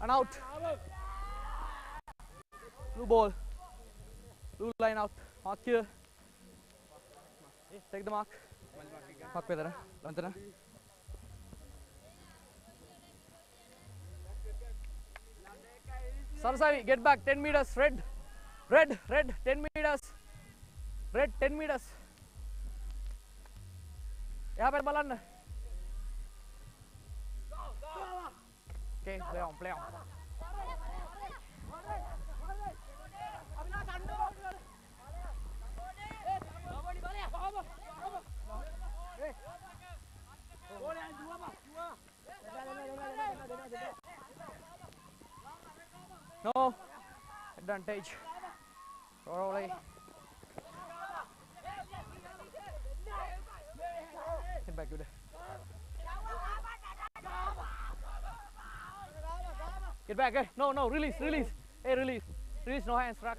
And out. Blue ball. Blue line out. Mark here. Take the mark. Mark पे इधर है. Sarasai, get back 10 meters. Red. 10 meters. Red 10 meters. यहाँ पे बलन. Okay, play on. No advantage. Rolling. Get back, good. Get back, eh? No, release. Hey, release, no hands, rack.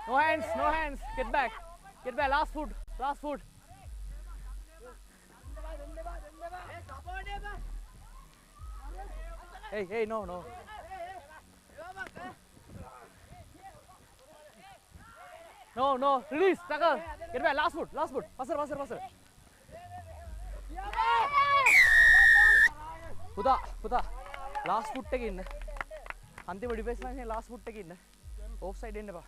No hands, get back, last foot. Hey, no. No, release, tackle, get back, last foot, passer. Puta, last foot take in. Antima defense line last foot take in. Offside end ba.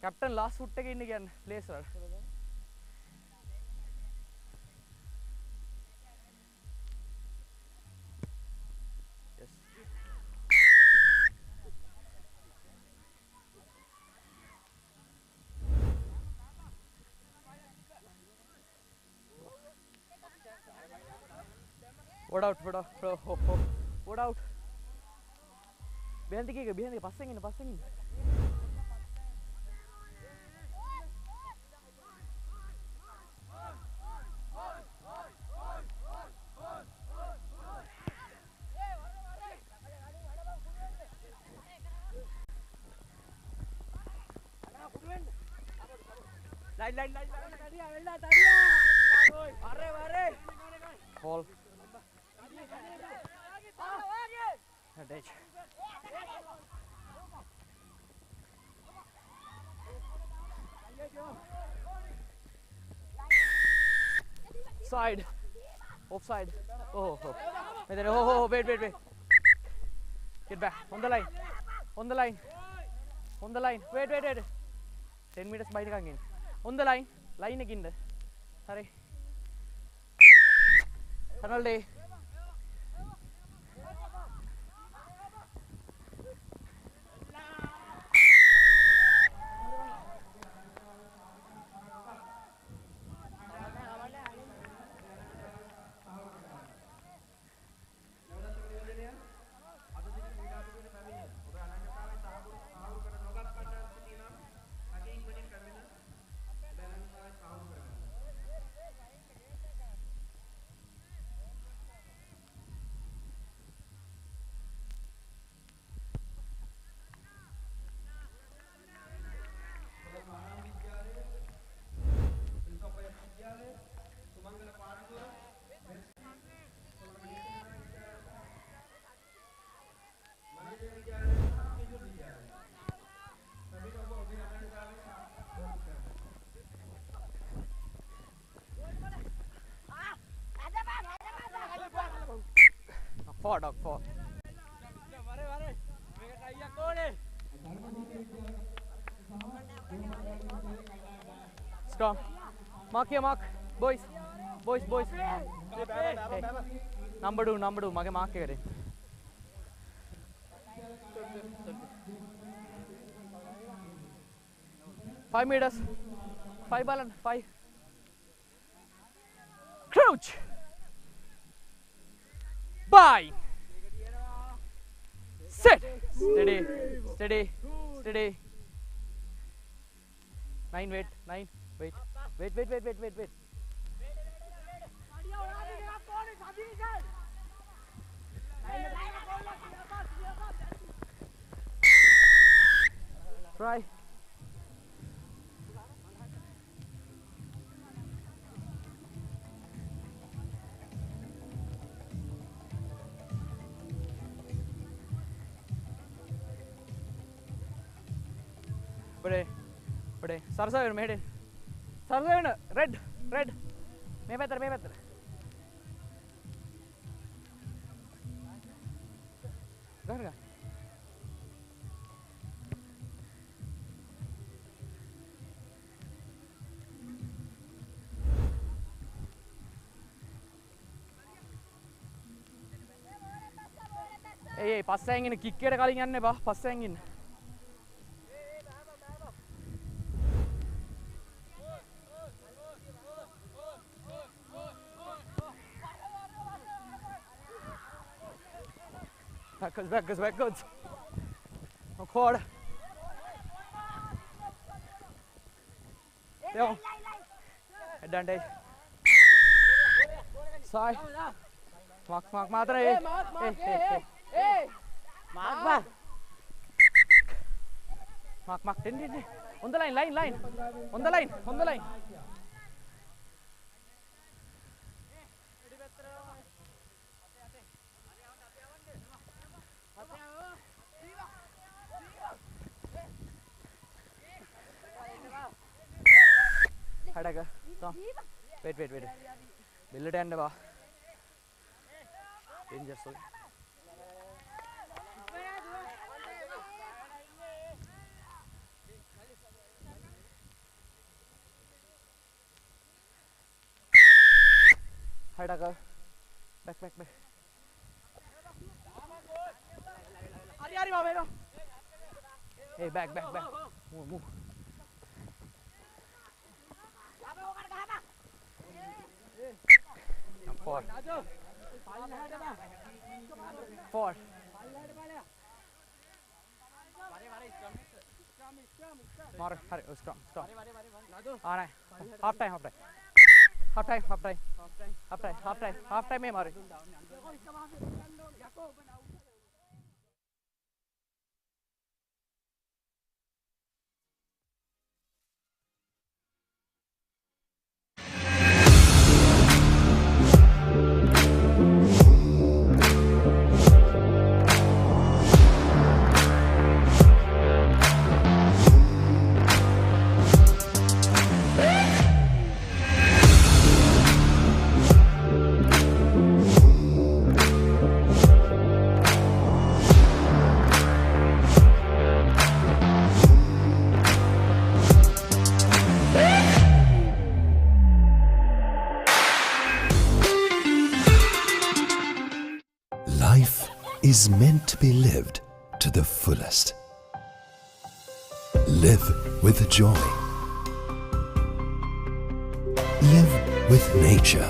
Captain last foot take in again, play sir. Yes. What out. Behind the passing in. Line. Fall. Advantage. Side. Offside. Oh. Wait. Get back. On the line. Wait. 10 meters by the gang. On the line again. Sorry. Tunnel day. Four. Strong. Mark here, mark. Boys. Hey. Number two. Mark here. 5 meters. 5 balance. 5. Crouch. Bye. Set. Steady. 9. Wait. Try. Pade. Sarsa made it. Sarsa red. Me better. Go. Hey, passing in a kick at calling and never passing in. Backwards. No quad. There. Advantage. Side. Mark, Matra. Hey. Mark. 10. On the line. On the line. Hadaga. Come. Wait. Build it and the bar. Danger so. Hadaga. Back. Ari, Mama. Hey, back. Move. Four. More. Hurry. Stop. All right. Half time. Half time. Mare. Life is meant to be lived to the fullest. Live with joy. Live with nature.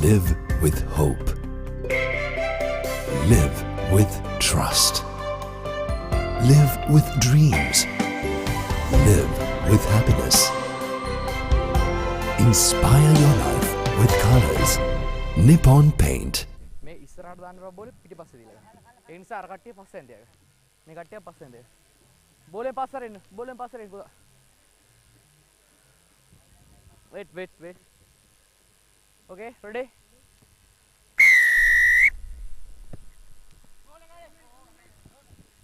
Live with hope. Live with trust. Live with dreams. Live with happiness. Inspire your life with colors. Nippon Paint. ඉස්සරහට දාන්න බෝලේ පිටිපස්සේ දීලා. ඒ නිසා අර කට්ටිය පස්සෙන් තියගන්න. මේ කට්ටිය පස්සෙන් තියගන්න. බෝලෙන් පස්සට එන්න පුතා. Wait. Okay, ready?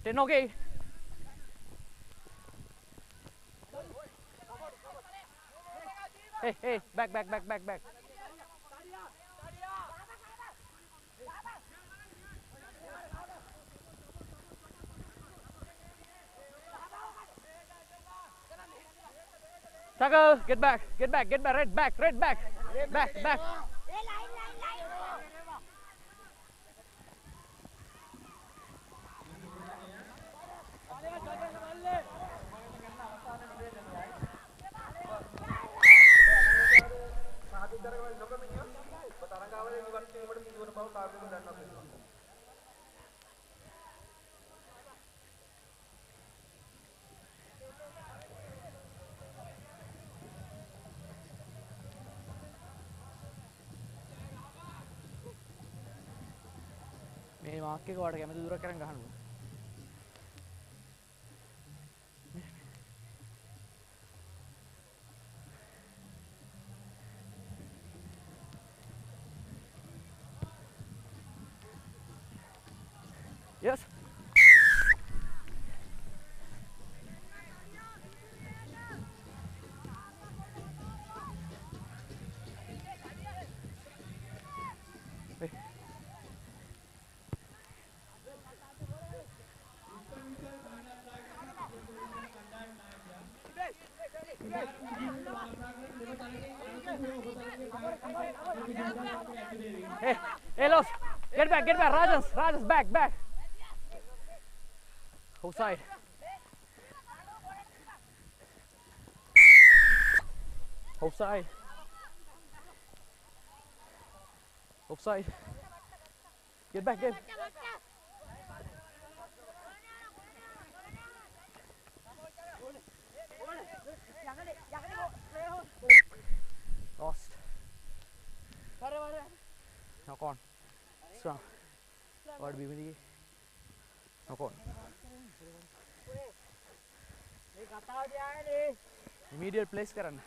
Ten okay. Hey, back. Tackle, get back, red back. Back. මේ මාක් එක වට කැමති දුරක් කරන් ගහන්න. Yes. Hey, Los, get back, Rajas, back. Offside. Offside. Get back. Lost. Knock on. Strong. What be with knock on. Immediate place karan.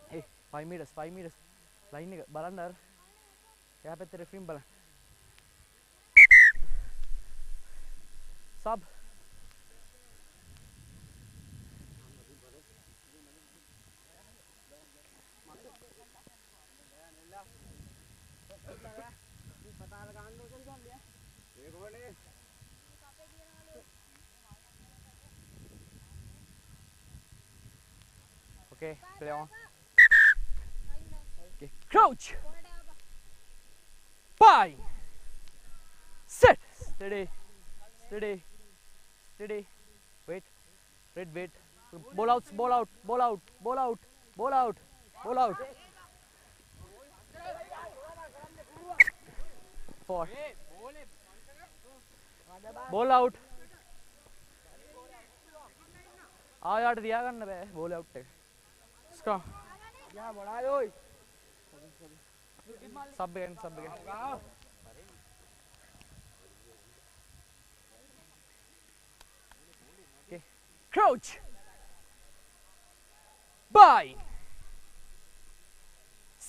Hey, 5 meters. Line එක බලන්න අර. එයා පැත්තේ රෙෆරින් බලන්න. Sub. Okay, play on. Okay, crouch. Bye. Set. Steady. Wait. Wait. Ball out. Four. Ball out. ආයාට තියාගන්න බෑ ball out එක. ස්ක්‍රම්. යා මොළායි ඔයි. සබ් එකෙන්. Okay. Crouch. Bye.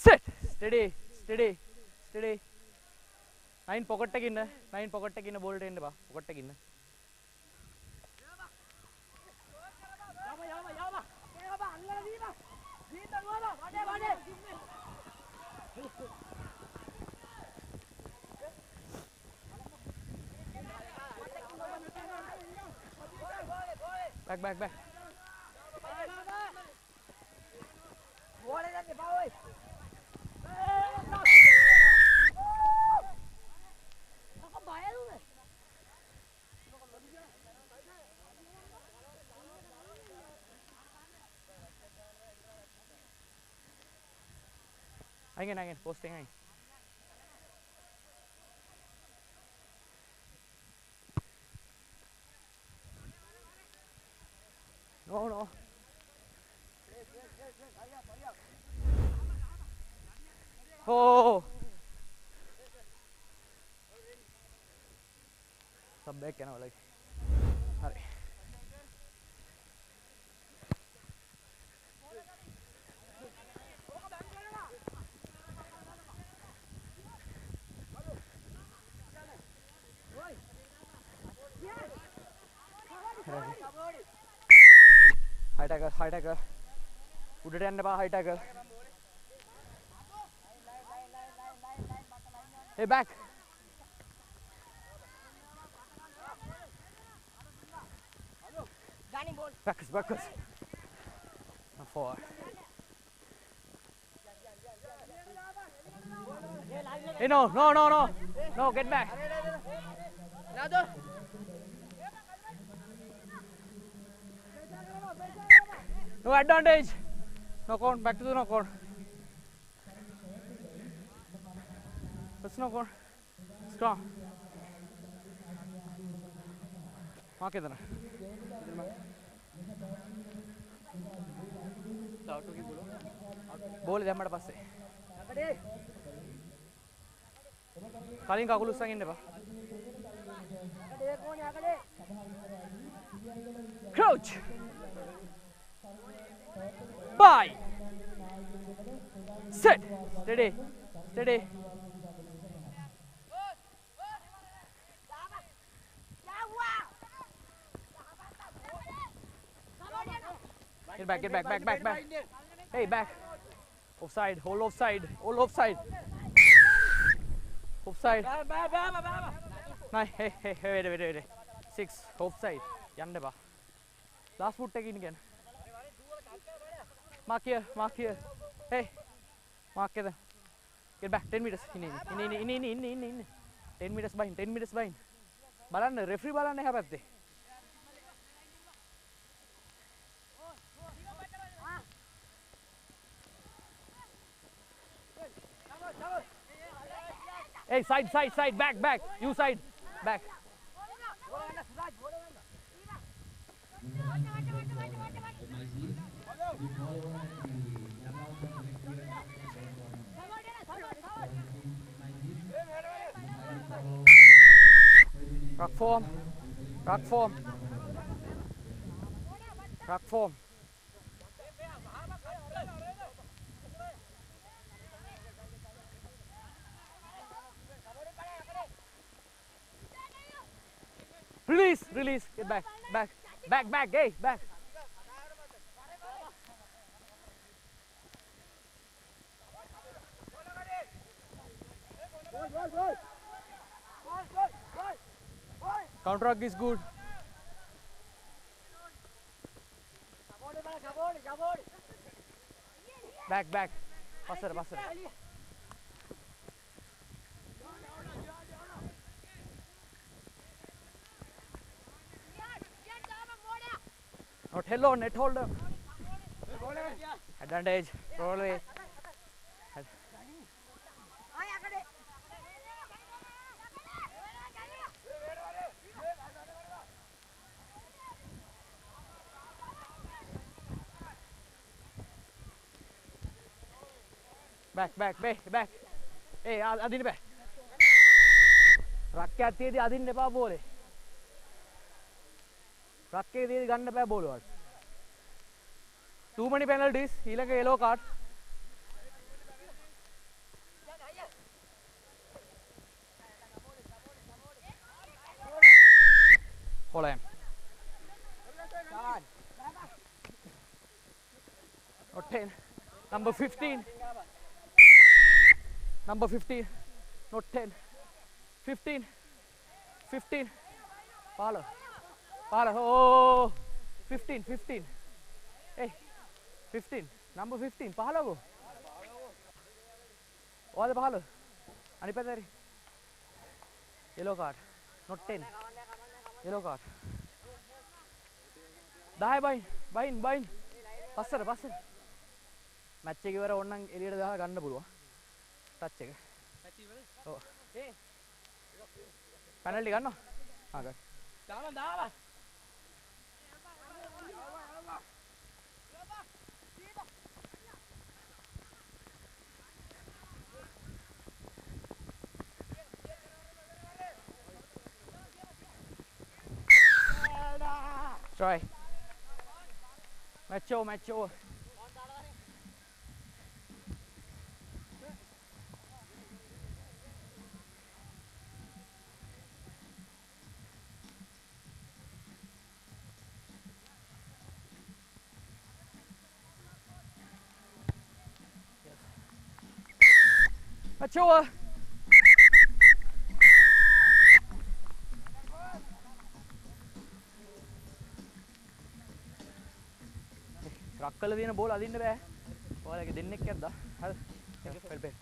Set. Steady. 9 pocket එකකින් බෝල්ට එන්න බා. pocket එකකින්. Back. Angin, posting angin. No. Oh. Sub back now like. Hurry. High tackle. උඩට යන්න බා high tackle. Hey, back. Backwards. Forward. Hey, no, get back. No advantage. Knock on, back to the knock on. Let's knock on. Strong. Mark it. Ball දැම්මට පස්සේ. කලින් කකුල උස්සන් ඉන්න එපා. Crouch. Bye. Set. Steady. Get back. Hey, back. Offside. All offside. Offside. Nice. Hey. Wait. 6 offside. යන්න එපා. Last foot එකකින් again. Mark here, mark here. Hey. Mark here. Get back 10 meters. In. 10 meters behind, 10 meters behind. බලන්න referee බලන්න එහා පැත්තේ. Hey, side, back. You side, back. Ruck form. Release. Get back. Hey, back. Counter ruck is good. Back. Passer. Not hello, net holder. Advantage. Roll away. Back. Hey, අදින්න බෑ. රක්කයක් තියදී අදින්න එපා බෝලේ. රක්කේ තියදී ගන්න බෑ බෝල වලට. Too many penalties. ඊළඟ yellow card. Holland. Not 10. Number 15. Number 15. Not 10. 15. Pala. Oh, 15. Hey, 15. Number 15. Pala go. All Pala. Anipatari. Yellow card. Not 10. Yellow card. Die bind. Passer. Match එක ඉවර ඕනනම් එළියට දාලා ගන්න පුළුවන්. ටච් එක. ටච් ඉවරද? ඔව්. පැනල්ටි ගන්නවා? ආ ගන්න. දාලා. Try. Match over. Match over. රක්කල දින බෝල අදින්න බෑ. ඔයාලගේ දෙන්නෙක් යද්දා. හරි. වෙල්බේ.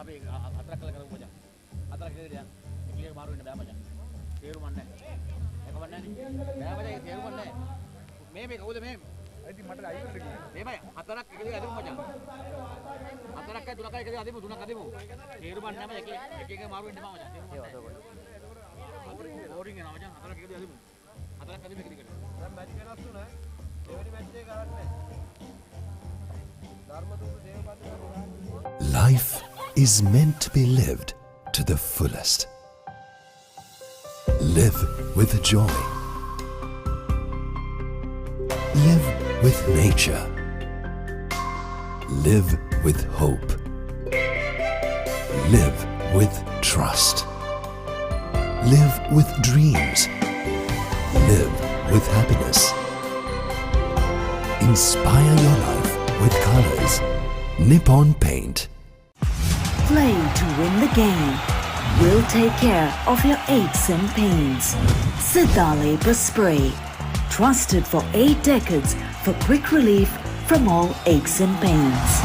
අපි අතරක් කළා කරමු මචං. අතරක් දෙන්න යන්න. එකලියට මාරු වෙන්න බෑ මචං. තේරුම් නැහැ. එකවන්නේ නැහැ. බෑ මචං තේරුම් නැහැ. මේ කවුද මේ? ඉතින් මට අයියෝද කියන්නේ. මේ හතරක් එකලියට අදිමු මචං. හතරක් අය තුනක් එකලියට අදිමු තුනක් අදිමු. තේරුම් නැහැ මචං. එක මාරු වෙන්න බෑ මචං. තේරුම් නැහැ. බෝරින් එනවා මචං. හතරක් එකලියට අදිමු. හතරක් අදිමු එකලියට. දැන් මැච් වෙනස් වුණා. දෙවෙනි මැච් එක කරන්නේ. ධර්මදුර දේවපත Life is meant to be lived to the fullest. Live with joy. Live with nature. Live with hope. Live with trust. Live with dreams. Live with happiness. Inspire your life with colors. Nippon Paint. Play to win the game. We'll take care of your aches and pains. Siddha Spray. Trusted for 8 decades for quick relief from all aches and pains.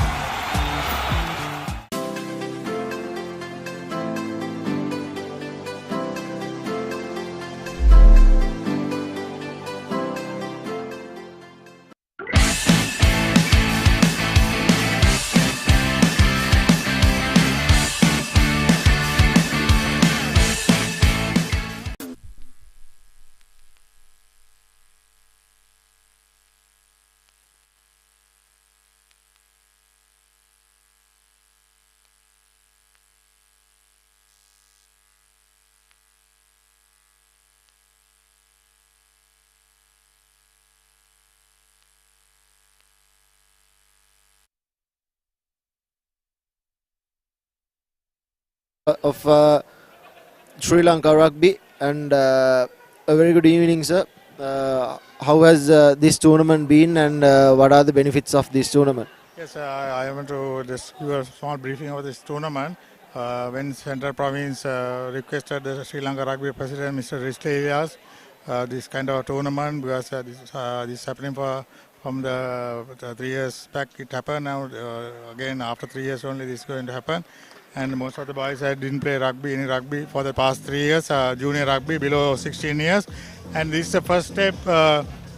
Of Sri Lanka Rugby, and a very good evening, sir. How has this tournament been, and what are the benefits of this tournament? Yes, I want to just give a small briefing of this tournament. When Central Province requested the Sri Lanka Rugby President, Mr. Ristelias, this kind of tournament, because this is happening from the 3 years back. It happened now. Again, after 3 years only, this is going to happen. And most of the boys didn't play any rugby for the past 3 years, junior rugby below 16 years. And this is the first step.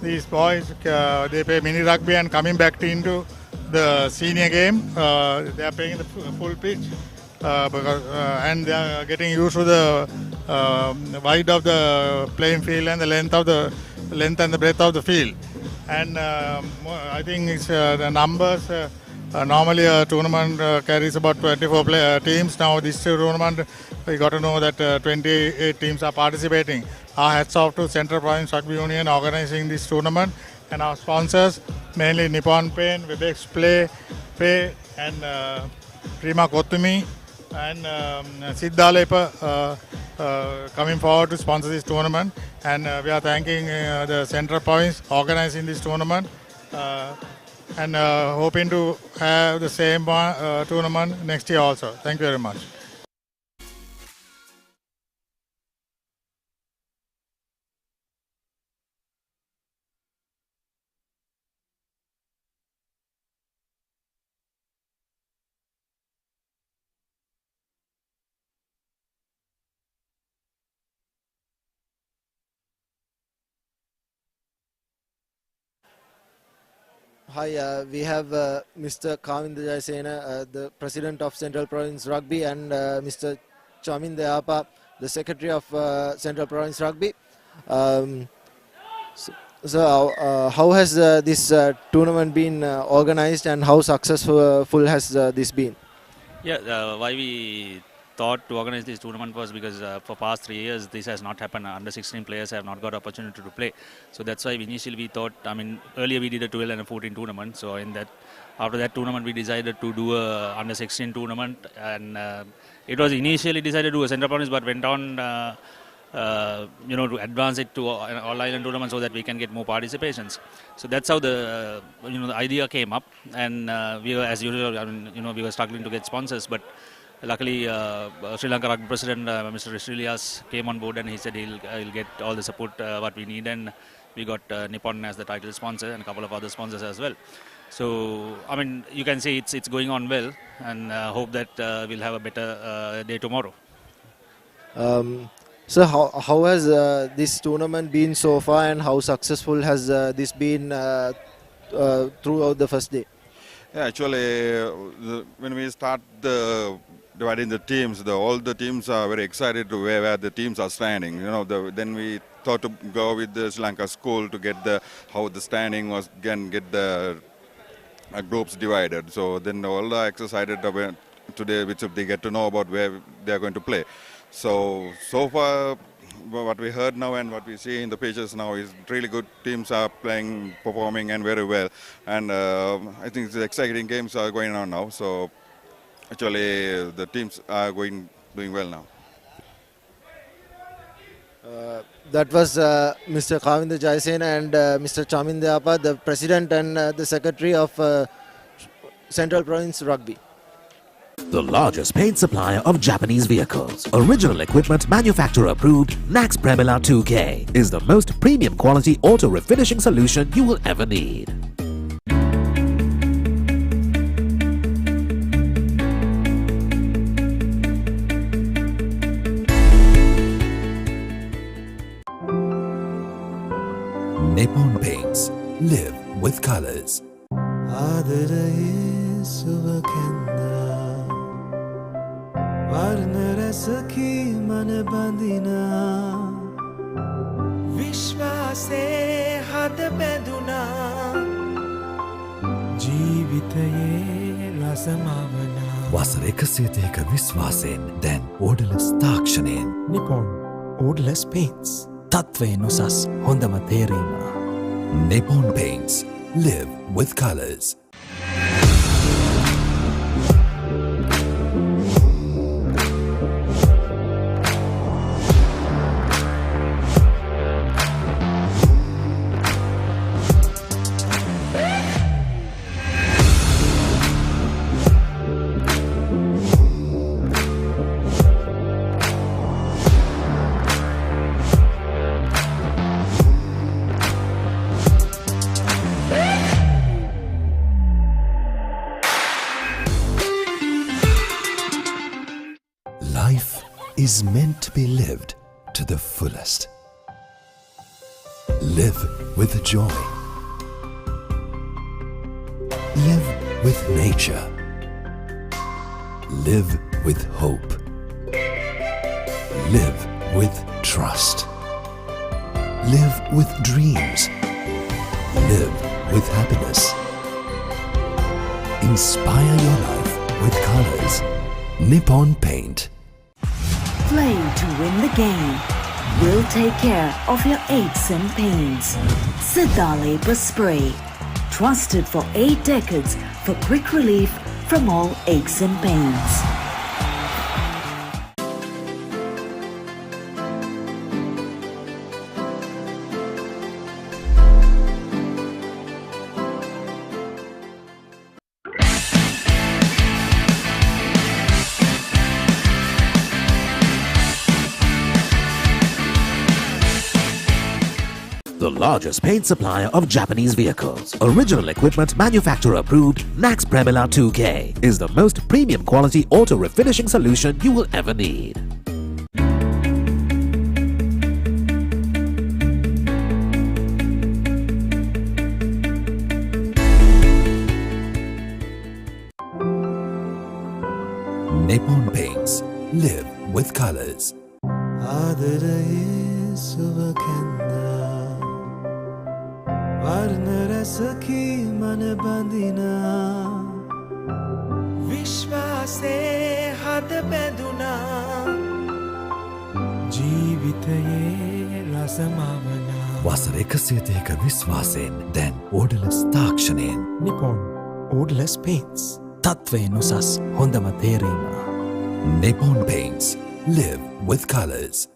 These boys, they play mini rugby and coming back into the senior game. They are playing the full pitch and they are getting used to the width of the playing field and the length and the breadth of the field. And I think it's the numbers. Normally a tournament carries about 24 teams. Now this tournament, we got to know that 28 teams are participating. Our hats off to Central Province Rugby Union organizing this tournament, and our sponsors, mainly Nippon Paint, Webex Pay and Prima Kottumi and Siddha coming forward to sponsor this tournament. And we are thanking the Central Province organizing this tournament. And hoping to have the same tournament next year also. Thank you very much. Hi, we have Mr. Kavinda Jayasena, the President of Central Province Rugby, and Mr. Chamin Deapa, the Secretary of Central Province Rugby. So how has this tournament been organized, and how successful has this been? Yeah, why we thought to organize this tournament was because for past 3 years this has not happened. Under 16 players have not got opportunity to play. So that's why initially we thought, earlier we did a 12 and a 14 tournament. So after that tournament we decided to do a under 16 tournament, and it was initially decided to do a Central Province, but went on to advance it to an all-island tournament so that we can get more participations. So that's how the idea came up, and we were, as usual, we were struggling to get sponsors, but luckily Sri Lanka Rugby President Mr. Ristelias came on board, and he said he'll get all the support what we need, and we got Nippon as the title sponsor and a couple of other sponsors as well. So you can see it's going on well, and hope that we'll have a better day tomorrow. So how has this tournament been so far, and how successful has this been throughout the first day? Yeah, actually, when we start dividing the teams, all the teams are very excited to where the teams are standing. Then we thought to go with the Sri Lanka school to get how the standing was, again get the groups divided. So then all are excited today, which they get to know about where they are going to play. So far, what we heard now and what we see in the pitches now is really good. Teams are playing, performing, and very well. And I think the exciting games are going on now. So actually, the teams are doing well now. That was Mr. Kavinda Jayasen and Mr. Chamin Deapa, the president and the secretary of Central Province Rugby. The largest paint supplier of Japanese vehicles. Original equipment manufacturer approved, Nax Premila 2K is the most premium quality auto refinishing solution you will ever need. Nippon Paints. Live with colors. වසර 130ක විශ්වාසයෙන් දැන් ඕඩලස් තාක්ෂණයෙන් Nippon Odorless Paints. තත්වයෙන් උසස් හොඳම තේරීම. Nippon Paints. Live with colors. Life is meant to be lived to the fullest. Live with joy. Live with nature. Live with hope. Live with trust. Live with dreams. Live with happiness. Inspire your life with colors. Nippon Paint. Play to win the game. We'll take care of your aches and pains. Sidale Spray. Trusted for 8 decades for quick relief from all aches and pains. The largest paint supplier of Japanese vehicles. Original equipment manufacturer approved, Nax Premila 2K is the most premium quality auto refinishing solution you will ever need. Nippon Paints. Live with colors. වසර 130ක විශ්වාසයෙන් දැන් ඕඩලස් තාක්ෂණයෙන් Nippon Odorless Paints. තත්වයෙන් උසස් හොඳම තේරීම. Nippon Paints. Live with colors.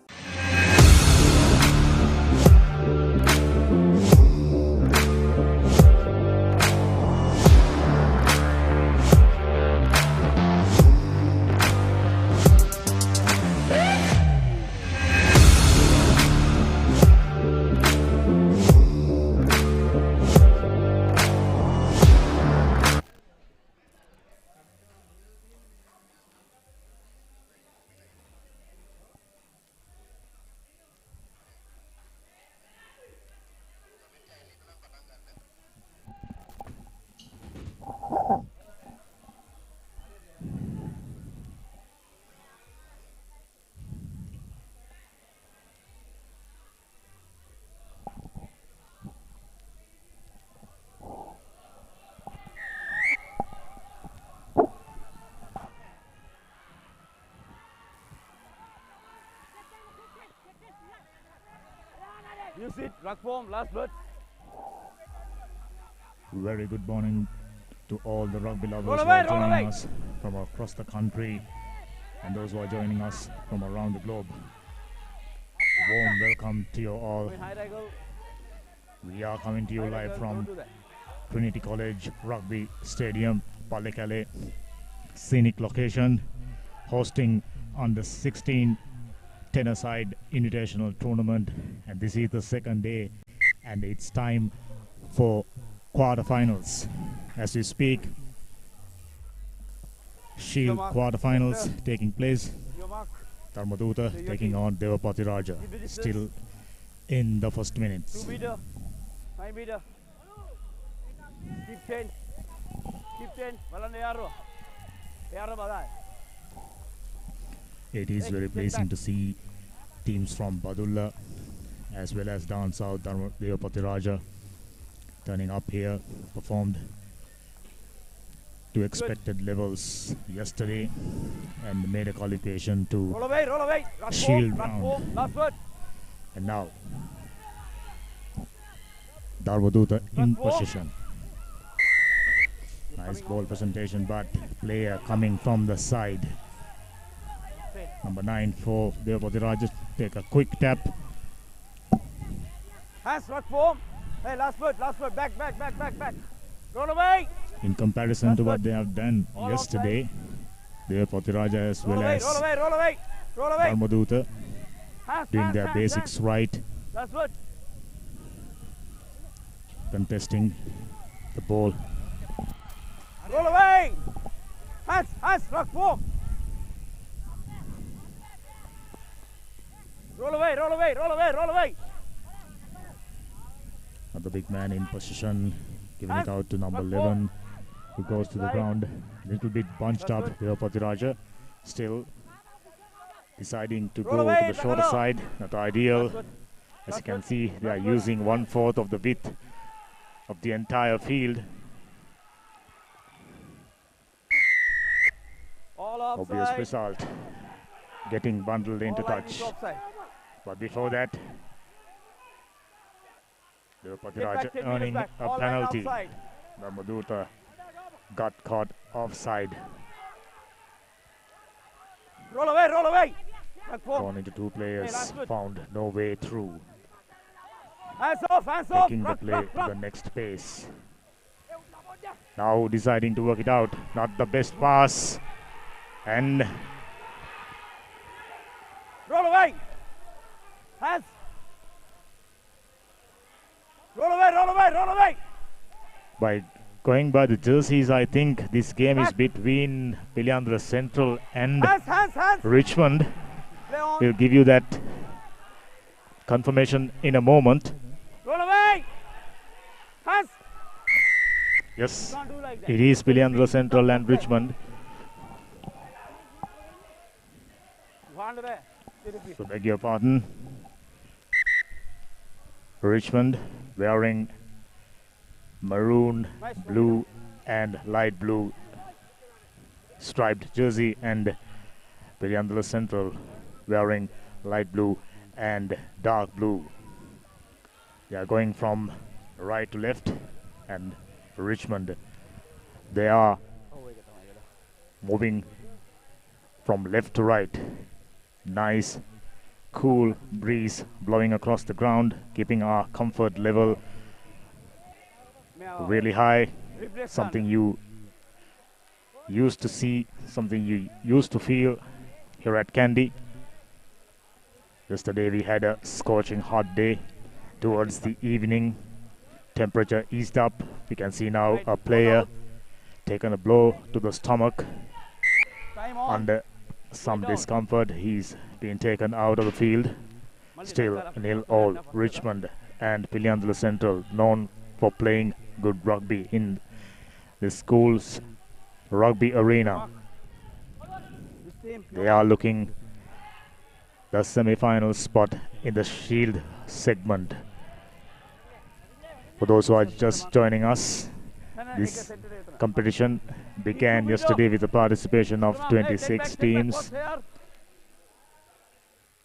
Use it. Ruck form. Last bird. Very good morning to all the rugby lovers Roll who away, are roll joining away. us from across the country and those who are joining us from around the globe. Warm welcome to you all. High wriggle. We are coming to you High live wriggle. from Don't do that. Trinity College Rugby Stadium, Pallekele, scenic location, hosting under 16 10-a-side Invitational tournament, and this is the second day, and it's time for quarterfinals. As we speak, Shield quarterfinals taking place. Your mark. Dharmaduta taking on Devapati Raja, still in the first minutes. 2 meter. 5 meter. Keep 10. Keep 10. Balanda yaro. Yaro badai. It is very pleasing to see teams from Badulla as well as down south Devapati Raja turning up here, performed to expected levels yesterday and made a qualification to Roll away. Roll away. Ruck Shield form. Ruck round. form. Last bird. And now Dharmaduta in form. possession. Nice ball presentation, but player coming from the side. Number 9 for Devapati Raja, take a quick tap. Hands. Ruck form. Hey, last bird. Last bird. Back. Back. Back. Back. Back. Roll away. In comparison to what they have done yesterday, Devapati Raja as Roll well away. as Roll away. Roll away. Roll away. Dharmaduta Hands. doing hands, their hands, basics hands. right, Last bird. contesting the ball. Roll away. Hands. Hands. Ruck form. Roll away. Roll away. Roll away. Roll away. The big man in position, giving it out to number Ruck 11, who goes to the ground. Little bit bunched up, Devapati Raja, still deciding to Roll go away, to the shorter Takano. side. Not ideal. That's good. As you can see, they are using 1/4 of the width of the entire field. All Obvious offside. result, getting bundled into All line is touch. offside. But before that, Devapati Get Raja back 10 meters earning back. a All line penalty. outside. Dharmaduta got caught offside. Roll away. Roll away. Ruck form. Gone into two players, last good. found no way through. Hands off. Hands off. Taking the Ruck, play ruck, to ruck. the next phase. Now deciding to work it out. Not the best pass. And Roll away. Hands. Roll away. Roll away. Roll away. by going by the jerseys, I think this game is between Piliandra Central and Hands. Hands. Hands. Richmond. Play on. We'll give you that confirmation in a moment. Roll away. Hands. Yes, Can't do like that. it is Piliandra Central and Richmond. Hand there. Seriously. So beg your pardon. Richmond wearing maroon, blue and light blue striped jersey, and Piliandra Central wearing light blue and dark blue. They are going from right to left, and Richmond, they are moving from left to right. Nice cool breeze blowing across the ground, keeping our comfort level really high. Something you used to see, something you used to feel here at Kandy. Yesterday we had a scorching hot day. Towards the evening, temperature eased up. We can see now a player taken a blow to the stomach. Time on. Under some discomfort, he's been taken out of the field. Still 0-0 Richmond and Piliandra Central, known for playing good rugby in the school's rugby arena. They are looking the semi-final spot in the Shield segment. For those who are just joining us, this competition began yesterday with the participation of 26 teams.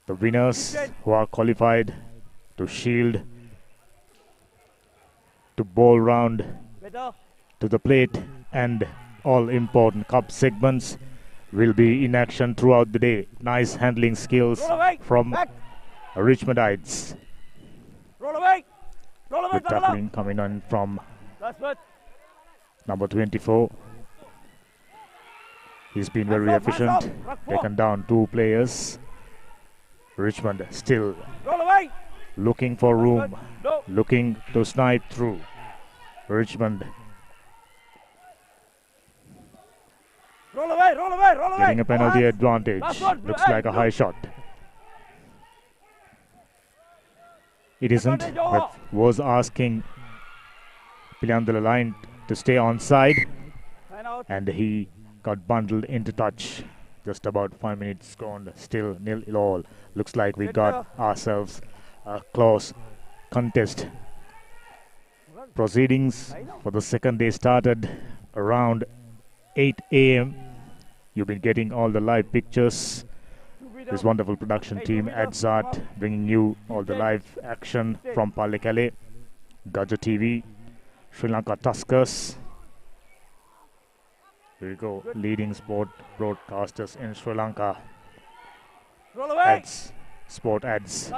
The winners who are qualified to shield, to bowl round, to the plate, and all important cup segments will be in action throughout the day. Nice handling skills from Richmondites. Good tackling coming on from number 24. He's been very efficient, taken down 2 players. Richmond still looking for room, looking to snipe through. Richmond getting a penalty advantage. Looks like a high shot. It isn't, but was asking Pilandala line to stay on side, and he got bundled into touch. Just about 5 minutes gone, still 0-0. Looks like we got ourselves a close contest. Proceedings for the second day started around 8 a.m. You've been getting all the live pictures. This wonderful production team, Adzart, bringing you all the live action from Pallekele, Gaja TV, Sri Lanka Tuskers. Here we go, leading sport broadcasters in Sri Lanka. Ads, sport ads.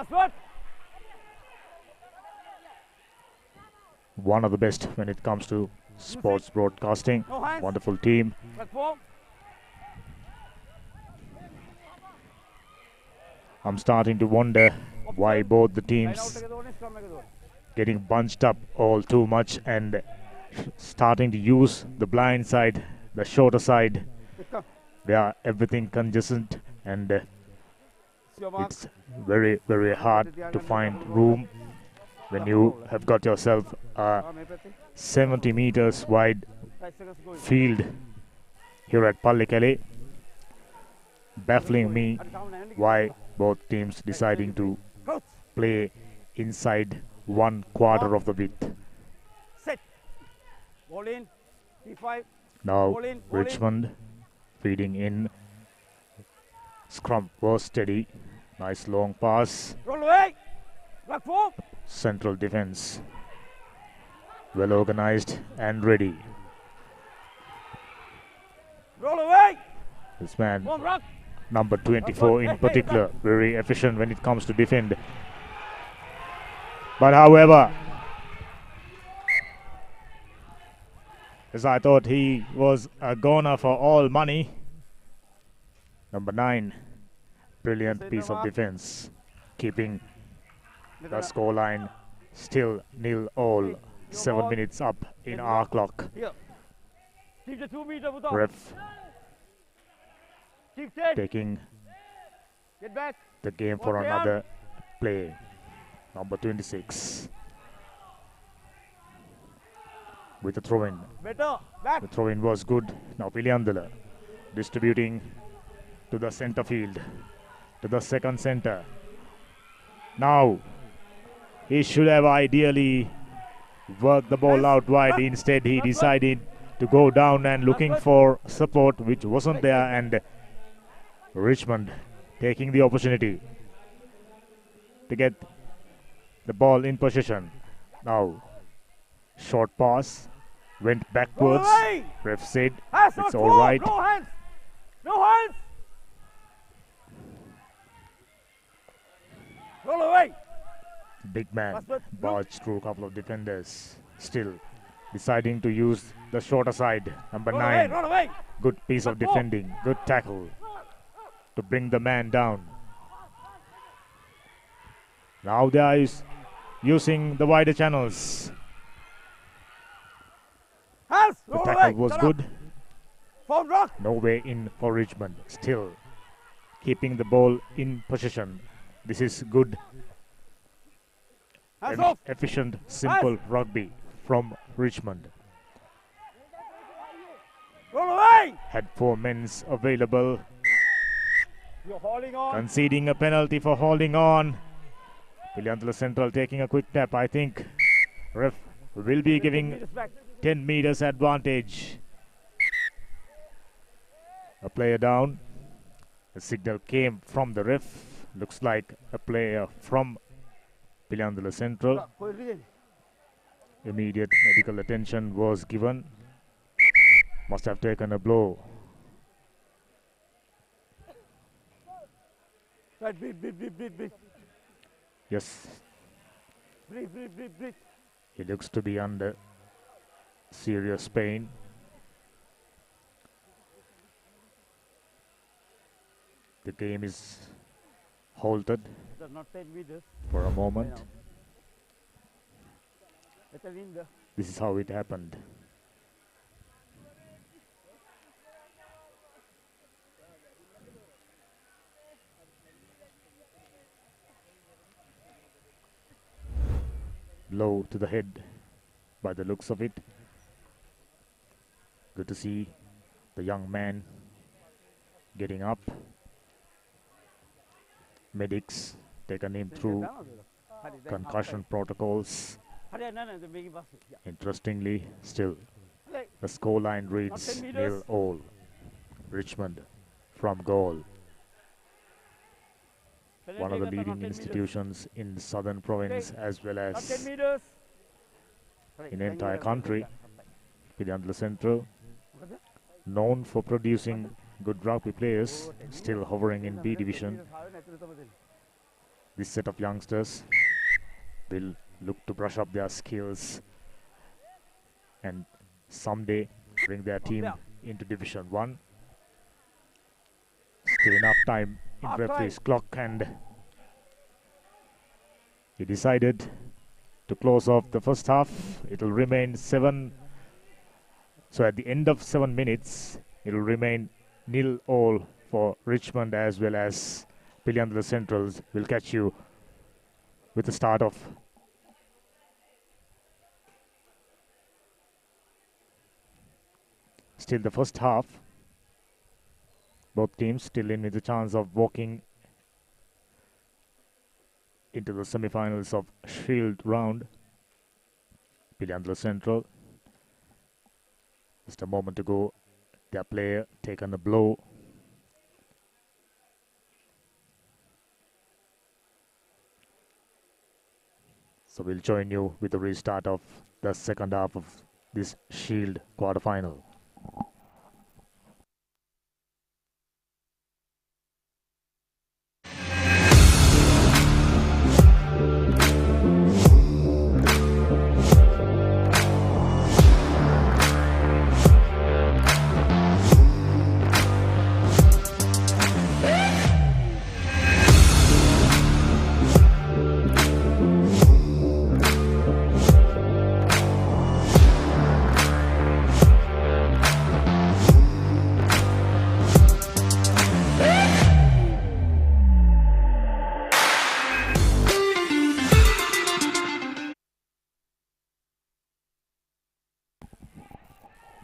One of the best when it comes to sports broadcasting. Wonderful team. I'm starting to wonder why both the teams getting bunched up all too much and starting to use the blind side, the shorter side. They are everything congested, and it's very, very hard to find room when you have got yourself a 70 meters wide field here at Pallekele. Baffling me why both teams deciding to play inside 1/4 of the width. Now Richmond feeding in. Scrum was steady. Nice long pass. Central defense well organized and ready. This man, number 24 in particular, very efficient when it comes to defend. But however, as I thought he was a goner for all money. Number 9, brilliant piece of defense, keeping the scoreline still 0-0. 7 minutes up in our clock. Ref taking the game for another play. Number 26 with the throw-in. The throw-in was good. Now Pilandala distributing to the center field, to the second center. Now he should have ideally worked the ball out wide. Instead he decided to go down and looking for support, which wasn't there, and Richmond taking the opportunity to get the ball in possession. Now short pass went backwards. Ref said it's all right. No hands. Roll away. Big man barged through a couple of defenders. Still deciding to use the shorter side. Number 9. Good piece of defending. Good tackle to bring the man down. Now they are using the wider channels. The tackle was good. No way in for Richmond. Still keeping the ball in possession. This is good, efficient, simple rugby from Richmond. Had 4 men available. Conceding a penalty for holding on. Pilandala Central taking a quick tap. I think ref will be giving 10 meters advantage. A player down. A signal came from the ref. Looks like a player from Pilandula Central. Immediate medical attention was given. Must have taken a blow. Right, breathe. Yes. Breathe. He looks to be under serious pain. The game is halted for a moment. This is how it happened. Blow to the head by the looks of it. Good to see the young man getting up. Medics taken him through concussion protocols. Interestingly, still, the scoreline reads 0-0. Richmond from goal. One of the leading institutions in the southern province as well as in the entire country. Pilandula Central, known for producing good rugby players, still hovering in B division. This set of youngsters will look to brush up their skills and someday bring their team into Division 1. Still enough time in referee's clock, and he decided to close off the first half. It will remain 7. So at the end of 7 minutes, it will remain 0-0 for Richmond as well as Pilandula Centrals. Will catch you with the start of still the first half. Both teams still in with a chance of walking into the semi-finals of Shield round. Pilandula Central, just a moment ago, their player taken a blow. So we'll join you with the restart of the second half of this Shield quarter-final.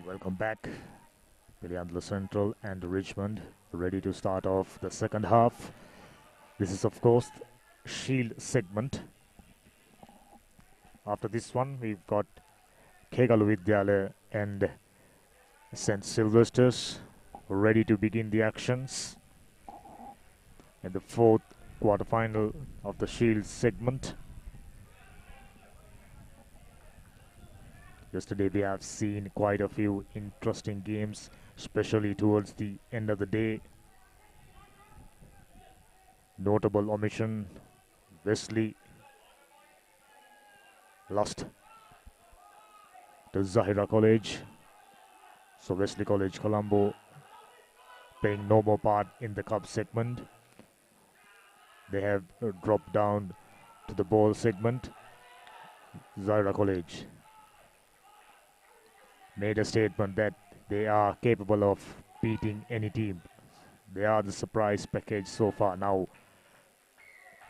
Welcome back. Pilandula Central and Richmond ready to start off the second half. This is of course Shield segment. After this one we've got Kegalu Vidyalaya and St. Sylvester's ready to begin the actions in the fourth quarter-final of the Shield segment. Yesterday we have seen quite a few interesting games, especially towards the end of the day. Notable omission, Wesley lost to Zahira College. So Wesley College Colombo playing no more part in the cup segment. They have dropped down to the ball segment. Zahira College made a statement that they are capable of beating any team. They are the surprise package so far. Now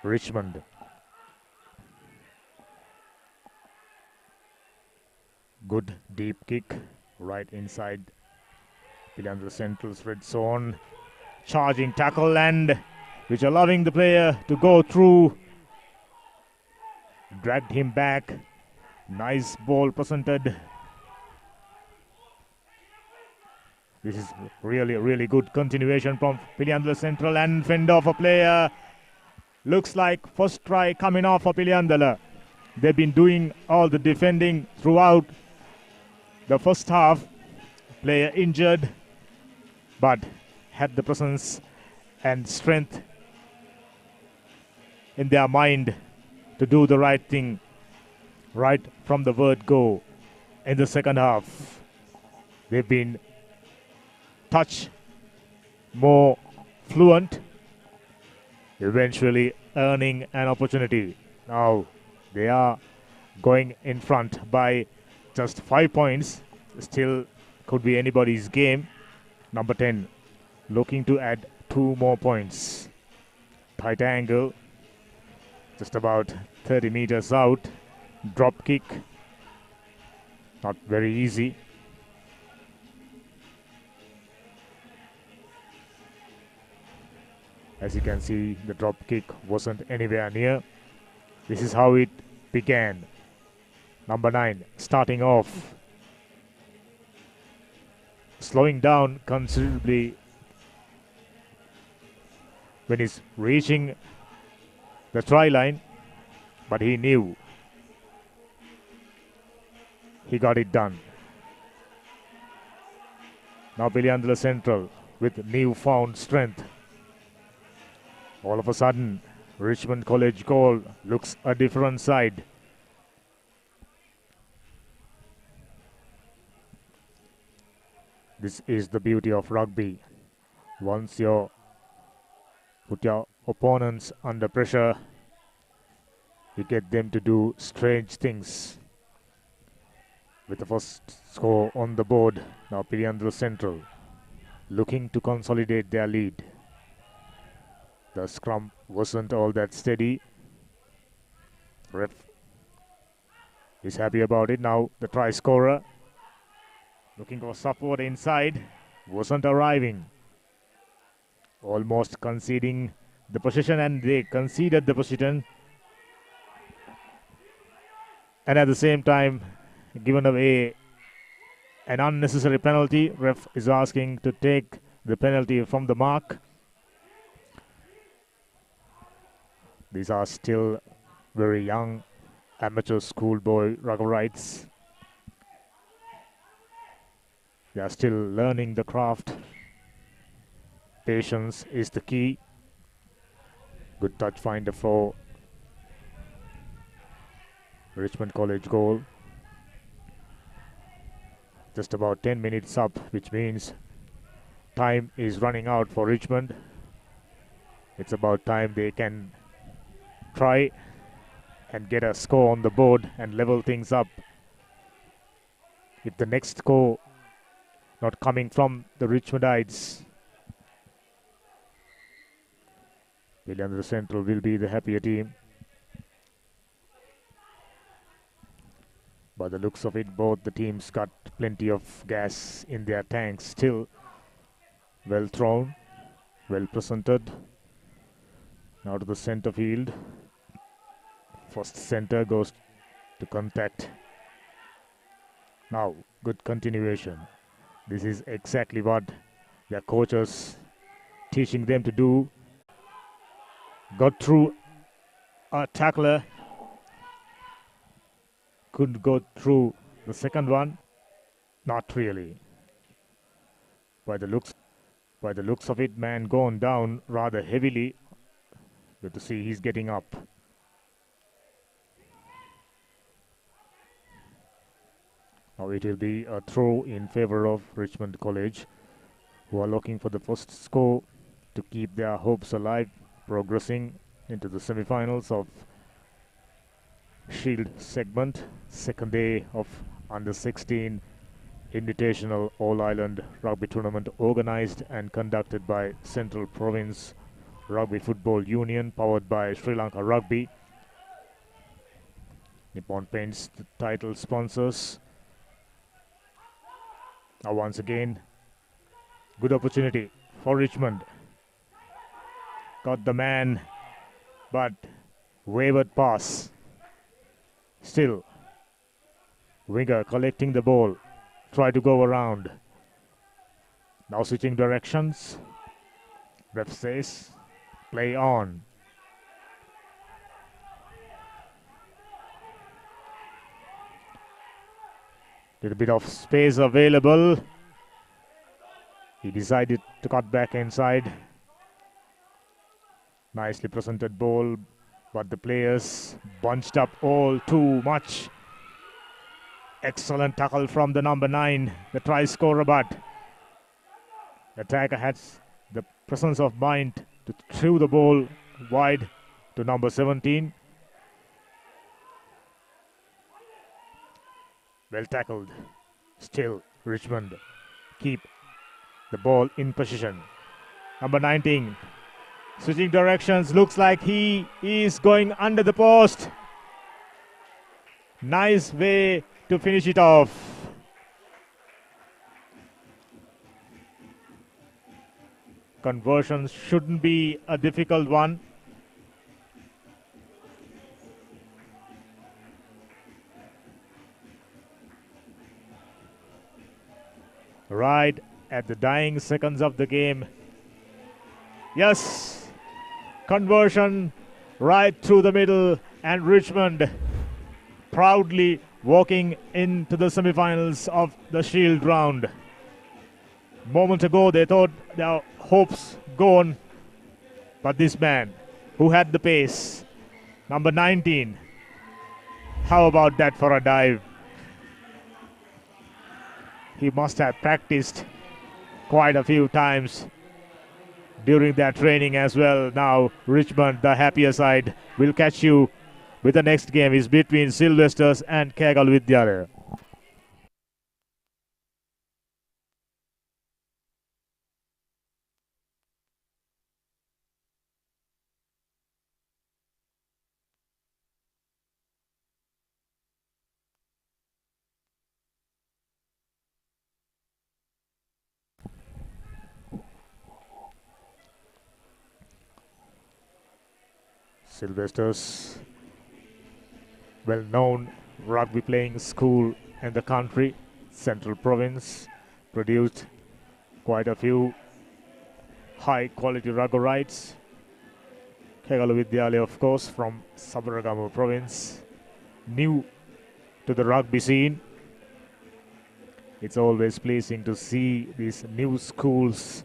Richmond good deep kick right inside Pilandula Central's red zone. Charging tackle, and which allowing the player to go through. Dragged him back. Nice ball presented. This is really good continuation from Pilandula Central, and fend off a player. Looks like first try coming off for Piliandala. They've been doing all the defending throughout the first half. Player injured, but had the presence and strength in their mind to do the right thing right from the word go. In the second half, they've been touch more fluent, eventually earning an opportunity. Now they are going in front by just 5 points. Still could be anybody's game. Number 10 looking to add 2 more points. Tight angle, just about 30 meters out. Drop kick, not very easy. As you can see, the drop kick wasn't anywhere near. This is how it began. Number 9 starting off, slowing down considerably when he's reaching the try line, but he knew he got it done. Now Piliandala Central with newfound strength. All of a sudden, Richmond College goal looks a different side. This is the beauty of rugby. Once you put your opponents under pressure, you get them to do strange things. With the first score on the board, now Piliandala Central looking to consolidate their lead. The scrum wasn't all that steady. Ref is happy about it. Now the try scorer looking for support inside, wasn't arriving. Almost conceding the position, and they conceded the position. And at the same time, given away an unnecessary penalty. Ref is asking to take the penalty from the mark. These are still very young amateur schoolboy rugbyrites. They are still learning the craft. Patience is the key. Good touch finder for Richmond College goal. Just about 10 minutes up, which means time is running out for Richmond. It's about time they can try and get a score on the board and level things up. If the next score not coming from the Richmondites, Piliandala Central will be the happier team. By the looks of it, both the teams got plenty of gas in their tanks still. Well thrown, well presented. Now to the center field. First center goes to contact. Now, good continuation. This is exactly what their coaches teaching them to do. Got through a tackler. Couldn't go through the second one. Not really. By the looks of it, man gone down rather heavily. Good to see he's getting up. Now it will be a throw in favor of Richmond College, who are looking for the first score to keep their hopes alive, progressing into the semi-finals of Shield segment, second day of Under-16 Invitational All-Ireland Rugby Tournament organized and conducted by Central Province Rugby Football Union, powered by Sri Lanka Rugby. Nippon Paints, the title sponsors. Now once again, good opportunity for Richmond. Got the man, but wayward pass. Still, winger collecting the ball. Try to go around. Now switching directions. Ref says, play on. Little bit of space available. He decided to cut back inside. Nicely presented ball, but the players bunched up all too much. Excellent tackle from the number 9, the try scorer, but the attacker has the presence of mind to throw the ball wide to number 17. Well tackled. Still, Richmond keep the ball in position. Number 19 switching directions. Looks like he is going under the post. Nice way to finish it off. Conversion shouldn't be a difficult one. Right at the dying seconds of the game. Yes, conversion right through the middle, and Richmond proudly walking into the semi-finals of the Shield round. Moment ago they thought their hopes gone, but this man who had the pace, number 19, how about that for a dive? He must have practiced quite a few times during that training as well. Now Richmond, the happier side, will catch you with the next game is between Sylvesters and Kagal Vidyalaya. Sylvesters, well-known rugby playing school in the country, Central Province, produced quite a few high-quality rugbyrites. Kegalu Vidyalaya, of course, from Sabaragamu Province, new to the rugby scene. It's always pleasing to see these new schools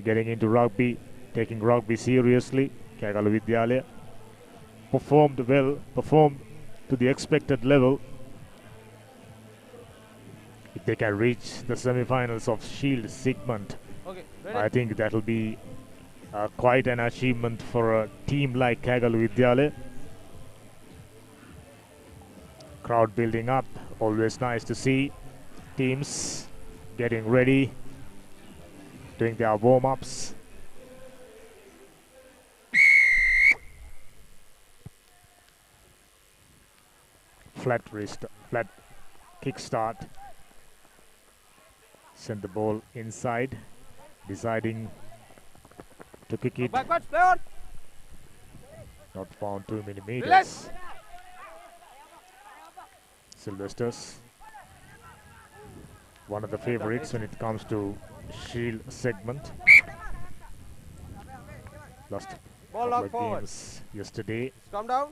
getting into rugby, taking rugby seriously. Kegalu Vidyalaya performed well, performed to the expected level. If they can reach the semi-finals of Shield segment, I think that will be quite an achievement for a team like Kegalu Vidyalaya. Crowd building up, always nice to see teams getting ready, doing their warm-ups. Flat kick start. Send the ball inside, deciding to kick it. Backwards, play on. Not found too many meters. Sylvesters, one of the favorites when it comes to Shield segment. Lost couple of games yesterday. Calm down.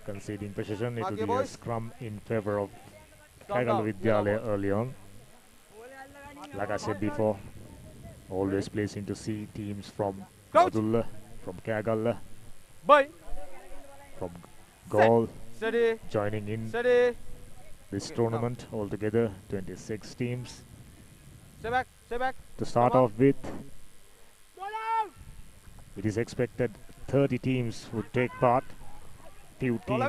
Conceding possession, it will be a scrum in favor of Kegalu Vidyalaya early on. Like I said before, always pleasing to see teams from Madulla, from Kegalu, from Gaul joining in this tournament. Altogether 26 teams to start off with. It is expected 30 teams would take part. Few teams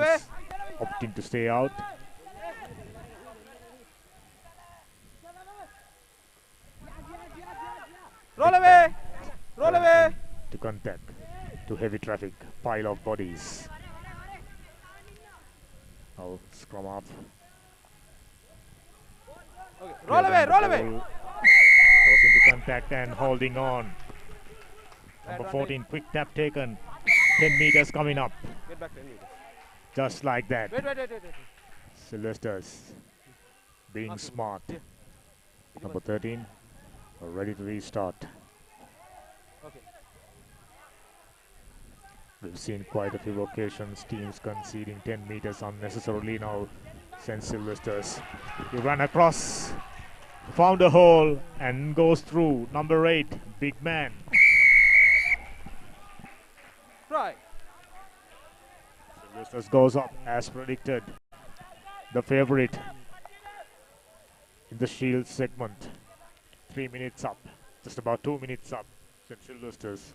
opting to stay out. Roll away! Roll away! To contact to heavy traffic, pile of bodies. Now scrum up. Okay. Roll away! Roll away! Goes into contact and holding on. Number 14, quick tap taken. 10 meters coming up. Get back 10 meters. Just like that. Wait. Sylvesters being smart. Number 13 are ready to restart. Okay. We've seen quite a few occasions teams conceding 10 meters unnecessarily. Now St. Sylvester's. He ran across, found a hole and goes through. Number 8, big man. Try. Sylvester's goes up as predicted. The favorite in the Shield segment. 3 minutes up. Just about 2 minutes up. St. Sylvester's.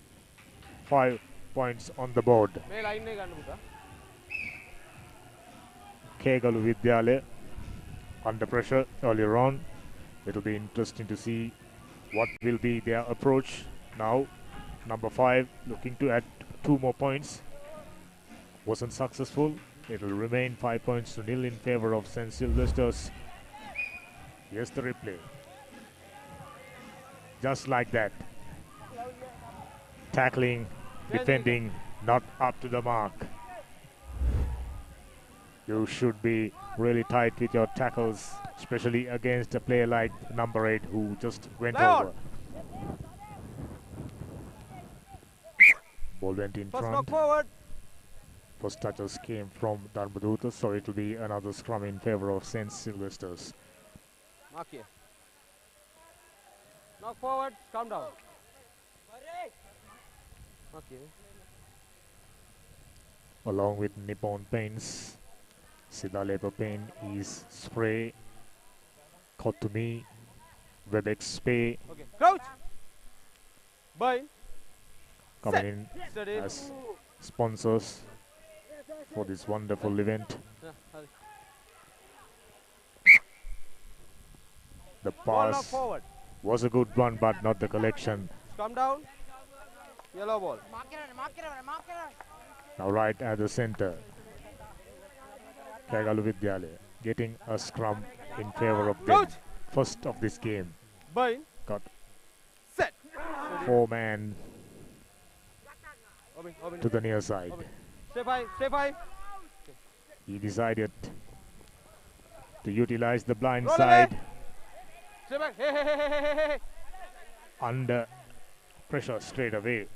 5 points on the board. මේ line එක ගන්න පුතා. Kegalu Vidyalaya under pressure earlier on. It'll be interesting to see what will be their approach now. Number 5 looking to add 2 more points. Wasn't successful. It'll remain 5 points to nil in favor of St. Sylvester's. Here's the replay. Just like that. Tackling, defending, not up to the mark. You should be really tight with your tackles, especially against a player like number 8 who just went over. Ball went in First knock front. forward. First touches came from Dharmadutta, so it will be another scrum in favor of St. Sylvester's. Mark here. Knock forward, calm down. Okay. Along with Nippon Paints, Sidalepa Paint is Spray, Kotumi, Webex Spay. Okay. Crouch. Bind. Coming in Steady. as sponsors for this wonderful event. Yeah, hurry. The Ball knock pass forward. was a good one, but not the collection. Come down. Yellow ball. Now right at the center. Kegalu Vidyalaya getting a scrum in favor of them. Coach. First of this game. Bind. Got Set. 4-man Open. to the near side. Stay 5. Stay 5. He decided to utilize the blind Roll side. away. Stay back. Hey. Under pressure straight away.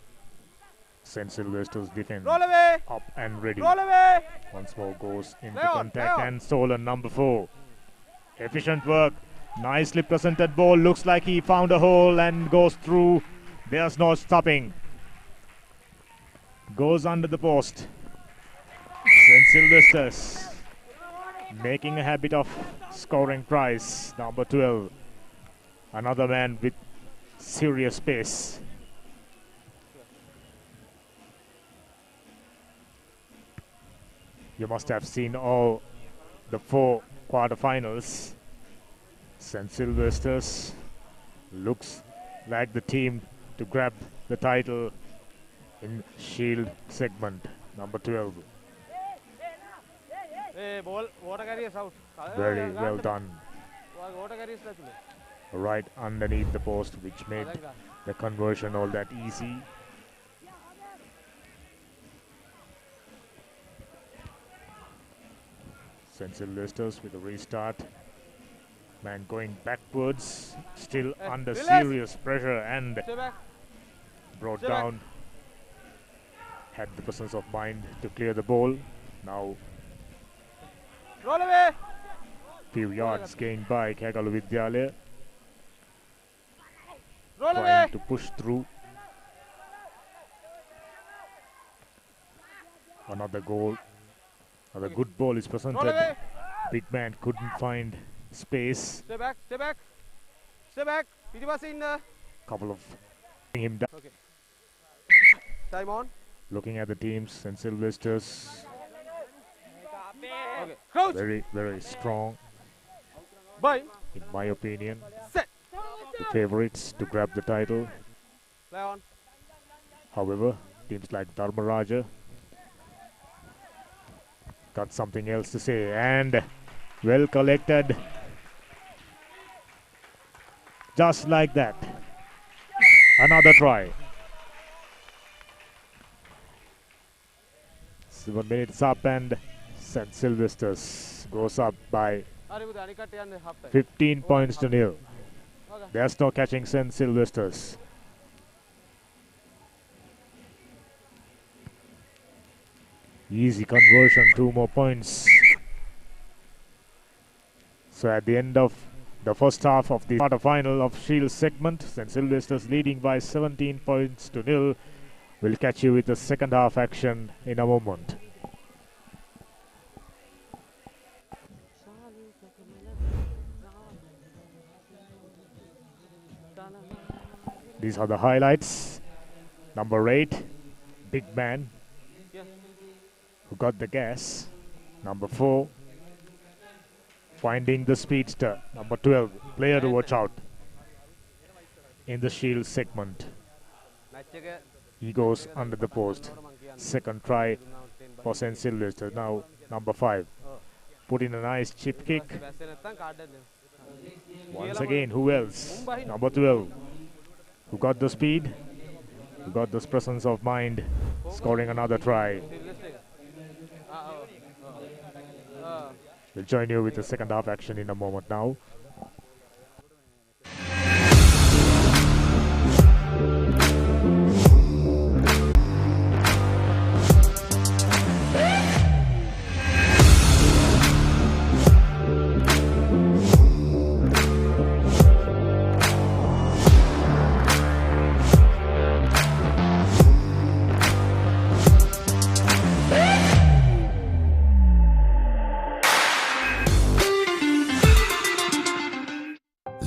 St. Sylvester's defense Roll away. up and ready. Roll away. Once more goes into Play on, contact play on. and stolen number 4. Efficient work. Nicely presented ball. Looks like he found a hole and goes through. There's no stopping. Goes under the post. St. Sylvester's making a habit of scoring tries. Number 12. Another man with serious pace. You must have seen all the 4 quarterfinals. St. Sylvester's looks like the team to grab the title in Shield segment. Number 12. Hey, ball. Water carriers out. Very well done. Water carriers actually. Right underneath the post, which made the conversion all that easy. St. Sylvester's with a restart. Man going backwards, still under relax. serious pressure and Stay back. brought Stay back. down. Had the presence of mind to clear the ball. Now Roll away. few yards gained by Kegalu Vidyalaya. Roll Trying away. to push through. Another goal. Another good ball is Roll presented. away. Big man couldn't find space. Stay back. Stay back. Stay back. Pitibasi in there. Couple of him down. Okay. Time on. Looking at the teams, St. Sylvester's Okay. Crouch. very, very strong, Bind. in my opinion. Set. The favorites to grab the title. Play on. However, teams like Dharmaraja got something else to say, and well collected. Just like that. Another try. 7 minutes up and St. Sylvester's goes up by 15 points to nil. There's no catching St. Sylvester's. Easy conversion, 2 more points. So at the end of the first half of the quarter-final of Shield segment, St. Sylvester's leading by 17 points to nil. We'll catch you with the second half action in a moment. These are the highlights. Number 8, big man, who got the gas. Number 4, finding the speedster. Number 12, player to watch out in the Shield segment. He goes under the post. Second try for St. Sylvester. Now number 5, put in a nice chip kick. Once again, who else? Number 12, who got the speed, who got this presence of mind, scoring another try. We'll join you with the second half action in a moment now.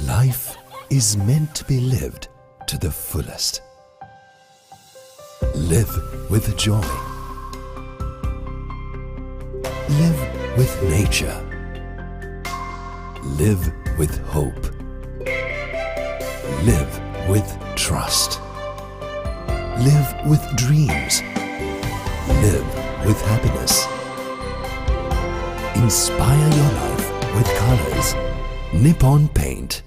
Life is meant to be lived to the fullest. Live with joy. Live with nature. Live with hope. Live with trust. Live with dreams. Live with happiness. Inspire your life with colors. Nippon Paint.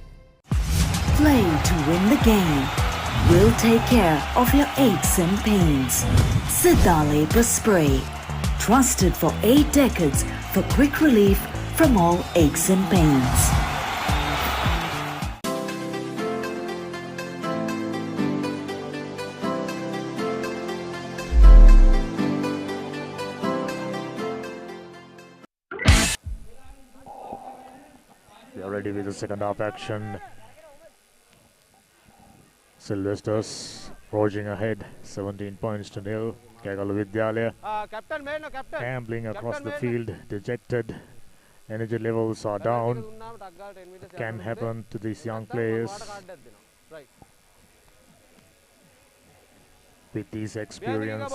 Play to win the game. We'll take care of your aches and pains. Siddhale Spray. Trusted for 8 decades for quick relief from all aches and pains. We are ready with the second half action. Sylvester's forging ahead, 17 points to nil. Kagalu Vidyalaya Captain, man, no, captain. ambling across Captain, the man. field, dejected. Energy levels are down. It can happen to these young players. Right. With this experience,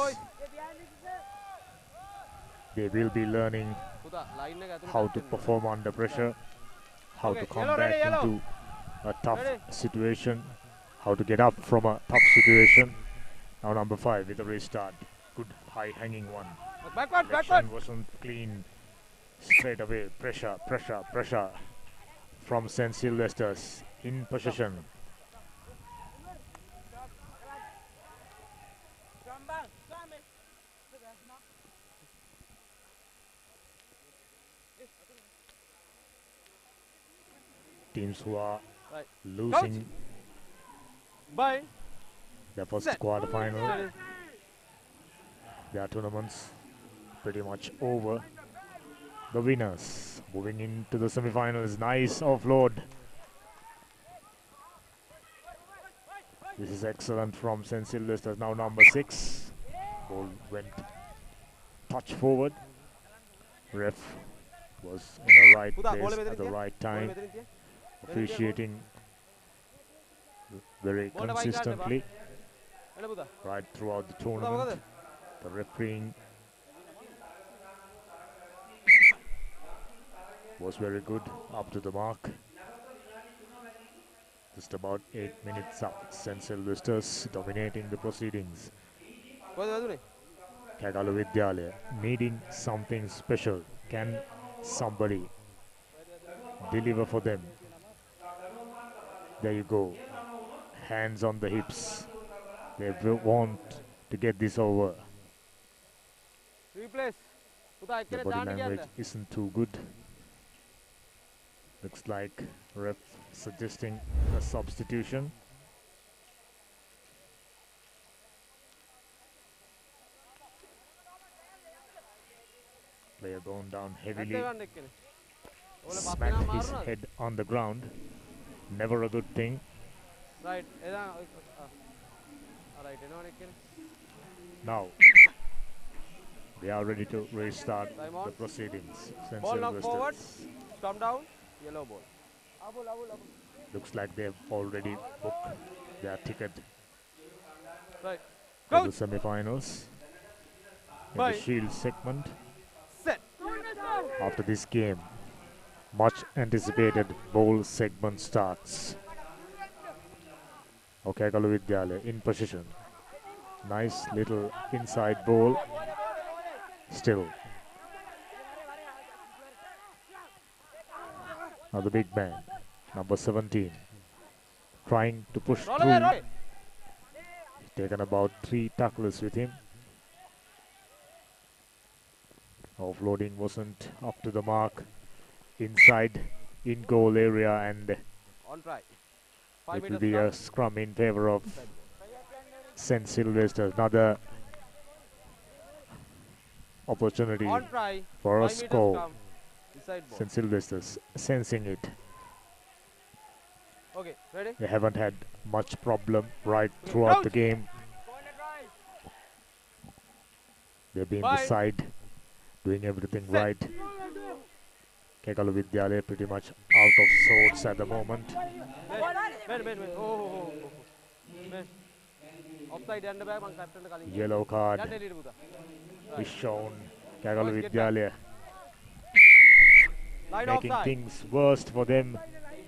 they will be learning how to perform under pressure, how to come back into a tough situation, how to get up from a tough situation. Now number 5 with a restart. Good high hanging one. Backward, Direction backward. wasn't clean. Straight away. Pressure, pressure, pressure from St. Sylvester's in possession. Teams who are Right. losing Bye. their first Set. quarter-final. Their tournaments pretty much over. The winners moving into the semi-finals. Nice offload. This is excellent from St. Sylvester's. Now number 6. Ball went touch forward. Ref was in the right place at the right time, officiating very consistently right throughout the tournament. The refereeing was very good, up to the mark. Just about 8 minutes up. St. Sylvester's dominating the proceedings. Kagalu Vidyalaya needing something special. Can somebody deliver for them? There you go. Hands on the hips. They want to get this over. Replace. The body language isn't too good. Looks like ref suggesting a substitution. Player going down heavily. smacked his head on the ground. Never a good thing. Right. Now they are ready to restart the proceedings. St. Ball knocked forward. Sylvester's. Come down. Yellow ball. Looks like they've already booked their ticket Right. for Go. the semi-finals in Bye. the Shield segment. Set. After this game, much anticipated bowl segment starts. Okay, Kalu Vidyalaya in position. Nice little inside ball. Still. Now the big man, number 17, trying to push Roll through. away, roll. Taken about 3 tacklers with him. Offloading wasn't up to the mark. Inside, in goal area, and On try. it will be a scrum in favor of St. Sylvester. Another opportunity On try. for a 5 meters score. come. Inside ball. St. Sylvester's sensing it. Okay, ready? They haven't had much problem right throughout the game. They've been the side doing everything right. Kekalu Vidyalaya pretty much out of sorts at the moment. Wait. Oh. Offside and back, captain calling. Yellow card is shown. Kekalu Vidyalaya Line making offside. things worst for them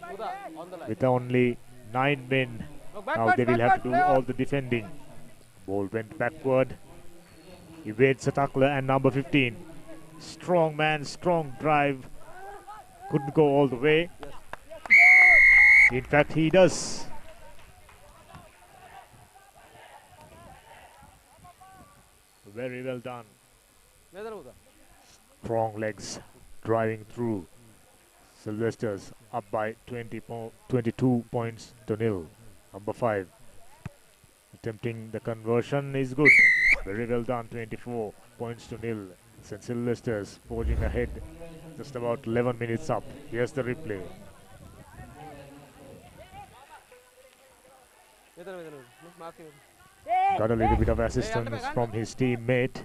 On the line. with only 9 men. Now they will have to do all the defending. Ball went backward. Evades a tackler and number 15. Strong man, strong drive. Couldn't go all the way. In fact, he does. Very well done. Strong legs driving through. Sylvester's up by 22 points to nil. Number 5. Attempting the conversion is good. Very well done, 24 points to nil. St. Sylvester's forging ahead. Just about 11 minutes up. Here's the replay. Got a little bit of assistance from his teammate.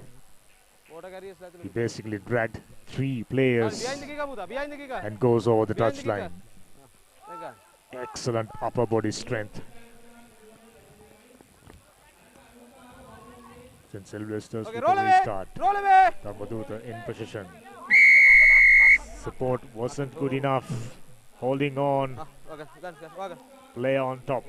He basically dragged 3 players and goes over the touchline. Excellent upper body strength. St. Sylvester's with a restart. Ramaduta in position. Support wasn't good enough. Holding on. Play on top.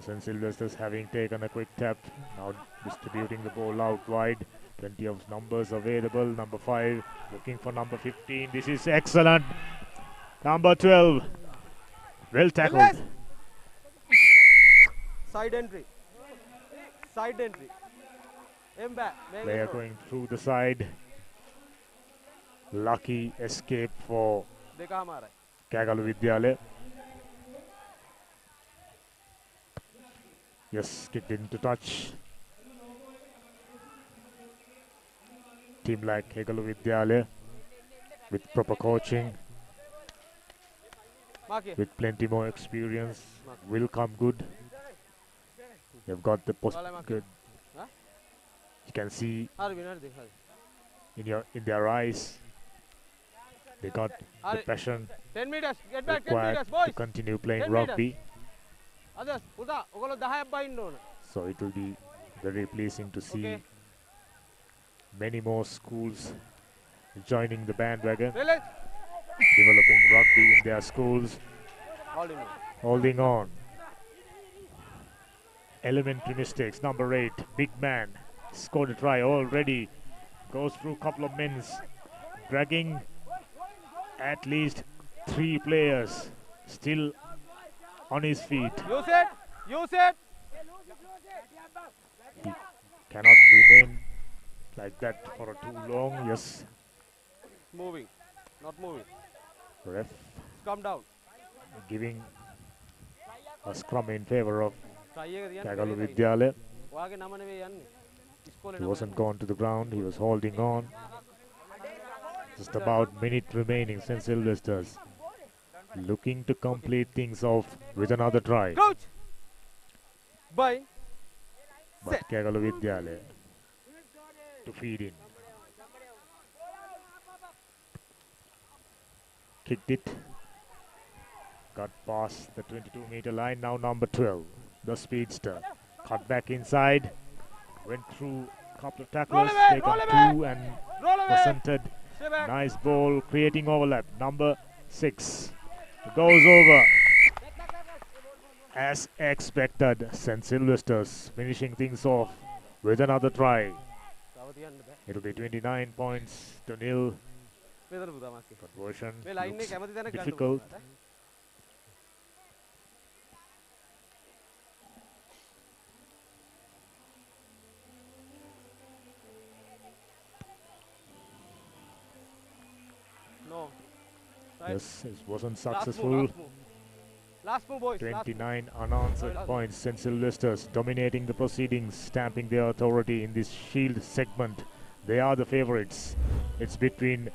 St. Sylvester's having taken a quick tap. Now distributing the ball out wide. Plenty of numbers available. Number 5 looking for number 15. This is excellent. Number 12. Well tackled. Side entry. Side entry. Player going through the side. Lucky escape for Kekalu Vidyalaya. Yes, kicked into touch. Team like Kekalu Vidyalaya with proper coaching, with plenty more experience, will come good. They've got the good. You can see in their eyes. They got the passion 10 meters. Get back. 10 required meters, boys. to continue playing 10 meters. rugby. Others, Uda, ogalo 10 bind on. So it will be very pleasing to see many more schools joining the bandwagon, developing rugby in their schools, holding on. Elementary mistakes. Number 8, big man, scored a try already. Goes through a couple of men, dragging at least 3 players. Still on his feet. Use it. He cannot remain like that for too long. Yes. Moving. Not moving. Ref Come down. giving a scrum in favor of Try again. Kekalu Vidyalaya. Wage namane ve yanne. He wasn't gone to the ground. He was holding on. Just about minute remaining. St. Sylvester's looking to complete things off with another try. Coach. Bye. But Kegala Vidyalaya to feed in. Kicked it. Got past the 22-meter line. Now number 12, the speedster. Cut back inside. Went through a couple of tacklers. Taken two and presented. Nice ball, creating overlap. Number 6 goes over. As expected, St. Sylvester's finishing things off with another try. It'll be 29 points to nil. Conversion looks difficult. No. Yes, it wasn't successful. Last move, boys. 29 unanswered points. St. Sylvester's dominating the proceedings, stamping their authority in this shield segment. They are the favorites. It's between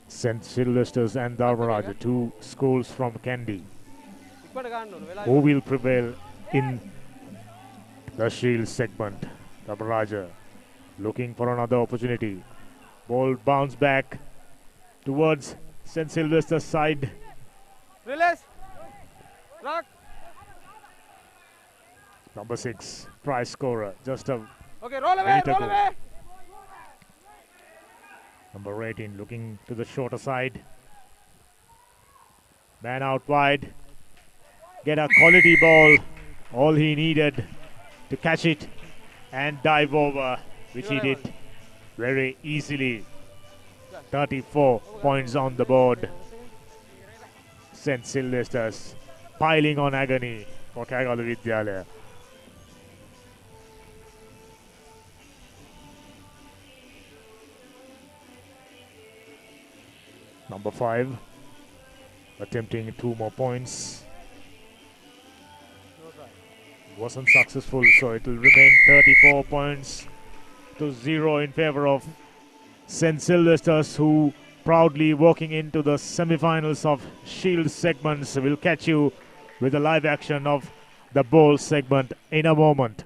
St. Sylvester's and Dharmaraja, two schools from Kandy. Who will prevail in the shield segment? Dharmaraja looking for another opportunity. Ball bounced back towards St. Sylvester's side. Release. Rock. Number 6, prize scorer. Just a okay, roll away, roll away. Number 18 looking to the shorter side. Man out wide. Get a quality ball. All he needed to catch it and dive over, which he did very easily. 34 points on the board. St. Sylvester's piling on agony for Kagala Vidyalaya. Number 5 attempting 2 more points. Wasn't successful, so it will remain 34 points to 0 in favor of St. Sylvester's, who proudly walking into the semi-finals of Shield segments. Will catch you with a live action of the bowl segment in a moment.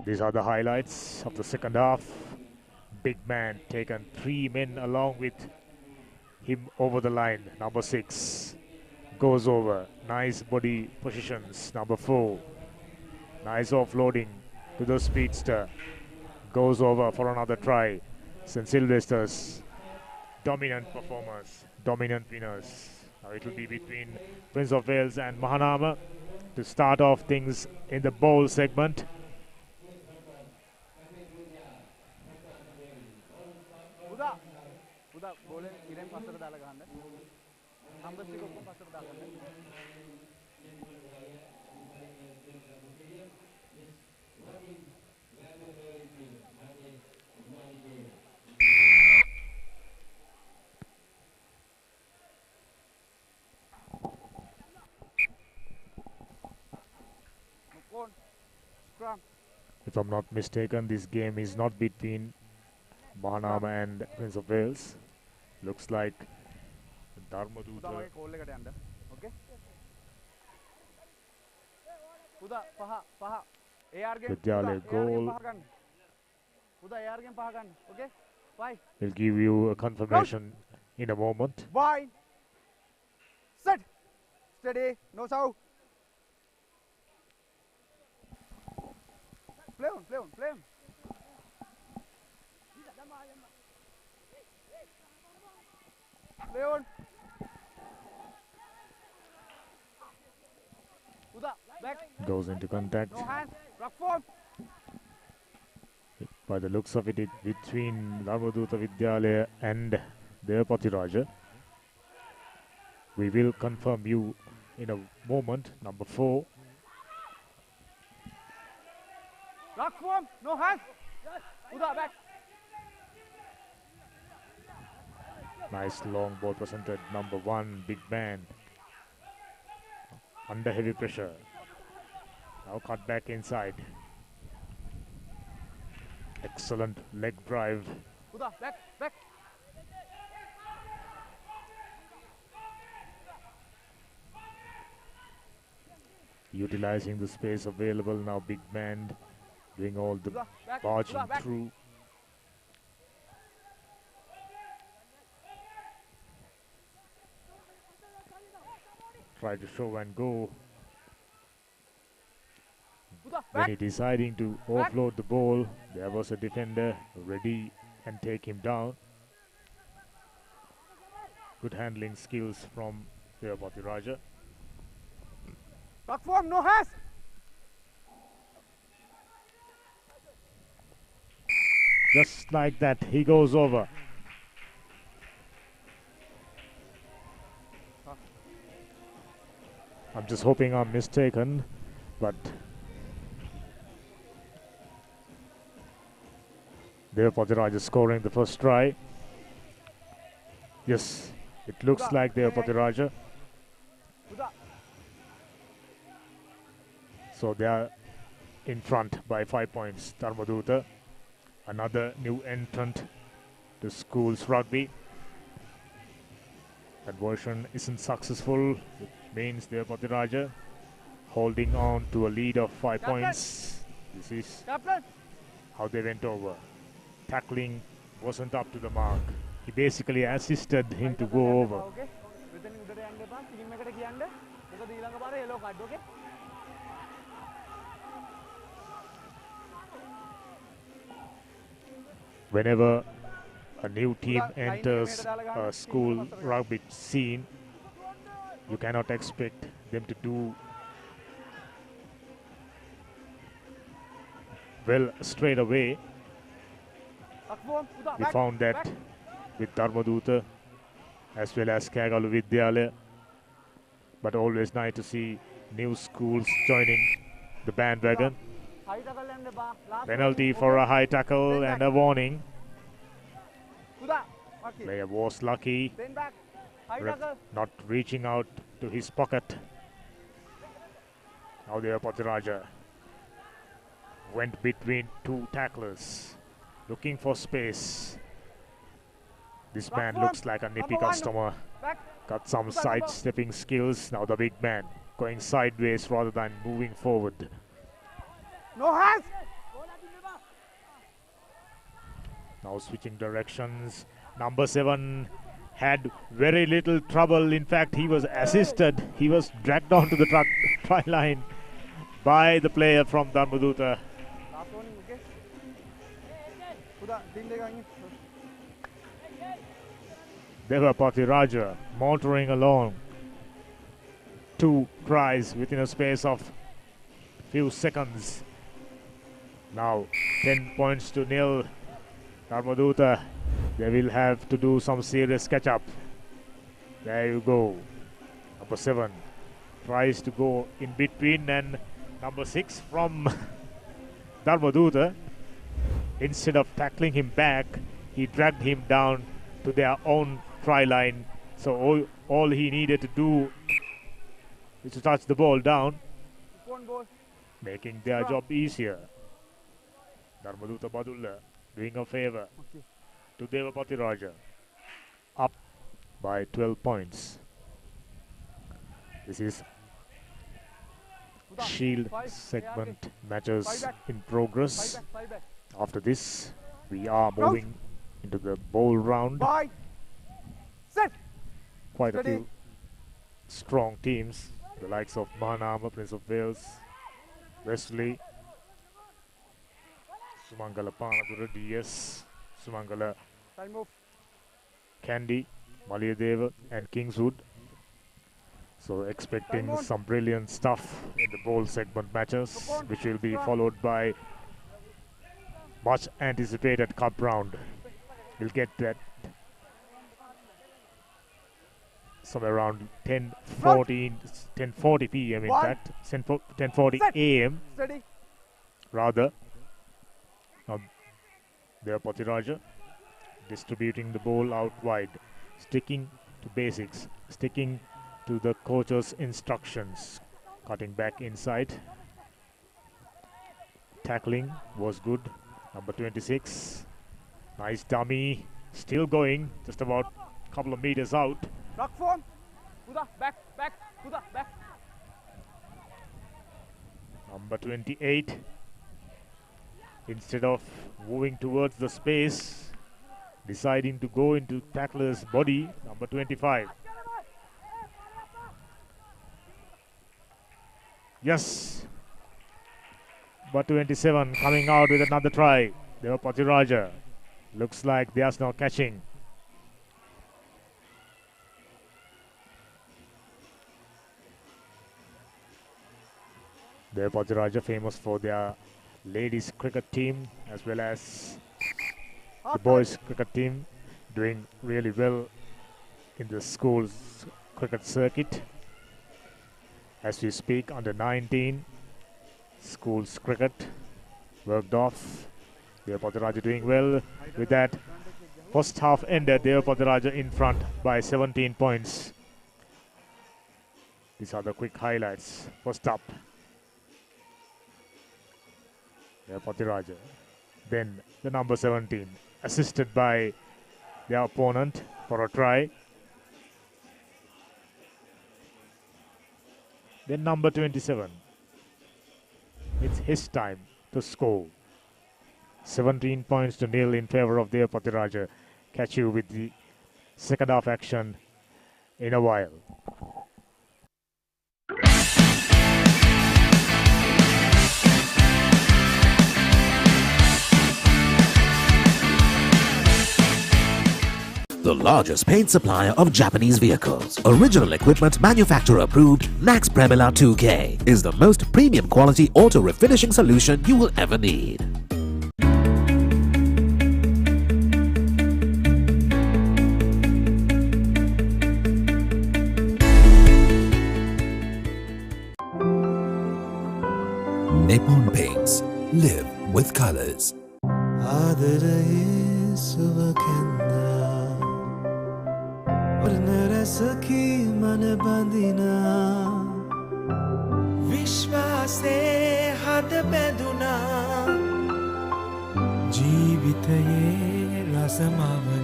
These are the highlights of the second half. Big man taken 3 men along with him over the line. Number 6 goes over. Nice body positions. Number 4. Nice offloading to the speedster. Goes over for another try. St. Sylvester's dominant performers, dominant winners. Now it will be between Prince of Wales and Mahanama to start off things in the bowl segment. If I'm not mistaken, this game is not between Mahanama and Prince of Wales. Looks like Dharmaduta. Vidyalaya goal. We'll give you a confirmation in a moment. Wide. Set. Steady. No sound. Play on, play on, play on. Play on. Back. Goes into contact. No hands. Rock form. By the looks of it, it's between Dharmaduta Vidyalaya and their Patiraja. We will confirm you in a moment. Number 4. Rock form. No hands. Uda back. Nice long ball presented. Number 1, big man. under heavy pressure. Now cut back inside. Excellent leg drive. Uda, back. Utilizing the space available now, big man doing all the barging through. Try to show and go. When he deciding to offload the ball, there was a defender ready and take him down. Good handling skills from Devapati Raja. Back form, no hash. Just like that, he goes over. I'm just hoping I'm mistaken, but Devapati Raja scoring the first try. Yes, it looks like Devapati Raja. So they are in front by 5 points. Dharmadutta, another new entrant to schools rugby. Conversion isn't successful, which means Devapati Raja holding on to a lead of 5 points. This is how they went over. Tackling wasn't up to the mark. He basically assisted him to go over. Whenever a new team enters a school rugby scene, you cannot expect them to do well straight away. We found that with Dharmadutta as well as Kagalu Vidyalaya, but always nice to see new schools joining the bandwagon. Penalty for a high tackle and a warning. Player was lucky, not reaching out to his pocket. Now Devapati Raja went between two tacklers, looking for space. This man looks like a nippy customer. Got some sidestepping skills. Now the big man going sideways rather than moving forward. No hands. Now switching directions. Number 7 had very little trouble. In fact, he was assisted. He was dragged onto the try line by the player from Dharmadutta. Devapati Raja motoring along. 2 tries within a space of few seconds. Now 10 points to nil. Dharmadutta, they will have to do some serious catch up. There you go. Number 7 tries to go in between, and number 6 from Dharmadutta, instead of tackling him back, he dragged him down to their own try line. So all he needed to do is to touch the ball down, making their job easier. Dharmadutta Badulla doing a favor to Devapati Raja, up by 12 points. This is Shield segment matches in progress. After this, we are moving into the bowl round. Quite a few strong teams, the likes of Mahanama, Prince of Wales, Wesley, Sumangala Panadura, DS, Sumangala Candy, Maliyadeva and Kingswood. So expecting some brilliant stuff in the bowl segment matches, which will be followed by much anticipated cup round. We'll get that somewhere around 10:40 p.m. in fact, 10:40 a.m. rather. Now Devapati Raja distributing the ball out wide, sticking to basics, sticking to the coach's instructions. Cutting back inside. Tackling was good. Number 26. Nice dummy. Still going. Just about a couple of meters out. Rock form. Kuda, back, Kuda, back. Number 28. Instead of moving towards the space, deciding to go into tackler's body. Number 25. Yes. But 27 coming out with another try. Devapati Raja. Looks like there's no catching. Devapati Raja famous for their ladies cricket team as well as the boys cricket team, doing really well in the school's cricket circuit. As we speak, under 19 schools cricket worked off. Devapati Raja doing well with that. First half ended, Devapati Raja in front by 17 points. These are the quick highlights. First up, Devapati Raja. Then the number 17, assisted by their opponent for a try. Then number 27. It's his time to score. 17 points to nil in favor of Devapati Raja. Catch you with the second half action in a while. The largest paint supplier of Japanese vehicles. Original equipment manufacturer approved Nax Premila 2K is the most premium quality auto refinishing solution you will ever need. Nippon Paints. Live with colors.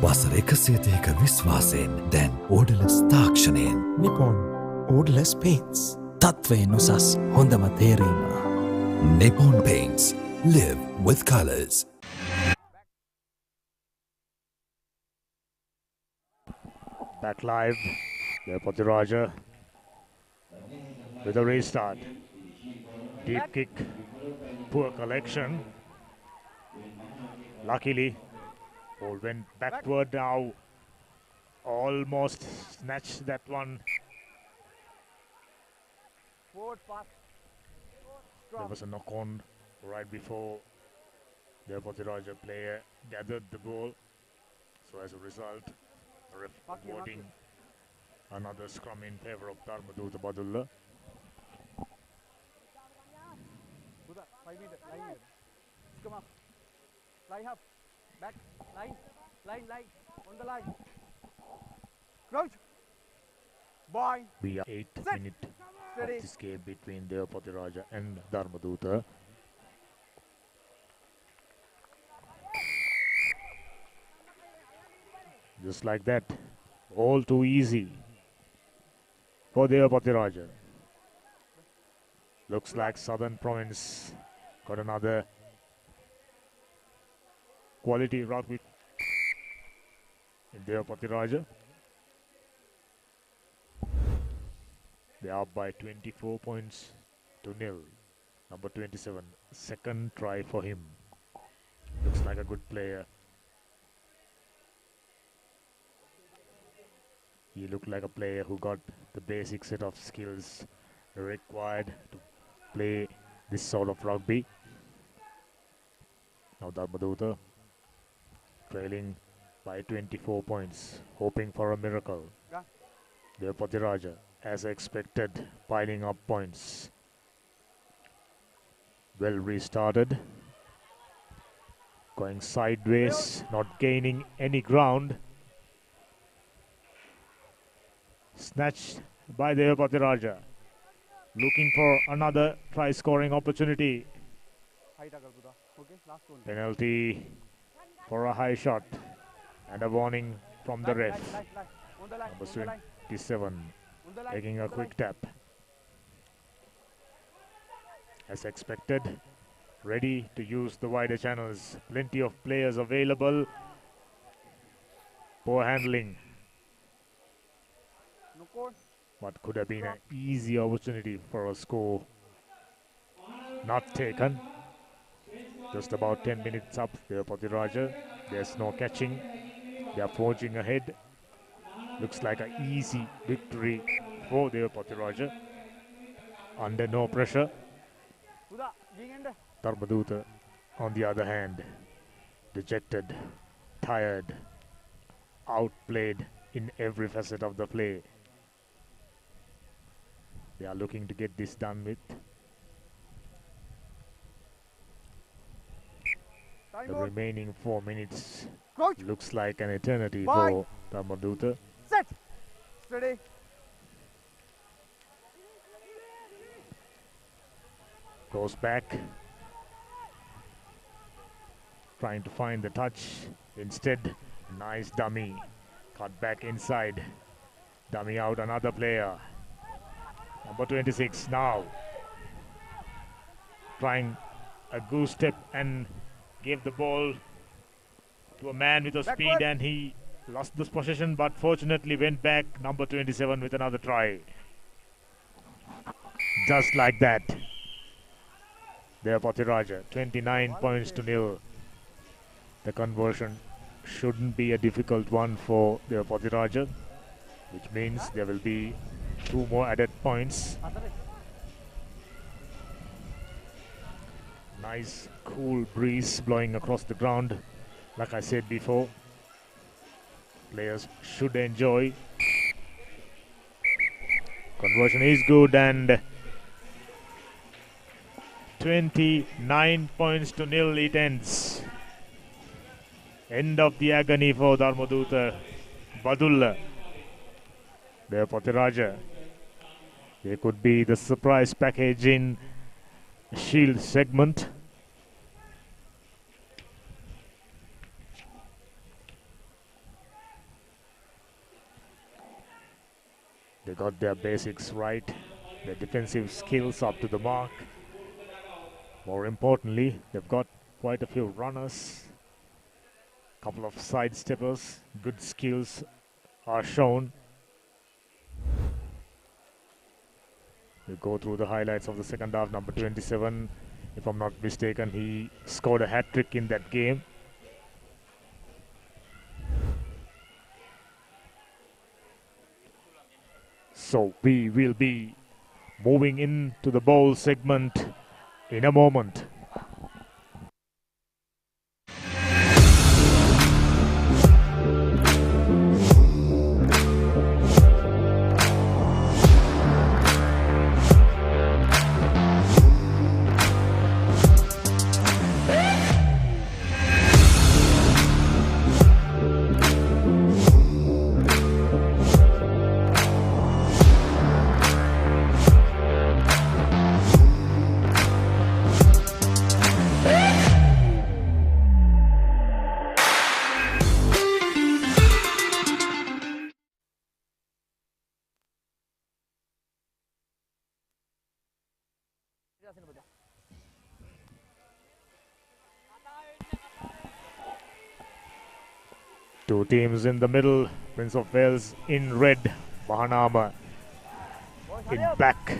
වසර 102ක විශ්වාසයෙන් දැන් ඕඩලස් තාක්ෂණයෙන් Nippon ඕඩලස් paints තත්වයෙන් උසස් හොඳම තේරීම. Nippon Paints. Live with colors. Back live. Devapati Raja with a restart. Deep kick. Poor collection. Luckily, ball went backward now. Almost snatched that one. Forward pass. There was a knock on right before the Devapati Raja player gathered the ball. So as a result, the ref awarding another scrum in favor of Dharmaduta Badulla. Kuda, 5 meters, line here. Come up. Line up. Back. Line. On the line. Crouch. Boy. We are 8 minutes of this game between Devapati Raja and Dharmaduta. Just like that, all too easy for Devapati Raja. Looks like Southern Province got another quality rugby in Devapati Raja. They are up by 24 points to nil. Number 27, second try for him. Looks like a good player. He looked like a player who got the basic set of skills required to play this sort of rugby. Now Dharmaduta trailing by 24 points, hoping for a miracle. Devapati Raja, as expected, piling up points. Well restarted. Going sideways, not gaining any ground. Snatched by Devapati Raja. looking for another try scoring opportunity. Okay, last one. Penalty for a high shot and a warning from the ref. Number 27 taking a quick tap. As expected, ready to use the wider channels. Plenty of players available. Poor handling. What could have been an easy opportunity for a score. Not taken. Just about 10 minutes up there for the Raja. There's no catching. They are forging ahead. Looks like an easy victory for the Raja. Under no pressure. Dharmaduta, on the other hand, dejected, tired, outplayed in every facet of the play. They are looking to get this done with. The remaining 4 minutes looks like an eternity for Dharmaduta. Set. Steady. Goes back. Trying to find the touch. Instead, nice dummy. Cut back inside. Dummy out another player. Number 26 now. Trying a goose step and gave the ball to a man with a speed, and he lost this possession but fortunately went back. Number 27 with another try. Just like that. There Raja, 29 points to nil. The conversion shouldn't be a difficult one for the Raja, which means there will be 2 more added points. Nice cool breeze blowing across the ground. Like I said before, players should enjoy. Conversion is good, and 29 points to nil it ends. End of the agony for Dharmaduta. Badulla. There for Raja. They could be the surprise package in Shield segment. They got their basics right, their defensive skills up to the mark. More importantly, they've got quite a few runners, couple of side steppers, good skills are shown. We go through the highlights of the second half. Number 27, if I'm not mistaken, he scored a hat-trick in that game. So we will be moving into the bowl segment in a moment. Two teams in the middle, Prince of Wales in red, Mahanama in black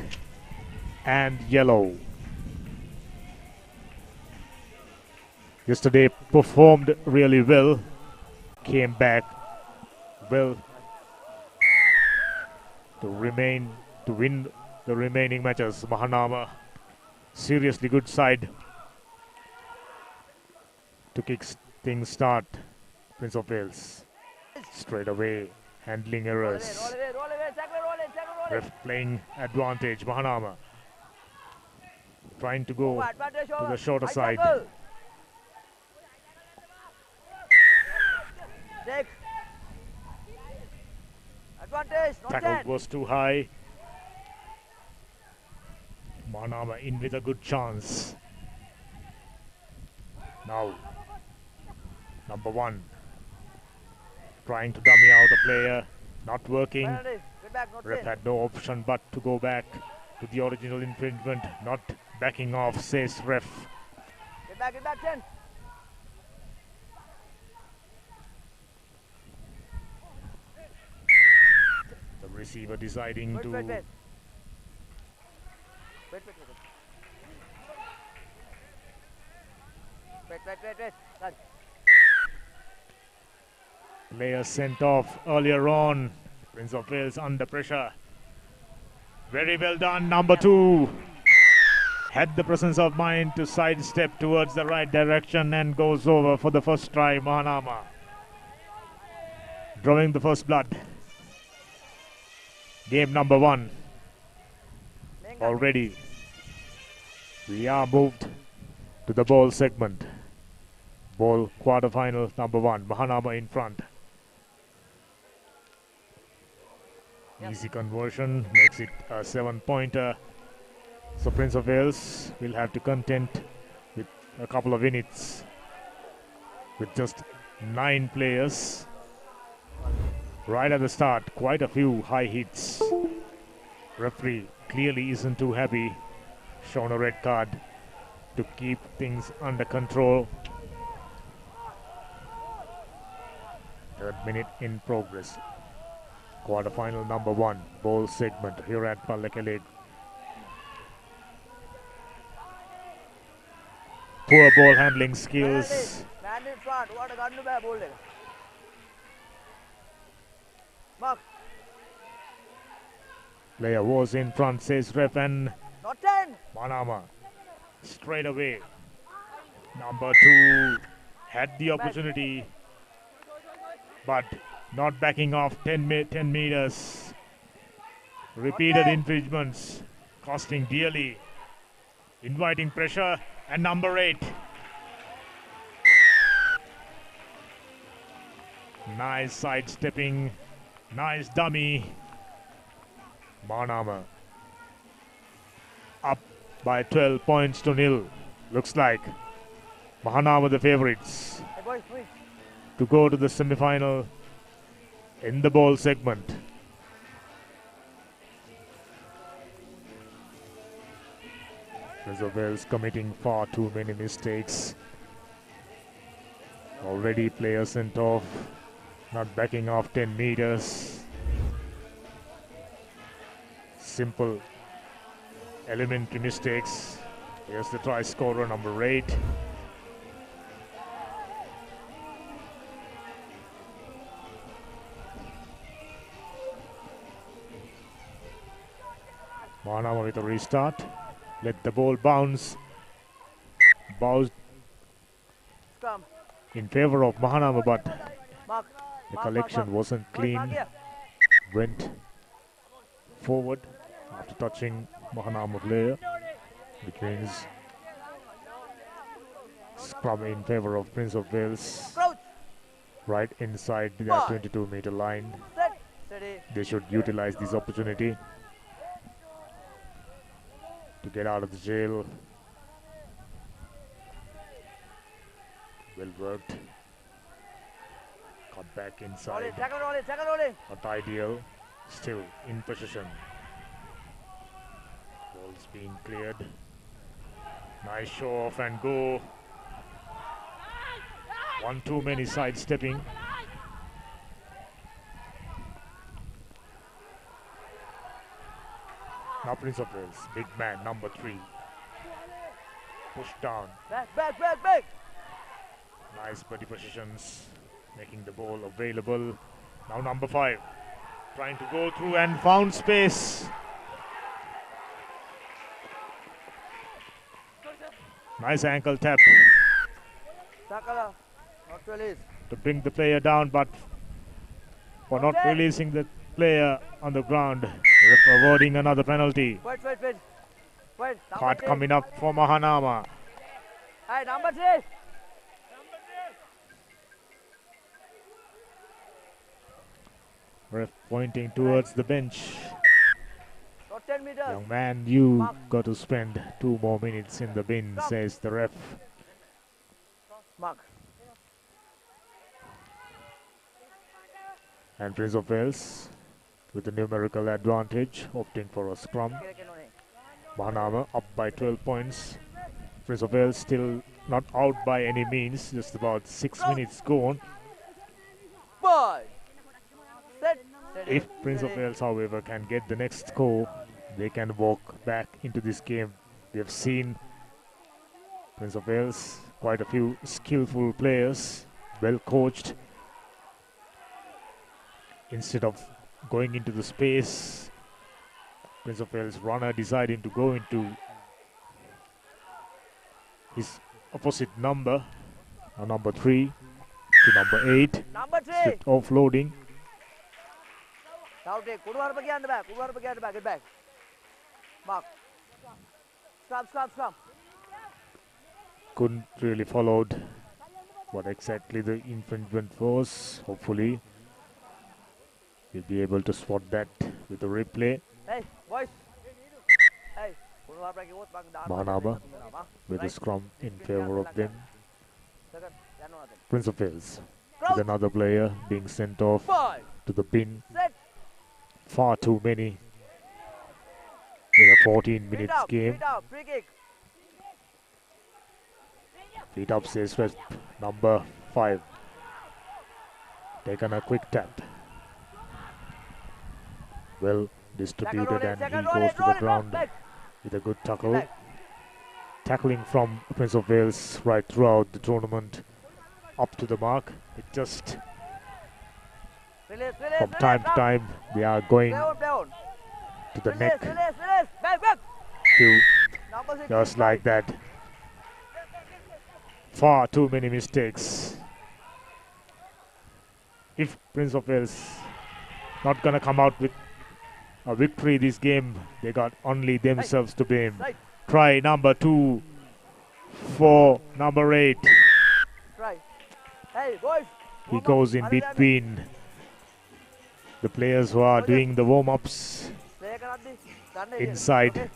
and yellow. Yesterday performed really well, came back well to win the remaining matches. Mahanama, seriously good side to kick things start. Prince of Wales straight away handling errors. Ref playing advantage. Mahanama trying to go to the shorter side. Tackle was too high. Manama in with a good chance. Now, number 1 trying to dummy out a player, not working. Get back, not Ref in. had no option but to go back to the original infringement, not backing off, says ref. Get back, 10. The receiver deciding Wait, to wait. Done. player sent off earlier on. Prince of Wales under pressure. Very well done, number 2. Had the presence of mind to sidestep towards the right direction and goes over for the first try, Mahanama. Drawing the first blood. Game number 1. Already we are moved to the ball segment. Ball quarterfinal number 1. Mahanama in front. Easy conversion makes it a 7-pointer. So Prince of Wales will have to content with a couple of minutes with just 9 players. Right at the start, quite a few high hits. Referee clearly isn't too happy. Shown a red card to keep things under control. 3rd minute in progress. Quarterfinal number 1, ball segment here at Pallekele. Poor ball handling skills. Man in front, what a gun to bear ball. Mark. Player was in front, says ref, and Not 10. Manama straight away. Number 2 had the opportunity, but not backing off 10 meters. Repeated infringements, costing dearly. Inviting pressure, and number 8. Nice sidestepping, nice dummy. Manama up by 12 points to 0. Looks like Mahanama the favorites Hey boys, please. to go to the semi-final in the ball segment. Prince of Wales committing far too many mistakes. Already player sent off, not backing off 10 meters. Simple elementary mistakes. Here's the try scorer, number 8. Manama with a restart. Let the ball bounce. Bounced Come. in favor of Mahanama, but Mark. the collection wasn't clean. Went forward after touching Mahanama player, which means scrum in favor of Prince of Wales. Crouch. Right inside the 22-meter line. Set. Steady. They should utilize this opportunity to get out of the jail. Well worked. Cut back Roll inside. it, tackle roll it, tackle roll it. Not ideal. Still in possession. Ball's being cleared. Nice show off and go. One too many sidestepping. Now Prince of Wales, big man, number 3. Push down. Back. Nice body positions, making the ball available. Now number 5, trying to go through and found space. Nice ankle tap Tackle. Not release. to bring the player down, but for not releasing the player on the ground, ref awarding another penalty. Wait. Card coming up for Mahanama. Hey, number 3. Ref pointing towards the bench. Not 10 10 meters. Young man, you got to spend 2 more minutes in the bin, says the ref. Mark. And Prince of Wales with a numerical advantage, opting for a scrum. Mahanama up by 12 points. Prince of Wales still not out by any means, just about 6 minutes gone. Ball. Set. If Prince of Wales, however, can get the next score, they can walk back into this game. We have seen Prince of Wales, quite a few skillful players, well coached. Instead of going into the space, Prince of Wales runner deciding to go into his opposite number, number 3 to number 8. Number 3. Split offloading. Now take. Kuduvar back and back. Kuduvar back and back. Get back. Mark. Scrum. Couldn't really followed what exactly the infringement was. Hopefully we'll be able to spot that with the replay. Hey, boys. Hey. Mahanama with a scrum in favor of them. Prince of Wales with another player being sent off to the bin. Far too many in a 14 minutes game. Feet up, says West, number 5. Taken a quick tap. Well distributed, and he goes to the ground with a good tackle. Tackling from Prince of Wales right throughout the tournament, up to the mark. It just from time to time they are going to the neck to just like that. Far too many mistakes. If Prince of Wales not gonna come out with a victory this game, they got only themselves to blame. Try number 2 for number 8. Hey, boys. He goes in between the players who are doing the warm-ups inside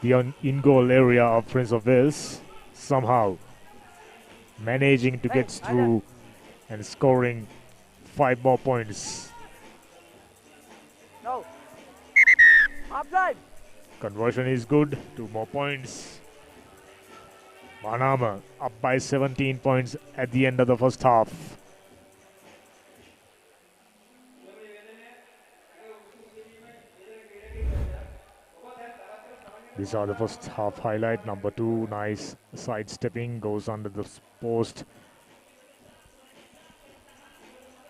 the in-goal area of Prince of Wales, somehow managing to get through and scoring 5 more points. No. Offside. Conversion is good, 2 more points. Mahanama up by 17 points at the end of the first half. These are the first half highlight. Number 2, nice sidestepping, goes under the post.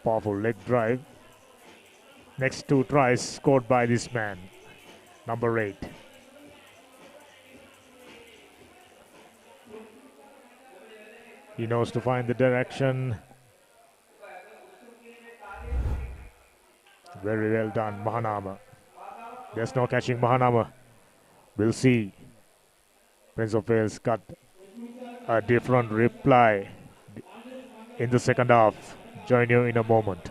Powerful leg drive. Next 2 tries scored by this man, number 8. He knows to find the direction. Very well done, Mahanama. There's no catching Mahanama. We'll see. Prince of Wales got a different reply in the second half. Join you in a moment.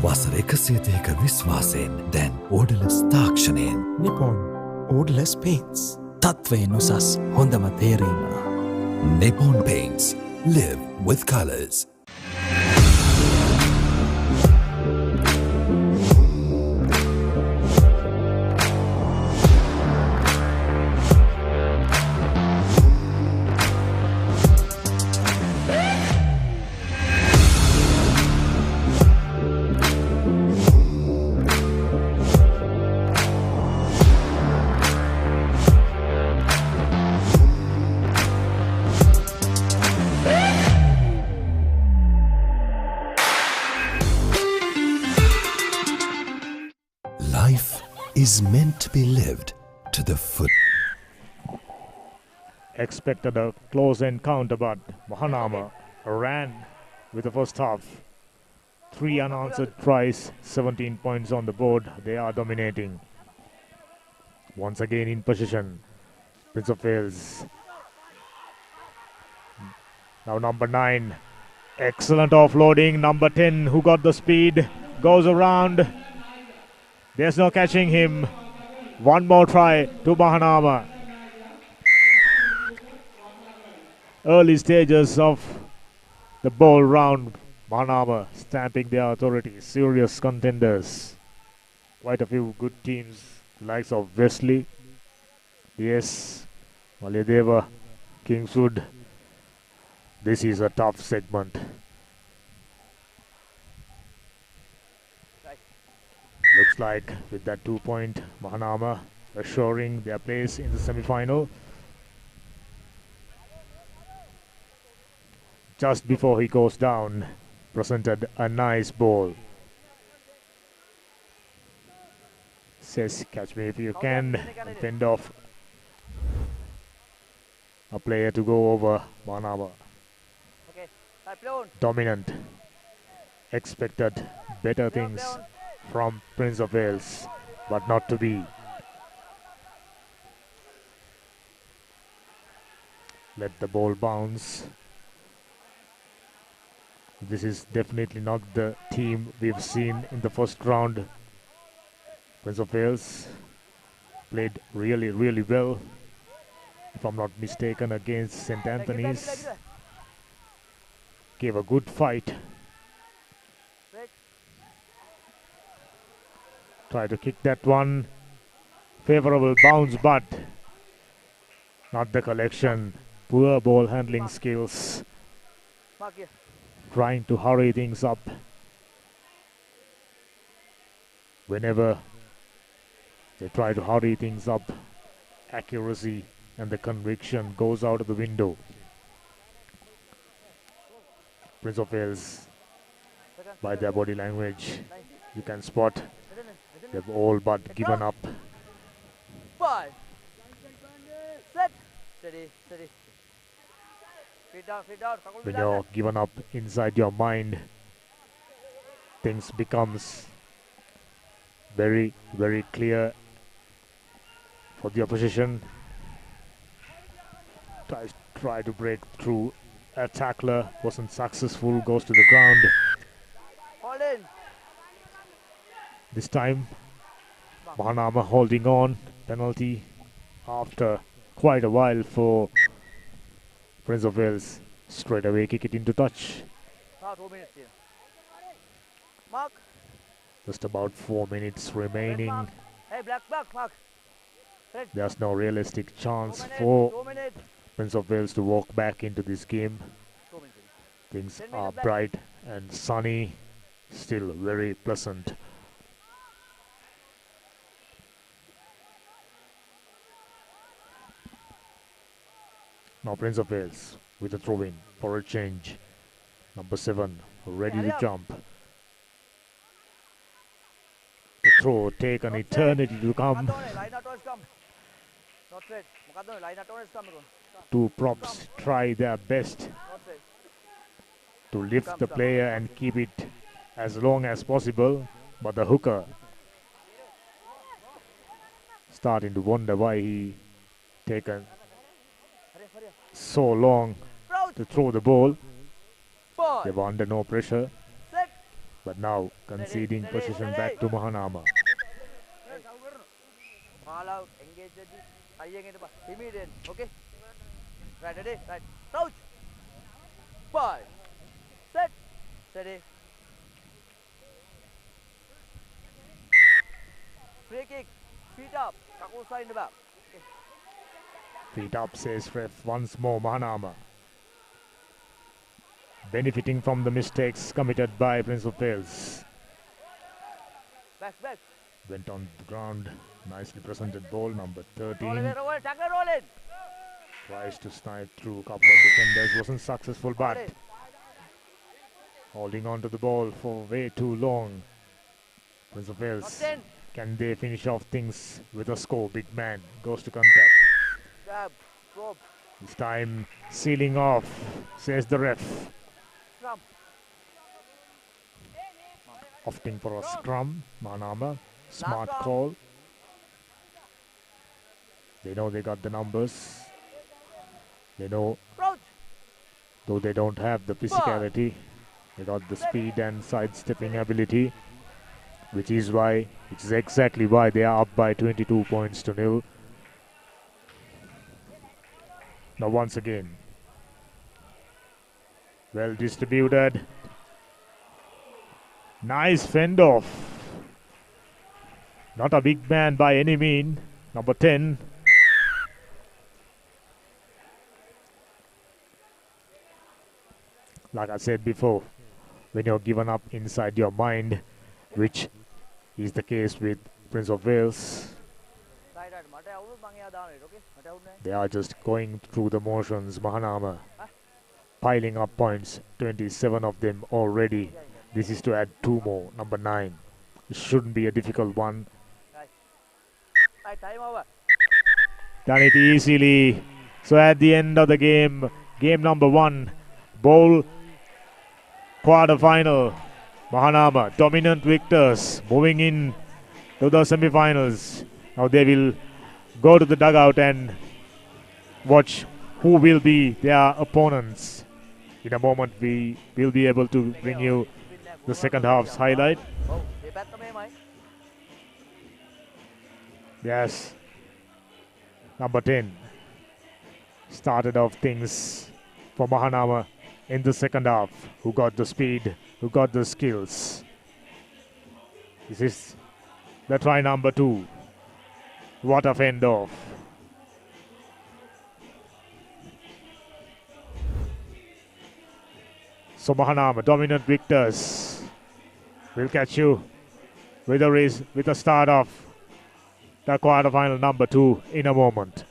වසර 130ක විශ්වාසයෙන් දැන් ඕඩලස් තාක්ෂණයෙන් Nippon ඕඩලස් paints තත්වයෙන් උසස් හොඳම තේරීම. Nippon Paints. Live with colors. Life is meant to be lived to the full. expected a close encounter, but Mahanama ran with the first half. 3 unanswered tries, 17 points on the board. They are dominating. Once again in possession, Prince of Wales. Now number 9. Excellent offloading. Number 10, who got the speed, goes around. There's no catching him. One more try to Mahanama. Early stages of the ball round. Mahanama stamping their authority. Serious contenders. Quite a few good teams. The likes of Wesley. Yes. Malayadeva. Kingswood. This is a tough segment. Looks like with that 2 point, Mahanama assuring their place in the semi-final. Just before he goes down, presented a nice ball. Says, catch me if you can, and fend off a player to go over Mahanama. Dominant. Expected better things from Prince of Wales, but not to be. Let the ball bounce. This is definitely not the team we've seen in the first round. Prince of Wales played really, really well, if I'm not mistaken, against St. Anthony's. Gave a good fight. Try to kick that one. Favorable bounce, but not the collection. Poor ball handling skills. Trying to hurry things up. Whenever they try to hurry things up, accuracy and the conviction goes out of the window. Prince of Wales, by their body language, you can spot they've all but given up. 5. Set. Steady. Feet down. When you're given up inside your mind, things becomes very, very clear for the opposition. Try to break through. A tackler wasn't successful, goes to the ground. Hold in. This time, Mahanama holding on. Penalty after quite a while for Prince of Wales. Straight away kick it into touch. 2 minutes here. Mark. Just about 4 minutes remaining. Hey, black mark. There's no realistic chance for 2 minutes. Prince of Wales to walk back into this game. 2 minutes. Things are bright and sunny, still very pleasant. Now Prince of Wales with a throw-in for a change. Number 7 ready to jump. The throw take an eternity to come. Two props try their best to lift the player and keep it as long as possible, but the hooker starting to wonder why he taken so long to throw the ball. They were under no pressure, but now conceding possession back to Mahanama. Okay. Right, ready? Right. Crouch. 5. Set. Steady. Free kick. Feet up. Kakusa in the back. Okay. Feet up, says ref once more. Mahanama benefiting from the mistakes committed by Prince of Wales. Back. Went on the ground. Nicely presented ball. Number 13 Roll in. tries to snipe through a couple of defenders. Wasn't successful, but holding on to the ball for way too long. Prince of Wales, can they finish off things with a score? Big man goes to contact. Grab. Rope. This time sealing off, says the ref. Opting for a scrum. Manama, smart call. They know they got the numbers. They know, though they don't have the physicality, they got the speed and sidestepping ability, which is exactly why they are up by 22 points to nil. Now once again, well distributed. Nice fend off. Not a big man by any mean. Number 10. Like I said before, when you're given up inside your mind, which is the case with Prince of Wales, they are just going through the motions. Mahanama piling up points, 27 of them already. This is to add 2 more, number 9. It shouldn't be a difficult one. Done it easily. So at the end of the game, game number 1, bowl quarter-final. Mahanama, dominant victors, moving in to the semi-finals. Now they will go to the dugout and watch who will be their opponents. In a moment, we will be able to bring you the second half's highlight. Yes, number 10 started off things for Mahanama in the second half, who got the speed, who got the skills. This is the try number 2. What a fend off. So Mahanama, dominant victors. We'll catch you with the start of the quarterfinal number 2 in a moment.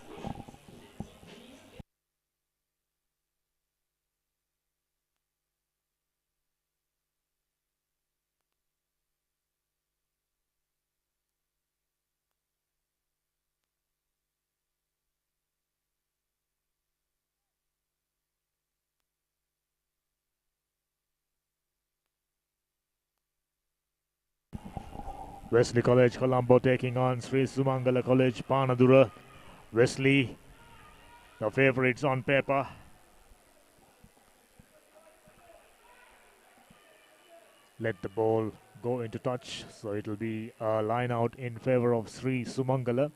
Wesley College Colombo taking on Sri Sumangala College Panadura. Wesley, the favorites on paper. Let the ball go into touch, so it will be a line out in favor of Sri Sumangala.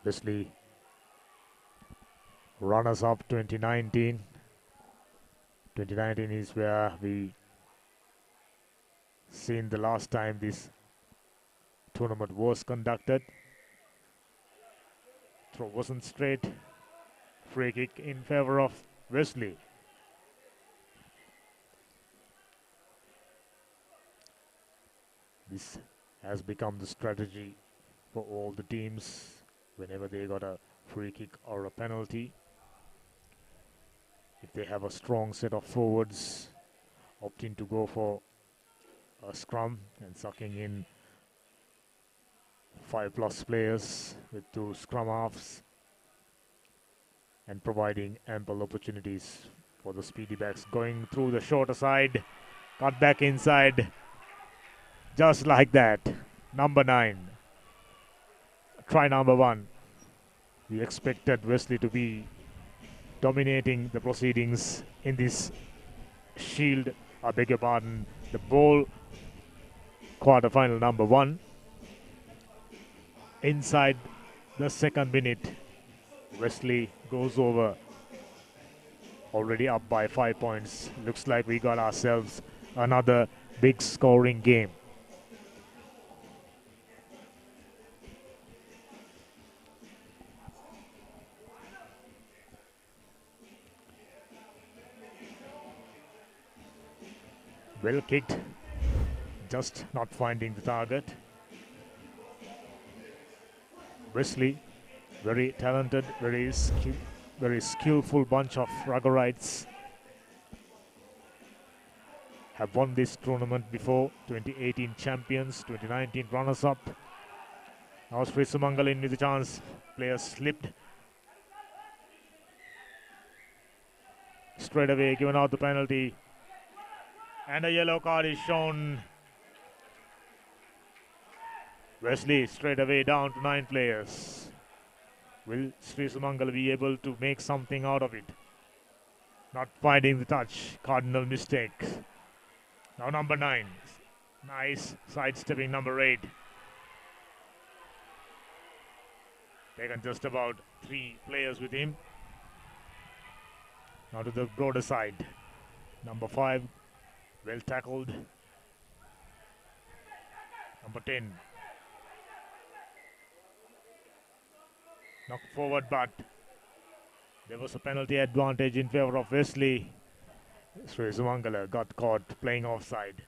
Wesley, runners up 2019. 2019 is where we seen the last time this tournament was conducted. Throw wasn't straight. Free kick in favor of Wesley. This has become the strategy for all the teams whenever they got a free kick or a penalty. If they have a strong set of forwards, opting to go for a scrum and sucking in 5+ players with 2 scrum halves and providing ample opportunities for the speedy backs going through the shorter side, cut back inside, just like that. Number 9, try number 1. We expected Wesley to be dominating the proceedings in this Shield, I beg your pardon, the bowl quarterfinal number 1. Inside the second minute, Wesley goes over, already up by 5 points. Looks like we got ourselves another big scoring game. Well kicked, just not finding the target. Wesley, very talented, very skillful bunch of Ruggerites. have won this tournament before. 2018 champions, 2019 runners-up. Now Sri Sumangal in with the chance. Player slipped. Straight away given out the penalty. And a yellow card is shown. Wesley straight away down to 9 players. Will Sri Sumangal be able to make something out of it? Not finding the touch. Cardinal mistake. Now number 9. Nice sidestepping number 8. Taken just about 3 players with him. Now to the broader side. Number 5. Well tackled. Number 10. Knocked forward, but there was a penalty advantage in favor of Wesley. Sri Sumangala got caught playing offside.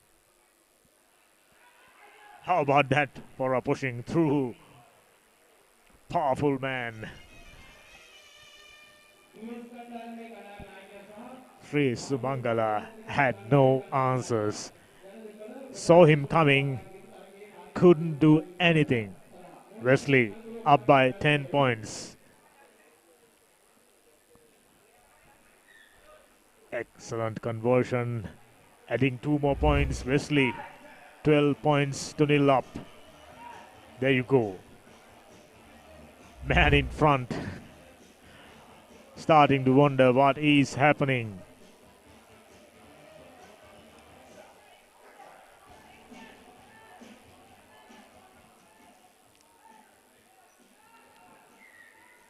How about that for a pushing through? Powerful man. Sri Sumangala had no answers. Saw him coming, couldn't do anything. Wesley up by 10 points. Excellent conversion. Adding 2 more points. Wesley 12 points to 0 up. There you go. Man in front. Starting to wonder what is happening.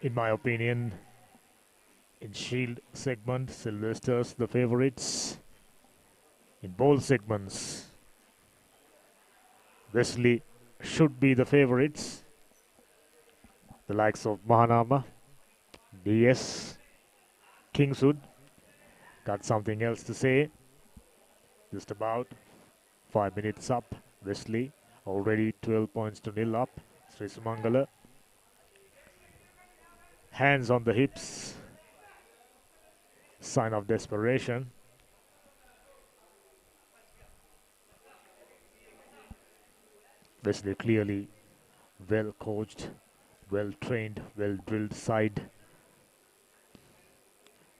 In my opinion, in Shield segment, Sylvester's the favorites. In both segments, Wesley should be the favorites. The likes of Mahanama, DS, Kingswood got something else to say. Just about 5 minutes up. Wesley already 12 points to 0 up. Sri Sumangala. Hands on the hips. Sign of desperation. Wesley clearly well coached, well trained, well drilled side.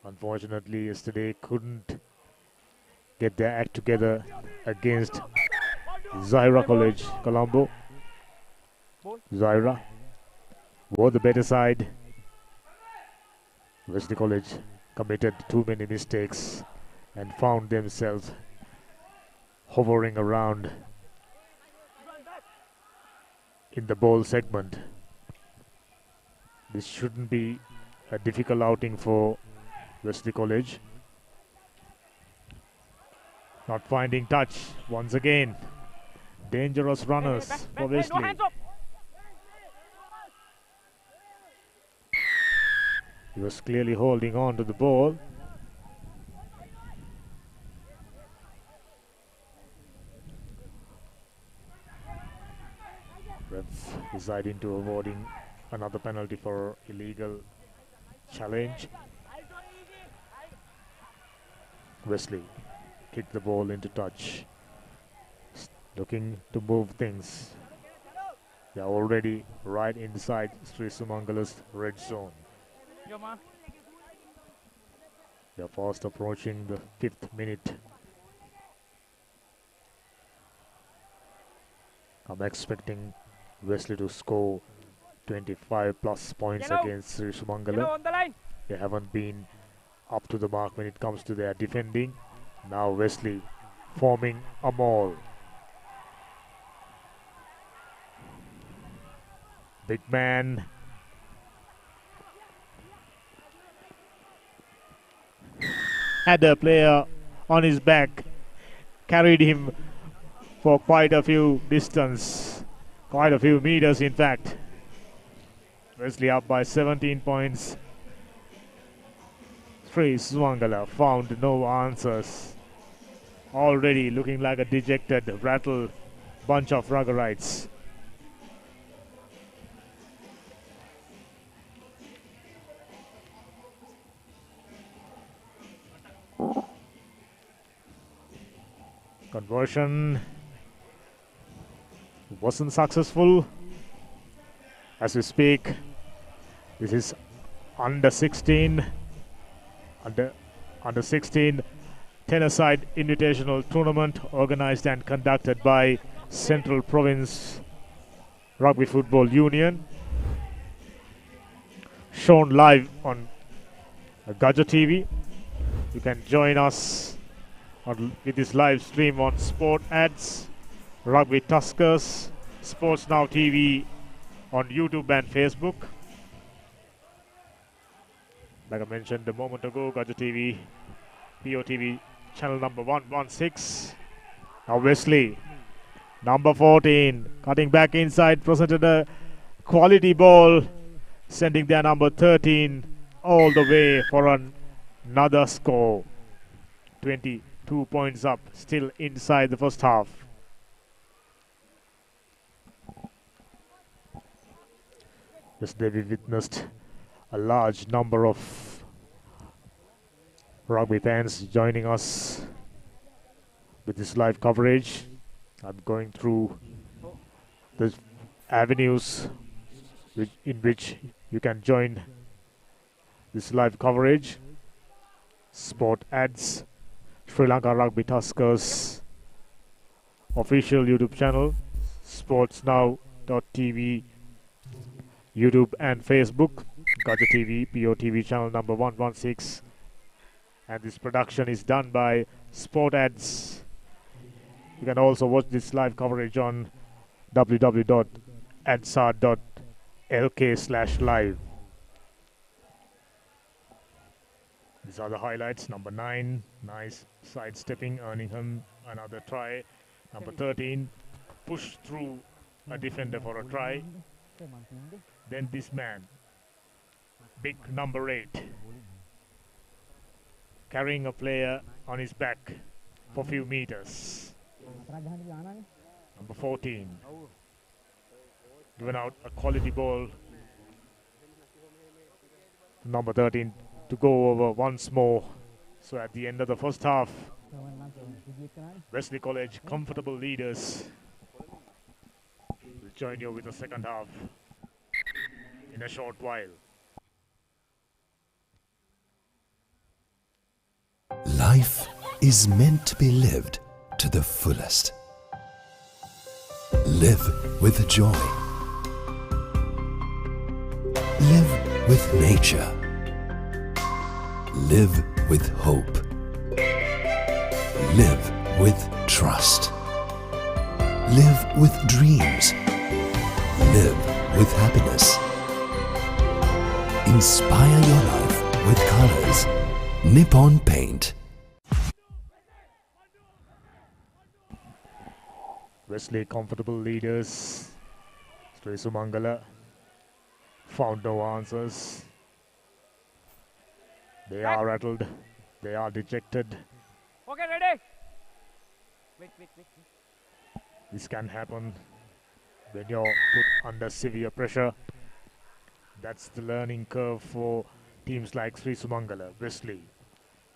Unfortunately, yesterday couldn't get their act together against Zaira College, Colombo. Zaira were the better side. Wesley College committed too many mistakes and found themselves hovering around in the bowl segment. This shouldn't be a difficult outing for Wesley College. Not finding touch once again. Dangerous runners for Wesley. He was clearly holding on to the ball. Ref deciding to awarding another penalty for illegal challenge. Wesley kicked the ball into touch. Looking to move things. They are already right inside Sri Sumangala's red zone. They are fast approaching the 5th minute. I'm expecting Wesley to score 25 plus points against Sri Sumangala. They haven't been up to the mark when it comes to their defending. Now Wesley forming a maul. Big man. Had a player on his back. Carried him for quite a few distance. Quite a few meters in fact. Wesley up by 17 points. Sri Sumangala found no answers. Already looking like a dejected, rattled bunch of ruggerites. Conversion wasn't successful. As we speak, this is under 16 10-a-side invitational tournament organized and conducted by Central Province Rugby Football Union, shown live on Gaja TV. You can join us with this live stream on Sport Ads, Rugby Tuskers, Sports Now TV on YouTube and Facebook. Like I mentioned a moment ago, Gaja TV, POTV channel number 116. Now Wesley, number 14, cutting back inside, presented a quality ball, sending their number 13 all the way for another score. 22 points up, still inside the first half. Yesterday we witnessed a large number of rugby fans joining us with this live coverage. I'm going through the avenues in which you can join this live coverage. Sport Ads, Sri Lanka Rugby Tuskers official YouTube channel, sportsnow.tv, YouTube and Facebook, Gaja TV, POTV channel number 116. And this production is done by Sport Ads. You can also watch this live coverage on www.adsar.lk/live. These are the highlights. Number 9, nice sidestepping, earning him another try. Number 13, pushed through a defender for a try. Then this man, big number 8, carrying a player on his back for a few meters. Number 14, given out a quality ball to number 13 to go over once more. So at the end of the first half, Wesley College, comfortable leaders. We'll join you with the second half in a short while. Life is meant to be lived to the fullest. Live with joy. Live with nature. Live with hope. Live with trust. Live with dreams. Live with happiness. Inspire your life with colors. Nippon Paint. Wesley comfortable leaders. Sri Sumangala found no answers. They are rattled. They are dejected. Okay, ready? Wait. This can happen when you're put under severe pressure. That's the learning curve for teams like Sri Sumangala, Wesley.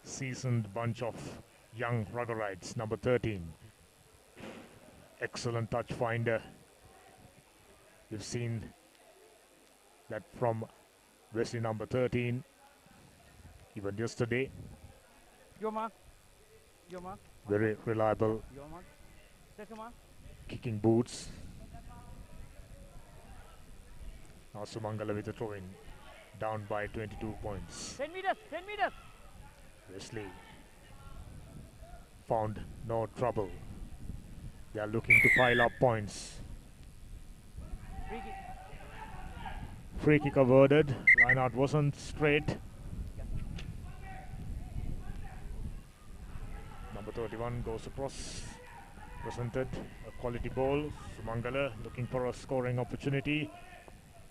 Seasoned bunch of young ruggerites. Number 13. Excellent touch finder. We've seen that from Wesley number 13. Even yesterday. Your mark. Very reliable. Your mark. Set your mark. Kicking boots. Now Sumangala with a throw-in. Down by 22 points. 10 meters. Wesley found no trouble. They are looking to pile up points. Free kick averted. Line out wasn't straight. Number 31 goes across. Presented a quality ball. Sumangala looking for a scoring opportunity.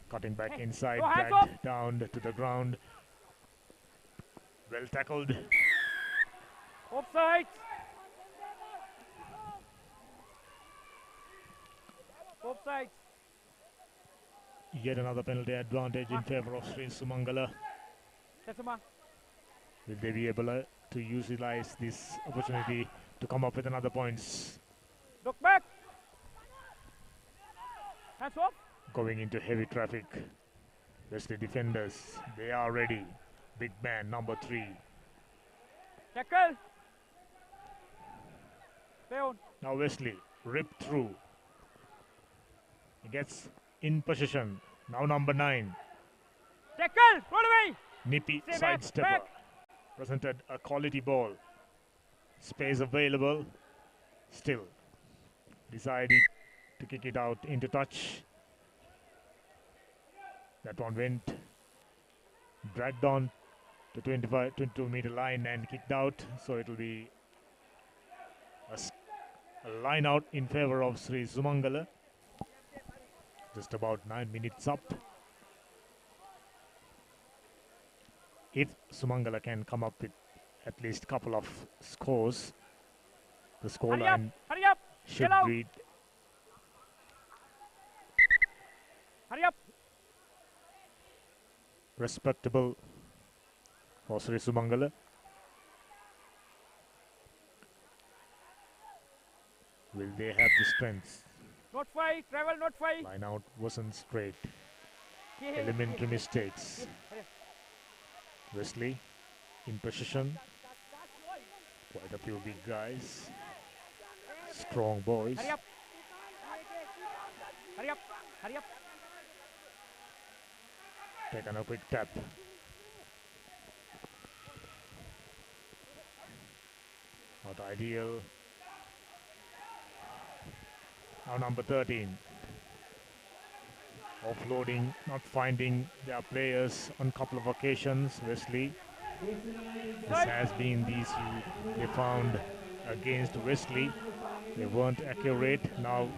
Cutting back inside, dragged down to the ground. Well tackled. Offside. Yet another penalty advantage in favor of Sri Sumangala. Will they be able to utilize this opportunity to come up with another points. Look back. Hands off. Going into heavy traffic. Wesley defenders, they are ready. Big man number 3. Tackle. Play on. Now Wesley ripped through. He gets in position. Now number 9. Tackle. Roll away. Nippy Stay back, sidestepper. back. Presented a quality ball. Space available. Still decided to kick it out into touch. That one went dragged on to 22 meter line and kicked out. So it will be a line out in favor of Sri Sumangala. Just about 9 minutes up. If Sumangala can come up with at least a couple of scores, the scoreline Hurry up. should Get out. read Hurry up. respectable for Sri Sumangala. Will they have the strength? Not 5. Travel, not 5. Line out wasn't straight. Yeah. Elementary mistakes. Hurry up. Wesley in position. Quite a few big guys. Strong boys. Hurry up. Hurry up. Hurry up. Taken a quick tap. Not ideal. Now number 13. Offloading, not finding their players on a couple of occasions. Wesley. This has been the issue they found against Wesley. They weren't accurate. Now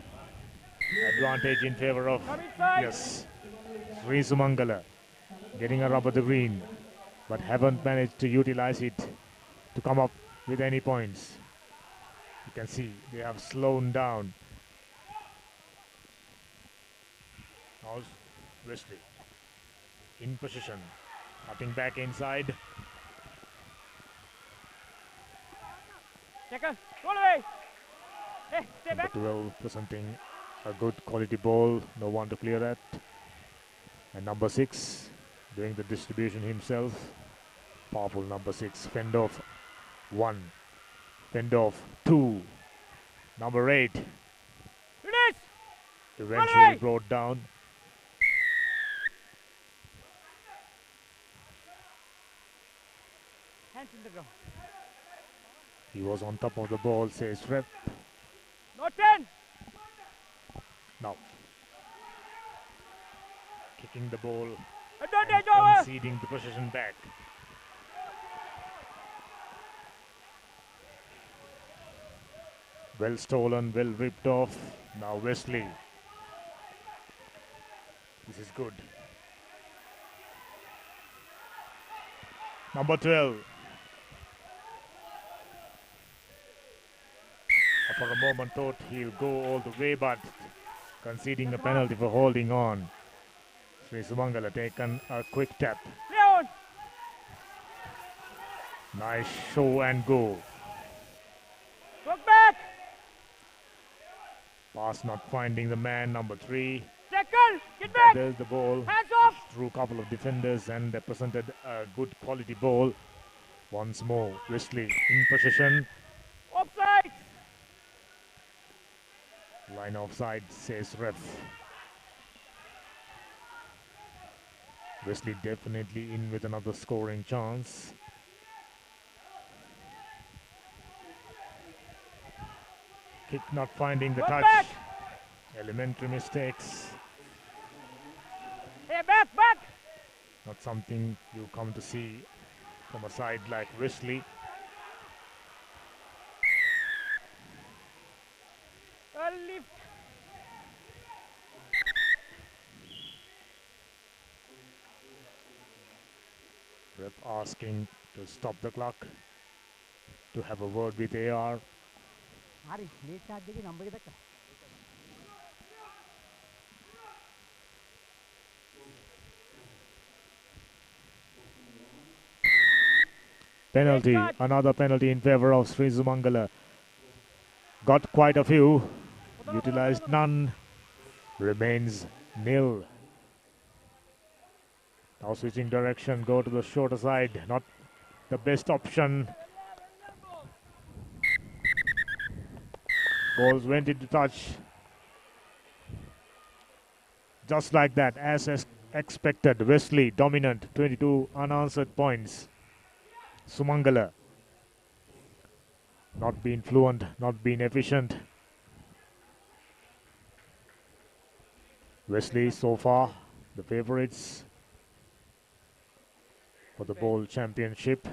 advantage in favor of, yes, Sri Sumangala. Getting a rub of the green, but haven't managed to utilize it to come up with any points. You can see they have slowed down. Now Wesley in position, cutting back inside. Tackle. Roll away. Hey, stay Number back. 12 presenting a good quality ball, no one to clear that. And number 6 doing the distribution himself. Powerful number 6. Fend off 1. Fend off 2. Number 8. Finish. Eventually brought down. Hands in the ground. He was on top of the ball, says rep. No 10. Now kicking the ball Advantage and over. conceding the possession back. Well stolen, well ripped off. Now Wesley. This is good. Number 12. For a moment thought he'll go all the way, but conceding a penalty for holding on. Sri Sumangala taken a quick tap. Leon. Nice show and go. Look back. Pass not finding the man, number 3. Tackle. Get back. There's the ball. Hands off. Through a couple of defenders and they presented a good quality ball. Once more, Wesley in possession. Offside. Line offside, says ref. Wesley definitely in with another scoring chance. Kick not finding the Go touch. back. Elementary mistakes. Hey, back. Not something you come to see from a side like Wesley. Lift. Ref asking to stop the clock, to have a word with AR. Hari, late charge के number कितना? Penalty, another penalty in favor of Sri Sumangala. got quite a few, utilized none, remains nil. Now switching direction, go to the shorter side, not the best option. Balls went into touch. Just like that, as expected, Wesley dominant, 22 unanswered points. Sumangala not being fluent, not being efficient. Wesley so far the favourites for the bowl championship.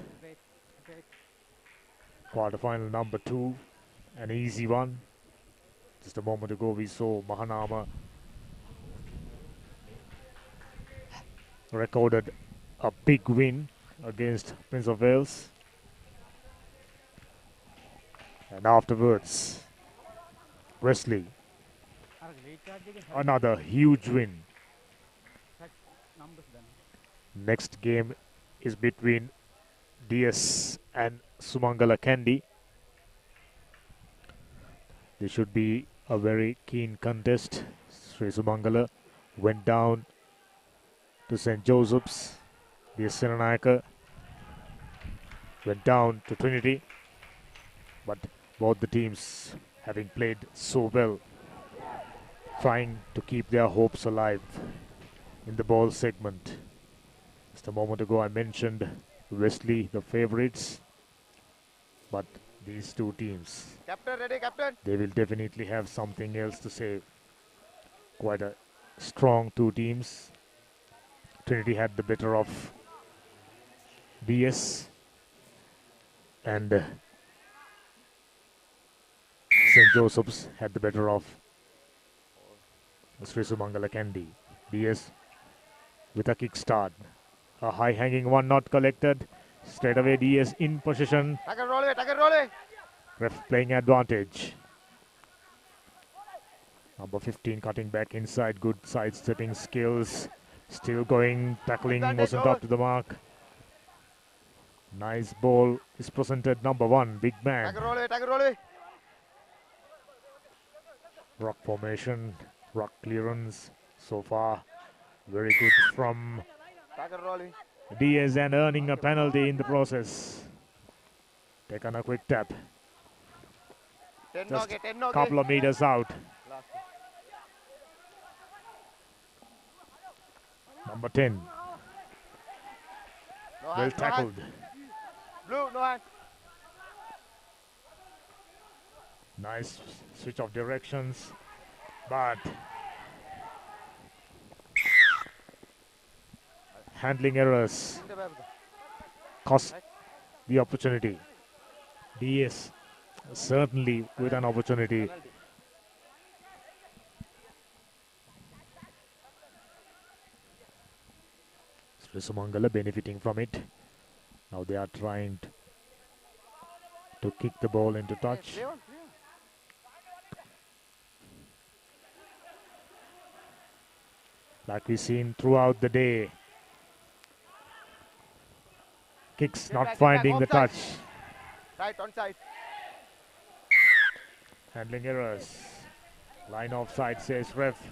Quarterfinal number 2, an easy one. Just a moment ago we saw Mahanama recorded a big win against Prince of Wales. And afterwards, Wesley, another huge win. Next game is between DS and Sumangala Kandy. This should be a very keen contest. Sri Sumangala went down to St. Joseph's. DS Senanayaka went down to Trinity. But both the teams having played so well, trying to keep their hopes alive in the ball segment. Just a moment ago I mentioned Wesley the favourites, but these two teams, Captain, ready, Captain. they will definitely have something else to say. Quite a strong two teams. Trinity had the better of DS and St. Joseph's had the better of Sri Sumangala Kandy. DS with a kickstart. A high hanging one not collected. Straight away DS in possession. Roll it. Ref playing advantage. Number 15 cutting back inside. Good sidestepping skills. Still going. Tackling wasn't up to the mark. Nice ball is presented. Number 1, big man. Roll it. Rock formation, rock clearance so far. Very good from Diaz and earning a penalty in the process. Taken a quick tap. Just a couple of meters out. Number 10. Well tackled. Blue, no hand. Nice switch of directions, but handling errors cost the opportunity. DS certainly with an opportunity. Sri Sumangala benefiting from it. Now they are trying to kick the ball into touch. Like we've seen throughout the day. Kicks not finding the touch. Right, on side. Handling errors. Line offside says ref.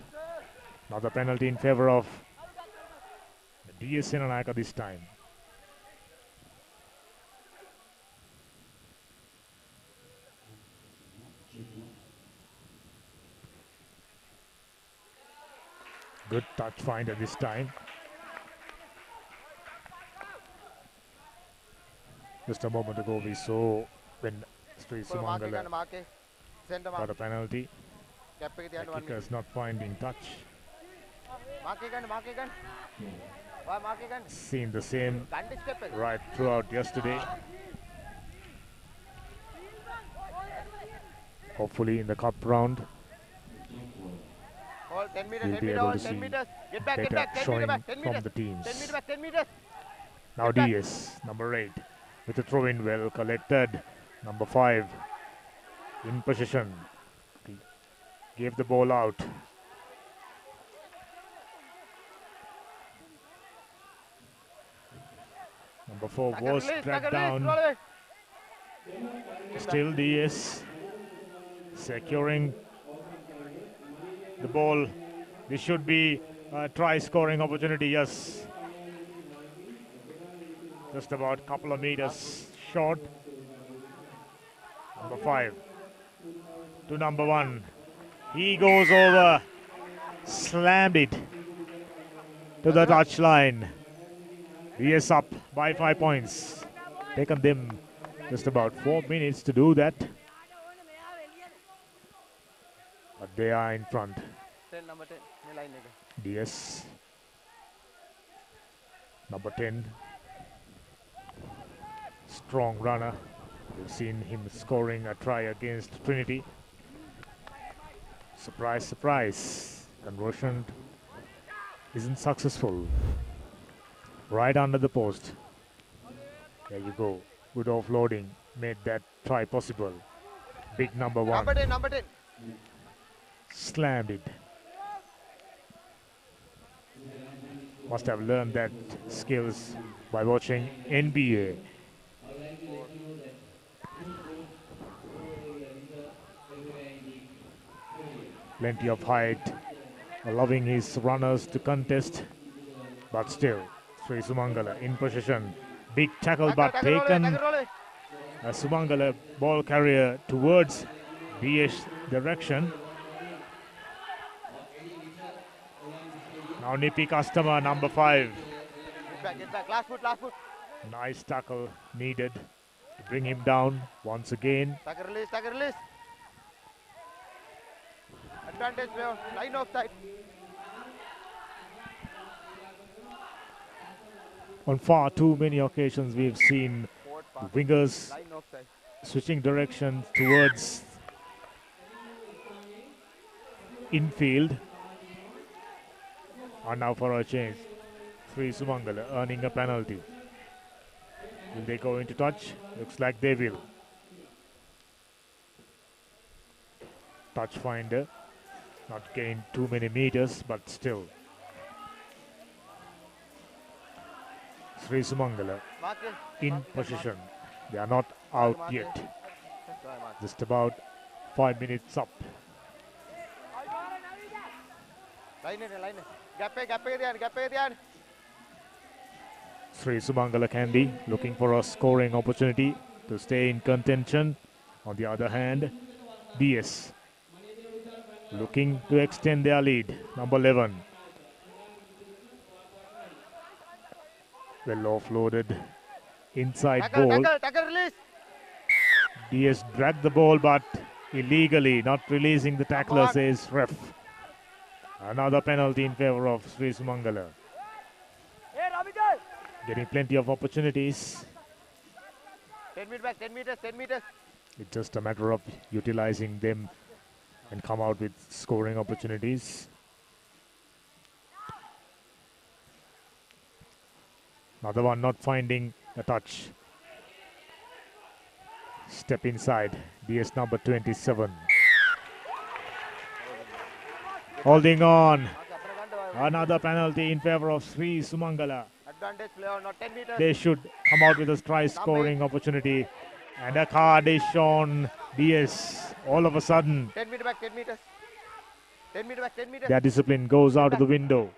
Another penalty in favor of DS Senanayaka this time. Good touch finder this time. Just a moment ago we saw when Sri Sumangala got a penalty. The kicker is not finding touch. Seen the same right throughout yesterday. Hopefully in the cup round 10 meters, we'll 10 be meters, able to 10 see meters. Get back, better 10 showing meters back, 10 from meters. the teams. 10 meters back, 10 meters. Now DS, number 8, with a throw-in well collected. Number 5, in position. Gave the ball out. Number 4 was dragged down. Still DS securing the ball. This should be a try scoring opportunity, yes. Just about a couple of meters short. Number 5 to number 1. He goes over, slammed it to the touchline. DS up by 5 points. Taken them just about 4 minutes to do that. But they are in front. 10, number 10. Line DS. Number 10. Strong runner. We've seen him scoring a try against Trinity. Surprise, surprise. Conversion isn't successful. Right under the post. There you go. Good offloading. Made that try possible. Big number 1. Number 10, number 10. Slammed it. Must have learned that skills by watching NBA. Plenty of height, allowing his runners to contest, but still, Sri Sumangala in possession. Big tackle, but taken a Sumangala ball carrier towards DS direction. Now nippy customer, number 5. Get back, last foot. Nice tackle needed to bring him down once again. Tackle release. Advantage player, line of sight. On far too many occasions we've seen the wingers switching direction towards infield. And now for a change, Sri Sumangala earning a penalty. Will they go into touch? Looks like they will. Touch finder, not gained too many meters, but still. Sri Sumangala in position. They are not out yet. Just about 5 minutes up. Line. Gap. Sri Sumangala Candy looking for a scoring opportunity to stay in contention. On the other hand, DS looking to extend their lead. Number 11. Well offloaded inside ball. Tackle release. DS dragged the ball but illegally, not releasing the tackler, says ref. Another penalty in favor of Sri Sumangala. Getting plenty of opportunities. 10 meters back, 10 meters. It's just a matter of utilizing them and come out with scoring opportunities. Another one not finding a touch. Step inside. DS number 27. Holding on. Another penalty in favor of Sri Sumangala. Advantage player, not 10 meters. They should come out with a try scoring opportunity. And a card is shown. DS all of a sudden. 10 meters back, 10 meters. 10 meters back, 10 meters. Their discipline goes out of the window.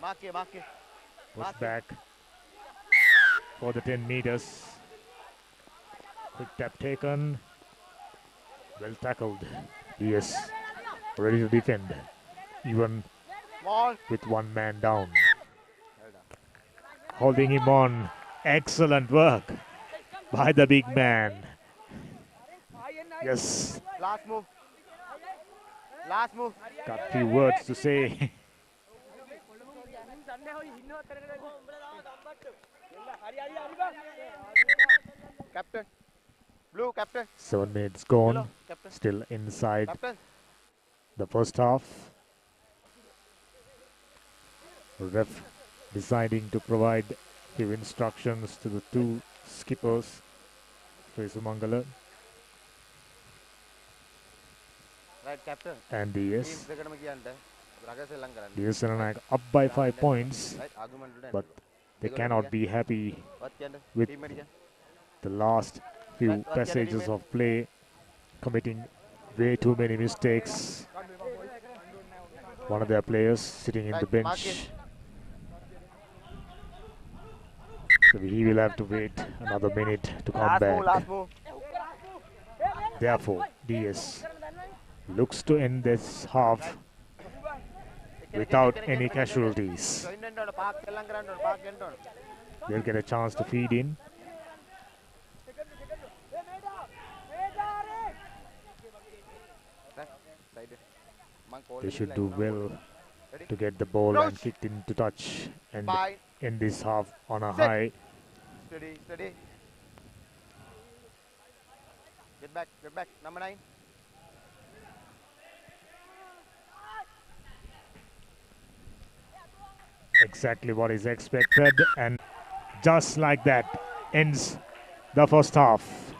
Mark here. Push back for the 10 meters. Quick tap taken. Well tackled. DS ready to defend. Even with one man down. Holding him on. Excellent work by the big man. Yes. Last move. Got few words to say. Captain. Blue, captain. 7 minutes gone. Hello, captain. Still inside Captain. the first half. Ref deciding to provide few instructions to the two skippers. Sri Sumangala Right, captain. and DS. Team DS and up by 5 points, but they cannot be happy with the last few passages of play. committing way too many mistakes. One of their players sitting in the bench. So he will have to wait another minute to come back. Therefore, DS looks to end this half without any casualties. They'll get a chance to feed in. They should do well to get the ball and kicked into touch and end this half on a high. Steady. Get back, number 9. Exactly what is expected, and just like that ends the first half.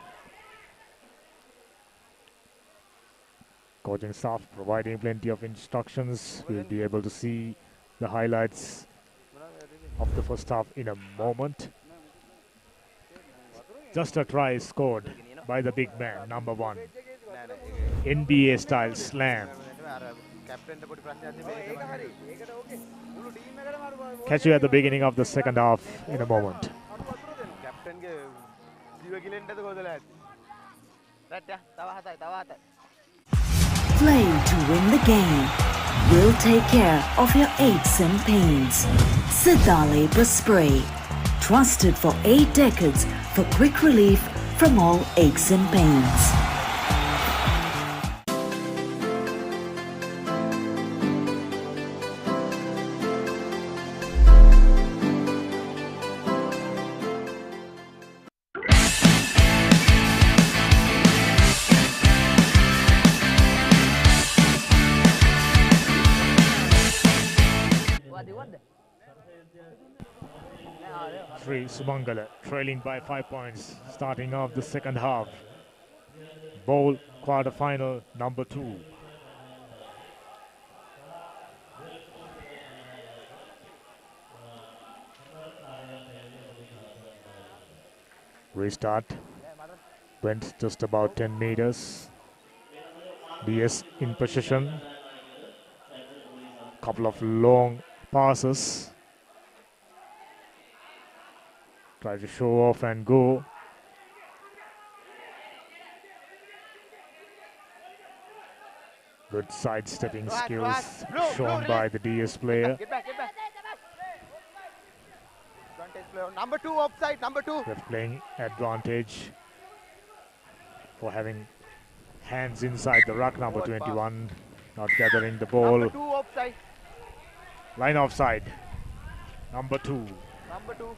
Coaching staff providing plenty of instructions. We'll be able to see the highlights of the first half in a moment. Just a try scored by the big man, number 1. NBA style slam. Catch you at the beginning of the second half in a moment. Play to win the game. We'll take care of your aches and pains. Sidale Spray. Trusted for 8 decades for quick relief from all aches and pains. Sri Sumangala trailing by 5 points, starting off the second half. Bowl quarterfinal number 2. Restart. Went just about 10 meters. DS in possession. Couple of long passes. Try to show off and go. Good sidestepping skills shown by the DS player. Get back. Advantage player. Number 2 offside, number 2. They're playing advantage for having hands inside the ruck, number 21. Not gathering the ball. Number 2 offside. Line offside. Number 2. Number 2.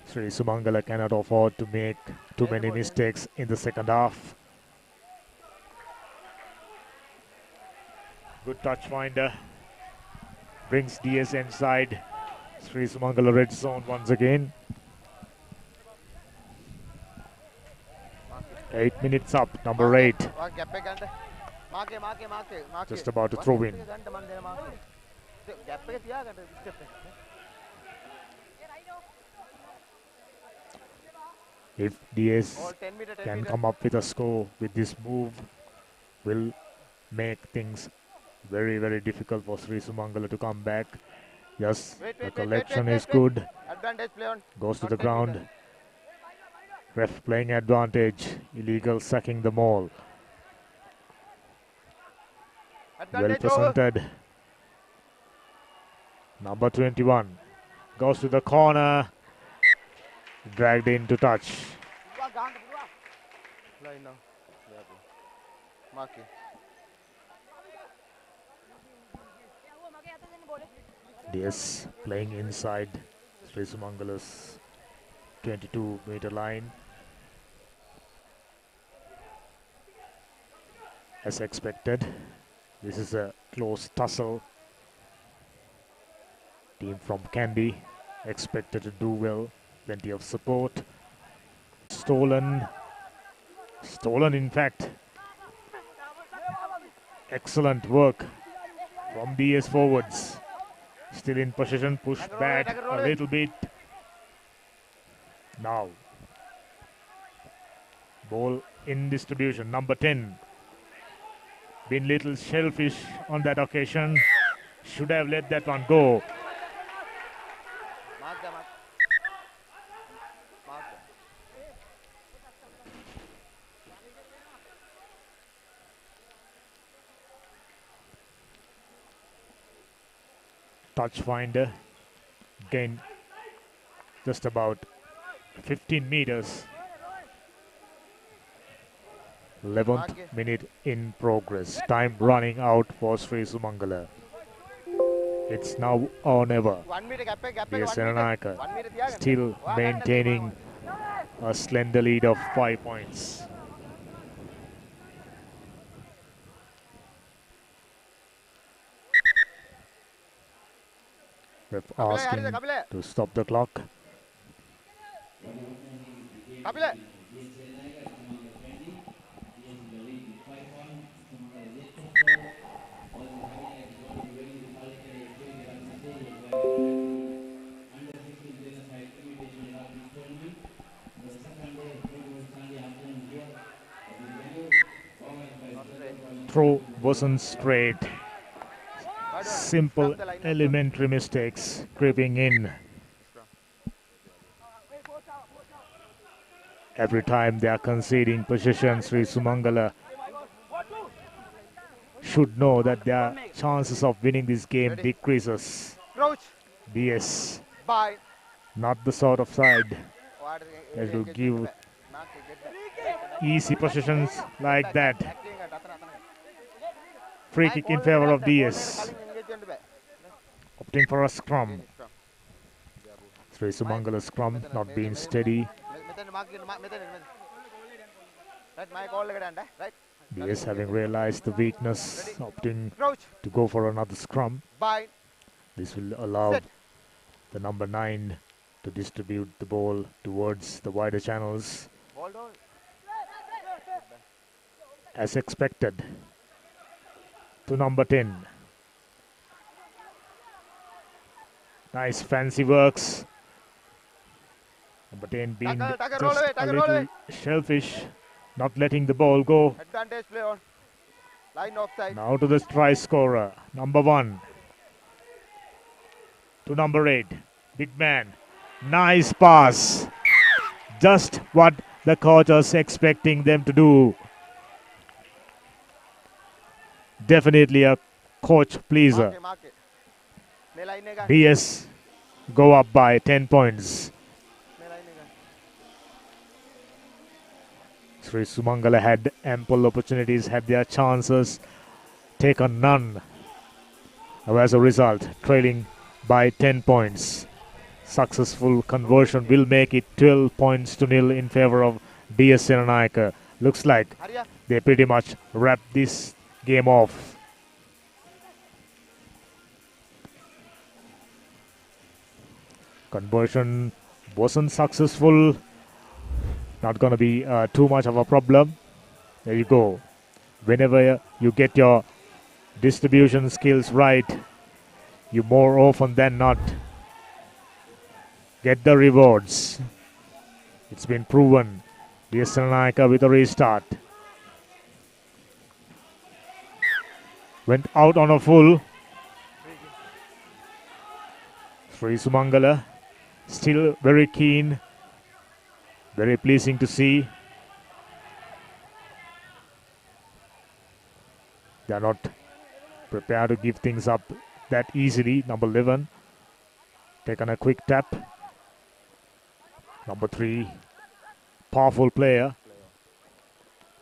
Sri Sumangala cannot afford to make too many mistakes in the second half. Good touch finder. Brings DS inside. Sri Sumangala red zone once again. 8 minutes up, number 8. Just about to throw in. If DS can come up with a score with this move, will make things very, very difficult for Sri Sumangala to come back. Yes, the collection is good. Goes to the ground. Ref playing advantage. Illegal sacking the maul. Well presented. Number 21 goes to the corner. Dragged into touch. DS playing inside Sri Sumangala's 22-meter line. As expected, this is a close tussle. Team from Kandy expected to do well. Plenty of support. Stolen in fact. Excellent work from DS forwards. Still in possession, pushed back a little bit. Now Ball in distribution. Number 10. Been little shellfish on that occasion. Should have let that one go. Mark the mark. Mark. Touch finder. Gain just about 15 meters. 11th minute in progress. Time running out for Sri Sumangala. It's now or never. 1 meter gap. DS Serenaka still maintaining a slender lead of 5 points. Ref asking to stop the clock. Kapile. Throw wasn't straight. Simple elementary mistakes creeping in. Every time they are conceding possession, Sri Sumangala should know that their chances of winning this game decreases. DS, not the sort of side that will give easy possessions like that. Free kick in favor of DS. Opting for a scrum. Sri Sumangala scrum not being steady. DS having realized the weakness, opting to go for another scrum. This will allow the number 9 to distribute the ball towards the wider channels. As expected, to number 10. Nice fancy works. Number 10 being just a little shellfish, not letting the ball go. Advantage play on. Line offside. Now to the try scorer, number 1. To number 8, big man. Nice pass. Just what the coach was expecting them to do. Definitely a coach pleaser. DS go up by 10 points. Sri Sumangala had ample opportunities, had their chances, taken none. As a result, trailing by 10 points. Successful conversion will make it 12 points to nil in favor of DS Serenaka. Looks like they pretty much wrapped this game off. Conversion wasn't successful. Not going to be too much of a problem. There you go. Whenever you get your distribution skills right, you more often than not get the rewards. It's been proven. DS Serenaka with a restart. Went out on a full. Sri Sumangala still very keen. Very pleasing to see. They are not prepared to give things up that easily. Number 11 taken a quick tap. Number 3, powerful player.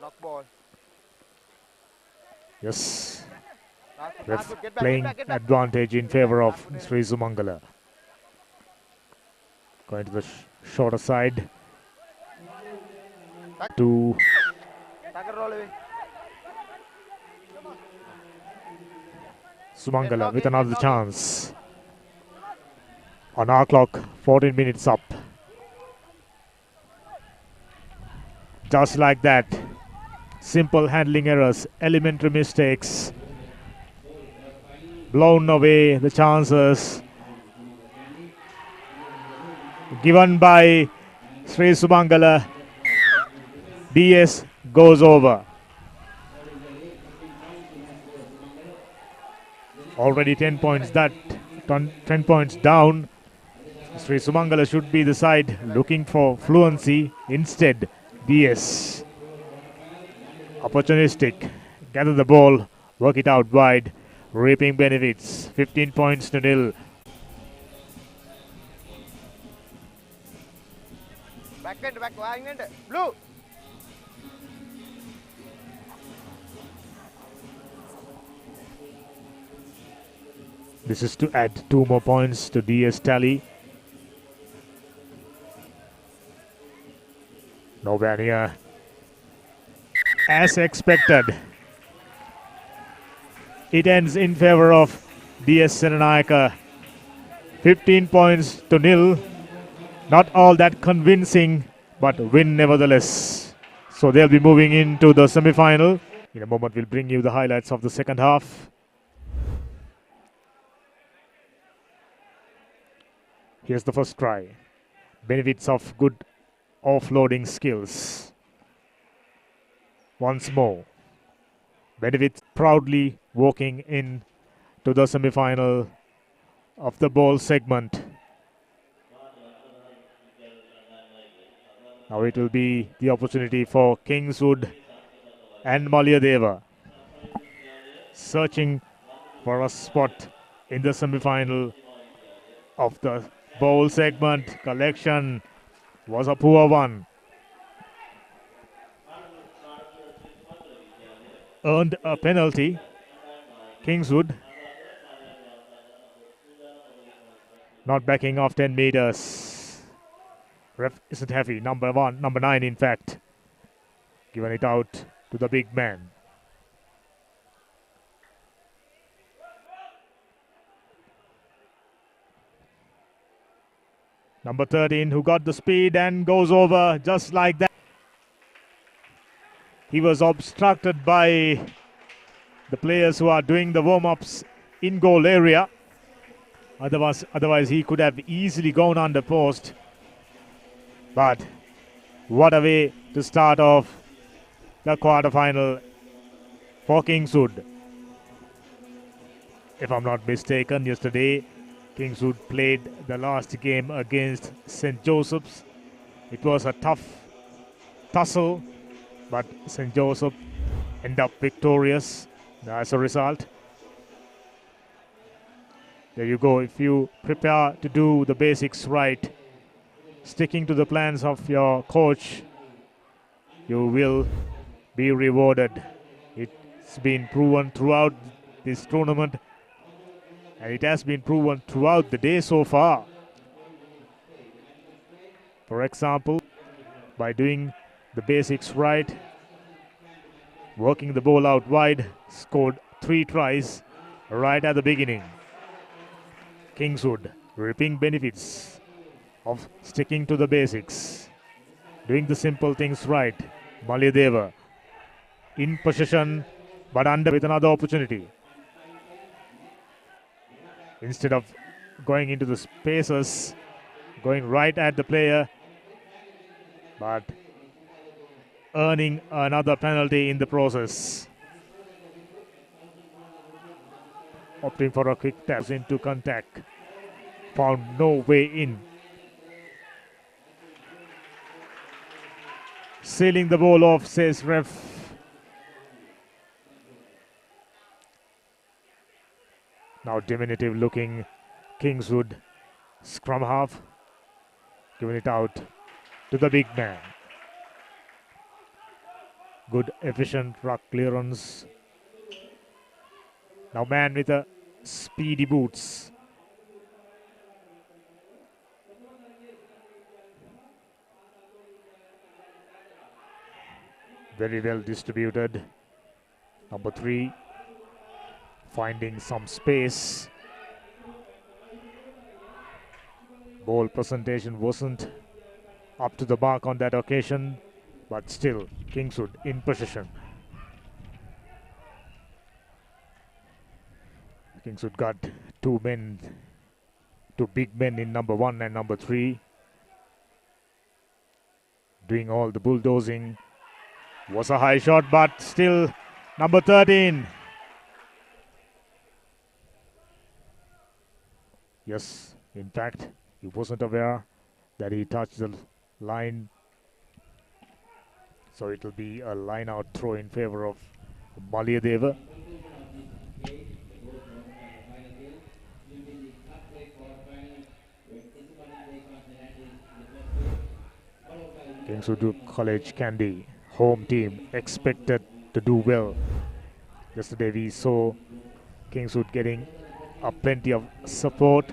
Knock ball. Yes. Ref playing advantage in favor of Sri Sumangala. Going to the shorter side. To Sumangala with another chance. On our clock, 14 minutes up. Just like that. Simple handling errors, elementary mistakes. Blown away the chances. Given by Sri Sumangala. DS goes over. Already 10 points 10 points down. Sri Sumangala should be the side looking for fluency. Instead, DS. Opportunistic. Gather the ball. Work it out wide. Reaping benefits. 15 points to nil. Blue. This is to add 2 more points to DS tally. Nowhere near. As expected, it ends in favor of DS Senanayaka. 15 points to nil. Not all that convincing, but win nevertheless. So they'll be moving into the semi-final. In a moment, we'll bring you the highlights of the second half. Here's the first try. Benefits of good offloading skills. Once more. Benefits proudly walking in to the semi-final of the ball segment. Now it will be the opportunity for Kingswood and Malyadeva searching for a spot in the semi-final of the bowl segment. Collection was a poor one. Earned a penalty. Kingswood not backing off 10 meters. Ref isn't happy. Number 9 in fact. Given it out to the big man. Number 13 who got the speed and goes over just like that. He was obstructed by the players who are doing the warm-ups in goal area. Otherwise he could have easily gone under post. But what a way to start off the quarter-final for Kingswood. If I'm not mistaken, yesterday Kingswood played the last game against St. Joseph's. It was a tough tussle, but St. Joseph ended up victorious as a result. There you go. If you prepare to do the basics right, sticking to the plans of your coach, you will be rewarded. It's been proven throughout this tournament, and it has been proven throughout the day so far. For example, by doing the basics right, working the ball out wide, scored 3 tries right at the beginning. Kingswood reaping benefits of sticking to the basics, doing the simple things right. Malyadeva in possession, but under with another opportunity. Instead of going into the spaces, going right at the player, but earning another penalty in the process. Opting for a quick tap into contact. Found no way in. Sealing the ball off, says ref. Now diminutive looking Kingswood scrum half. Giving it out to the big man. Good efficient ruck clearance. Now man with a speedy boots. Very well distributed. Number 3 finding some space. Ball presentation wasn't up to the mark on that occasion, but still Kingswood in possession. Kingswood got 2 big men in number 1 and number 3, doing all the bulldozing Was a high shot, but still number 13. Yes, in fact, he wasn't aware that he touched the line. So it will be a line out throw in favor of Maliadeva. Kingswood College Kandy, home team, expected to do well. Yesterday we saw Kingswood getting a plenty of support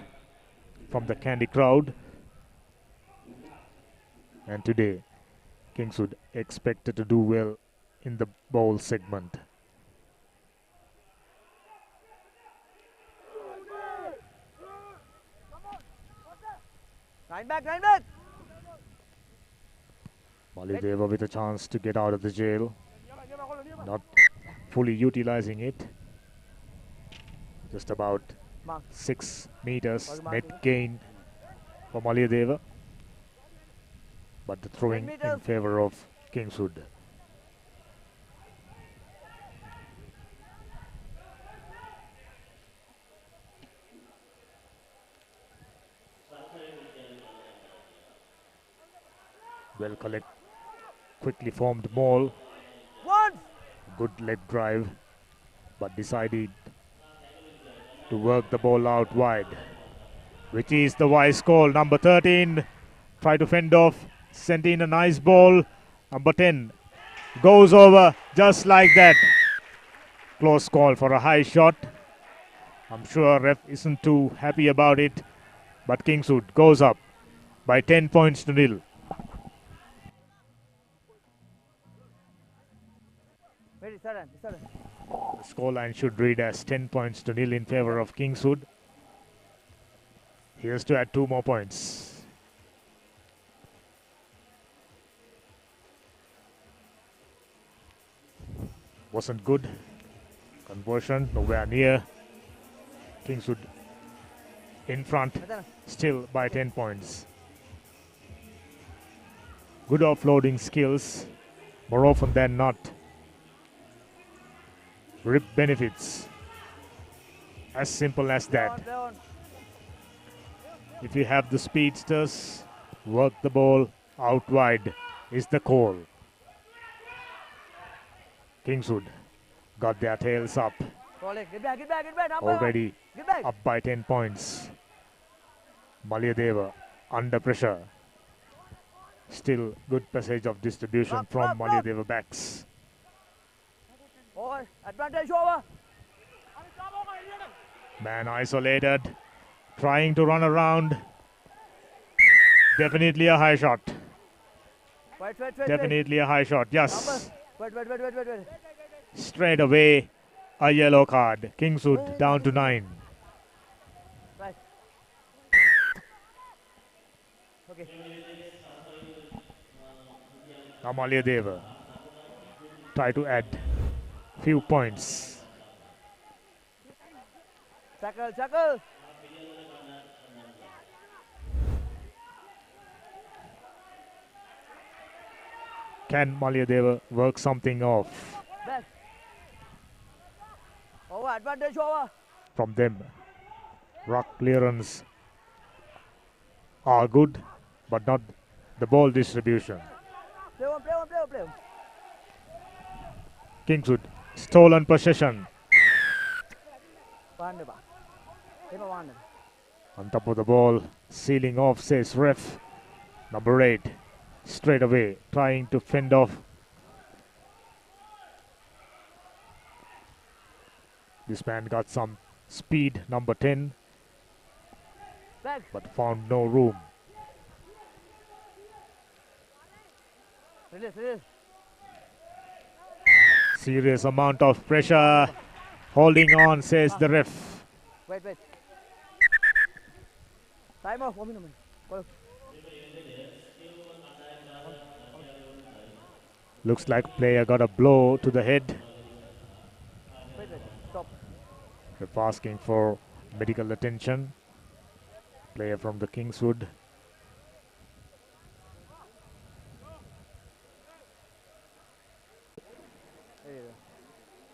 from the Kandy crowd. And today, Kingswood expected to do well in the bowl segment. Nine back. Malideva with a chance to get out of the jail. Not fully utilizing it. Just about 6 meters net gain for Malideva. But the throwing in favor of Kingswood. Well quickly formed maul. Good leg drive, but decided to work the ball out wide, which is the wise call. Number 13 try to fend off, sent in a nice ball. Number 10 goes over just like that. Close call for a high shot. I'm sure ref isn't too happy about it, but Kingswood goes up by 10 points to nil. The scoreline should read as 10 points to nil in favor of Kingswood. He has to add 2 more points. Wasn't good. Conversion nowhere near. Kingswood in front, still by 10 points. Good offloading skills, more often than not. Rip benefits. As simple as that. If you have the speedsters, work the ball out wide is the call. Kingswood got their tails up. Get back. Already up by 10 points. Maliadeva under pressure. Still good passage of distribution from Maliadeva backs. Advantage over. Man isolated, trying to run around. Definitely a high shot. Definitely a high shot, yes. Wait. Straight away, a yellow card. Kingswood down to 9. Right. Okay. Amalia Deva try to add few points. Chuckle. Can Maliadeva work something off Back. Over, advantage over. from them? Rock clearance are good, but not the ball distribution. Play on. Kingswood stolen possession. One. On top of the ball, sealing off, says ref. Number 8, straight away, trying to fend off. This man got some speed, number 10, Back. but found no room. Release. Serious amount of pressure. Holding on, says the ref. Wait. Time off. 1 minute. Go. Looks like player got a blow to the head. Wait. Stop. Ref asking for medical attention. Player from the Kingswood.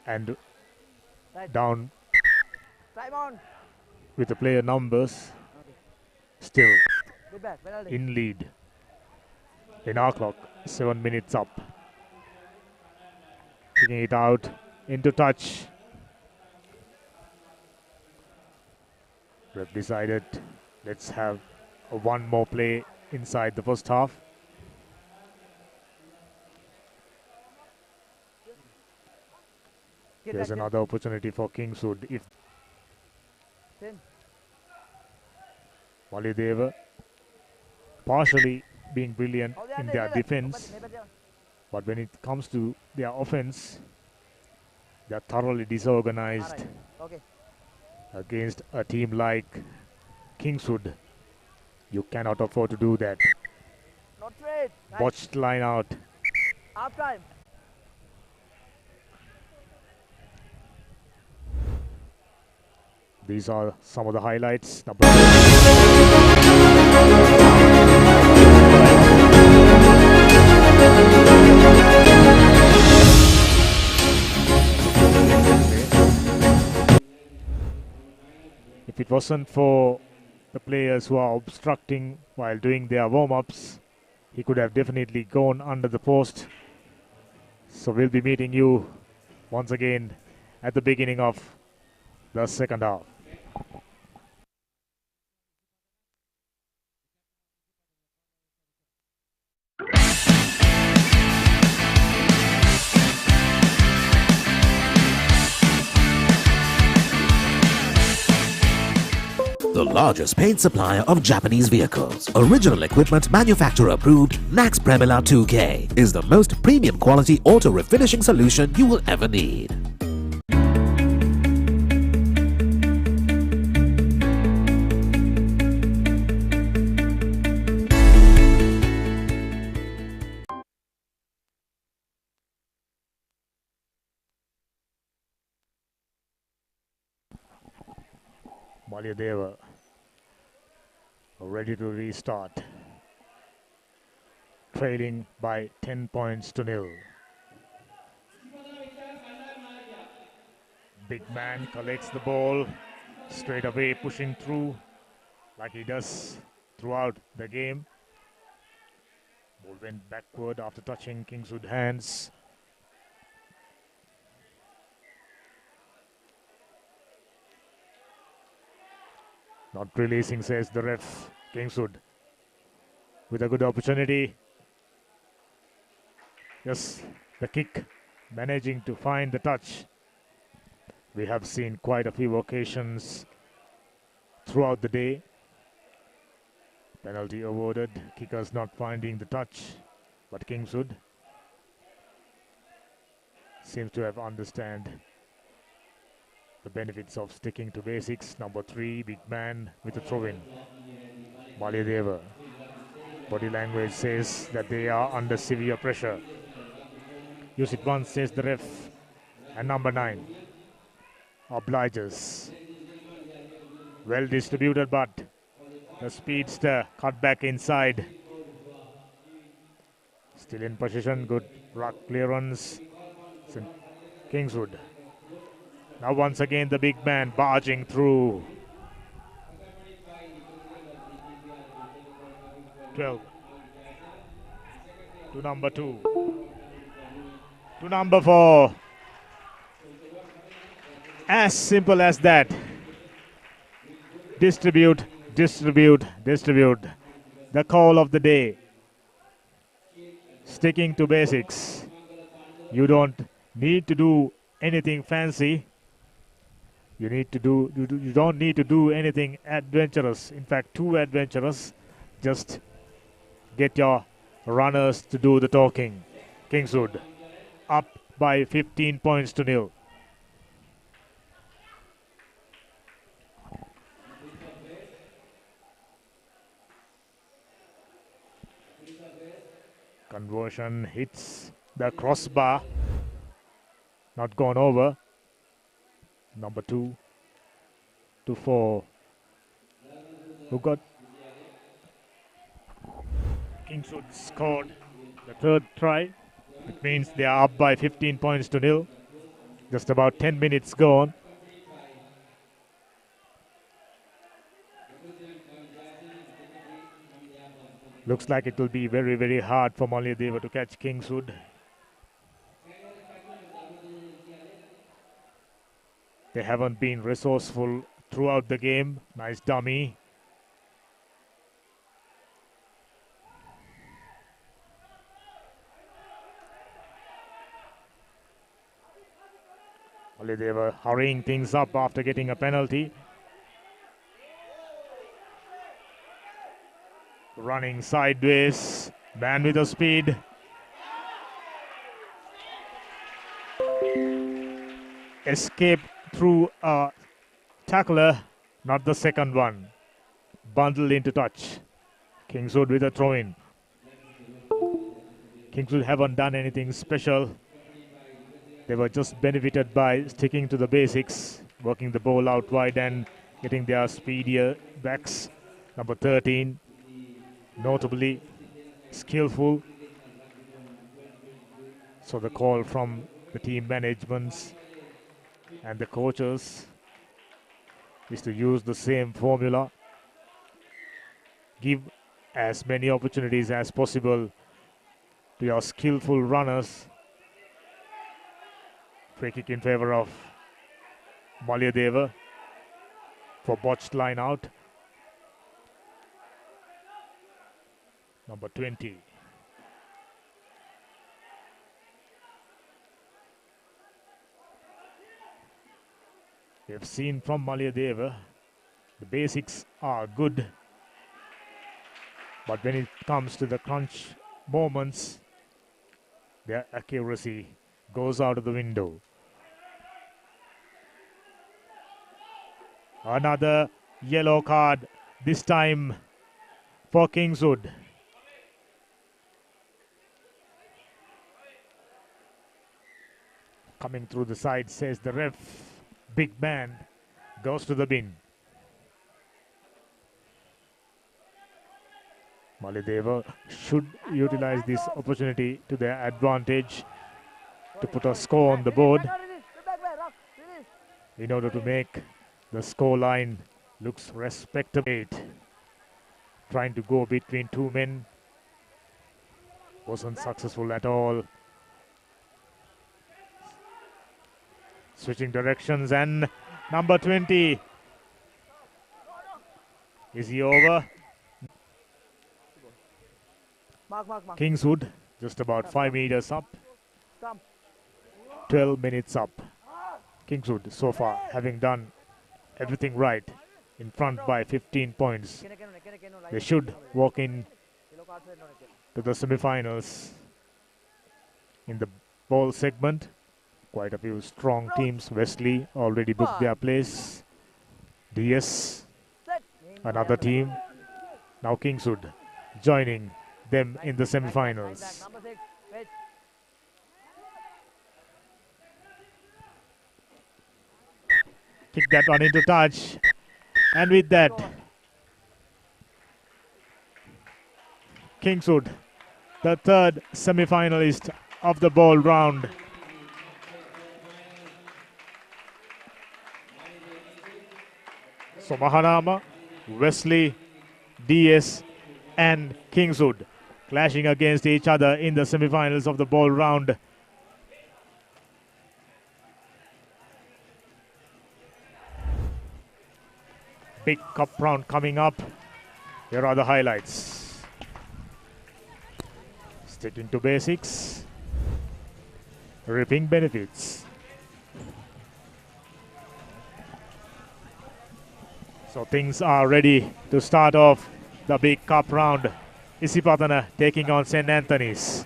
and Right. down Simon. with the player numbers. Okay. Still Good back. Penalty. in lead in our clock. 7 minutes up. Kicking it out into touch. Ref decided let's have one more play inside the first half. There's another opportunity for Kingswood if Malideva partially being brilliant in their defense, but when it comes to their offense, they're thoroughly disorganized Okay. against a team like Kingswood. You cannot afford to do that. Not straight. Nice. Botched line out. Half time. These are some of the highlights. If it wasn't for the players who are obstructing while doing their warm-ups, he could have definitely gone under the post. So we'll be meeting you once again at the beginning of the second half. The largest paint supplier of Japanese vehicles. Original equipment manufacturer approved, Nax Premila 2K is the most premium quality auto refinishing solution you will ever need. Malyadeva ready to restart, trailing by 10 points to nil. Big man collects the ball, straight away pushing through like he does throughout the game. Ball went backward after touching Kingswood hands. Not releasing, says the ref. Kingswood with a good opportunity. Yes, the kick managing to find the touch. We have seen quite a few occasions throughout the day. Penalty awarded, kickers not finding the touch, but Kingswood seems to have understand the benefits of sticking to basics. Number 3, big man with a throw-in. Malyadeva. Body language says that they are under severe pressure. Use it once, says the ref. And number 9 obliges. Well distributed, but the speedster cut back inside. Still in position, good ruck clearance. Kingswood. Now once again the big man barging through. 12 to number 2 to number 4. As simple as that. Distribute, distribute, distribute. The call of the day. Sticking to basics. You don't need to do anything fancy. You don't need to do anything adventurous. In fact, too adventurous. Just get your runners to do the talking. Kingswood up by 15 points to nil. Conversion hits the crossbar. Not gone over. Number 2 to 4. Who got? Kingswood scored the third try. It means they are up by 15 points to nil. Just about 10 minutes gone. Looks like it will be very, very hard for Malyadeva to catch Kingswood. They haven't been resourceful throughout the game. Nice dummy. Malyadeva hurrying things up after getting a penalty. Running sideways. Man with the speed. Escape through a tackler, not the second one. Bundled into touch. Kingswood with a throw-in. Kingswood haven't done anything special. They were just benefited by sticking to the basics, working the ball out wide and getting their speedier backs. Number 13, notably skillful. So the call from the team managements and the coaches is to use the same formula. Give as many opportunities as possible to your skillful runners. Free kick in favor of Malyadeva for botched line out. Number 20. We have seen from Malyadeva, the basics are good, but when it comes to the crunch moments, their accuracy goes out of the window. Another yellow card, this time for Kingswood. Coming through the side, says the ref. Big man goes to the bin. Malyadeva should utilize this opportunity to their advantage to put a score on the board in order to make the score line looks respectable. Trying to go between two men wasn't successful at all. Switching directions, and number 20. Is he over? Kingswood just about 5 meters up. 12 minutes up. Kingswood so far having done everything right, in front by 15 points. They should walk in to the semi-finals in the ball segment. Quite a few strong teams. Wesley already booked their place. DS, another team. Now Kingswood joining them in the semi-finals. Kick that one into touch. And with that, Kingswood, the third semi-finalist of the ball round. So Mahanama, Wesley, DS and Kingswood clashing against each other in the semi-finals of the ball round. Big cup round coming up. Here are the highlights. Sticking to basics, reaping benefits. So things are ready to start off the big cup round. Isipatana taking on St. Anthony's.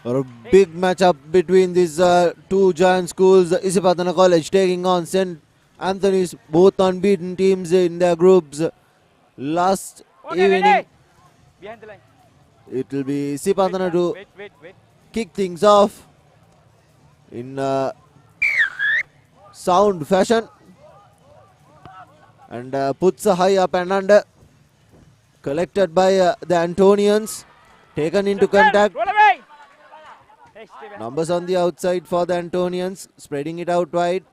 A big matchup between these two giant schools. Isipatana College taking on St. Anthony's, both unbeaten teams in their groups. Last evening, it will be Isipatana to kick things off in sound fashion. And puts a high up and under, collected by the Antonians, taken into contact. Hey, stay back. Numbers on the outside for the Antonians, spreading it out wide.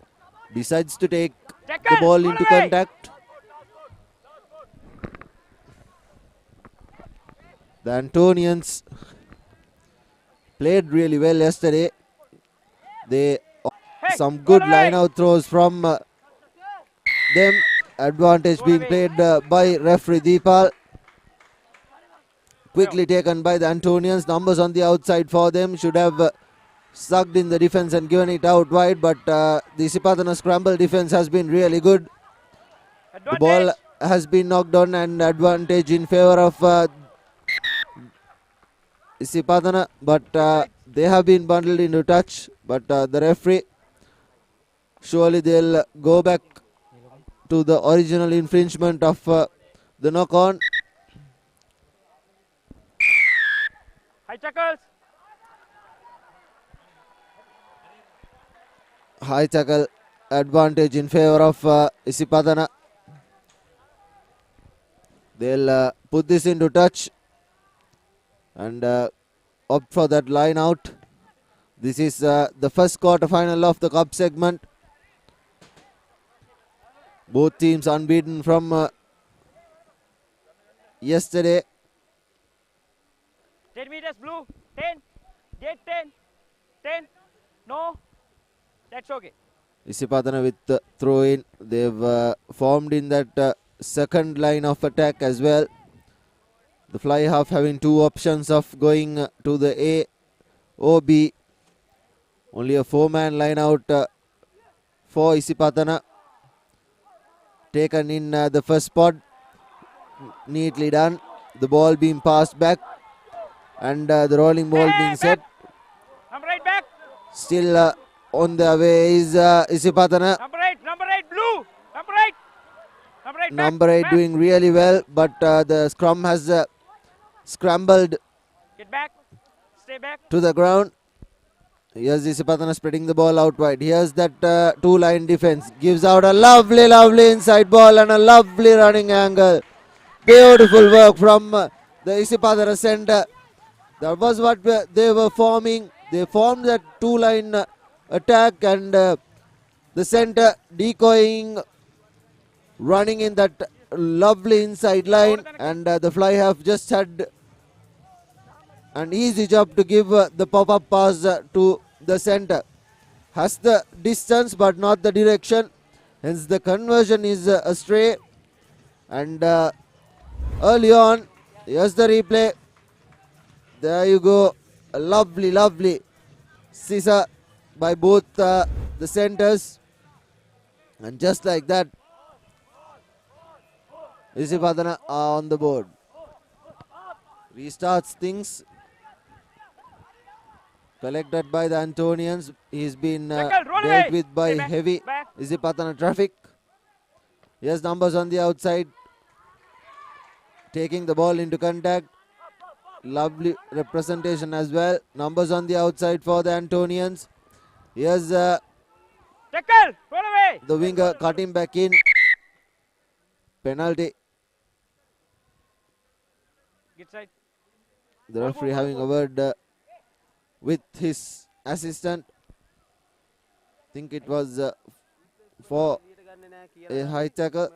Decides to take the Tackle, ball roll into away. contact. The Antonians played really well yesterday. They Hey, some roll good away. line out throws from them. Advantage Roll being away. played by referee Deepal. Quickly taken by the Antonians. Numbers on the outside for them. Should have sucked in the defense and given it out wide, but the Isipathana scramble defense has been really good. The ball Advantage. has been knocked on and advantage in favor of Isipathana, but they have been bundled into touch. But the referee, surely they'll go back to the original infringement of the knock-on. High tackles. High tackle advantage in favor of Isipathana. They'll put this into touch and opt for that line out. This is the first quarter final of the cup segment. Both teams unbeaten from yesterday. 10 meters blue. 10. Get 10. 10. No. That's okay. Isipathana with the throw in. They've formed in that second line of attack as well. The fly half having two options of going to the A or B. Only a four-man line out for Isipathana. Taken in the first spot. Neatly done. The ball being passed back. And the rolling ball being set. Number 8 back. Still on the way is Isipathana. Number 8 blue. Number 8. Number 8 back. Number 8 back. doing really well, but the scrum has scrambled Get back. Stay back. to the ground. Here's Isipathana spreading the ball out wide. Here's that two-line defense. Gives out a lovely, lovely inside ball and a lovely running angle. Beautiful work from the Isipathana center. That was what they were forming. They formed that two-line attack and the center decoying, running in that lovely inside line, and the fly half just had an easy job to give the pop-up pass to the center. Has the distance but not the direction, hence the conversion is astray. And early on, here's the replay. There you go, a lovely, lovely scissor by both the centers, and just like that, Isipathana are on the board. Restarts things. Collected by the Antonians. He's been dealt with by heavy Isipathana traffic. Yes, numbers on the outside. Taking the ball into contact. Lovely representation as well. Numbers on the outside for the Antonians. Here's Tackle. Roll away. the winger cutting back in. Penalty. Get side. The referee having a word with his assistant. Think it was for a high tackle.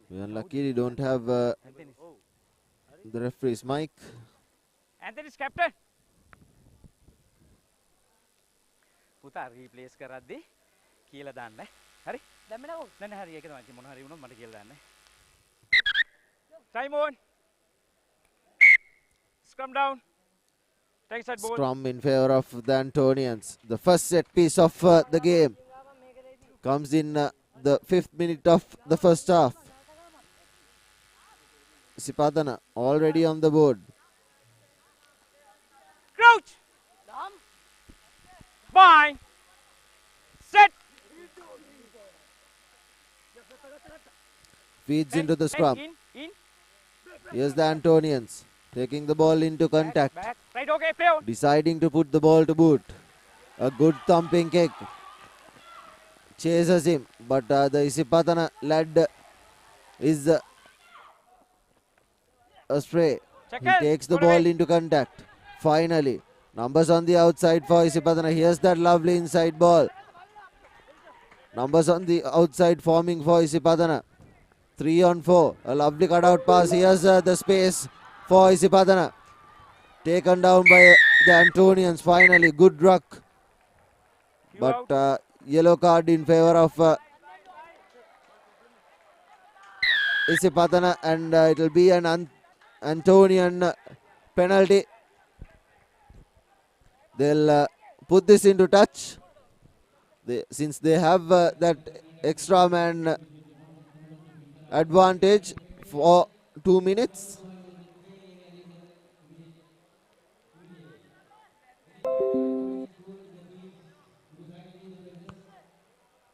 We unluckily don't have the referee's mic. Anthony's captain. පුතා replace කරද්දී කියලා දාන්න. හරි? දැන් මෙන්නකො. නෑ හරි ඒක තමයි. මොන හරි වුණොත් මට කියලා දාන්න. Simon. Scrum down. Take side ball. Scrum in favor of the Antonians. The first set piece of the game comes in the 5th minute of the first half. Isipathana already on the board. Crouch. Bind. Set. Feeds into the scrum. In. Here's the Antonians taking the ball into contact. Back. Right, okay, play on. Deciding to put the ball to boot. A good thumping kick. Chases him, but the Isipathana lad is astray. Check He it. takes the Good ball away. into contact. Finally, numbers on the outside for Isipadana. Here's that lovely inside ball. Numbers on the outside forming for Isipadana. 3 on 4. A lovely cutout pass. Here's the space for Isipadana. Taken down by the Antonians. Finally, good ruck. But yellow card in favor of Isipadana, and it will be an Antonian penalty. They'll put this into touch. Since they have that extra man advantage for 2 minutes.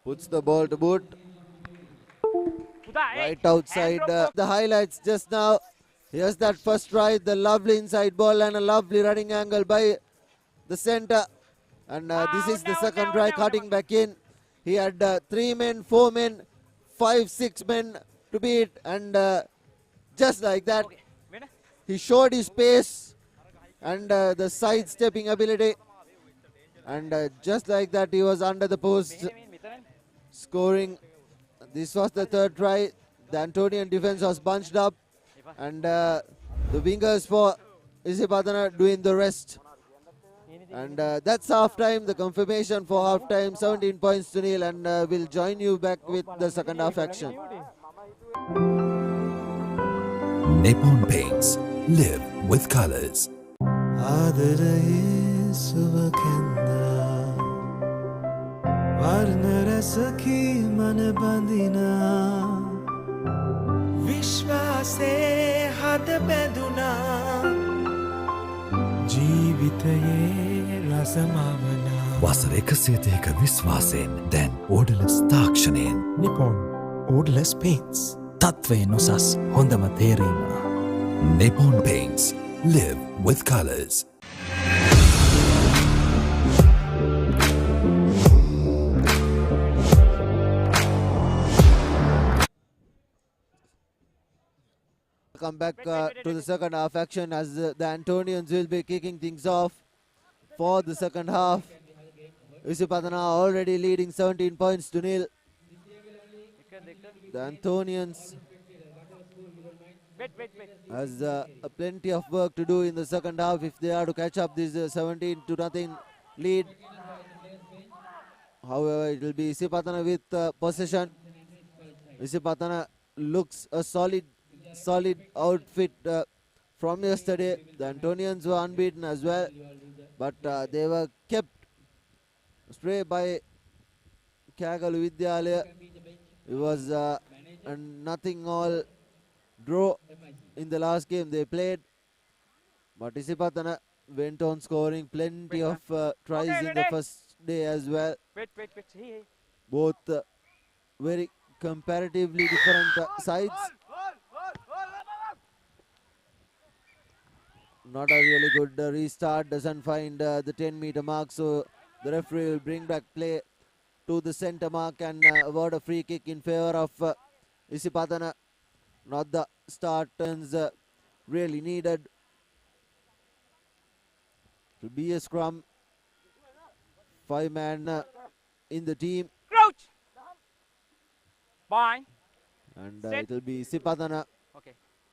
Puts the ball to boot. Right outside the highlights just now. Here's that first try, the lovely inside ball and a lovely running angle by the center. And this is the second try, cutting back in. He had 3 men, 4 men, 5, 6 men to beat, and just like that, he showed his pace and the sidestepping ability. And just like that, he was under the post, scoring. This was the third try. The Antonian defense was bunched up, and the wingers for Isipadana doing the rest. And that's half time. The confirmation for half time, 17 points to nil, and we'll join you back with the second half action. Nippon Paints. Live with colors. වසර 130ක විශ්වාසයෙන් දැන් ඕඩලස් තාක්ෂණයෙන් Nippon Odorless Paints. තත්වය නොසස් හොඳම තේරීම. Nippon Paints. Live with colors. Come back to the second half action as the Antonians will be kicking things off for the second half. Isipadana already leading 17 points to nil. The Antonians has plenty of work to do in the second half if they are to catch up this 17-0 lead. However, it will be Isipadana with possession. Isipadana looks a solid outfit from yesterday. The Antonians were unbeaten as well, but they were kept astray by Kagalu Vidyalaya. It was a nothing all draw in the last game they played, but Isipadana went on scoring plenty of tries in the first day as well. Both very comparatively different sides. Not a really good restart, doesn't find the 10-meter mark, so the referee will bring back play to the center mark and award a free kick in favor of Isipadana. Not the start turns really needed. It will be a scrum. 5-man in the team. Crouch! Bind. And it will be Isipadana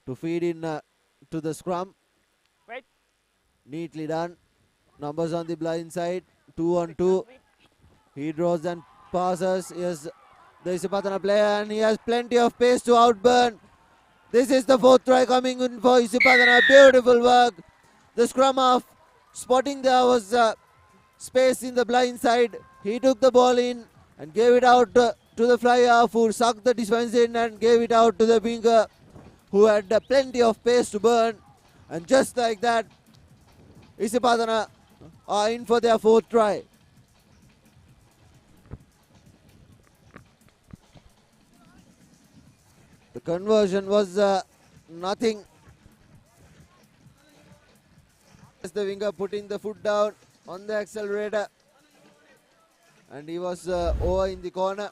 to feed in to the scrum. Wait. Neatly done. Numbers on the blind side. 2 on 2. He draws and passes. Yes, the Isipadana player, and he has plenty of pace to outburn. This is the fourth try coming in for Isipadana. Beautiful work. The scrum half spotting there was space in the blind side. He took the ball in and gave it out to the fly half, who sucked the defense in and gave it out to the winger, who had plenty of pace to burn. And just like that, Isipadana are in for their fourth try. The conversion was nothing. As the winger putting the foot down on the accelerator, and he was over in the corner,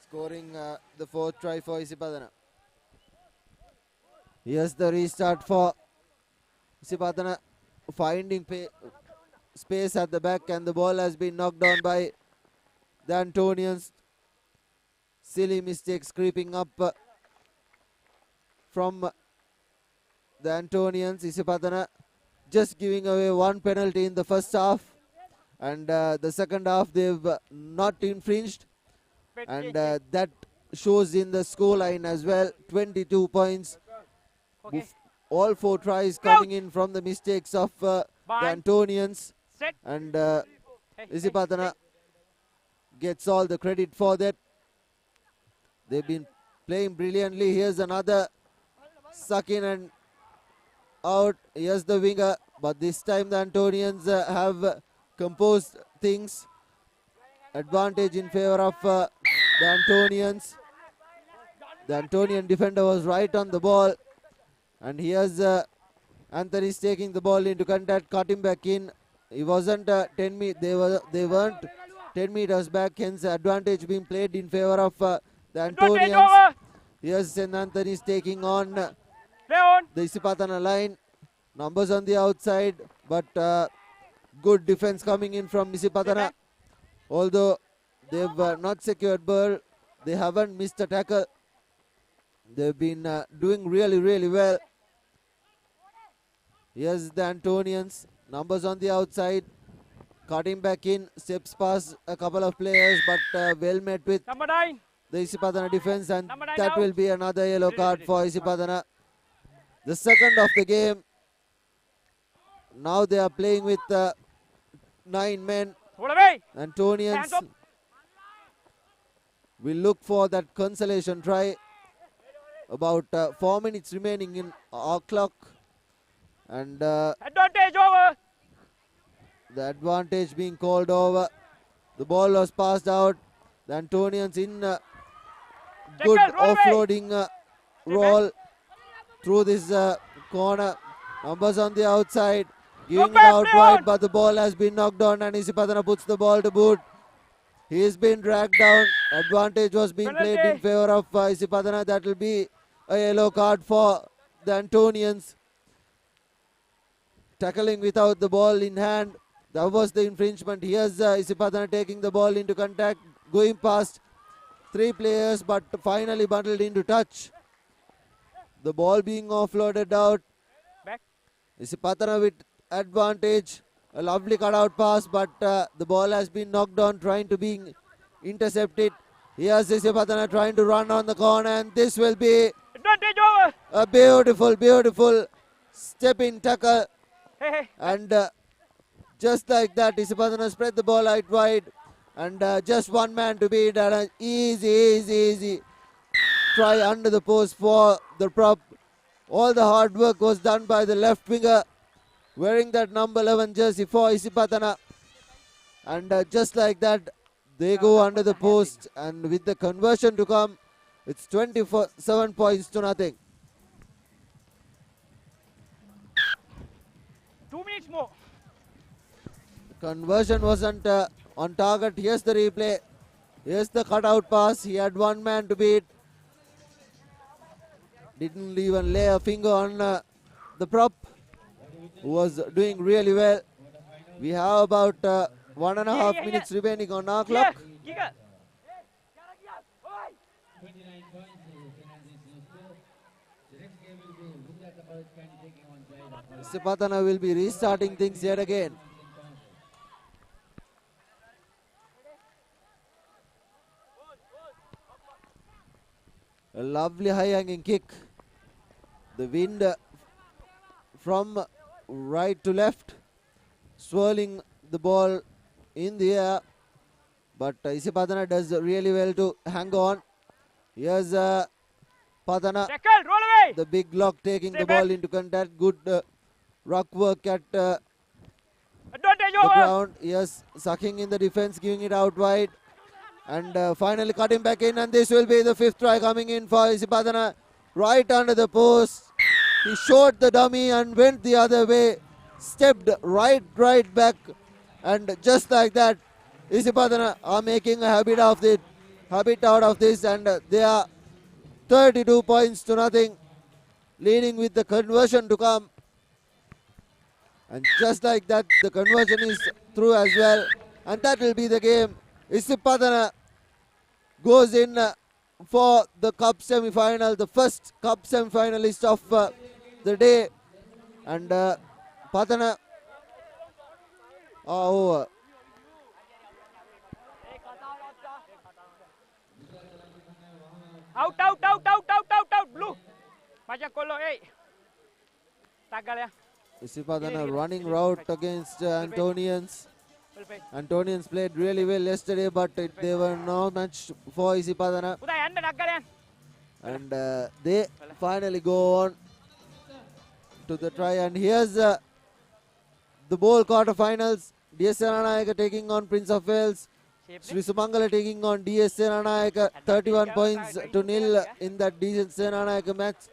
scoring the fourth try for Isipadana. Here's the restart for Isipathana, finding space at the back, and the ball has been knocked down by the Antonians. Silly mistakes creeping up from the Antonians. Isipathana just giving away one penalty in the first half, and the second half they've not infringed, and that shows in the scoreline as well. 22 points. Okay. All 4 tries coming in from the mistakes of the Antonians, and Isipathana gets all the credit for that. They've been playing brilliantly. Here's another suck in and out. Here's the winger, but this time the Antonians have composed things. Advantage in favor of the Antonians. The Antonian defender was right on the ball, and here's Anthony's taking the ball into contact, cut him back in. He wasn't 10 meters. They weren't 10 meters back. Hence advantage being played in favor of the Antonians. Here's St. Anthony's taking on the Isipathana line. Numbers on the outside, but good defense coming in from Isipathana. Although they've not secured ball, they haven't missed a tackle. They've been doing really, really well. Here's the Antonians. Numbers on the outside. Cutting back in. Steps past a couple of players, but well met with the Isipathana defense, and that will be another yellow card for Isipathana. The second of the game. Now they are playing with 9 men. Antonians will look for that consolation try. About 4 minutes remaining in our clock, and advantage over. The advantage being called over. The ball was passed out. The Antonians in good offloading roll through this corner. Numbers on the outside, giving it out wide, but the ball has been knocked down, and Isipathana puts the ball to boot. He has been dragged down. Advantage was being played in favor of Isipathana. That will be a yellow card for the Antonians. Tackling without the ball in hand. That was the infringement. Here's Isipathana taking the ball into contact, going past 3 players, but finally bundled into touch. The ball being offloaded out. Isipathana with advantage. A lovely cutout pass, but the ball has been knocked down, trying to be intercepted. Here's Isipathana trying to run on the corner, and this will be a beautiful, beautiful step-in tackle. And just like that, Isipathana spread the ball out wide, and just one man to beat, and an easy try under the post for the prop. All the hard work was done by the left winger, wearing that number 11 jersey for Isipathana, and just like that they go under the post, and with the conversion to come, it's 27 points to nothing. 2 minutes more. Conversion wasn't on target. Here's the replay. Here's the cutout pass. He had one man to beat. Didn't even lay a finger on the prop, who was doing really well. We have about 1.5 minutes remaining on our clock. Isipathana will be restarting things yet again. A lovely high hanging kick. The wind from right to left, swirling the ball in the air, but Isipathana does really well to hang on. Here's Pathana, the big lock, taking the ball into contact. Good ruck work at the ground. Yes, sucking in the defense, giving it out wide, and finally cutting back in, and this will be the 5th try coming in for Isipathana. Right under the post. He shot the dummy and went the other way, stepped right back, and just like that, Isipathana are making a habit out of this, and they are 32 points to nothing. leading with the conversion to come. And just like that, the conversion is through as well. And that will be the game. Isipadana goes in for the cup semi-final, the first cup semi-finalist of the day. And Padana are over. Out, blue. Macam kolok, tagal ya. Isipadana running route against Antonians. Antonians played really well yesterday, but they were no match for Isipadana. And they finally go on to the try. And here's the bowl quarterfinals. DS Seranayaka taking on Prince of Wales. Sri Sumangala taking on DS Seranayaka. 31 points to nil in that DS Seranayaka match.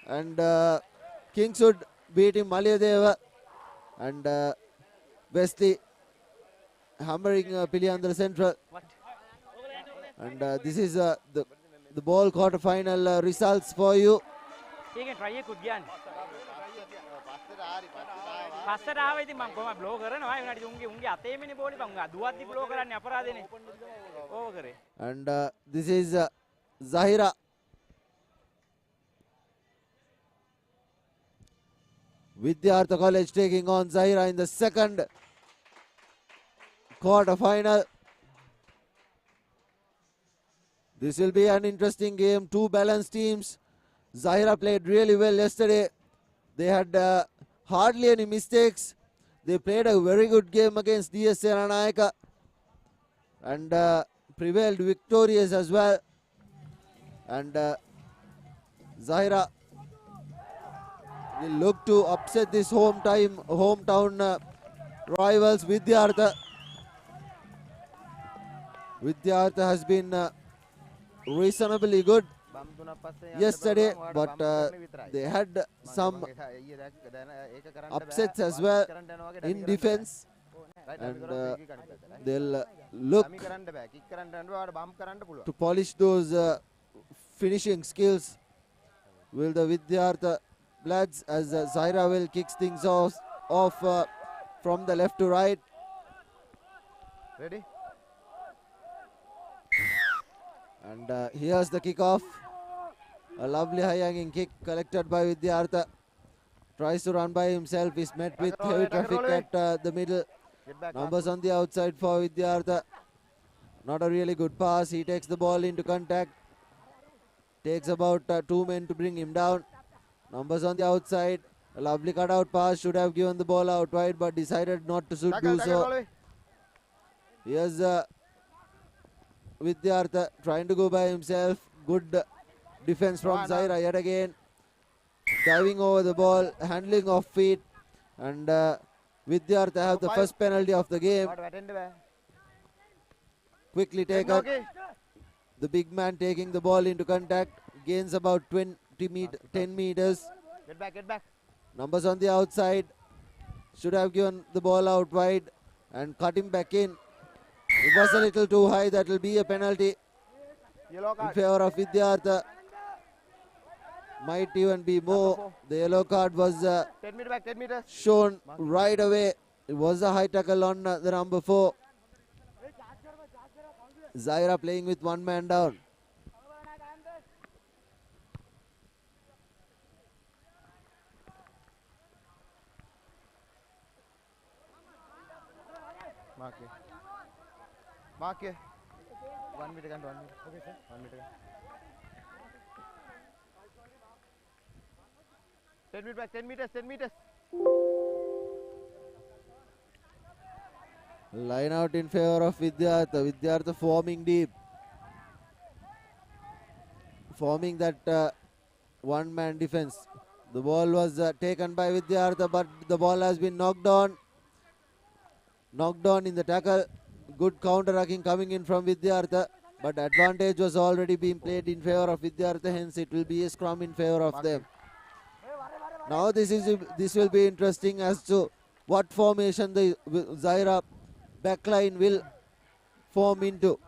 And Kingswood beating Malayadeva. And Wesley hammering Piliandra Central. And this is the ball quarter-final results for you. And this is Zahira. Vidyartha College taking on Zahira in the second quarter-final. This will be an interesting game. Two balanced teams. Zahira played really well yesterday. They had hardly any mistakes. They played a very good game against DS Seranayaka and prevailed victorious as well. And Zahira will look to upset this hometown rivals Vidyartha. Vidyartha has been reasonably good yesterday, but they had some upsets as well in defense, and they'll look to polish those finishing skills. Will the Vidyartha lads, as Zahira will kicks things off from the left to right. Ready? And here's the kickoff. A lovely high-hanging kick collected by Vidyartha. Tries to run by himself. Is met with heavy traffic at the middle. Numbers on the outside for Vidyartha. Not a really good pass. He takes the ball into contact. Takes about 2 men to bring him down. Numbers on the outside. A lovely cutout pass. Should have given the ball out wide, but decided not to do so. Here's Vidyartha trying to go by himself. Good defense from Zahira yet again. Diving over the ball, handling of feet, and Vidyartha have the first penalty of the game. Quickly taken. The big man taking the ball into contact. Gains about 10 meters. Get back. Numbers on the outside. Should have given the ball out wide and cut him back in. It was a little too high. That will be a penalty in favor of Vidyartha. Might even be more. The yellow card was 10 meters. shown right away. It was a high tackle on the number 4. Zahira playing with one man down. Mark here. 1 meter and 1 meter. Okay, sir. 1 meter. 10 meters back, 10 meters. Line out in favor of Vidyartha. Vidyartha forming deep. Forming that one-man defense. The ball was taken by Vidyartha, but the ball has been knocked on. Knocked on in the tackle. Good counter-attacking coming in from Vidyartha, but advantage was already being played in favor of Vidyartha, hence it will be a scrum in favor of them. Now this will be interesting as to what formation the Zahira backline will form into,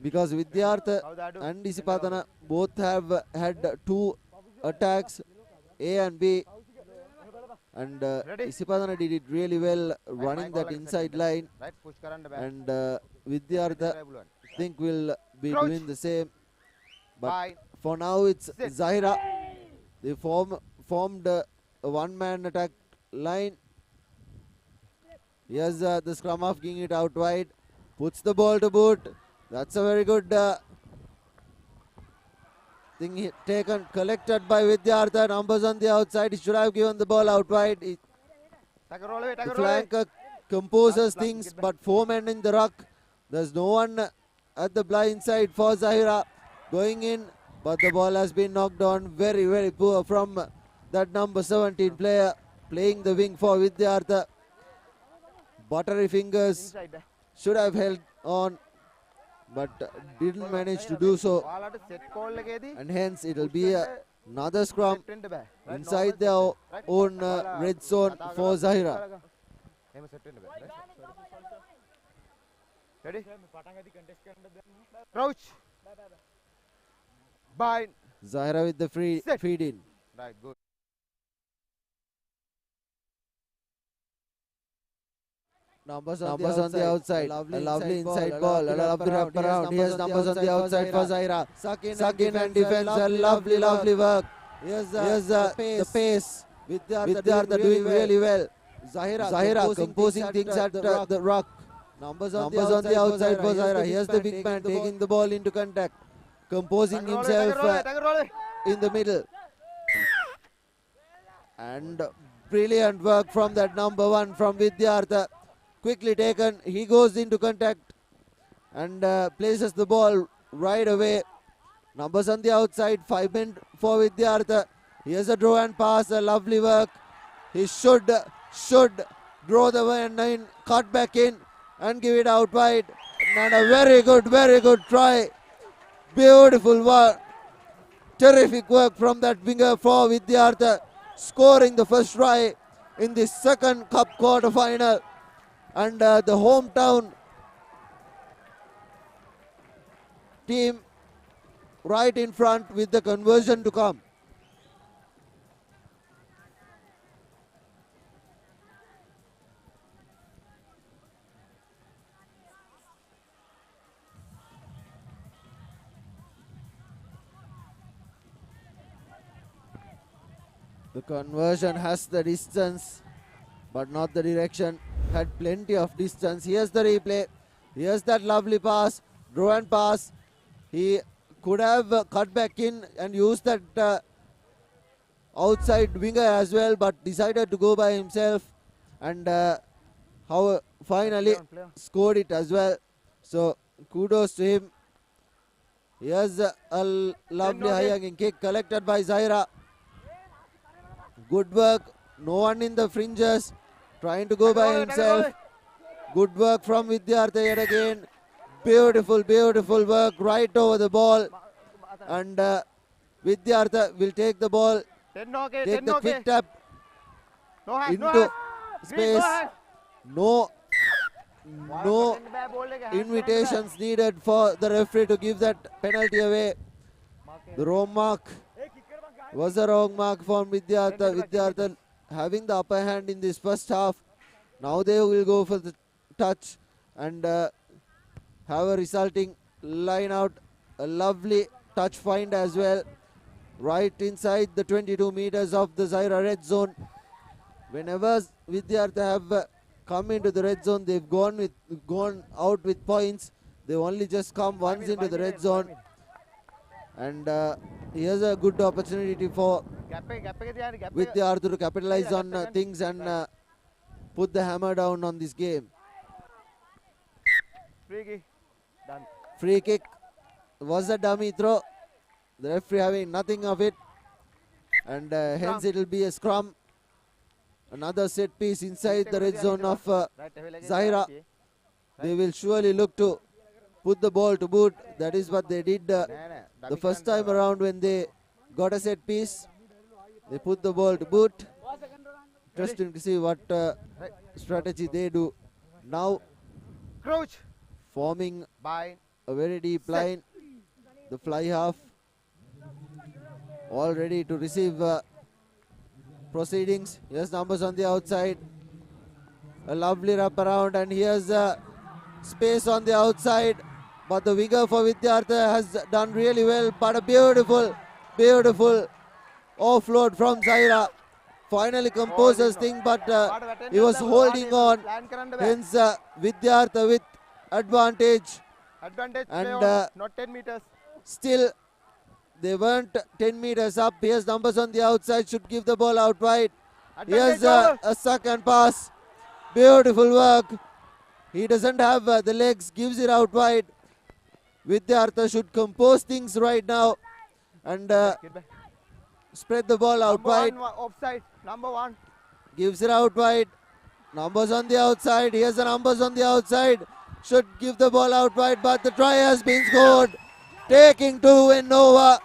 because Vidyartha and Isipadana both have had 2 attacks, A and B. And Isipadana did it really well, running that inside line. And Vidyartha, I think, will be doing the same. But for now, it's Zahira. They formed a one-man attack line. Here's the scrum half giving it out wide. Puts the ball to boot. That's a very good thing taken, collected by Vidyartha. Numbers on the outside. He should have given the ball out wide. The flanker composes things, but 4 men in the ruck. There's no one at the blind side for Zahira. Going in, but the ball has been knocked on. Very, very poor from that number 17 player playing the wing for Vidyartha. Buttery fingers should have held on, but didn't manage to do so. And hence it will be another scrum inside their own red zone for Zahira. Ready? Crouch. Bind. Zahira with the feed in. Right, good. Numbers on the outside. A lovely inside ball. A lovely wrap around. Here's numbers on the outside for Zahira. Suck in and defense. A lovely work. Here's the pace. Vidyartha doing really well. Zahira composing things at the ruck. Numbers on the outside for Zahira. Here's the big man taking the ball into contact. Composing himself in the middle. And brilliant work from that number 1 from Vidyartha. Quickly taken, he goes into contact and places the ball right away. Numbers on the outside, 5 men for Vidyartha. Here's a draw and pass, a lovely work. He should draw the one in, cut back in and give it out wide. And a very good try. Beautiful work. Terrific work from that winger for Vidyartha, scoring the first try in the second cup quarter final. And the hometown team right in front with the conversion to come. The conversion has the distance, but not the direction. Had plenty of distance. Here's the replay. Here's that lovely pass. Draw and pass. He could have cut back in and used that outside winger as well, but decided to go by himself. And how finally scored it as well. So kudos to him. Here's a lovely high hanging kick collected by Zahira. Good work. No one in the fringes. Trying to go by himself. Good work from Vidyartha yet again. Beautiful work right over the ball. And Vidyartha will take the ball. Take the quick tap into space. No invitations needed for the referee to give that penalty away. The wrong mark was a wrong mark for Vidyartha. Vidyartha having the upper hand in this first half. Now they will go for the touch and have a resulting line out. A lovely touch find as well. Right inside the 22 meters of the Zahira red zone. Whenever Vidyartha have come into the red zone, they've gone out with points. They've only just come once into the red zone. And here's a good opportunity for Vidyartha to capitalize on things and put the hammer down on this game. Free kick was a dummy throw. The referee having nothing of it. And hence it will be a scrum. Another set piece inside the red zone of Zahira. They will surely look to put the ball to boot. That is what they did the first time around when they got a set piece. They put the ball to boot. Interesting to see what strategy they do. Now forming a very deep line. The fly half. all ready to receive proceedings. Here's numbers on the outside. A lovely wrap around, and here's space on the outside. But the winger for Vidyartha has done really well. But a beautiful, beautiful offload from Zaira. Finally composes thing, but he was holding on. Hence Vidyartha with advantage. Advantage And not 10 meters. Still, they weren't 10 meters up. Here's numbers on the outside, should give the ball out wide. Here's a suck and pass. Beautiful work. He doesn't have the legs, gives it out wide. Vidyartha should compose things right now and spread the ball out wide. Offside, number 1. Gives it out wide. Numbers on the outside. Here's the numbers on the outside. Should give the ball out wide, but the try has been scored. Taking 2 in Nova.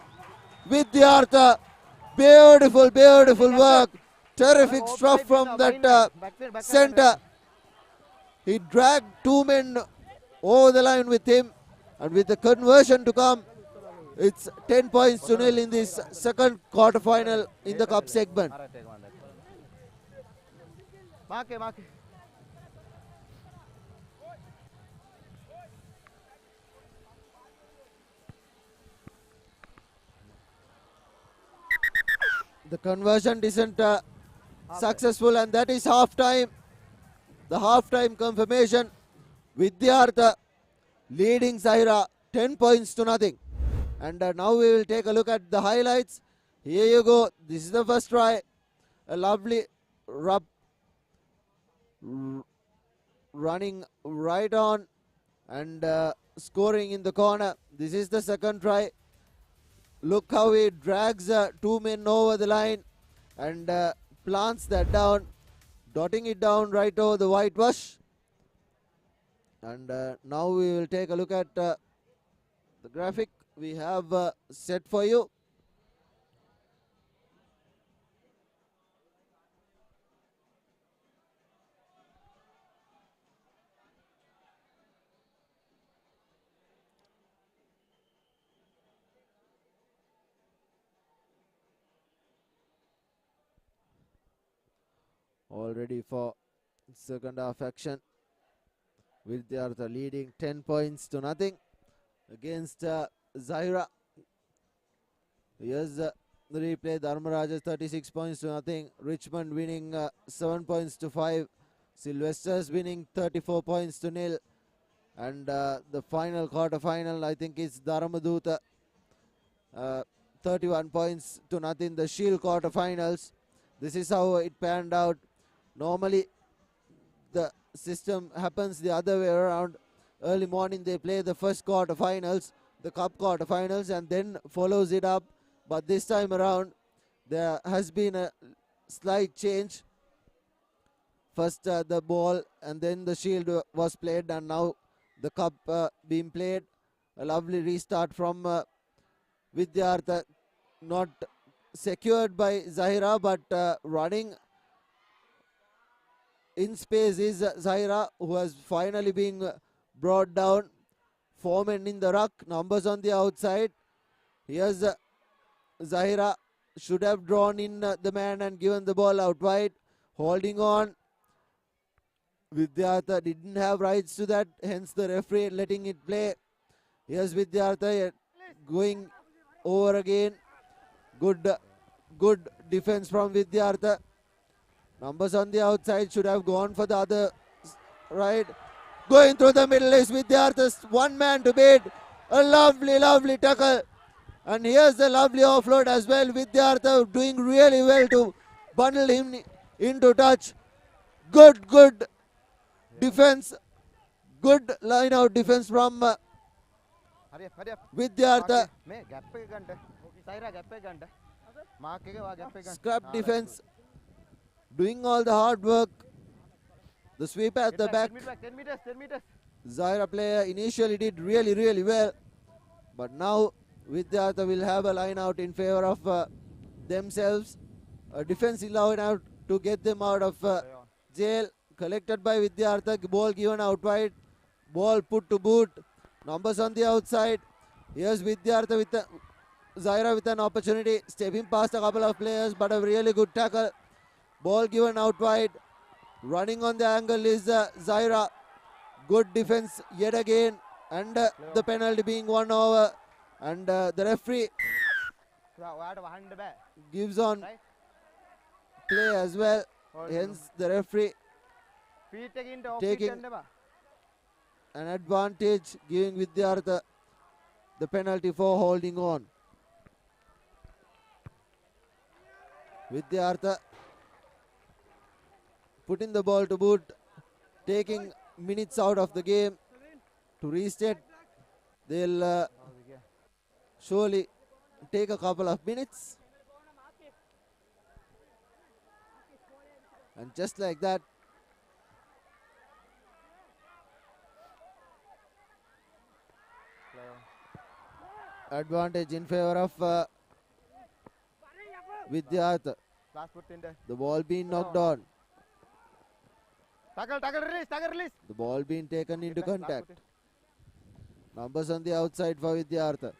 Vidyartha. Beautiful, beautiful work. Terrific stuff from that center. He dragged 2 men over the line with him, and with the conversion to come, it's 10 points to nil in this second quarter final in the cup segment. The conversion isn't successful, and that is half time. The half-time confirmation. Vidyartha leading Zaira 10 points to nothing. And now we will take a look at the highlights. Here you go. This is the first try. A lovely rub. Running right on and scoring in the corner. This is the second try. Look how he drags 2 men over the line and plants that down. Dotting it down right over the whitewash. And now we will take a look at the graphic we have set for you. All ready for second half action. Vidyartha leading 10 points to nothing against Zaira. Here's the replay. Dharmarajas 36 points to nothing. Richmond winning 7 points to 5. Sylvester's winning 34 points to nil. And the final quarter final, I think, is Dharmaduta 31 points to nothing. The Shield quarter finals. This is how it panned out. Normally, the system happens the other way around. Early morning they play the first quarter finals, the cup quarter finals, and then follows it up. But this time around there has been a slight change. First the ball and then the Shield was played, and now the cup being played. A lovely restart from Vidyartha, not secured by Zahira, but running in space is Zaira, who has finally been brought down. 4 men in the ruck, numbers on the outside. Here's Zahira, should have drawn in the man and given the ball out wide. Holding on. Vidyartha didn't have rights to that, hence the referee letting it play. Here's Vidyartha going over again. Good defense from Vidyartha. Numbers on the outside, should have gone for the other right. Going through the middle is Vidyartha's 1 man to beat. A lovely tackle. And here's the lovely offload as well. Vidyartha doing really well to bundle him into touch. Good defense. Good line out defense from Vidyartha. Scrap defense. Doing all the hard work. The sweep at the back. 10 meters. Zaira player initially did really well. But now Vidyartha will have a line out in favor of themselves. A defensive line out to get them out of jail. Collected by Vidyartha. Ball given out wide. Ball put to boot. Numbers on the outside. Here's Vidyartha with a Zaira with an opportunity, stepping past a couple of players, but a really good tackle. Ball given out wide. Running on the angle is Zaira. Good defense yet again, and the penalty being 1 over, and the referee gives on play as well. Hence the referee taking an advantage, giving Vidyartha the penalty for holding on. Vidyartha putting the ball to boot, taking minutes out of the game to reset. They'll surely take a couple of minutes. And just like that, advantage in favor of Vidyartha. The ball being knocked on. Tackle, release. The ball being taken into contact. Numbers on the outside for Vidyartha.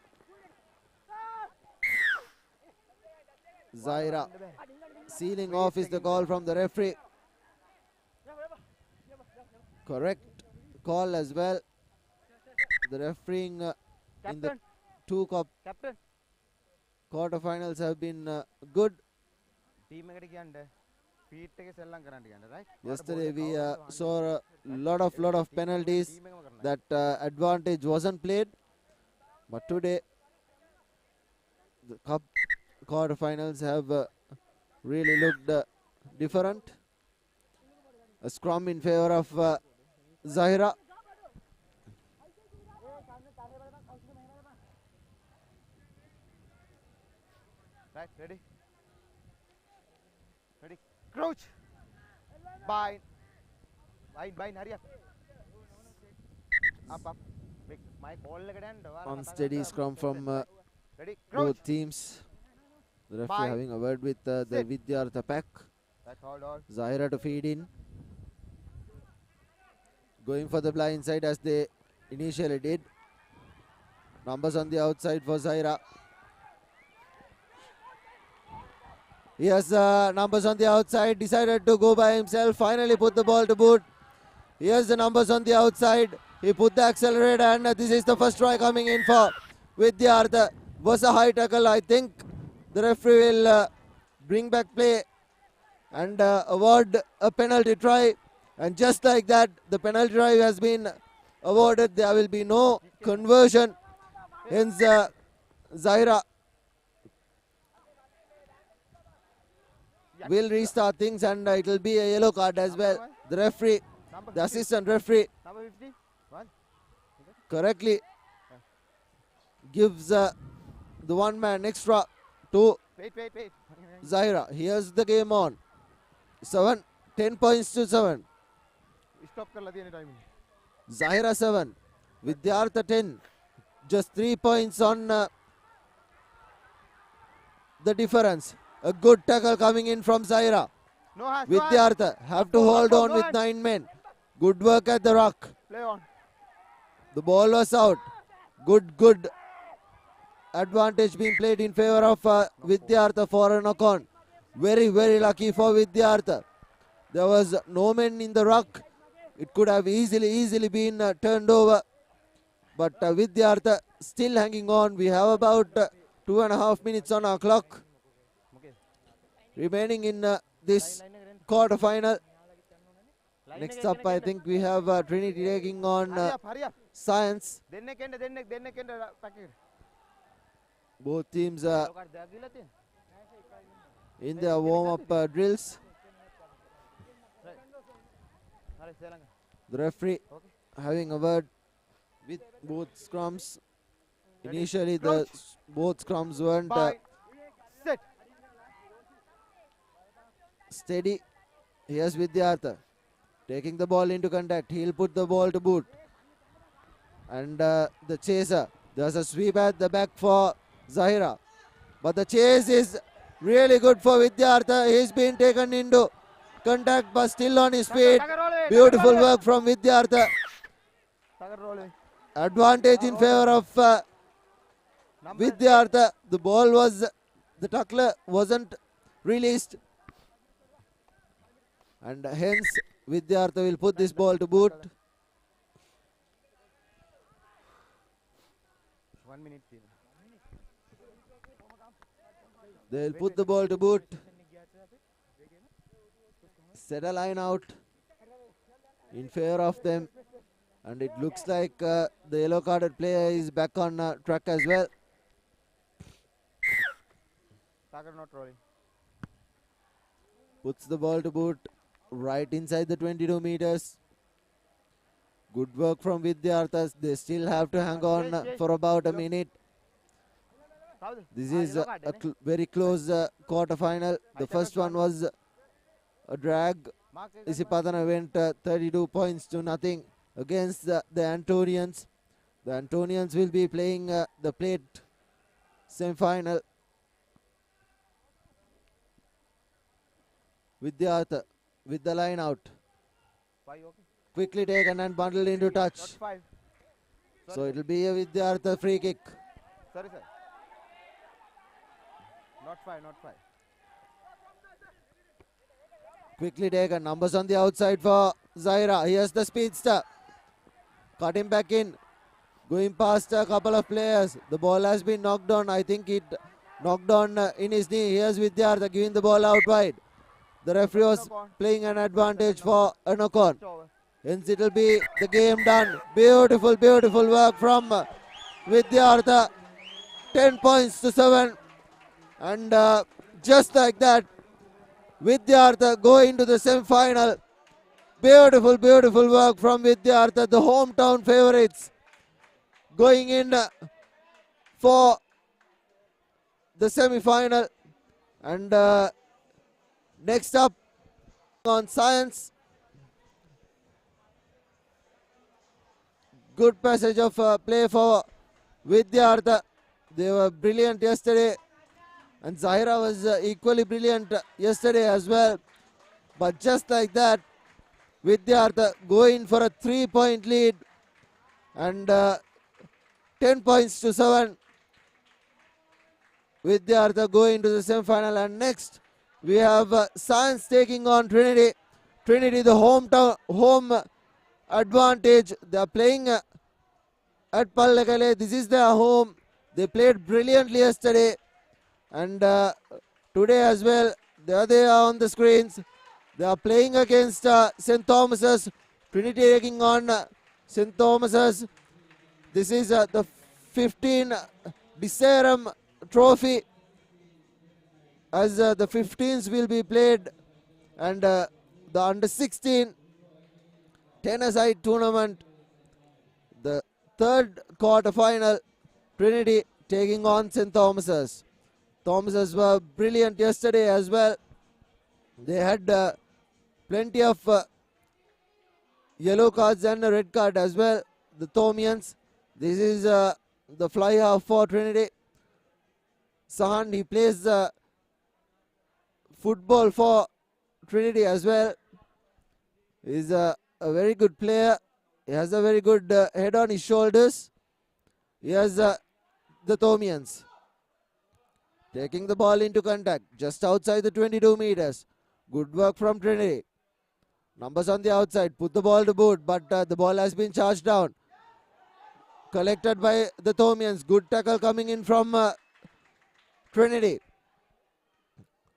Zaira sealing off is the call from the referee. Correct call as well. The refereeing in the two quarterfinals have been good. Yesterday we saw a lot of penalties. That advantage wasn't played, but today the cup quarterfinals have really looked different. A scrum in favor of Zahira. Right, ready? Crouch. Bind, hurry up. Up. My ball Unsteady scrum from ready? both teams. The referee having a word with the Vidyartha pack. That's all. Zahira to feed in. Going for the blind side as they initially did. Numbers on the outside for Zahira. Yes, numbers on the outside, decided to go by himself, finally put the ball to boot. Here's the numbers on the outside. He put the accelerator, and this is the first try coming in for Vidyartha. Was a high tackle. I think the referee will bring back play and award a penalty try. And just like that, the penalty try has been awarded. There will be no conversion. Hence, Zahira will restart things, and it will be a yellow card as well. The referee, the assistant referee, Number 51. correctly gives the one man extra to Wait. Zahira. Here's the game on. 10 points to 7. Stop kar ladi time. Zahira 7, Vidyartha 10. Just 3 points on the difference. A good tackle coming in from Zahira. No hands. Vidyartha have to hold on with 9 men. Good work at the ruck. Play on. The ball was out. Good advantage being played in favor of Vidyartha for a knock-on. Very lucky for Vidyartha. There was no men in the ruck. It could have easily been turned over. But Vidyartha still hanging on. We have about 2.5 minutes on our clock remaining in this quarter-final. Next up, I think we have Trinity taking on Hurry up. Science. Denne packet. Both teams are in their warm-up drills. The referee having a word with both scrums. Initially, both scrums weren't Set. steady. Here's Vidyartha taking the ball into contact. He'll put the ball to boot. And the chaser. There's a sweep at the back for Zahira. But the chase is really good for Vidyartha. He's been taken into contact but still on his feet. Beautiful work from Vidyartha. Advantage in favor of Vidyartha, the ball was, the tackler wasn't released. And hence Vidyartha will put this ball to boot. 1 minute. They'll put the ball to boot. Set a line out in favor of them. And it looks like the yellow carded player is back on track as well. Sagar not rolling. Puts the ball to boot right inside the 22 meters. Good work from Vidyarthas. They still have to hang on for about a minute. This is a very close quarter final. The first one was a drag. Isipadana went 32 points to nothing against the Antonians. The Antonians will be playing the plate semi-final. Vidyartha with the line out. Quickly taken and bundled into touch. So it will be a Vidyartha free kick. Sorry, sir. Not 5. Quickly taken. Numbers on the outside for Zaira. Here's the speedster. Cutting back in. Going past a couple of players. The ball has been knocked on. I think it knocked on in his knee. Here's Vidyartha giving the ball out wide. The referee was playing an advantage for a knock-on. Hence it will be the game done. Beautiful work from Vidyartha. 10 points to 7. And just like that, Vidyartha going to the semi-final. Beautiful work from Vidyartha, the hometown favourites, going in for the semi-final. And next up on science. Good passage of play for Vidyartha. They were brilliant yesterday. And Zahira was equally brilliant yesterday as well. But just like that, Vidyartha going for a 3-point lead. And 10 points to 7. Vidyartha going to the semi-final. And next, we have Science taking on Trinity. Trinity, the home advantage. They are playing at Pallekale. This is their home. They played brilliantly yesterday. And today as well, there they are on the screens. They are playing against St. Thomas's. Trinity taking on St. Thomas's. This is the 15 Diserum Trophy, as the 15s will be played, and the under 16 10-a-side tournament, the third quarter final, Trinity taking on St. Thomas's. Thomas's were brilliant yesterday as well. They had plenty of yellow cards and a red card as well. The Thomians. This is the fly half for Trinity. Sahan, he plays football for Trinity as well. He's a very good player. He has a very good head on his shoulders. He has the Thomians. Taking the ball into contact just outside the 22 meters. Good work from Trinity. Numbers on the outside. Put the ball to boot, but the ball has been charged down. Collected by the Thomians. Good tackle coming in from Trinity.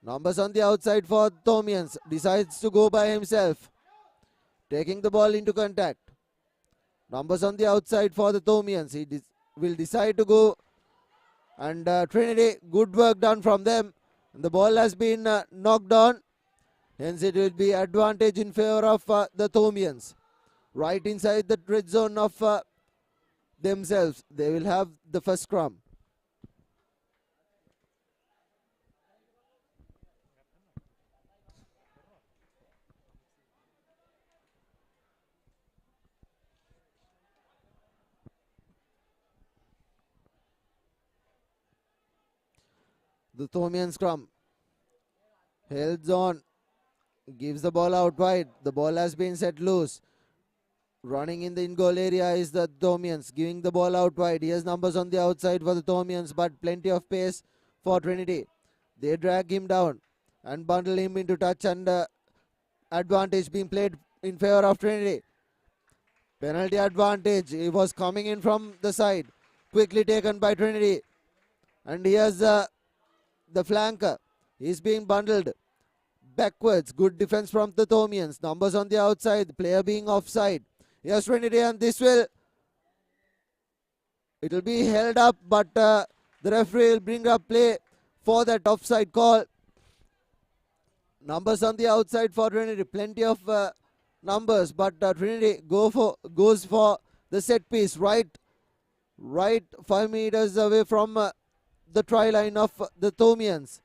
Numbers on the outside for Thomians. Decides to go by himself. Taking the ball into contact. Numbers on the outside for the Thomians. He will decide to go. And Trinity, good work done from them. And the ball has been knocked on. Hence it will be advantage in favor of the Thomians. Right inside the red zone of themselves. They will have the first scrum. The Thomian scrum. Holds on. Gives the ball out wide. The ball has been set loose. Running in the in-goal area is the Thomians, giving the ball out wide. He has numbers on the outside for the Thomians, but plenty of pace for Trinity. They drag him down and bundle him into touch, and advantage being played in favor of Trinity. Penalty advantage. He was coming in from the side. Quickly taken by Trinity. And here's the flanker. He's being bundled backwards. Good defense from the Thomians. Numbers on the outside. The player being offside. Here's Trinity, and this will be held up, but the referee will bring up play for that offside call. Numbers on the outside for Trinity. Plenty of numbers, but Trinity goes for the set piece right 5 meters away from the try line of the Thomians.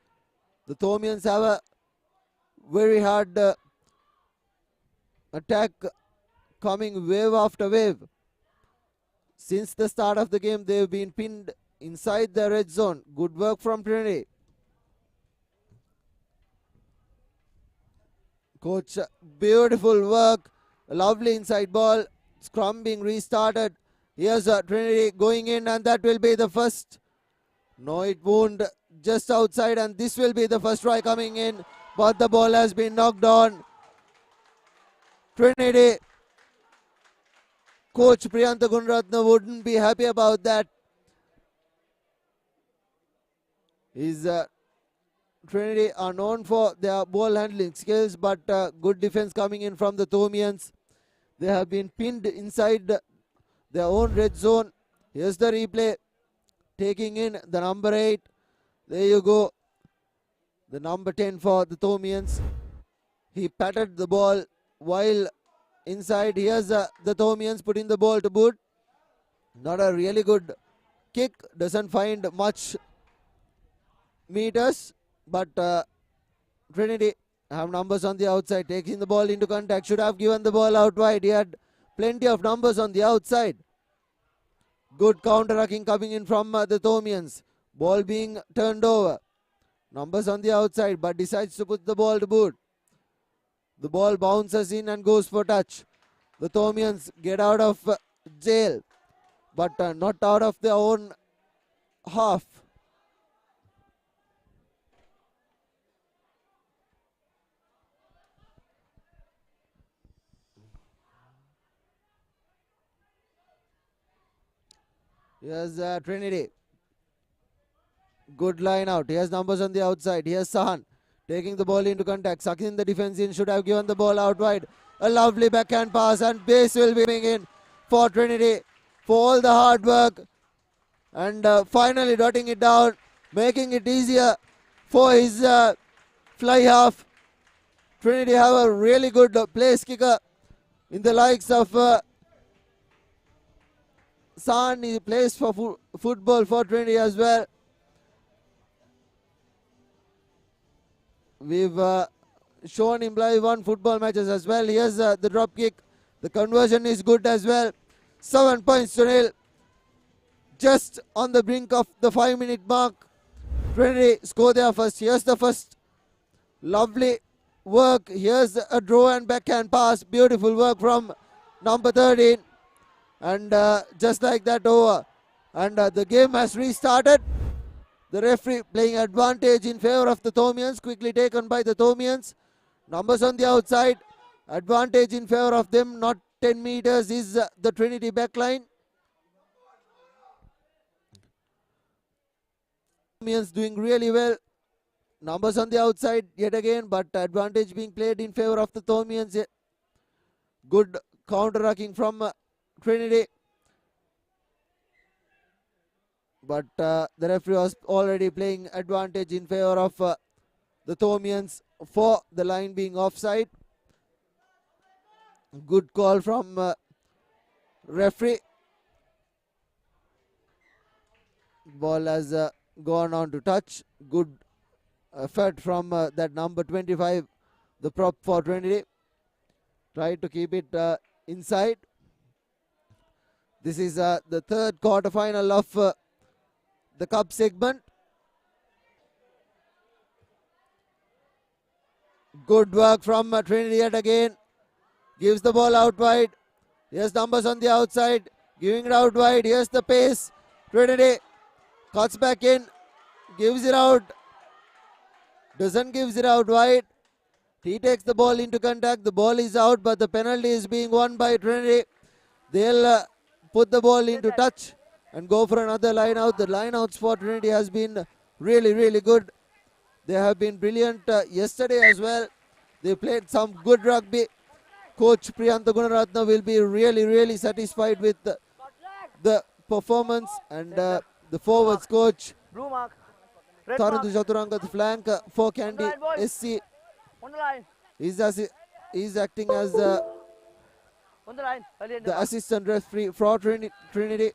The Thomians have a very hard attack coming wave after wave. Since the start of the game, they've been pinned inside the red zone. Good work from Trinity. Coach, beautiful work. A lovely inside ball. Scrum being restarted. Here's Trinity going in, and that will be the first. No, it won't. Just outside, and this will be the first try coming in. But the ball has been knocked on. Trinity. Coach Priyantha Gunratna wouldn't be happy about that. Trinity are known for their ball handling skills, but good defense coming in from the Thomians. They have been pinned inside their own red zone. Here's the replay. Taking in the number 8. There you go. The number 10 for the Thomians. He patted the ball while inside. Here's the Thomians putting the ball to boot. Not a really good kick. Doesn't find much meters. But Trinity have numbers on the outside. Taking the ball into contact. Should have given the ball out wide. He had plenty of numbers on the outside. Good counter-attacking coming in from the Thomians. Ball being turned over. Numbers on the outside, but decides to put the ball to boot. The ball bounces in and goes for touch. The Thomians get out of jail, but not out of their own half. Here's Trinity. Good line out. He has numbers on the outside. Here's Sahan taking the ball into contact. Sucking the defense in. Should have given the ball out wide. A lovely backhand pass, and base will be coming in for Trinity for all the hard work. And finally dotting it down, making it easier for his fly half. Trinity have a really good place kicker in the likes of Sahan. He plays for football for Trinity as well. We've shown him live on football matches as well. Here's the drop kick. The conversion is good as well. 7 points to nil. Just on the brink of the 5-minute mark. Trinity score their first. Here's the first. Lovely work. Here's a draw and backhand pass. Beautiful work from number 13. And just like that, over. And the game has restarted. The referee playing advantage in favor of the Thomians. Quickly taken by the Thomians. Numbers on the outside. Advantage in favor of them. Not 10 meters is the Trinity backline. Thomians doing really well. Numbers on the outside yet again, but advantage being played in favor of the Thomians. Good counter-attacking from Trinity. But the referee was already playing advantage in favor of the Thomians for the line being offside. Good call from referee. Ball has gone on to touch. Good effort from that number 25, the prop for Trinity. Tried to keep it inside. This is the third quarterfinal of the cup segment. Good work from Trinity yet again. Gives the ball out wide. Here's numbers on the outside, giving it out wide. Here's the pace. Trinity cuts back in, gives it out. Doesn't gives it out wide. He takes the ball into contact. The ball is out, but the penalty is being won by Trinity. They'll put the ball into touch and go for another line out. The line outs for Trinity has been really, really good. They have been brilliant yesterday as well. They played some good rugby. Coach Priyantha Gunaratna will be really, really satisfied with the performance, and the forwards coach Blue mark. Red Tarandu mark. Chaturanga, the flank for Candy SC. On the line. He's acting as On the line. the assistant referee for Trinity.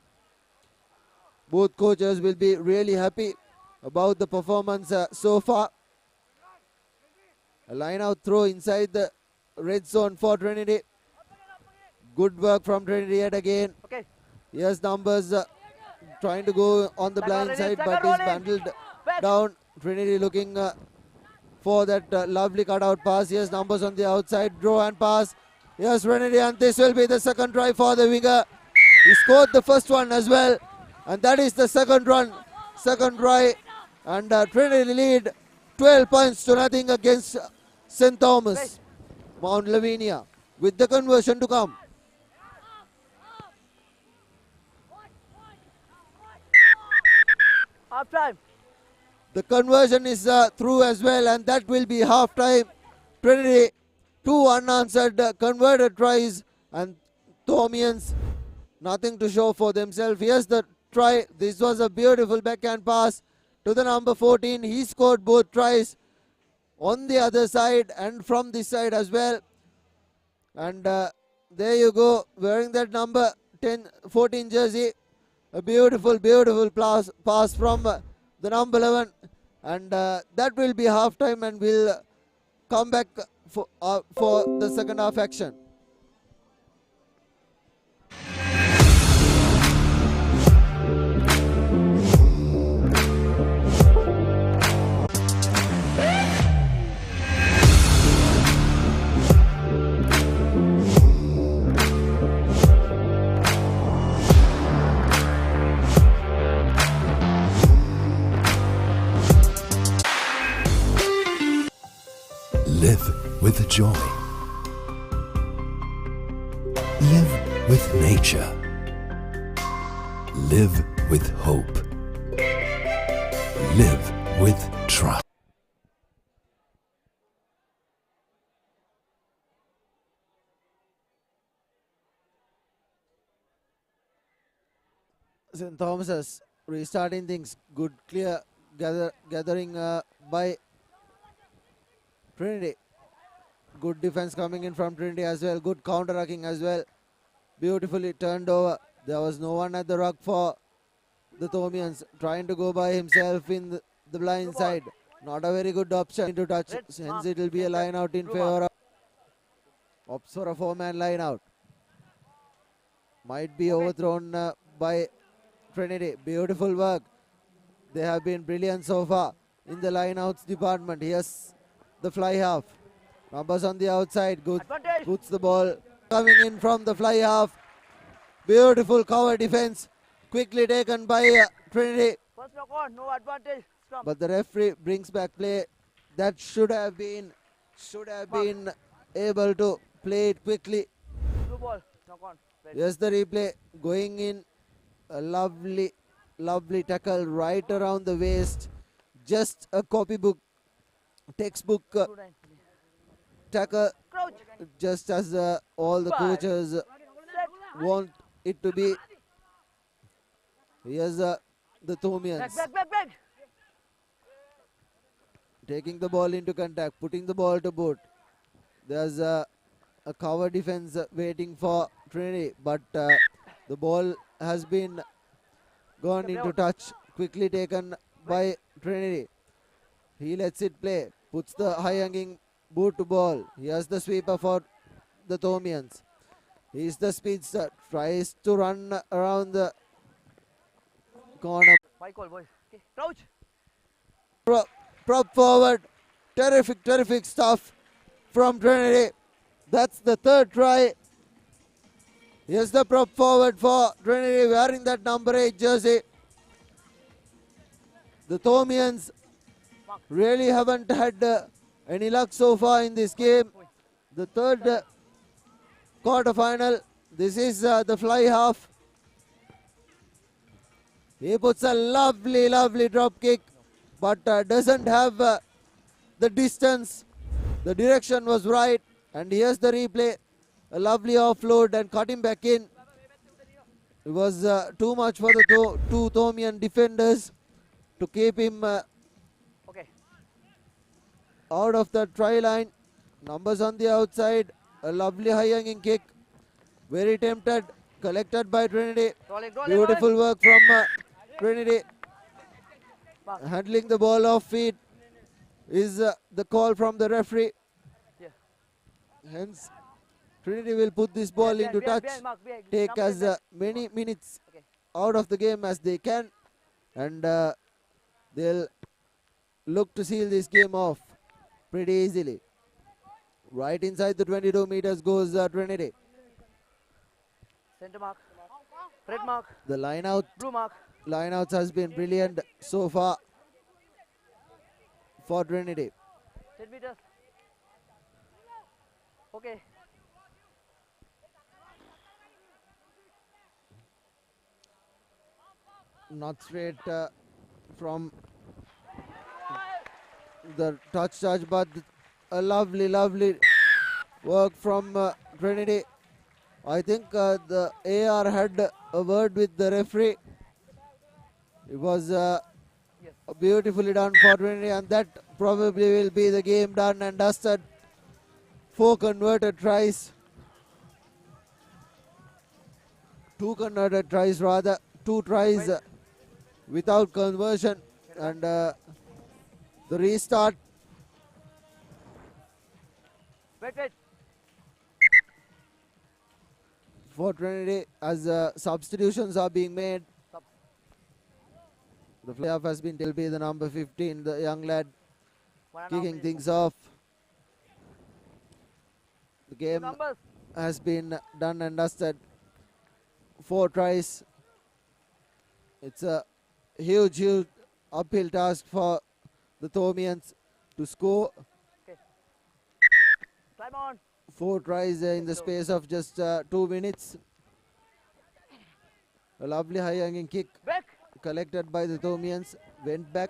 Both coaches will be really happy about the performance so far. A line out throw inside the red zone for Trinity. Good work from Trinity yet again. Okay. Here's numbers trying to go on the blind side, but is bundled down. Trinity looking for that lovely cutout pass. Here's numbers on the outside, draw and pass. Here's Trinity, and this will be the second try for the winger. He scored the first one as well, and that is the second try, and Trinity lead 12 points to nothing against St. Thomas. Mount Lavinia with the conversion to come. Half time. The conversion is through as well, and that will be half time. Trinity, 2 unanswered converted tries, and Thomians nothing to show for themselves. Here's the try. This was a beautiful backhand pass to the number 14. He scored both tries on the other side and from this side as well. And there you go, wearing that number 14 jersey. A beautiful, beautiful pass from the number 11. And that will be half time, and we'll come back for the second half action. Live with joy. Live with nature. Live with hope. Live with trust. St. Thomas's restarting things. Good, clear gathering by Trinity. Good defense coming in from Trinity as well. Good counter-rucking as well. Beautifully turned over. There was no one at the ruck for the Thomians. Trying to go by himself in the blind side. Not a very good option to touch. Hence it will be a line out in favor of opts for a 4-man line out. Might be overthrown by Trinity. Beautiful work. They have been brilliant so far in the line outs department. Here's the fly half. Numbers on the outside. Good. Puts the ball coming in from the fly half. Beautiful cover defense. Quickly taken by Trinity. First knock on, no advantage. Stop. But the referee brings back play. That should have been able to play it quickly. Blue ball, knock on. Here's the replay going in. A lovely, lovely tackle right around the waist. Just a copybook, textbook tackle. Just as all the coaches want it to be. Here's the Thomians. Back. Taking the ball into contact, putting the ball to boot. There's a cover defense waiting for Trinity, but the ball has been gone into touch. Quickly taken by Trinity. He lets it play, puts the high-hanging boot to ball. Here's the sweeper for the Thomians. He's the speedster, tries to run around the corner. Bye call, boys. Okay, crouch. Prop forward. Terrific stuff from Trinity. That's the third try Here's the prop forward for Trinity wearing that number 8 jersey. The Thomians really haven't had any luck so far in this game. The third quarter final. This is the fly half. He puts a lovely, lovely drop kick, but doesn't have the distance. The direction was right, and here's the replay. A lovely offload and cut him back in. It was too much for the two Thomian defenders to keep him out of the try line. Numbers on the outside. A lovely high hanging kick. Very tempted. Collected by Trinity. Beautiful work from Trinity. Handling the ball off feet is the call from the referee. Hence, Trinity will put this ball into touch. Take as many minutes out of the game as they can. And they'll look to seal this game off pretty easily. Right inside the 22 meters goes Trinity. Center mark. Red mark. The line out. Blue mark. Line outs has been brilliant so far for Trinity. 10 meters. Okay. Not straight from the touch, but a lovely, lovely work from Trinity. I think the AR had a word with the referee. It was beautifully done for Trinity, and that probably will be the game done and dusted. 4 converted tries. 2 converted tries rather. 2 tries without conversion, and the restart. Wait. For Trinity as substitutions are being made. The playoff has been will be the number 15, the young lad kicking things off. The game has been done and dusted. 4 tries. It's a huge uphill task for the Thomians to score. Climb on. 4 tries in the space of just 2 minutes. A lovely high hanging kick collected by the Thomians. Went back.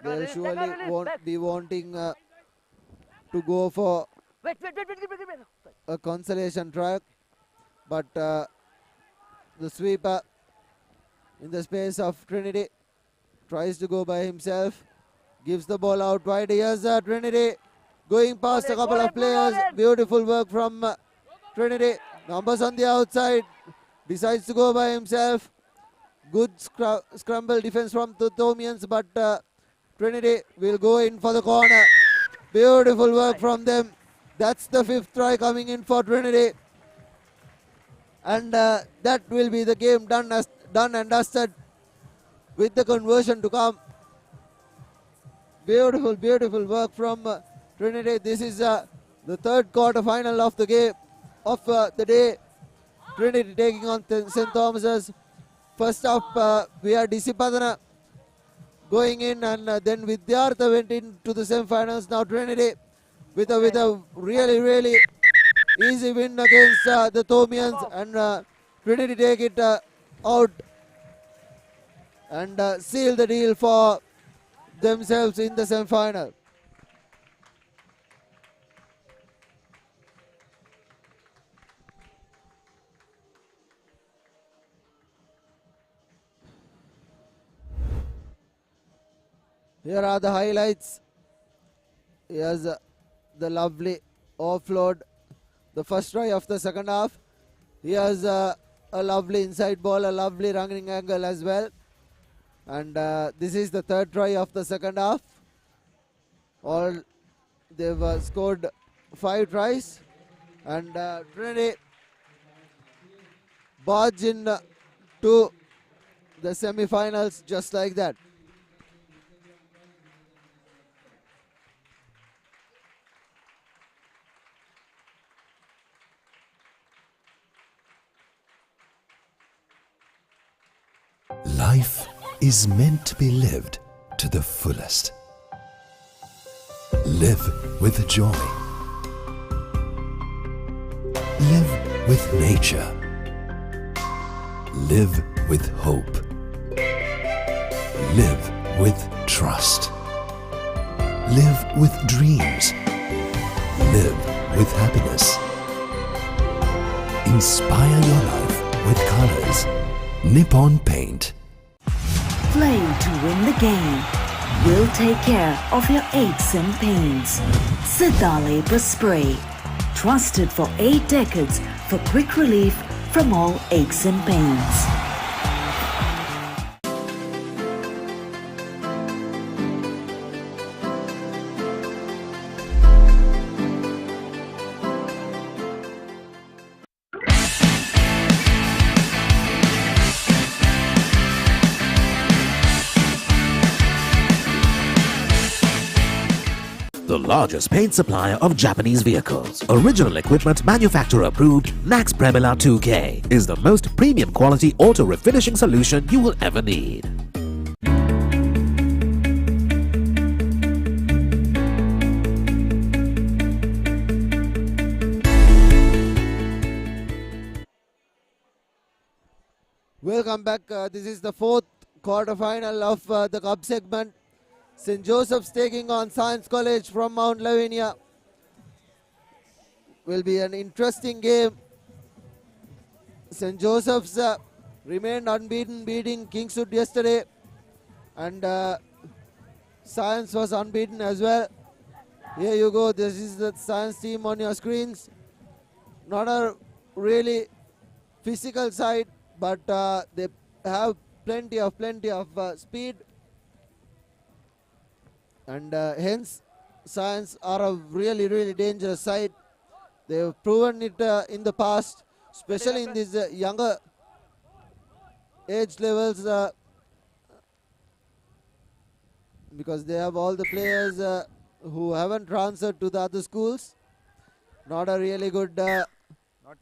They'll surely won't be wanting to go for Wait. a consolation try. But the sweeper in the space of Trinity tries to go by himself. Gives the ball out wide. Here's Trinity going past a couple of players. Beautiful work from Trinity. Numbers on the outside. Decides to go by himself. Good scramble defense from the Thomians, but Trinity will go in for the corner. Beautiful work from them. That's the 5th try coming in for Trinity. And that will be the game done and dusted with the conversion to come. Beautiful work from Trinity. This is the 3rd quarter final of the game of the day. Trinity taking on St. Thomas's. First up, we are Disipadana going in, and then Vidyartha went into the semi-finals. Now Trinity with a really easy win against the Thomians, and Trinity take it out and seal the deal for themselves in the semi-final. Here are the highlights. Here's the lovely offload, the first try of the second half. Here's a lovely inside ball, a lovely running angle as well. And this is the 3rd try of the second half. They've scored 5 tries, and Trinity barge in to the semi-finals just like that. Life is meant to be lived to the fullest. Live with joy. Live with nature. Live with hope. Live with trust. Live with dreams. Live with happiness. Inspire your life with colors. Nippon Paint. Play to win the game. We'll take care of your aches and pains. Siddhale Spray. Trusted for 8 decades for quick relief from all aches and pains. The largest paint supplier of Japanese vehicles. Original equipment manufacturer approved, Nax Premila 2K is the most premium quality auto refinishing solution you will ever need. Welcome back. This is the 4th quarter-final of the Cup segment. St. Joseph's taking on Science College from Mount Lavinia. Will be an interesting game. St. Joseph's remained unbeaten, beating Kingswood yesterday. And Science was unbeaten as well. Here you go. This is the Science team on your screens. Not a really physical side, but they have plenty of speed. And hence Science are a really dangerous side. They've proven it in the past, especially in these younger age levels, because they have all the players who haven't transferred to the other schools. Not a really good Not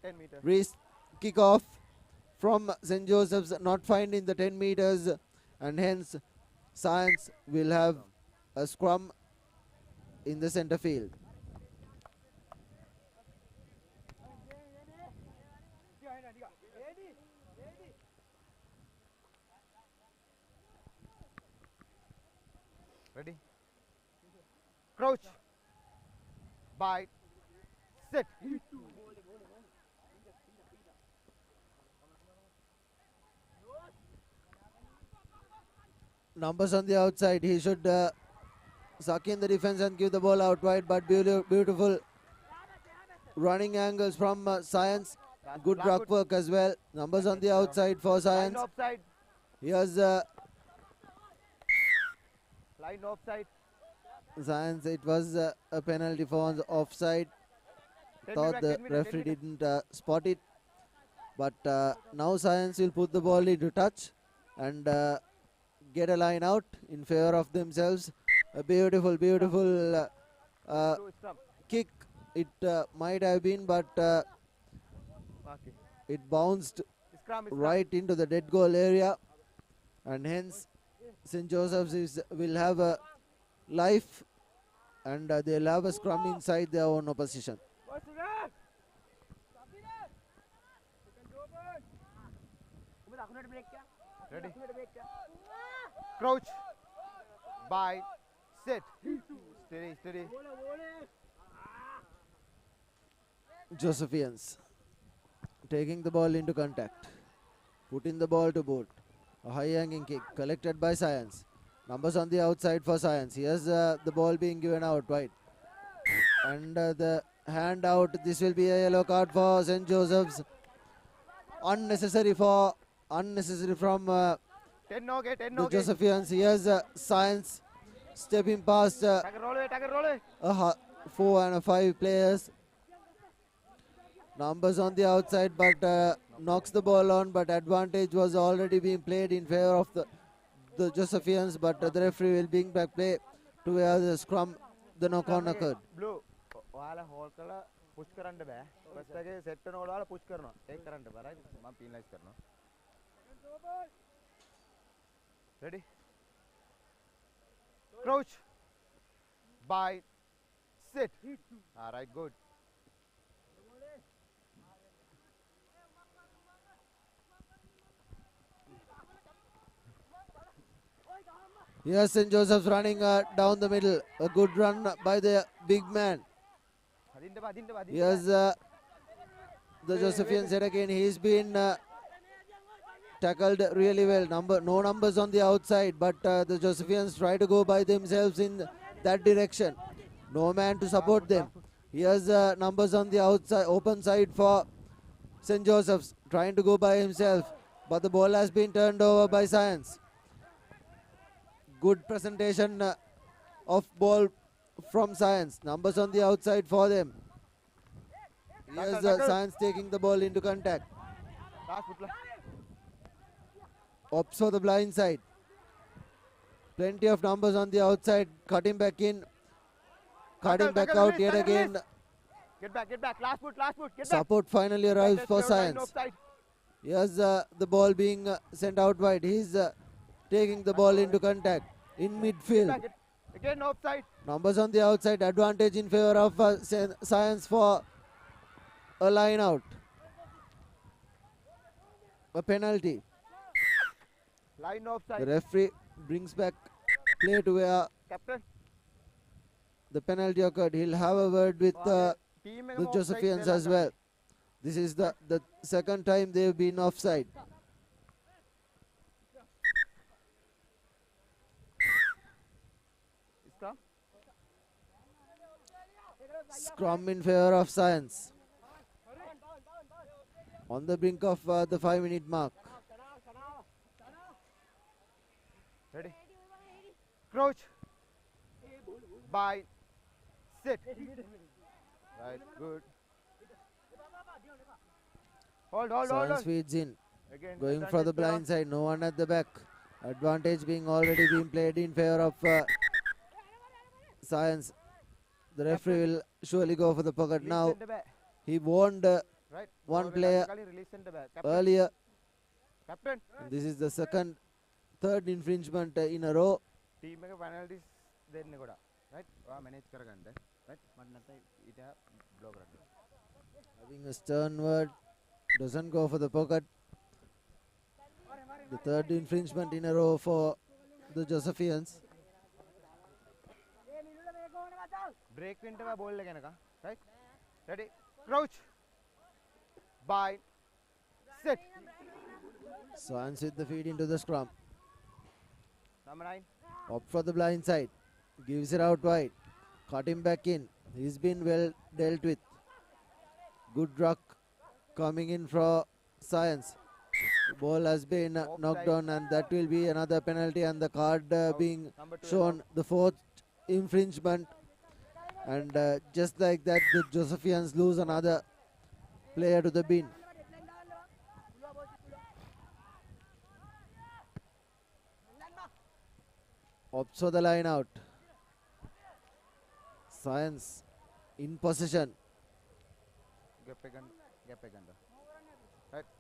10 meters. Kick-off from St. Joseph's, not finding the 10 meters, and hence Science will have a scrum in the center field. Ready? Crouch. Bite. Sit. Numbers on the outside. He should suck in the defense and give the ball out wide, but beautiful running angles from Science. Good ruck work as well. Numbers on the outside for Science. Line offside. Here's Line offside. Science. It was a penalty for offside. Thought the referee didn't spot it, but now Science will put the ball into touch and get a line out in favor of themselves. A beautiful kick it might have been, but it bounced right into the dead goal area, and hence St. Joseph's will have a life, and they'll have a scrum inside their own opposition. Ready? Crouch. Bite. Sit. Steady. Josephians taking the ball into contact, putting the ball to boot. A high hanging kick collected by Science. Numbers on the outside for Science. Here's the ball being given out wide, and the hand out. This will be a yellow card for St. Joseph's. Unnecessary from 10 no get. the Josephians. Here's Science stepping past Roll. 4 and 5 players. Numbers on the outside, but knocks the ball on, but advantage was already being played in favor of the Josephians, but the referee will bring back play to where the scrum, the knock on occurred. Blue. ඔයාලා hall කරලා push කරන්න බෑ. First එකේ set වෙනකොට ඔයාලා push කරනවා. ඒක කරන්න බෑ. රයිට්. මම පීනලයිස් කරනවා. Ready? Crouch. Bind. Sit. All right, good. Here's St. Joseph's running down the middle. A good run by the big man. Here's the Josephian set again. He's been tackled really well. No numbers on the outside, but the Josephians try to go by themselves in that direction. No man to support them. Here's numbers on the outside, open side for St. Joseph's, trying to go by himself, but the ball has been turned over by Science. Good presentation of ball from Science. Numbers on the outside for them. Here's Science taking the ball into contact. Ops for the blind side. Plenty of numbers on the outside. Cutting back in. Cutting back out yet again. Get back. Last foot. Get Support finally arrives for Science. Offside. Here's the ball being sent out wide. He's taking the ball into contact in midfield. Again offside. Numbers on the outside. Advantage in favor of Science for a line out. A penalty. Line offside. The referee brings back play to where Captain. the penalty occurred. He'll have a word with the Josephians as well. This is the second time they've been offside. Scrum in favor of Science. On the brink of the 5-minute mark. Ready? Crouch. Bind. Sit. Right, good. Hold. Science feeds in. Again, Going for the blind side. No one at the back. Advantage already being played in favor of Science. The referee will surely go for the pocket now. He warned one player earlier. Captain. This is the third infringement in a row. Team එක penalties දෙන්න ගොඩා. Right? ඔයා manage කරගන්න. Right? මට නැත්නම් ඊට blow කරන්න. Having a stern word. Doesn't go for the pocket. The third infringement in a row for the Josephians. Break වෙන්න බා ball එක යනකම්. Right? Ready? Crouch. Bind. Sit. Science with the feed into the scrum. Number 9. Up for the blind side. Gives it out wide. Cut him back in. He's been well dealt with. Good ruck coming in for Science. The ball has been knocked on, and that will be another penalty, and the card being shown, the fourth infringement. And just like that, the Josephians lose another player to the bin. Opts for the line out. Science in possession.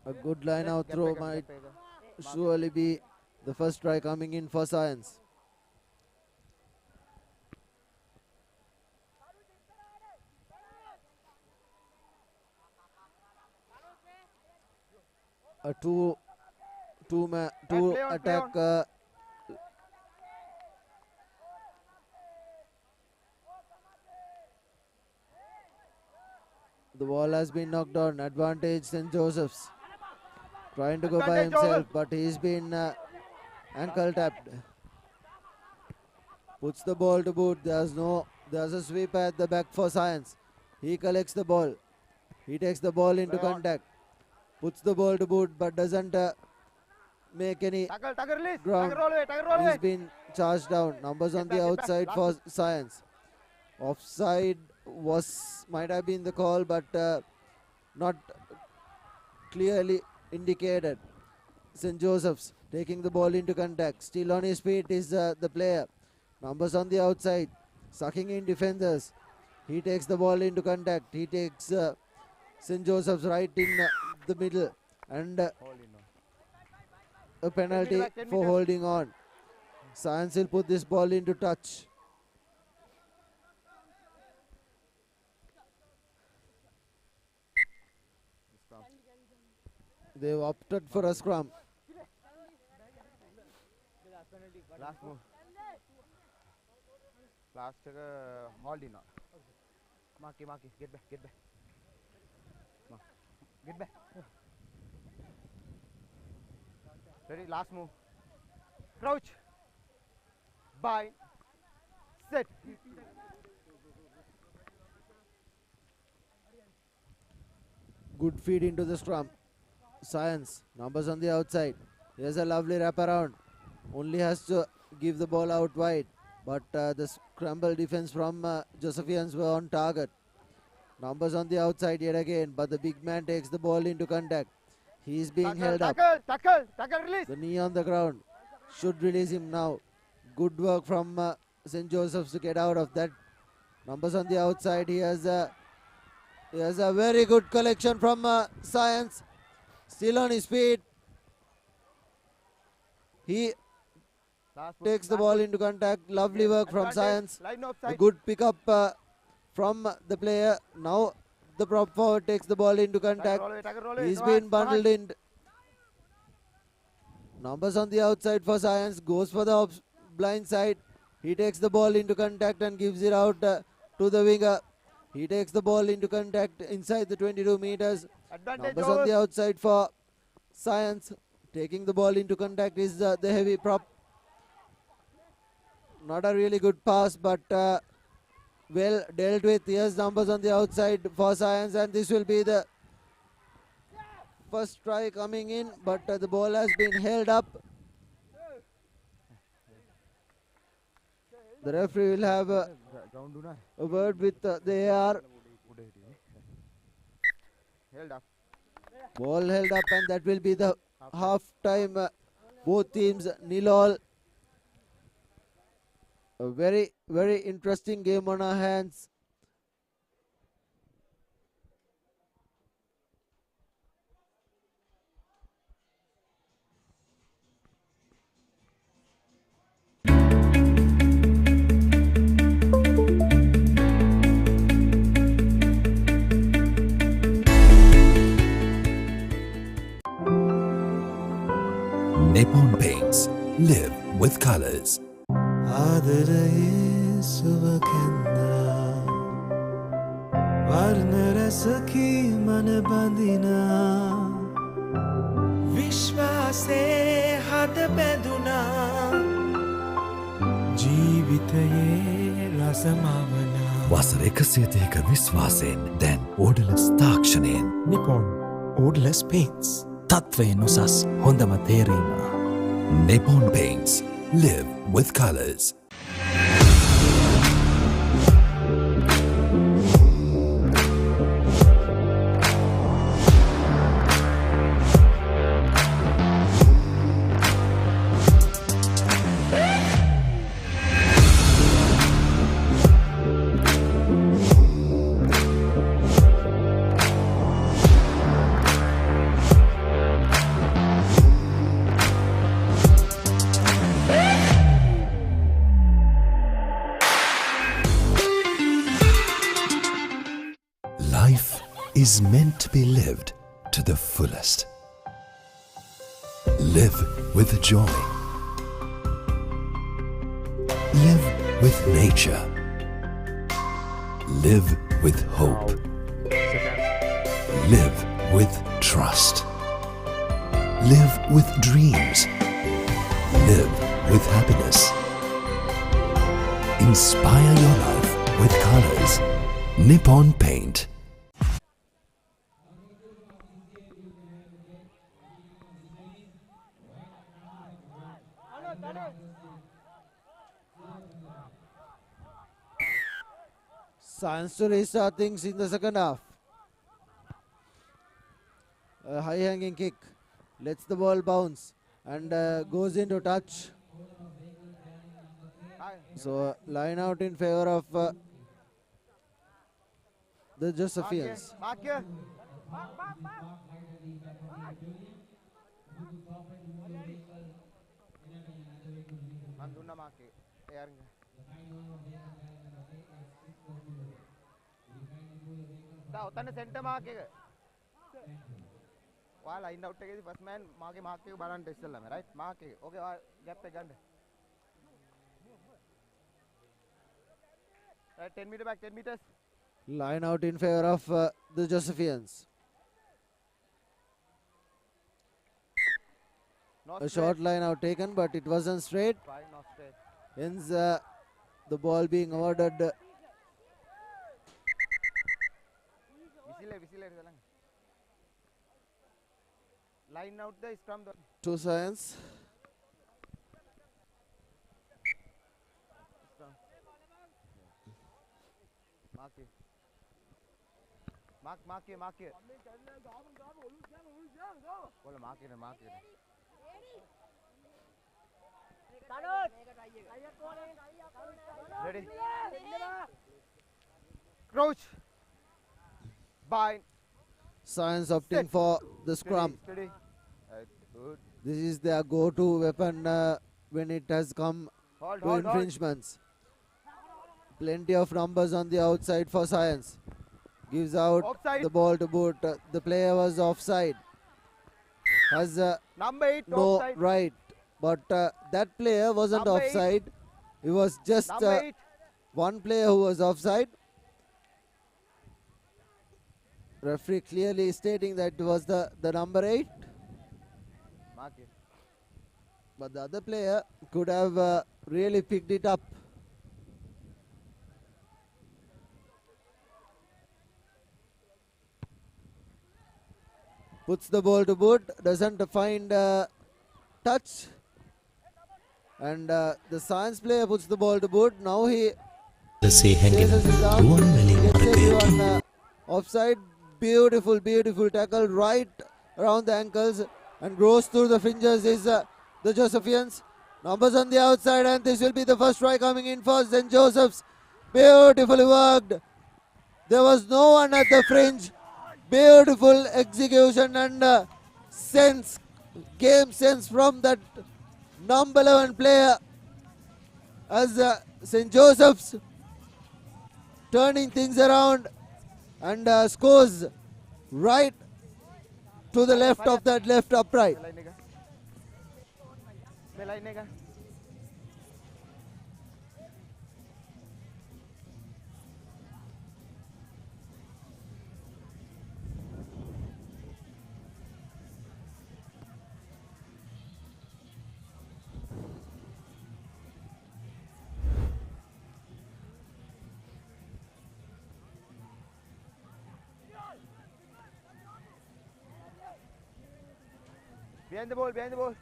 A good line out throw might surely be the first try coming in for Science. A two attack the ball has been knocked on. Advantage St. Joseph's. Trying to go by himself, but he's been ankle tapped. Puts the ball to boot. There's a sweep at the back for Science. He collects the ball. He takes the ball into contact. Puts the ball to boot, but doesn't make any ground. He's been charged down. Numbers on the outside for Science. Offside might have been the call, but not clearly indicated. St. Joseph's taking the ball into contact. Still on his feet is the player. Numbers on the outside. Sucking in defenders. He takes the ball into contact. He takes St. Joseph's right in the middle. And a penalty for holding on. Science will put this ball into touch. They've opted for a scrum. Last move. Last hold in. Marky, get back. Get back. Ready, last move. Crouch. Bind. Set. Good feed into the scrum. Science, numbers on the outside. Here's a lovely wraparound. Only has to give the ball out wide. But the scramble defense from Josephians were on target. Numbers on the outside yet again. But the big man takes the ball into contact. He's being held up. Tackle, release. The knee on the ground. Should release him now. Good work from St. Joseph's to get out of that. Numbers on the outside. He has a very good collection from Science. Still on his feet. He takes the ball into contact. Lovely work from Science. A good pickup from the player. Now the prop forward takes the ball into contact. He's been bundled in. Numbers on the outside for Science. Goes for the blind side. He takes the ball into contact and gives it out to the winger. He takes the ball into contact inside the 22 meters. Numbers on the outside for Science. Taking the ball into contact is the heavy prop. Not a really good pass, but well dealt with. Here's numbers on the outside for Science, and this will be the first try coming in, but the ball has been held up. The referee will have a word with the AR. Held up. Ball held up, and that will be the half time. Both teams nil all. A very, very interesting game on our hands. Nippon Paints. Live with colors. විශ්වාසේ හද බැඳුනා ජීවිතයේ රසමවනා වසර 130ක විශ්වාසයෙන් දැන් ඕඩලස් තාක්ෂණයෙන් Nippon ඕඩලස් paints තත්වයෙන් උසස් හොඳම තේරීම Nippon Paints. Live with colors. Life is meant to be lived to the fullest. Live with joy. Live with nature. Live with hope. Live with trust. Live with dreams. Live with happiness. Inspire your life with colors. Nippon Paint. Science to restart things in the second half. A high hanging kick. Lets the ball bounce and goes into touch. So line out in favor of the Josephians. මන් දුන්නා mark එක. ඒ අරින්න. තා ඔතන centre mark එක. ඔයා line out එකේදී first මෑන් මාගේ මාක් එක බලන්න ඉස්සෙල්ලාම රයිට් මාක් එක. ඕකේ ඔයා ගැප් එක ගන්න. Right 10 meter back 10 meters. Line out in favor of the Josephians. Not A straight. short line out taken, but it wasn't straight. Fine, not straight. Hence, the ball being awarded Visile line out the scrum the to Science. scrum. Mark here. Bola mark it. Ready? Crouch. Bind. Science opting for the scrum. Steady. Right, good. This is their go-to weapon when it has come to infringements. Plenty of numbers on the outside for Science. Gives out Offside. the ball to Boot. The player was offside. Has Number 8 no offside. right. But that player wasn't Number 8. offside. It was just Number 8. one player who was offside. Referee clearly stating that it was the number 8. Mark it. But the other player could have really picked it up. Puts the ball to Boot, doesn't find touch. And the Science player puts the ball to Boot. Now he chases it down, gets everyone offside. Beautiful tackle right around the ankles and goes through the fingers is the Josephians. Numbers on the outside, and this will be the first try coming in for St. Joseph's. Beautifully worked. There was no one at the fringe. Beautiful execution and game sense from that number 11 player as St. Joseph's turning things around and scores right to the left of that left upright. Behind the ball.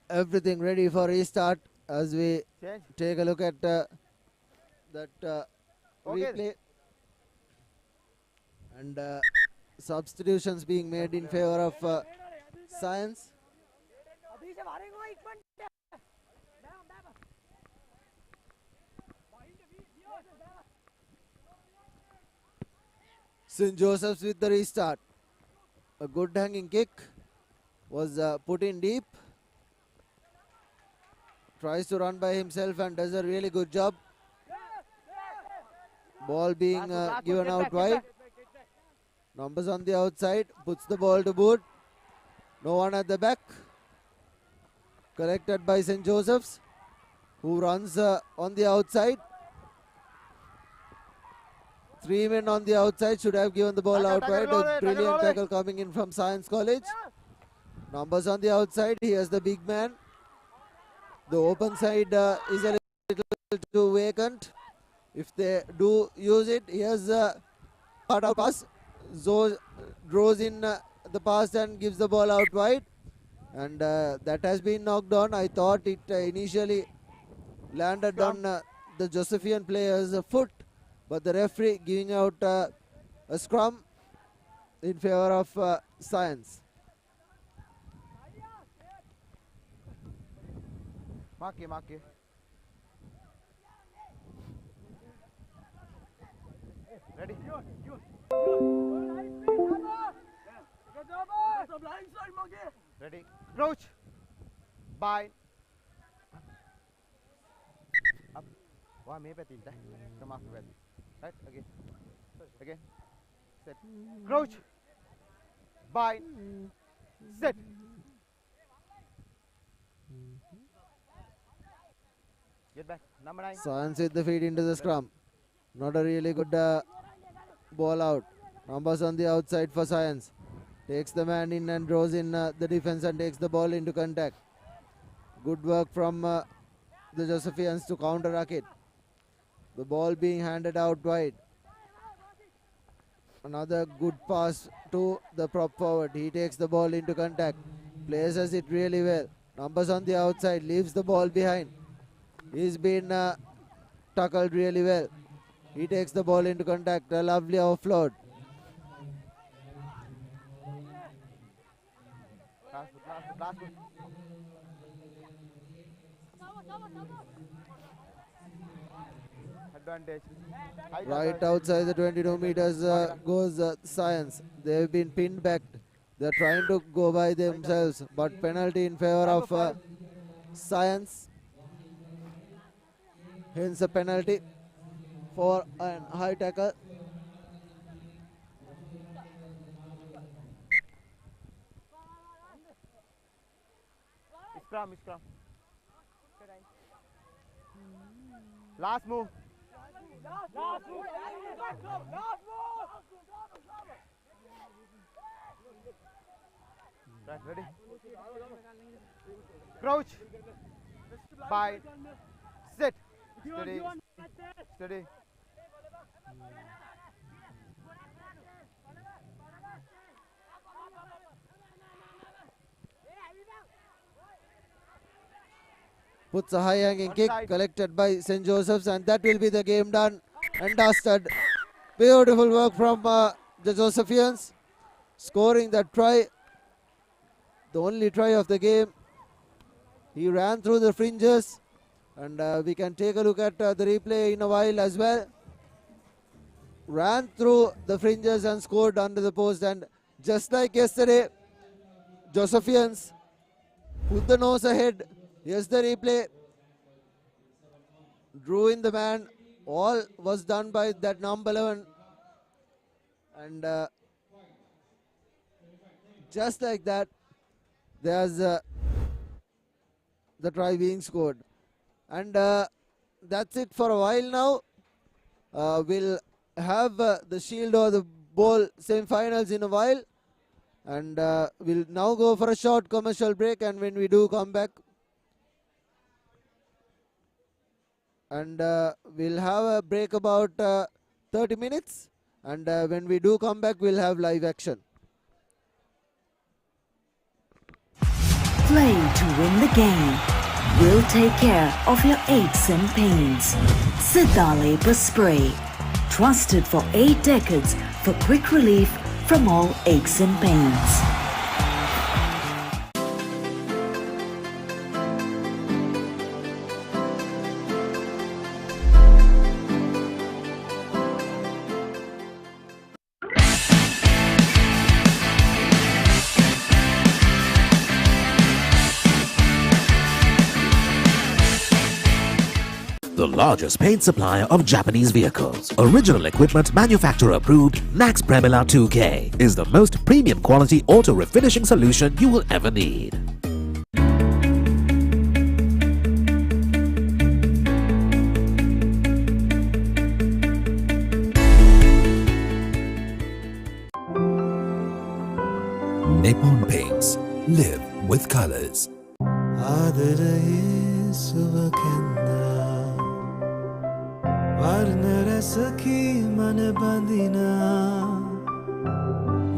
Everything ready for restart as we Change. take a look at that Okay. replay. And substitutions being made in favor of Science. St. Joseph's with the restart. A good hanging kick was put in deep. Tries to run by himself and does a really good job. Ball being given out wide. Numbers on the outside. Puts the ball to Boot. No one at the back. Collected by St. Joseph's, who runs on the outside. 3 men on the outside, should have given the ball out wide. A brilliant tackle coming in from Science College. Numbers on the outside. Here's the big man. The open side is a little too vacant. If they do use it, here's a part of pass. Draws in the pass and gives the ball out wide. And that has been knocked on. I thought it initially landed on the Josephian player's foot. But the referee giving out a scrum in favor of Science. Mark it. Ready? Ready? Crouch. Bind. Up. Wow, me pati inta. Come after that. Right? Again. Again. Set. Crouch. Bind. Set. Get back. Number 9. Science with the feet into the scrum. Not a really good ball out. Numbers on the outside for Science. Takes the man in and draws in the defense and takes the ball into contact. Good work from the Josephians to counter-rack it. The ball being handed out wide. Another good pass to the prop forward. He takes the ball into contact. Places it really well. Numbers on the outside. Leaves the ball behind. He's been tackled really well. He takes the ball into contact. A lovely offload. Last one. Advantage. Right outside the 22 meters goes Science. They've been pinned back. They're trying to go by themselves, but penalty in favor of Science. Hence a penalty for a high tackle. Scrum. Last move. Right, ready? Crouch. Bind. Sit. Steady. Steady. Puts a high hanging kick collected by St. Joseph's, and that will be the game done and dusted. Beautiful work from the Josephians, scoring that try, the only try of the game. He ran through the fringes, and we can take a look at the replay in a while as well. Ran through the fringes and scored under the post, and just like yesterday, Josephians put the nose ahead. Here's the replay. Drew in the man. All was done by that number 11. And just like that, there's the try being scored. And that's it for a while now. We'll have the Shield or the Bowl semi-finals in a while. And we'll now go for a short commercial break. And when we do come back, and we'll have a break about 30 minutes, and when we do come back, we'll have live action. Play to win the game. We'll take care of your aches and pains. Sidale Spray. Trusted for 8 decades for quick relief from all aches and pains. The largest paint supplier of Japanese vehicles. Original equipment manufacturer approved, Nax Premila 2K is the most premium quality auto refinishing solution you will ever need. Nippon Paints. Live with colors.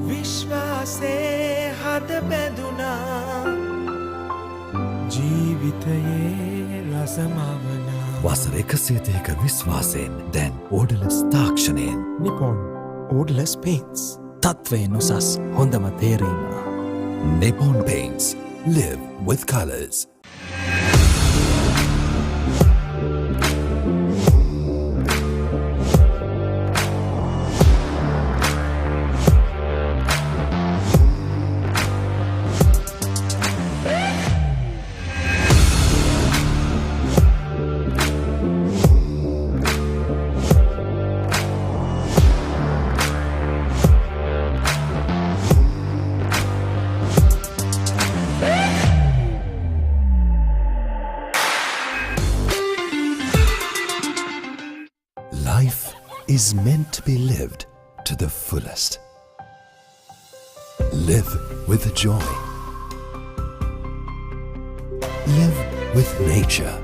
විශ්වාසේ හද බැඳුනා ජීවිතයේ රසමවනා වසර 130ක විශ්වාසයෙන් දැන් ඕඩලස් තාක්ෂණයෙන් Nippon ඕඩලස් paints තත්වයෙන් උසස් හොඳම තේරීම Nippon Paints. Live with colors. is meant to be lived to the fullest. Live with joy. Live with nature.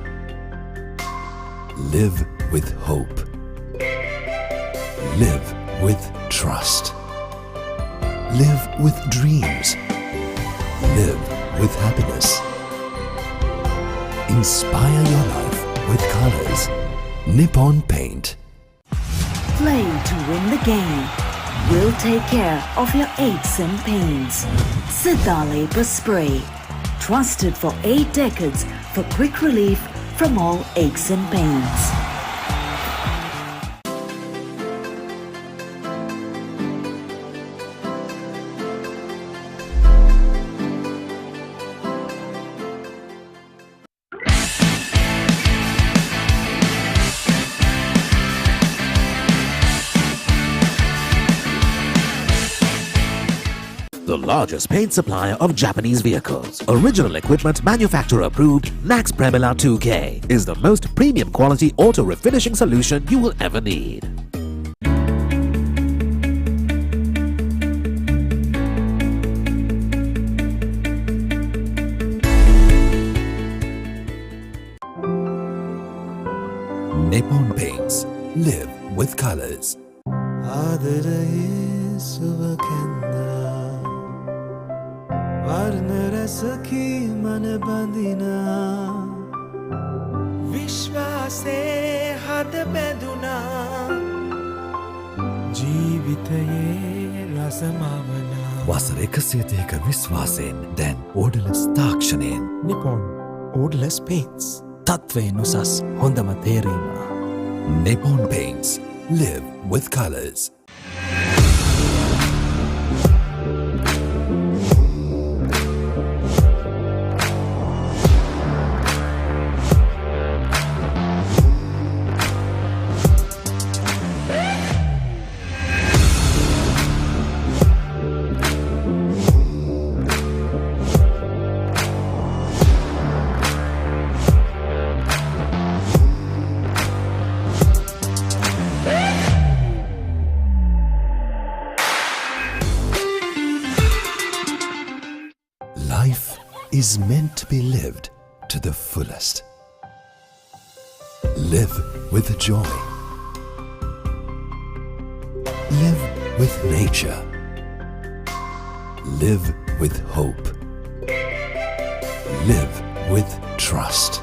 Live with hope. Live with trust. Live with dreams. Live with happiness. Inspire your life with colors. Nippon Paint. Play to win the game. We'll take care of your aches and pains. Siddha Labour Spray. Trusted for 8 decades for quick relief from all aches and pains. The largest paint supplier of Japanese vehicles. Original equipment manufacturer approved, Nax Premila 2K is the most premium quality auto refinishing solution you will ever need. Nippon Paints. Live with colors. වර්ණරසකි මන බඳිනා විශ්වාසේ හද බැඳුනා ජීවිතයේ රසමවනා වසර 102ක විශ්වාසයෙන් දැන් ඕඩලස් තාක්ෂණයෙන් Nippon ඕඩලස් paints තත්වයෙන් උසස් හොඳම තේරීම Nippon Paints. Live with colors. Life is meant to be lived to the fullest. Live with joy. Live with nature. Live with hope. Live with trust.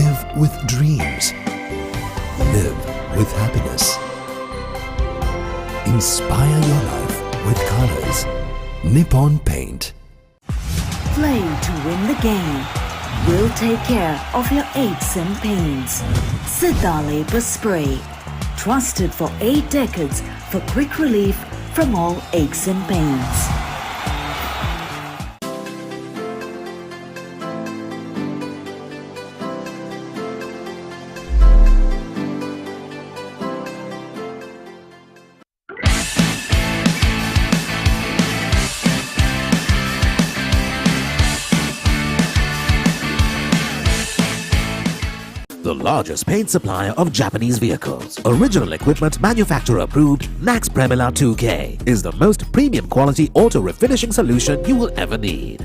Live with dreams. Live with happiness. Inspire your life with colors. Nippon Paint. Play to win the game. We'll take care of your aches and pains. Siddha Labour Spray. Trusted for 8 decades for quick relief from all aches and pains. The largest paint supplier of Japanese vehicles. Original equipment manufacturer approved, Nax Premila 2K is the most premium quality auto refinishing solution you will ever need.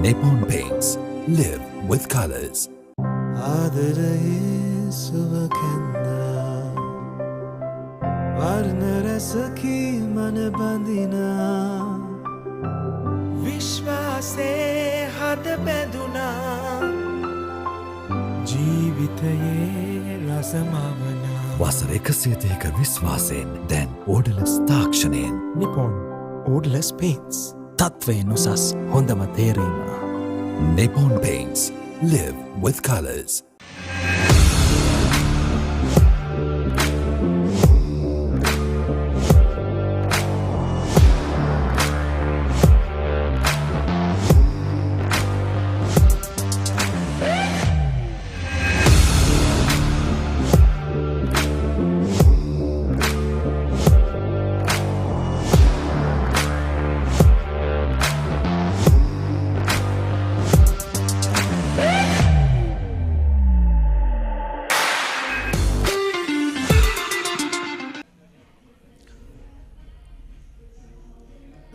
Nippon Paints. Live with colors. වර්ණරසකි මන බඳිනා විශ්වාසේ හද බැඳුනා ජීවිතයේ රසමවනා වසර 102ක විශ්වාසයෙන් දැන් ඕඩලස් තාක්ෂණයෙන් Nippon ඕඩලස් paints තත්වයෙන් උසස් හොඳම තේරීම Nippon Paints. Live with colors.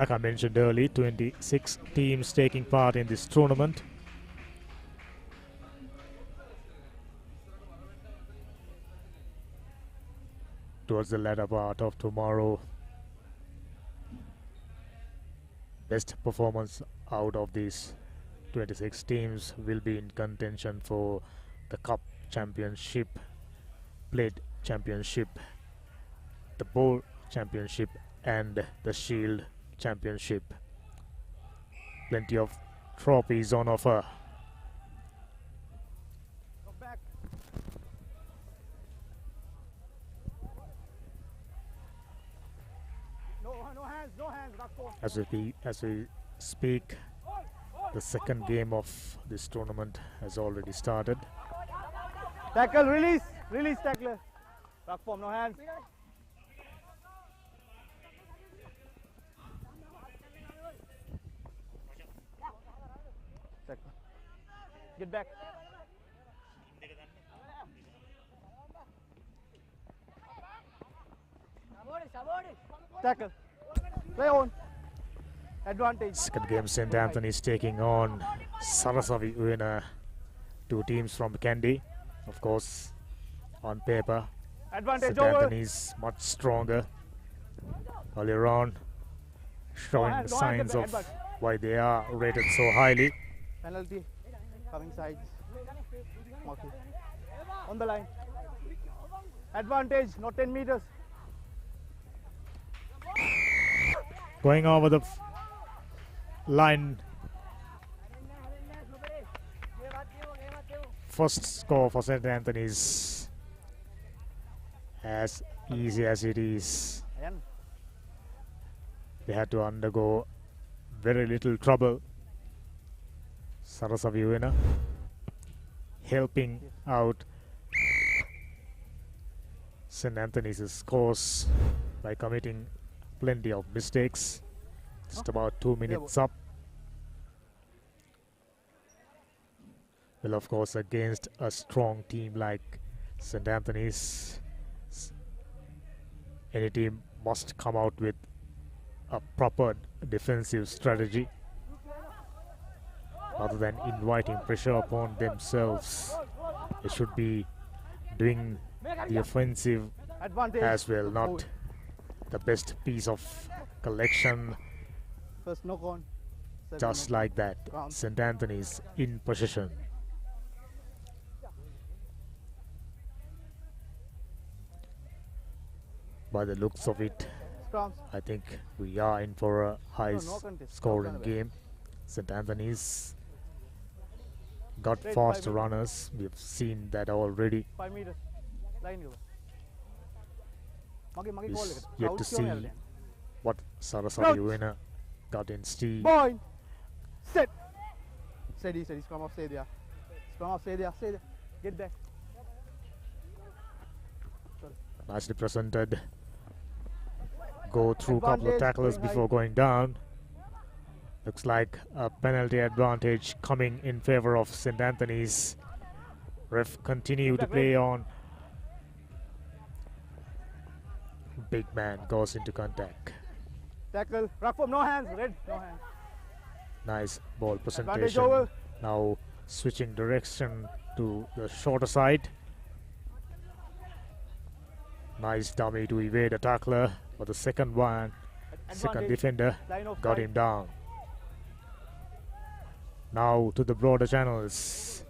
Like I mentioned earlier, 26 teams taking part in this tournament. Towards the latter part of tomorrow, best performance out of these 26 teams will be in contention for the Cup Championship, Plate Championship, the Bowl Championship and the Shield Championship. Plenty of trophies on offer. As we speak, the second game of this tournament has already started. Tackle, release tackler. Rock form, no hands. Get back. Tackle. Play on. Advantage. Second game, St. Anthony's taking on Sarasavi Uena, two teams from Kandy. Of course, on paper, Advantage St. over. Anthony's much stronger. Earlier on, showing the signs of why they are rated so highly. Penalty. Coming sides. Okay. On the line. Advantage, not 10 meters. Going over the line. First score for St. Anthony's, as easy as it is. They had to undergo very little trouble. Sarasavi Uena helping out St. Anthony's cause by committing plenty of mistakes. Just about 2 minutes up. Well, of course, against a strong team like St. Anthony's, any team must come out with a proper defensive strategy rather than inviting pressure upon themselves. They should be doing the offensive as well, not the best piece of collection. First knock on. Just like that, St. Anthony's in possession. By the looks of it, I think we are in for a high scoring game. St. Anthony's got fast runners. We've seen that already. 5 meters. Line Is yet to see what Sarasavi Uena got in steam. Point. Set. Steady. Scrum off, stay there. Stay there. Get back. Nicely presented. Go through a couple of tacklers before going down. Looks like a penalty advantage coming in favor of St. Anthony's. Ref continue to play on. Big man goes into contact. Tackle. Rock form, no hands. Red, no hands. Nice ball presentation. Now switching direction to the shorter side. Nice dummy to evade a tackler, but the second defender got him down. Now to the broader channels.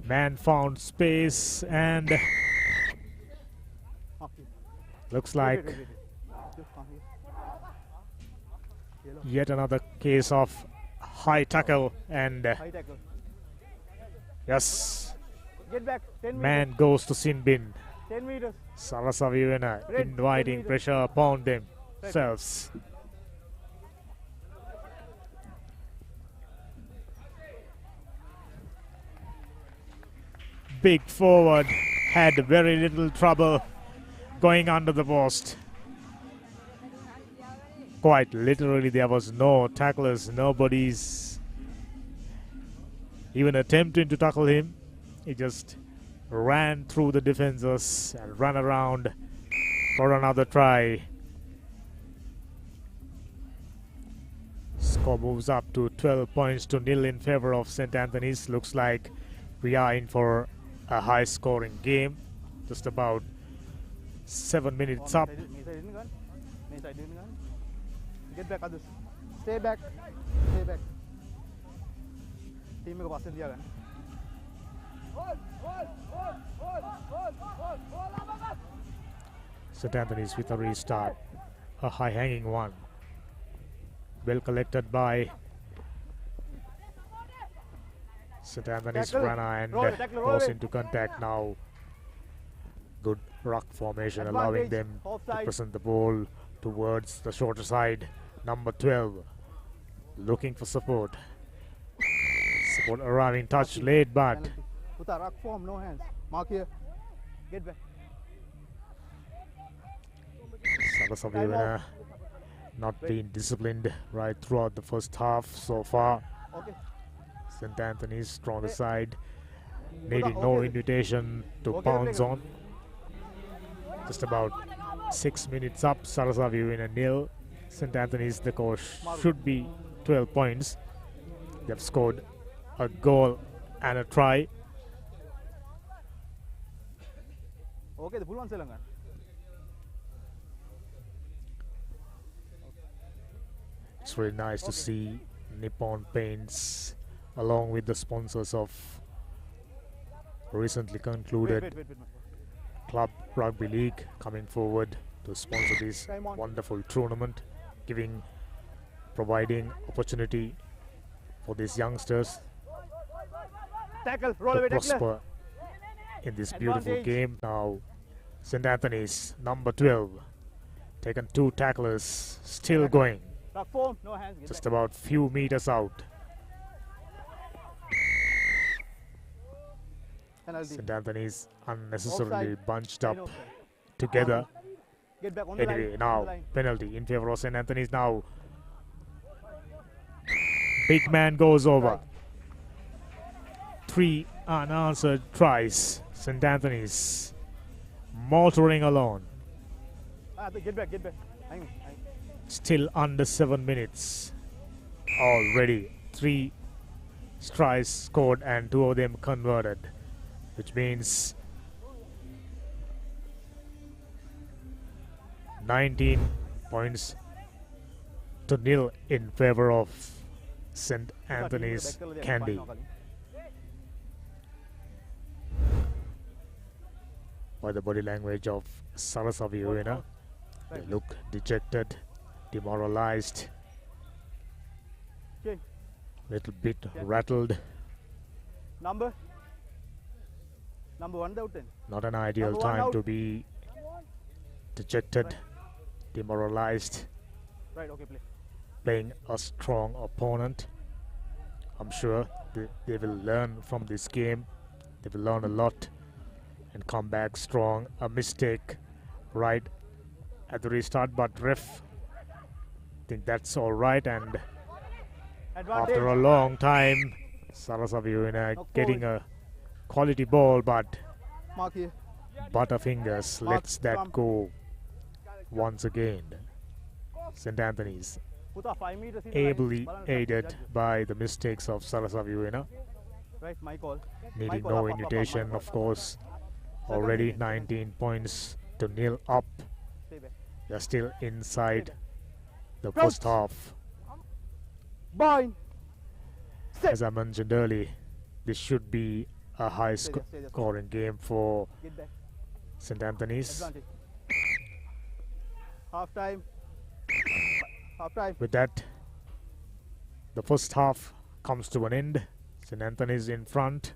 Man found space and looks like yet another case of high tackle and yes, get back. 10 man meters. goes to sin bin. 10 meters. Sarasavi Uena inviting pressure upon themselves. Big forward had very little trouble going under the post. Quite literally, there was no tacklers, nobody's even attempting to tackle him. He just ran through the defenses and ran around for another try. Score moves up to 12 points to nil in favor of St. Anthony's. Looks like we are in for a high scoring game. Just about 7 minutes up. Get back, others. Stay back. Stay back. Team को पास से दिया गया. St. Anthony's with a restart. A high hanging one. Well collected by St. Anthony's Rana and goes into contact now. Good ruck formation allowing them to present the ball towards the shorter side. Number 12 looking for support. Support arriving, touch late, but Ruck form, no hands. Mark here. Get back. Sarasavina not being disciplined right throughout the first half so far. Okay. St. Anthony's stronger side needing no invitation to pounce on. Just about 6 minutes up, Sarasavina nil. St. Anthony's, the coach, should be 12 points. They've scored a goal and a try. Okay, the full one Lanka. It's really nice to see Nippon Paints along with the sponsors of recently concluded Club Rugby League coming forward to sponsor this wonderful tournament, providing opportunity for these youngsters Tackle, to roll away, prosper in this beautiful game. Now St. Anthony's number 12 taken 2 tacklers, still going. Ruck form, no hands. Just about few meters out. Penalty. St. Anthony's unnecessarily Offside. bunched up Offside. together. Get back on the Anyway, line. now penalty in favor of St. Anthony's now. Big man goes over. 3 unanswered tries. St. Anthony's motoring alone. Get back, get back. Still under 7 minutes. Already 3 tries scored and 2 of them converted, which means 19 points to nil in favor of St. Anthony's Candy. By the body language of Sarasavina, they look dejected, demoralized, little bit rattled. Number 1 out 10. Not an ideal Number 1 time out. to be dejected, demoralized, Right, okay, play. playing a strong opponent. I'm sure they will learn from this game. They will learn a lot and come back strong. A mistake right at the restart, but ref think that's all right, and after a long time Sarasavina getting a quality ball, but Mark here. Butterfingers Mark, lets that come. go once again. St. Anthony's Put a 5 meters in the line. ably Balance aided judges. by the mistakes of Sarasavina, Right, my call. needing call, no up, up, up, invitation, up, of course. Already 19 points to nil up. Stay back. They're still inside the Crouch. first half. Bind. As I mentioned earlier, this should be a high Stay there. scoring game for Get back. St. Anthony's. Advantage. Half time. Half time. With that, the first half comes to an end. St. Anthony's in front.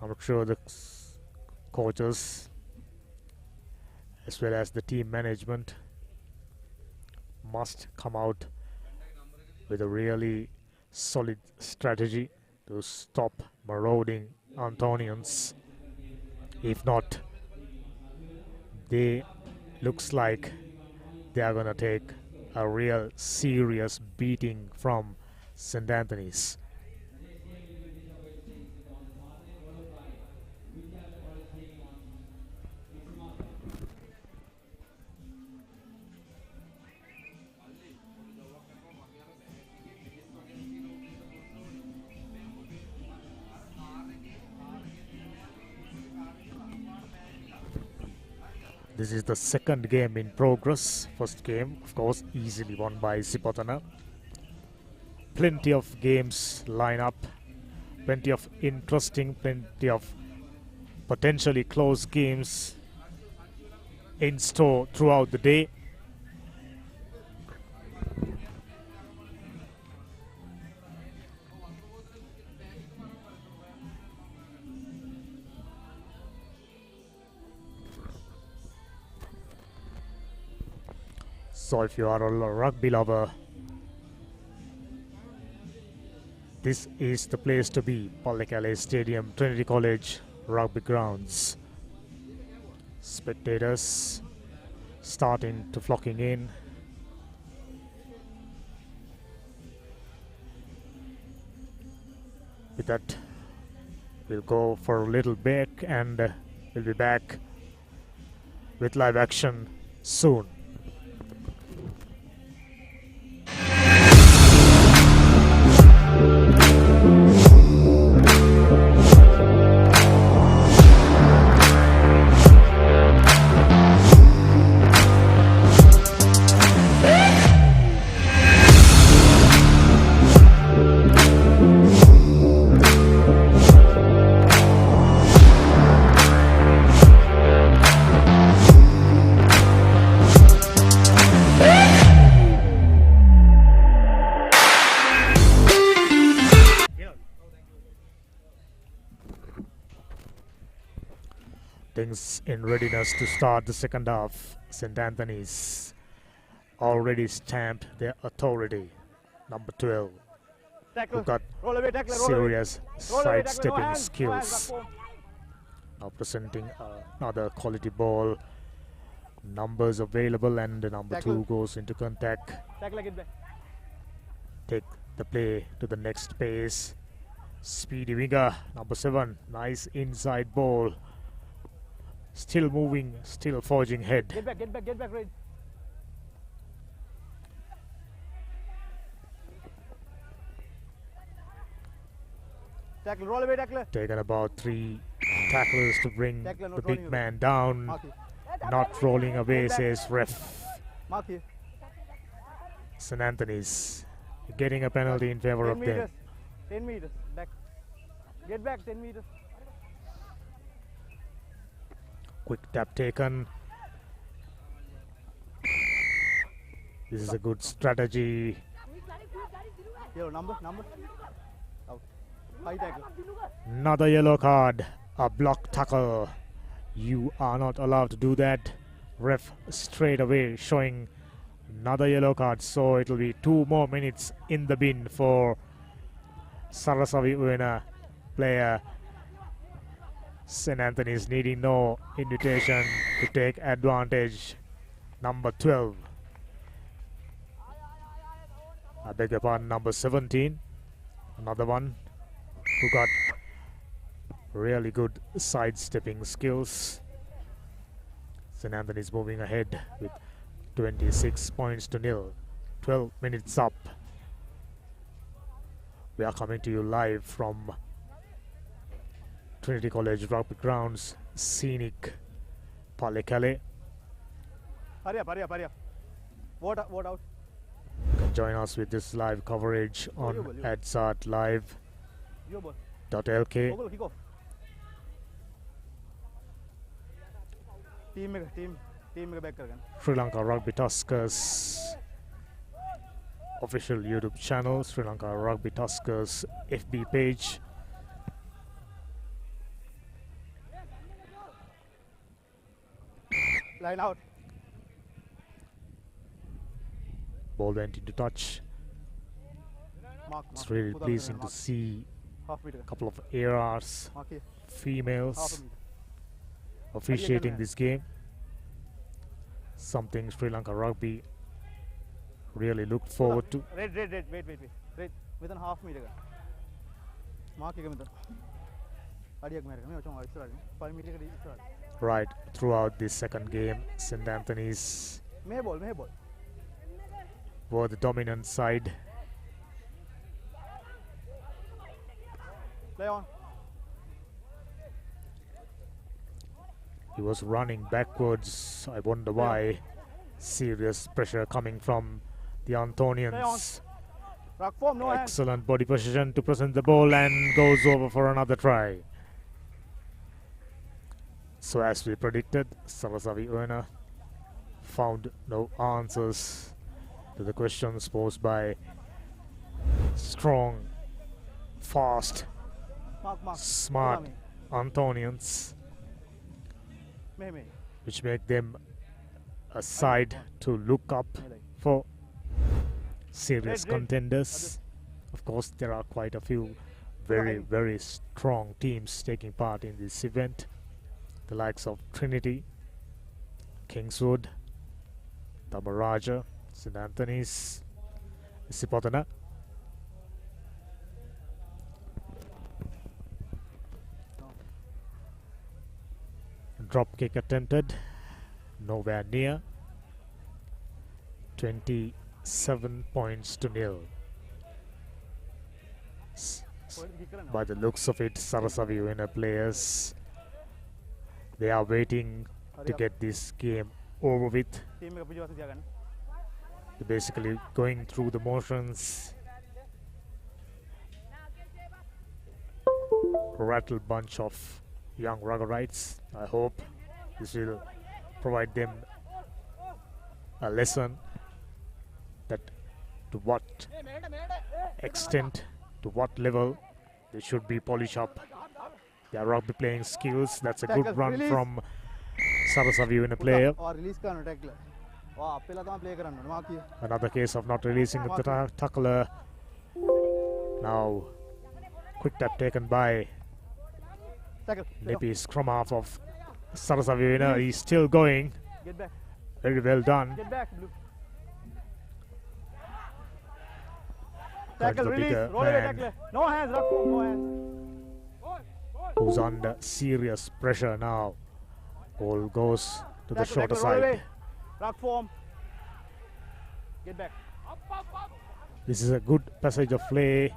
I'm sure the coaches as well as the team management must come out with a really solid strategy to stop marauding Antonians. If not, looks like they are gonna take a real serious beating from St. Anthony's. This is the second game in progress. First game, of course, easily won by Sipotana. Plenty of games line up. Plenty of interesting, plenty of potentially close games in store throughout the day. So if you are a rugby lover, this is the place to be. Pallekele Stadium, Trinity College Rugby Grounds. Spectators starting to flocking in. With that, we'll go for a little break and we'll be back with live action soon. Things in readiness to start the second half. St. Anthony's already stamped their authority. Number 12, who got serious sidestepping skills. Now presenting another quality ball. Numbers available, and the number 2 goes into contact. Take the play to the next pace. Speedy winger, number 7. Nice inside ball. Still moving, still forging ahead. Get back, Red. Tackle, roll away, tackler. Taken about 3 tacklers to bring Tackler, the not big rolling man away. down. Mark here. Not rolling away, Get back. says ref. Mark here. St. Anthony's getting a penalty in favor 10 of meters. them. 10 meters. Back. Get back 10 meters. Quick tap taken. This is a good strategy. Yo, number. Out. High tackle. Another yellow card. A block tackle. You are not allowed to do that. Ref straight away showing another yellow card. So it will be 2 more minutes in the bin for Sarasavi Uena player. St. Anthony's needing no invitation to take advantage. Number 12. I beg your pardon, number 17. Another one who got really good sidestepping skills. St. Anthony's moving ahead with 26 points to nil. 12 minutes up. We are coming to you live from Trinity College Rugby Grounds, scenic Pallekele. Hurry up. What out? You can join us with this live coverage on adsartlive.lk. Yo, ball. Kick off. Team में back कर गया. Sri Lanka Rugby Tuskers official YouTube channel, Sri Lanka Rugby Tuskers FB page. Line out. Ball went into touch. Mark. It's really Put on pleasing the to mark. see Half meter. a couple of ARs, Mark here. Half a females meter. officiating this game. Something Sri Lanka Rugby really looked forward to. Red. Wait. Within half meter. Mark here. Adiak meter. मैं बचाऊंगा इस तरह 5 meter का इस तरह. Right throughout the second game, St. Anthony's मैं ball. were the dominant side. Play on. He was running backwards. I wonder why. Serious pressure coming from the Antonians. Rock form, no hands. Excellent body position to present the ball and goes over for another try. So as we predicted, Sarasavi Uena found no answers to the questions posed by strong, fast, smart Antonians, which make them a side to look up for serious contenders. Of course, there are quite a few very strong teams taking part in this event. The likes of Trinity, Kingswood, Tamaraja, St. Anthony's, Sipotana. Drop kick attempted, nowhere near. 27 points to nil. By the looks of it, Sarasavi Uena players, they are waiting to get this game over with. They're basically going through the motions. Rattle bunch of young Ruggerites. I hope this will provide them a lesson that to what extent, to what level they should be polish up their rugby playing skills. That's a good run from Sarasavi Uena player. Another case of not releasing the tackler. Now quick tap taken by Nepi, scrum half of Sarasavi Uena. He's still going. Very well done. Tackle, release, roll away, tackle. No hands, rock form, no hands. Who's under serious pressure now. Ball goes to the shorter roll side. away. Rock form. Get back. This is a good passage of play.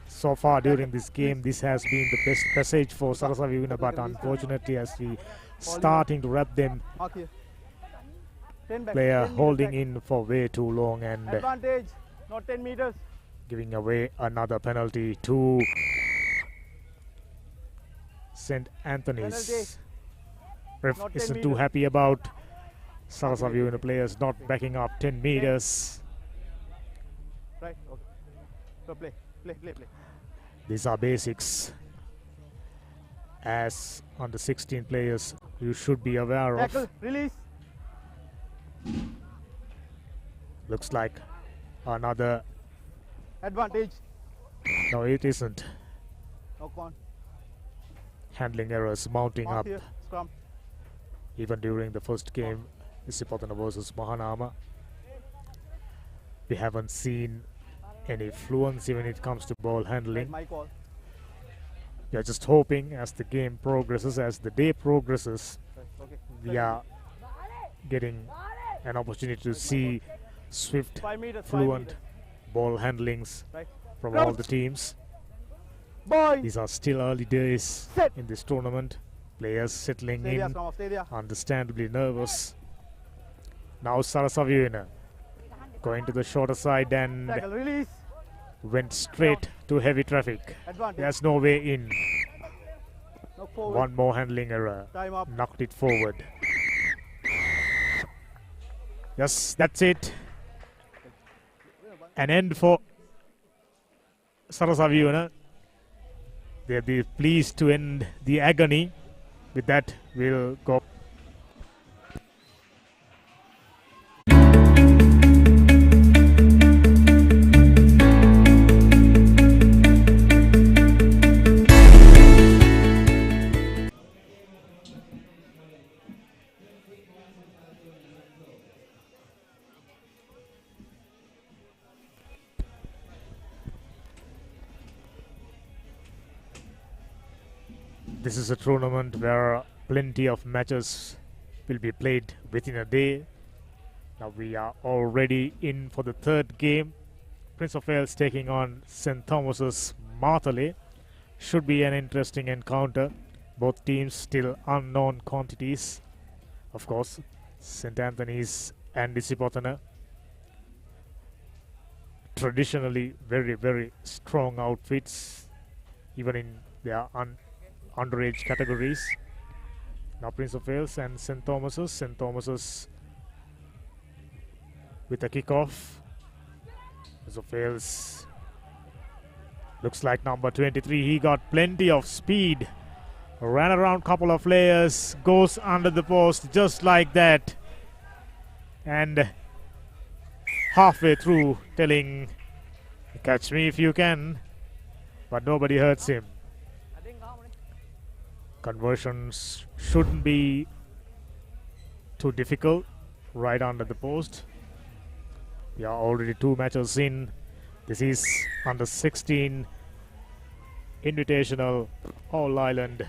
So far during this game, this has been the best passage for Sarasavi Uena, but unfortunately, as we starting to wrap them, player holding in for way too long and Advantage, not 10 meters. Giving away another penalty to St. Anthony's. Ref isn't too happy about Sarasavi Uena players not backing up 10 meters. Right, okay. So play. These are basics. As under 16 players, you should be aware Tackle, of. release. Looks like another. Advantage. No, it isn't. No con. Handling errors mounting Mark up. here, scrum. Even during the first game, Sipotana versus Mahanama. We haven't seen any fluency when it comes to ball handling. My call. We are just hoping as the game progresses, as the day progresses, Okay. we are getting an opportunity to see swift, 5 meters, 5 fluent meters. ball handlings Right. from Crouch. all the teams. Boy. These are still early days Set. in this tournament. Players settling Stay there, in, scrum off, stay there. understandably nervous. Now Sarasavi Uena going to the shorter side and Tackle, release. went straight to heavy traffic. Advantage. There's no way in. Knock forward. One more handling error. Time up. Knocked it forward. Yes, that's it. An end for Sarasavi Uena. They'll be pleased to end the agony. With that, we'll go. This is a tournament where plenty of matches will be played within a day. Now we are already in for the third game. Prince of Wales taking on St. Thomas's Marthalee. Should be an interesting encounter. Both teams still unknown quantities. Of course, St. Anthony's and Disipotana traditionally very, very strong outfits, even in their underage categories. Now Prince of Wales and St. Thomas's. St. Thomas's with a kickoff. Prince of Wales looks like number 23. He got plenty of speed. Ran around couple of layers. Goes under the post just like that. And halfway through telling, catch me if you can. But nobody hurts him. Conversions shouldn't be too difficult. Right under the post. We are already 2 matches in. This is under 16 Invitational All Island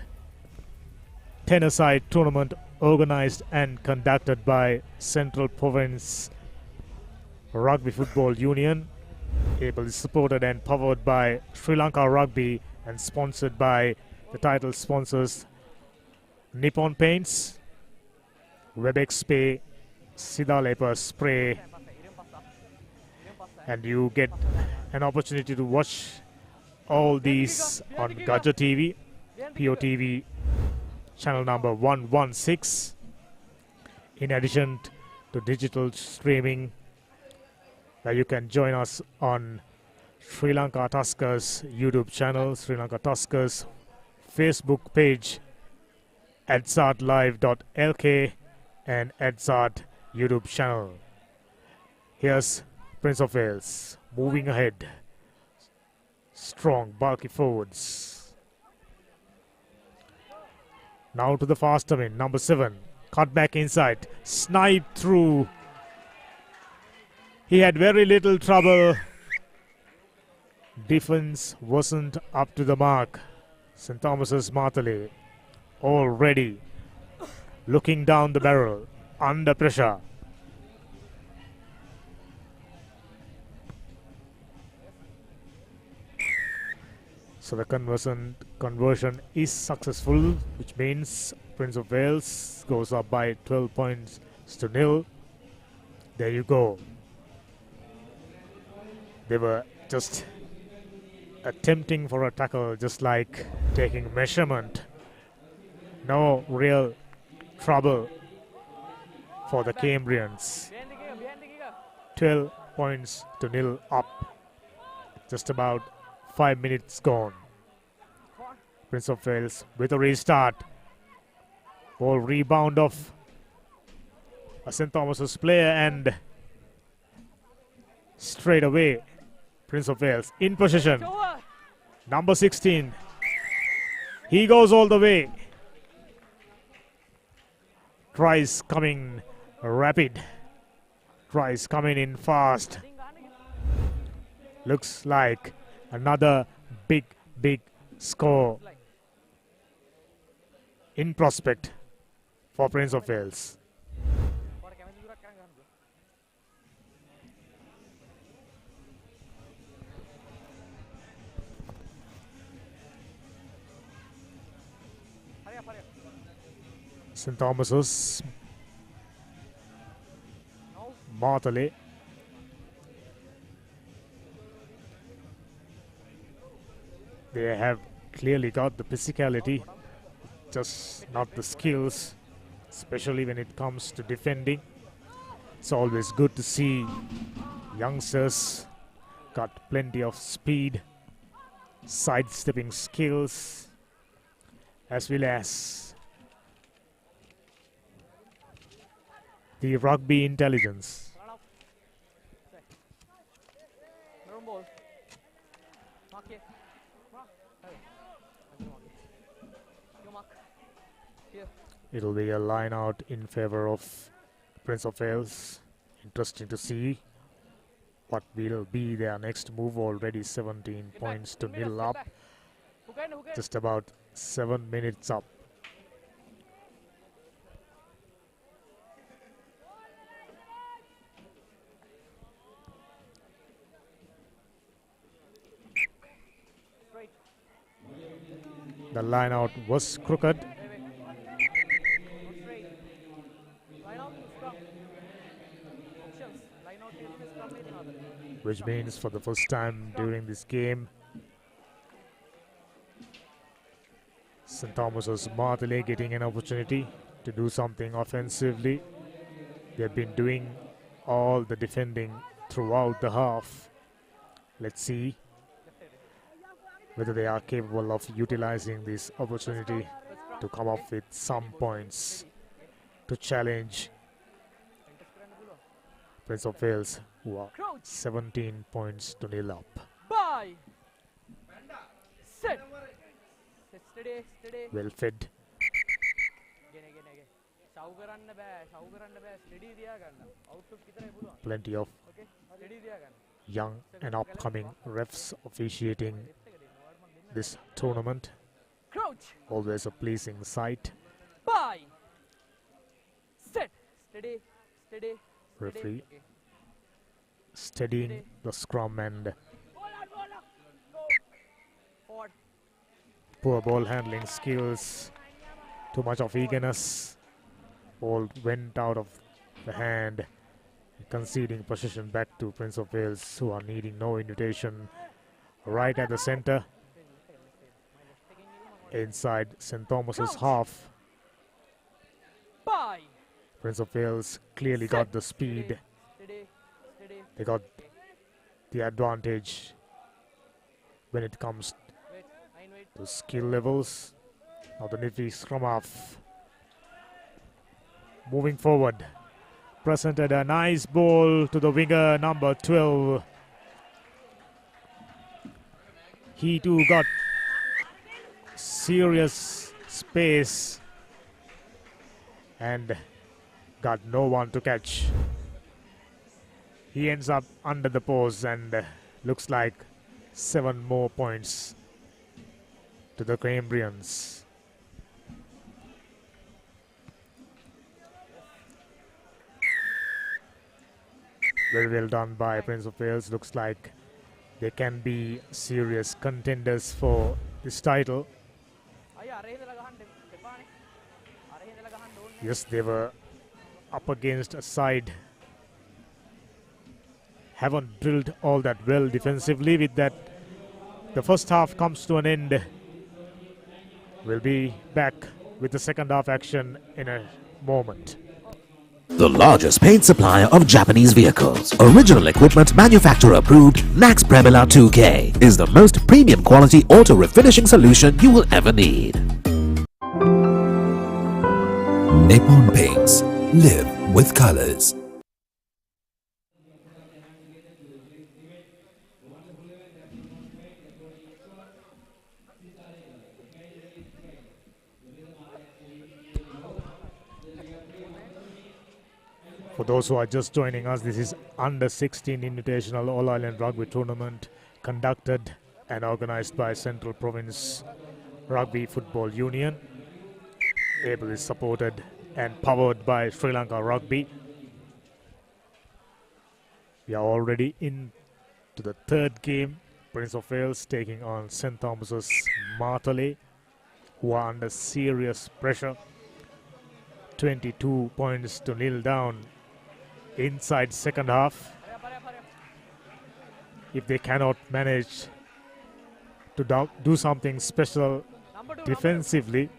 tennis-side tournament organized and conducted by Central Province Rugby Football Union, ably supported and powered by Sri Lanka Rugby and sponsored by the title sponsors Nippon Paints, Webex Pay, Sidalepa Spray, and you get an opportunity to watch all these on Gaja TV, POTV channel number 116. In addition to digital streaming, where you can join us on Sri Lanka Tuskers YouTube channel, Sri Lanka Tuskers Facebook page, adzardlive.lk and Adzard YouTube channel. Here's Prince of Wales moving ahead. Strong, bulky forwards. Now to the faster man, number 7. Cut back inside. Sniped through. He had very little trouble. Defense wasn't up to the mark. St. Thomas's Martale already looking down the barrel, under pressure. So the conversion is successful, which means Prince of Wales goes up by 12 points to nil. There you go. They were just attempting for a tackle, just like taking measurement. No real trouble for the Cambrians. 12 points to nil up. Just about 5 minutes gone. Prince of Wales with a restart. Ball rebound of a St. Thomas's player and straight away Prince of Wales in possession. Number 16. He goes all the way. Tries coming rapid. Tries coming in fast. Looks like another big score in prospect for Prince of Wales. St. Thomas's Martale. They have clearly got the physicality, just not the skills, especially when it comes to defending. It's always good to see youngsters got plenty of speed, sidestepping skills, as well as the rugby intelligence. It'll be a line out in favor of Prince of Wales. Interesting to see what will be their next move. Already 17 points to nil up. Just about 7 minutes up. The line out was crooked, which means for the first time during this game, St. Thomas's Martele getting an opportunity to do something offensively. They've been doing all the defending throughout the half. Let's see whether they are capable of utilizing this opportunity to come up with some points to challenge Prince of Wales, who are 17 points to nil up. Bye. Set. Steady. Well fed. Plenty of young and upcoming refs officiating this tournament. Always a pleasing sight. Bye. Set. Steady. Referee steadying the scrum and poor ball handling skills. Too much of eagerness. Ball went out of the hand, conceding possession back to Prince of Wales, who are needing no invitation. Right at the center, inside St. Thomas's half. Bye. Prince of Wales clearly got the speed. They got the advantage when it comes to skill levels. Now the nifty scrum half moving forward. Presented a nice ball to the winger number 12. He too got serious space and got no one to catch. He ends up under the post and looks like 7 more points to the Cambrians. Very well done by Prince of Wales. Looks like they can be serious contenders for this title. Yes, they were up against a side. Haven't drilled all that well defensively. With that, the first half comes to an end. We'll be back with the second half action in a moment. The largest paint supplier of Japanese vehicles, original equipment manufacturer approved, Nax Premila 2K is the most premium quality auto refinishing solution you will ever need. Nippon Paints. Live with colors. For those who are just joining us, this is Under 16 Invitational All Island Rugby Tournament conducted and organized by Central Province Rugby Football Union. Able is supported and powered by Sri Lanka Rugby. We are already into the third game. Prince of Wales taking on St. Thomas's Martele, who are under serious pressure. 22 points to nil down inside second half. If they cannot manage to do something special defensively,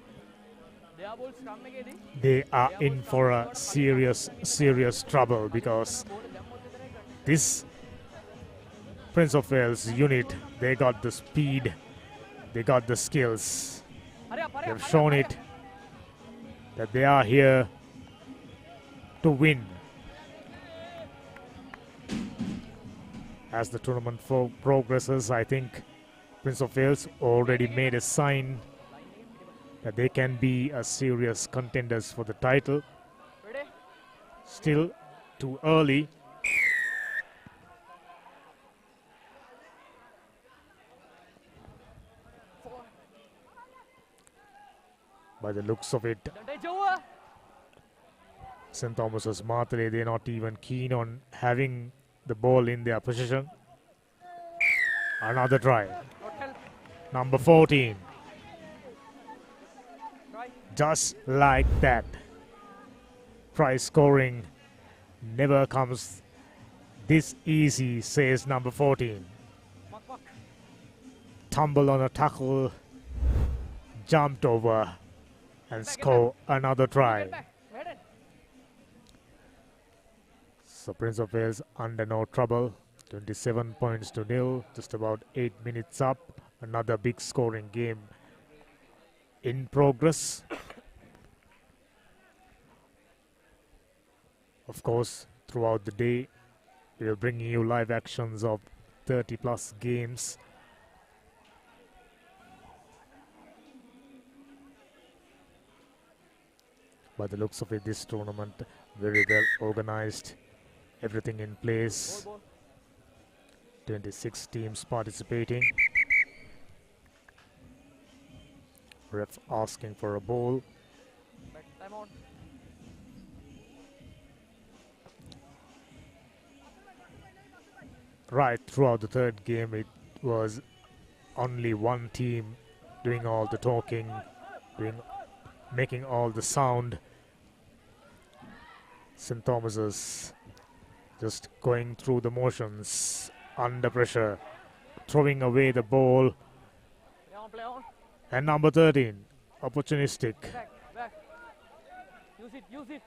they are in for a serious trouble, because this Prince of Wales unit, they got the speed, they got the skills. They've shown it that they are here to win. As the tournament progresses, I think Prince of Wales already made a sign that they can be a serious contenders for the title. Still too early. By the looks of it, St. Thomas's Martele, they're not even keen on having the ball in their possession. Another try. Number 14. Just like that. Prize scoring never comes this easy, says number 14. Tumble on a tackle, jumped over and score another try. So Prince of Wales under no trouble, 27 points to nil, just about 8 minutes up. Another big scoring game in progress. Of course, throughout the day, we are bringing you live actions of 30 plus games. By the looks of it, this tournament very well organized, everything in place. 26 teams participating. Ref asking for a ball. Right throughout the third game, it was only one team doing all the talking, making all the sound. St. Thomas's just going through the motions, under pressure, throwing away the ball. And number 13, opportunistic.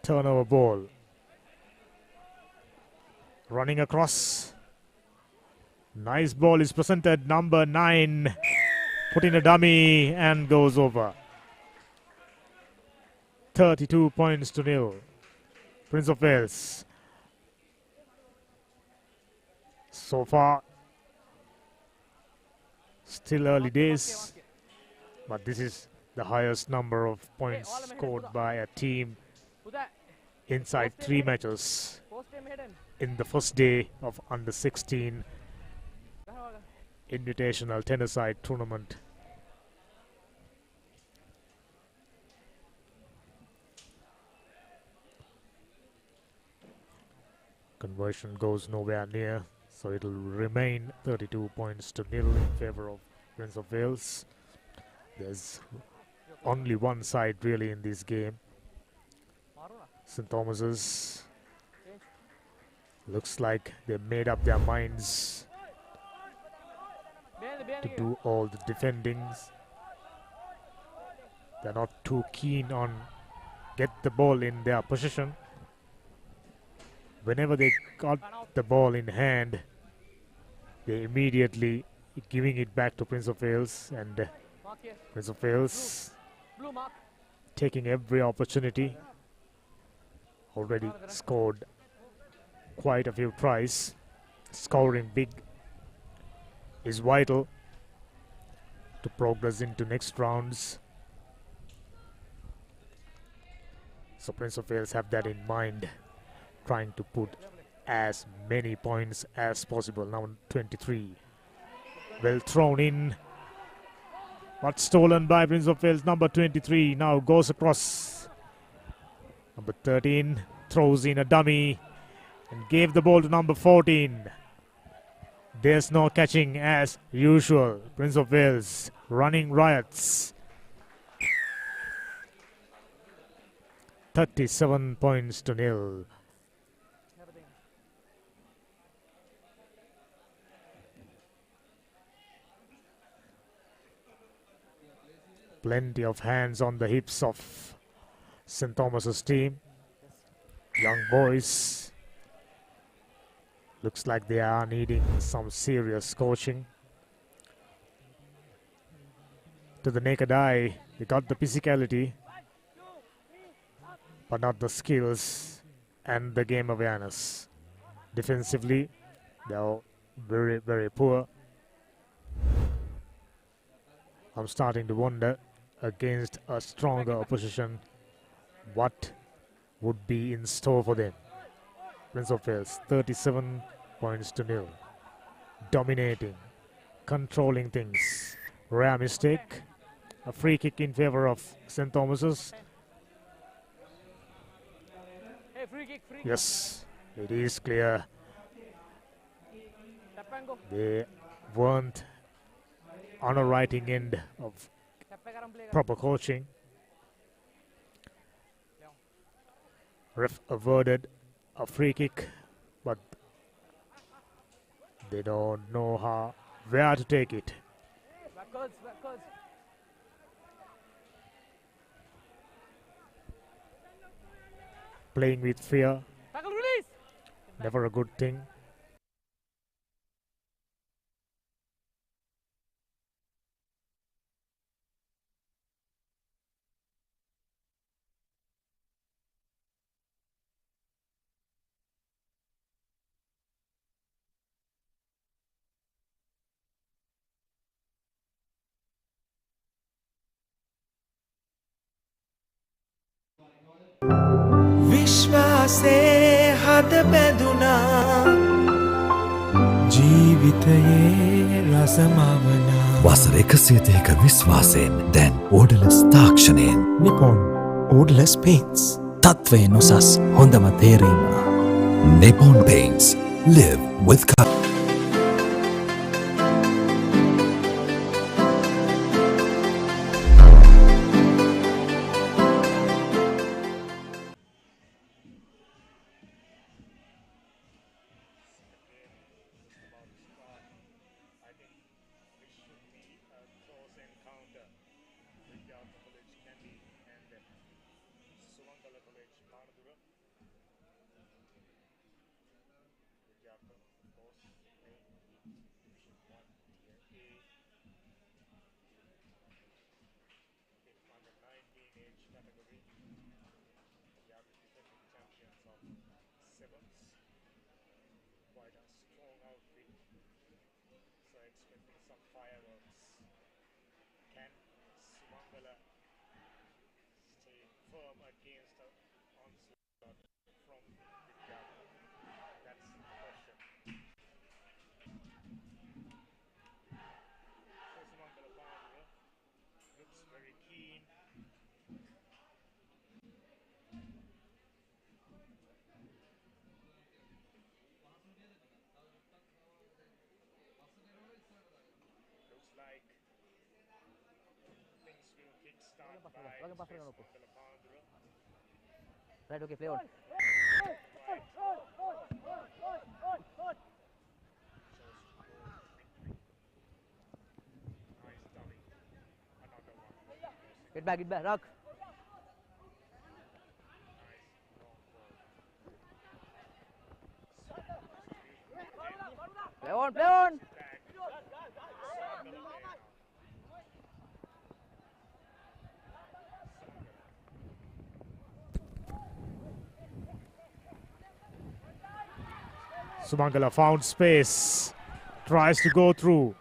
Turnover ball. Running across. Nice ball is presented. Number 9 put in a dummy and goes over. 32 points to nil. Prince of Wales. So far, still early days, but this is the highest number of points scored by a team inside 3 matches in the first day of under 16 Invitational 10-a-side tournament. Conversion goes nowhere near, so it'll remain 32 points to nil in favor of Prince of Wales. There's only one side really in this game. St. Thomas's looks like they made up their minds to do all the defendings. They're not too keen on get the ball in their possession. Whenever they got the ball in hand, they immediately giving it back to Prince of Wales, and Prince of Wales taking every opportunity. Already scored quite a few tries. Scoring big is vital to progress into next rounds. So Prince of Wales have that in mind, trying to put as many points as possible. Now 23. Well thrown in, but stolen by Prince of Wales. Number 23 now goes across. Number 13 throws in a dummy and gave the ball to number 14. There's no catching as usual. Prince of Wales running riots. 37 points to nil. Plenty of hands on the hips of St. Thomas's team. Young boys. Looks like they are needing some serious coaching. To the naked eye, they got the physicality, but not the skills and the game awareness. Defensively, they are very, very poor. I'm starting to wonder, against a stronger opposition, what would be in store for them. Prince of Wales, 37 points to nil. Dominating, controlling things. Rare mistake. A free kick in favor of St. Thomas's. Yes, it is clear. They weren't on a writing end of proper coaching. Ref awarded a free kick, but they don't know where to take it. Backwards, backwards. Playing with fear, Tackle release. never a good thing. විශ්වාසේ හද බැඳුනා ජීවිතයේ රසමවනා වසර 102ක විශ්වාසයෙන් දැන් ඕඩලස් තාක්ෂණයෙන් Nippon ඕඩ්ලස් paints තත්ත්වයෙන් උසස් හොඳම තේරීම Nippon Paints. Live with color. Right, okay, play on. Get back, Rock. Play on, play on. Sumangala found space, tries to go through.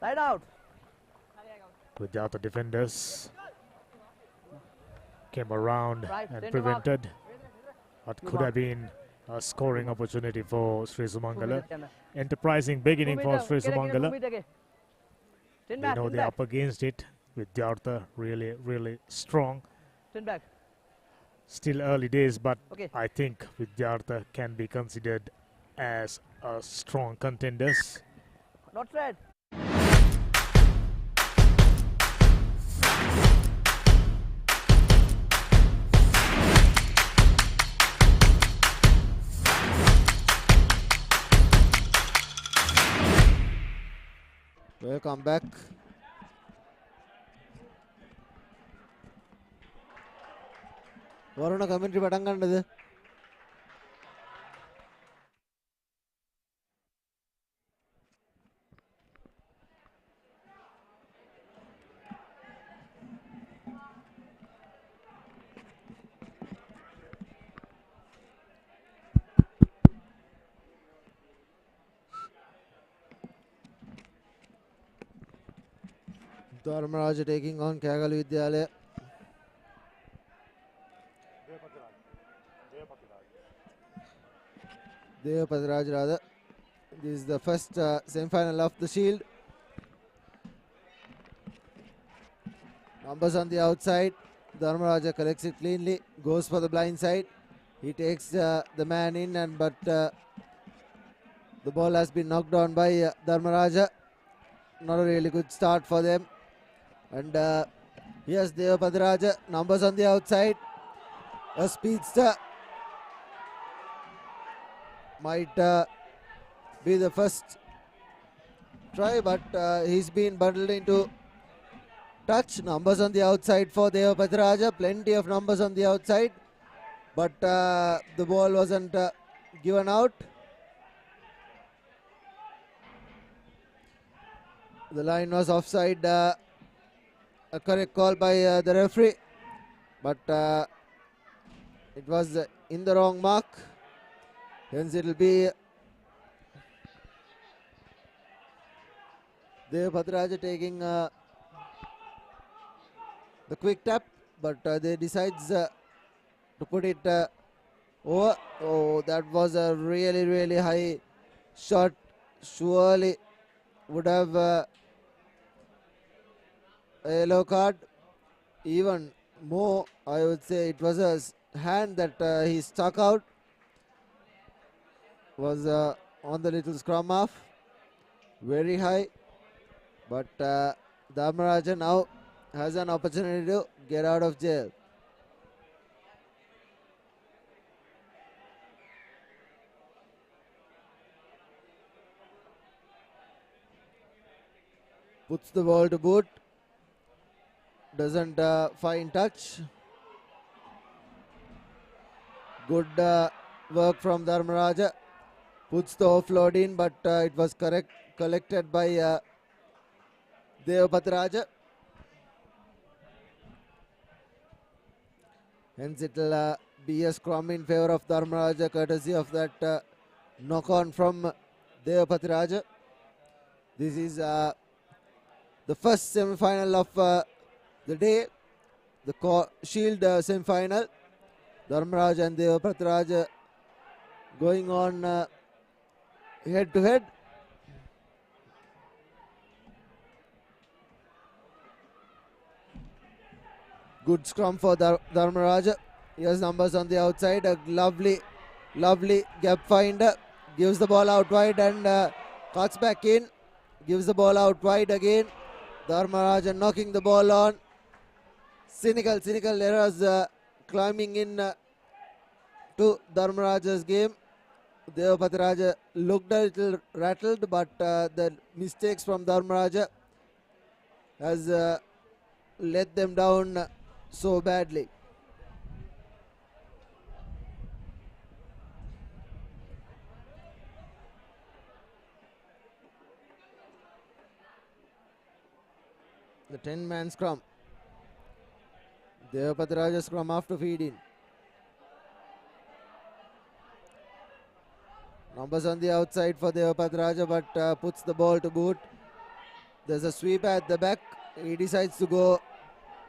Side out. With the other defenders. Came around and prevented what could have been a scoring opportunity for Sri Sumangala. Enterprising beginning for Sri Sumangala. They know they're up against it with Jartha really strong. Still early days, but I think Vidyaartha can be considered as a strong contenders. Not red. Welcome back. Varuna commentary පටන් ගන්නද? Dharmaraja taking on Kagalu Vidyalaya. Devapatiraj rather. This is the first semi-final of the Shield. Numbers on the outside. Dharmaraja collects it cleanly. Goes for the blind side. He takes the man in, but the ball has been knocked on by Dharmaraja. Not a really good start for them. And here's Devapatiraj. Numbers on the outside. A speedster might be the first try, but he's been bundled into touch. Numbers on the outside for Deva Pathiraja. Plenty of numbers on the outside, but the ball wasn't given out. The line was offside. A correct call by the referee, but it was in the wrong mark. Hence it will be Deva Pathiraja taking the quick tap, but they decides to put it over. Oh, that was a really high shot. Surely would have a yellow card. Even more, I would say it was a hand that he stuck out. Was on the little scrum half. Very high. But Dharmaraja now has an opportunity to get out of jail. Puts the ball to boot. Doesn't find touch. Good work from Dharmaraja. Puts the offload in, but it was collected by Deva Pathiraja. Hence it will be a scrum in favour of Dharmaraja, courtesy of that knock on from Deva Pathiraja. This is the first semi-final of the day, the Shield semi-final. Dharmaraja and Deva Pathiraja going on head to head. Good scrum for Dharmaraja. He has numbers on the outside. A lovely gap finder. Gives the ball out wide and cuts back in. Gives the ball out wide again. Dharmaraja knocking the ball on. Cynical errors climbing in to Dharmaraja's game. Deva Pathiraja looked a little rattled, but the mistakes from Dharmaraja has let them down so badly. The 10-man scrum. Deva Pathiraja scrum after feed in. Numbers on the outside for Deva Pathiraja, but puts the ball to boot. There's a sweep at the back. He decides to go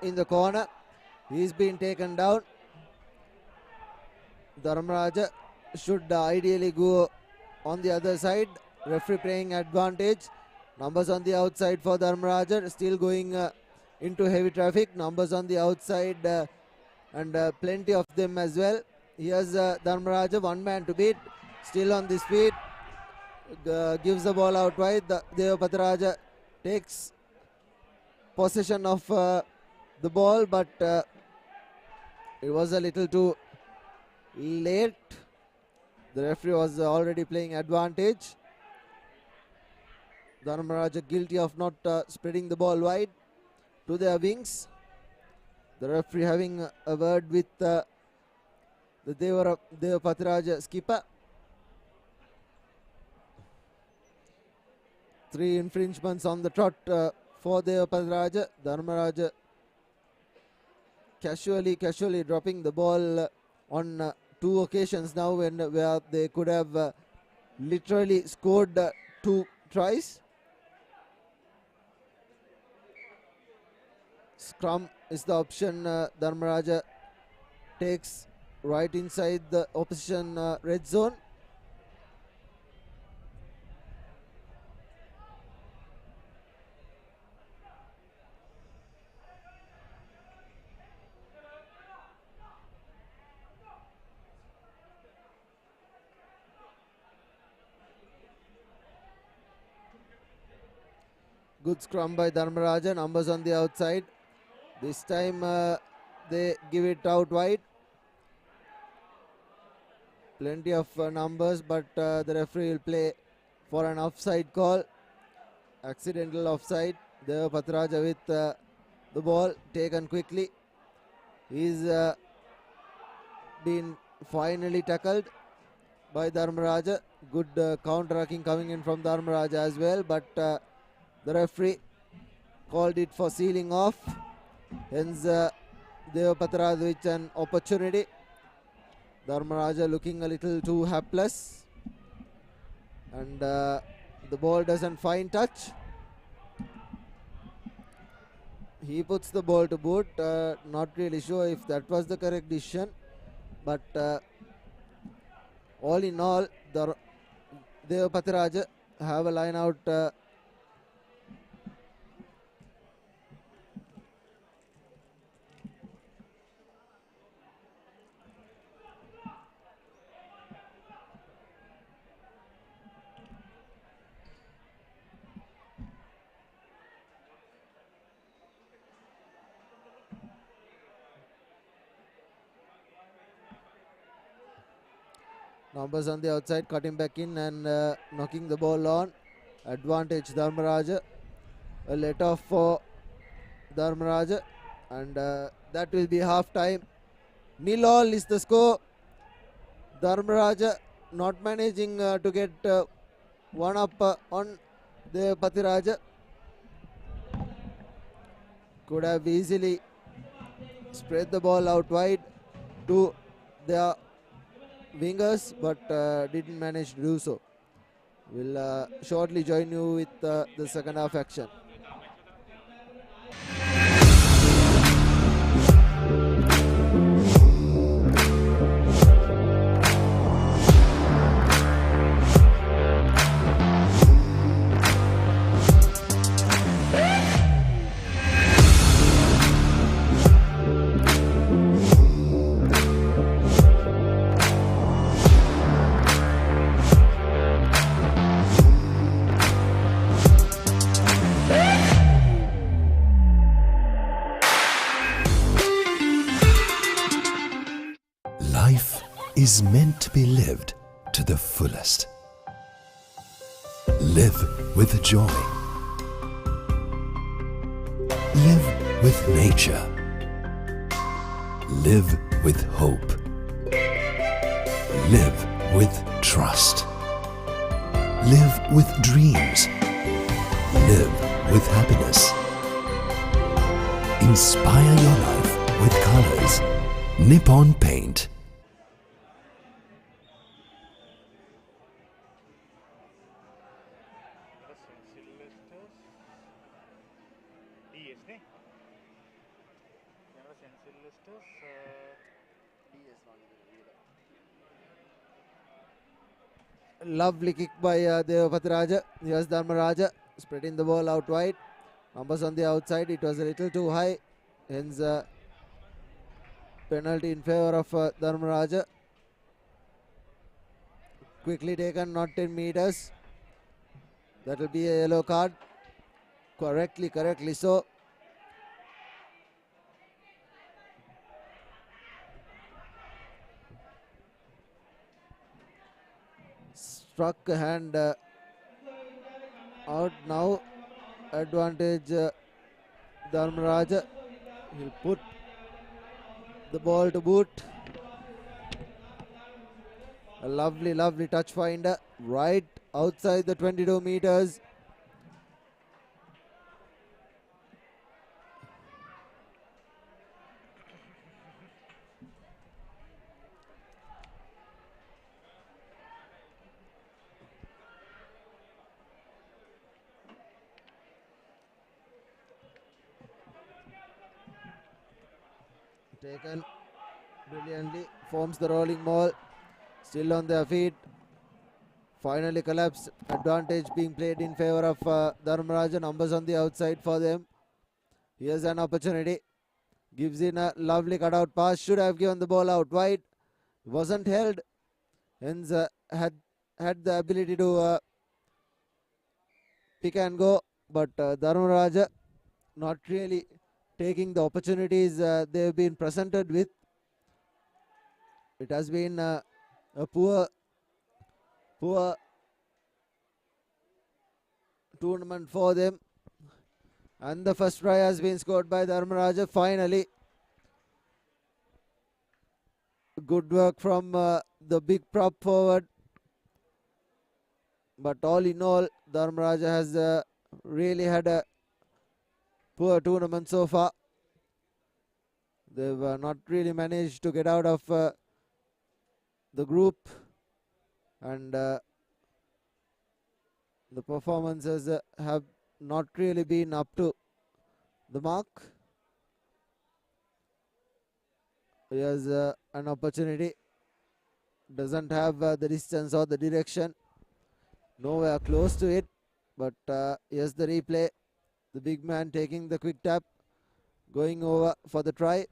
in the corner. He's been taken down. Dharmaraja should ideally go on the other side. Referee playing advantage. Numbers on the outside for Dharmaraja. Still going into heavy traffic. Numbers on the outside and plenty of them as well. Here's Dharmaraja, one man to beat. Still on the speed. Gives the ball out wide. Deva Pathiraja takes possession of the ball, but it was a little too late. The referee was already playing advantage. Dharmaraja guilty of not spreading the ball wide to their wings. The referee having a word with the Deva Pathiraja skipper. 3 infringements on the trot for Deva Pathiraja. Dharmaraja casually dropping the ball on 2 occasions now, where they could have literally scored 2 tries. Scrum is the option Dharmaraja takes right inside the opposition red zone. Good scrum by Dharmaraja. Numbers on the outside. This time they give it out wide. Plenty of numbers, but the referee will play for an offside call. Accidental offside. Deva Pathiraja with the ball taken quickly. He's been finally tackled by Dharmaraja. Good counter-attacking coming in from Dharmaraja as well, but the referee called it for sealing off. Hence Deva Pathiraja with an opportunity. Dharmaraja looking a little too hapless, and the ball doesn't find touch. He puts the ball to boot. Not really sure if that was the correct decision, but all in all, Deva Pathiraja have a line out. Numbers on the outside, cutting back in and knocking the ball on. Advantage Dharmaraja. A let off for Dharmaraja, and that will be half time. 0-0 is the score. Dharmaraja not managing to get one up on the Pathiraja. Could have easily spread the ball out wide to their wingers, but didn't manage to do so. We'll shortly join you with the second half action. Life is meant to be lived to the fullest. Live with joy. Live with nature. Live with hope. Live with trust. Live with dreams. Live with happiness. Inspire your life with colors. Nippon Paint. Lovely kick by Deva Pathiraja. Here's Dharmaraja spreading the ball out wide. Numbers on the outside. It was a little too high. Hence penalty in favor of Dharmaraja. Quickly taken, not 10 meters. That will be a yellow card. Correctly so. Struck a hand out now. Advantage Dharmaraja. He'll put the ball to boot. A lovely touch finder right outside the 22 meters. Taken brilliantly, forms the rolling ball, still on their feet, finally collapse. Advantage being played in favor of Dharmaraja. Numbers on the outside for them. Here's an opportunity, gives in a lovely cutout pass, should have given the ball out wide, wasn't held, hence had the ability to pick and go, but Dharmaraja not really taking the opportunities they've been presented with. It has been A poor tournament for them. And the first try has been scored by Dharmaraja finally. Good work from the big prop forward. But all in all, Dharmaraja has really had a poor tournament so far. They've not really managed to get out of the group, and the performances have not really been up to the mark. Here's an opportunity. Doesn't have the distance or the direction. Nowhere close to it. But here's the replay. The big man taking the quick tap. Going over for the try.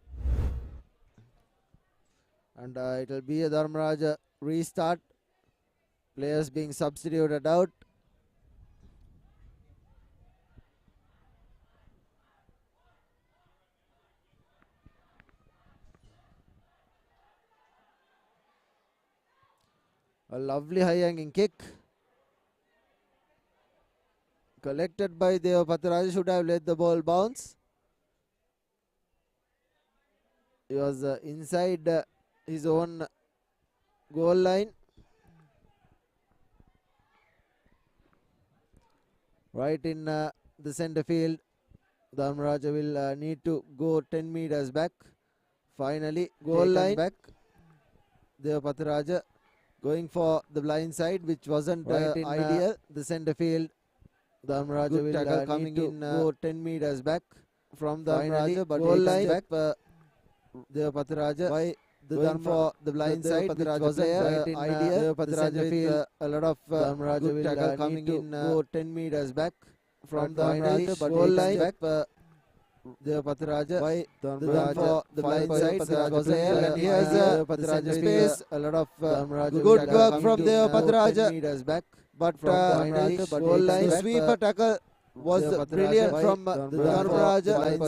And it will be a Dharmaraja restart. Players being substituted out. A lovely high hanging kick. Collected by Deva Pataraja, should have let the ball bounce. He was inside his own goal line. Right in the center field. Dharmaraja will need to go 10 meters back. Finally, goal line back. Deva Pataraja going for the blind side, which wasn't ideal. The center field. Dharmaraja will tackle coming in go 10 meters back from Dharmaraja, but goal line back. Deva Pataraja by the going for the blind side, which wasn't ideal. Deva Pataraja feel a lot of Dharmaraja will tackle coming in go 10 meters back from Dharmaraja, but goal line back. Deva Pataraja by the for the blind side, which was there, and here's Pataraja space. A lot of good work from Deva Pataraja meters back. But goal line sweeper tackle was brilliant from Dharmaraja. And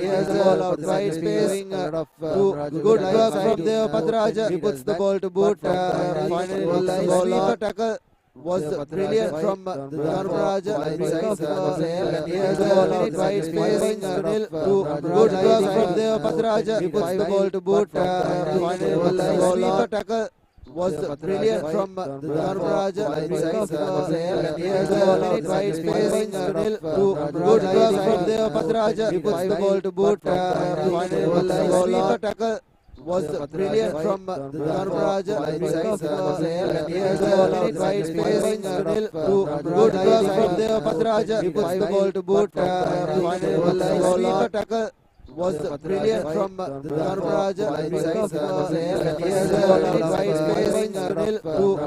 here's the ball out wide space. Good work from Deva Pataraja. He puts the ball to boot. Finally, goal line sweeper tackle was brilliant from Dharmaraja. And here's the ball out wide space. Good work from Deva Pataraja. He puts the ball to boot. Finally, goal line sweeper tackle was brilliant from Dharmaraja. And here's the ball out wide space. Good work from Deva Pataraja. He puts the ball to boot. Finally, goal line sweeper tackle was brilliant from Dharmaraja. And here's the ball out wide space. Good work from Deva Pataraja. He puts the ball to boot. Finally, goal line sweeper tackle was brilliant from Dharmaraja. And here's the ball out wide space.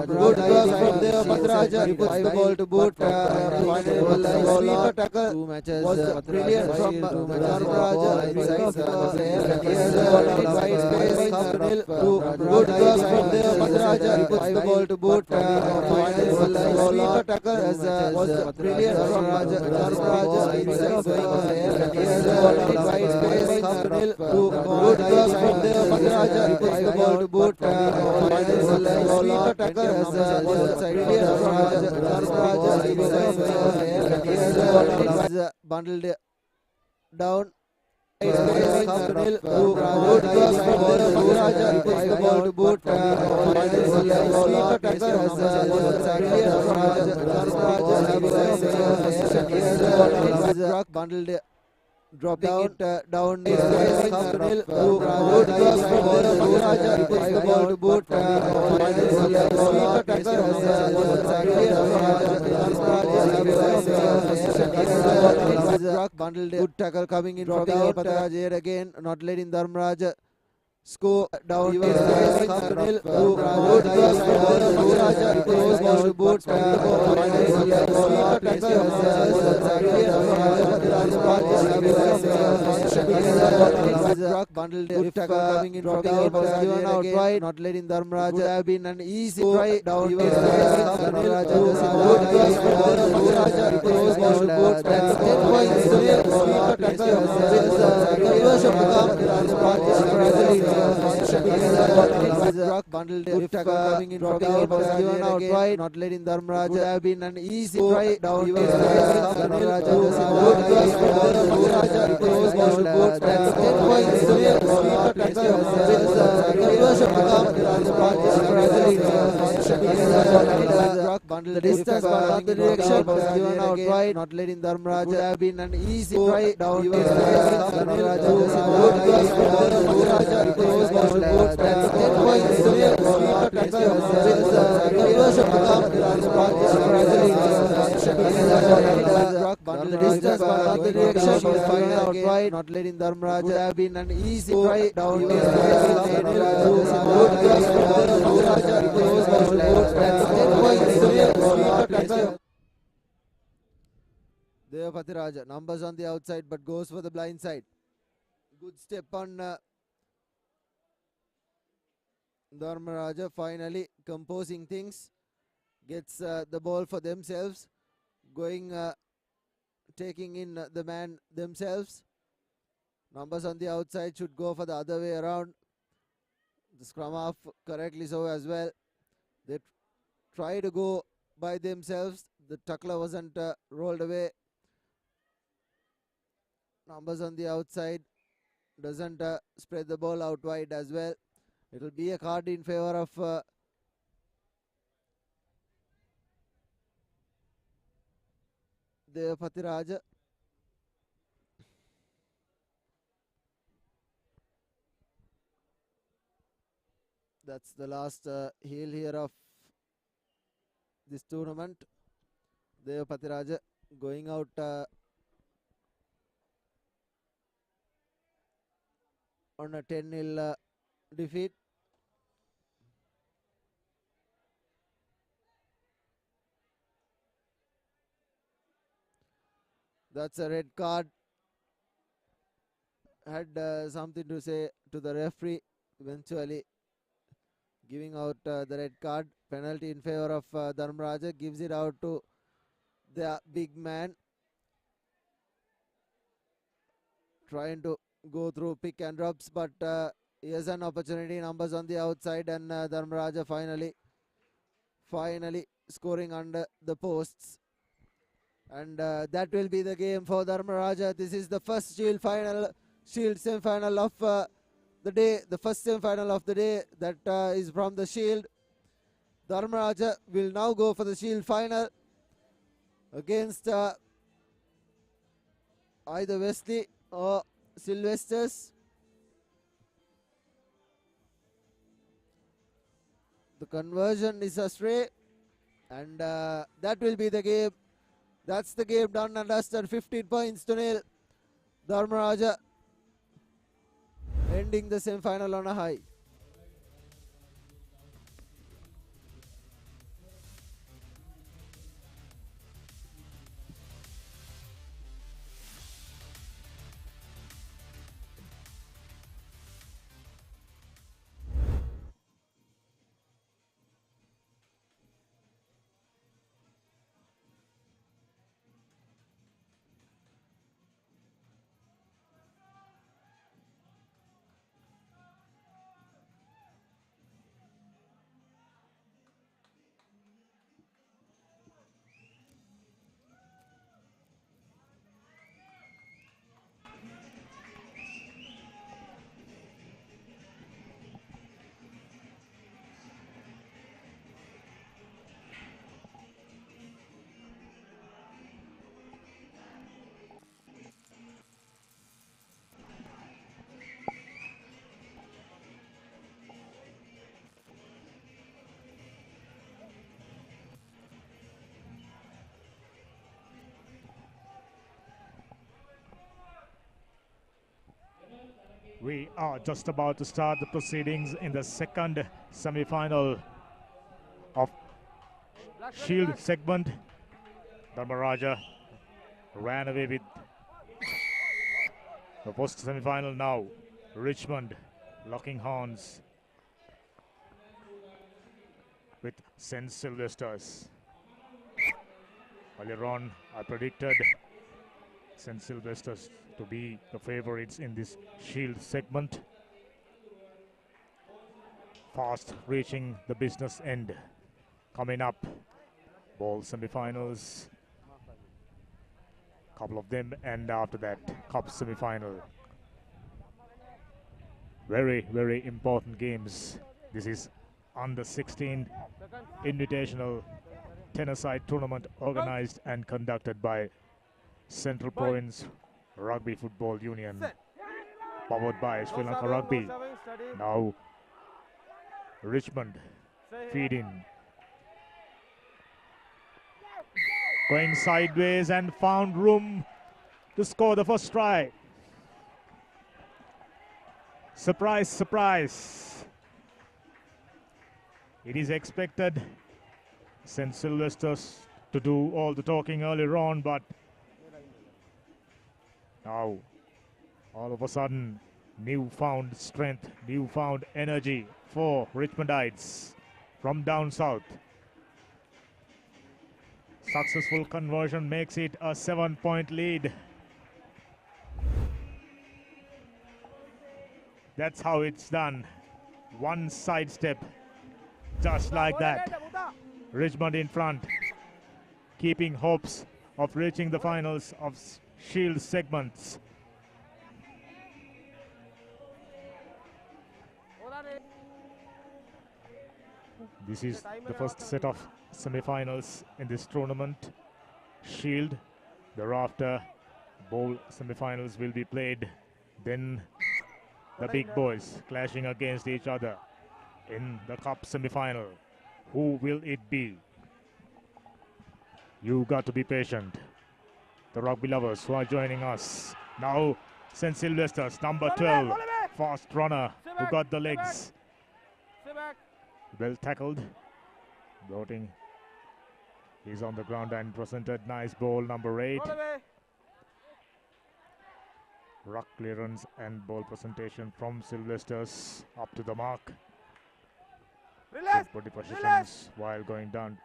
Good work from Deva Pataraja. He puts the ball to boot. Finally, goal line sweeper tackle was brilliant from Dharmaraja. And here's the ball out wide space. Good work from Deva Pataraja. He puts the ball to boot. Finally, goal line sweeper tackle was brilliant from Dharmaraja. And here's the ball out wide space. Good work from Deva Pataraja. He puts the ball to boot. Finally, goal line sweeper tackle was brilliant from Dharmaraja. Bundled down. Good work from Deva Pataraja. He puts the ball to boot. Finally, goal line sweeper tackle was brilliant from Bundled dropping it down. Good work from Deva Pataraja. He puts the ball to boot. Finally, goal line sweeper tackle was bundled. Good tackle coming in from Deva Pataraja here again, not letting Dharmaraja score down. Good work from Deva Pataraja. He puts the ball to boot. Finally, goal line sweeper tackle Bundled good tackle coming in from the out, was given out wide, not letting Dharmaraj. Would have been an easy try down. Good cross, that's 10 points. Bundled good tackle coming in from the out, was given out wide, not letting Dharmaraj. Would have been an easy try down. Good cross, that's 10 points. The distance but the direction was given out wide, not letting Dharmaraj. Would have been an easy try down. That's 10 points. The distance but the direction was given out wide, not letting Dharmaraj. Would have been an easy try down. That's 10 points. Devapati Raja, numbers on the outside but goes for the blind side. Good step on Dharmaraja, finally composing things, gets the ball for themselves, going taking in the man themselves. Numbers on the outside should go for the other way around. The scrum half correctly so as well. They try to go by themselves. The tackler wasn't rolled away. Numbers on the outside doesn't spread the ball out wide as well. It will be a card in favor of Devapati Raja. That's the last heel here of this tournament. Devapati Raja going out on a 10-0 defeat. That's a red card. Had something to say to the referee, eventually giving out the red card. Penalty in favor of Dharmaraja, gives it out to the big man. Trying to go through pick and drops, but he has an opportunity. Numbers on the outside, and Dharmaraja finally scoring under the posts. And that will be the game for Dharmaraja. This is the first Shield semi-final of the day. The first semi-final of the day that is from the Shield. Dharmaraja will now go for the Shield final against either Wesley or Sylvesters. The conversion is astray, and that will be the game. That's the game done and dusted. 15 points to nil. Dharmaraja ending the semi-final on a high. We are just about to start the proceedings in the second semi-final of Shield segment. Dharmaraja ran away with The first semi-final now. Richmond locking horns with St. Sylvester's. Earlier on, I predicted St. Sylvester's to be the favorites in this Shield segment. Fast reaching the business end. Coming up, ball semi-finals. Couple of them, and after that, cup semi-final. Very, very important games. This is under 16 Invitational tennis-side tournament organized and conducted by Central Province Rugby Football Union, powered by Sri Lanka Rugby. Now Richmond feeding, going sideways and found room to score the first try. Surprise, surprise. It is expected St. Sylvester's to do all the talking earlier on, but now all of a sudden newfound strength, newfound energy for Richmondites from down south. Successful conversion makes it a 7-point lead. That's how it's done. One sidestep, just like that. Richmond in front, keeping hopes of reaching the finals of Shield segments. This is the first set of semi-finals in this tournament. Shield, thereafter bowl semi-finals will be played. Then the big boys clashing against each other in the cup semi-final. Who will it be? You got to be patient. The rugby lovers who are joining us. Now St. Sylvester's number 12, fast runner who got the legs. Well tackled. Boating is on the ground and presented. Nice ball, number 8. Ruck clearance and ball presentation from Sylvester's up to the mark. Good body positions while going down.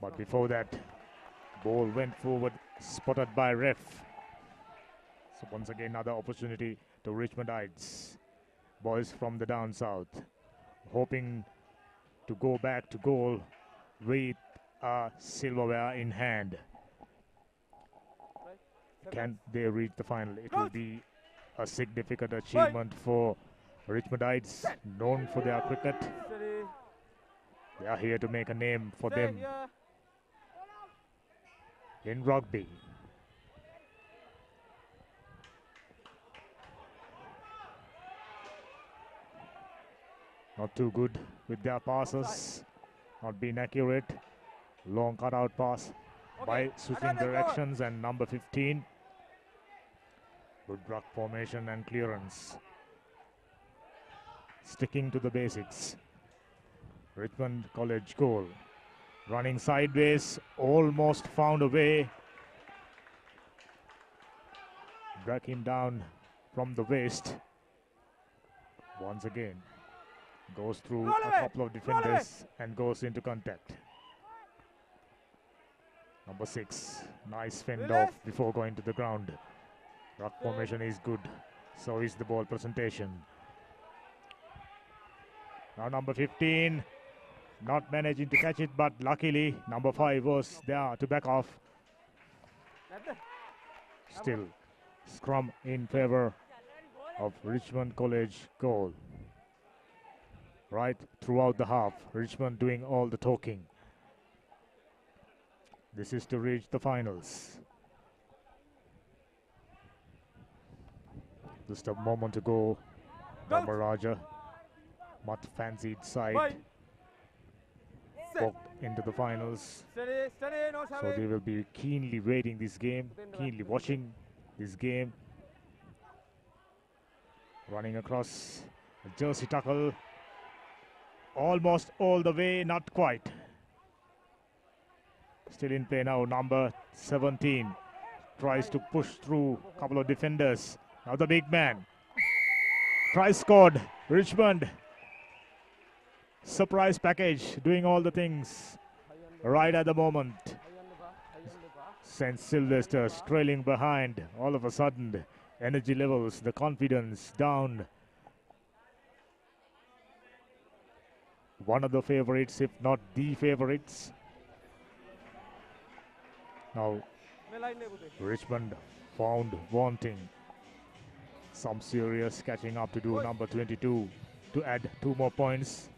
But before that, ball went forward, spotted by ref. So once again, another opportunity to Richmondites. Boys from the down south, hoping to go back to goal with a silverware in hand. Can they reach the final? It will be a significant achievement for Richmondites, known for their cricket. They are here to make a name for them in rugby. Not too good with their passes, not being accurate. Long cutout pass by switching directions, and number 15. Good ruck formation and clearance. Sticking to the basics. Richmond College goal. Running sideways, almost found a way. Drag him down from the waist. Once again. Goes through a couple of defenders and goes into contact. Number 6, nice fend off before going to the ground. Ruck formation is good, so is the ball presentation. Now number 15, not managing to catch it, but luckily number 5 was there to back off. Still, scrum in favor of Richmond College goal. Right throughout the half, Richmond doing all the talking. This is to reach the finals. Just a moment ago, Dharmaraja, much fancied side, walked into the finals. So they will be keenly waiting this game, keenly watching this game. Running across a jersey tackle. Almost all the way, not quite. Still in play now, number 17. tries to push through a couple of defenders. Now the big man. Try scored. Richmond. Surprise package, doing all the things right at the moment. St. Sylvester's trailing behind. All of a sudden, energy levels, the confidence down. One of the favorites, if not the favorites. Now, Richmond found wanting. Some serious catching up to do. Number 22 to add 2 more points.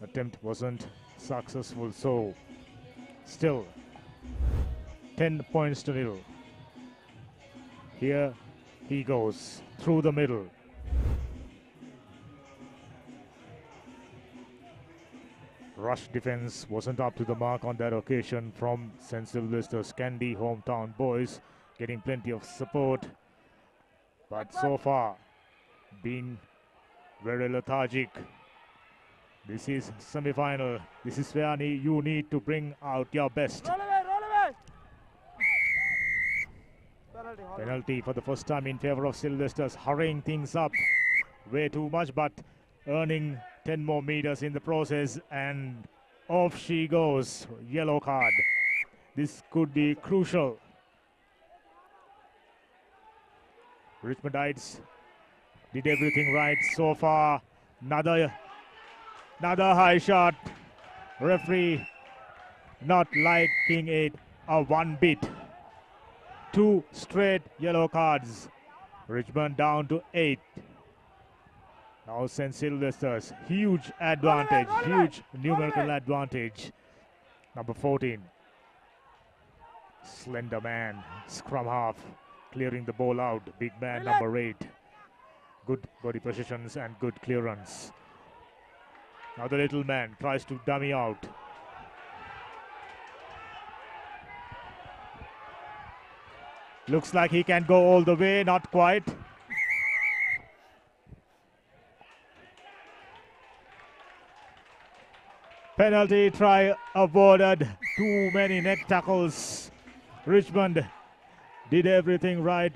Attempt wasn't successful, so still 10 points to nil. Here he goes through the middle. Rush defense wasn't up to the mark on that occasion from St. Sylvester's Candy hometown boys, getting plenty of support, but so far being very lethargic. This is semi-final. This is where you need to bring out your best. Penalty for the first time in favor of Sylvester's, hurrying things up way too much, but earning 10 more meters in the process, and off she goes. Yellow card. This could be crucial. Richmondites did everything right so far. Another high shot. Referee not liking it one bit. 2 straight yellow cards. Richmond down to 8. Now St. Sylvester's, huge advantage, huge numerical advantage. Number 14. Slender man, scrum half, clearing the ball out. Big man, number 8. Good body positions and good clearance. Now the little man tries to dummy out. Looks like he can go all the way, not quite. Penalty try avoided. Too many neck tackles. Richmond did everything right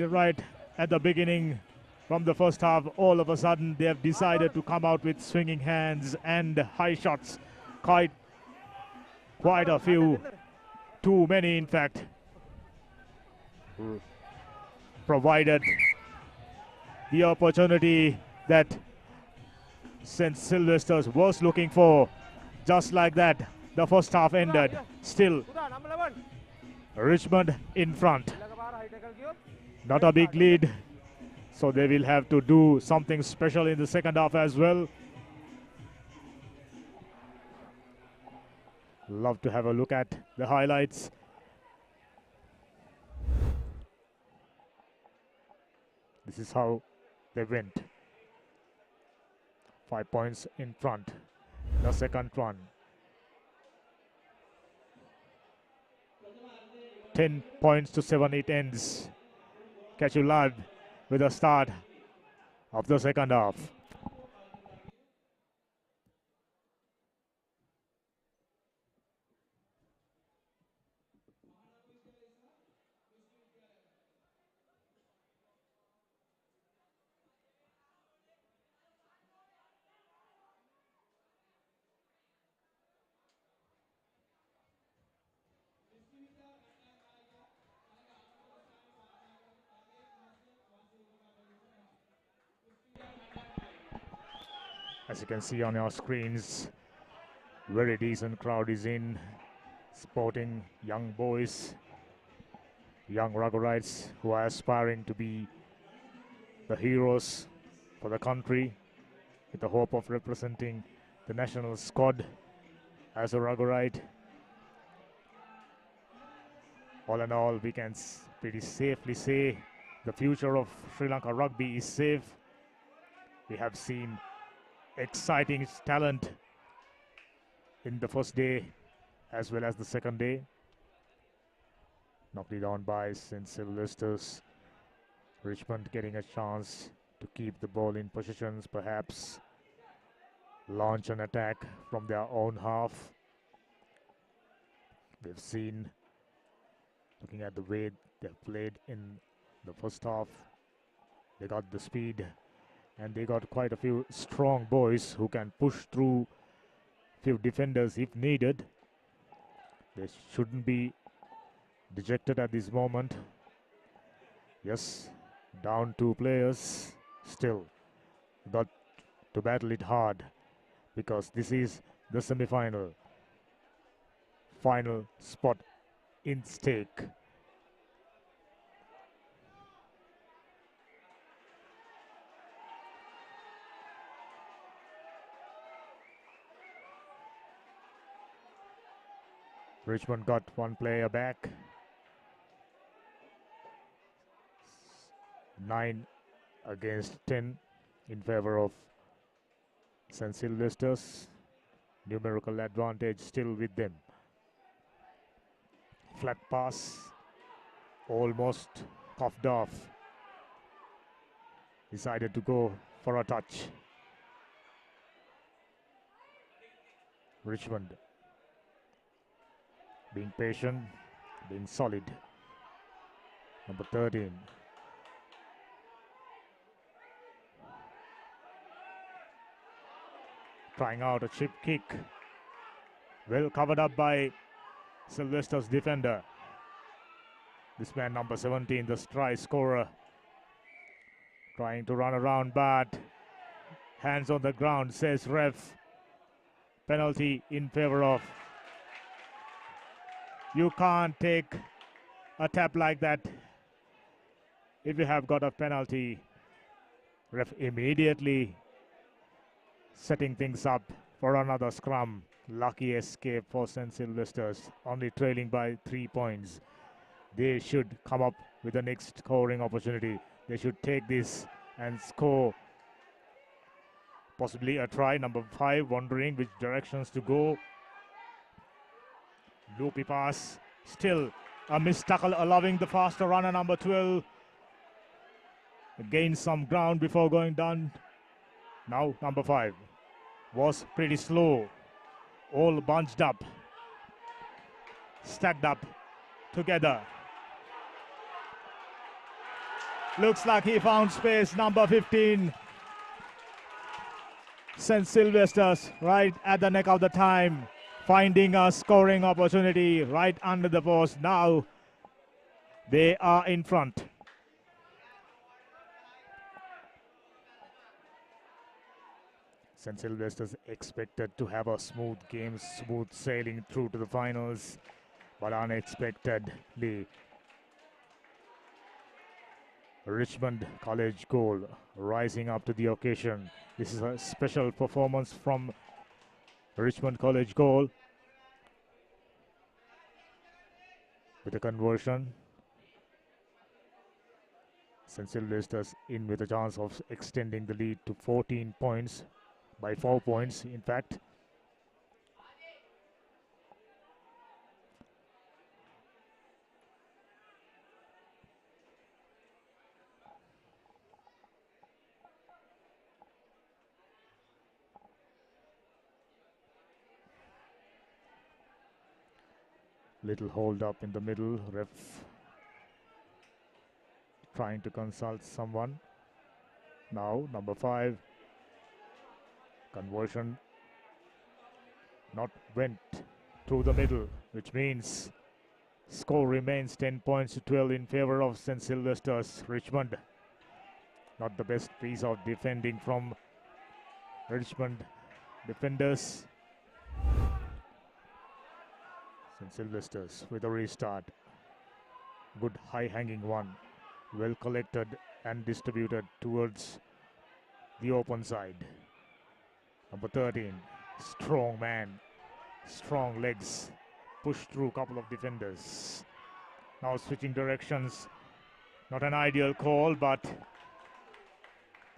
at the beginning. From the first half, all of a sudden they have decided to come out with swinging hands and high shots. Quite a few. Too many, in fact. Provided the opportunity that St. Sylvester's was looking for. Just like that, the first half ended. Still, Richmond in front. Not a big lead, so they will have to do something special in the second half as well. Love to have a look at the highlights. This is how they went. 5 points in front. The second one. 10 points to 7 it ends. Catch you live with the start of the second half. As you can see on your screens, very decent crowd is in, supporting young boys, young Ruggerites who are aspiring to be the heroes for the country, with the hope of representing the national squad as a Ruggerite. All in all, we can pretty safely say the future of Sri Lanka rugby is safe. We have seen exciting talent in the first day as well as the second day. Knocked it down by St. Sylvester's. Richmond getting a chance to keep the ball in positions, perhaps launch an attack from their own half. We've seen Looking at the way they played in the first half, they got the speed and they got quite a few strong boys who can push through few defenders if needed. They shouldn't be dejected at this moment. Yes, down 2 players. Still got to battle it hard because this is the semi-final. Final spot in stake. Richmond got 1 player back. 9 against 10 in favor of St. Sylvester's. Numerical advantage still with them. Flat pass, almost coughed off. Decided to go for a touch. Richmond being patient, being solid. Number 13. Trying out a chip kick. Well covered up by Sylvester's defender. This man, number 17, the try scorer. Trying to run around, but hands on the ground, says ref. Penalty in favor of. You can't take a tap like that if you have got a penalty. Ref immediately setting things up for another scrum. Lucky escape for St. Sylvester's, only trailing by 3 points. They should come up with the next scoring opportunity. They should take this and score. Possibly a try. Number 5 wondering which directions to go. Loopy pass. Still a missed tackle, allowing the faster runner, number 12. Gain some ground before going down. Now number 5 was pretty slow. All bunched up. Stacked up together. Looks like he found space, number 15. St. Sylvester's right at the neck of the time. Finding a scoring opportunity right under the post. Now they are in front. St. Sylvester's expected to have a smooth game, smooth sailing through to the finals, but unexpectedly, Richmond College goal rising up to the occasion. This is a special performance from Richmond College goal with a conversion. St. Sylvester's in with a chance of extending the lead to 14 points, by 4 points in fact. Little hold up in the middle, ref trying to consult someone. Now number 5, conversion not went through the middle, which means score remains 10 points to 12 in favor of St. Sylvester's. Richmond, not the best piece of defending from Richmond defenders. St. Sylvester's with a restart. Good high hanging one. Well collected and distributed towards the open side. Number 13, strong man, strong legs, push through a couple of defenders. Now switching directions, not an ideal call, but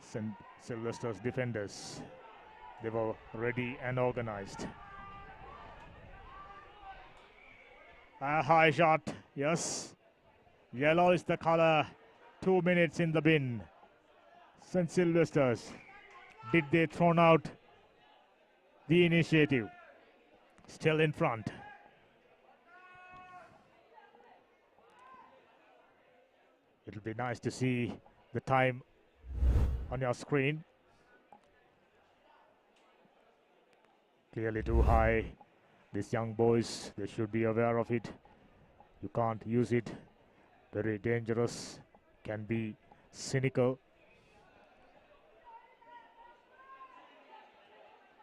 St. Sylvester's defenders, they were ready and organized. A high shot, yes. Yellow is the color. 2 minutes in the bin. St. Sylvester's, did they throw out the initiative? Still in front. It'll be nice to see the time on your screen. Clearly too high. These young boys, they should be aware of it. You can't use it. Very dangerous. Can be cynical.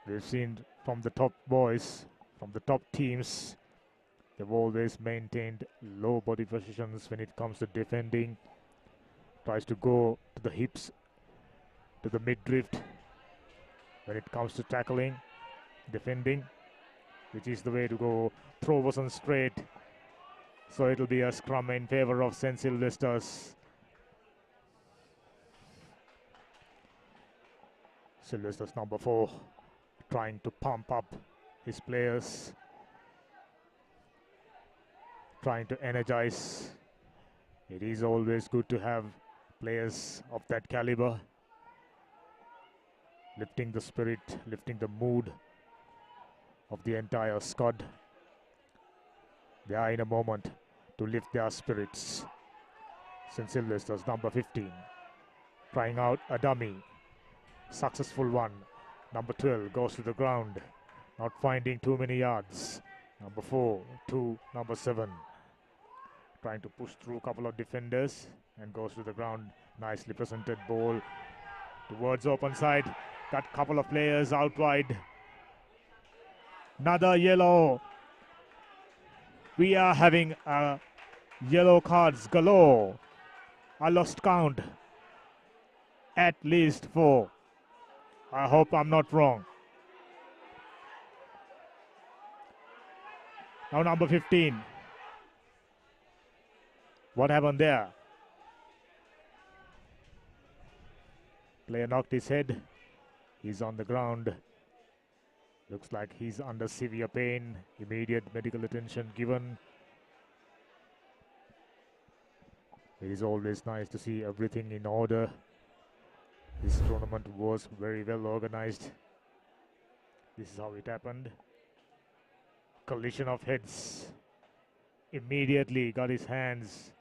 We've seen from the top boys, from the top teams, they've always maintained low body positions when it comes to defending. Tries to go to the hips, to the midriff when it comes to tackling, defending, which is the way to go. Throw wasn't straight, so it'll be a scrum in favor of St. Sylvester's. Sylvester's number 4 trying to pump up his players, trying to energize. It is always good to have players of that caliber, lifting the spirit, lifting the mood of the entire squad. They are in a moment to lift their spirits. St. Sylvester's number 15 trying out a dummy, successful one. Number 12 goes to the ground, not finding too many yards. Number 4 to number 7, trying to push through a couple of defenders and goes to the ground. Nicely presented ball towards open side. Got a couple of players out wide. Another yellow. We are having yellow cards galore. I lost count. At least 4. I hope I'm not wrong. Now number 15. What happened there? Player knocked his head. He's on the ground. Looks like he's under severe pain. Immediate medical attention given. It is always nice to see everything in order. This tournament was very well organized. This is how it happened. Collision of heads. Immediately got his hands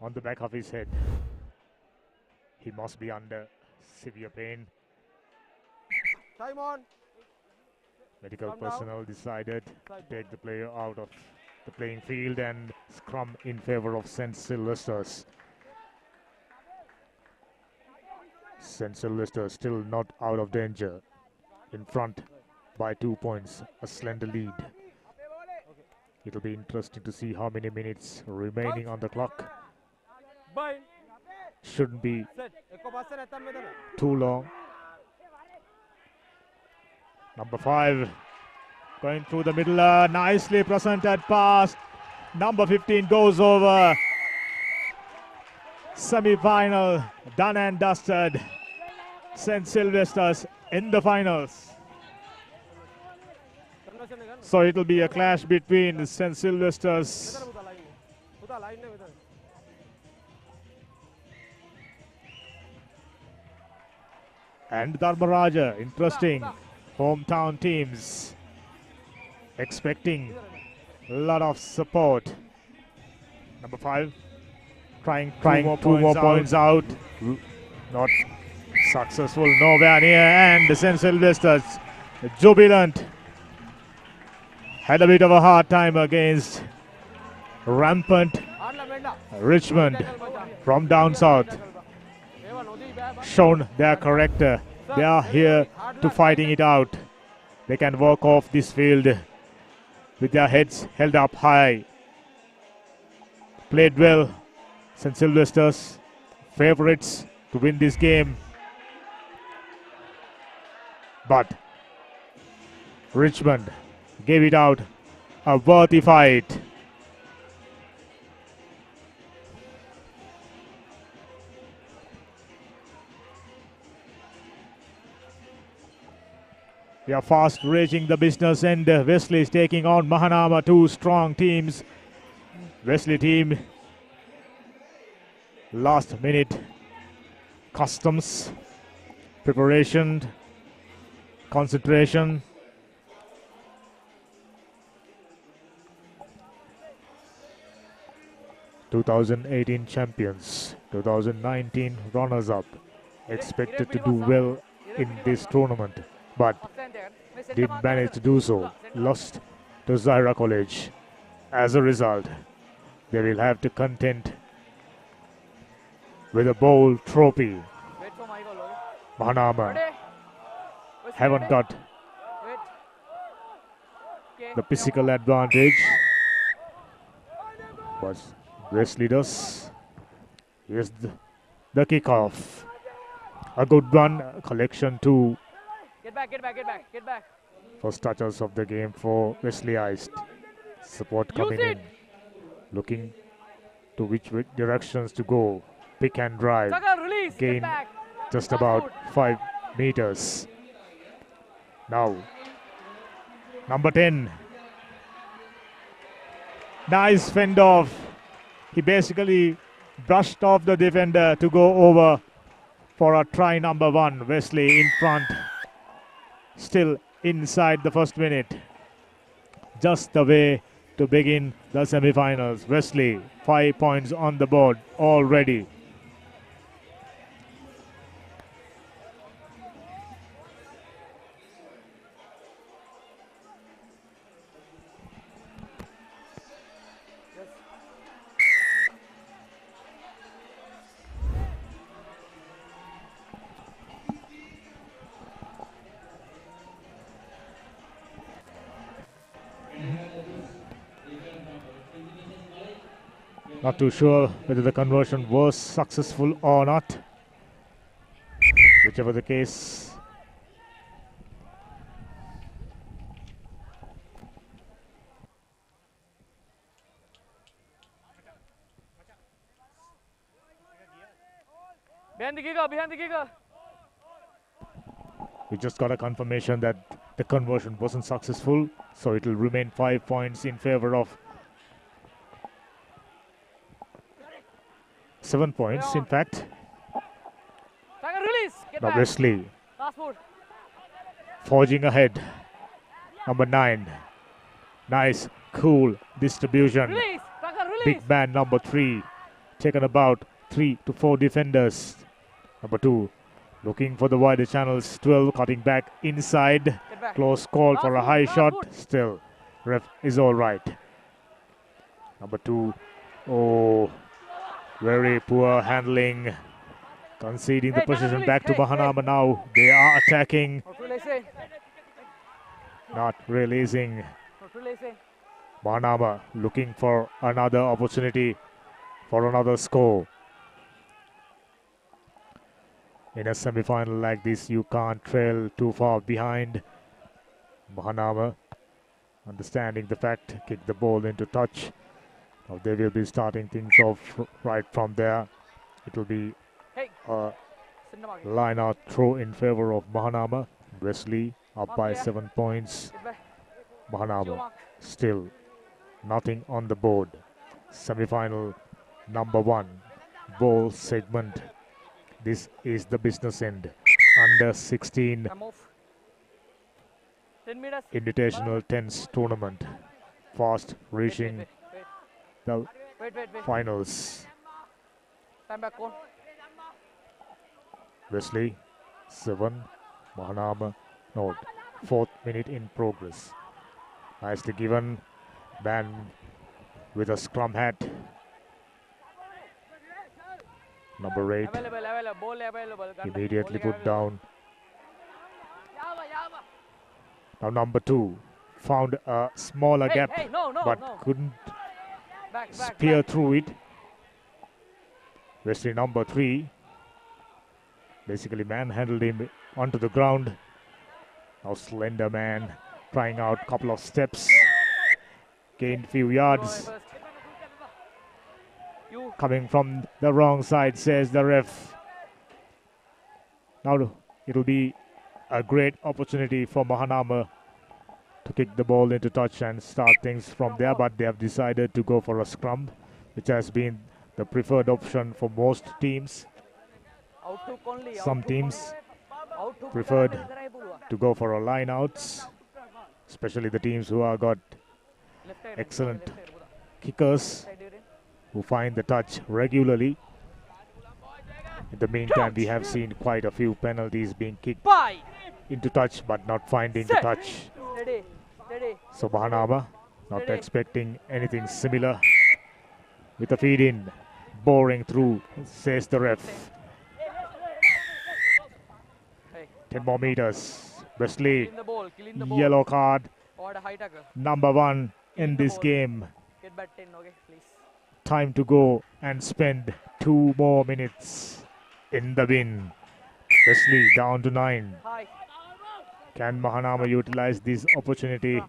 on the back of his head. He must be under severe pain. Time on. Medical personnel decided to take the player out of the playing field and scrum in favor of St. Sylvester's. St. Sylvester's still not out of danger. In front by 2 points, a slender lead. It'll be interesting to see how many minutes remaining on the clock. Shouldn't be too long. Number 5 going through the middle, nicely presented pass. Number 15 goes over. Semi-final done and dusted. St. Sylvester's in the finals. So it'll be a clash between St. Sylvester's and Dharmaraja. Interesting. Hometown teams expecting a lot of support. Number 5 trying two more points out. Not successful, nowhere near. And St. Sylvester's jubilant. Had a bit of a hard time against rampant Richmond from down south. Shown their character. They are here to fighting it out. They can walk off this field with their heads held up high. Played well. St. Sylvester's favorites to win this game. But Richmond gave it out a worthy fight. We are fast reaching the business end. Wesley is taking on Mahanama, 2 strong teams. Wesley team, last minute customs, preparation, concentration. 2018 champions, 2019 runners-up, expected to do well in this tournament, but didn't manage to do so. Lost to Zaira College. As a result, they will have to contend with a bowl trophy. Wait for my goal. Mahanama Ready? haven't got Wait. Okay. the physical advantage, but Wesley does. Here's the kickoff. A good run, collection to Get back, get back, get back, get back. first touches of the game for Wesley Eist. Support coming in, looking to which directions to go. Pick and drive. Chaka, release. Gain Get back. just about 5 meters. Now, number 10. Nice fend off. He basically brushed off the defender to go over for a try number 1. Wesley in front. Still inside the first minute. Just the way to begin the semi-finals. Wesley, 5 points on the board already. Not too sure whether the conversion was successful or not. Whichever the case. Behind the kicker, behind the kicker. We just got a confirmation that the conversion wasn't successful, so it will remain 5 points in favor of 7 points, in fact. Chaka, release. Get Now back. Wesley Last foot. forging ahead. Number 9. Nice, cool distribution. Release. Chaka, release. Big man number 3. Taken about 3 to 4 defenders. Number 2. Looking for the wider channels. 12 cutting back inside. back. Close call Last for a foot, high last shot. foot. Still, ref is all right. Number 2. Oh, very poor handling. Conceding the Hey, Chaka, possession release. back to Hey, Mahanama now. They are attacking. Not releasing. Not releasing. Not releasing. Mahanama looking for another opportunity for another score. In a semi-final like this, you can't trail too far behind. Mahanama, understanding the fact, kick the ball into touch. Now they will be starting things off right from there. It will be Hey. a Send the mark. line out throw in favor of Mahanama. Wesley up Mark by there. 7 points. Get back. Mahanama mark. still nothing on the board. Semi-final number 1 bowl segment. This is the business end. Under 16 Come off. 10 meters. Invitational Tennis tournament. Fast reaching Wait. the Wait. finals. Time back on. Wesley 7. Mahanama note. 4th minute in progress. Nicely given. Man with a scrum hat. Number 8 Available. Ball available. Gun immediately bowling put available. down. Now number 2 found a smaller Hey, gap, hey, no, but no. couldn't Back. spear through it. Wesley number 3 basically manhandled him onto the ground. Now slender man trying out couple of steps. Gained few yards. You. Coming from the wrong side, says the ref. Now it'll be a great opportunity for Mahanama to kick the ball into touch and start things from there, but they have decided to go for a scrum, which has been the preferred option for most teams. Outhook only. Some teams Outhook preferred करायला बोलवा. to go for a line outs, especially the teams who have got Left side, excellent left side, बोला. kickers. Side रे. who find the touch regularly. In the meantime, we have seen quite a few penalties being kicked into touch but not finding the touch. Steady. Steady. So Mahanama not expecting anything similar. With a feed in, boring through, says the ref. 10 more meters. Wesley, Killing the ball. Killing the ball. yellow card. Or a high tackle. Number 1 in this game. Get back 10, okay, please. Time to go and spend 2 more minutes in the bin. Wesley down to 9. Can Mahanama utilize this opportunity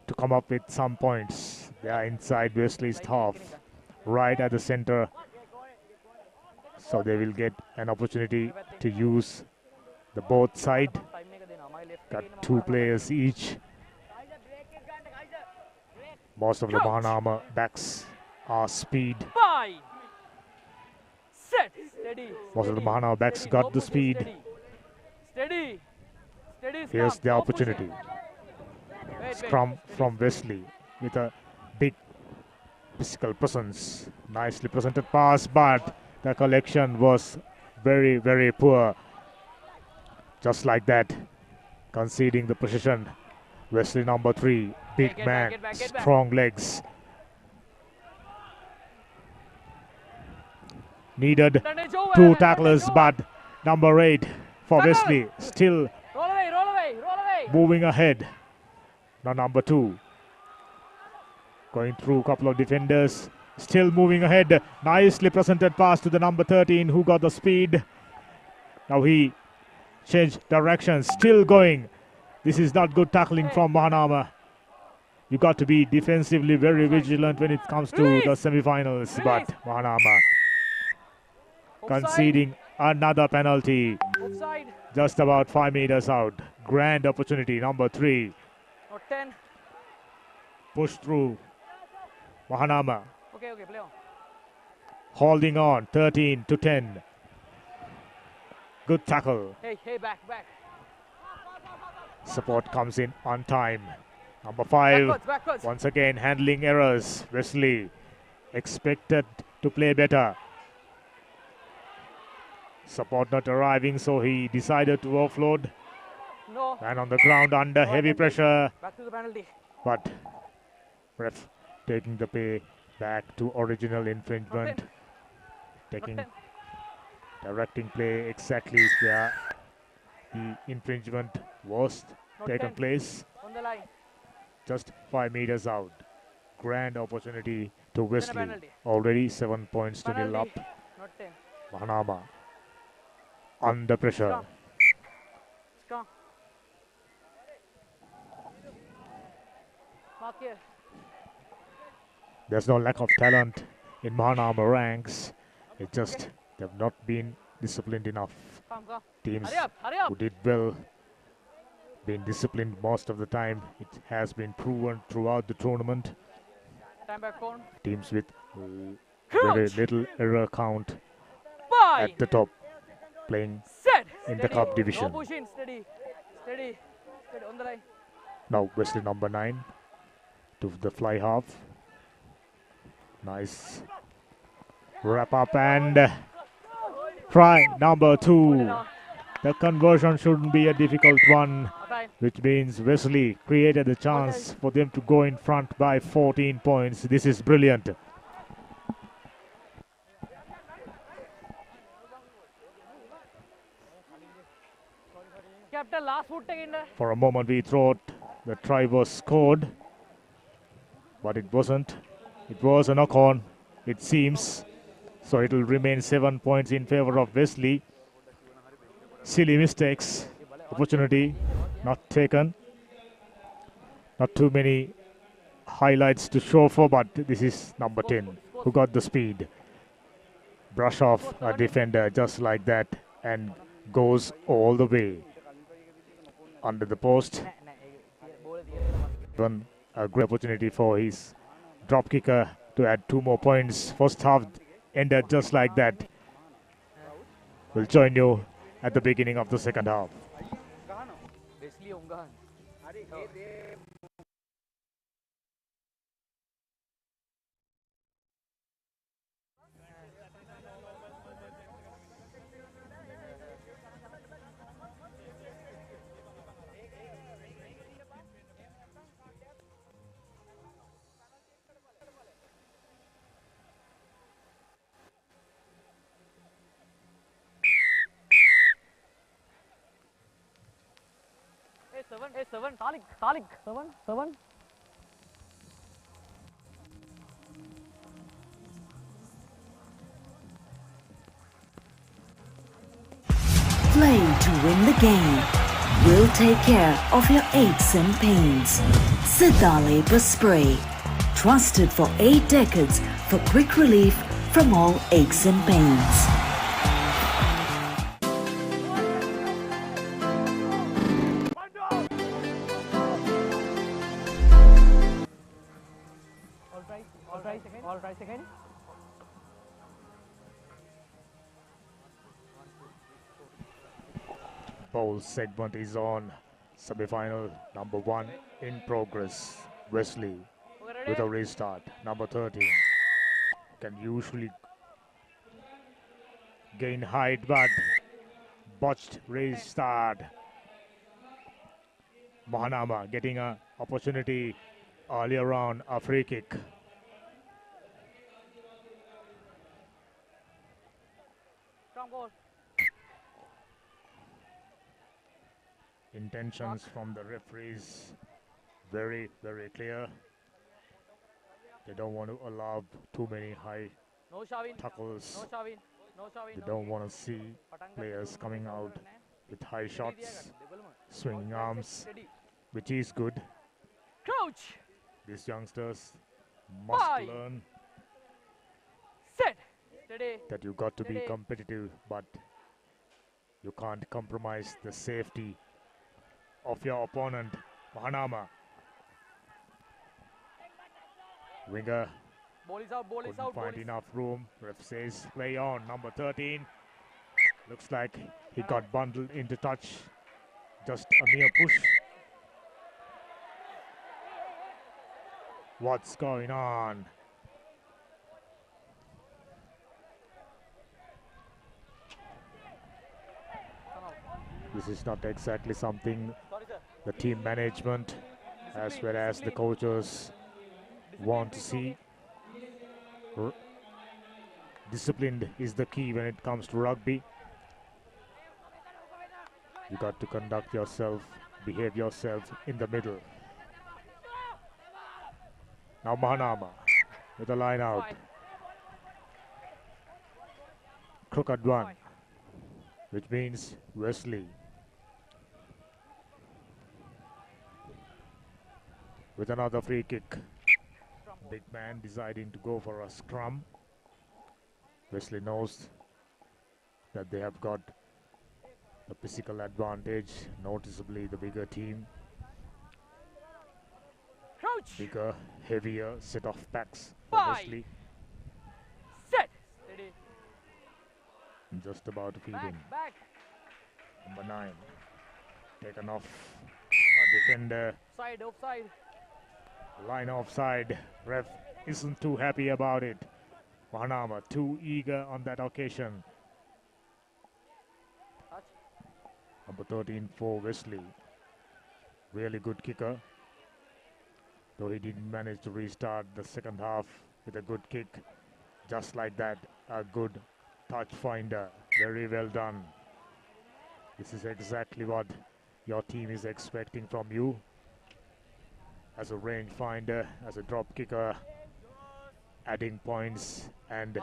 to come up with some points? They are inside Wesley's half, right at the center. So they will get an opportunity to use the both side. Got 2 players each. Most of the Mahanama backs are speed. Set. Steady. Most of the Mahanama backs got the speed. Steady. Steady. Here's the opportunity. Scrum from Wesley with a big physical presence. Nicely presented pass, but the collection was very, very poor. Just like that, conceding the position. Wesley number 3, big man, strong legs. Needed 2 tacklers, but number 8 for Wesley still Roll away, roll away, roll away. moving ahead. Now number 2 going through a couple of defenders, still moving ahead. Nicely presented pass to the number 13 who got the speed. Now he changed direction, still going. This is not good tackling from Mahanama. You got to be defensively very vigilant when it comes to the semi-finals, but Mahanama conceding another penalty. Offside. Just about 5 meters out. Grand opportunity, number 3. Not 10. Push through. Mahanama Okay, okay, play on. holding on, 13 to 10. Good tackle. Hey, hey, back, back. Support comes in on time. Number 5, Backwards. once again handling errors. Wesley expected to play better. Support not arriving, so he decided to offload. No. And on the ground under heavy pressure. Back to the penalty. But ref taking the play back to original infringement. Taking, directing play exactly where the infringement was taken place. On the line. Just 5 meters out. Grand opportunity to Wesley. penalty. Already 7 points to nil up. Not 10. Mahanama under pressure. Strong. Mark here. There's no lack of talent in Mahanama ranks. It's just they've not been disciplined enough. Come. Teams Hurry up. who did well, been disciplined most of the time. It has been proven throughout the tournament. Time back on. Teams with very little error count at the top, playing Set. in the cup division. No push in. Steady. Steady. Steady. On the line. Now Wesley number 9 to the fly half. Nice wrap up and try number 2. The conversion shouldn't be a difficult one, which means Wesley created the chance for them to go in front by 14 points. This is brilliant. Captain, last foot taken. For a moment we thought the try was scored, but it wasn't. It was a knock-on, it seems. So it will remain 7 points in favor of Wesley. Silly mistakes. Opportunity not taken. Not too many highlights to show for, but this is number 10 who got the speed. Brush off a defender just like that and goes all the way under the post. Even a great opportunity for his drop kicker to add 2 more points. First half ended just like that. We'll join you at the beginning of the second half. seven. Talik. Seven. Play to win the game. We'll take care of your aches and pains. Sidale Spray. Trusted for 8 decades for quick relief from all aches and pains. All right, second. Bowl segment is on. Semi-final number 1 in progress. Wesley with a restart. Number 13 can usually gain height, but botched restart. Mahanama getting an opportunity earlier on, a free kick. Goal. Intentions from the referees very, very clear. They don't want to allow too many high No shoving. tackles. No shoving. They don't want to see players coming out with high shots, swinging arms, which is good. Crouch. These youngsters must 5. learn Set. Steady. that you got to be Steady. competitive, but you can't compromise the safety of your opponent. Mahanama. Winger Ball is out. couldn't find enough room. Ref says play on. Number 13. Looks like he got bundled into touch. Just a mere push. What's going on? This is not exactly something the team management as well as the coaches want to see. Disciplined is the key when it comes to rugby. You got to conduct yourself, behave yourself in the middle. Now Mahanama with a line out. Crooked one, which means Wesley. With another free kick. Big man deciding to go for a scrum. Wesley knows that they have got a physical advantage, noticeably the bigger team. Crouch. Bigger, heavier set of packs for 5. Wesley. Set. Steady. Just about to feed in. Back. Number 9. Taken off. A defender. Offside. Line offside. Ref isn't too happy about it. Mahanama too eager on that occasion. Touch. Number 13 for Wesley. Really good kicker. Though he didn't manage to restart the second half with a good kick. Just like that, a good touch finder. Very well done. This is exactly what your team is expecting from you. As a range finder, as a drop kicker, adding points and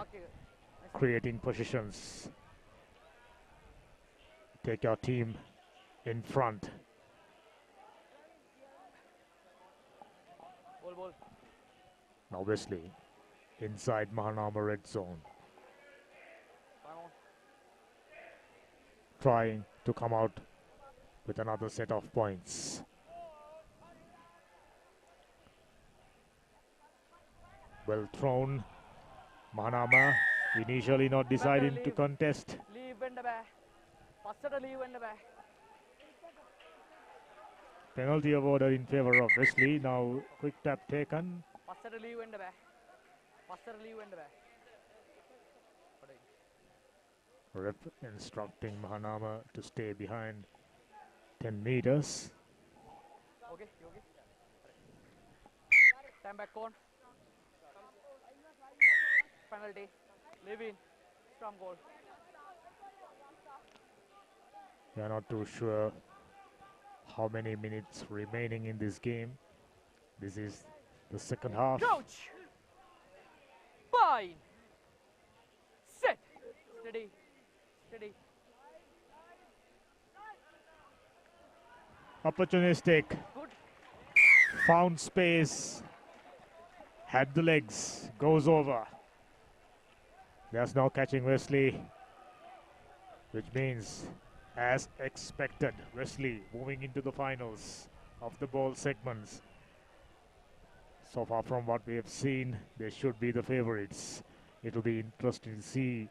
creating positions. Take your team in front. Ball. Now Wesley inside Mahanama red zone. Trying to come out with another set of points. Well thrown. Mahanama initially not deciding to contest. Leave and back. First leave and back. Penalty awarded in favor of Wesley. Now quick tap taken. First leave and back. Ref instructing Mahanama to stay behind 10 meters. Okay. Time back on. Penalty. Leave in. Scrum goal. We are not too sure how many minutes remaining in this game. This is the second half. Coach! Fine! Set! Steady. Steady. Opportunistic. Good. Found space. Had the legs. Goes over. There's no catching Wesley. Which means, as expected, Wesley moving into the finals of the ball segments. So far from what we have seen, they should be the favorites. It will be interesting to see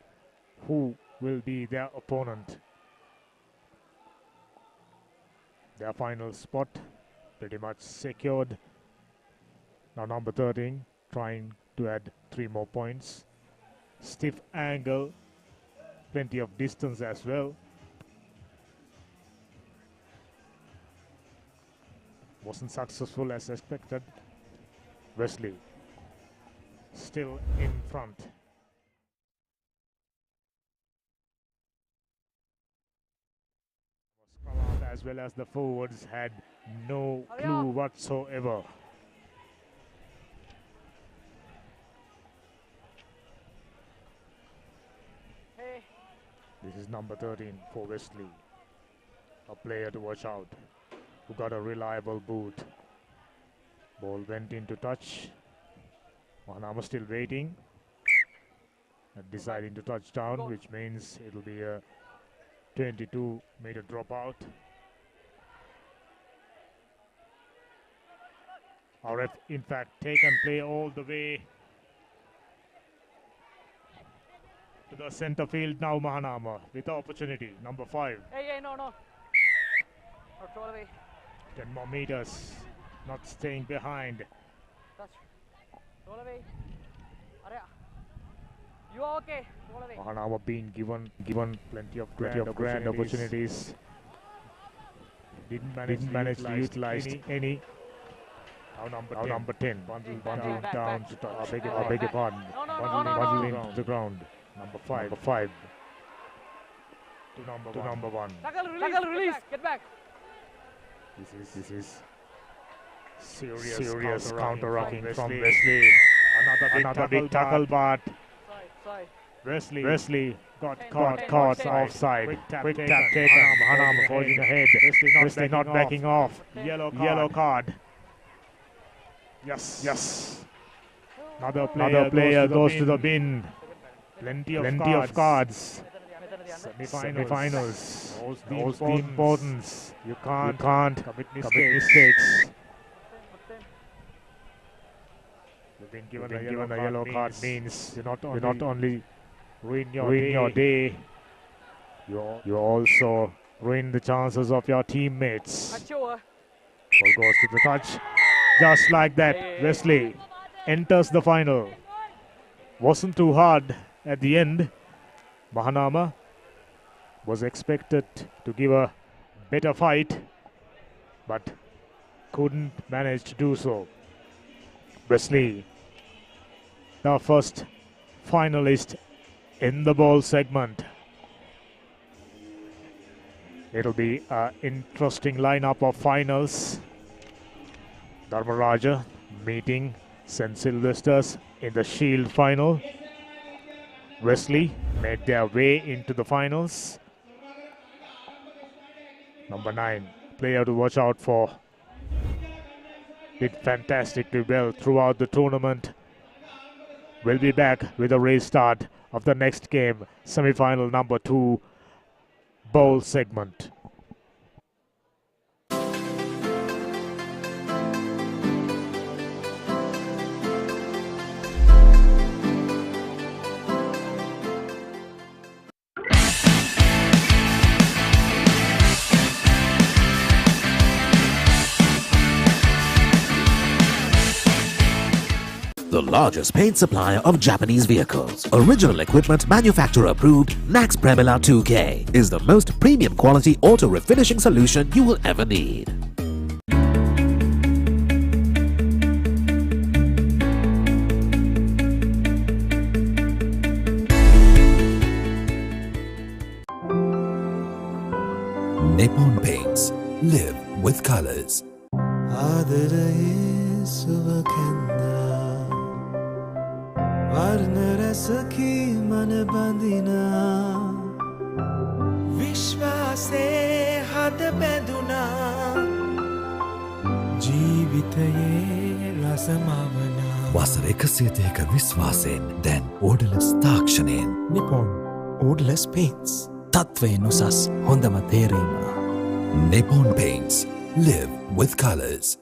who will be their opponent. Their final spot pretty much secured. Now number 13 trying to add 3 more points. Stiff angle, plenty of distance as well. Wasn't successful as expected. Wesley still in front. As well as the forwards had no clue whatsoever. Hey. This is number 13 for Wesley. A player to watch out, who got a reliable boot. Ball went into touch. Mahanama still waiting. And deciding to touch down, which means it will be a 22-meter dropout. RF, in fact, take and play all the way to the center field now. Mahanama with the opportunity. Number 5. Hey, no. No, throw away. 10 more meters. Not staying behind. Touch. Roll away. You are okay. Roll away. Mahanama being given plenty of grand opportunities. Didn't manage to utilize any. Now number 10. Bundling down to touch. I beg your pardon. Bundling to the ground. Number 5. To number 1. Tackle, release. Get back. This is serious counter-rocking from Wesley. Another big tackle, but Wesley got caught offside. Quick tap taken. Mahanama forging ahead. Wesley not backing off. Yellow card. Yes. Another player goes to the bin. Plenty of cards. Semi-finals. Knows the importance. You can't commit mistakes. You've been given a yellow card means you not only ruin your day, you also ruin the chances of your teammates. Ball goes to the touch. Just like that, Wesley enters the final. Wasn't too hard at the end. Mahanama was expected to give a better fight, but couldn't manage to do so. Wesley, the first finalist in the ball segment. It'll be an interesting lineup of finals. Dharmaraja meeting St. Sylvester's in the Shield final. Wesley made their way into the finals. Number 9, player to watch out for. Did fantastically well throughout the tournament. We'll be back with a restart of the next game, semi-final number 2, bowl segment. The largest paint supplier of Japanese vehicles. Original equipment manufacturer approved, Nax Premila 2K is the most premium quality auto refinishing solution you will ever need. Nippon Paints. Live with colors. ආදරයේ සුවකෙන්දා වර්ණ රසකී මන බඳිනා විශ්වාසේ හද බැඳුනා ජීවිතයේ රසමවනා වසර 102ක විශ්වාසයෙන් දැන් ඕඩලස් තාක්ෂණයෙන් Nippon ඕඩලස් paints තත්වයෙන් උසස් හොඳම තේරීම Nippon Paints. Live with colors.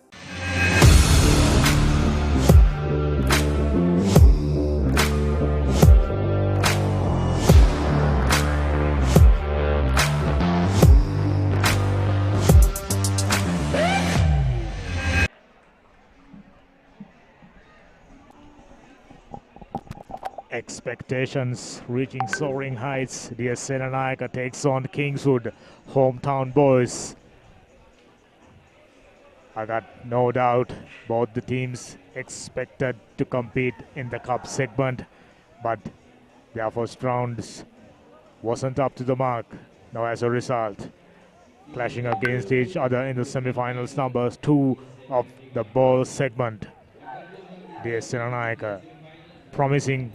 Expectations reaching soaring heights. DS Senanayaka takes on Kingswood, hometown boys. I got no doubt both the teams expected to compete in the cup segment, but their first rounds wasn't up to the mark. Now as a result, clashing against each other in the semi-finals numbers 2 of the ball segment. DS Senanayaka, promising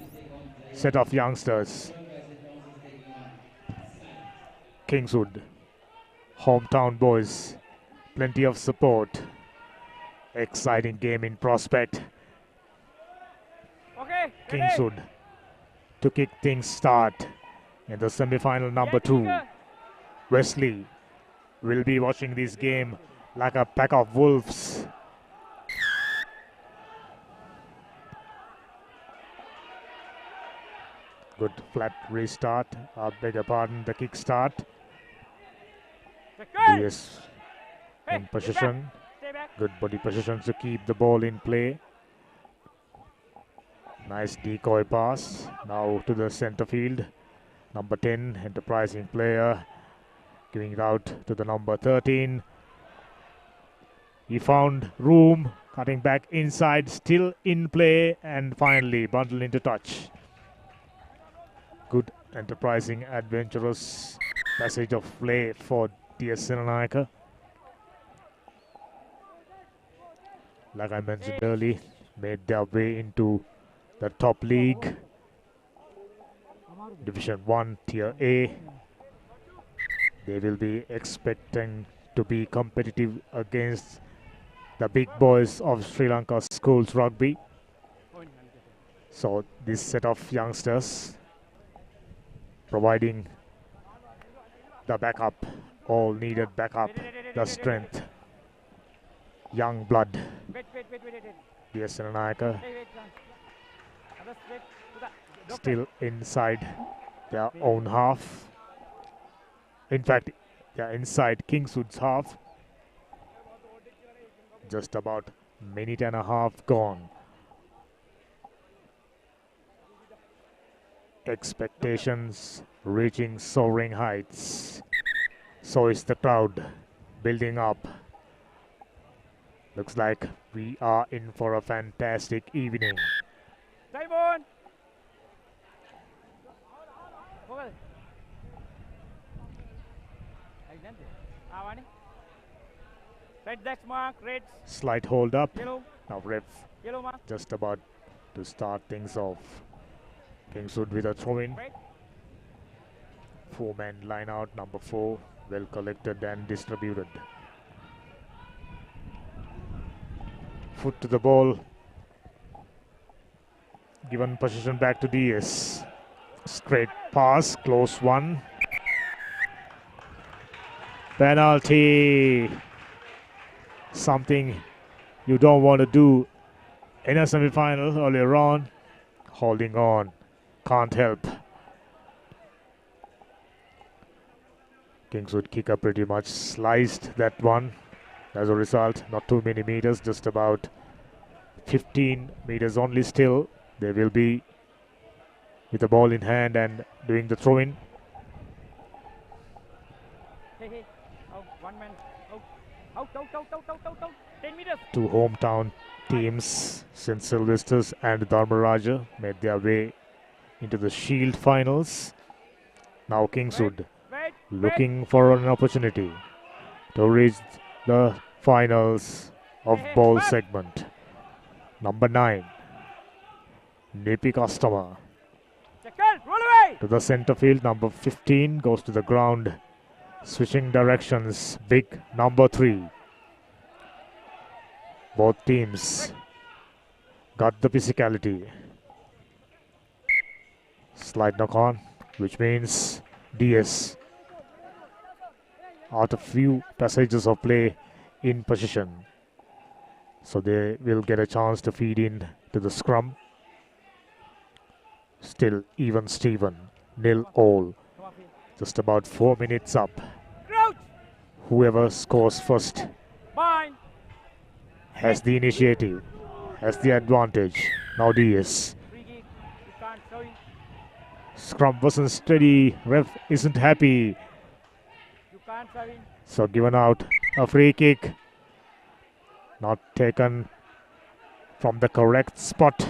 set of youngsters. Kingswood, hometown boys, plenty of support. Exciting game in prospect. Okay. Kingswood to kick things start in the semi-final number 2. Wesley will be watching this game like a pack of wolves. Good flat restart. I beg your pardon, the kick start. DS in position. Good body position to keep the ball in play. Nice decoy pass. Now to the center field. Number 10, enterprising player. Giving it out to the number 13. He found room. Cutting back inside. Still in play. And finally bundled into touch. Good, enterprising, adventurous passage of play for DS Senanayaka. Like I mentioned earlier, made their way into the top league, Division 1, Tier A. They will be expecting to be competitive against the big boys of Sri Lanka schools rugby. So this set of youngsters providing the backup, all needed backup, the strength, young blood. DS Senanayaka still inside their own half. In fact, they're inside Kingswood's half. Just about a minute and a half gone. Expectations reaching soaring heights. So is the crowd building up. Looks like we are in for a fantastic evening. Simon! Red dash mark, red. Slight hold up. Yellow. Now ref Yellow mark. just about to start things off. Kingswood with a throw-in. 4-man line out, number 4, well collected and distributed. Foot to the ball. Given position back to DS. Straight pass, close one. Penalty. Something you don't want to do in a semi-final earlier on. Holding on. Can't help. Kingswood kicker pretty much sliced that one. As a result, not too many meters, just about 15 meters only still. They will be with the ball in hand and doing the throw-in. Hey. Oh, one man. Out. 10 meters. Two hometown teams, St. Sylvester's and Dharmaraja, made their way into the Shield finals. Now Kingswood looking for an opportunity to reach the finals of ball segment. Number 9, Nippy Customer. To the center field, number 15 goes to the ground. Switching directions, big number 3. Both teams got the physicality. Slide knock on, which means DS. After few passages of play in position. So they will get a chance to feed in to the scrum. Still even Steven, 0-all. Just about 4 minutes up. Whoever scores first has the initiative, has the advantage. Now DS. Scrum wasn't steady. Ref isn't happy. So given out a free kick. Not taken from the correct spot.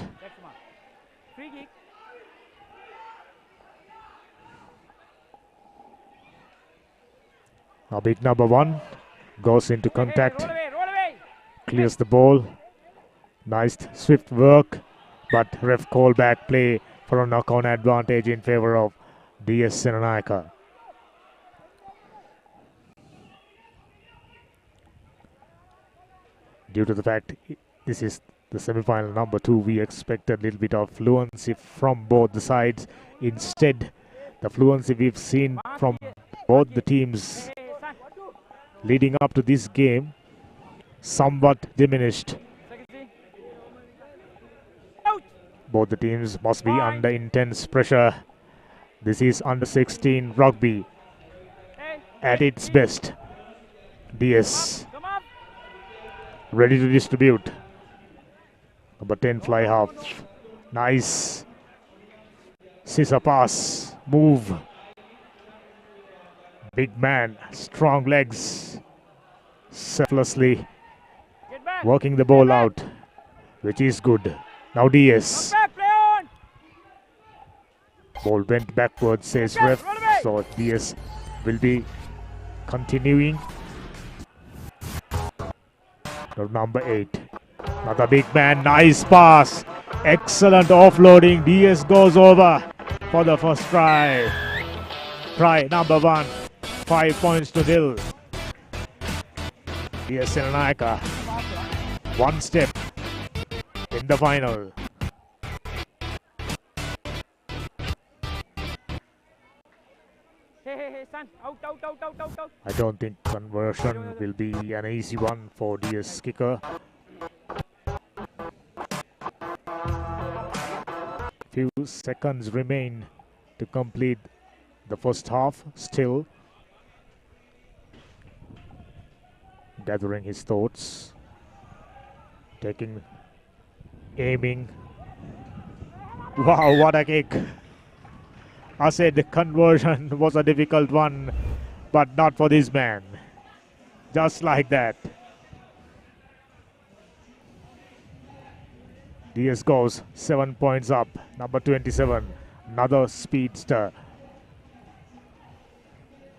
Now big number 1 goes into contact. Clears the ball. Nice swift work. But ref call back play for a knock-on advantage in favor of DS Senanayaka. Due to the fact this is the semi-final number 2, we expect a little bit of fluency from both the sides. Instead, the fluency we've seen from both the teams leading up to this game somewhat diminished. Both the teams must be under intense pressure. This is under 16 rugby at its best. DS ready to distribute. Number 10 fly half. Nice scissor pass. Move. Big man, strong legs. Selflessly working the ball out, which is good. Now DS. Ball went backwards, says ref. So DS will be continuing. Number 8. Another big man, nice pass. Excellent offloading. DS goes over for the first try. Try number 1. 5 points to 0. DS Senanayaka. One step in the final. I don't think conversion will be an easy one for DS kicker. Few seconds remain to complete the first half. Still gathering his thoughts, aiming. Wow, what a kick! I said the conversion was a difficult one, but not for this man. Just like that. DS goes 7 points up. Number 27, another speedster.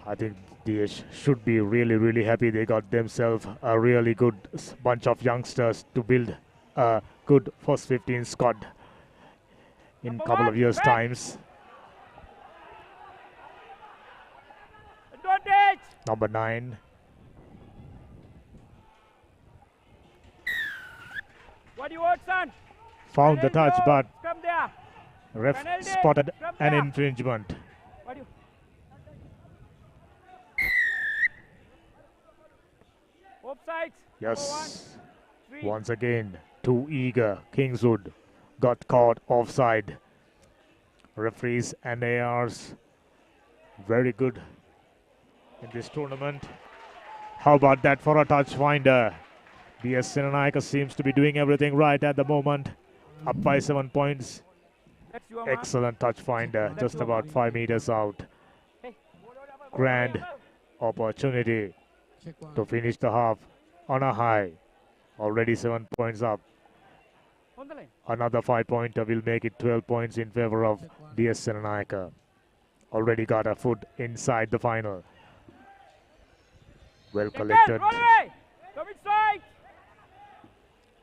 I think DS should be really happy they got themselves a really good bunch of youngsters to build a good first 15 squad in a couple of years' times. Number 9. What do you want, son? Found the touch, but ref spotted an infringement. Yes. Once again, too eager. Kingswood got caught offside. Referees and ARs very good in this tournament. How about that for a touch finder? DS Senanayaka seems to be doing everything right at the moment. Up by 7 points. Excellent touch finder, just about 5 meters out. Grand opportunity to finish the half on a high. Already 7 points up. Another 5-pointer will make it 12 points in favor of DS Senanayaka. Already got a foot inside the final. Well collected.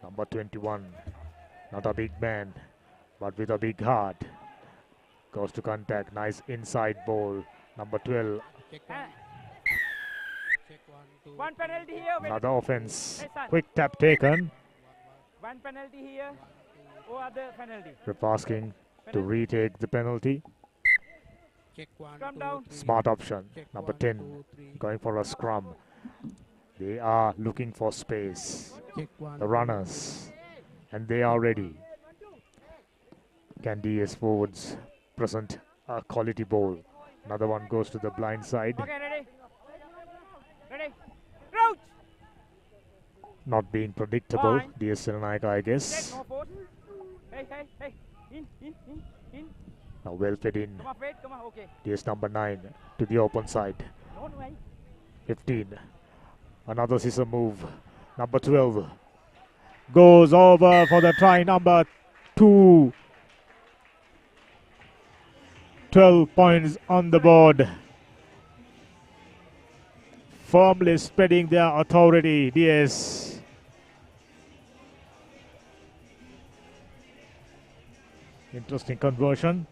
Number 21, not a big man, but with a big heart. Goes to contact, nice inside ball. Number 12. One penalty here. Another offense. Hey, son. Quick tap taken. One penalty here. Oh, other penalty. Ref asking to retake the penalty. Come down. Smart option. Number 10 going for a scrum. They are looking for space. The runners. And they are ready. Can DS forwards present a quality ball? Another one goes to the blind side. Okay, ready? Ready? Crouch! Not being predictable. Fine. DS Serenaica, I guess. Set, no force. Hey, hey, hey. In. Now well fed in. Come on, wait, come on, okay. DS number 9 to the open side. No, no, 15. Another scissor move. Number 12 goes over for the try. Number 2. 12 points on the board. Firmly spreading their authority. DS. Interesting conversion.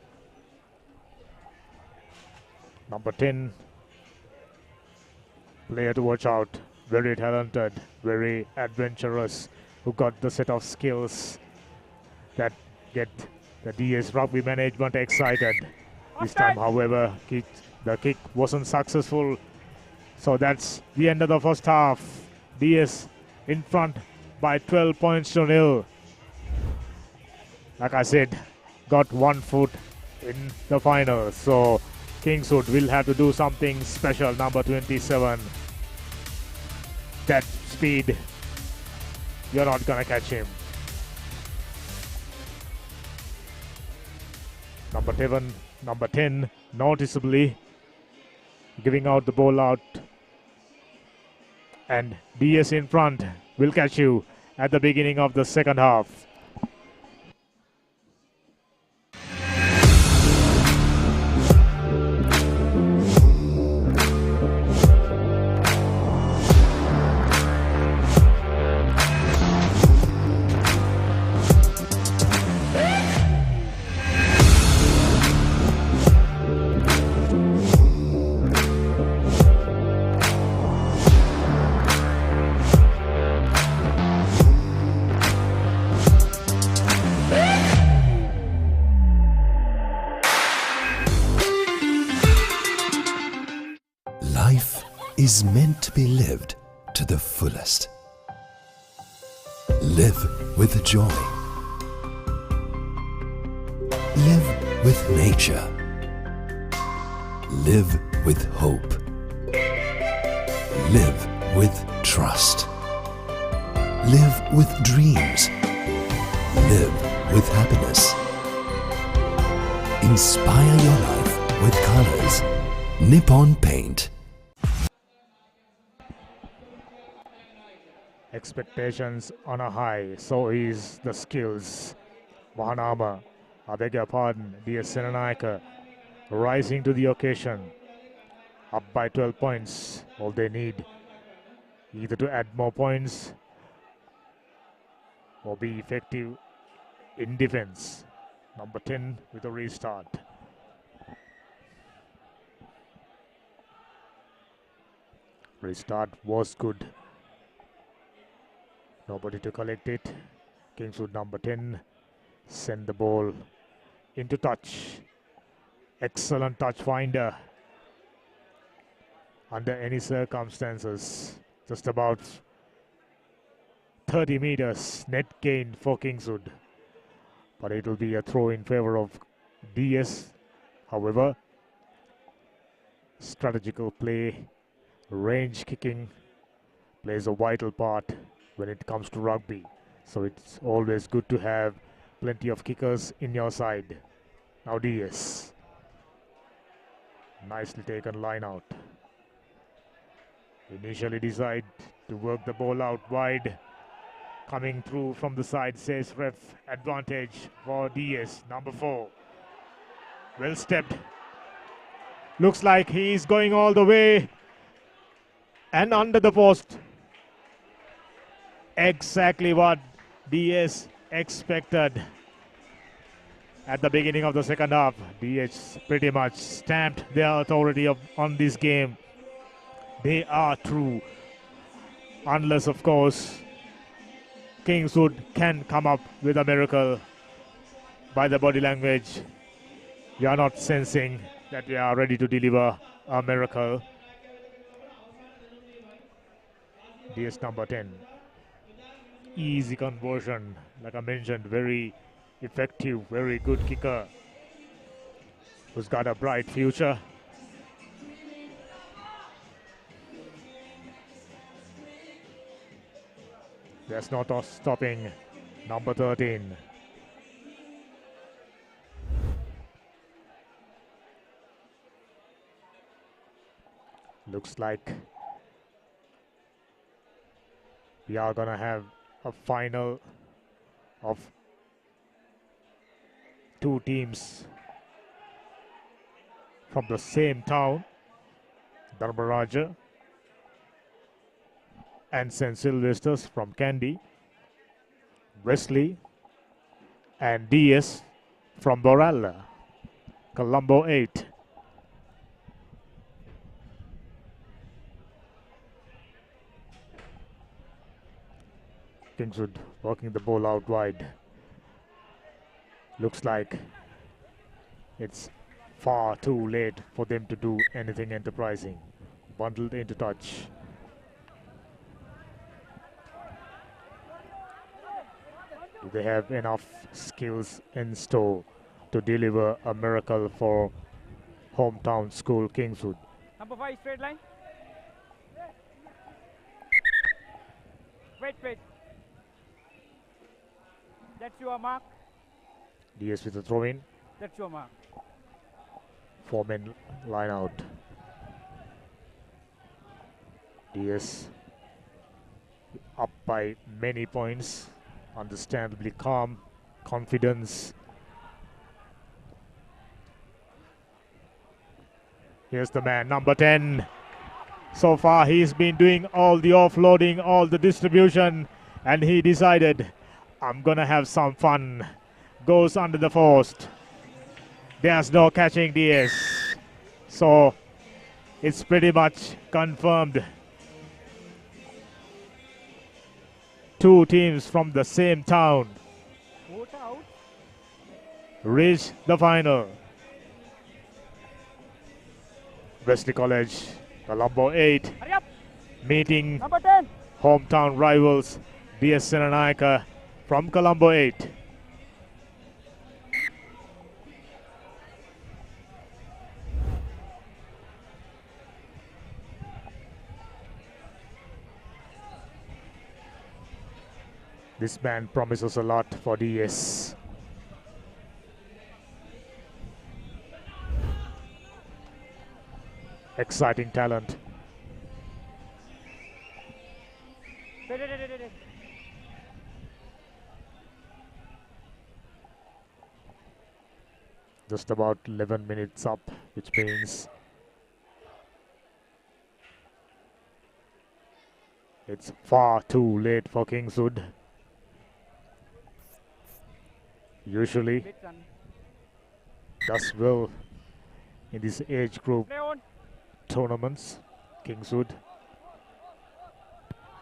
Number 10. Player to watch out. Very talented, very adventurous, who got the set of skills that get the DS Rugby management excited. This time, however, the kick wasn't successful. So that's the end of the first half. DS in front by 12 points to nil. Like I said, got 1 foot in the final. So Kingswood will have to do something special. Number 27. That speed, you're not gonna catch him. Number 10, noticeably giving out the ball out. And DS in front will catch you at the beginning of the second half. Life is meant to be lived to the fullest. Live with joy. Live with nature. Live with hope. Live with trust. Live with dreams. Live with happiness. Inspire your life with colors. Nippon Paint. Expectations on a high, so is the skills. Mahanama, I beg your pardon, DS Serenaica rising to the occasion. Up by 12 points, all they need either to add more points or be effective in defense. Number 10 with a restart. Restart was good. Nobody to collect it. Kingswood number 10 send the ball into touch. Excellent touch finder. Under any circumstances, just about 30 meters net gain for Kingswood. But it will be a throw in favor of DS. However, strategical play, range kicking plays a vital part when it comes to rugby. So it's always good to have plenty of kickers in your side. Now DS. Nicely taken line out. Initially decide to work the ball out wide. Coming through from the side, says ref, advantage for DS, number 4. Well stepped. Looks like he's going all the way and under the post. Exactly what DS expected at the beginning of the second half. DS pretty much stamped their authority on this game. They are true. Unless, of course, Kingswood can come up with a miracle by the body language. We are not sensing that we are ready to deliver a miracle. DS number 10. Easy conversion, like I mentioned, very effective, very good kicker who's got a bright future. There's no stopping number 13. Looks like we are gonna have a final of two teams from the same town, Dharmaraja and St. Sylvester's from Kandy, Wesley and DS from Boralla, Colombo 8. Kingswood working the ball out wide. Looks like it's far too late for them to do anything enterprising. Bundled into touch. Do they have enough skills in store to deliver a miracle for hometown school Kingswood? Number 5, straight line. Wait. That's your mark. DS with a throw in. That's your mark. 4 men line out. DS up by many points. Understandably calm, confidence. Here's the man, number 10. So far he's been doing all the offloading, all the distribution, and he decided, I'm gonna have some fun. Goes under the post. There's no catching DS. So it's pretty much confirmed. Two teams from the same town reach the final. Wesley College, Colombo 8, meeting number 10. Hometown rivals DS Senanayaka from Colombo 8. This man promises a lot for DS. Exciting talent. Just about 11 minutes up, which means it's far too late for Kingswood. Usually does well in this age group tournaments. Kingswood,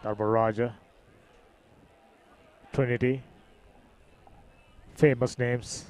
Dharmaraja, Trinity, famous names.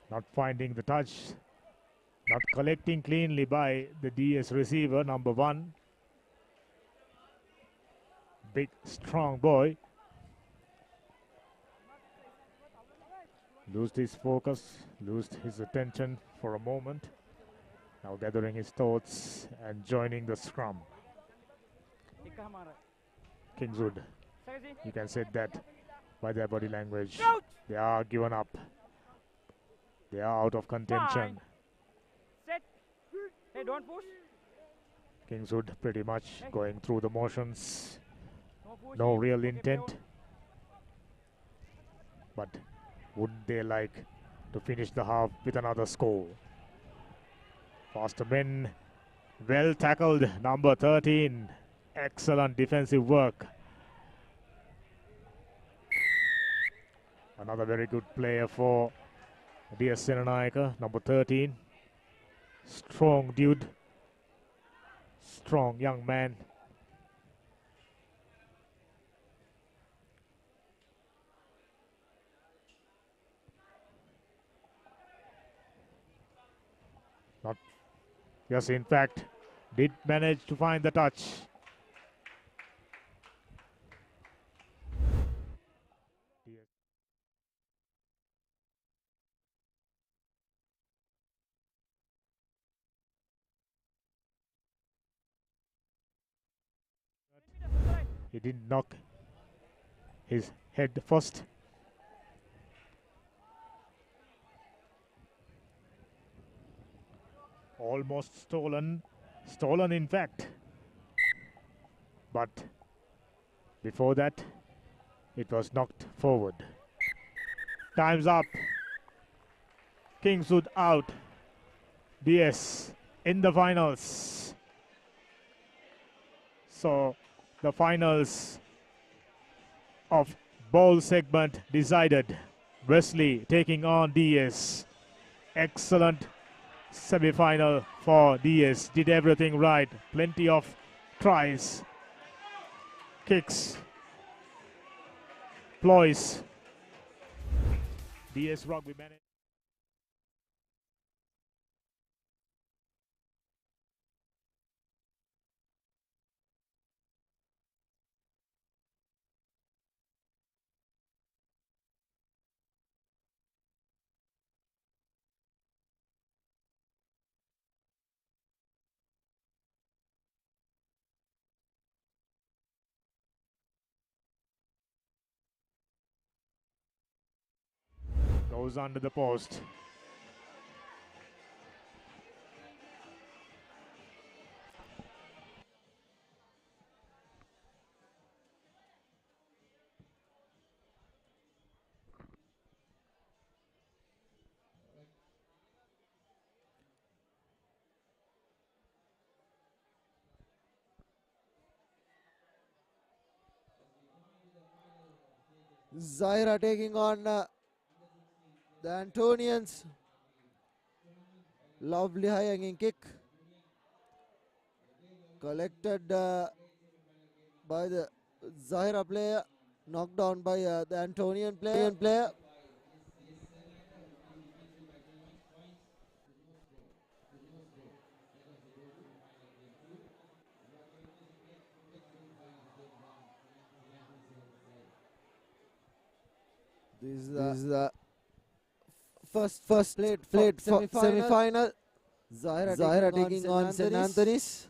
Not finding the touch, not collecting cleanly by the DS receiver, number 1. Big, strong boy. Lost his focus, lost his attention for a moment. Now gathering his thoughts and joining the scrum. Kingswood, you can say that by their body language. They are given up. They are out of contention. Set. Hey, don't push. Kingswood pretty much going through the motions. No push. No real Okay, play intent. But would they like to finish the half with another score? Faster men. Well tackled, number 13. Excellent defensive work. Another very good player for DS Senanayaka, number 13. Strong dude. Strong young man. Not, yes, in fact, did manage to find the touch. He didn't knock his head first. Almost stolen. Stolen, in fact. But before that, it was knocked forward. Time's up. Kingswood out. DS in the finals. So the finals of bowl segment decided. Wesley taking on DS. Excellent semi-final for DS. Did everything right. Plenty of tries, kicks, ploys. DS Rugby managed. Goes under the post. Zaira taking on the Antonians. Lovely high hanging kick. Collected by the Zaira player. Knocked down by the Antonian player. This is the first played semi-final. Zaira taking on St. Anthony's.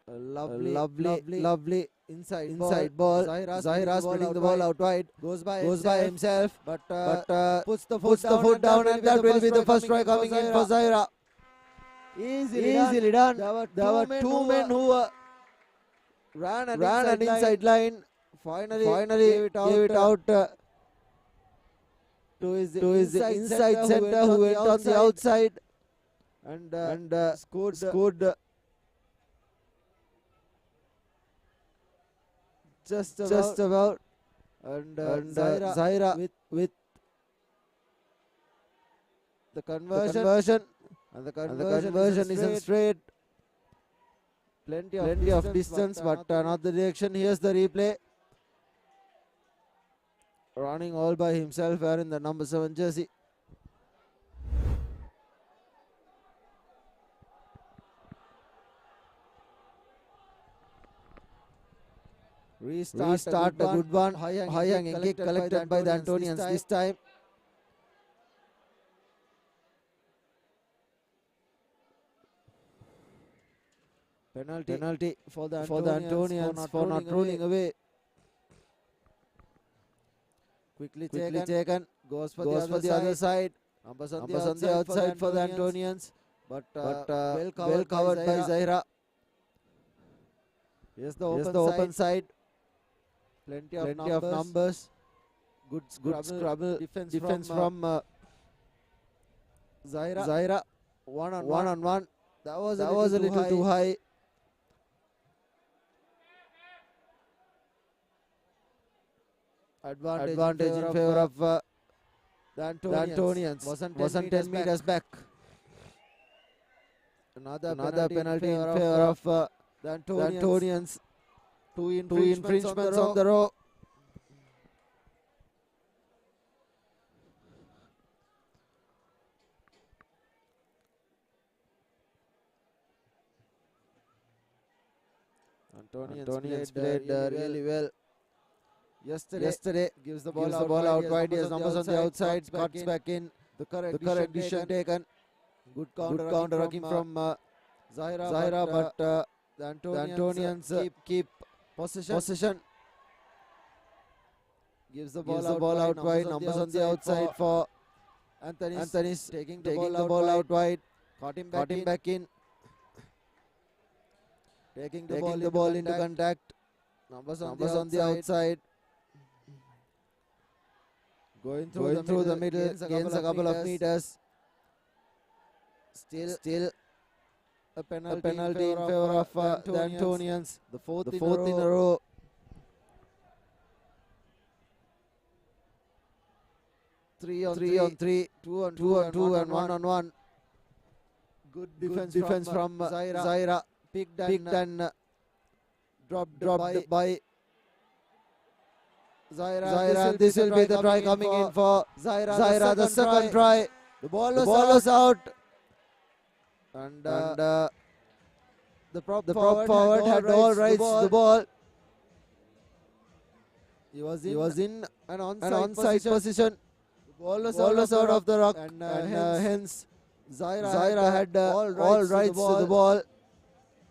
Lovely inside ball. Zaira spreading the ball out wide. Goes by himself, but puts the foot down, and that will be the first try coming in for Zaira. Easily done. There were two men who ran an inside line. Finally gave it out to his inside center who went on the outside and scored just about. And Zaira with the conversion, and the conversion isn't straight. Plenty of distance, but not the direction. Here's the replay. Running all by himself, wearing the number 7 jersey. Restart a good one. High hanging kick collected by the Antonians this time. Penalty for the Antonians for not rolling away. Quickly taken. Goes for the other side. Numbers on the outside for the Antonians. But well covered by Zaira. Here's the open side. Plenty of numbers. Good scrabble defense from Zaira. One on one. That was a little too high. Advantage in favor of the Antonians. Wasn't 10 meters back. Another penalty in favor of the Antonians. Two infringements on the row. Antonians played really well. Yesterday gives the ball out wide. He has numbers on the outside. Cuts back in. The correct decision taken. Good counter-attacking from Zaira, but the Antonians keep possession. Gives the ball out wide. Numbers on the outside for Anthony's taking the ball out wide. Caught him back in. Taking the ball into contact. Numbers on the outside. Going through the middle. Gains a couple of meters. Still a penalty in favor of the Antonians. The fourth in a row. Three on three. Two on two and one on one. Good defense from Zaira. Picked and dropped by Zaira. This will be the try coming in for Zaira. The second try. The ball was out. And the prop forward had all rights to the ball. He was in an onside position. The ball was out of the rock, and hence Zaira had all rights to the ball.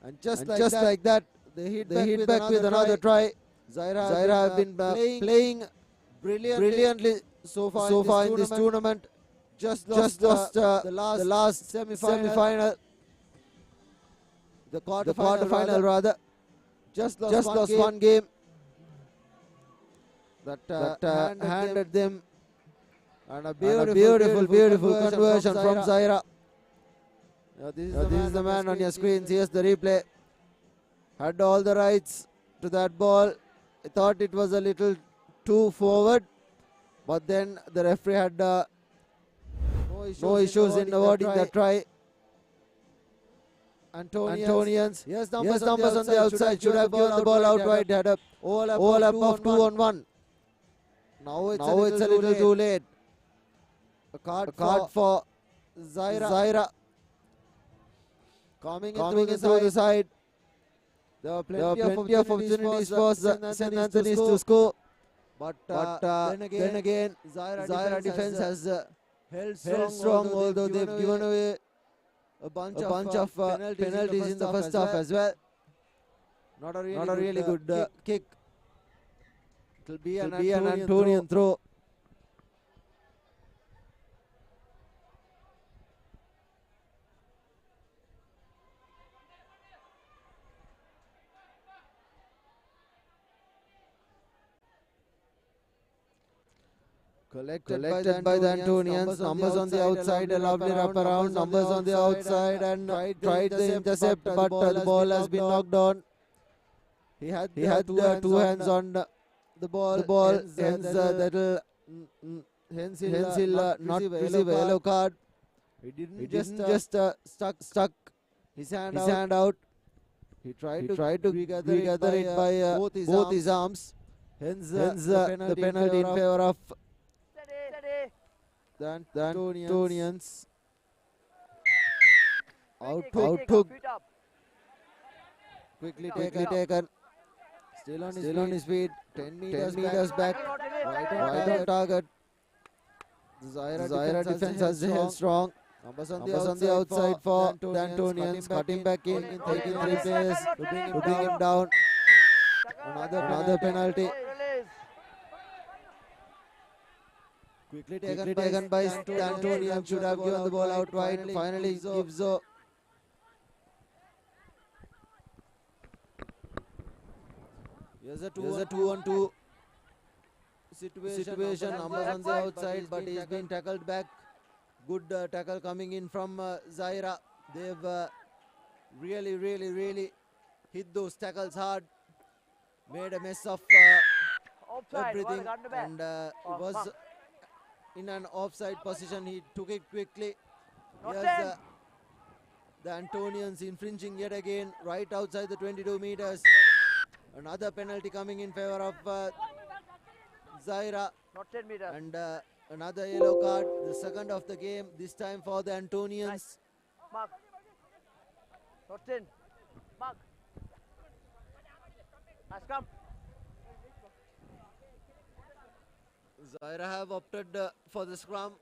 And just like that, they hit back with another try. Zaira have been playing brilliantly so far in this tournament. Just lost the last semi-final. The quarter-final rather. Just lost one game. That handed them and a beautiful conversion from Zaira. This is the man on your screens. Here's the replay. Had all the rights to that ball. I thought it was a little too forward, but then the referee had no issues in awarding the try. Antonians. Yes, numbers on the outside. Should have given the ball out wide. Had a overlap of 2 on 1. Now it's a little too late. A card for Zaira. Coming in through the side. There were plenty of opportunities for St. Anthony's to score. But then again, Zaira defense has held strong, although they've given away a bunch of penalties in the first half as well. Not a really good kick. It will be an Antonian throw. Collected by the Antonians. Numbers on the outside. A lovely wraparound. Numbers on the outside and tried the intercept, but the ball has been knocked on. He had two hands on the ball. Hence he'll not receive a yellow card. He didn't just stuck his hand out. He tried to regather it by both his arms. Hence the penalty in favor of the Antonians. Out took. Quickly taken. Still on his feet. 10 meters back. Right on target. The Zaira defense has held strong. Numbers on the outside for the Antonians. Cutting back in. Taking 3 players to bring him down. Another penalty. Quickly taken by Antonian. Should have given the ball out wide. Finally gives here's a 2-on-2 situation. Numbers on the outside, but he's been tackled back. Good tackle coming in from Zaira. They've really hit those tackles hard. Made a mess of everything, and it was in an offside position. He took it quickly. Here's the Antonians infringing yet again right outside the 22 meters. Another penalty coming in favor of Zaira. Not 10 meters. And another yellow card, the second of the game, this time for the Antonians. Nice. Mark. Not 10. Mark. Nice, come. Zaira have opted for the scrum.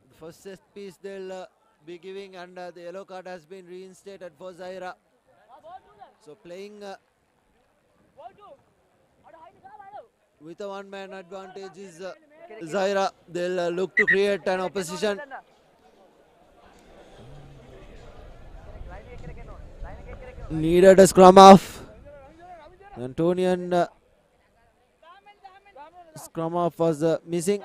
The first set piece they'll be giving, and the yellow card has been reinstated for Zaira. So playing with a one-man advantage is Zaira. They'll look to create an opposition. Needed a scrum off. Antonian scrum off was missing.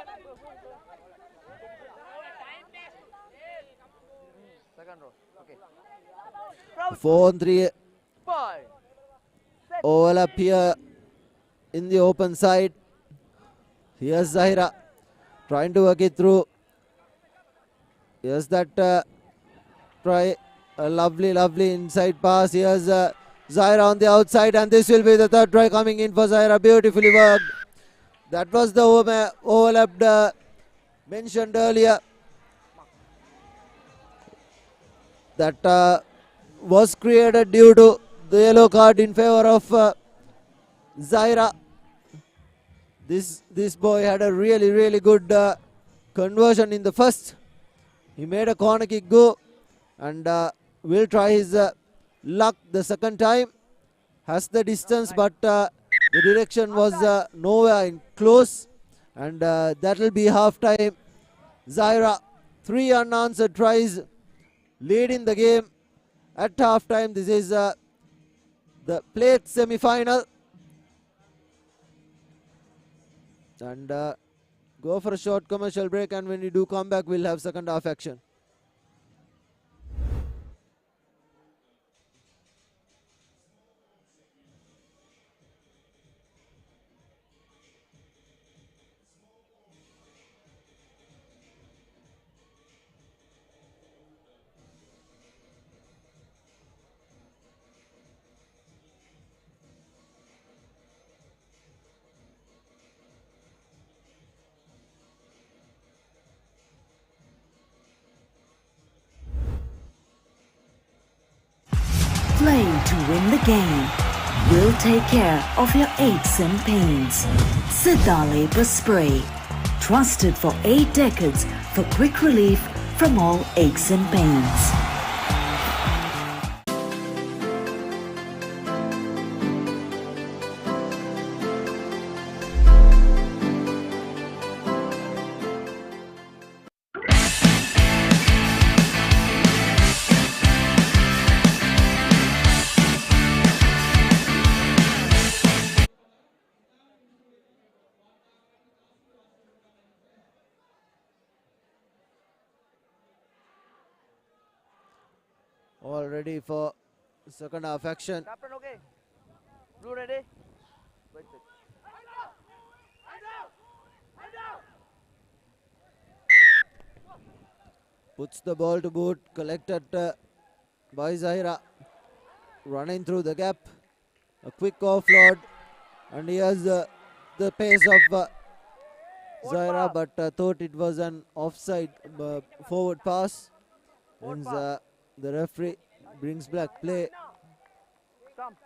Second row. Okay. 4-on-3 overlap here in the open side. Here's Zaira trying to work it through. Here's that try. A lovely inside pass. Here's Zaira on the outside, and this will be the third try coming in for Zaira. Beautifully worked. That was the overlapped mentioned earlier. That was created due to the yellow card in favor of Zaira. This boy had a really good conversion in the first. He made a corner kick go, and will try his luck the second time. Has the distance, but the direction was nowhere in close, and that will be half time. Zaira, 3 unanswered tries, lead in the game at half time. This is the plate semi-final, and go for a short commercial break, and when we do come back, we'll have second half action. Play to win the game. We'll take care of your aches and pains. Siddhale Spray. Trusted for 8 decades for quick relief from all aches and pains. All ready for second half action. Captain, okay. Blue ready. Wait. Puts the ball to boot, collected by Zaira. Running through the gap. A quick offload. And here's the pace of Zaira, but thought it was an offside forward pass. And the referee brings back play. Come.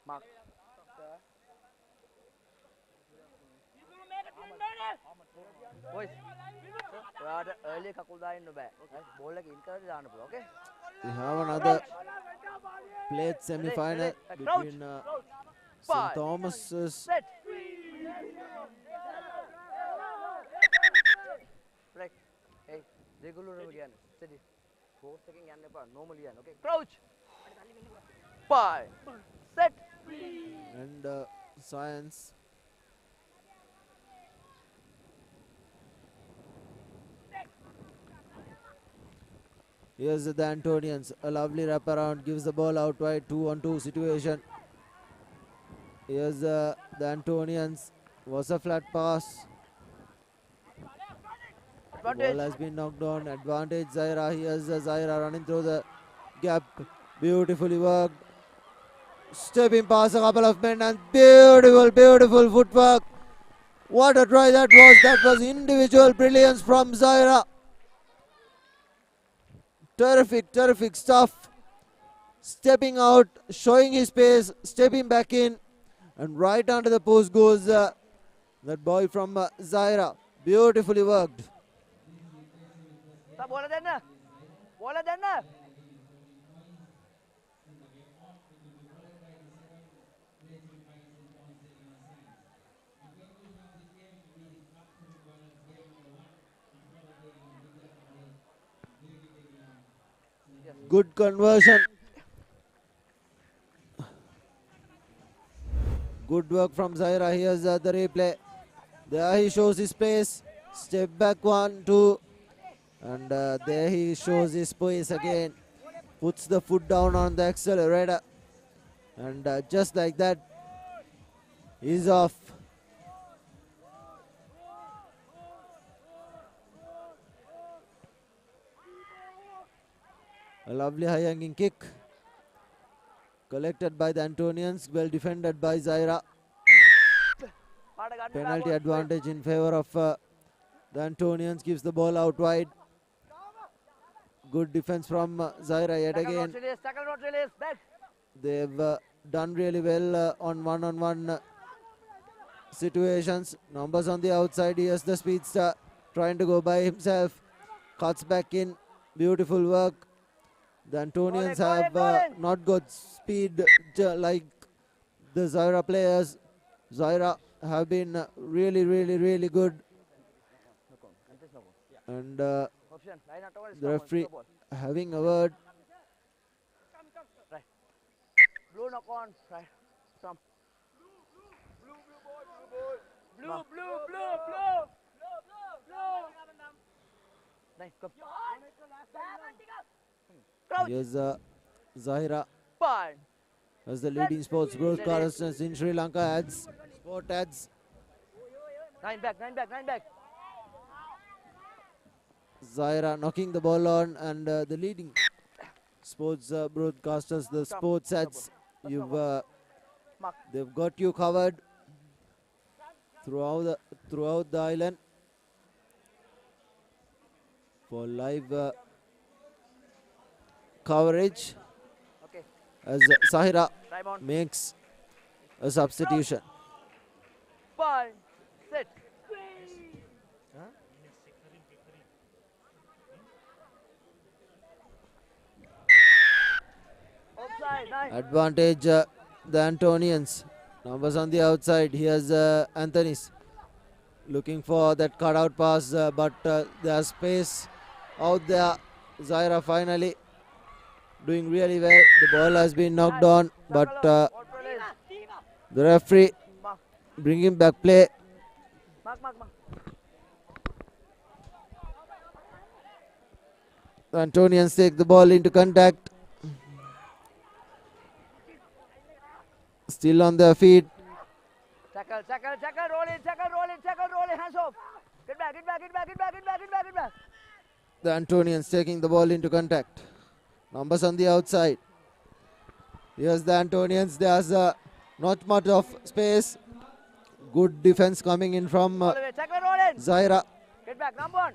Mark. Boys. ඔයාට early කකුල් දාන්න බෑ. Ball එක ඉන් කරලා දාන්න පුළුවන්. Okay? We have another played semi-final between St. Thomas's Right. Hey, regular again. Steady. 4 seconds yan pa. Normally yan. Okay. Crouch. 5. Set. and Science. Here's the Antonians. A lovely wraparound gives the ball out wide. 2-on-2 situation. Here's the Antonians. Was a flat pass. The ball has been knocked on. Advantage Zaira. Here's Zaira running through the gap. Beautifully worked. Stepping past a couple of men and beautiful footwork. What a try that was. That was individual brilliance from Zaira. Terrific stuff. Stepping out, showing his pace, stepping back in, and right under the post goes that boy from Zaira. Beautifully worked. Bola denna. Bola denna. Good conversion. Good work from Zaira. Here's the replay. There he shows his pace. Step back 1, 2. And there he shows his pace again. Puts the foot down on the accelerator. And just like that, he's off. A lovely high hanging kick. Collected by the Antonians. Well defended by Zaira. Penalty advantage in favor of the Antonians. Gives the ball out wide. Good defense from Zaira yet again. Tackle not release. Back. They've done really well on one-on-one situations. Numbers on the outside. Here's the speedster trying to go by himself. Cuts back in. Beautiful work. The Antonians have not got speed like the Zaira players. Zaira have been really good. And the referee having a word. Right. Blue knock on. Right. From. Blue. Nice. Come. Here's Zahira Fine. as the leading sports broadcasters in Sri Lanka ads. Sport ads. 9 back. Zahira knocking the ball on, and the leading sports broadcasters, the sports ads, they've got you covered throughout the island for live coverage. Okay. As Zahira makes a substitution. Fine. Sit. Outside. Nice. Advantage the Antonians. Numbers on the outside. Here's Anthony's looking for that cutout pass, but there's space out there. Zaira finally doing really well. The ball has been knocked on, but the referee bringing back play. The Antonians take the ball into contact. Still on their feet. Tackle, roll in, hands off. Get back. The Antonians taking the ball into contact. Numbers on the outside. Here's the Antonians. There's not much of space. Good defense coming in from Zaira. Get back, number 1.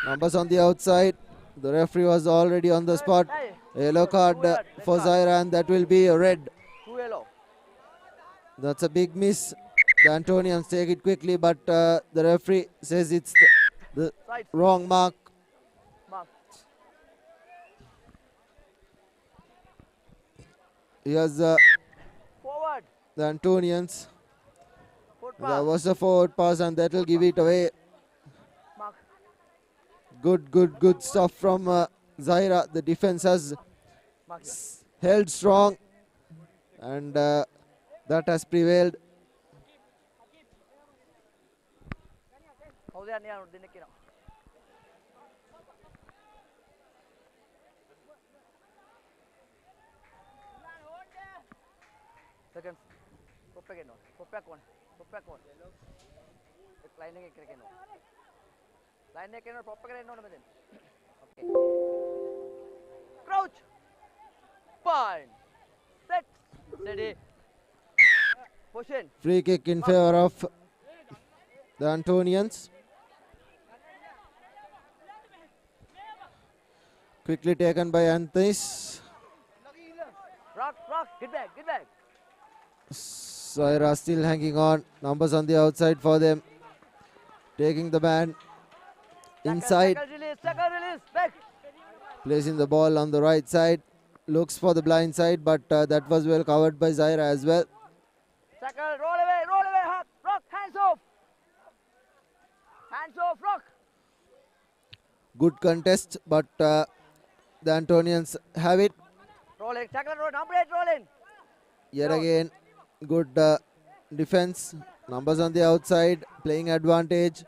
Numbers on the outside. The referee was already on the spot. A yellow card for Zaira, and that will be a red. 2 yellow. That's a big miss. The Antonians take it quickly, but the referee says it's the wrong mark. Here's Forward. the Antonians. Foot That pass. was a forward pass and that will give it away. Mark. Good stuff from Zaira. The defense has Mark. held strong and that has prevailed. How they are near the neck. Seconds. Pop back one. Pop back one. Pop back one. Lining a cricket. Line a cricket. Pop back one. Okay. Crouch. Fine. Set. Steady. Position. Free kick in favor of the Antonians. Quickly taken by Anthis. Rock. Get back. Zaira still hanging on. Numbers on the outside for them. Taking the man inside. Tackle release. Back. Placing the ball on the right side. Looks for the blind side, but that was well covered by Zaira as well. Tackle. Roll away. Rock. Hands off. Rock. Good contest, but the Antonians have it. Rolling. Tackle. Number 8 rolling. Yet again, good defense. Numbers on the outside, playing advantage.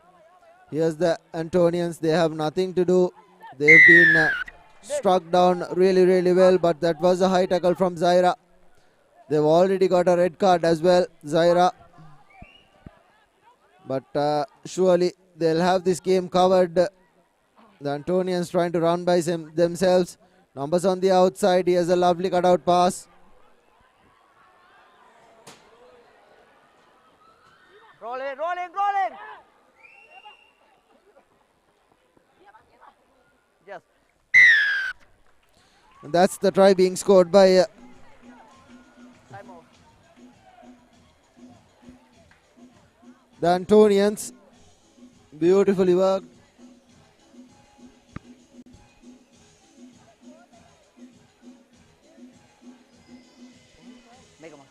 Here's the Antonians. They have nothing to do. They've been struck down really well, but that was a high tackle from Zaira. They've already got a red card as well, Zaira. But surely they'll have this game covered. The Antonians trying to run by themselves. Numbers on the outside. He has a lovely cutout pass. Rolling. Yes. And that's the try being scored by Time off. the Antonians. Beautifully worked. Make a mark.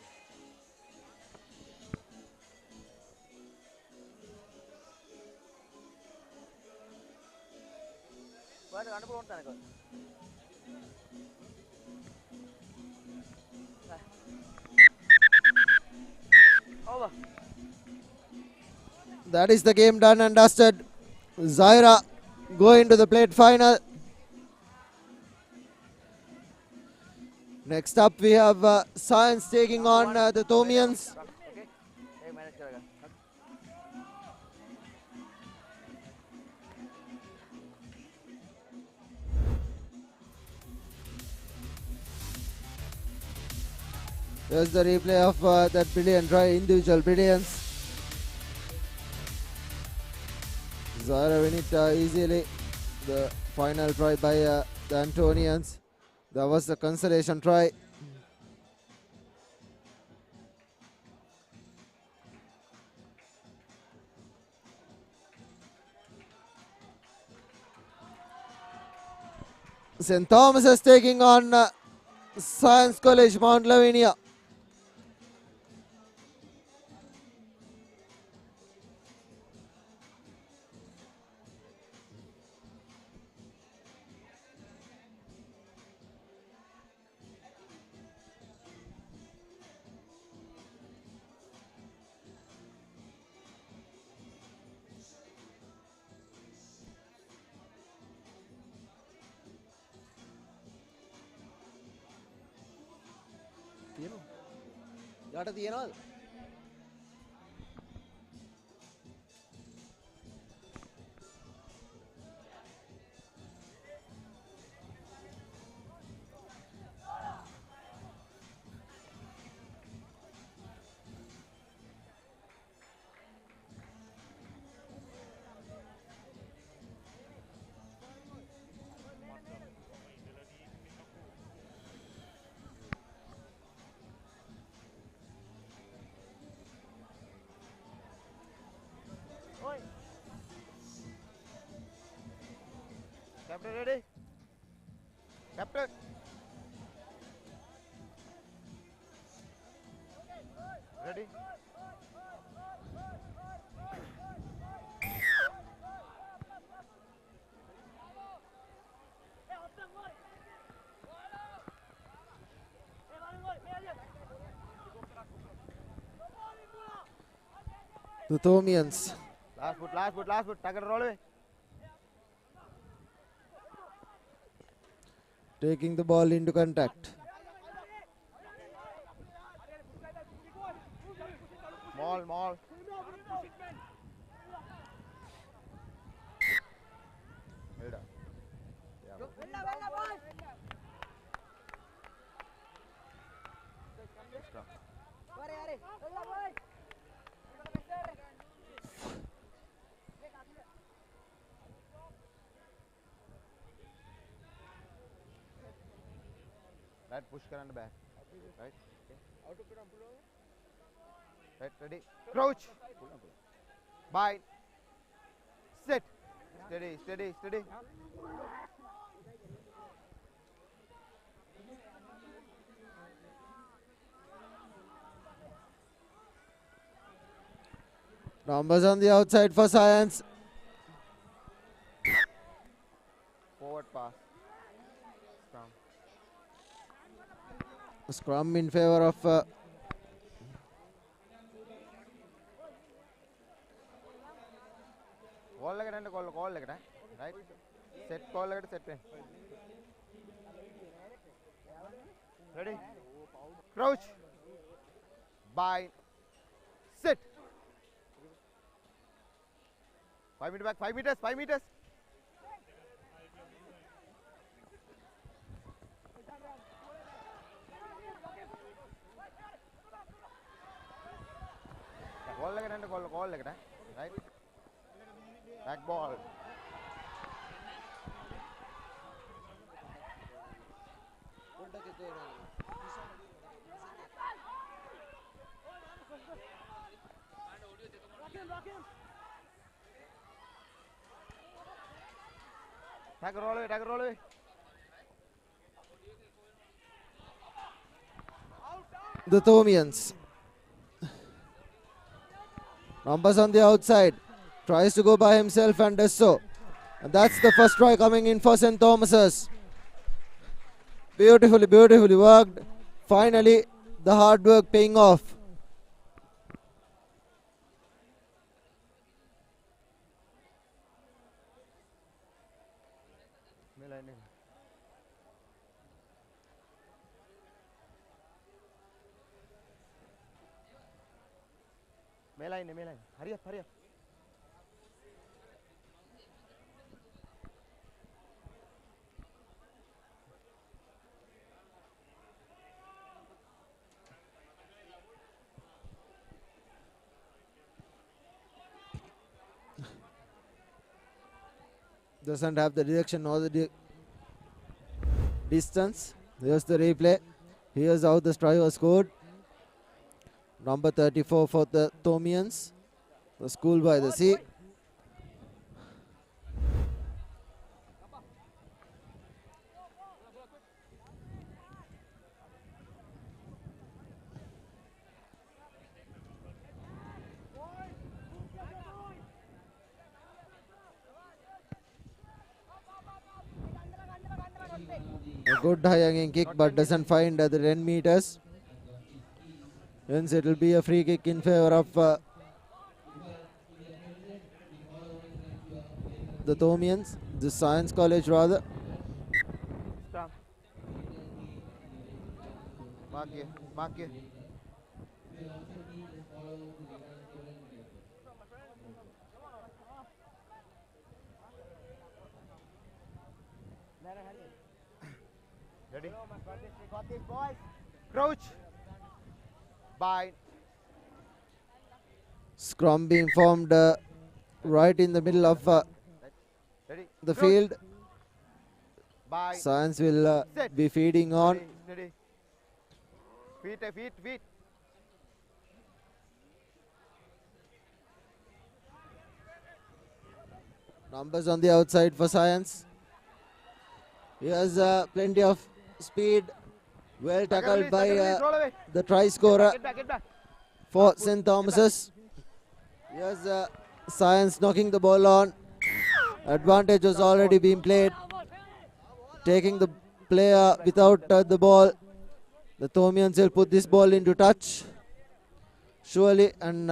Over. That is the game done and dusted. Zaira going to the plate final. Next up we have Science taking on the Thomians. Okay. Hey, manage करेगा. There's the replay of that brilliant try, individual brilliance. Zaira win it easily. The final try by the Antonians. That was the consolation try. St. Thomas is taking on Science College Mount Lavinia. යට තියනවද? Captain ready? Captain. Ready? The Thomians Last foot. Tackle roll away. taking the ball into contact. Mall. Held up. Yeah. Stop. Right, push करना back. Right. Right, ready. Crouch. Bind. Sit. Steady. Numbers on the outside for Science. Forward pass. Scrum in favor of Call like that. Right. Set call like that. Set. Ready. Crouch. Bind. Sit. 5 meters back. 5 meters. Call like that. Right. Back ball. Tackle roll away. the Thomians. Numbers on the outside. Tries to go by himself and does so. And that's the first try coming in for St. Thomas's. Beautifully worked. Finally, the hard work paying off. Line. Hurry up. Doesn't have the direction or the distance. Here's the replay. Here's how the try was scored. Number 34 for the Thomians. The School by the Sea. A good high hanging kick, but doesn't find the 10 meters. Hence it will be a free kick in favor of the Thomians, the Science College rather. Stop. Mark here. Ready? Got this, boys. Crouch. Bind. Scrum being formed right in the middle of the field. Bind. Science will be feeding on. Steady. Feet. Numbers on the outside for Science. He has plenty of speed. Well tackled by the try scorer. Get back. for St. Thomas's. Here's Science knocking the ball on. Advantage was already being played. Taking the player without the ball. The Thomians will put this ball into touch. Surely, and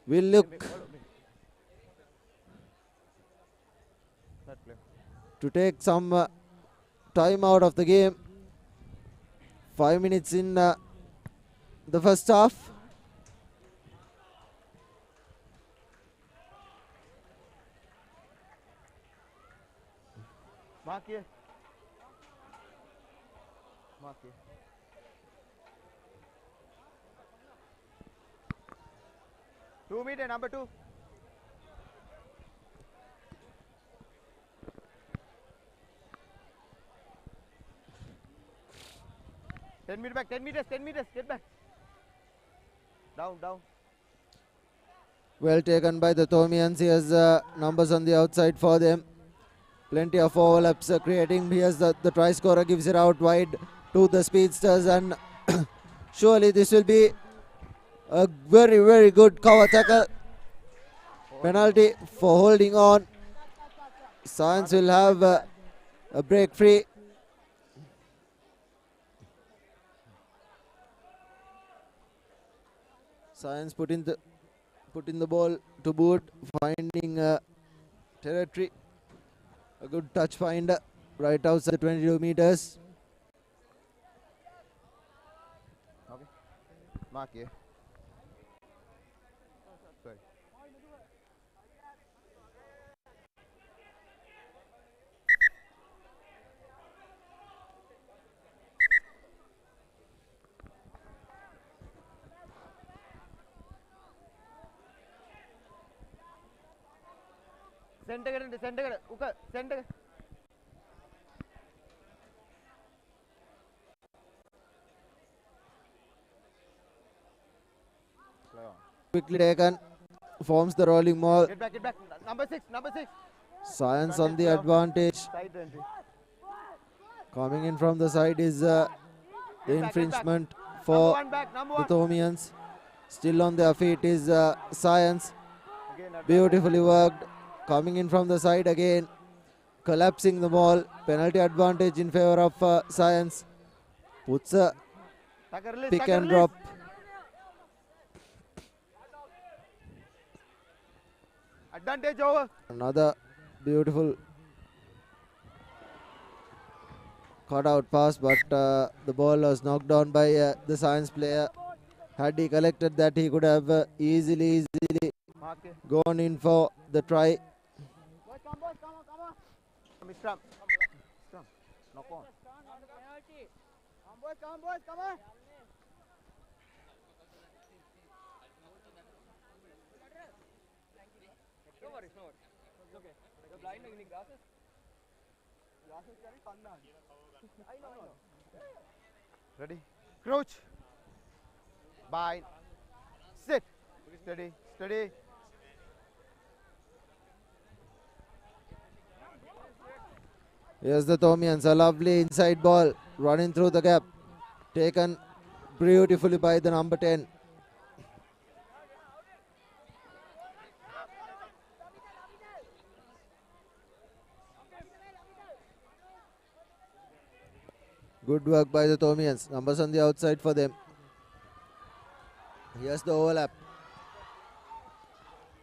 will look to take some time out of the game. 5 minutes in the first half. Mark here. Mark here. Two-meter, number 2. Ten meters back, 10 meters, get back. Down. Well taken by the Thomians. Here's numbers on the outside for them. Plenty of overlaps creating. Here's the try scorer, gives it out wide to the speedsters, and surely this will be a very, very good cover tackle. Penalty for holding on. Science will have a break free. Science putting the ball to boot, finding territory. A good touch find right outside the 22 meters. Okay. Mark here. Sorry. Center. Uka, center. Quickly taken, forms the rolling maul. Get back. Number 6. Science on the advantage. Side entry. Coming in from the side is the infringement for the Thomians. Still on their feet is Science. Beautifully worked. Coming in from the side again. Collapsing the ball. Penalty advantage in favor of Science. Puts a pick and drop. Advantage over. Another beautiful cut out pass, but the ball was knocked down by the Science player. Had he collected that, he could have easily gone in for the try. Come on. Strum. Knock on. Come on. Okay. You're blind in glasses. Glasses carry fun. I know. Ready? Crouch. Bind. Sit. Steady. Here's the Thomians, a lovely inside ball running through the gap. Taken beautifully by the number 10. Good work by the Thomians. Numbers on the outside for them. Here's the overlap.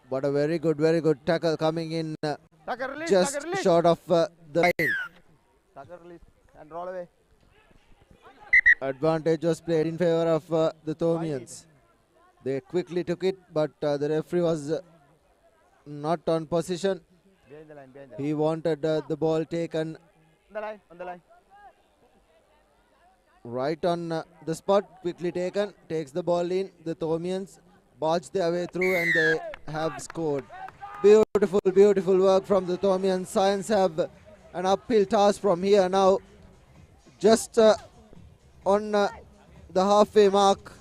But a very good tackle coming in just short of the line. Tucker release and roll away. Advantage was played in favor of the Thomians. They quickly took it, but the referee was not on position. Behind the line. He wanted the ball taken On the line. right on the spot. Quickly taken, takes the ball in. The Thomians barge their way through and they have scored. Beautiful work from the Thomians. Science have an uphill task from here now. Just on the halfway mark.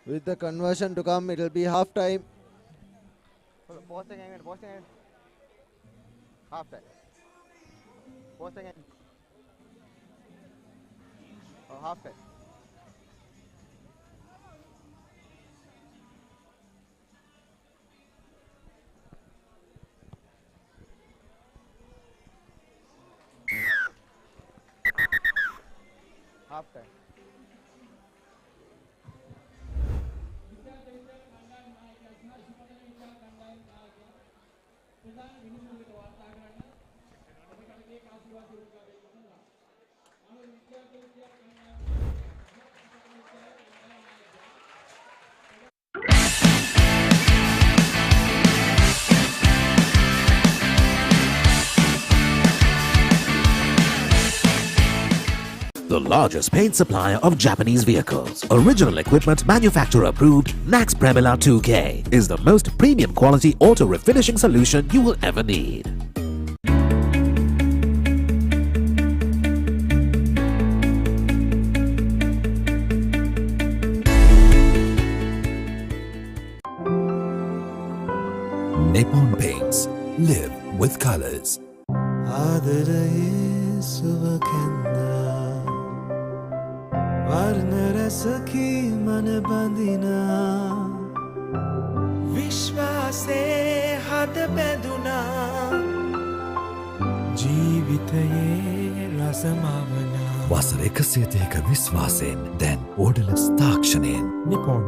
With the conversion to come, it will be half time. Posting again. Half time. Posting again. half time. Half time. The largest paint supplier of Japanese vehicles. Original equipment manufacturer approved Nax Premila 2K is the most premium quality auto refinishing solution you will ever need. Nippon Paints. Live with colors. විශ්වාසේ හද බැඳුනා ජීවිතයේ රසමවනා වසර 102ක විශ්වාසයෙන් දැන් ඕඩලස් තාක්ෂණයෙන් Nippon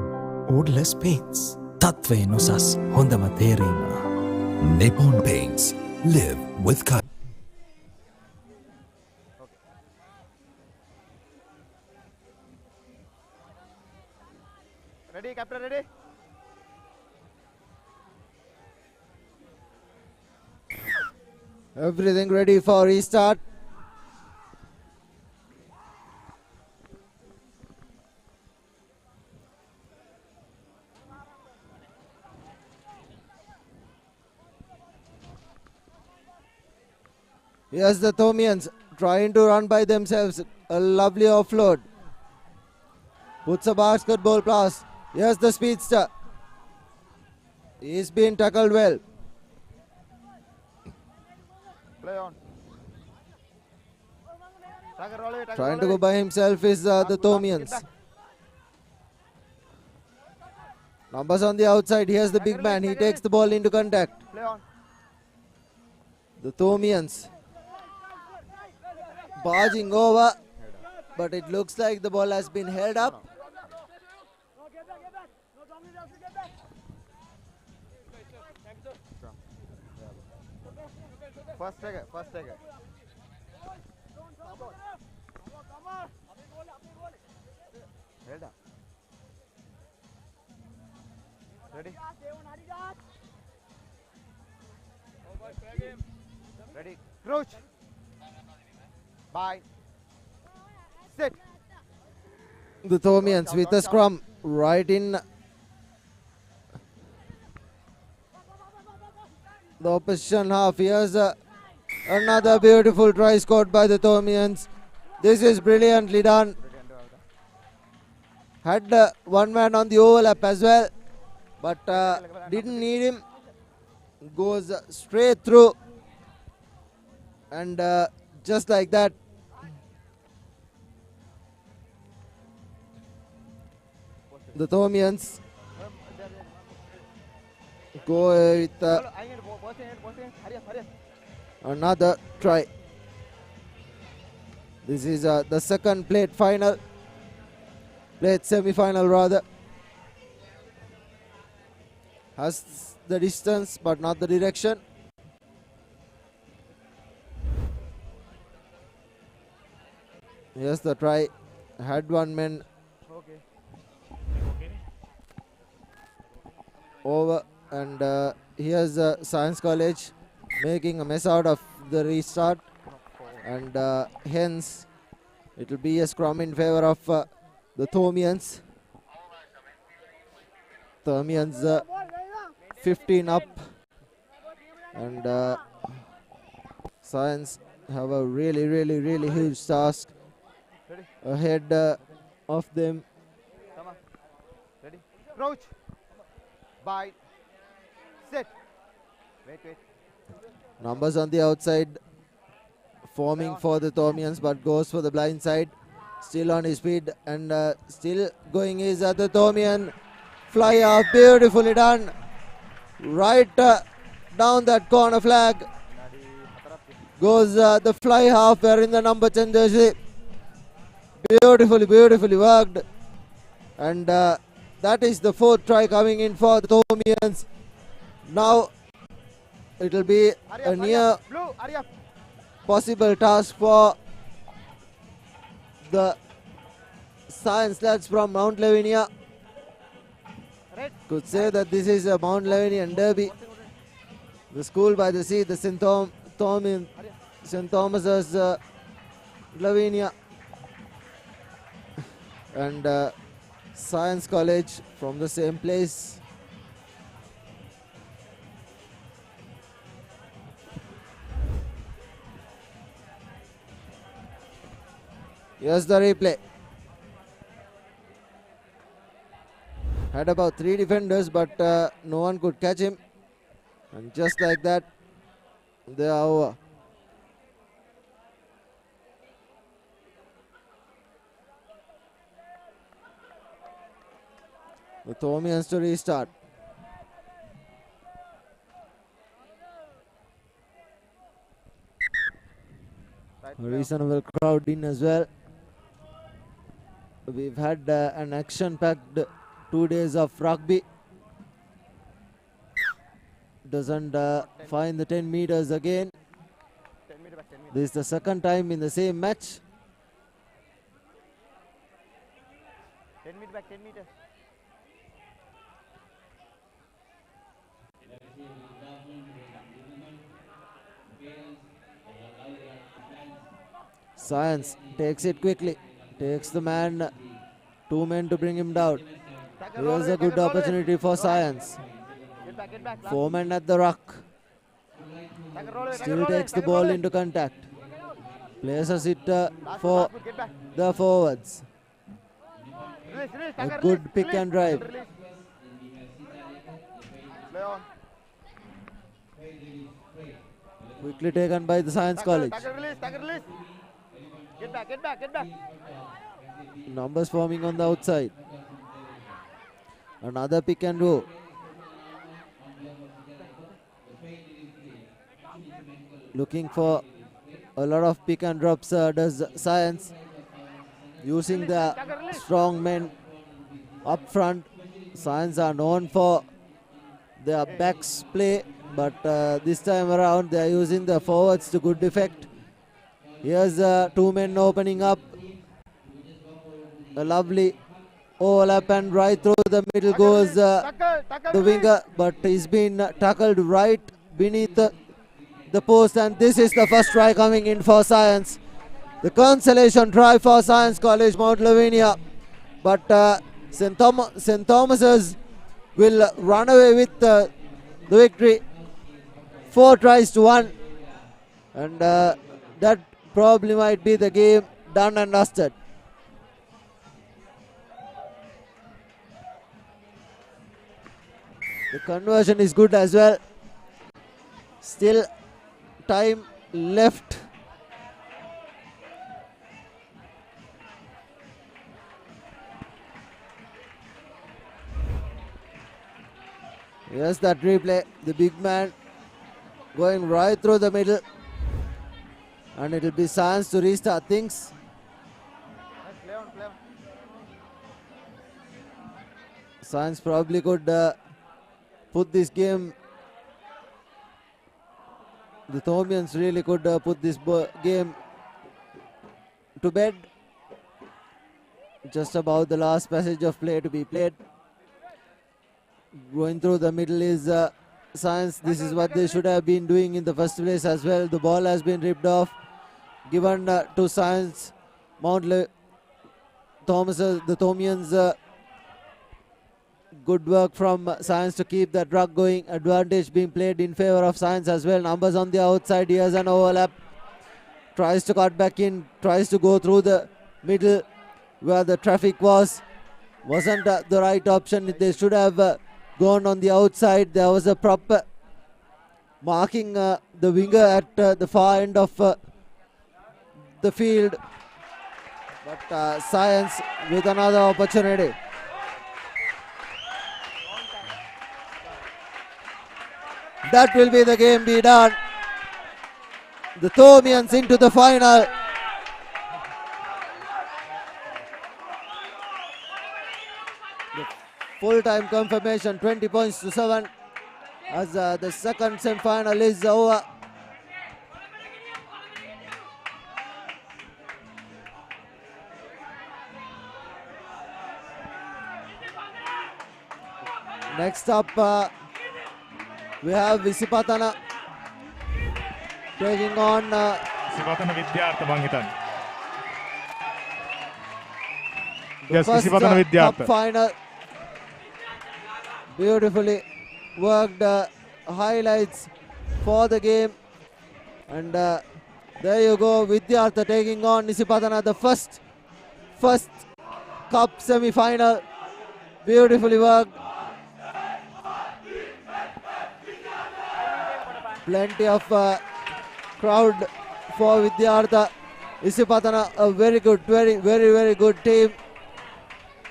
ඕඩ්ලස් paints තත්වයෙන් උසස් හොඳම තේරීම Nippon Paints. Live with colors. Ready, captain, ready? Everything ready for restart. Here's the Thomians trying to run by themselves. A lovely offload. Puts a basketball pass. Here's the speedster. He's been tackled well. Play on. Trying to go by himself is the Thomians. Numbers on the outside. Here's the big man. He takes the ball into contact. Play on. The Thomians barging over, but it looks like the ball has been held up. First take. Held up. Ready? Ready? Crouch. Bye. Sit. The Thomians with a scrum right in the opposition half. Here's another beautiful try scored by the Thomians. This is brilliantly done. Had one man on the overlap as well, but didn't need him. Goes straight through, and just like that, the Thomians go with another try. This is the second plate semi-final rather. Has the distance but not the direction. Here's the try. Had one man over, and here's Science College making a mess out of the restart, and hence it will be a scrum in favor of the Thomians. Thomians 15 up, and Science have a really huge task ahead of them. Come on. Ready? Crouch. Bye. Sit. Wait. Numbers on the outside forming for the Thomians, but goes for the blind side. Still on his feet and still going is the Thomian. Fly off, beautifully done. Right down that corner flag. Goes the fly half wearing the number 10 jersey. Beautifully worked. And that is the fourth try coming in for the Thomians. Now it will be a near possible task for the science lads from Mount Lavinia. Could say that this is a Mount Lavinian derby. The school by the sea, the St. Thomas's Lavinia, and Science College from the same place. Here's the replay. Had about 3 defenders, but no one could catch him. And just like that, they are over. The Thomians to restart. A reasonable crowd in as well. We've had an action-packed 2 days of rugby. Doesn't find the 10 meters again. This is the second time in the same match. 10 meter back, 10 meters. Science takes it quickly. Takes the man. 2 men to bring him down. Here's a good opportunity for Science. 4 men at the ruck. Still takes the ball into contact. Places it for the forwards. A good pick and drive. Quickly taken by the Science College. Get back. Numbers forming on the outside. Another pick and roll. Looking for a lot of pick and drops does Science. Using the strong men up front. Science are known for their backs play, but this time around they are using the forwards to good effect. Here's 2 men opening up. A lovely overlap and right through the middle goes the winger, but he's been tackled right beneath the post, and this is the first try coming in for Science. The consolation try for Science College Mount Lavinia, but St. Thomas's will run away with the victory. 4 tries to 1, and that probably might be the game done and dusted. The conversion is good as well. Still time left. Yes, that replay. The big man going right through the middle. And it will be Science to restart things. Science probably could put this game. The Thomians really could put this game to bed. Just about the last passage of play to be played. Going through the middle is Science. This is what they should have been doing in the first place as well. The ball has been ripped off. Given to Science. The Thomians. Good work from Science to keep that ruck going. Advantage being played in favor of Science as well. Numbers on the outside. Here's an overlap. Tries to cut back in. Tries to go through the middle where the traffic was. Wasn't the right option. They should have gone on the outside. There was a proper marking the winger at the far end of the field. But Science with another opportunity. That will be the game be done. The Thomians into the final. The full-time confirmation, 20 points to 7 as the second semi-final is over. Next up, we have Visipatana taking on Visipatana Vidyartha bang hitan. the Yes, first Visipatana cup Vidyartha. final. Beautifully worked highlights for the game. And there you go, Vidyartha taking on Visipatana, the first cup semi-final. Beautifully worked. Plenty of crowd for Vidyartha. Visipatana, a very good, very good team.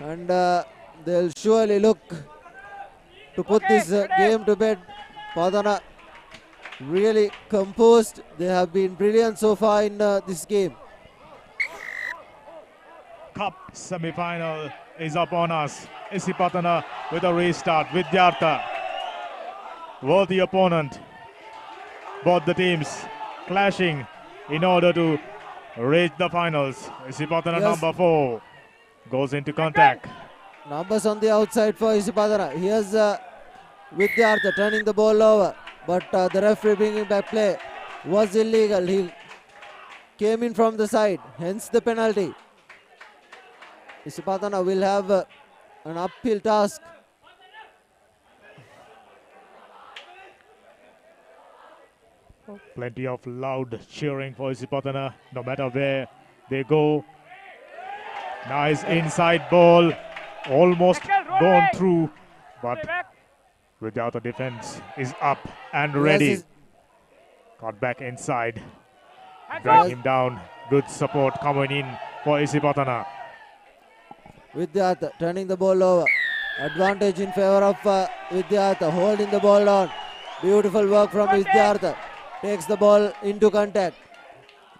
And they'll surely look to put this game to bed. Padana really composed. They have been brilliant so far in this game. Cup semi-final is upon us. Visipatana with a restart. Vidyartha, worthy opponent. Both the teams clashing in order to reach the finals. Visipatana Yes. number 4 goes into contact. Numbers on the outside for Visipatana. Here's Vidyartha turning the ball over. But the referee bringing back play was illegal. He came in from the side, hence the penalty. Visipatana will have an uphill task. Plenty of loud cheering for Visipatana no matter where they go. Nice inside ball, almost gone through, but without a defense is up and ready. Yes, Got back inside, drag him down. Good support coming in for Visipatana. Vidyartha turning the ball over. Advantage in favor of Vidyartha, holding the ball on. Beautiful work from Vidyartha. Takes the ball into contact.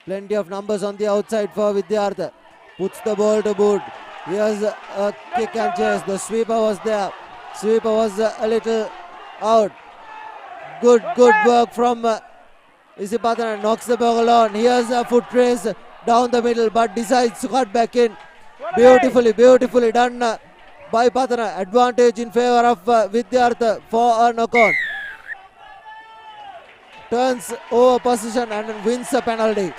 Plenty of numbers on the outside for Vidyartha. Puts the ball to boot. Here's a kick and chase. The sweeper was there. Sweeper was a little out. Good work from Visipatana. Knocks the ball on. Here's a foot race down the middle, but decides to cut back in. Beautifully done by Patana. Advantage in favor of Vidyartha for a knock-on. Turns over position and wins a penalty.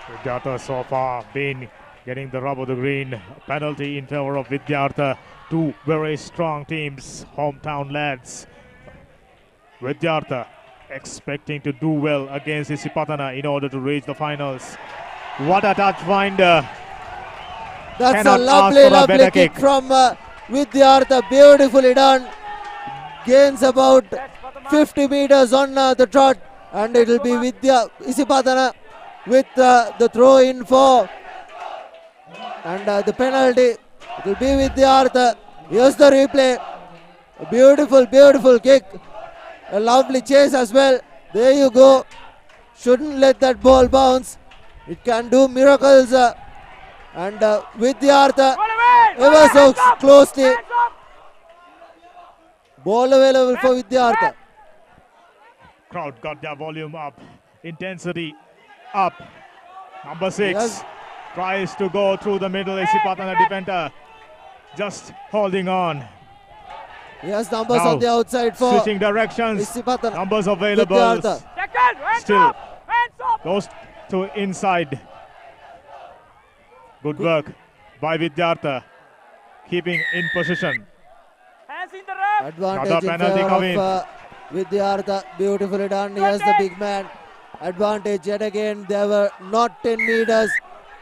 Vidyartha so far been getting the rub of the green. Penalty in favor of Vidyartha. Two very strong teams, hometown lads. Vidyartha expecting to do well against Visipatana in order to reach the finals. What a touch finder. That's Cannot a ask for a lovely better kick kick. from Vidyartha. Beautifully done. Gains about 50 meters on the trot, and it will be Visipatana with the throw in for, and the penalty. It will be Vidyartha. Here's the replay. A beautiful kick. A lovely chase as well. There you go. Shouldn't let that ball bounce. It can do miracles. And Vidyartha ever so closely. Ball available for Vidyartha. Crowd got their volume up, intensity up. Number 6 Yes. tries to go through the middle. Visipatana defender just holding on. Yes, numbers Now on the outside for switching directions. Visipatana. Numbers available. Vidyartha. Still goes to inside. Good work by Vidyartha, keeping in position. Advantage Another in penalty favor coming. of Vidyartha. Beautifully done. Here's the big man. Advantage yet again. There were not 10 meters.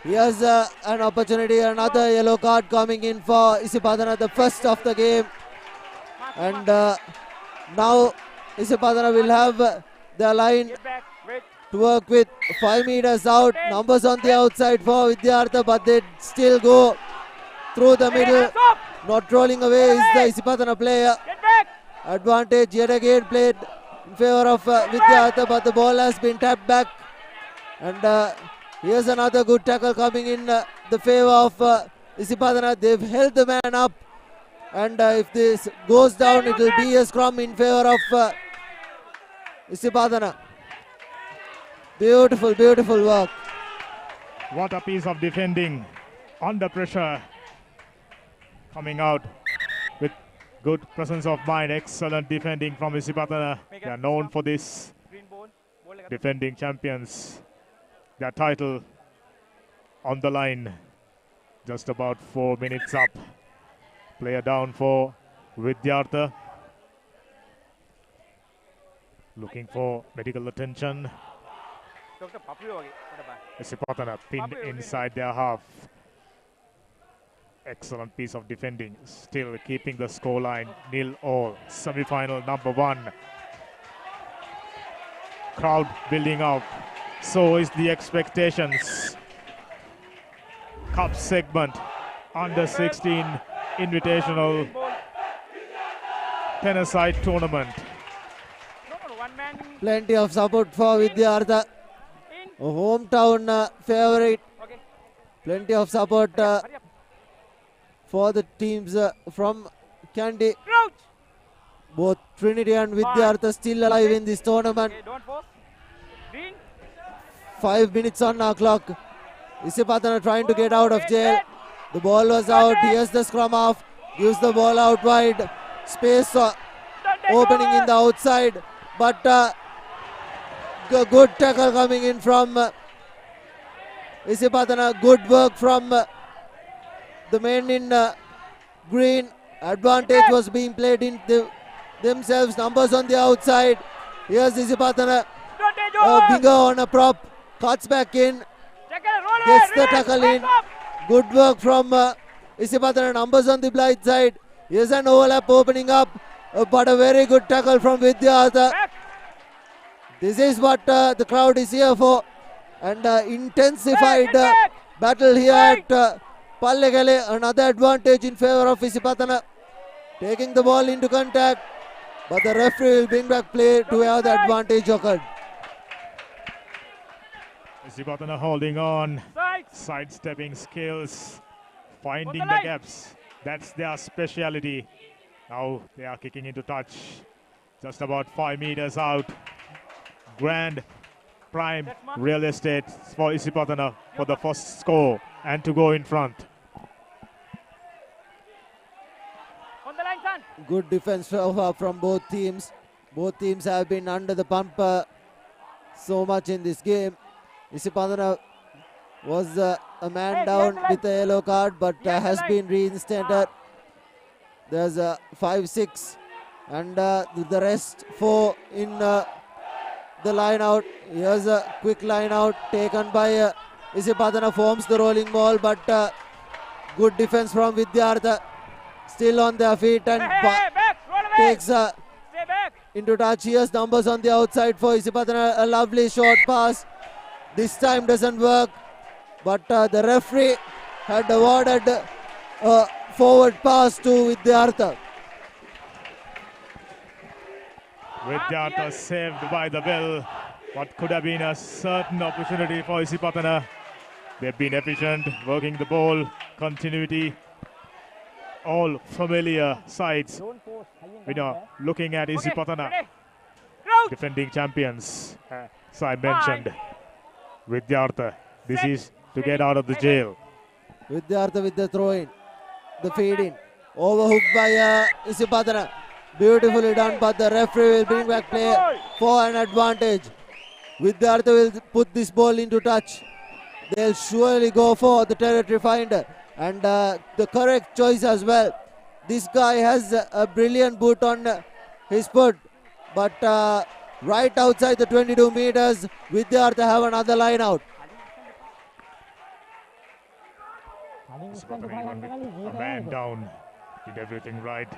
Here's an opportunity. Another yellow card coming in for Visipatana, the first of the game. And now Visipatana will have their line to work with. 5 meters out. Numbers on the outside for Vidyartha, but they still go through the middle. Not rolling away is the Isipathana player. Advantage yet again played in favor of Vidyartha, but the ball has been tapped back. And here's another good tackle coming in the favor of Isipathana. They've held the man up. And if this goes down, it will be a scrum in favor of Isipathana. Beautiful, beautiful work. What a piece of defending under pressure. Coming out with good presence of mind. Excellent defending from Isipathana. They are known for this. Defending champions. Their title on the line. Just about 4 minutes up. Player down for Vidyartha. Looking for medical attention. Isipathana pinned inside their half. Excellent piece of defending. Still keeping the scoreline 0-0. Semi-final number 1. Crowd building up. So is the expectations. Cup segment. Under 16 Invitational tennis-side tournament. Plenty of support for Vidyartha. A hometown favorite. Plenty of support for the teams from Kandy. Both Trinity and Vidyartha still alive in this tournament. 5 minutes on our clock. Isipathana trying to get out of jail. The ball was out. Here's the scrum off. Gives the ball out wide. Space opening in the outside. But good tackle coming in from Isipathana. Good work from the men in green. Advantage was being played in themselves. Numbers on the outside. Here's Isipathana. Finger on a prop. Cuts back in. Gets the tackle in. Good work from Isipathana. Numbers on the blind side. Here's an overlap opening up. But a very good tackle from Vidyartha. This is what the crowd is here for. And intensified battle here at Pallekele. Another advantage in favor of Isipathana. Taking the ball into contact. But the referee will bring back play to where the advantage occurred. Isipathana holding on. Sidestepping skills. Finding the gaps. That's their speciality. Now they are kicking into touch. Just about 5 meters out. Grand prime real estate for Isipathana for the first score and to go in front. Good defense from both teams. Both teams have been under the pump so much in this game. Isipathana was a man down with a yellow card, but has been reinstated. There's a 5-6 and the rest 4 in the line out. Here's a quick line out taken by Isipathana. Forms the rolling ball, but good defense from Vidyartha. Still on their feet and takes into touch. Here's numbers on the outside for Isipathana. A lovely short pass. This time doesn't work, but the referee had awarded a forward pass to Vidyartha. Vidyartha saved by the bell. What could have been a certain opportunity for Isipathana. They've been efficient, working the ball, continuity. All familiar sides. Looking at Isipathana, defending champions. So I mentioned Vidyartha. This is to get out of the jail. Vidyartha with the throw in, the feed in, overhooked by Isipathana. Beautifully done, but the referee will bring back play for an advantage. Vidyartha will put this ball into touch. They'll surely go for the territory finder. And the correct choice as well. This guy has a brilliant boot on his foot. But right outside the 22 meters, Vidyartha have another line out. A man down. Did everything right.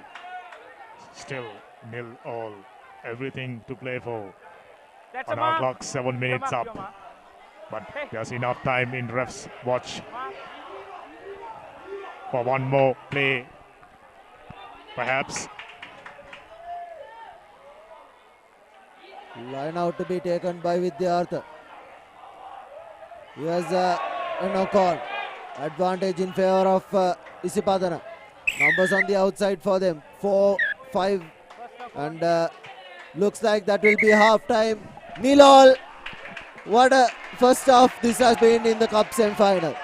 Still 0-0. Everything to play for. On our clock, 7 minutes up. But there's enough time in ref's watch for one more play, perhaps. Line out to be taken by Vidyartha. Here's a knock-on. Advantage in favor of Isipadana. Numbers on the outside for them. 4, 5. And looks like that will be half-time. Nil all. What a first half this has been in the cup semi-final.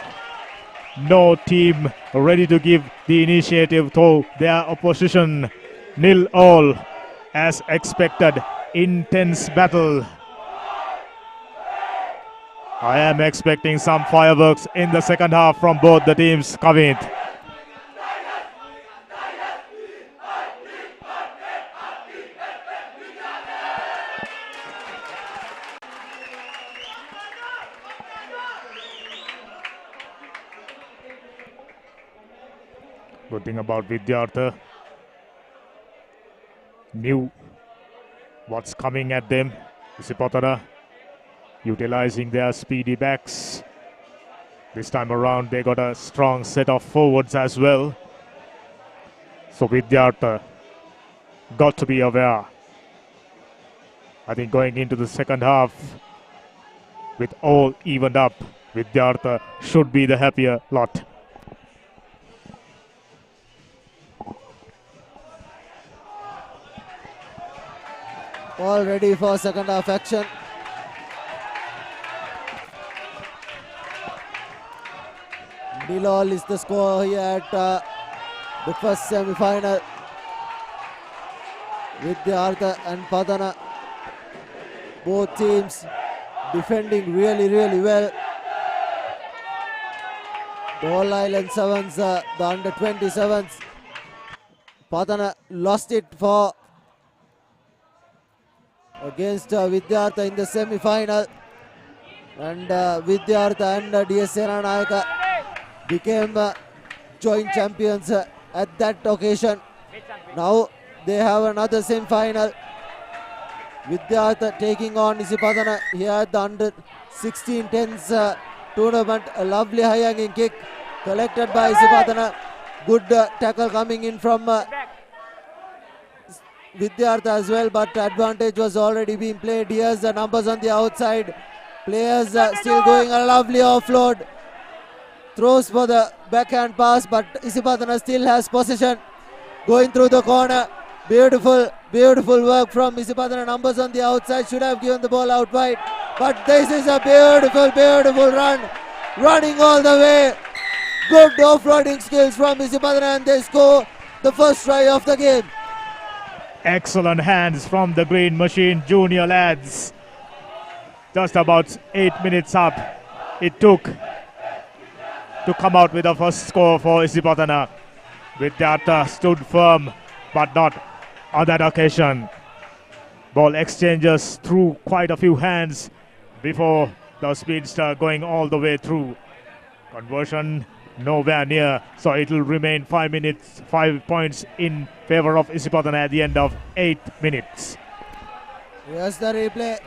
No team ready to give the initiative to their opposition. 0-0 as expected. Intense battle. I am expecting some fireworks in the second half from both the teams. Kavit. Good thing about Vidyartha, knew what's coming at them. Isipadana utilizing their speedy backs. This time around they got a strong set of forwards as well. So Vidyartha got to be aware. I think going into the second half with all evened up, Vidyartha should be the happier lot. All ready for second half action. Nil all is the score here at the first semi-final. Vidyartha and Padana, both teams defending really well. The All Island Sevens, the under 27s. Padana lost it for against Vidyartha in the semi-final, and Vidyartha and DS Senanayaka became joint champions at that occasion. Now they have another semi-final. Vidyartha taking on Isipadana here at the under 16 10s tournament. A lovely high hanging kick collected by Isipadana. Good tackle coming in from Vidyartha as well, but advantage was already being played. Here's the numbers on the outside. Players still going a lovely offload. Throws for the backhand pass, but Isipadana still has possession. Going through the corner. Beautiful work from Isipadana. Numbers on the outside, should have given the ball out wide. But this is a beautiful run. Running all the way. Good offloading skills from Isipadana, and they score the first try of the game. Excellent hands from the Green Machine junior lads. Just about 8 minutes up it took to come out with the first score for Isipadana. Vidyartha stood firm, but not on that occasion. Ball exchanges through quite a few hands before the speedster going all the way through. Conversion nowhere near, so it will remain 5 minutes, 5 points in favor of Isipadana at the end of 8 minutes. Here's the replay.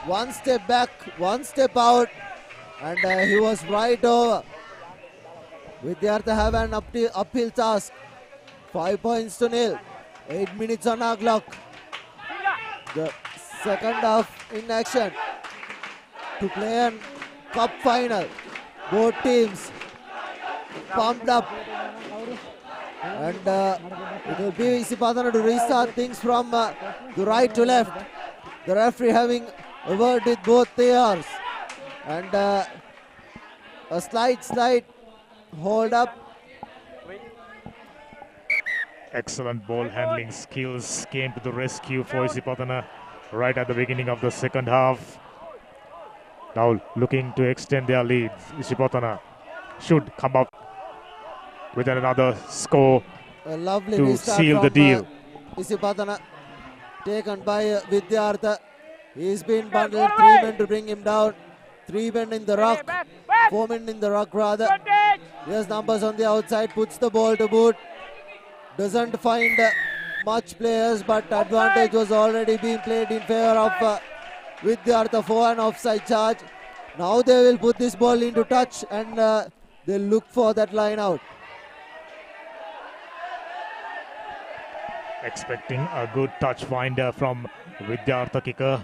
One step back, one step out, and he was right over. Vidyartha have an uphill task. 5 points to nil. 8 minutes on our clock. The second half in action to play a cup final. Both teams pumped up, and it will be Isipadana to restart things from the right to left. The referee having a word with both players, and a slight hold up. Excellent ball handling skills came to the rescue for Isipadana right at the beginning of the second half. Now looking to extend their lead. Isipadana should come up with another score A lovely to restart seal the from deal. Isipadana, taken by Vidyartha. He's been bundled, 3 men to bring him down. 3 men in the ruck, 4 men in the ruck rather. Here's numbers on the outside, puts the ball to boot. Doesn't find much players, but advantage was already being played in favor of Vidyartha for an offside charge. Now they will put this ball into touch and they'll look for that line out. Expecting a good touch finder from Vidyartha kicker.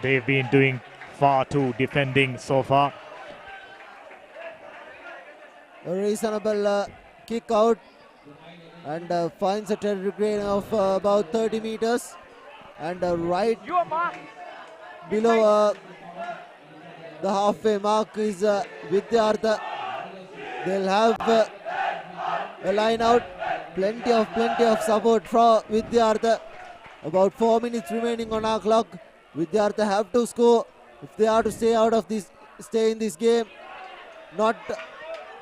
They've been doing far too defending so far. A reasonable kick out and finds a territory gain of about 30 meters and right below the halfway mark is Vidyartha. They'll have a line out. Plenty of support for Vidyartha. About 4 minutes remaining on our clock. Vidyartha have to score if they are to stay in this game. Not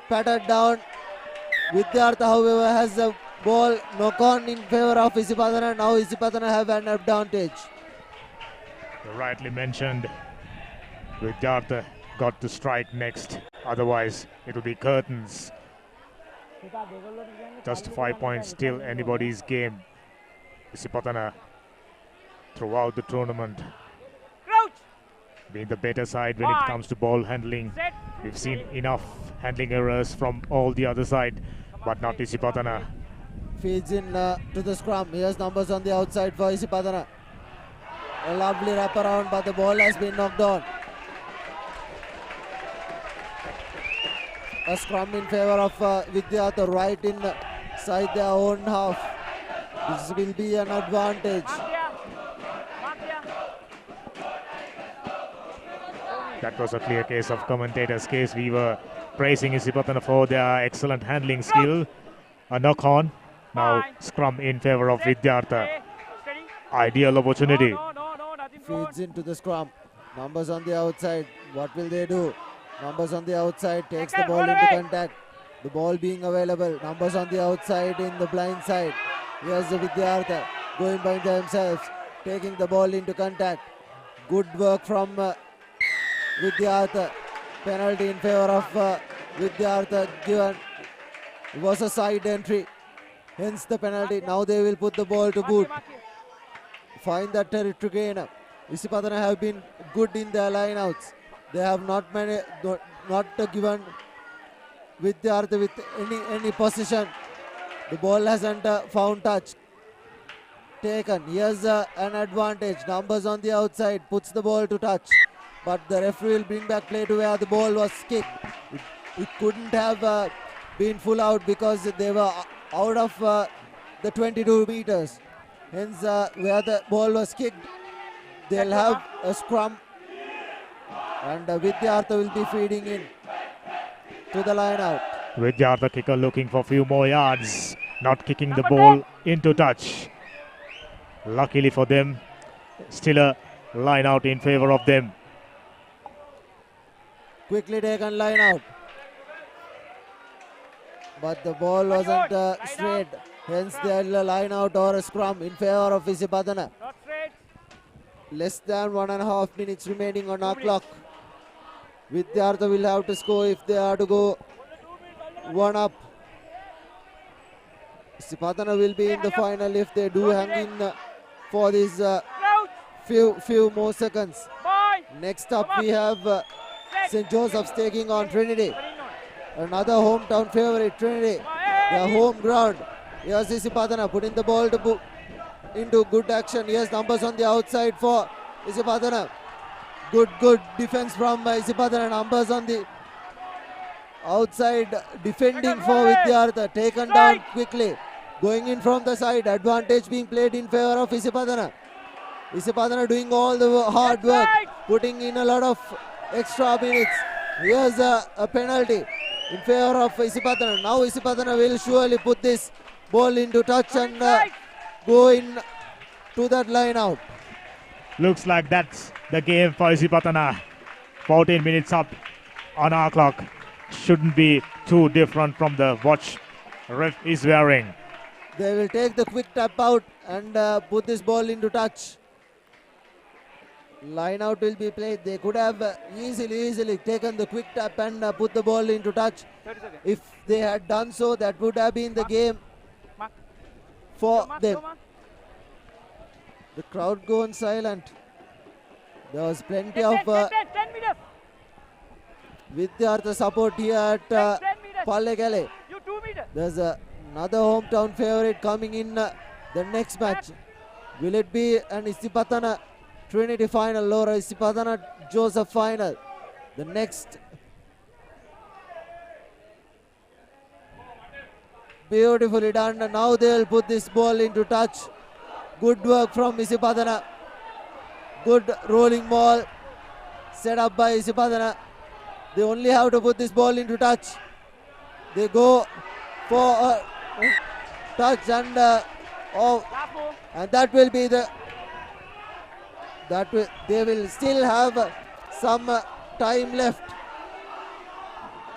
pattered down. Vidyartha, however, has a ball knock on in favor of Isipadana. Now Isipadana have an advantage. You rightly mentioned Vidyartha got to strike next. Otherwise, it will be curtains. Just 5 points still anybody's game. Isipadana throughout the tournament being the better side when it comes to ball handling. We've seen enough handling errors from all the other side, but not Isipadana. Feeds in to the scrum. Here's numbers on the outside for Isipadana. A lovely wraparound, but the ball has been knocked on. A scrum in favor of Vidyartha right inside their own half. This will be an advantage. That was a clear case of commentator's case. We were praising Isipadana for their excellent handling skill. A knock on. Now scrum in favor of Vidyartha. Ideal opportunity. Feeds into the scrum. Numbers on the outside. What will they do? Numbers on the outside. Takes the ball into contact. The ball being available. Numbers on the outside in the blind side. Here's the Vidyartha going by themselves. Taking the ball into contact. Good work from Vidyartha. Penalty in favor of Vidyartha given. It was a side entry. Hence the penalty. Now they will put the ball to good. Find that territory gainer. Isipadana have been good in their lineouts. They have not given Vidyartha with any position. The ball hasn't found touch. Taken. Here's an advantage. Numbers on the outside. Puts the ball to touch. But the referee will bring back play to where the ball was kicked. It couldn't have been full out because they were out of the 22 meters. Hence, where the ball was kicked, they'll have a scrum. And Vidyartha will be feeding in to the line out. Vidyartha kicker looking for a few more yards. Not kicking the ball into touch. Luckily for them, still a line out in favor of them. Quickly taken line out. But the ball wasn't straight. Hence they'll line out or a scrum in favor of Isipadana. Less than 1.5 minutes remaining on our clock. Vidyartha will have to score if they are to go one up. Isipadana will be in the final if they do hang in for these few more seconds. Next up we have St. Joseph's taking on Trinity. Another hometown favourite, Trinity. Their home ground. Here's Isipadana putting the ball into good action. Here's numbers on the outside for Isipadana. Good defense from Isipadana. Numbers on the outside defending for Vidyartha. Taken down quickly. Going in from the side. Advantage being played in favor of Isipadana. Isipadana doing all the hard work. Putting in a lot of extra minutes. Here's a penalty in favor of Isipadana. Now Isipadana will surely put this ball into touch and go in to that line out. Looks like that's the game for Isipadana. 14 minutes up on our clock. Shouldn't be too different from the watch ref is wearing. They will take the quick tap out and put this ball into touch. Line out will be played. They could have easily taken the quick tap and put the ball into touch. If they had done so, that would have been the game for them. The crowd gone silent. There was plenty of 10 meters. Vidyartha support here at 10 meters. Pallekele. You 2 meters. There's another hometown favorite coming in the next match. Will it be an Isipatana Trinity final or a Isipatana Joseph final? The next. Beautifully done. Now they'll put this ball into touch. Good work from Isipadana. Good rolling ball set up by Isipadana. They only have to put this ball into touch. They go for a touch and and that will be the they will still have some time left.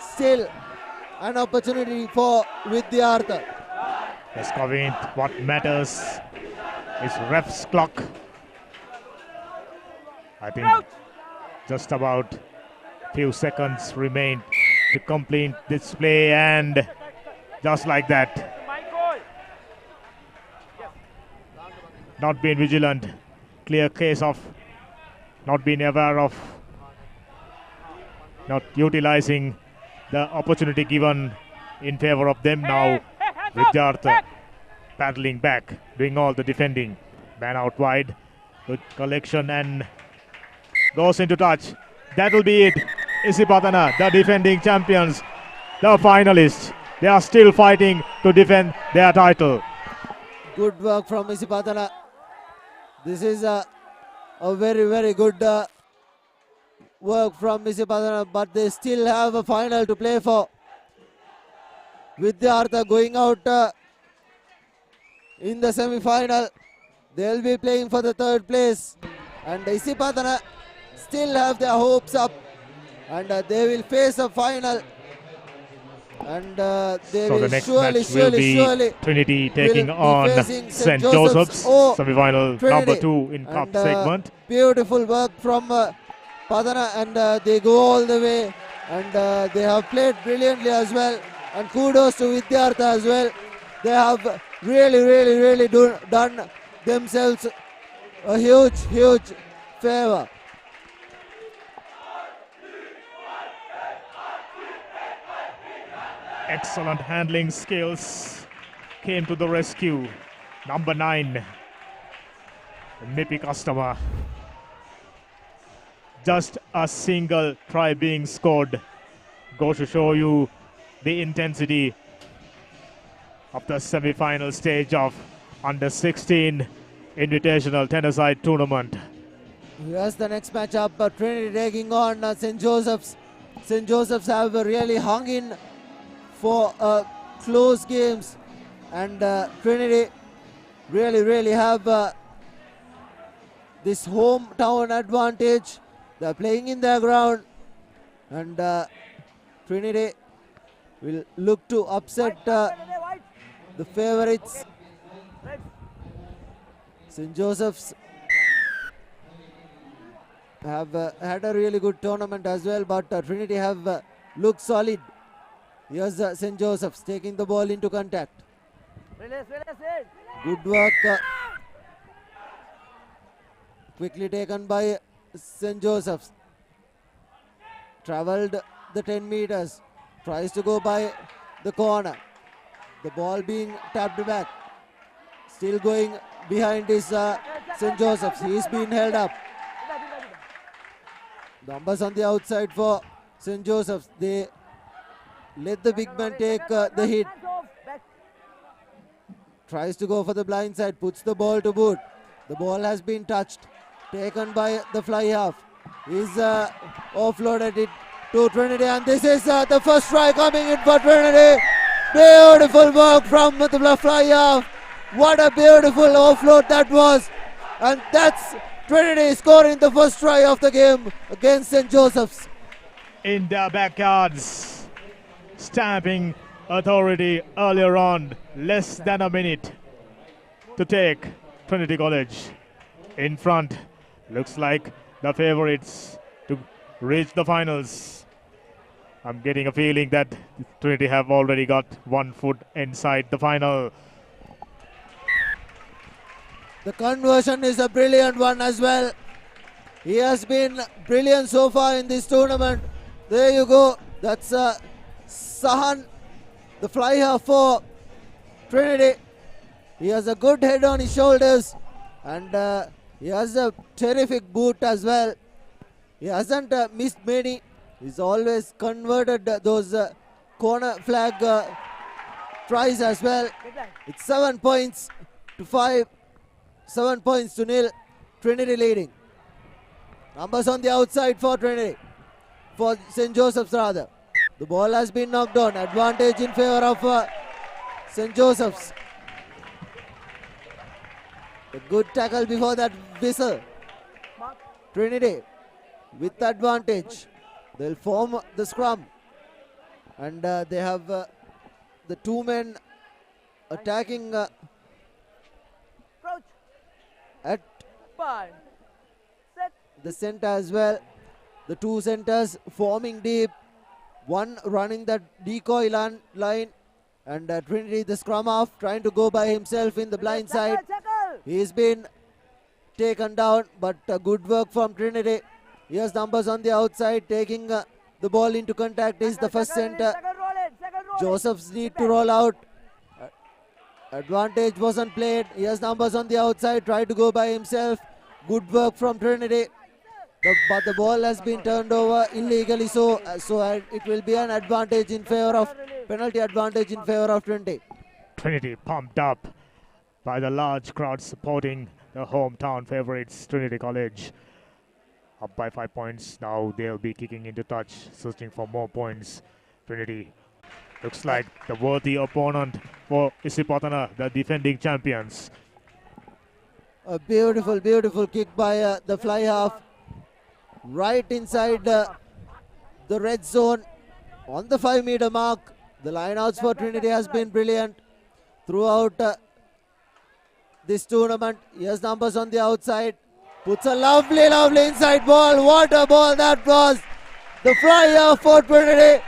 Still an opportunity for Vidyartha. Yes, Govind, what matters is ref's clock. I think just about few seconds remain to complete this play, and just like that, not being vigilant, clear case of not being aware of, not utilizing the opportunity given in favor of them. Now Vidyartha paddling back, doing all the defending. Man out wide, good collection and goes into touch. That will be it. Isipatana, the defending champions, the finalists, they are still fighting to defend their title. Good work from Isipatana. This is a very good work from Isipatana, but they still have a final to play for. Vidyartha going out in the semi-final. They'll be playing for the third place, and Isipatana still have their hopes up, and they will face a final, and they So will the next surely match will be Trinity taking on St. Joseph's, semi-final number 2 in cup segment. Beautiful work from Padana, and they go all the way, and they have played brilliantly as well, and kudos to Vidyartha as well. They have really done themselves a huge favor. Excellent handling skills came to the rescue. Number 9, Nipi customer. Just a single try being scored goes to show you the intensity of the semi-final stage of under 16 Invitational tennis-side tournament. Here's the next matchup. Trinity taking on St. Joseph's. St. Joseph's have really hung in for close games, and Trinity really have this hometown advantage. They're playing in their ground, and Trinity will look to upset the favorites. St. Joseph's have had a really good tournament as well, but Trinity have looked solid. Here's St. Joseph's taking the ball into contact. Good work. Quickly taken by St. Joseph's. Traveled the 10 meters. Tries to go by the corner. The ball being tapped back. Still going behind his St. Joseph's. He's been held up. Numbers on the outside for St. Joseph's. They let the big man take the hit. Tries to go for the blind side. Puts the ball to boot. The ball has been touched. Taken by the fly half. He's offloaded it to Trinity. And this is the first try coming in for Trinity. Beautiful work from the fly half. What a beautiful offload that was. And that's Trinity scoring the first try of the game against St. Joseph's. In their backyards, stamping authority earlier on, less than a minute to take Trinity College in front. Looks like the favorites to reach the finals. I'm getting a feeling that Trinity have already got one foot inside the final. The conversion is a brilliant one as well. He has been brilliant so far in this tournament. There you go. That's Sahan, the fly half for Trinity. He has a good head on his shoulders, and he has a terrific boot as well. He hasn't missed many. He's always converted those corner flag tries as well. It's 7 points to 5. 7 points to nil. Trinity leading. Numbers on the outside for Trinity. For St. Joseph's rather. The ball has been knocked on. Advantage in favor of St. Joseph's. A good tackle before that whistle. Trinity with advantage. They'll form the scrum. And they have the two men attacking at the center as well. The two centers forming deep. One running that decoy line. And Trinity, the scrum half, trying to go by himself in the blind side. He's been taken down, but good work from Trinity. Here's numbers on the outside, taking the ball into contact is the first center. Joseph's need to roll out. Advantage wasn't played. Here's numbers on the outside, tried to go by himself. Good work from Trinity. But the ball has been turned over illegally, so it will be an advantage in favor of, penalty advantage in favor of Trinity. Trinity pumped up by the large crowd supporting the hometown favourites, Trinity College. Up by 5 points. Now they'll be kicking into touch, searching for more points. Trinity looks like the worthy opponent for Isipatana, the defending champions. A beautiful, beautiful kick by the fly half. Right inside the red zone on the 5 meter mark. The lineouts for Trinity has been brilliant throughout this tournament. Here's numbers on the outside. Puts a lovely, lovely inside ball. What a ball that was. The flyer for Trinity.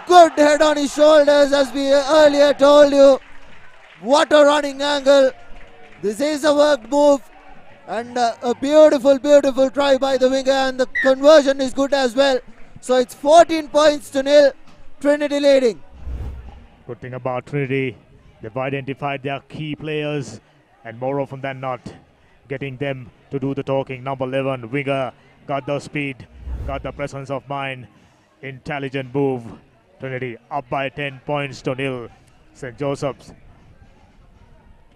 Good head on his shoulders, as we earlier told you. What a running angle. This is a worked move. And a beautiful, beautiful try by the winger. And the conversion is good as well. So it's 14 points to nil. Trinity leading. Good thing about Trinity, they've identified their key players, and more often than not, getting them to do the talking. Number 11, winger, got the speed, got the presence of mind, intelligent move. Trinity up by 10 points to nil. St. Joseph's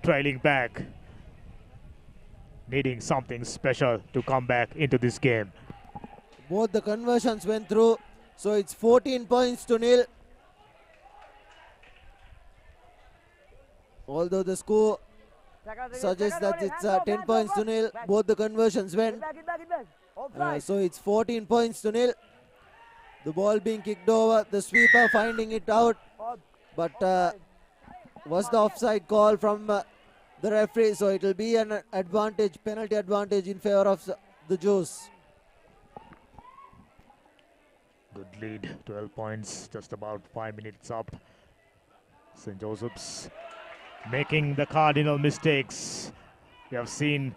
trailing back, needing something special to come back into this game. Both the conversions went through, so it's 14 points to nil. Although the score suggests that it's 10 points to nil, both the conversions went. So it's 14 points to nil. The ball being kicked over, the sweeper finding it out, but was the offside call from the referee, so it will be an advantage, penalty advantage in favor of the Jews. Good lead, 12 points, just about 5 minutes up. St. Joseph's making the cardinal mistakes. We have seen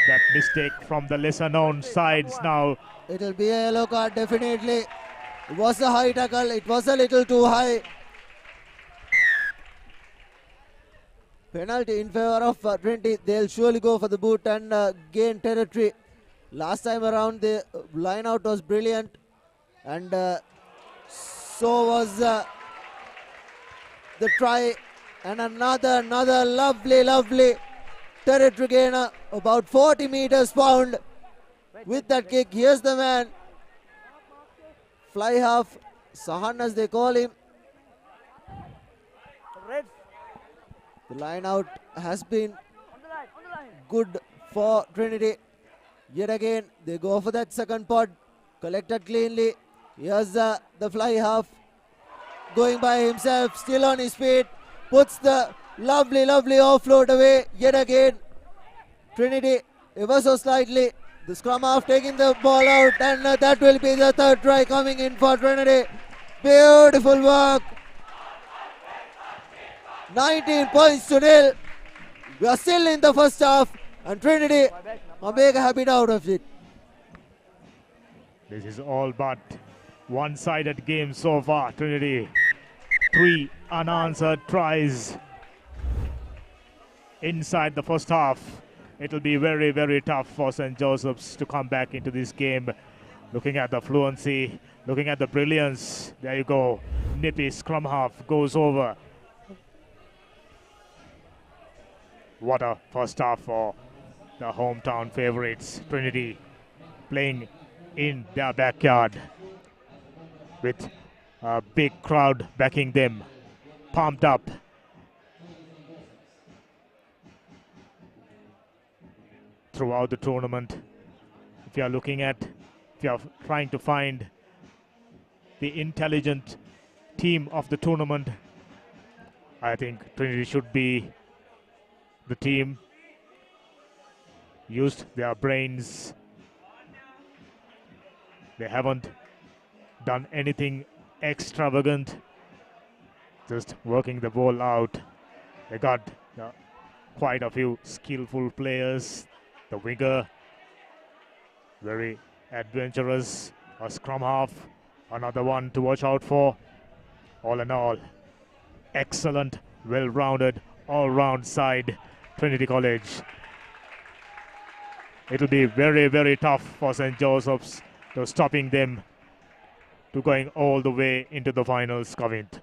that mistake from the lesser known sides now. It will be a yellow card definitely. It was a high tackle, it was a little too high. Penalty in favor of Trinity. They'll surely go for the boot and gain territory. Last time around the line out was brilliant, and so was the try, and another lovely territory gainer, about 40 meters found with that kick. Here's the man, fly half, Sahan as they call him. The line out has been good for Trinity. Yet again, they go for that second pod, collected cleanly. Here's the fly half, going by himself, still on his feet, puts the lovely offload away. Yet again, Trinity ever so slightly. The scrum half taking the ball out, and that will be the third try coming in for Trinity. Beautiful work. 19 points to nil. We are still in the first half, and Trinity are making a habit out of it. This is all but one-sided game so far. Trinity, 3 unanswered tries inside the first half. It'll be very, very tough for St. Joseph's to come back into this game. Looking at the fluency, looking at the brilliance. There you go. Nippy scrum half goes over. What a first half for the hometown favorites. Trinity playing in their backyard with a big crowd backing them, pumped up. Throughout the tournament, if you are trying to find the intelligent team of the tournament, I think Trinity should be the team. Used their brains. They haven't done anything extravagant, just working the ball out. They got quite a few skillful players. The winger, very adventurous. A scrum half, another one to watch out for. All in all, excellent, well-rounded, all-round side, Trinity College. It'll be very, very tough for St. Joseph's to stopping them to going all the way into the finals, Kavint.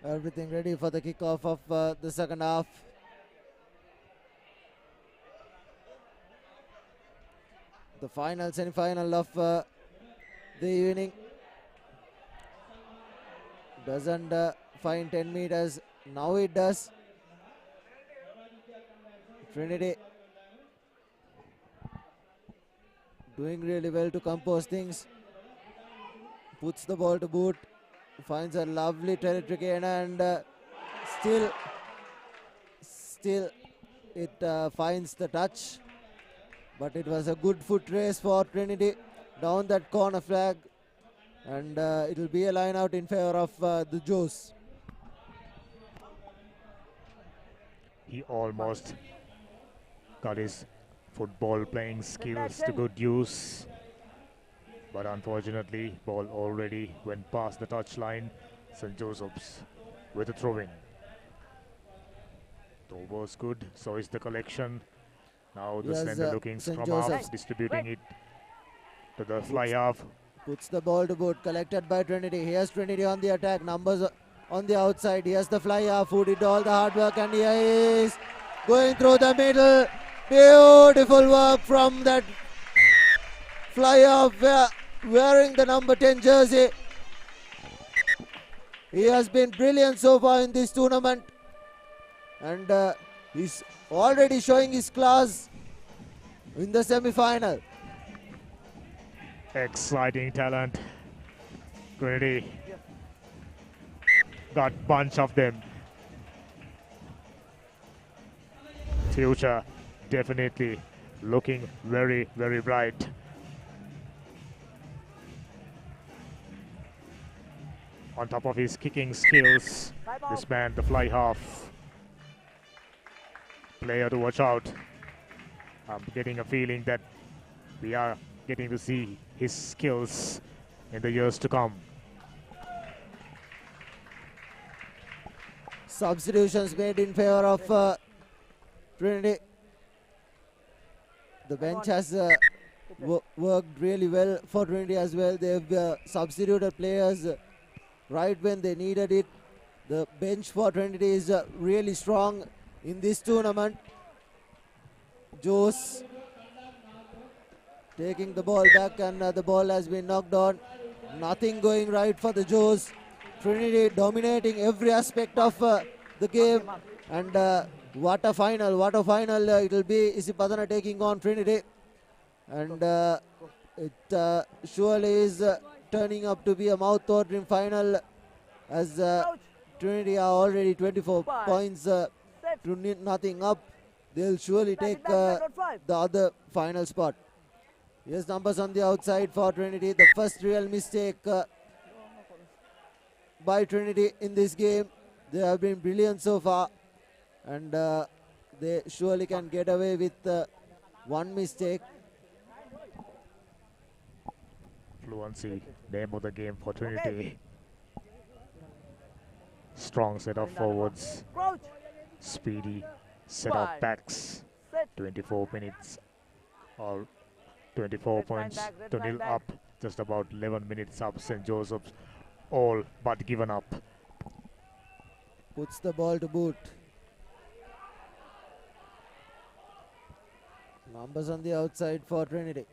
Everything ready for the kickoff of the second half. The final, semi-final of the evening. Doesn't find 10 meters. Now it does. Trinity doing really well to compose things. Puts the ball to boot. Finds a lovely territory gain, and still it finds the touch. But it was a good foot race for Trinity down that corner flag, and it will be a line out in favor of the Joes. He almost got his football playing skills to good use, but unfortunately ball already went past the touchline. St. Joseph's with a throw-in. Throw was good, so is the collection. Now the slender looking scrum half distributing it to the fly half. Puts the ball to boot, collected by Trinity. Here's Trinity on the attack, numbers on the outside. Here's the fly half who did all the hard work, and here he is going through the middle. Beautiful work from that fly half wearing the number 10 jersey. He has been brilliant so far in this tournament, and he's already showing his class in the semi-final. Exciting talent. Trinity got bunch of them. Future definitely looking very, very bright. On top of his kicking skills, this man, the fly half, player to watch out. I'm getting a feeling that we are getting to see his skills in the years to come. Substitutions made in favor of Trinity. The bench has worked really well for Trinity as well. They've substituted players right when they needed it. The bench for Trinity is really strong in this tournament. Joes taking the ball back, and the ball has been knocked on. Nothing going right for the Joes. Trinity dominating every aspect of the game, and what a final it will be. Isipadana taking on Trinity, and it surely is turning up to be a mouth-watering final, as Trinity are already 24 points to nothing up. They'll surely take the other final spot. Here's numbers on the outside for Trinity. The first real mistake by Trinity in this game. They have been brilliant so far, and they surely can get away with one mistake. Fluency, name of the game for Trinity. Strong set of forwards, speedy set of backs. 24 minutes or 24 points to nil up. Just about 11 minutes up. St. Joseph's all but given up. Puts the ball to boot. Numbers on the outside for Trinity.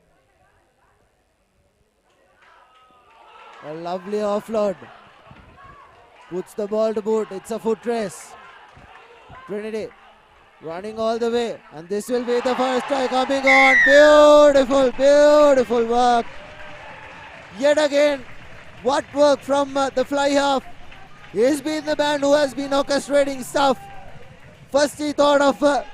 A lovely offload. Puts the ball to boot. It's a foot race. Trinity running all the way. And this will be the first try coming on. Beautiful, beautiful work. Yet again, what work from the fly half. He's been the man who has been orchestrating stuff. First he thought of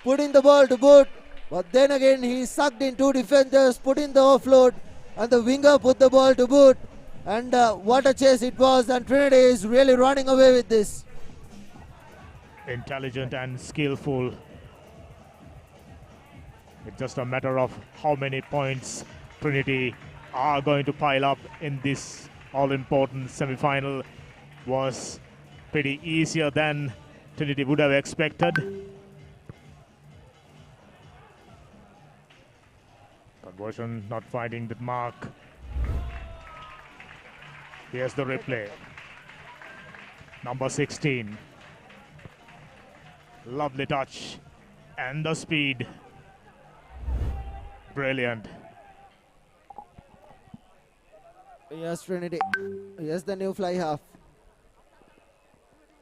putting the ball to boot. But then again he sucked in two defenders, put in the offload. And the winger put the ball to boot. And what a chase it was, and Trinity is really running away with this. Intelligent and skillful. It's just a matter of how many points Trinity are going to pile up in this all-important semi-final. Was pretty easier than Trinity would have expected. Conversion not finding the mark. Here's the replay. Number 16. Lovely touch. And the speed. Brilliant. Yes, Trinity. Yes, the new fly half.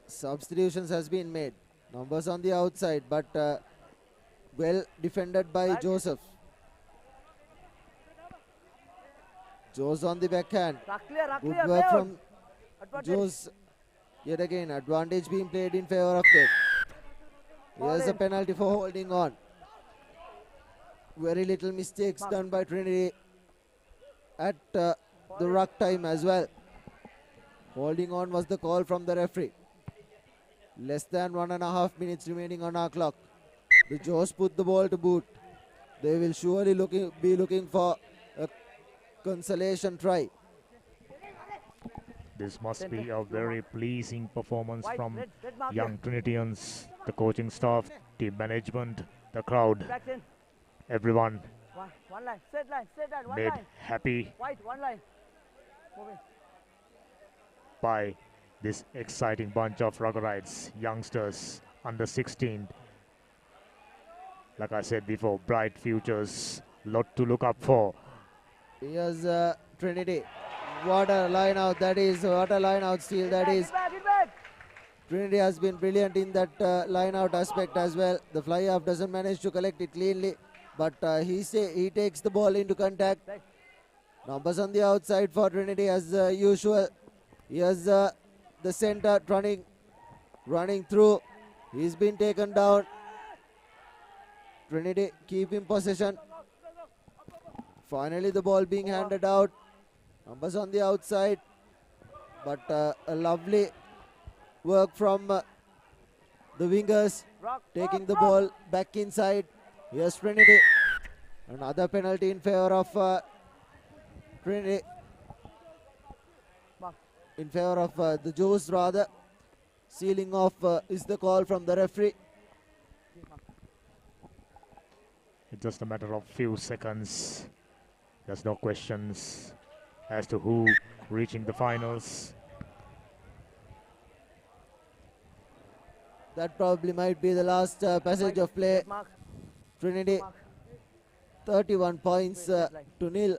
Substitutions has been made. Numbers on the outside, but well defended by Joseph. Joe's on the backhand. Good work from Joe's. Yet again, advantage being played in favor of Ted. Here's a penalty for holding on. Very little mistakes done by Trinity at the ruck time as well. Holding on was the call from the referee. Less than 1.5 minutes remaining on our clock. The Joes put the ball to boot. They will surely be looking for a consolation try. This must be a very pleasing performance from young Trinitians, the coaching staff, team management, the crowd, everyone made happy by this exciting bunch of Ruggerites, youngsters, under 16. Like I said before, bright futures, lot to look up for. Here's Trinity. What a line out that is. What a line out steal that is. Trinity has been brilliant in that line out aspect as well. The fly half doesn't manage to collect it cleanly, but he takes the ball into contact. Numbers on the outside for Trinity as usual. Here's the center running through. He's been taken down. Trinity keeping possession. Finally the ball being handed out. Numbers on the outside, but a lovely work from the wingers, taking the ball back inside. Here's Trinity. Another penalty in favor of Trinity. In favor of the Joes rather. Sealing off is the call from the referee. It's just a matter of few seconds. There's no questions as to who reaching the finals. That probably might be the last passage of play. Trinity 31 points to nil.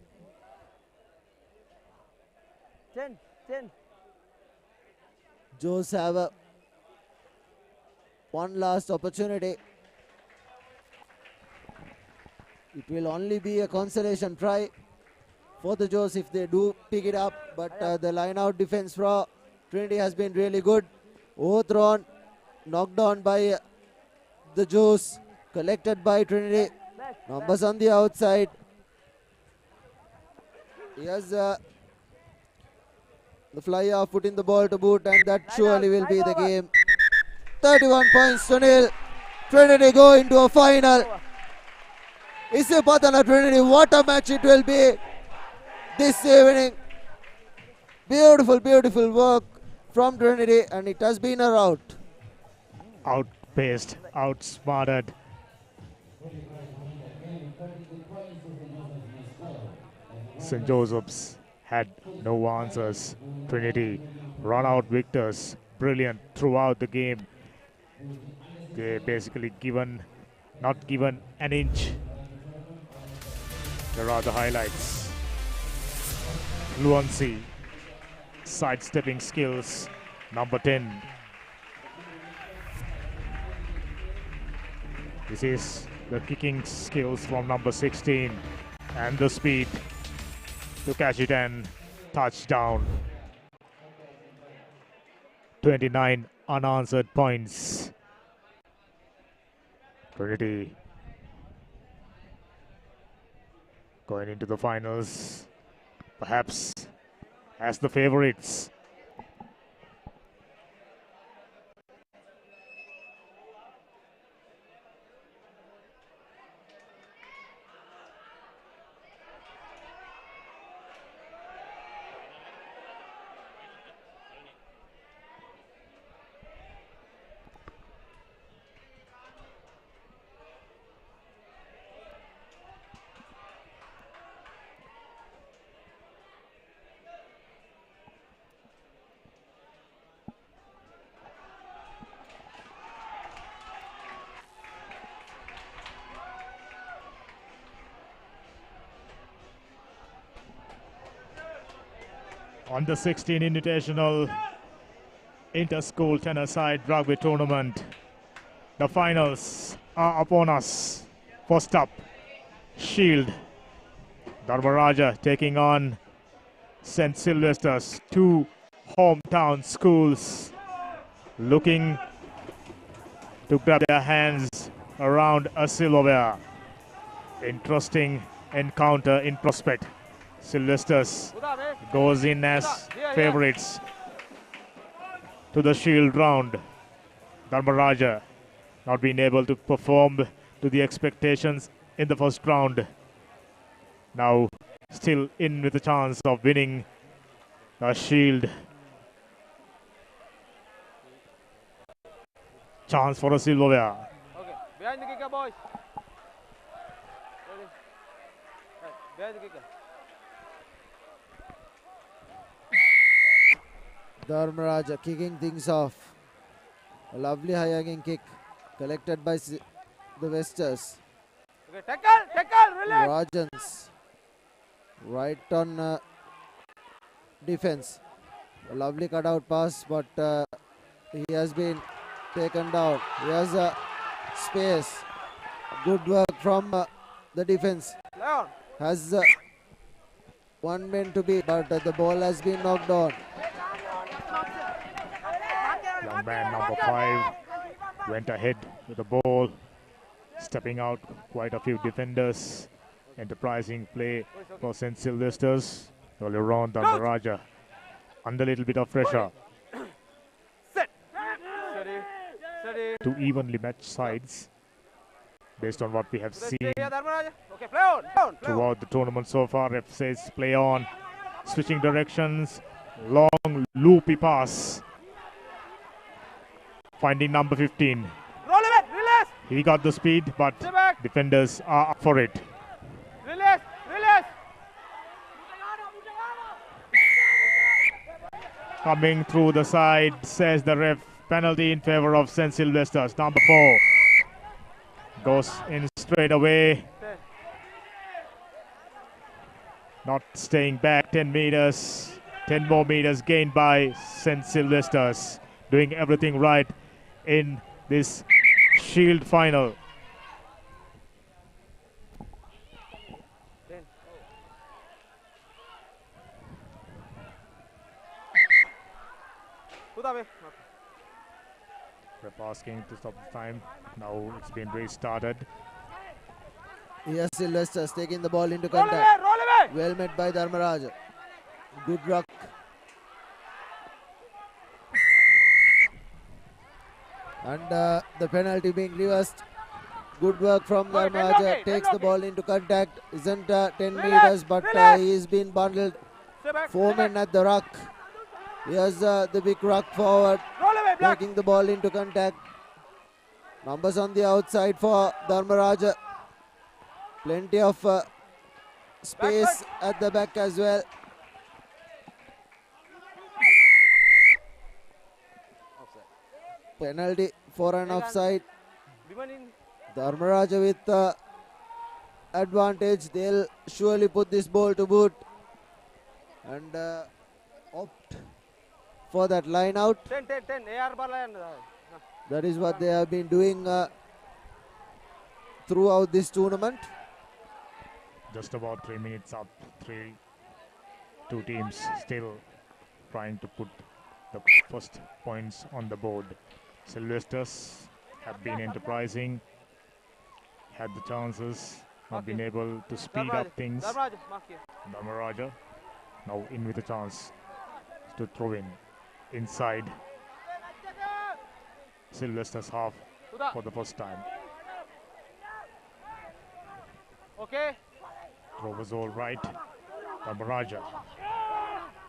10. Joes have one last opportunity. It will only be a consolation try for the Joes if they do pick it up, but the line out defense for Trinity has been really good. Overthrown, knocked on by the Joes, collected by Trinity. Numbers on the outside. The flyer putting the ball to boot, and that surely will be the game. 31 points to nil. Trinity go into a final. Isipatana Trinity, what a match it will be this evening. Beautiful, beautiful work from Trinity, and it has been a rout. Outpaced, outsmarted. St. Joseph's had no answers. Trinity run out victors. Brilliant throughout the game. They basically not given an inch. There are the highlights. Fluency, sidestepping skills, number 10. This is the kicking skills from number 16 and the speed to catch it and touchdown. 29 unanswered points. Trinity going into the finals, perhaps as the favorites. On the 16 Invitational Inter-School Tennis-Side Rugby Tournament, the finals are upon us. First up, Shield. Dharmaraja taking on St. Sylvester's, two hometown schools looking to grab their hands around a silverware. Interesting encounter in prospect. Sylvester's goes in as favorites to the Shield round. Dharmaraja not being able to perform to the expectations in the first round. Now still in with a chance of winning a Shield. Chance for a silverware. Okay, behind the kicker, boys. Ready? Right, behind the kicker. Dharmaraja kicking things off. A lovely high-hanging kick collected by the Westers. Okay, tackle, relax. Rajans right on defense. A lovely cutout pass, but he has been taken down. He has a space. Good work from the defense. Leon. Has one man to beat, but the ball has been knocked on. Young man number 5 went ahead with the ball, stepping out quite a few defenders. Enterprising play for St. Sylvester's. Earlier on, Dharmaraja under a little bit of pressure. Set. Steady. Two evenly matched sides based on what we have seen Okay, play on. throughout the tournament so far. Ref says play on. Switching directions. Long loopy pass. Finding number 15. Roll it, release. He got the speed, but defenders are up for it. Release. Coming through the side, says the ref. Penalty in favor of St. Sylvester's. Number 4 goes in straight away. Not staying back 10 meters. 10 more meters gained by St. Sylvester's. Doing everything right in this Shield final. Rep asking to stop the time. Now it's been restarted. Yes, Sylvester's taking the ball into contact. Roll away. Well met by Dharmaraja. Good ruck And the penalty being reversed. Good work from Dharmaraja. Takes the ball into contact. Isn't 10 meters, but he's been bundled. 4 men at the ruck. Here's the big ruck forward. Taking the ball into contact. Numbers on the outside for Dharmaraja. Plenty of space at the back as well. Penalty for an offside. Dharmaraja with advantage. They'll surely put this ball to boot and opt for that line out. 10. That is what they have been doing throughout this tournament. Just about 3 minutes up. Two teams still trying to put the first points on the board. Sylvesters have been enterprising, had the chances, not been able to speed up things. Dharmaraja now in with a chance to throw in inside Sylvester's half for the first time. Okay. Throw was all right. Dharmaraja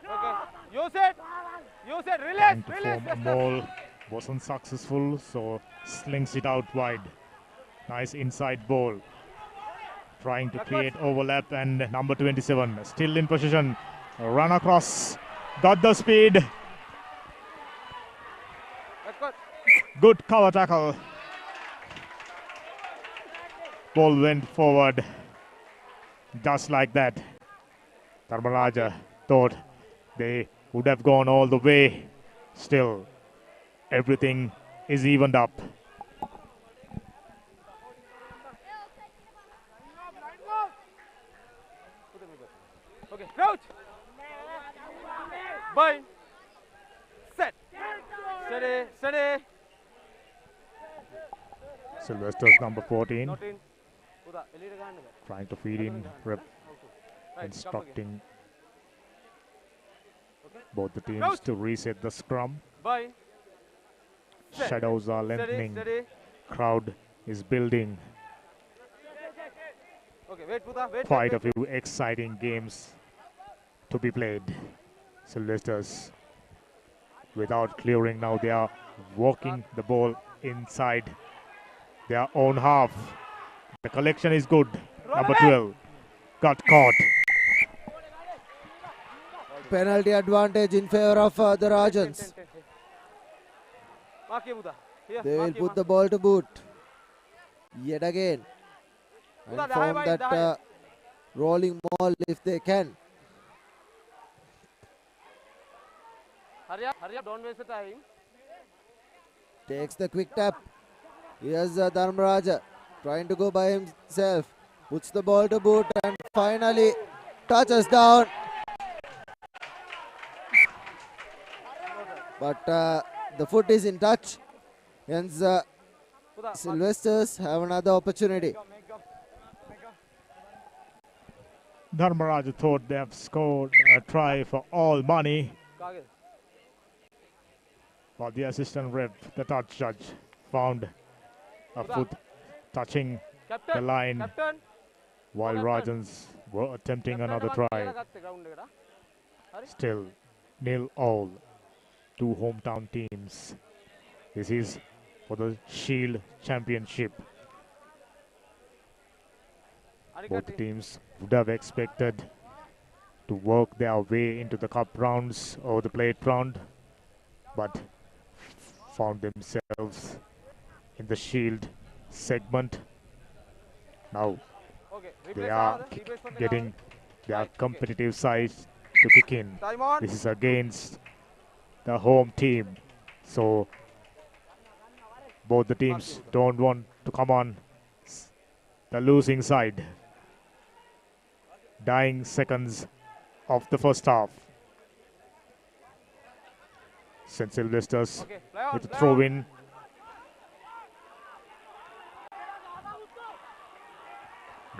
Okay. Use it. Release. trying to form a maul, wasn't successful, so slings it out wide. Nice inside ball. Trying to create overlap, and number 27 still in possession. Run across. Got the speed. Good cover tackle. Ball went forward. Just like that. Dharmaraja thought they would have gone all the way. Still, everything is evened up. Okay, crouch. Bind. Set. Steady. Sylvester's number 14 trying to feed in, instructing both the teams to reset the scrum. Bind. Shadows are lengthening. Steady. Crowd is building. Okay, wait, Puta. Wait. Quite a few exciting games to be played. Sylvesters, without clearing now, they are walking the ball inside their own half. The collection is good. Number 12 got caught. Penalty advantage in favor of the Rajans. They will put the ball to boot yet again and form that rolling maul if they can. Hurry up, don't waste the time. Takes the quick tap. Here's Dharmaraja trying to go by himself. Puts the ball to boot and finally touches down. But the foot is in touch. Hence, Sylvesters have another opportunity. Dharmaraja thought they have scored a try for all money. But the assistant ref, the touch judge, found a foot touching the line while Rajans were attempting another try. Still, 0-all. Two hometown teams. This is for the Shield Championship. Both teams would have expected to work their way into the cup rounds or the plate round, but found themselves in the Shield segment. Now they are getting their competitive side to kick in. This is against the home team, so both the teams don't want to come on the losing side. Dying seconds of the first half. St. Sylvester's with a throw in.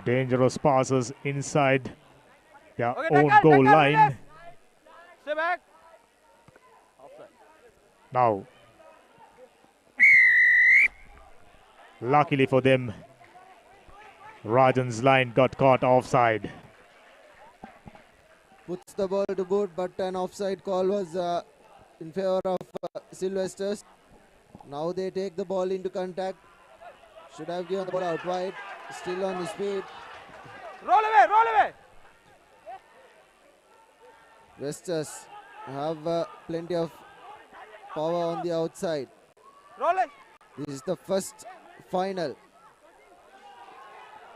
Dangerous passes inside their own goal line. Stay back. Now Luckily for them, Rajan's line got caught offside. Puts the ball to boot, but an offside call was in favor of Sylvesters. Now they take the ball into contact. Should have given the ball out wide. Still on his feet. Roll away, roll away. Westers have plenty of power on the outside. Roll it. This is the first final.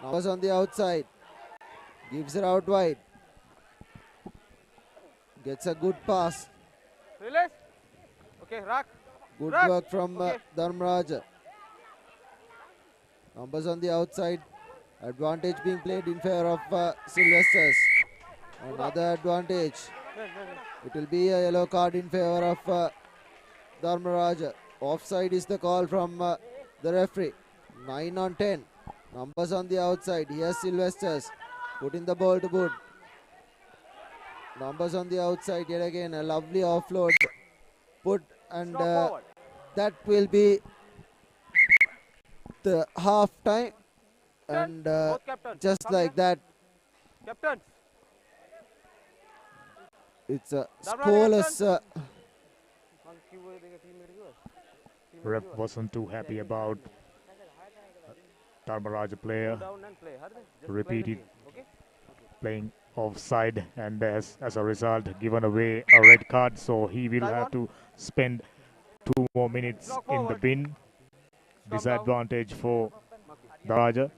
Numbers on the outside. Gives it out wide. Gets a good pass. Release. Okay, rock. Good Rock. work from Okay. Dharmaraja. Numbers on the outside. Advantage being played in favor of Sylvesters. Another advantage. It will be a yellow card in favor of Dharmaraja. Offside is the call from the referee. 9 on 10. Numbers on the outside. Here's Sylvesters putting the ball to boot. Numbers on the outside yet again. A lovely offload put, and that will be the half time. And just like that, Captains. it's a scoreless. Rep wasn't too happy about Dharmaraja player. Repeated playing offside, and as a result given away a red card, so he will have to spend 2 more minutes in the bin. Disadvantage for Dharmaraja.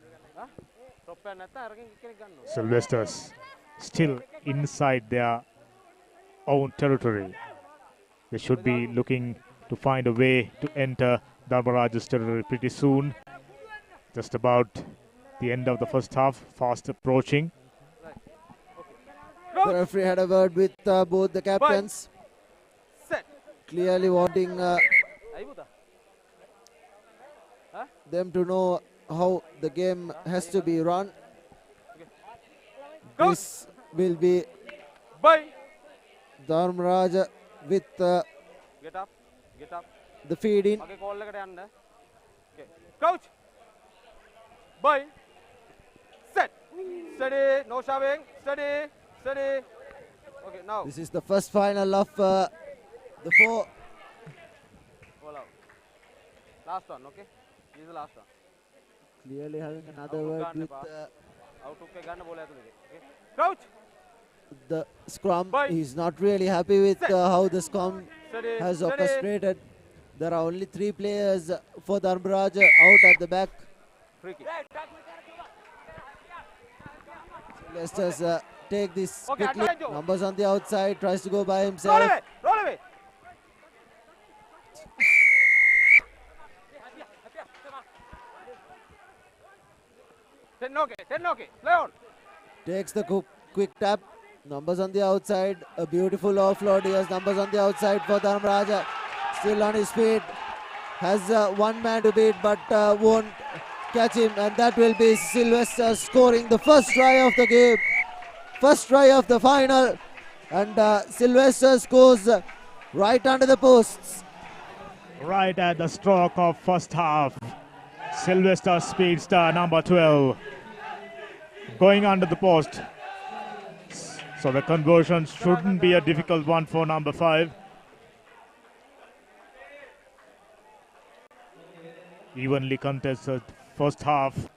Sylvesters still inside their own territory. They should be looking to find a way to enter Dharmaraja's territory pretty soon. Just about the end of the first half, fast approaching. The referee had a word with both the captains, clearly wanting them to know how the game has to be run. This will be Dharmaraja with Get up, get up. the feed in. Okay, call okay. Coach. Bye. Set. Steady. No shoving. Steady. Steady. Okay, now. This is the first final of the 4. Ball out. Last one, okay? This is the last one. Clearly having another word with Coach. the scrum. He's not really happy with how the scrum has orchestrated. There are only 3 players for Dharmaraja out at the back. Let's just take this quickly. Numbers on the outside, tries to go by himself. Roll away, roll away. Ten okay, play on. Takes the quick tap. Numbers on the outside. A beautiful offload. He has numbers on the outside for Dharmaraja. Still on his feet. Has 1 man to beat, but won't catch him. And that will be Sylvester scoring the first try of the game. First try of the final. And Sylvester scores right under the posts. Right at the stroke of first half. Sylvester speedster number 12 going under the post. So the conversion shouldn't be a difficult one for number 5. Evenly contested first half,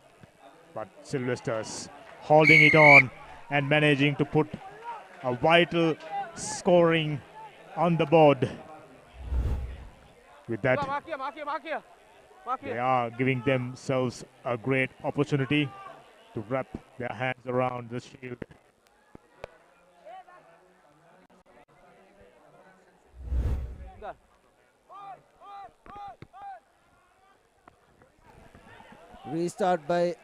but Sylvester's holding it on and managing to put a vital scoring on the board. With that, they are giving themselves a great opportunity to wrap their hands around the shield. Restart by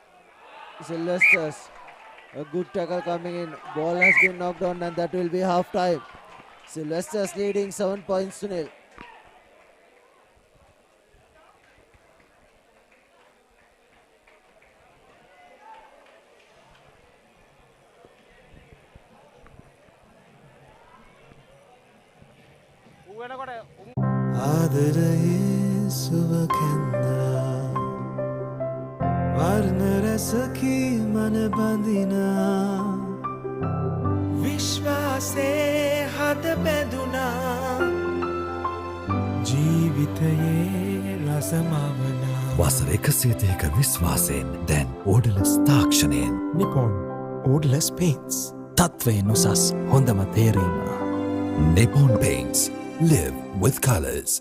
Sylvesters. A good tackle coming in. Ball has been knocked on, and that will be half time. Sylvesters leading 7 points to 0. ආදරයේ සුව කැන්නා සකී මන බඳිනා විශ්වාසේ හද බැඳුනා ජීවිතයේ රසමවනා වසර 130ක විශ්වාසයෙන් දැන් ඕඩලස් තාක්ෂණයෙන් Nippon ඕඩලස් paints තත්වයෙන් උසස් හොඳම තේරීම Nippon Paints. Live with colors.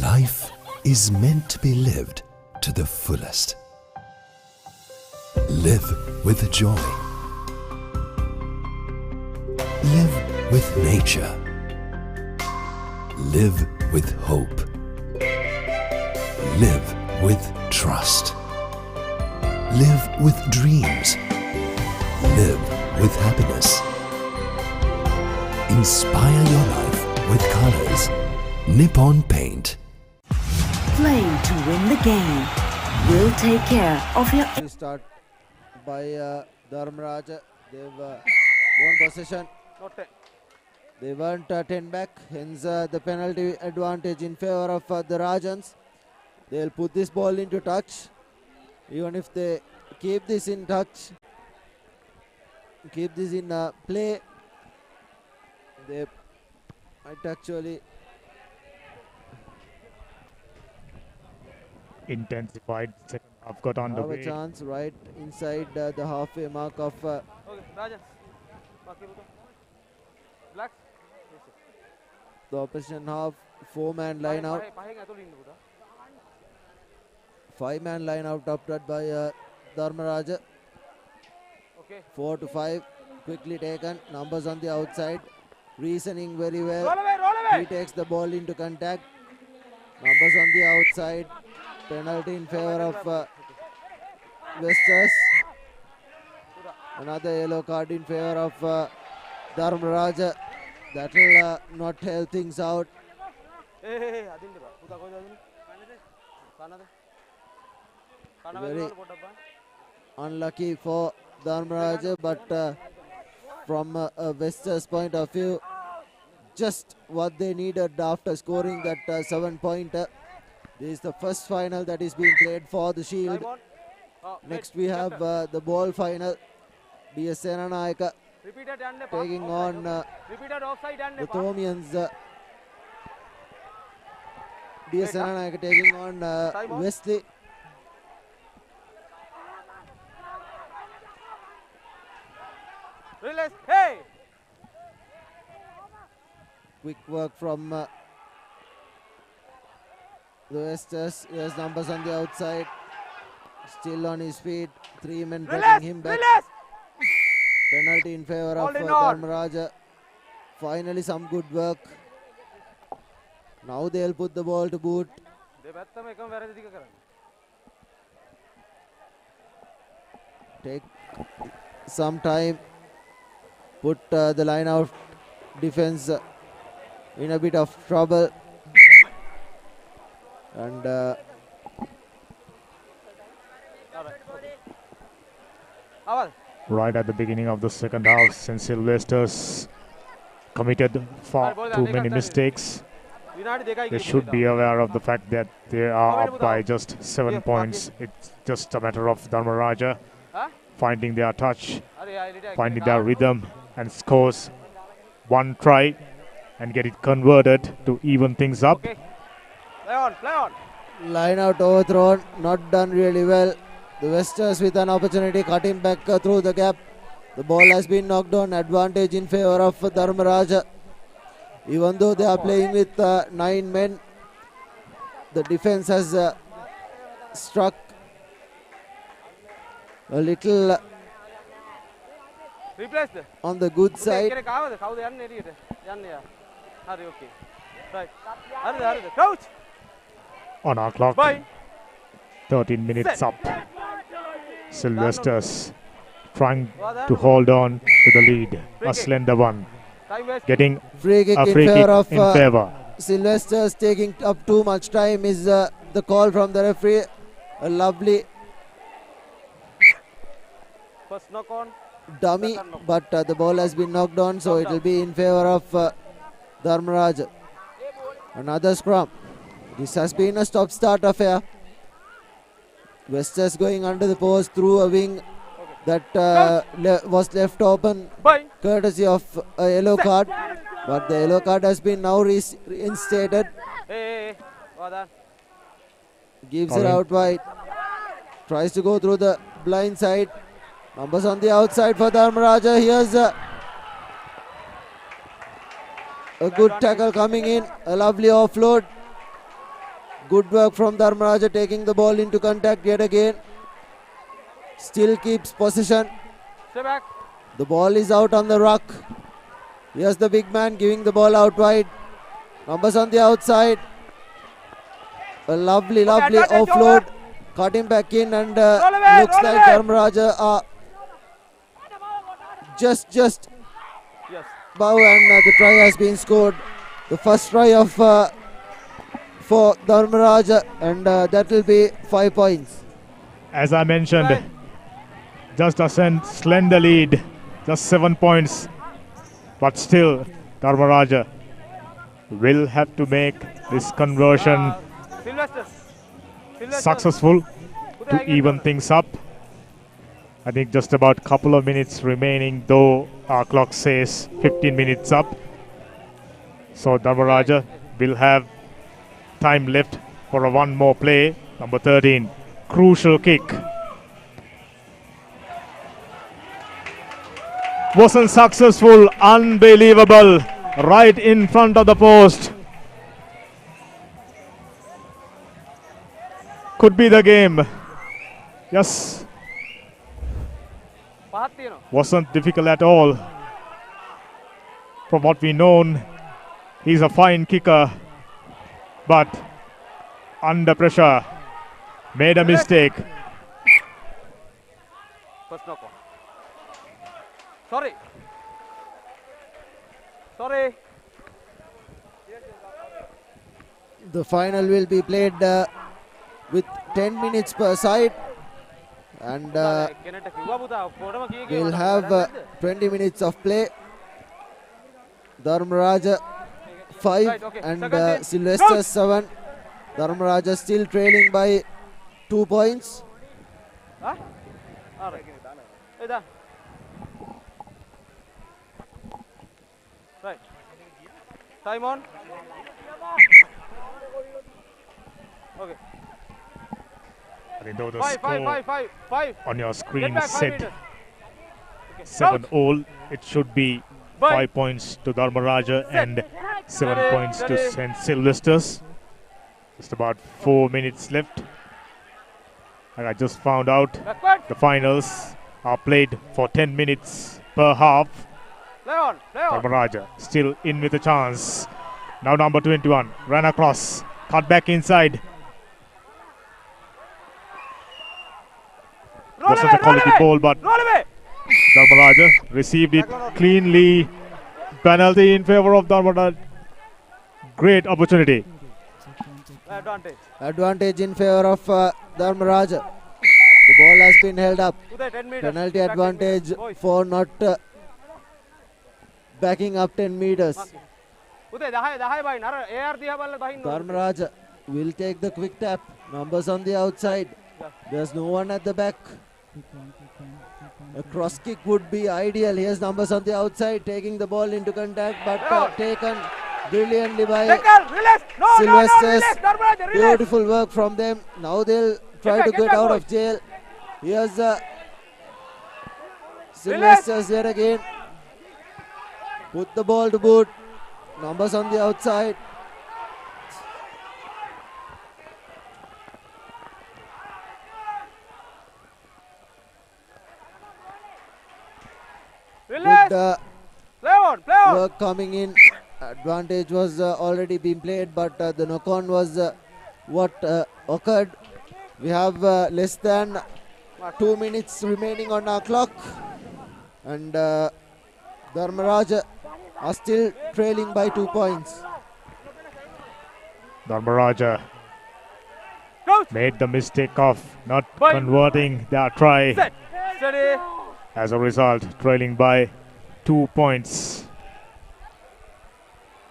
Life is meant to be lived to the fullest. Live with joy. Live with nature. Live with hope. Live with trust. Live with dreams. Live with happiness. Inspire your life with colors. Nippon Paint. Play to win the game. We'll take care of your... Start by Dharmaraja. They've won possession. They weren't 10 back, hence the penalty advantage in favor of the Rajans. They'll put this ball into touch. Even if they keep this in touch, keep this in play, they might actually intensified second half got on the have way. a chance right inside the halfway mark of the opposition half. 4-man line out. 5-man line out opted by Dharmaraja. 4 to 5 quickly taken. Numbers on the outside. Reasoning very well. He takes the ball into contact. Numbers on the outside. Penalty in favor of Westers. Another yellow card in favor of Dharmaraja. That will not help things out. Very unlucky for Dharmaraja, but from a Westers point of view, just what they needed after scoring that 7-pointer. This is the first final that is being played for the Shield. Next we have the ball final. DS Senanayaka taking on the Thomians. DS Senanayaka taking on Wesley. Hey! Quick work from the Westers. He has numbers on the outside. Still on his feet. 3 men backing him back. Penalty in favor of Dharmaraja. Finally some good work. Now they'll put the ball to boot. Take some time. Put the line out defense in a bit of trouble. And right at the beginning of the second half, St. Sylvester's committed far too many mistakes. They should be aware of the fact that they are up by just 7 points. It's just a matter of Dharmaraja finding their touch, finding their rhythm, and scores one try and get it converted to even things up. Play on. Line out overthrown, not done really well. The Westers with an opportunity cutting back through the gap. The ball has been knocked on, advantage in favor of Dharmaraja. Even though they are playing with 9 men, the defense has struck a little on the good side. on our clock. Bye. 13 minutes up. Sylvester's trying Well done. to hold on to the lead. Free A kick. slender one. Time waste. Getting Free kick a in free kick favor of in favor. Sylvester's taking up too much time is the call from the referee. A lovely First knock on. dummy, Second knock. but the ball has been knocked on, so it Knocked will out. be in favor of Dharmaraj. Another scrum. This has been a stop-start affair. Westers going under the post through a wing that was left open Bye. courtesy of a yellow card, but the yellow card has been now reinstated. Hey. Well done. Gives it Colin. out wide. Tries to go through the blind side. Numbers on the outside for Dharmaraja. Here's a good tackle coming in. A lovely offload. Good work from Dharmaraja taking the ball into contact yet again. Still keeps possession. Stay back. The ball is out on the ruck. Here's the big man giving the ball out wide. Numbers on the outside. A lovely advantage offload. over. Cut him back in and away, looks roll like away. Dharmaraja are just Yes. above, and the try has been scored. The first try of for Dharmaraja, and that will be 5 points. As I mentioned, Right. just a slender lead, just 7 points. But still, Dharmaraja will have to make this conversion Sylvester. successful to even things up. I think just about couple of minutes remaining, though our clock says 15 minutes up. So Dharmaraja will have time left for a one more play. Number 13, crucial kick. Wasn't successful, unbelievable, right in front of the post. Could be the game. Yes, wasn't difficult at all. From what we known, he's a fine kicker, but under pressure, made a mistake. First knock on. Sorry. Sorry. The final will be played with 10 minutes per side, and we'll have 20 minutes of play. Dharmaraja 5 Right, okay. and Second team. Sylvester 7. Dharmaraja still trailing by 2 points. Huh? All right. Hey, done. Right. Time on. Okay. I think though the Five, score five. on your Get screen back 5 said meters. Okay. 7 Out. all, it should be Bye. 5 points to Dharmaraja and 7 Ready, points to ready. St. Sylvester's. Just about 4 minutes left. And I just found out Backward. the finals are played for 10 minutes per half. Play on. Play on. Dharmaraja still in with a chance. Now number 21 ran across, cut back inside. Roll Wasn't away, a quality roll away. ball, but Roll away. Dharmaraja received it cleanly. Penalty in favor of Dharmaraja. Great opportunity. Advantage. Advantage in favor of Dharmaraja. The ball has been held up. Uday, 10 meters. Penalty Back 10 advantage meters. Boys. for not backing up 10 meters. Uday, 10 bahin. AR diha balla bahin. Dharmaraja will take the quick tap. Numbers on the outside. There's no one at the back. A cross kick would be ideal. Here's numbers on the outside, taking the ball into contact, but taken brilliantly by Tackle, release. No, Sylvester's. release. Dharmaraja, release. Beautiful work from them. Now they'll try to get get back, out boys. of jail. Here's Sylvester's yet again. Put the ball to boot. Numbers on the outside. Release. Good Play on. Play on. work coming in. Advantage was already been played, but the knock-on was what occurred. We have less than 2 minutes remaining on our clock, and Dharmaraj are still trailing by 2 points. Dharmaraja made the mistake of not converting their try. Steady. As a result, trailing by 2 points.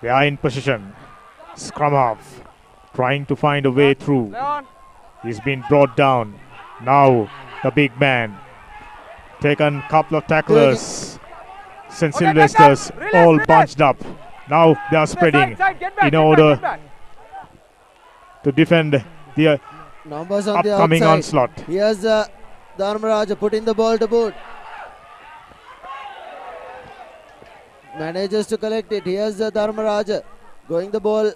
They are in position. Scrum half, trying to find a way through. He's been brought down. Now the big man. Taken couple of tacklers. St. Sylvester's all bunched up. Now they are spreading in order to defend the Numbers on the upcoming outside. onslaught. Here's Dharmaraj putting the ball to boot. Manages to collect it. Here's Dharmaraj going the ball,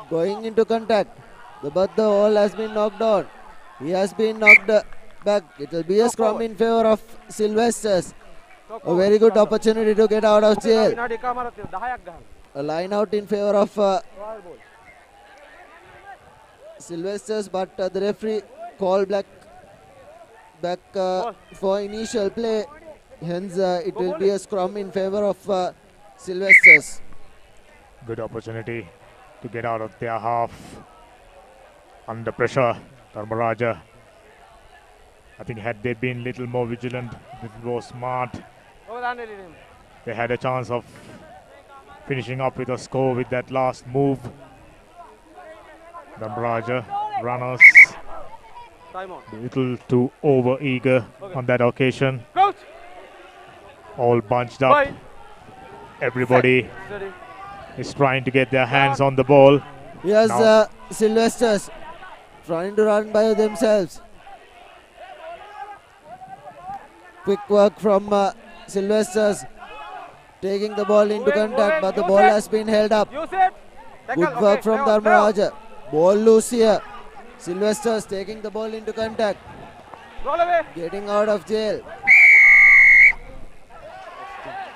going into contact. But the ball has been knocked down. He has been knocked back. It will be a scrum in favor of Sylvesters. A very good opportunity to get out of jail. A line out in favor of Sylvesters, but the referee called back for initial play. Hence, it will be a scrum in favor of Sylvesters. Good opportunity to get out of their half. Under pressure, Dharmaraja. I think had they been a little more vigilant, a little more smart, they had a chance of finishing up with a score with that last move. Dharmaraja runners a little too over eager on that occasion. All bunched up. Everybody is trying to get their hands on the ball. Yes, Sylvesters trying to run by themselves. Quick work from Sylvesters, taking the ball into contact, but the ball has been held up. Good work from Dharmaraja. Ball loose here. Sylvesters taking the ball into contact. Getting out of jail.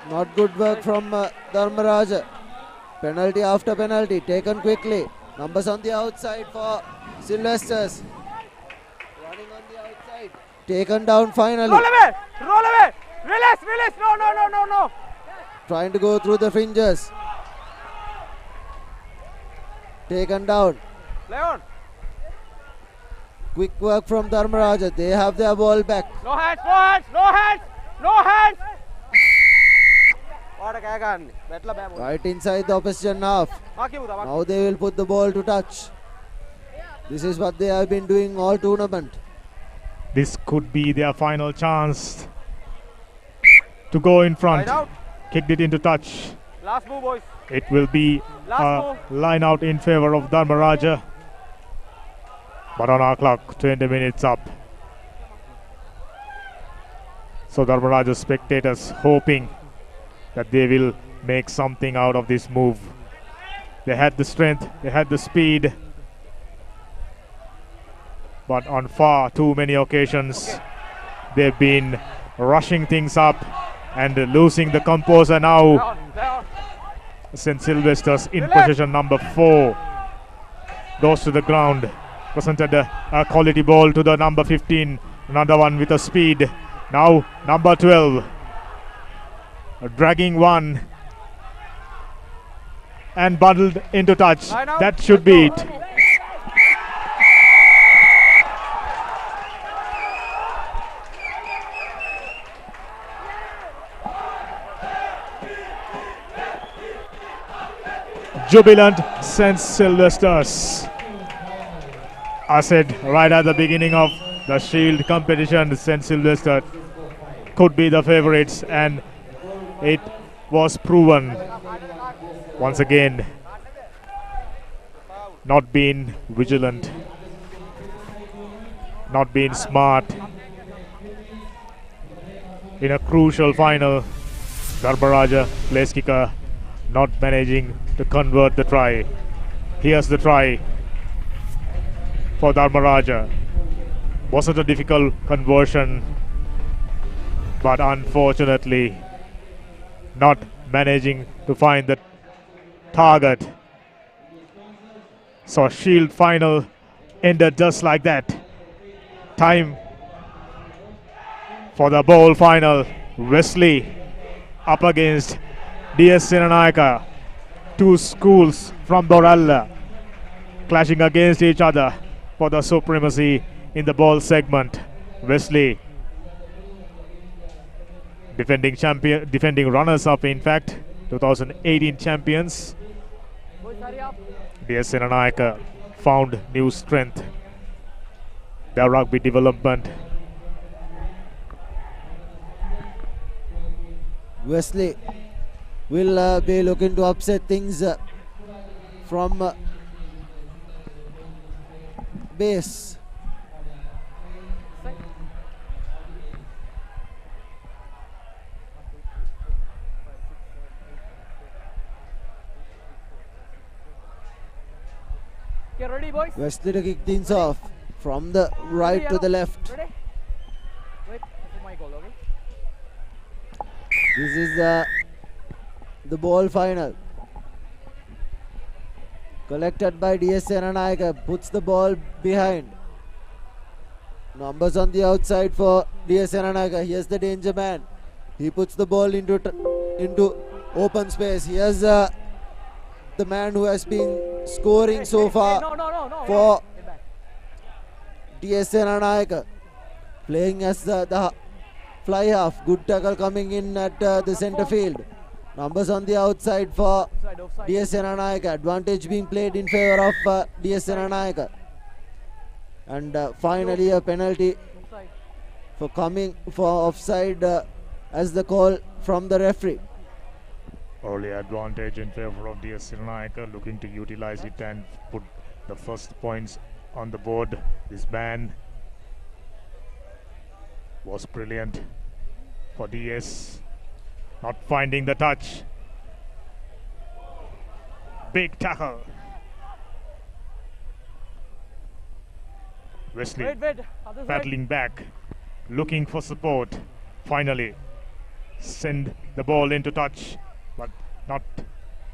Not good work from Dharmaraja. Penalty after penalty taken quickly. Numbers on the outside for Sylvesters. Running on the outside. Taken down finally. Roll away! Roll away! Release! No! Trying to go through the fringes. Taken down. Play on. Quick work from Dharmaraja. They have their ball back. No hands! Right inside the opposition half. Now they will put the ball to touch. This is what they have been doing all tournament. This could be their final chance to go in front. Kicked it into touch. Last move, boys. It will be a line out in favor of Dharmaraja. But on our clock, 20 minutes up. So Dharmaraja spectators hoping that they will make something out of this move. They had the strength, they had the speed, but on far too many occasions they've been rushing things up and losing the composure now. St. Sylvester's in position number 4 goes to the ground, presented a quality ball to the number 15, another one with a speed. Now number 12 dragging one and bundled into touch. That should be it. Jubilant St. Sylvester's. I said right at the beginning of the Shield competition, St. Sylvester could be the favorites, and it was proven once again. Not being vigilant, not being smart. In a crucial final, Dharmaraja, place kicker, not managing to convert the try. Here's the try for Dharmaraja. Wasn't a difficult conversion, but unfortunately not managing to find the target. So Shield final ended just like that. Time for the bowl final. Wesley up against DS Senanayaka. Two schools from Doralla clashing against each other for the supremacy in the ball segment. Wesley, defending champion, defending runners-up, in fact, 2018 champions. DS Senanayaka found new strength. Their rugby development. Wesley will be looking to upset things from base. Get ready, boys. Wesley to kick things off from the right to the left. Ready? Wait for my goal, okay? This is the ball final. Collected by DS Senanayaka, puts the ball behind. Numbers on the outside for DS Senanayaka. Here's the danger man. He puts the ball into open space. Here's the man who has been scoring so far for DS Senanayaka. Playing as the fly half. Good tackle coming in at the center field. Numbers on the outside for DS Senanayaka. Advantage being played in favor of DS Senanayaka. And finally a penalty for coming for offside as the call from the referee. Early advantage in favor of DS Senanayaka, looking to utilize it and put the first points on the board. This ban was brilliant for DS. Not finding the touch. Big tackle. Wesley paddling back, looking for support. Finally send the ball into touch, but not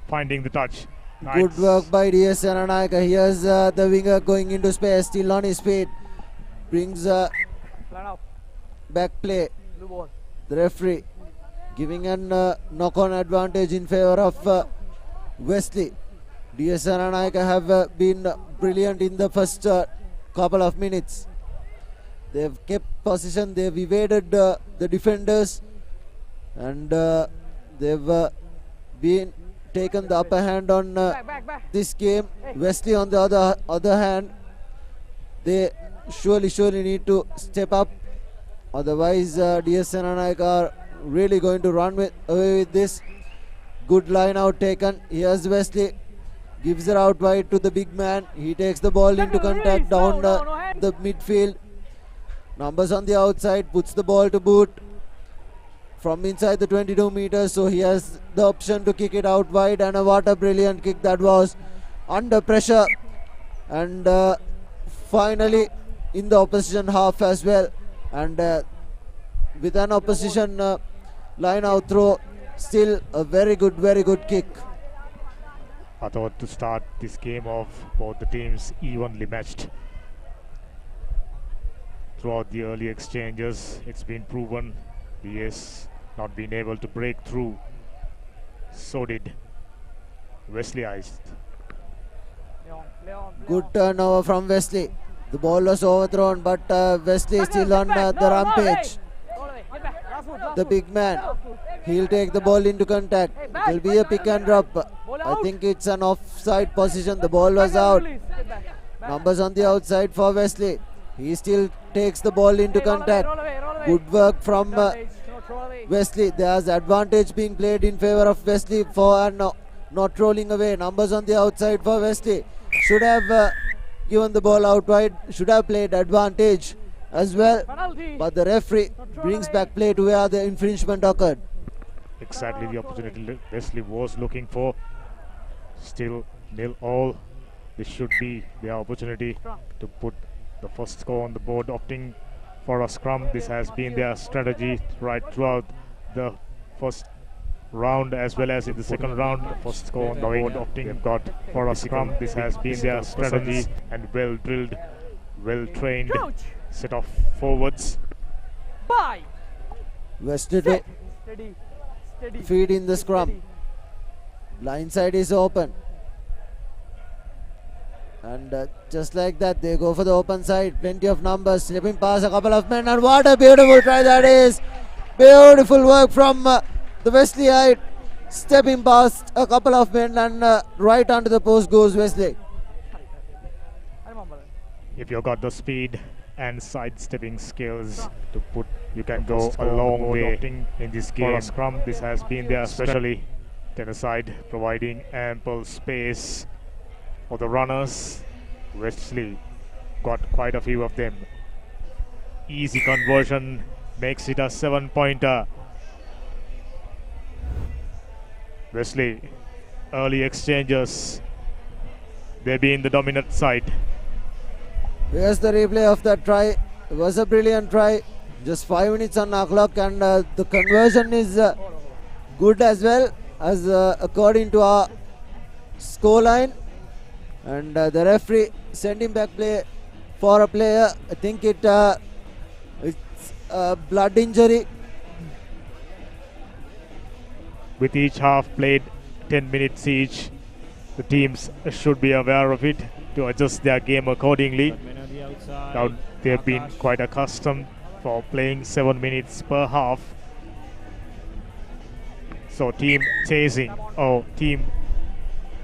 finding the touch. Good work by DS Senanayaka. Here's the winger going into space, still on his feet. Brings back play. The referee giving an knock-on advantage in favor of Wesley. DS Senanayaka have been brilliant in the first couple of minutes. They've kept position, they've evaded the defenders, and they've been taken the upper hand on this game. Wesley on the other hand, they surely need to step up, otherwise DS Senanayaka are really going to run away with this. Good line out taken. Here's Wesley, gives it out wide to the big man. He takes the ball into contact down the midfield. Numbers on the outside, puts the ball to boot from inside the 22 meters, so he has the option to kick it out wide, and what a brilliant kick that was, under pressure, and finally in the opposition half as well, and with an opposition line out throw, still a very good kick. I thought to start this game off, both the teams evenly matched. Throughout the early exchanges, it's been proven DS not been able to break through. So did Wesley Eist. Good turnover from Wesley. The ball was overthrown, but Wesley is still on the rampage. The big man, he'll take the ball into contact. It will be a pick and drop. I think it's an offside position. The ball was out. Numbers on the outside for Wesley. He still takes the ball into contact. Good work from Wesley. There's advantage being played in favor of Wesley for not rolling away. Numbers on the outside for Wesley. Should have given the ball out wide. Should have played advantage as well. But the referee brings back play to where the infringement occurred. Exactly the opportunity Wesley was looking for. Still 0-all. This should be their opportunity to put the first score on the board, opting for a scrum. This has been their strategy right throughout the first round as well as in the second round. The first score on the board, opting got for a scrum. This has been their strategy and well drilled well-trained set of forwards. Bye. Wesley to Steady. Steady. feed in the scrum. Blind side is open. And just like that, they go for the open side. Plenty of numbers. Slipping past a couple of men. And what a beautiful try that is. Beautiful work from the Wesleyite. Stepping past a couple of men and right onto the post goes Wesley. If you've got the speed and sidestepping skills to put, you can go a long way in this game. For a scrum, this has been there, especially Tennesside providing ample space for the runners. Wesley got quite a few of them. Easy conversion makes it a 7-pointer. Wesley, early exchanges. They've been the dominant side. Here's the replay of that try. It was a brilliant try. Just 5 minutes on the clock, and the conversion is good as well, as according to our scoreline. And the referee sending back play for a player. I think it's a blood injury. With each half played 10 minutes each, the teams should be aware of it to adjust their game accordingly. Now they've been quite accustomed for playing 7 minutes per half. So team chasing or team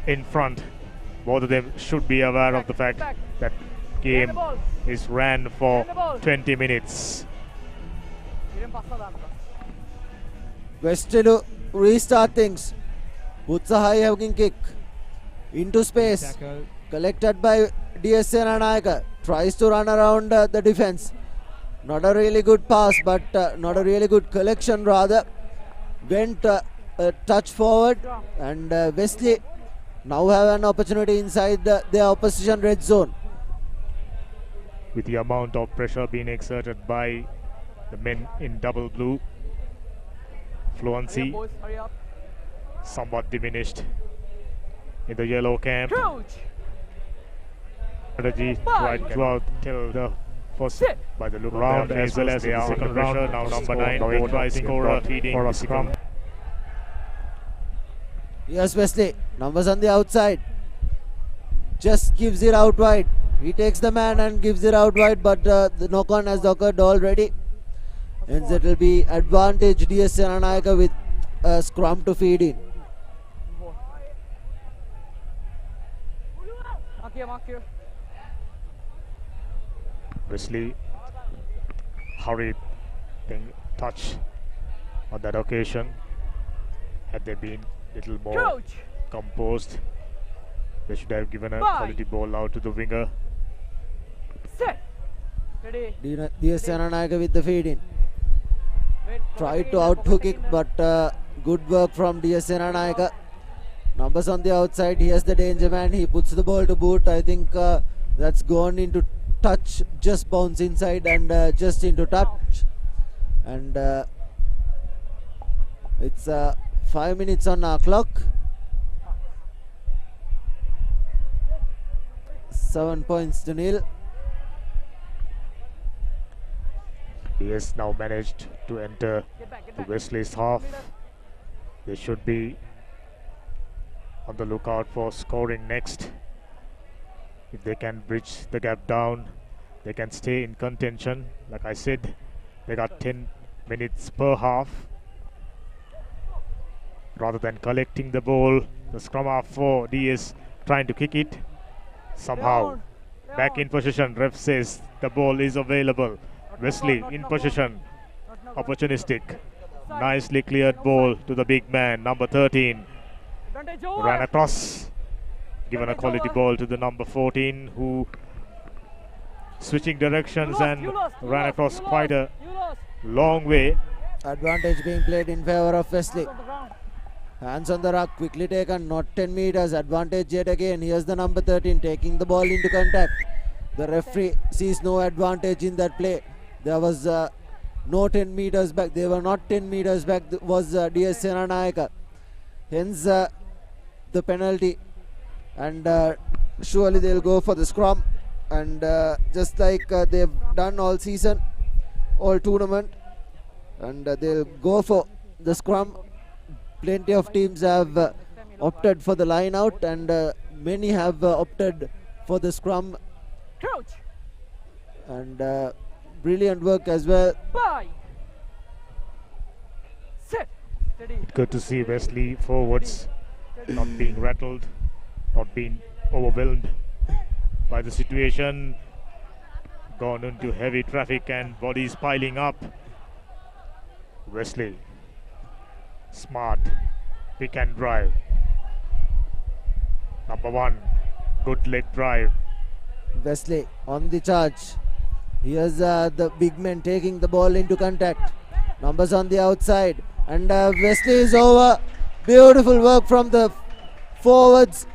in front, both of them should be aware of the fact that game is ran for 20 minutes. Wesley to restart things. Puts a high hugging kick into space. Collected by DS Senanayaka. Tries to run around the defense. Not a really good pass, but not a really good collection rather. Went a touch forward, and Wesley now have an opportunity inside their opposition red zone. With the amount of pressure being exerted by the men in double blue, fluency somewhat diminished in the yellow camp. Strategy right throughout till the first by the look round as well as the second round. Now number 9 try scorer feeding for a scrum. Yes, Wesley, numbers on the outside. Just gives it out wide. He takes the man and gives it out wide, but the knock-on has occurred already. And it will be advantage DS Senanayaka with a scrum to feed in. Mark here. Wesley hurried touch on that occasion. Had they been little more composed, they should have given a quality ball out to the winger. Set. Ready. DS Senanayaka with the feed in. Tried to outhook it, but good work from DS Senanayaka. Numbers on the outside. He has the danger man. He puts the ball to boot. I think that's gone into touch. Just bounce inside and just into touch. And it's 5 minutes on our clock. 7 points to nil. He has now managed to enter the Wesley's half. They should be on the lookout for scoring next. If they can bridge the gap down, they can stay in contention. Like I said, they got 10 minutes per half. Rather than collecting the ball, the scrum half for DS trying to kick it. Somehow back in position. Ref says the ball is available. Wesley in position, opportunistic, nicely cleared ball to the big man, number 13. Ran across, given a quality ball to the number 14, who switching directions and ran across quite a long way. Advantage being played in favor of Wesley. Hands on the ruck, quickly taken, not 10 meters. Advantage yet again. Here's the number 13 taking the ball into contact. The referee sees no advantage in that play. There was no 10 meters back. They were not 10 meters back. Was DS Senanayaka. Hence the penalty. And surely they'll go for the scrum. and just like they've done all season, all tournament, and they'll go for the scrum. Plenty of teams have opted for the line out, and many have opted for the scrum. Crouch. And brilliant work as well. Bye. Set. Steady. Good to see Wesley forwards not being rattled, not being overwhelmed by the situation. Gone into heavy traffic and bodies piling up. Wesley, smart, pick and drive. Number 1, good leg drive. Wesley on the charge. Here's the big man taking the ball into contact. Numbers on the outside, and Wesley is over. Beautiful work from the forwards,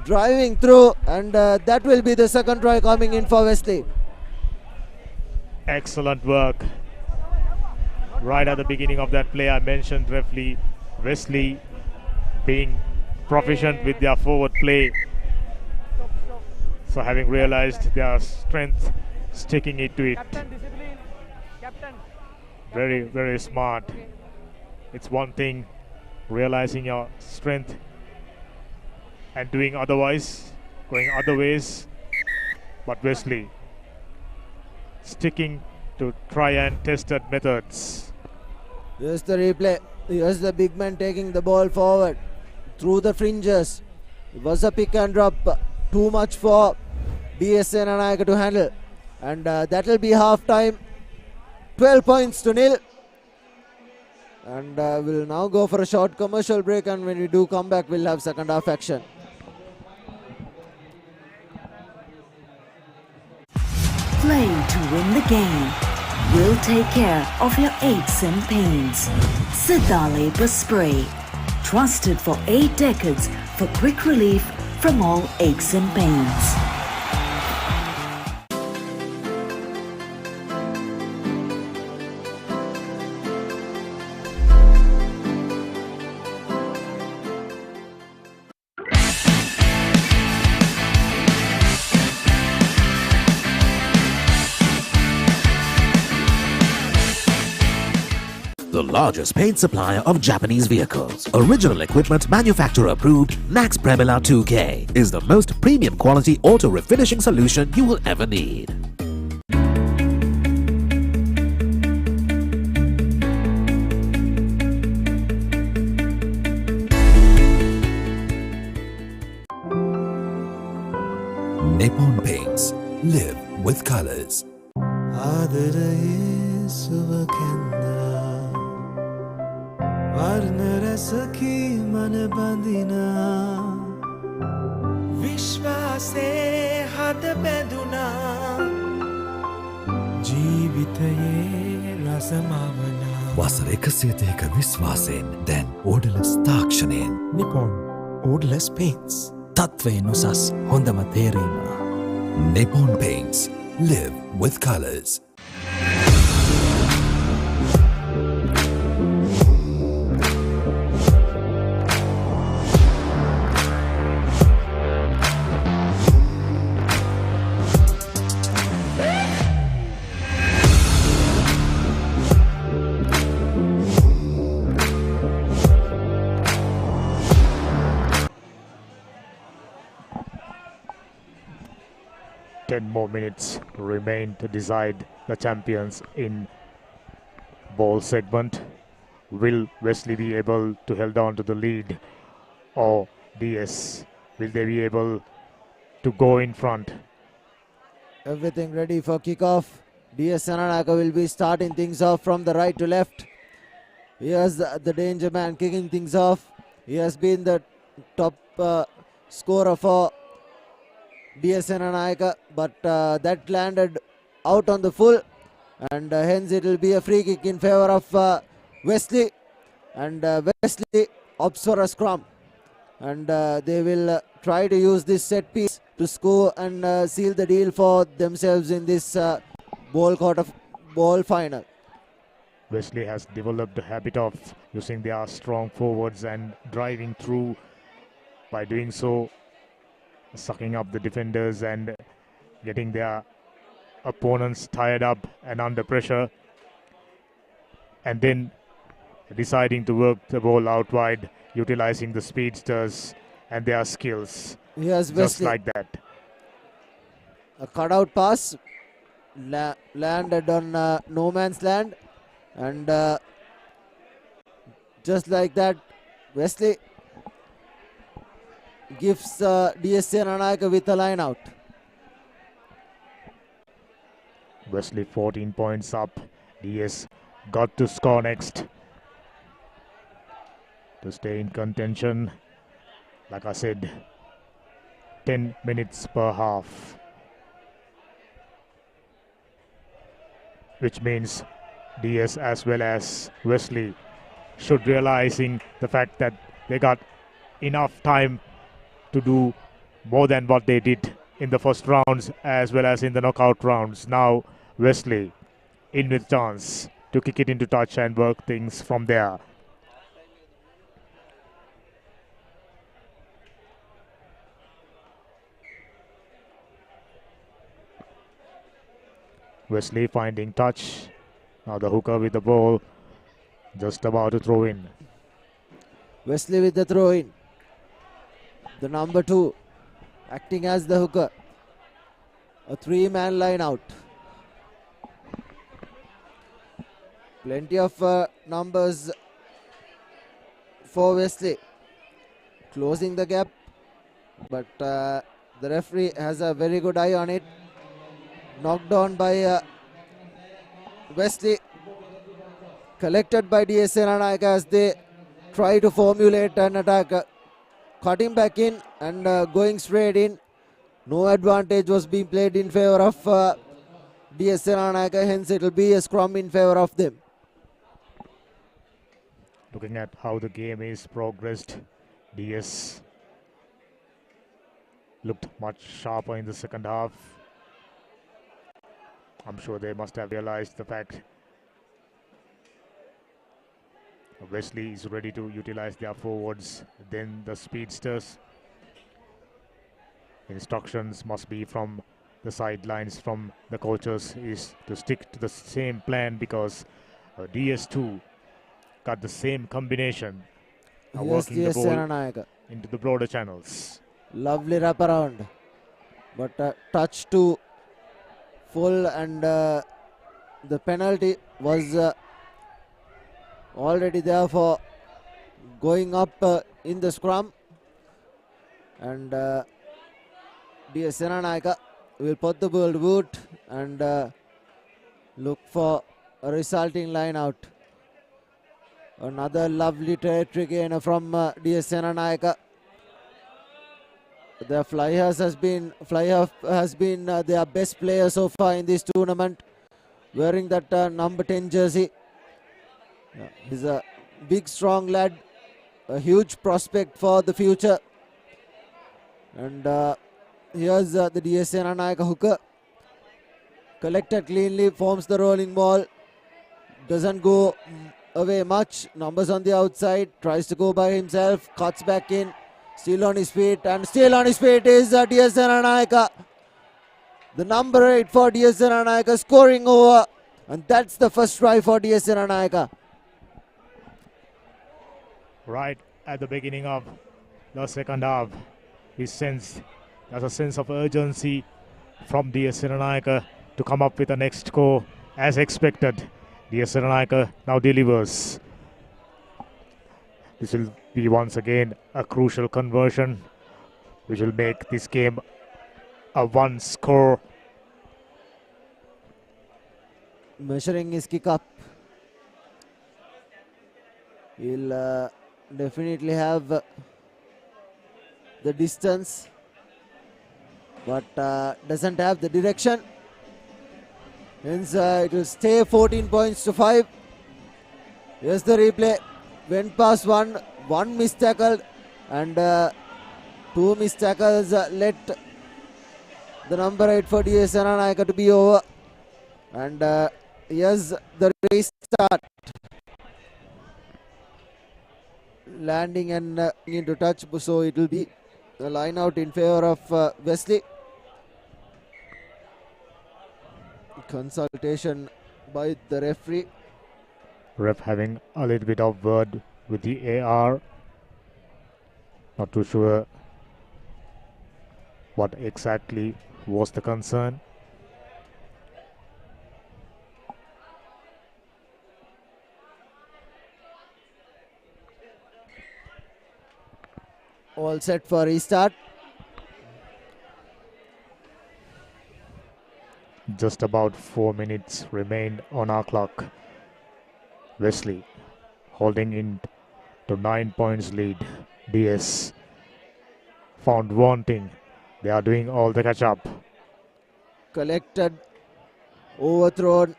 driving through, and that will be the second try coming in for Wesley. Excellent work. Right at the beginning of that play, I mentioned roughly Wesley being proficient with their forward play. So having realized their strength, sticking it to it. Captain, discipline. Captain. Very, very smart. It's one thing realizing your strength and doing otherwise, going other ways. But Wesley sticking to try and tested methods. Here's the replay. Here's the big man taking the ball forward through the fringes. It was a pick and drop. Too much for DSN and Lanka to handle. And that will be half time. 12 points to nil. And we'll now go for a short commercial break. And when we do come back, we'll have second half action. Play to win the game. We'll take care of your aches and pains. Sidale Spray. Trusted for 8 decades for quick relief from all aches and pains. The largest paint supplier of Japanese vehicles. Original equipment manufacturer approved, Nax Premila 2K is the most premium quality auto refinishing solution you will ever need. Nippon Paints. Live with colors. විශ්වාසේ හද බැඳුනා ජීවිතයේ රසමවනා වසර 102ක විශ්වාසයෙන් දැන් ඕඩලස් තාක්ෂණයෙන් Nippon ඕඩලස් paints තත්වයෙන් උසස් හොඳම තේරීම Nippon Paints. Live with colors. More minutes remain to decide the champions in ball segment. Will Wesley be able to hold on to the lead, or DS, will they be able to go in front? Everything ready for kickoff. DS Sananaka will be starting things off from the right to left. Here's the danger man kicking things off. He has been the top scorer for DS Sananaka, but that landed out on the full, and hence it will be a free kick in favor of Wesley, and Wesley opts for a scrum, and they will try to use this set piece to score and seal the deal for themselves in this ball final. Wesley has developed a habit of using their strong forwards and driving through. By doing so, sucking up the defenders and getting their opponents tired up and under pressure, and then deciding to work the ball out wide, utilizing the speedsters and their skills. Here's Just Wesley. like that. A cutout pass landed on no man's land, and just like that, Wesley gives DS Senanayaka with a line out. Wesley 14 points up. DS got to score next to stay in contention. Like I said, 10 minutes per half, which means DS as well as Wesley should realizing the fact that they got enough time to do more than what they did in the first rounds as well as in the knockout rounds. Now Wesley in with chance to kick it into touch and work things from there. Wesley finding touch. Now the hooker with the ball, just about to throw in. Wesley with the throw in. The number 2 acting as the hooker. A 3-man line out. Plenty of numbers for Wesley. Closing the gap, but the referee has a very good eye on it. Knocked on by Wesley. Collected by DS Senanayaka as they try to formulate an attack. Cutting back in and going straight in. No advantage was being played in favor of DS Senanayaka, hence it will be a scrum in favor of them. Looking at how the game is progressed, DS looked much sharper in the second half. I'm sure they must have realized the fact Wesley is ready to utilize their forwards. Then the speedsters. Instructions must be from the sidelines from the coaches is to stick to the same plan because DS2 got the same combination, working the ball into the broader channels. Lovely wraparound, but touch to full, and the penalty was already there for going up in the scrum, and DS Senanayaka will put the ball to boot and look for a resulting line out. Another lovely territory gainer from DS Senanayaka. The Flyers has been their best player so far in this tournament, wearing that number 10 jersey. He's a big, strong lad, a huge prospect for the future. And here's the DS Senanayaka hooker. Collected cleanly, forms the rolling ball. Doesn't go away much. Numbers on the outside. Tries to go by himself. Cuts back in. Still on his feet. And still on his feet is DS Senanayaka. The number 8 for DS Senanayaka scoring over. And that's the first try for DS Senanayaka. Right at the beginning of the second half, there's a sense of urgency from DS Senanayaka to come up with the next score as expected. DS Senanayaka now delivers. This will be once again a crucial conversion which will make this game a one score. Measuring his kick up. He'll definitely have the distance, but doesn't have the direction. Hence it will stay 14 points to 5. Here's the replay. Went past one missed tackle, and 2 missed tackles let the number 8 for DS Senanayaka to be over. And here's the restart. Landing and into touch, so it will be a line out in favor of Wesley. Consultation by the referee. Ref having a little bit of word with the AR. Not too sure what exactly was the concern. All set for restart. Just about 4 minutes remain on our clock. Wesley holding in to 9 points lead. DS found wanting. They are doing all the catch up. Collected, overthrown,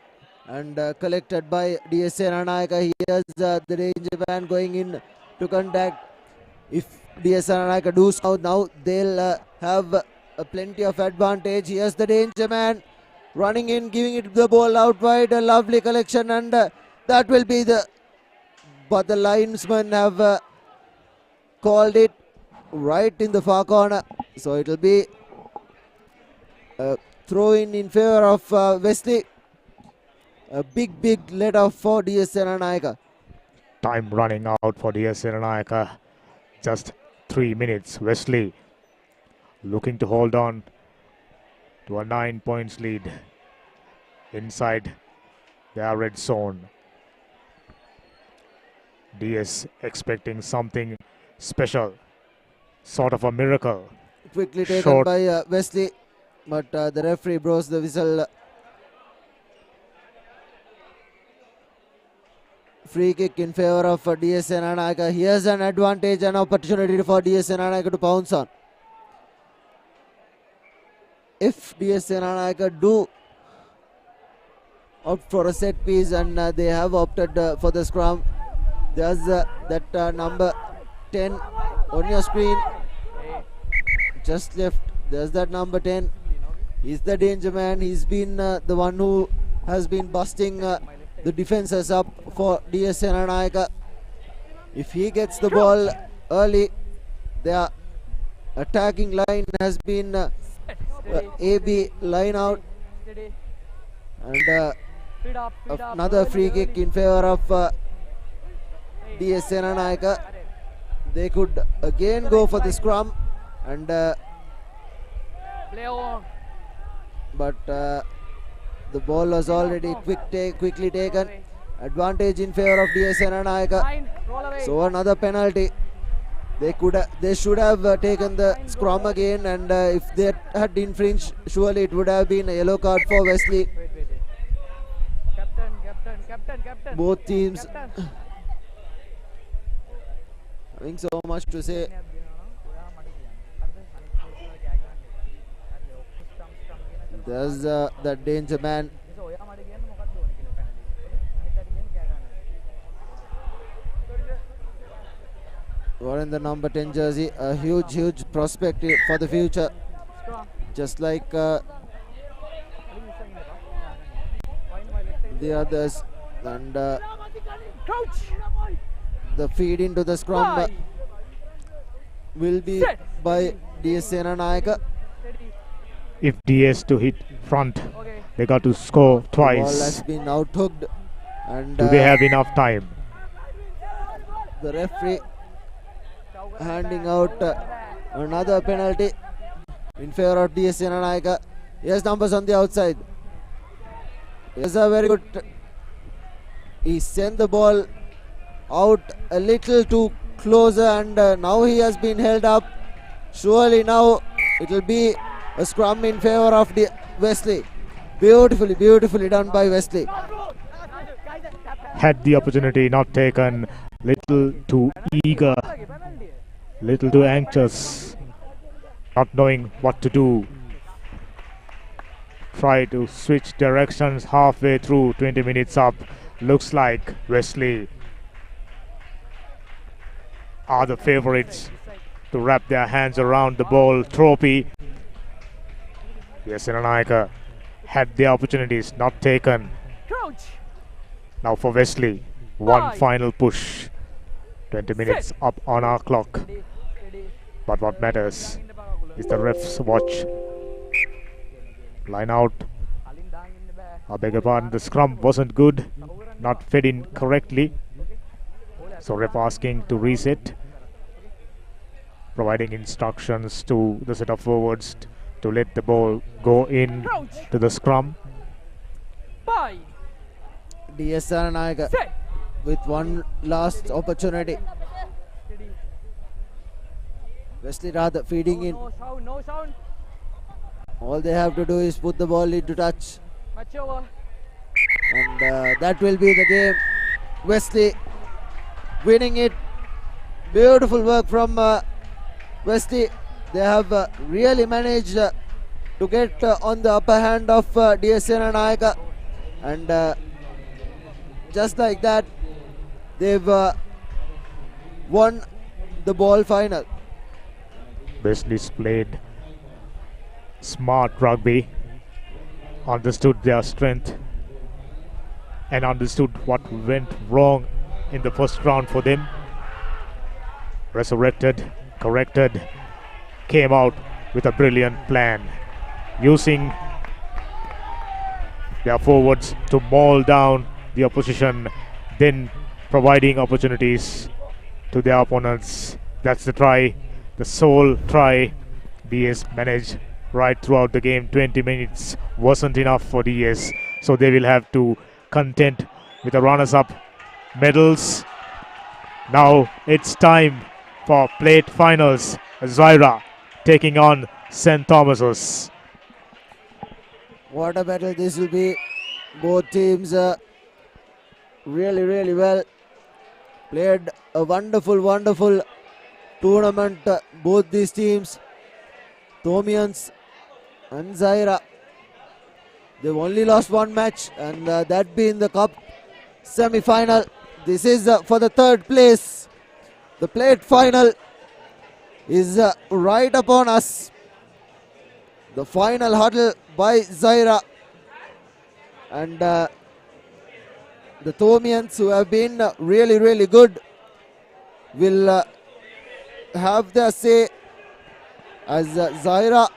and collected by DS Senanayaka. Here's the danger man going in to contact. If DS Senanayaka do so now, they'll have plenty of advantage. Here's the danger man running in, giving it the ball out wide. A lovely collection, and that will be the. But the linesmen have called it right in the far corner. So it will be a throw in favor of Wesley. A big let off for DS Senanayaka. Time running out for DS Senanayaka. Just 3 minutes. Wesley looking to hold on to a 9 points lead inside their red zone. DS expecting something special, sort of a miracle. Quickly taken Short by Wesley, but the referee blows the whistle. Free kick in favor of DS Senanayaka. Here's an advantage and opportunity for DS Senanayaka to pounce on. If DS Senanayaka do opt for a set piece, and they have opted for the scrum, there's that number 10 on your screen. Just left. There's that number 10. He's the danger man. He's been the one who has been busting the defenses up for DS Senanayaka. If he gets the ball early, their attacking line has been AB line out, and another free kick in favor of DS Senanayaka. They could again go for the scrum, and but the ball was already quickly taken. Advantage in favor of DS Senanayaka. So another penalty. They should have taken the scrum again, and if they had infringed, surely it would have been a yellow card for Wesley. Captain. Both teams having so much to say. There's the danger man. Wearing the number 10 jersey, a huge prospect for the future. Just like the others, and the feed into the scrum will be by DS Senanayaka. If DS to hit front, they got to score twice. The ball has been out-hooked, and do they have enough time? The referee handing out another penalty in favor of DS Senanayaka. Yes, numbers on the outside. Yes, a very good. He sent the ball out a little too closer, and now he has been held up. Surely now it will be a scrum in favor of Wesley. Beautifully done by Wesley. Had the opportunity, not taken. Little too eager, little too anxious, not knowing what to do. Try to switch directions halfway through, 20 minutes up. Looks like Wesley are the favorites to wrap their hands around the ball trophy. Yes, Senanayaka had the opportunities, not taken. Now for Wesley, one final push. 20 minutes up on our clock. But what matters is the ref's watch. Line out. I beg your pardon, the scrum wasn't good, not fed in correctly. So ref asking to reset, providing instructions to the set of forwards to let the ball go in to the scrum. DS Naika with one last opportunity. Wesley rather feeding in. No sound. All they have to do is put the ball into touch. Match over. And that will be the game. Wesley winning it. Beautiful work from Wesley. They have really managed to get on the upper hand of DSN Naika. And just like that, they've won the ball final. Wesley's played smart rugby, understood their strength and understood what went wrong in the first round for them. Resurrected, corrected, came out with a brilliant plan, using their forwards to maul down the opposition, then providing opportunities to their opponents. That's the try, the sole try DS managed right throughout the game. 20 minutes wasn't enough for DS, so they will have to content with the runners-up medals. Now it's time for plate finals. Zaira taking on St. Thomas's. What a battle this will be. Both teams really well played a wonderful tournament. Both these teams, Thomians and Zaira, they've only lost one match, and that being the cup semi-final. This is for the third place. The plate final is right upon us. The final huddle by Zaira, and the Thomians, who have been really good, will have their say, as Zaira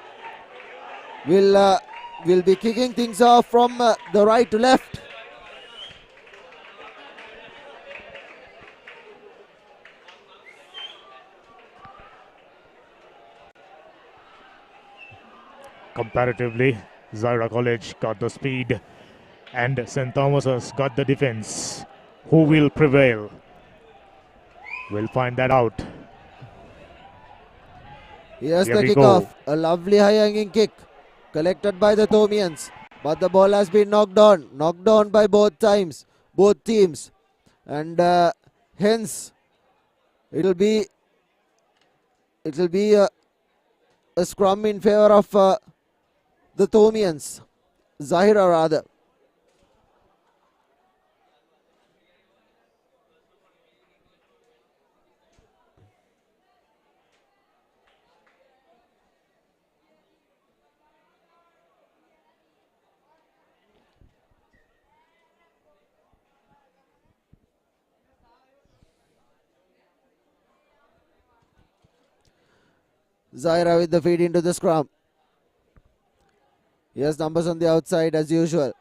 will be kicking things off from the right to left. Comparatively, Zaira College got the speed and St. Thomas's got the defense. Who will prevail? We'll find that out. Here's Here the we kickoff. go. A lovely high hanging kick collected by the Thomians, but the ball has been knocked on by both teams, and hence it'll be a scrum in favor of the Thomians, Zahira rather. Zaira with the feed into the scrum. Yes, numbers on the outside as usual.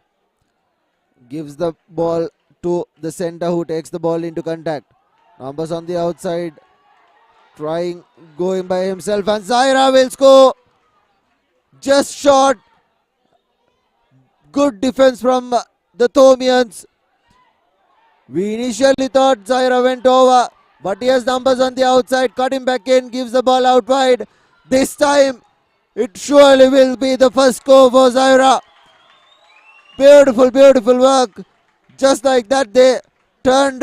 Gives the ball to the center, who takes the ball into contact. Numbers on the outside, going by himself, and Zaira will score. Just short. Good defense from the Thomians. We initially thought Zaira went over, but he has numbers on the outside. Cut him back in, gives the ball out wide. This time, it surely will be the first score for Zaira. Beautiful work. Just like that, they turned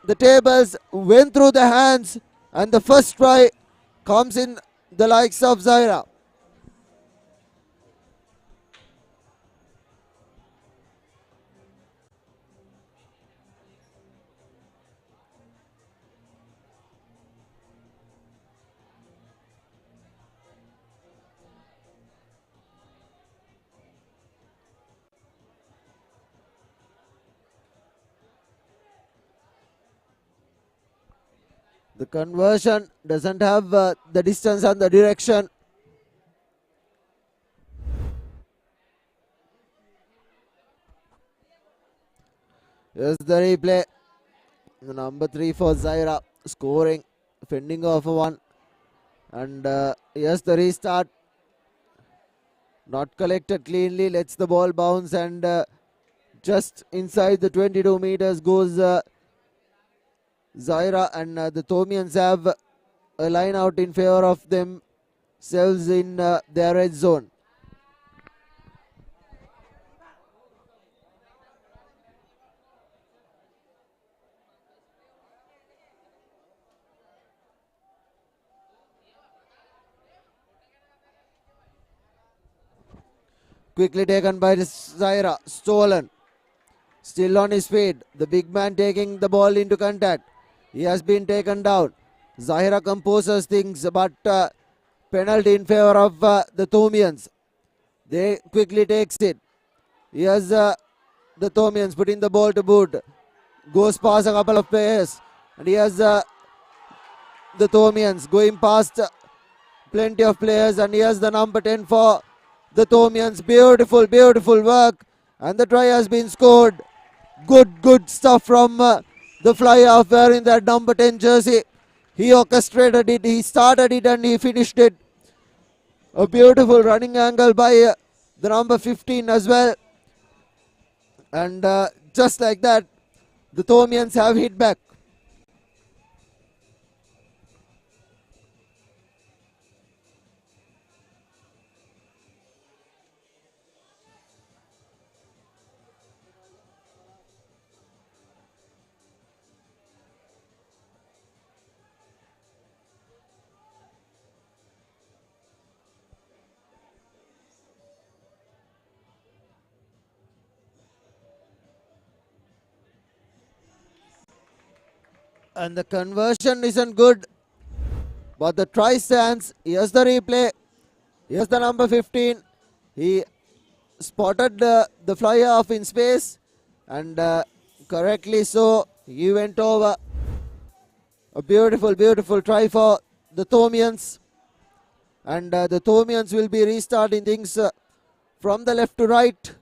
the tables, went through the hands, and the first try comes in the likes of Zaira. The conversion doesn't have the distance and the direction. Here's the replay. The number 3 for Zaira scoring, fending off a one. And here's the restart. Not collected cleanly, lets the ball bounce, and just inside the 22 meters goes Zaira, and the Thomians have a line out in favor of themselves in their red zone. Quickly taken by Zaira, stolen. Still on his feet. The big man taking the ball into contact. He has been taken down. Zahira composes things, but penalty in favor of the Thomians. They quickly takes it. Here's the Thomians putting the ball to boot. Goes past a couple of players. And here's the Thomians going past plenty of players. And here's the number 10 for the Thomians. Beautiful, beautiful work. And the try has been scored. Good stuff from the fly-off wearing that number 10 jersey. He orchestrated it, he started it, and he finished it. A beautiful running angle by the number 15 as well. And just like that, the Thomians have hit back. And the conversion isn't good, but the try stands. Here's the replay. Here's the number 15. He spotted the flyer off in space, and correctly so, he went over. A beautiful, beautiful try for the Thomians. And the Thomians will be restarting things from the left to right.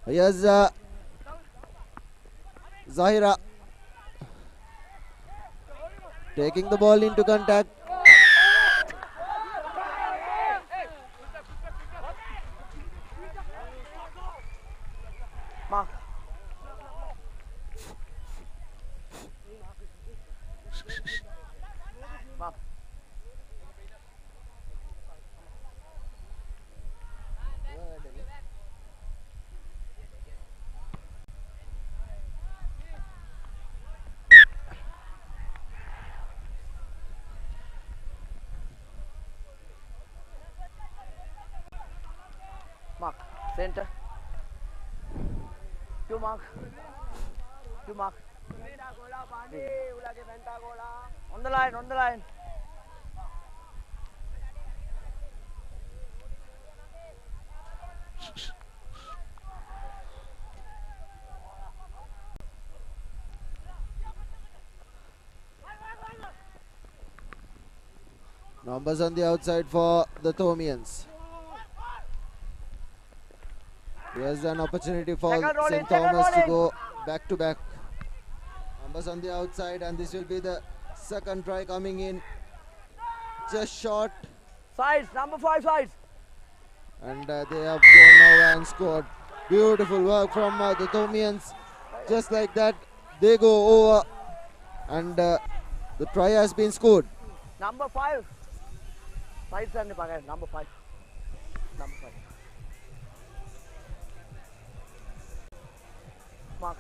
Here's Zahira taking the ball into contact. Mark. Mark. Mark, center. You mark. You mark. On the line, on the line. Numbers on the outside for the Thomians. Here's an opportunity for St. Thomas to go back to back. Numbers on the outside, and this will be the second try coming in. Just short. Sides, number 5 sides. And they have gone over and scored. Beautiful work from the Thomians. Just like that, they go over, and the try has been scored. Number 5. Sides and number 5. Number 5. Mark.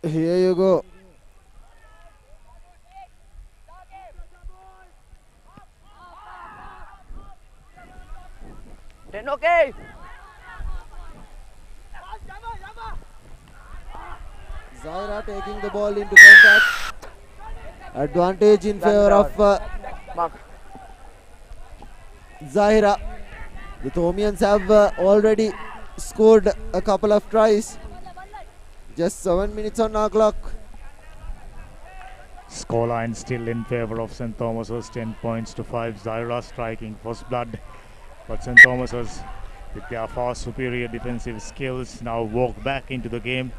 Here you go. okay. Zaira taking the ball into contact. Advantage in favor of Zaira. The Thomians have already scored a couple of tries. Just 7 minutes on our clock. Scoreline still in favor of St. Thomas's, 10 points to 5. Zaira striking first blood. But St. Thomas's, with their far superior defensive skills, now walk back into the game.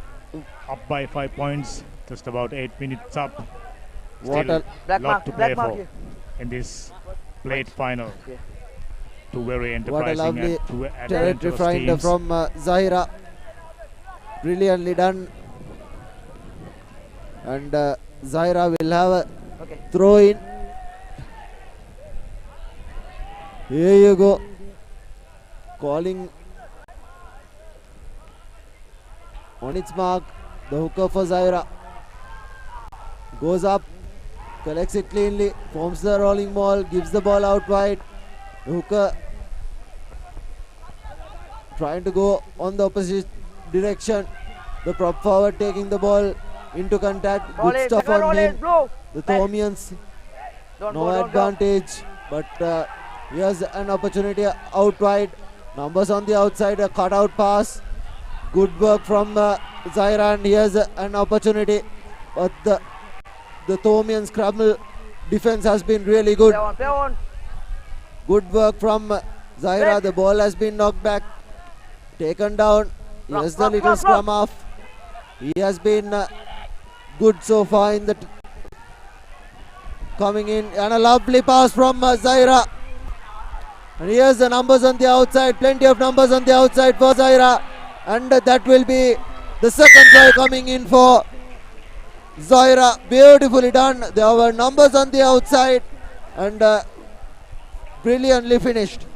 Up by 5 points, just about 8 minutes up. Still a lot to play for in this plate final. Two very enterprising what a lovely and two territory adventurous finder teams. from Zaira. Brilliantly done. And Zaira will have a throw in. Here you go. Calling on its mark. The hooker for Zaira. Goes up. Collects it cleanly. Forms the rolling ball. Gives the ball out wide. The hooker trying to go on the opposite direction. The prop forward taking the ball into contact. Good stuff on him. The Thomians no advantage, but here's an opportunity out wide. Numbers on the outside, a cutout pass. Good work from Zaira, and here's an opportunity. But the Thomian scramble defense has been really good. Good work from Zaira. The ball has been knocked back, taken down. Here's the little scrum off. He has been good so far in the coming in, and a lovely pass from Zaira. And here's the numbers on the outside. Plenty of numbers on the outside for Zaira, and that will be the second try coming in for Zaira. Beautifully done. There were numbers on the outside, and brilliantly finished.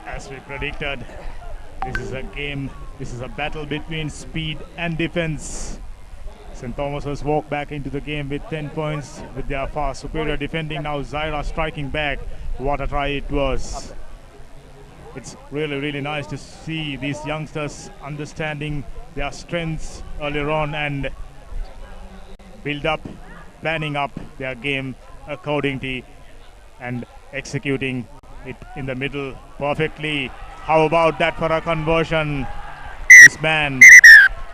As we predicted, this is a game, this is a battle between speed and defense. St. Thomas's walk back into the game with 10 points with their far superior defending. Now Zaira striking back. What a try it was. It's really, really nice to see these youngsters understanding their strengths earlier on and build up, planning up their game accordingly and executing it in the middle perfectly. How about that for a conversion? This man,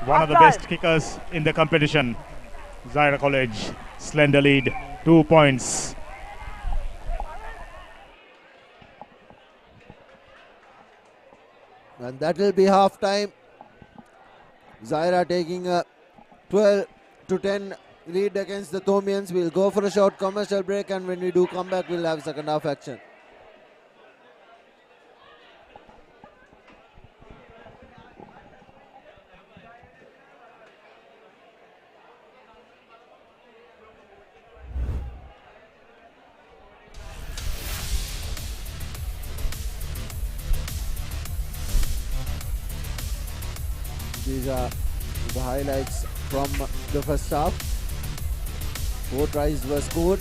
one of the best kickers in the competition. Zaira College, slender lead, 2 points. And that will be half time. Zaira taking a 12-10 lead against the Thomians. We'll go for a short commercial break, and when we do come back, we'll have second half action. These are the highlights from the first half. 4 tries were scored.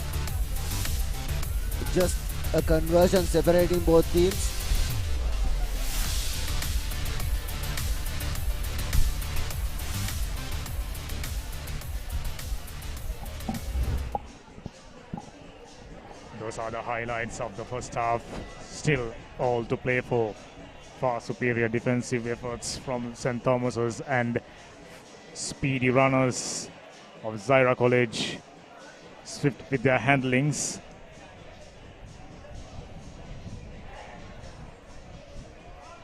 Just a conversion separating both teams. Those are the highlights of the first half. Still all to play for. Far superior defensive efforts from St. Thomas's and speedy runners of Zaira College. Swift with their handlings.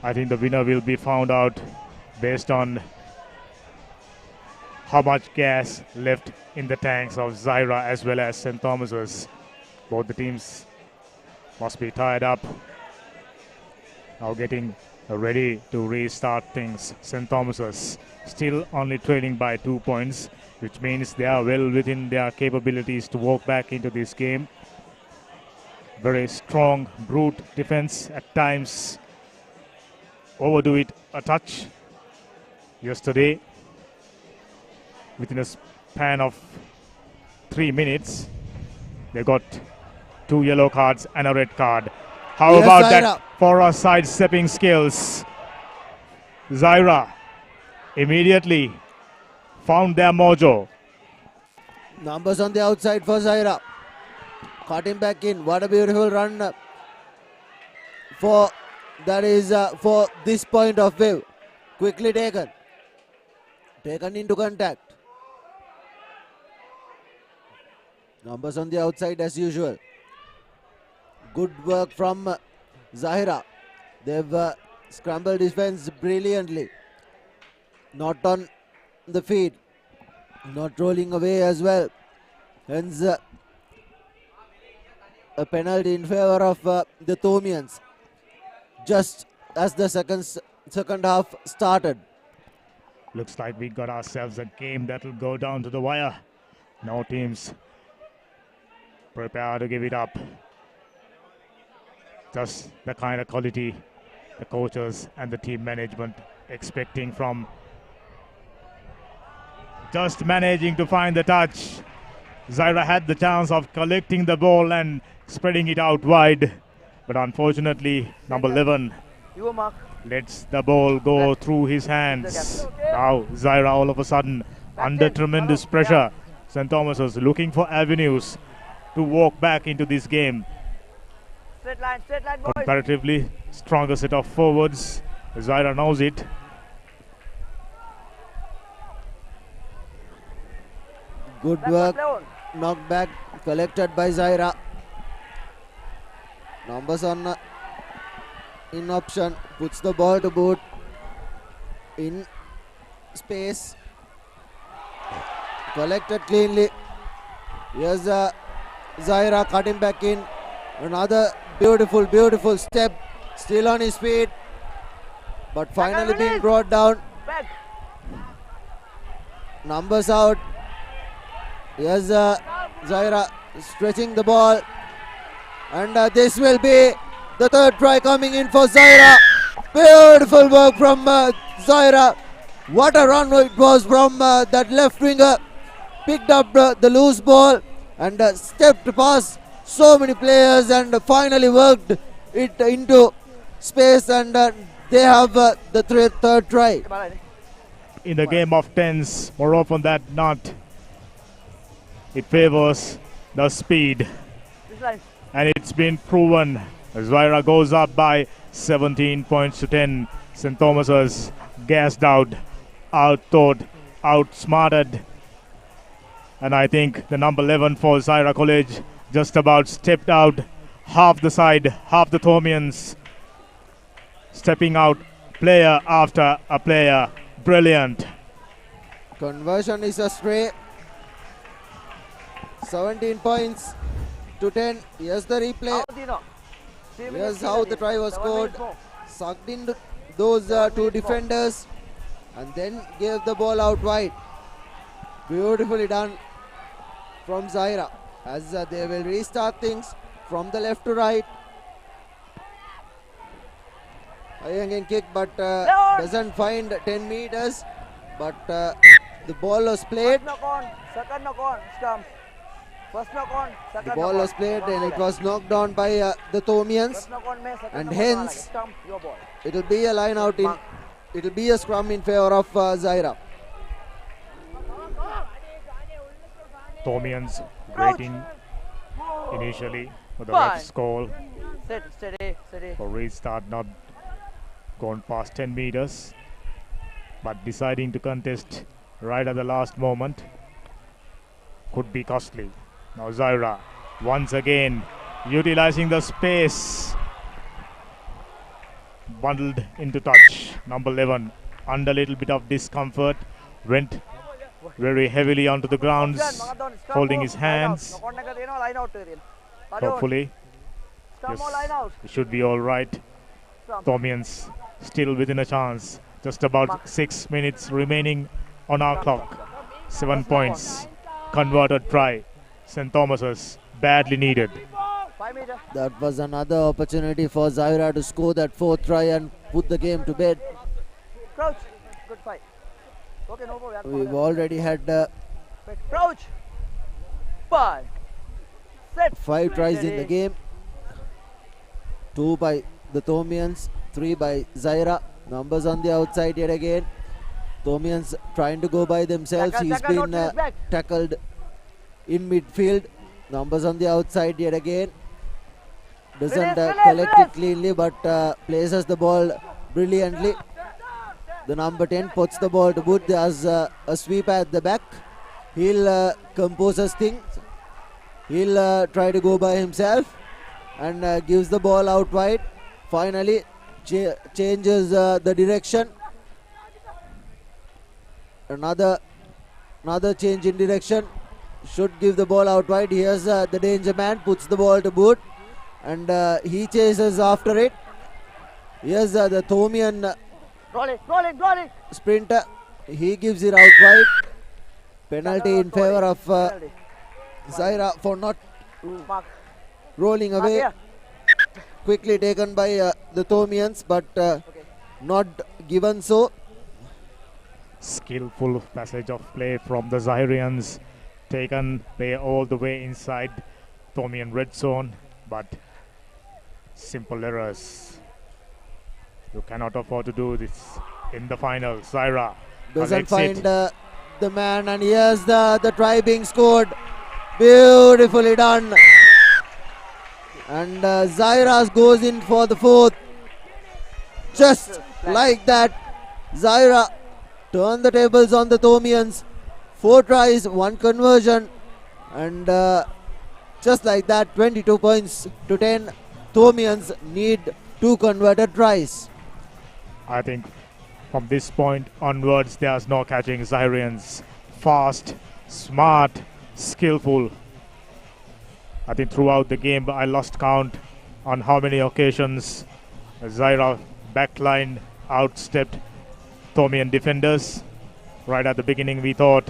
I think the winner will be found out based on how much gas left in the tanks of Zaira as well as St. Thomas's. Both the teams must be tied up. Now getting ready to restart things. St. Thomas's still only trailing by 2 points, which means they are well within their capabilities to walk back into this game. Very strong, brute defense at times. Overdo it a touch yesterday. Within a span of 3 minutes, they got 2 yellow cards and a red card. How about Zaira. that? for our sidestepping skills. Zaira immediately found their mojo. Numbers on the outside for Zaira. Cutting back in. What a beautiful run for for this point of view. Quickly taken. Taken into contact. Numbers on the outside as usual. Good work from Zahira. They've scrambled defense brilliantly. Not on the feet. Not rolling away as well. Hence a penalty in favor of the Thomians. Just as the second half started. Looks like we got ourselves a game that will go down to the wire. No teams prepare to give it up. Just the kind of quality the coaches and the team management expecting from. Just managing to find the touch. Zaira had the chance of collecting the ball and spreading it out wide. But unfortunately, number 11 lets the ball go through his hands. Now Zaira all of a sudden under tremendous pressure. St. Thomas was looking for avenues to walk back into this game. Straight line, boys. Comparatively stronger set of forwards. Zaira knows it. Good work. Knocked back collected by Zaira. Numbers on in option. Puts the ball to boot. In space. Collected cleanly. Here's Zaira cutting back in. Another beautiful step. Still on his feet. But finally being brought down. Back. Numbers out. Here's Zaira stretching the ball. And this will be the third try coming in for Zaira. Beautiful work from Zaira. What a run it was from that left winger. Picked up the loose ball and stepped past so many players and finally worked it into space, and they have the third try. In the game of tens, more often than not, it favors the speed. And it's been proven. Zaira goes up by 17 points to 10. St. Thomas's gassed out, out-thought, outsmarted. And I think the number 11 for Zaira College just about stepped out half the side, half the Thomians. Stepping out player after a player. Brilliant. Conversion is a stray. 17 points to 10. Here's the replay. Here's how the try was scored. Sucked in those two defenders and then gave the ball out wide. Beautifully done from Zaira as they will restart things from the left to right. High kick, but doesn't find 10 meters. But the ball was played. First knock on, second knock on, stump. First knock on, second The ball knock was on. played and it was knocked down by the Thomians. First knock on, second And knock on, hence stump, your ball. it will be a line out in. It will be a scrum in favor of Zaira. Thomians waiting initially for the Fine. ref score Steady. for restart, not gone past 10 meters, but deciding to contest right at the last moment could be costly. Now Zaira once again utilizing the space, bundled into touch. Number 11 under a little bit of discomfort, went very heavily onto the grounds, holding his hands. Hopefully it should be all right. Thomians still within a chance. Just about 6 minutes remaining on our clock. 7 points. Converted try. St. Thomas's badly needed. That was another opportunity for Zaira to score that fourth try and put the game to bed. Crouch. Good fight. Okay, no problem. We've already had Crouch. 5. Set. 5 tries in the game. 2 by the Thomians. 3 by Zaira. Numbers on the outside yet again. Thomians trying to go by themselves. He's been tackled in midfield. Numbers on the outside yet again. Doesn't collect it cleanly, but places the ball brilliantly. The number 10 puts the ball to boot. There's a sweep at the back. He'll compose his things. He'll try to go by himself and gives the ball out wide. Finally changes the direction. Another change in direction. Should give the ball out wide. Here's the danger man. Puts the ball to boot. And he chases after it. Here's the Thomian sprinter. He gives it out wide. Penalty in favor of Zaira for not rolling away. Quickly taken by the Thomians, but not given so. Skillful passage of play from the Zairians. Taken play all the way inside Thomian red zone, but simple errors. You cannot afford to do this in the final. Zaira doesn't find the man, and here's the try being scored. Beautifully done. And Zaira goes in for the fourth. Just like that, Zaira turned the tables on the Thomians. 4 tries, 1 conversion, and just like that, 22 points to 10. Thomians need 2 converted tries. I think from this point onwards, there's no catching Zairians. Fast, smart, skillful. I think throughout the game, I lost count on how many occasions Zaira backline outstepped Thomian defenders. Right at the beginning, we thought,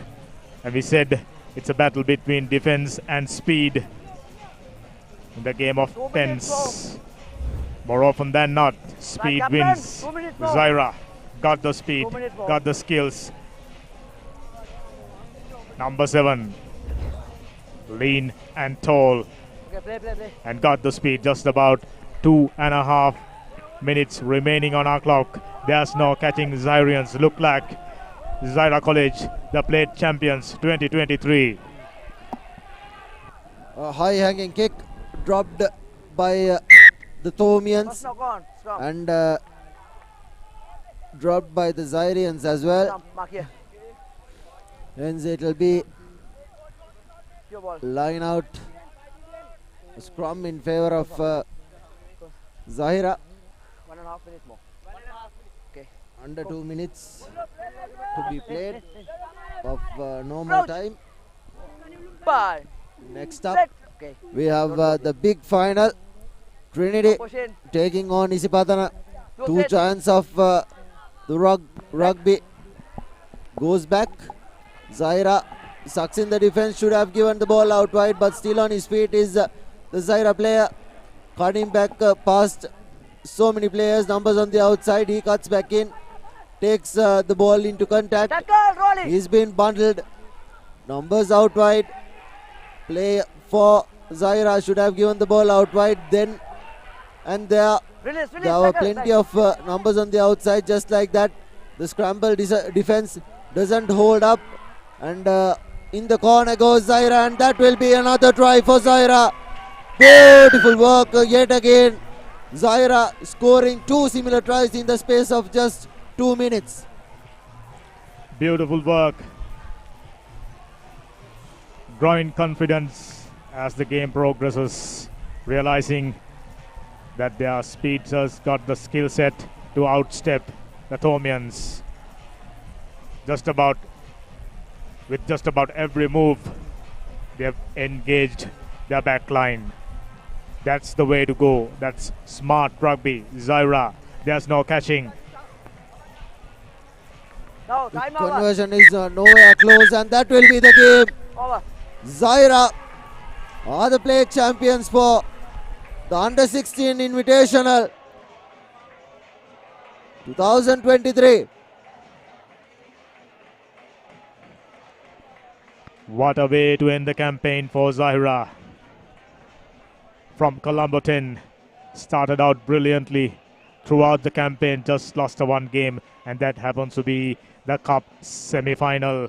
and we said, it's a battle between defense and speed in the game of tens. More often than not, speed wins. Zaira got the speed, got the skills. Number 7, lean and tall, and got the speed. Just about 2.5 minutes remaining on our clock. There's no catching Zairians. Look like Zaira College, the plate champions 2023. A high hanging kick dropped by the Thomians and dropped by the Zairians as well. Hence it will be line out scrum in favor of Zaira. 1.5 minutes more. Okay. Under 2 minutes to be played of normal time. Bye. Next up, we have the big final. Trinity taking on Isipatana. 2 giants of the rugby. Goes back. Zaira sucks in the defense. Should have given the ball out wide, but still on his feet is the Zaira player. Cutting back past so many players. Numbers on the outside. He cuts back in. Takes the ball into contact. He's been bundled. Numbers out wide. Play for Zaira. Should have given the ball out wide then. And there were plenty of numbers on the outside. Just like that, the scramble defense doesn't hold up. And in the corner goes Zaira, and that will be another try for Zaira. Beautiful work yet again. Zaira scoring 2 similar tries in the space of just 2 minutes. Beautiful work. Growing confidence as the game progresses, realizing that their speedsters got the skill set to outstep the Thomians. With just about every move, they have engaged their back line. That's the way to go. That's smart rugby. Zaira, there's no catching. No, the conversion is nowhere close, and that will be the game. Zaira are the plate champions for the Under 16 Invitational 2023. What a way to end the campaign for Zaira. From Colombo 10 started out brilliantly throughout the campaign, just lost a one game, and that happens to be the cup semi-final.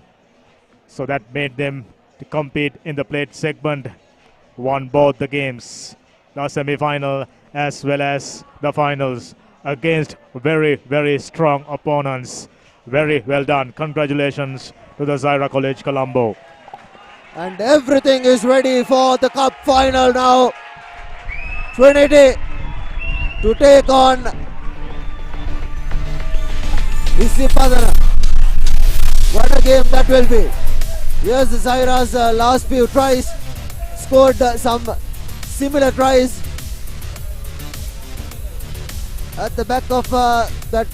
So that made them to compete in the plate segment, won both the games, the semi-final as well as the finals, against very, very strong opponents. Very well done. Congratulations to the Zaira College Colombo. And everything is ready for the cup final now. Trinity to take on Isipadana. What a game that will be. Here's the Zaira's last few tries. Scored some similar tries at the back of that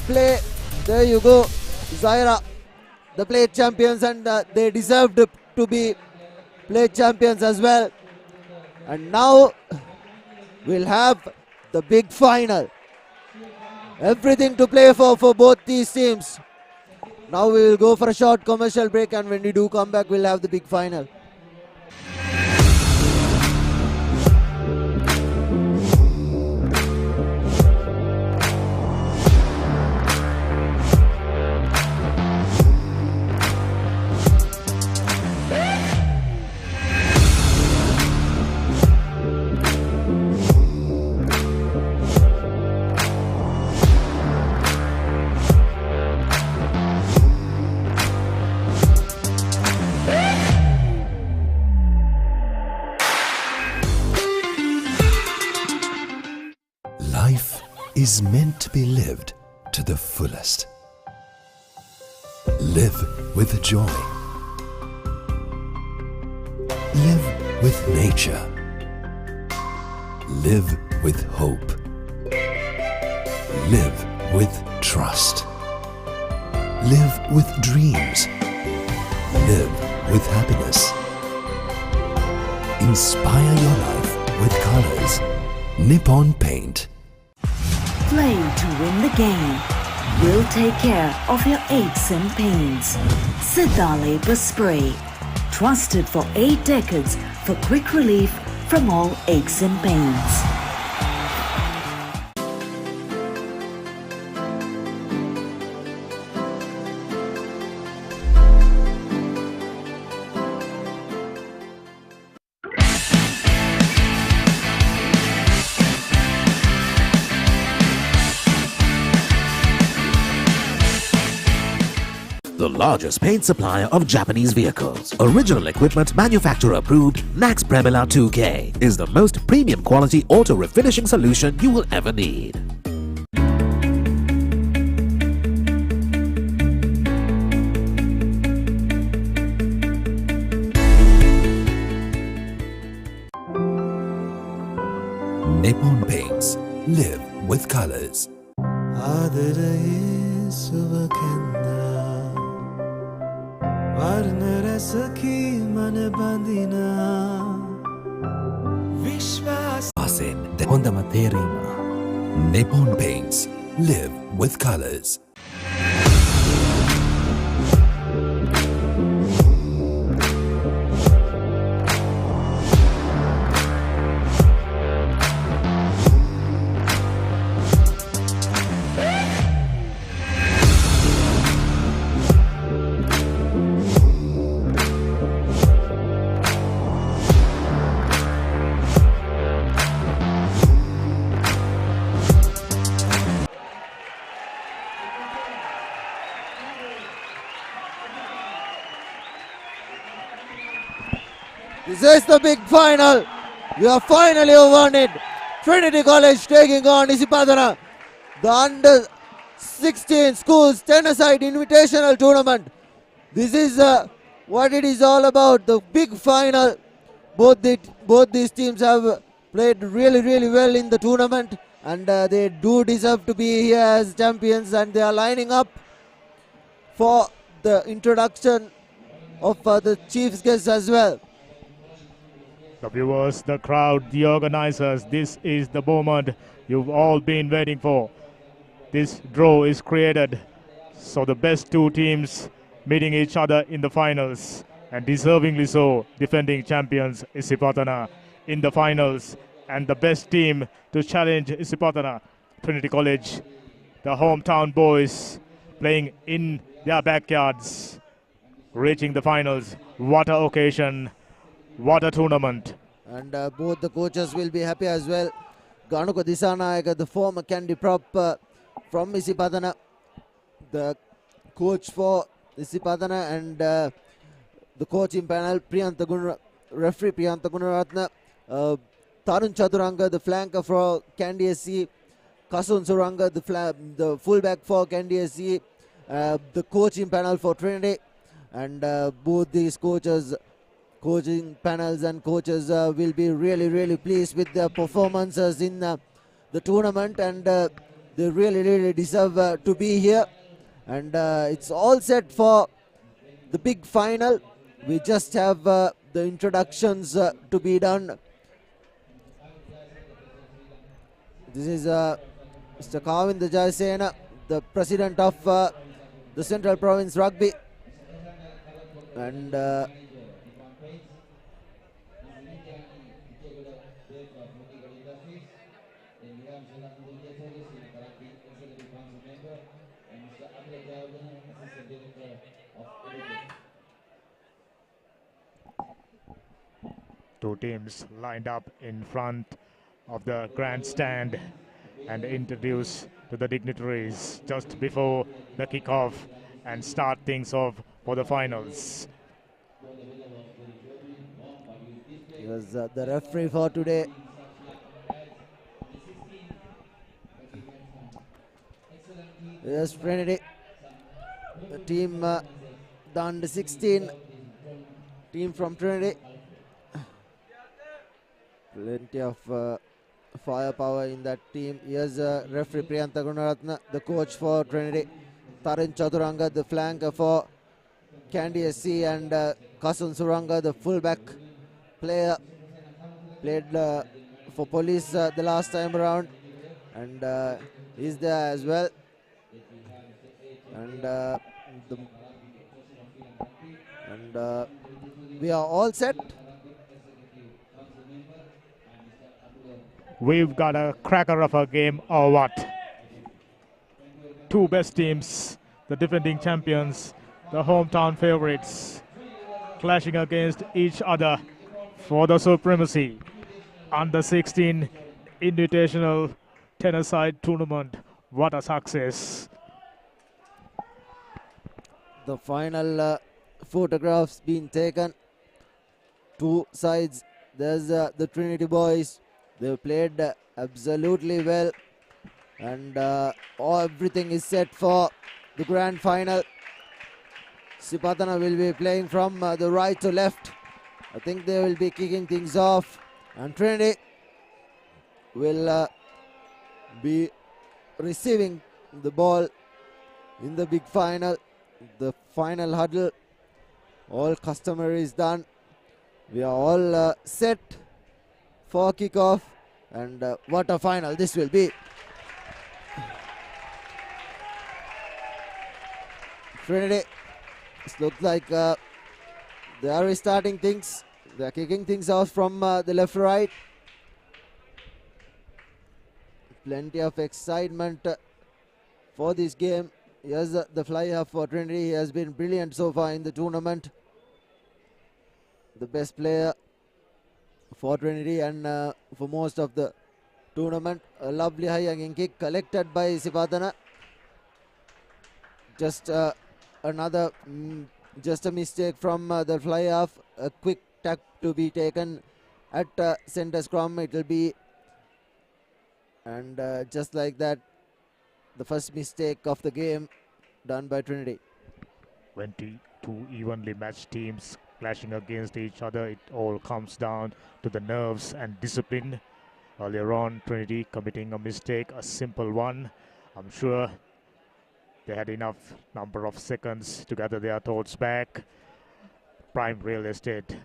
play. There you go. Zaira, the plate champions, and they deserved to be plate champions as well. And now we'll have the big final. Everything to play for both these teams. Now we will go for a short commercial break, and when we do come back, we'll have the big final. Life is meant to be lived to the fullest. Live with joy. Live with nature. Live with hope. Live with trust. Live with dreams. Live with happiness. Inspire your life with colors. Nippon Paint. Play to win the game. We'll take care of your aches and pains. Siddhale Spray. Trusted for 8 decades for quick relief from all aches and pains. The largest paint supplier of Japanese vehicles. Original equipment manufacturer approved, Nax Premila 2K is the most premium quality auto refinishing solution you will ever need. Nippon Paints. Live with colors. Nippon Paints. Live with colors. This is the big final. You have finally won it. Trinity College taking on Isipadana. The under 16 schools 10-a-side invitational tournament. This is what it is all about. The big final. Both these teams have played really well in the tournament, and they do deserve to be here as champions, and they are lining up for the introduction of the chief's guests as well. The viewers, the crowd, the organizers, this is the moment you've all been waiting for. This draw is created so the best two teams meeting each other in the finals. and deservingly so, defending champions Isipatana in the finals, and the best team to challenge Isipatana, Trinity College, the hometown boys playing in their backyards, reaching the finals. What a occasion, what a tournament. And both the coaches will be happy as well. Ganuka Disanayaka, the former candy prop from Isipatana, the coach for Isipatana, and the coaching panel, referee Priyantha Gunaratna, Tarun Chaturanga, the flanker for Kandy SC, Kasun Suranga, the fullback for Kandy SC, the coaching panel for Trinity, and both these coaching panels and coaches will be really pleased with their performances in the tournament, and they really deserve to be here. And it's all set for the big final. We just have the introductions to be done. This is Mr. Kavinda Jayasena, the president of the Central Province Rugby, and two teams lined up in front of the grandstand and introduced to the dignitaries just before the kickoff and start things off for the finals. Here's the referee for today. Here's Trinity, the team, the under 16 team from Trinity. Plenty of firepower in that team. Here's referee Priyantha Gunaratna, the coach for Trinity. Tarun Chaturanga, the flanker for Kandy SC, and Kasun Suranga, the fullback player, played for Police the last time around, and he's there as well. And we are all set. We've got a cracker of a game, or what? Two best teams, the defending champions, the hometown favorites, clashing against each other for the supremacy. Under 16 Invitational tennis-side tournament. What a success. The final photographs being taken. Two sides. There's the Trinity boys. They played absolutely well, and everything is set for the grand final. Isipatana will be playing from the right to left. I think they will be kicking things off, and Trinity will be receiving the ball in the big final. The final huddle, all customary is done. We are all set for kickoff, and what a final this will be. Trinity, it looks like they are restarting things. They are kicking things off from the left to right. Plenty of excitement for this game. Here's the fly half for Trinity. He has been brilliant so far in the tournament. The best player for Trinity and for most of the tournament. A lovely high hanging kick collected by Isipatana. Just another, just a mistake from the fly half. A quick tap to be taken at center scrum. It will be, and just like that, the first mistake of the game done by Trinity. 22 evenly matched teams clashing against each other. It all comes down to the nerves and discipline. Earlier on, Trinity committing a mistake, a simple one. I'm sure they had enough number of seconds to gather their thoughts back. Prime real estate.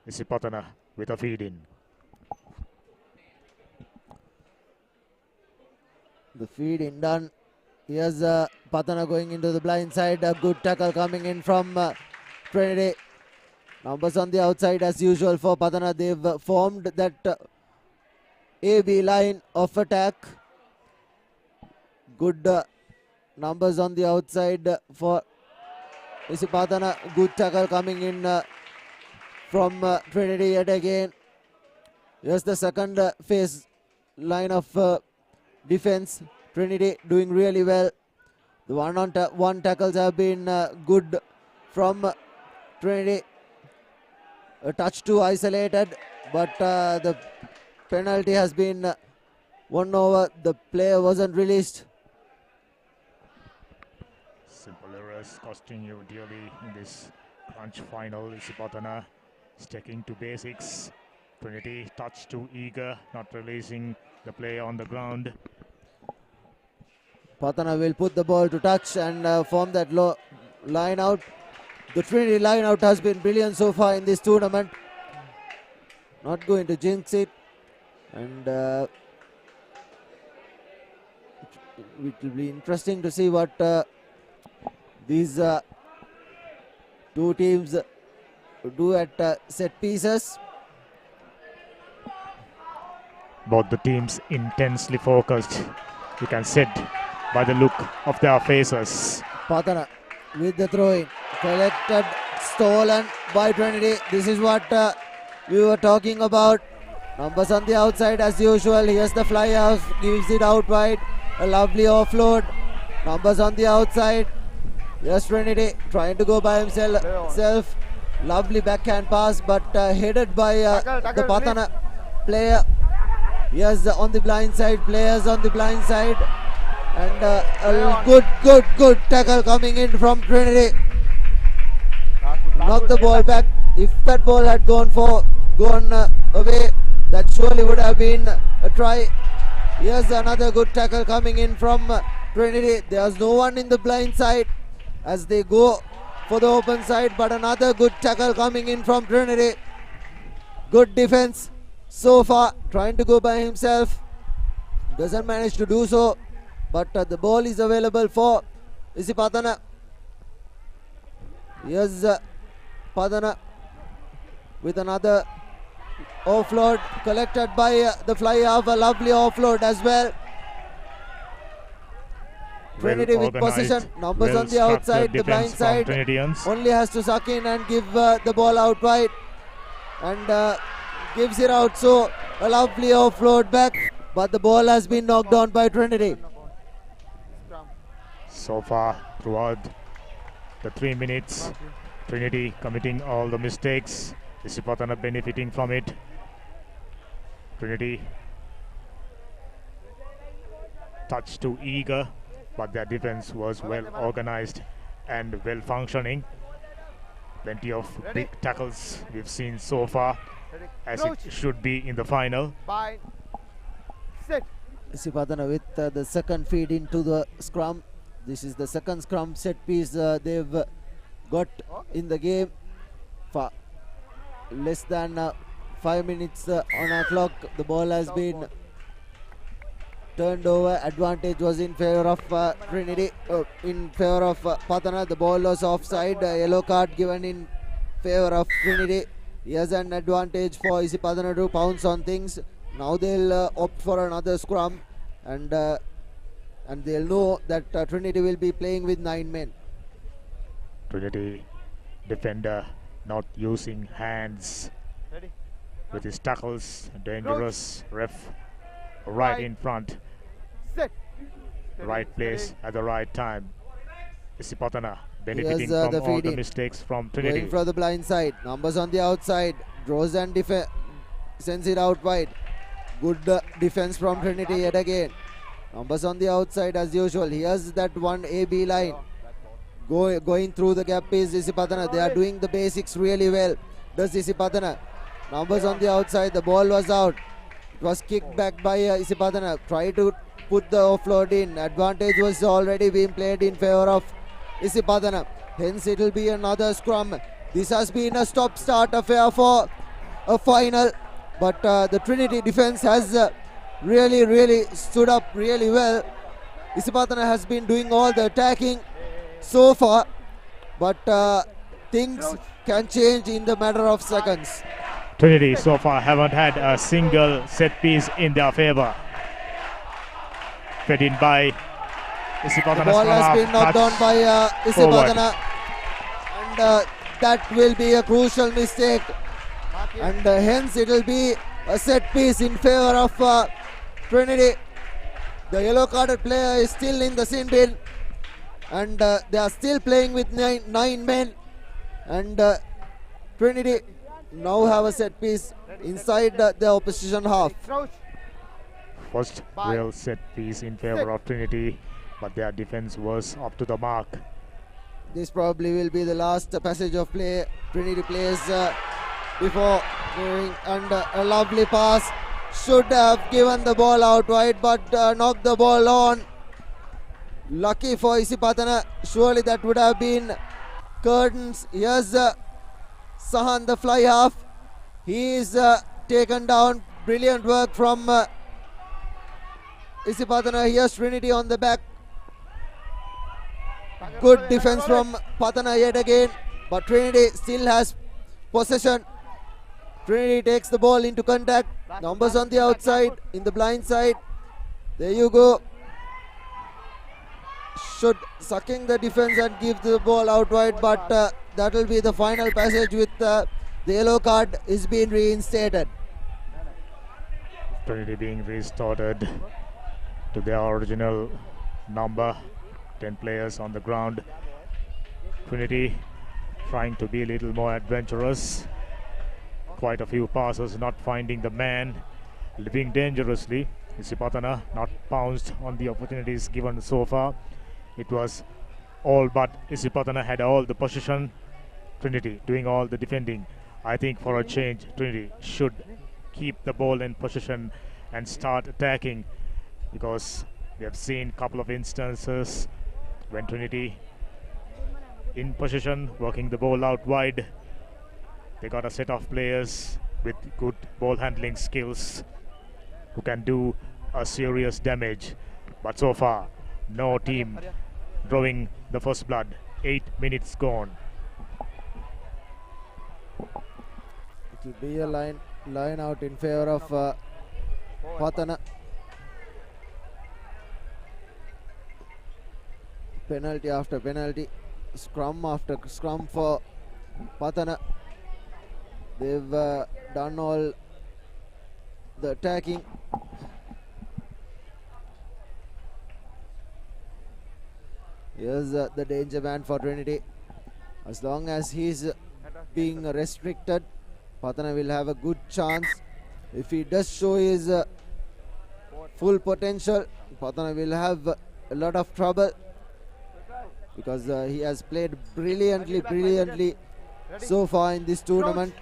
Isipatana with a feed in. The feed in done. Here's Patana going into the blind side. A good tackle coming in from Trinity. Numbers on the outside as usual for Patana. They've formed that AB line of attack. Good numbers on the outside for Isipatana. Good tackle coming in from Trinity yet again. Here's the second phase line of defense. Trinity doing really well. The one-on-one tackles have been good from Trinity. A touch too isolated, but the penalty has been won over. The player wasn't released. Simple errors costing you dearly in this crunch final. Isipatana sticking to basics. Trinity touch too eager, not releasing the player on the ground. Patana will put the ball to touch and form that line out. The Trinity line out has been brilliant so far in this tournament. Not going to jinx it. And it will be interesting to see what these two teams do at set pieces. Both the teams intensely focused. You can see by the look of their faces. Patana with the throw-in. Collected, stolen by Trinity. This is what we were talking about. Numbers on the outside as usual. Here's the fly out. Gives it out wide. A lovely offload. Numbers on the outside. Here's Trinity trying to go by himself. Lovely backhand pass, but headed by the Patana player. Here's on the blind side. Players on the blind side. And a good tackle coming in from Trinity. Knock the ball back. If that ball had gone away, that surely would have been a try. Here's another good tackle coming in from Trinity. There's no one in the blind side as they go for the open side, but another good tackle coming in from Trinity. Good defense so far, trying to go by himself. Doesn't manage to do so, but the ball is available for Isipatana. Here's Patana with another offload collected by the fly half. A lovely offload as well. Trinity with possession. Numbers on the outside, the blind side. Only has to suck in and give the ball out wide. And gives it out. So a lovely offload back. But the ball has been knocked down by Trinity. So far throughout the 3 minutes, Trinity committing all the mistakes. Isipatana benefiting from it. Trinity touch too eager, but their defense was well organized and well functioning. Plenty of big tackles we've seen so far, as it should be in the final. Isipatana with the second feed into the scrum. This is the second scrum set piece they've got in the game. For less than 5 minutes on our clock, the ball has been turned over. Advantage was in favor of Trinity, in favor of Patana. The ball was offside. Yellow card given in favor of Trinity. Here's an advantage for Isipatana to pounce on things. Now they'll opt for another scrum, and they'll know that Trinity will be playing with 9 men. Trinity defender not using hands with his tackles. Dangerous. Ref right in front. Right place at the right time. Isipatana benefiting from all the mistakes from Trinity. Going for the blind side. Numbers on the outside. Draws and sends it out wide. Good defense from Trinity yet again. Numbers on the outside as usual. Here's that one AB line. Going through the gap is Isipatana. They are doing the basics really well. Does Isipatana. Numbers on the outside. The ball was out. It was kicked back by Isipatana. Try to put the offload in. Advantage was already being played in favor of Isipatana. Hence it will be another scrum. This has been a stop-start affair for a final. But the Trinity defense has really stood up really well. Isipatana has been doing all the attacking so far. But things can change in the matter of seconds. Trinity so far haven't had a single set piece in their favor. Fed in by Isipatana. The ball has been knocked down by Isipatana, and that will be a crucial mistake, and hence it will be a set piece in favor of Trinity. The yellow carded player is still in the sin bin, and they are still playing with nine men, and Trinity now have a set piece inside the opposition half. First real set piece in favor of Trinity, but their defense was up to the mark. This probably will be the last passage of play Trinity plays before going, and a lovely pass. Should have given the ball out wide, but knocked the ball on. Lucky for Isipatana. Surely that would have been curtains. Here's Sahan, the fly half. He is taken down. Brilliant work from Isipatana. Here's Trinity on the back. Good defense from Patana yet again, but Trinity still has possession. Trinity takes the ball into contact. Numbers on the outside, in the blind side. There you go. Should sucking the defense and give the ball out wide, but that will be the final passage with the yellow card is being reinstated. Trinity being restored to their original number. 10 players on the ground. Trinity trying to be a little more adventurous. Quite a few passes not finding the man. Living dangerously. Isipatana not pounced on the opportunities given so far. It was all but Isipatana had all the possession. Trinity doing all the defending. I think for a change, Trinity should keep the ball in possession and start attacking, because we have seen a couple of instances when Trinity in possession, working the ball out wide. They got a set of players with good ball handling skills who can do a serious damage. But so far, no team drawing the first blood. 8 minutes gone. It will be a line out in favor of Patana. Penalty after penalty, scrum after scrum for Patana. They've done all the attacking. Here's the danger man for Trinity. As long as he's being restricted, Patana will have a good chance. If he does show his full potential, Patana will have a lot of trouble, because he has played brilliantly so far in this tournament.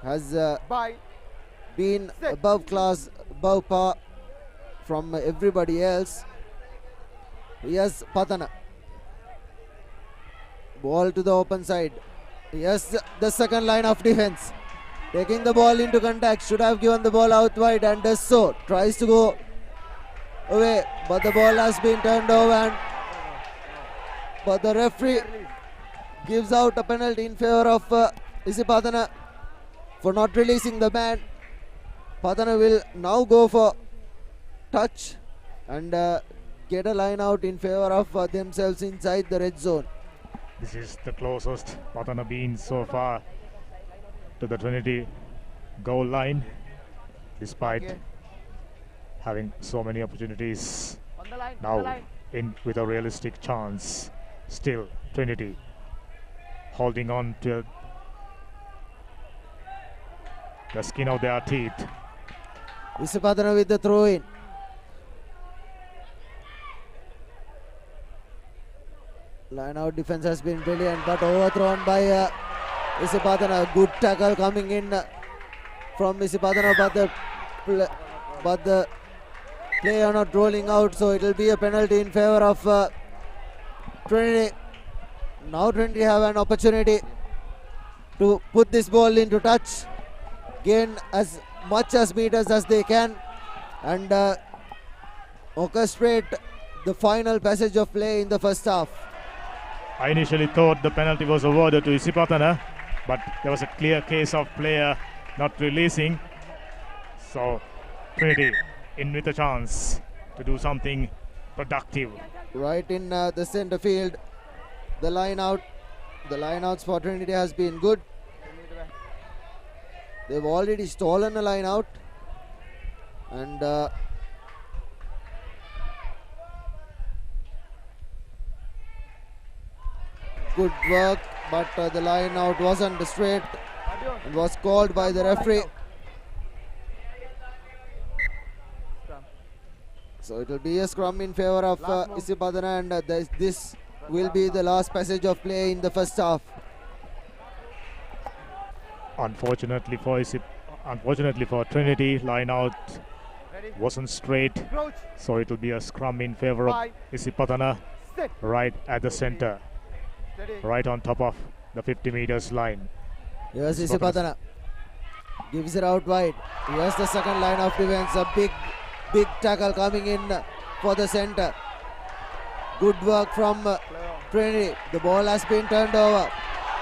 Has been above class, above par from everybody else. Yes, Patana. Ball to the open side. Yes, the second line of defense. Taking the ball into contact. Should have given the ball out wide and does so. Tries to go away, but the ball has been turned over, but the referee gives out a penalty in favor of Isipatana for not releasing the man. Patana will now go for touch and get a line out in favor of themselves inside the red zone. This is the closest Patana been so far to the Trinity goal line, despite having so many opportunities. Now in with a realistic chance. Still Trinity holding on to the skin of their teeth. Isipatana with the throw in. Line out defense has been brilliant, but overthrown by Isipatana. Good tackle coming in from Isipatana, but the player not rolling out, so it will be a penalty in favor of Trinity. Now Trinity have an opportunity to put this ball into touch, gain as much as meters as they can, and orchestrate the final passage of play in the first half. I initially thought the penalty was awarded to Isipatana, but there was a clear case of player not releasing. So Trinity in with a chance to do something productive. Right in the center field, the line out. The line outs for Trinity has been good. They've already stolen a line out, and good work, but the line out wasn't straight and was called by the referee. So it will be a scrum in favor of Isipadana, and this will be the last passage of play in the first half. Unfortunately for Trinity, line out wasn't straight, so it will be a scrum in favor of Isipatana right at the center, right on top of the 50 meters line. Here's Isipatana, gives it out wide. Here's the second line of defense, a big tackle coming in for the center. Good work from Trinity. The ball has been turned over.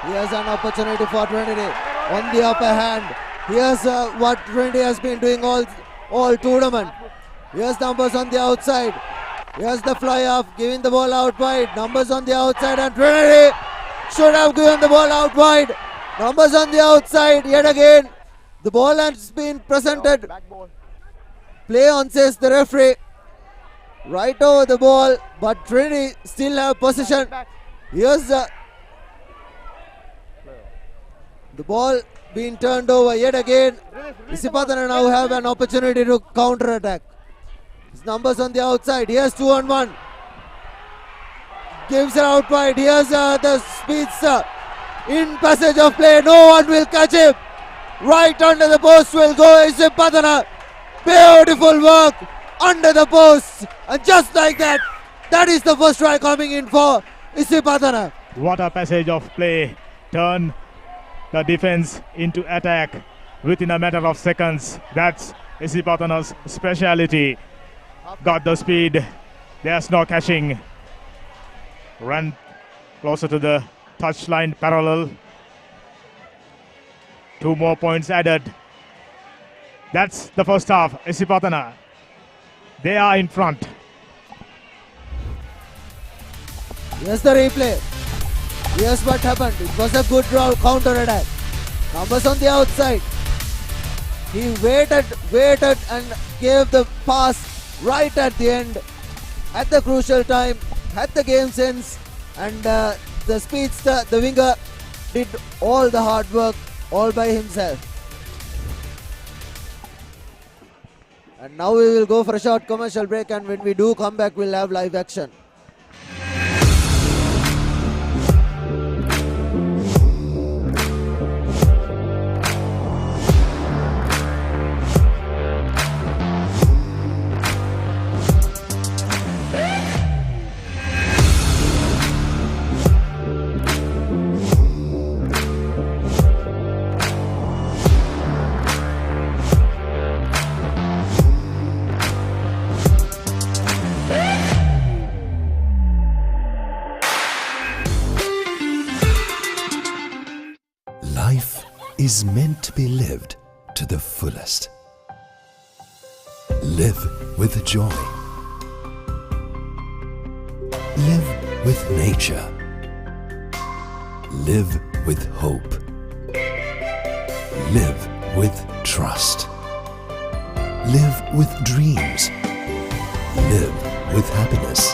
Here's an opportunity for Trinity on the upper hand. Here's what Trinity has been doing all tournament. Here's numbers on the outside. Here's the fly off, giving the ball out wide. Numbers on the outside, and Trinity should have given the ball out wide. Numbers on the outside yet again. The ball has been presented. Play on, says the referee. Right over the ball, but Trinity still have possession. Here's the ball being turned over yet again. Isipatana now have an opportunity to counter attack. His numbers on the outside. Here's 2-on-1. Gives it out wide. Here's the speedster in passage of play. No one will catch him. Right under the post will go Isipatana. Beautiful work under the post, and just like that, that is the first try coming in for Isipatana. What a passage of play. Turn the defense into attack within a matter of seconds. That's Isipatana's speciality. Got the speed. There's no catching. Ran closer to the touchline parallel. 2 more points added. That's the first half. Isipatana, they are in front. Here's the replay. Here's what happened. It was a good counter attack. Numbers on the outside. He waited and gave the pass right at the end, at the crucial time, had the game sense, and the speedster, the winger, did all the hard work all by himself. And now we will go for a short commercial break, and when we do come back, we'll have live action. Life is meant to be lived to the fullest. Live with joy. Live with nature. Live with hope. Live with trust. Live with dreams. Live with happiness.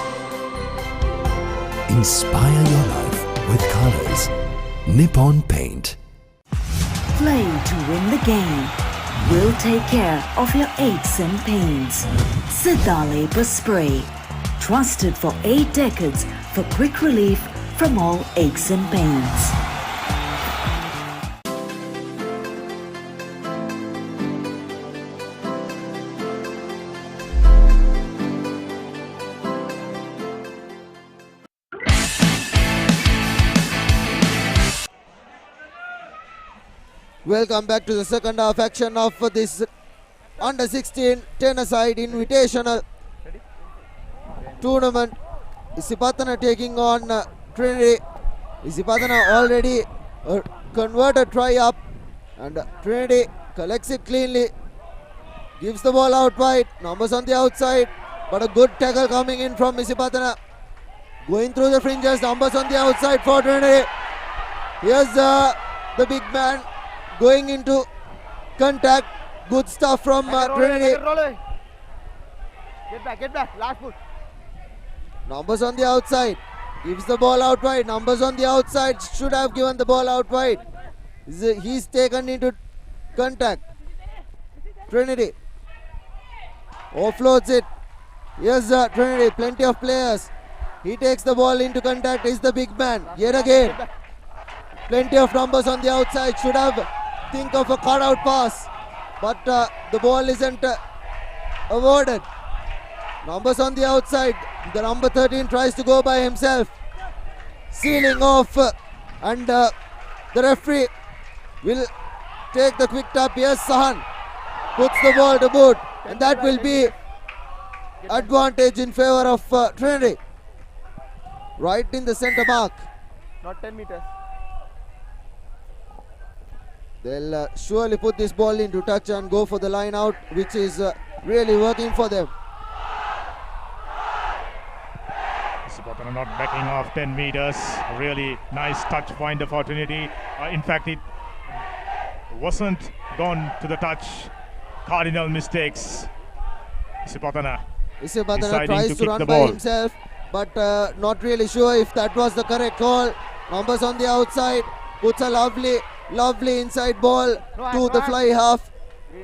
Inspire your life with colors. Nippon Paint. Play to win the game. We'll take care of your aches and pains. Sidale Spray. Trusted for 8 decades for quick relief from all aches and pains. Welcome back to the second half action of this under 16 10-a-side invitational tournament. Isipatana taking on Trinity. Isipadana already converted try up, and Trinity collects it cleanly, gives the ball out wide, numbers on the outside, but a good tackle coming in from Isipadana. Going through the fringes, numbers on the outside for Trinity. Here's the big man going into contact. Good stuff from Trinity. Get back, last push. Numbers on the outside, gives the ball out wide. Numbers on the outside, should have given the ball out wide. He's taken into contact. Trinity offloads it. Yes, Trinity, plenty of players. He takes the ball into contact. Is the big man yet again. Plenty of numbers on the outside. Should have think of a cut-out pass, but the ball isn't awarded. Numbers on the outside. The number 13 tries to go by himself, sealing off, and the referee will take the quick tap. Yes, Sahan puts the ball to boot, and that will be advantage in favor of Trinity. Right in the center mark. Not 10 meters. They'll surely put this ball into touch and go for the line out, which is really working for them. Isipadana not backing off 10 meters. Really nice touch finder for Trinity. In fact, it wasn't gone to the touch. Cardinal mistakes. Isipadana tries to run by himself, but not really sure if that was the correct call. Numbers on the outside, puts a lovely inside ball to the fly half.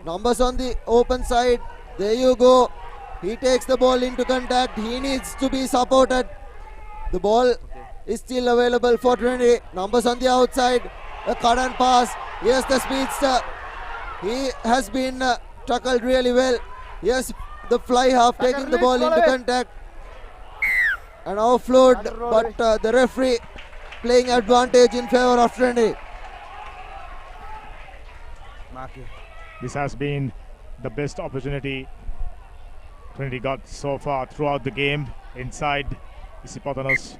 Numbers on the open side. There you go. He takes the ball into contact. He needs to be supported. The ball is still available for Trinity. Numbers on the outside. A cut and pass. Here's the speedster. He has been tackled really well. Yes, the fly half taking the ball into contact. An offload, but the referee playing advantage in favor of Trinity. This has been the best opportunity Trinity got so far throughout the game inside Isipadana's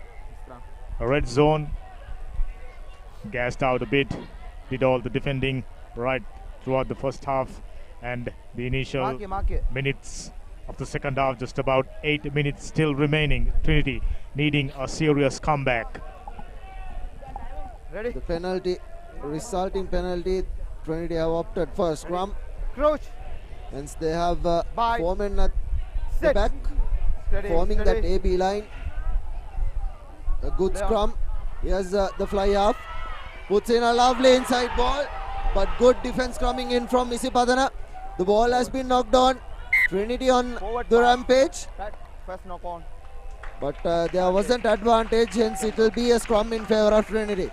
red zone. Gassed out a bit, did all the defending right throughout the first half, and the initial minutes of the second half, just about 8 minutes still remaining. Trinity needing a serious comeback. The penalty, resulting penalty, Trinity have opted for a scrum. Crouch. Hence they have 4 men at the back, forming that AB line. A good scrum. Here's the fly half. Puts in a lovely inside ball, but good defense coming in from Isipadana. The ball has been knocked on. Trinity on the rampage. First knock on. But there wasn't advantage, hence it will be a scrum in favor of Trinity.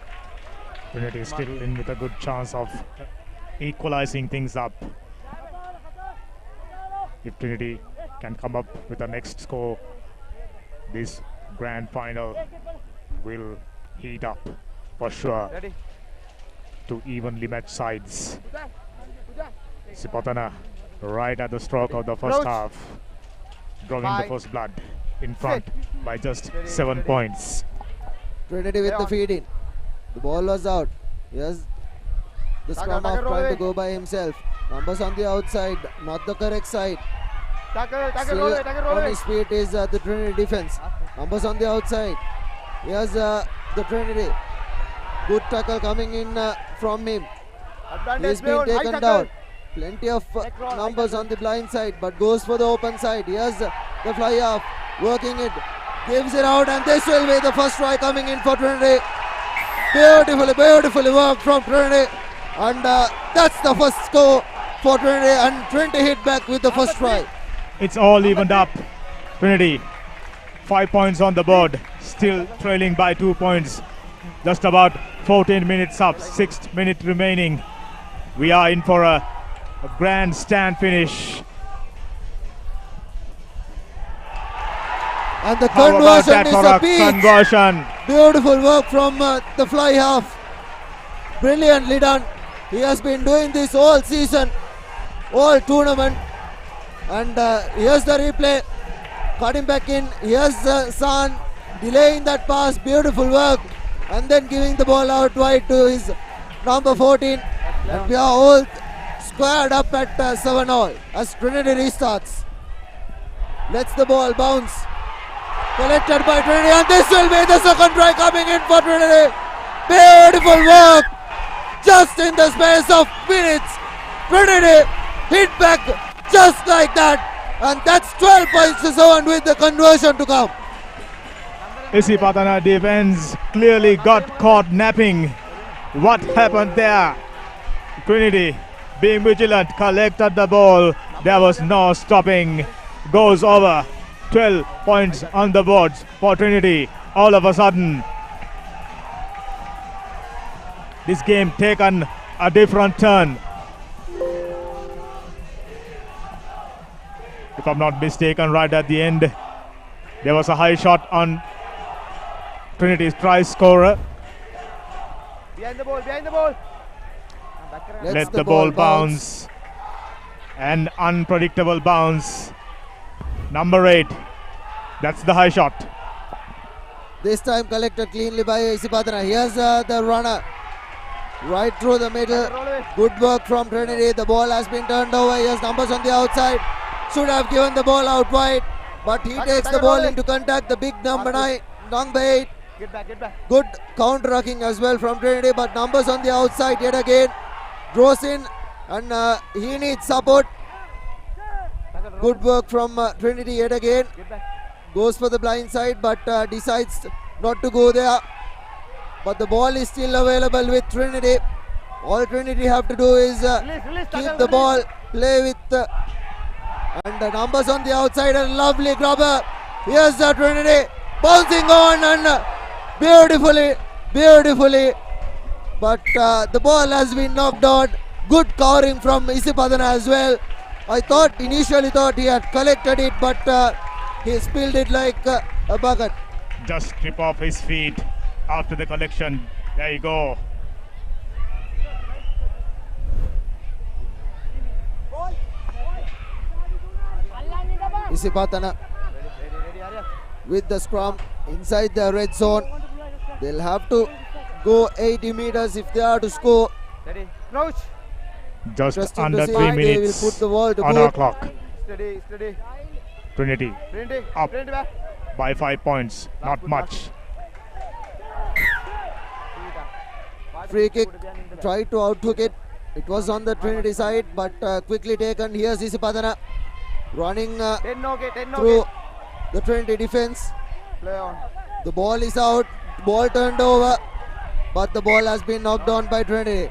Trinity is still in with a good chance of equalizing things up. If Trinity can come up with the next score, this grand final will heat up for sure to evenly match sides. Isipadana right at the stroke of the first half, drawing the first blood in front by just 7 points. Trinity with the feed in. The ball was out. Yes, the scrum off trying to go by himself. Numbers on the outside, not the correct side. Still on his feet is the Trinity defense. Numbers on the outside. Here's the Trinity. Good tackle coming in from him. He's been taken down. Plenty of numbers on the blind side, but goes for the open side. Here's the fly off, working it, gives it out, and this will be the first try coming in for Trinity. Beautifully worked from Trinity, and that's the first score for Trinity, and Trinity hit back with the first try. It's all evened up. Trinity 5 points on the board, still trailing by 2 points. Just about 14 minutes up, 6th minute remaining. We are in for a grandstand finish. And the conversion is a peach. Conversion. Beautiful work from the fly half. Brilliantly done. He has been doing this all season, all tournament. And here's the replay. Cutting back in. Here's San delaying that pass. Beautiful work. and then giving the ball out wide to his number 14. And we are all squared up at 7-all as Trinity restarts. Lets the ball bounce. Collected by Trinity, and this will be the second try coming in for Trinity. Beautiful work. Just in the space of minutes, Trinity hit back just like that. And that's 12 points to 7 with the conversion to come. Isipatana defense clearly got caught napping. What happened there? Trinity being vigilant, collected the ball. There was no stopping. Goes over. 12 points on the boards for Trinity. All of a sudden, this game taken a different turn. If I'm not mistaken, right at the end, there was a high shot on Trinity's try scorer. Behind the ball, behind the ball. Let the ball bounce. An unpredictable bounce. Number 8. That's the high shot. This time collected cleanly by Isipatana. Here's the runner. Right through the middle. Good work from Trinity. The ball has been turned over. Here's numbers on the outside. Should have given the ball out wide. But he takes the ball into contact. The big number 9. Number 8. Get back, get back. Good counter-rucking as well from Trinity. But numbers on the outside yet again. Draws in. And he needs support. Good work from Trinity yet again. Goes for the blind side, but decides not to go there. But the ball is still available with Trinity. All Trinity have to do is keep the ball, play with and the numbers on the outside. A lovely grabber. Here's Trinity bouncing on and beautifully. But the ball has been knocked out. Good covering from Isipatana as well. I initially thought he had collected it, but he spilled it like a bucket. Just strip off his feet after the collection. There you go. Isipatana with the scrum inside the red zone. They'll have to go 80 meters if they are to score. Ready, crouch. Just under 3 minutes they will put the ball to on our clock. Steady. Trinity up by 5 points. Not much. Free kick. Tried to outhook it. It was on the Trinity side, but quickly taken. Here's Isipatana running through the Trinity defense. Play on. The ball is out. Ball turned over, but the ball has been knocked down by Trinity.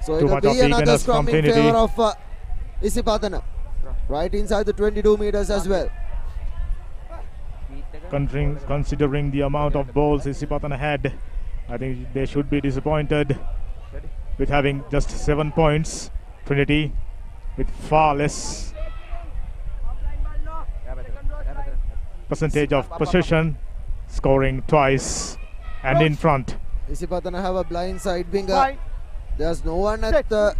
So it will be another scrum in favor of Isipatana. Right inside the 22 meters as well. Considering the amount of balls Isipatana had, I think they should be disappointed with having just 7 points. Trinity with far less percentage of possession, scoring twice and in front. Isipatana have a blind side winger. There's no one at the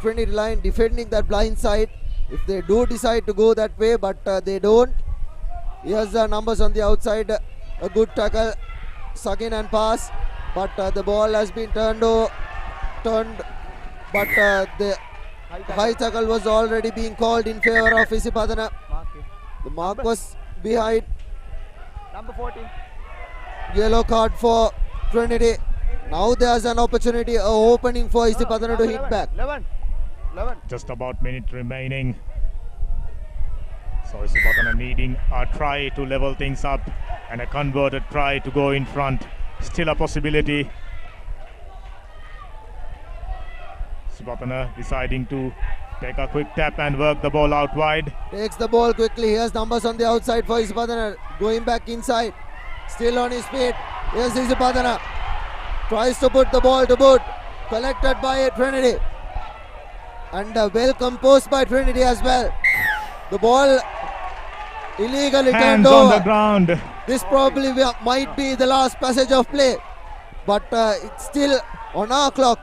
Trinity line defending that blind side. If they do decide to go that way, but they don't. Here's the numbers on the outside. A good tackle, suck in and pass, but the ball has been turned, but the high tackle was already being called in favor of Isipatana. The mark was behind. Number 14. Yellow card for Trinity. Now there's an opportunity, an opening for Isipatana to hit back. 11. Just about minute remaining. So Isipatana needing a try to level things up and a converted try to go in front. Still a possibility. Isipatana deciding to take a quick tap and work the ball out wide. Takes the ball quickly. Here's numbers on the outside for Isipatana. Going back inside. Still on his feet. Here's Isipatana. Tries to put the ball to boot. Collected by Trinity. And well composed by Trinity as well. The ball illegally turned over. On the ground. This probably might be the last passage of play. But it's still on our clock.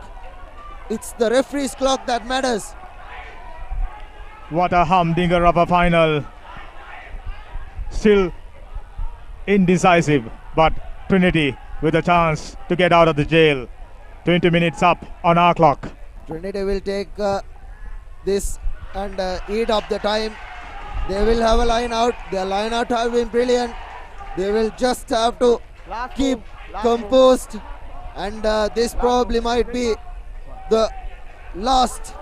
It's the referee's clock that matters. What a humdinger of a final. Still indecisive, but Trinity with a chance to get out of the jail. 20 minutes up on our clock. Trinity will take this and eat up the time. They will have a line out. Their line out have been brilliant. They will just have to keep composed, and this probably might be the last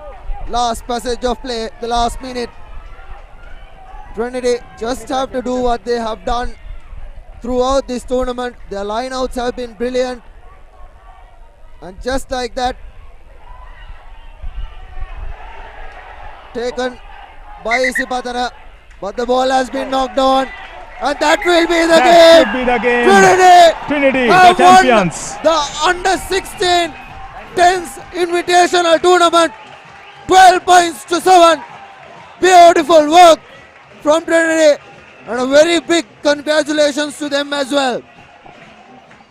passage of play, the last minute. Trinity just have to do what they have done throughout this tournament. Their lineouts have been brilliant, and just like that, taken by Isipatana, but the ball has been knocked on, and that will be the game. Should be the game. Trinity the have won champions. the under-16 10s invitational tournament, 12 points to 7. Beautiful work from Trinity, and a very big congratulations to them as well.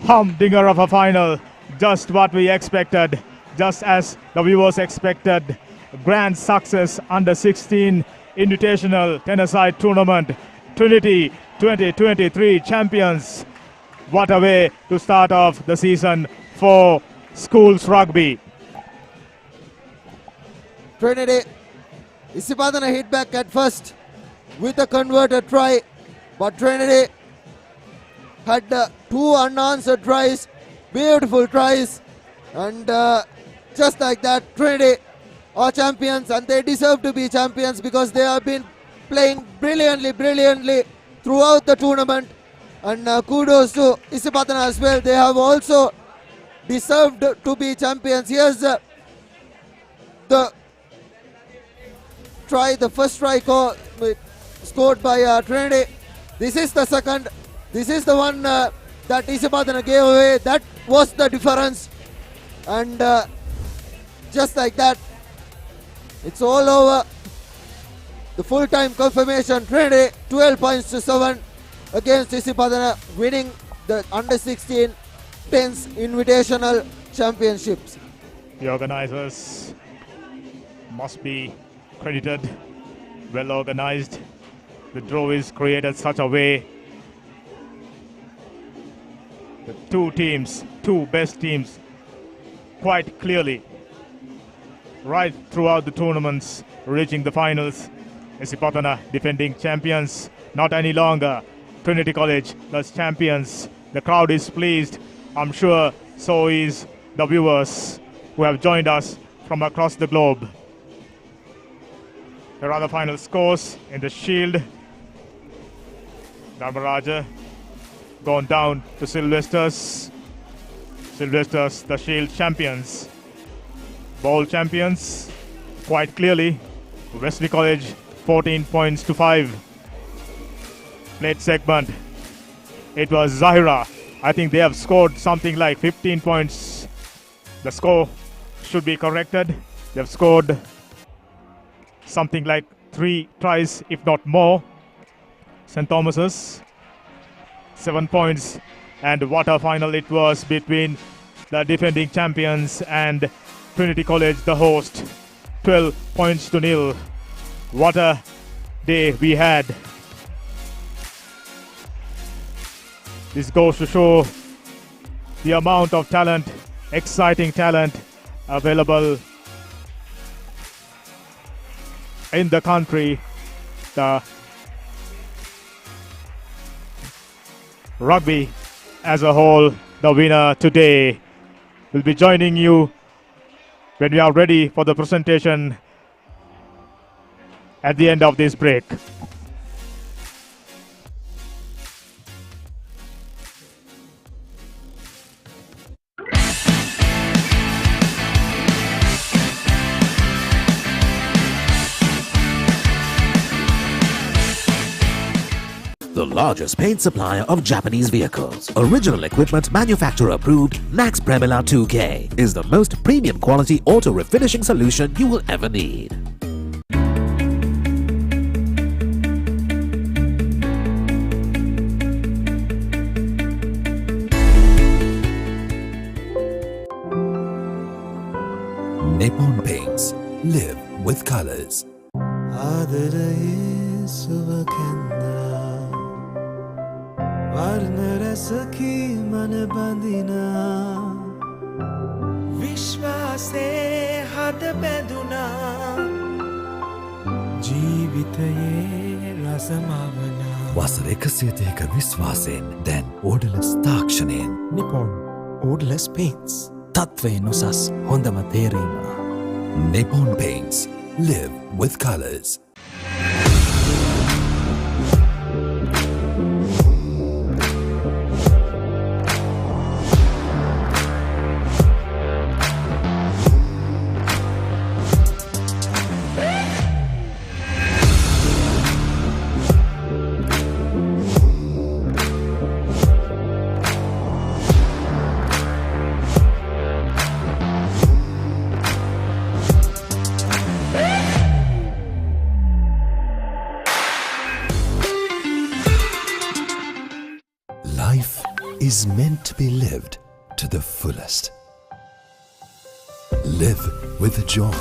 Humdinger of a final, just what we expected, just as the viewers expected. Grand success under 16 invitational 10-a-side tournament. Trinity 2023 champions. What a way to start off the season for schools rugby. Trinity, Isipadana hit back at first with a converted try, but Trinity had 2 unanswered tries, beautiful tries, and just like that, Trinity are champions, and they deserve to be champions because they have been playing brilliantly throughout the tournament, and kudos to Isipadana as well. They have also deserved to be champions. Here's the try, the first try scored by Trinity. This is the second. This is the one that Isipadana gave away. That was the difference, and just like that, it's all over. The full-time confirmation, Trinity 12 points to 7 against Isipadana, winning the under-16 10s invitational championships. The organizers must be credited, well organized. The draw is created such a way. The two best teams, quite clearly, right throughout the tournaments, reaching the finals. Isipadana defending champions, not any longer. Trinity College plus champions. The crowd is pleased. I'm sure so is the viewers who have joined us from across the globe. There are the final scores in the Shield. Dharmaraja gone down to Sylvesters. Sylvesters, the Shield champions. Bowl champions, quite clearly. Wesley College, 14 points to 5. Plate segment. It was Zahira. I think they have scored something like 15 points. The score should be corrected. They have scored something like 3 tries, if not more. St. Thomas's, 7 points. And what a final it was between the defending champions and Trinity College, the host. 12 points to 0. What a day we had. This goes to show the amount of talent, exciting talent available in the country. The rugby as a whole, the winner today, will be joining you when we are ready for the presentation at the end of this break. The largest paint supplier of Japanese vehicles. Original equipment manufacturer approved, Nax Premila 2K is the most premium quality auto refinishing solution you will ever need. Nippon Paints. Live with colors. වර්ණරසකි මන බඳිනා විශ්වාසේ හද බැඳුනා ජීවිතයේ රසමවනා වසර 130ක විශ්වාසයෙන් දැන් ඕඩලස් තාක්ෂණයෙන් Nippon ඕඩලස් paints තත්වයෙන් උසස් හොඳම තේරීම Nippon Paints. Live with colors. Life is meant to be lived to the fullest. Live with joy.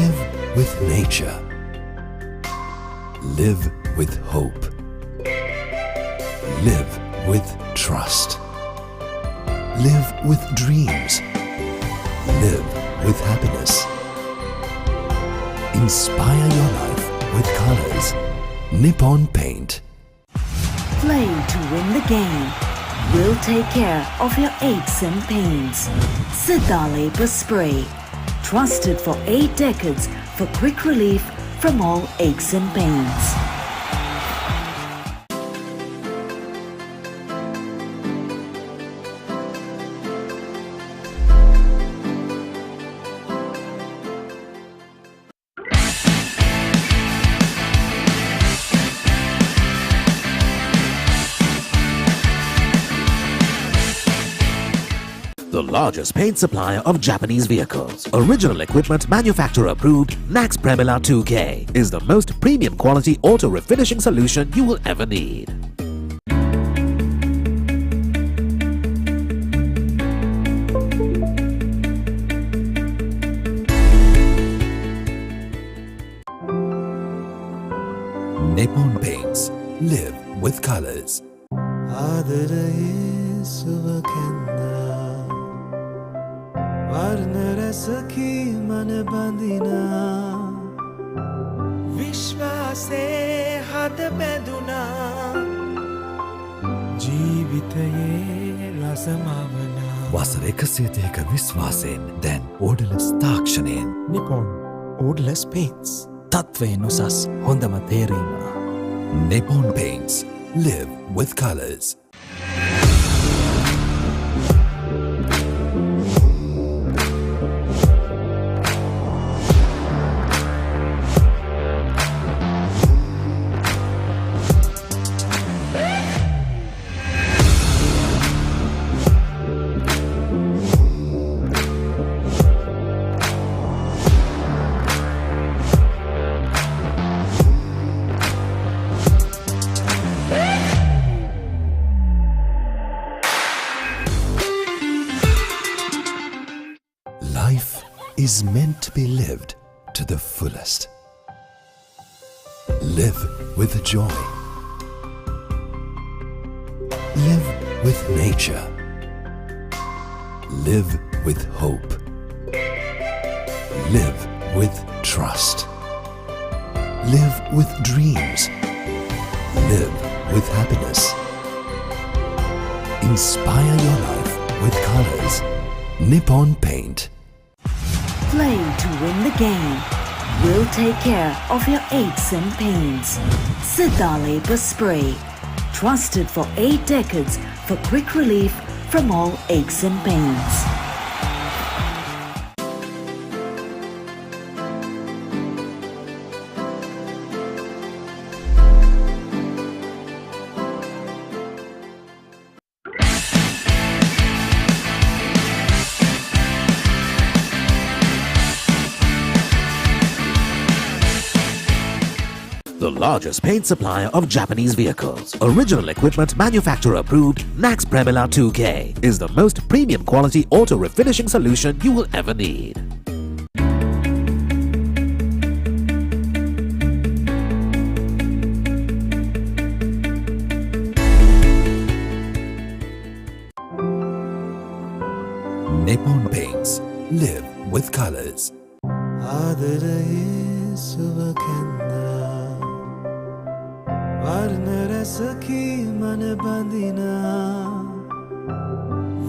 Live with nature. Live with hope. Live with trust. Live with dreams. Live with happiness. Inspire your life with colors. Nippon Paint. Play to win the game. We'll take care of your aches and pains. Sidale Spray. Trusted for 8 decades for quick relief from all aches and pains. The largest paint supplier of Japanese vehicles. Original equipment manufacturer approved, Nax Premila 2K is the most premium quality auto refinishing solution you will ever need. Nippon Paints. Live with colors. ආදරයේ සුවකෙන්නා වර්ණරසකි මන බඳිනා විශ්වාසේ හද බැඳුනා ජීවිතයේ රසමවනා වසර 130ක විශ්වාසයෙන් දැන් ඕඩලස් තාක්ෂණයෙන් Nippon ඕඩලස් paints තත්වයෙන් උසස් හොඳම තේරීම Nippon Paints. Live with colors. Life is meant to be lived to the fullest. Live with joy. Live with nature. Live with hope. Live with trust. Live with dreams. Live with happiness. Inspire your life with colors. Nippon Paint. Play to win the game. We'll take care of your aches and pains. Sidale Spray. Trusted for 8 decades for quick relief from all aches and pains. The largest paint supplier of Japanese vehicles. Original equipment manufacturer approved, Nax Premila 2K is the most premium quality auto refinishing solution you will ever need. Nippon Paints. Live with colors. ආදරයේ සුවකැන්නා වර්ණ රසකී මන බඳිනා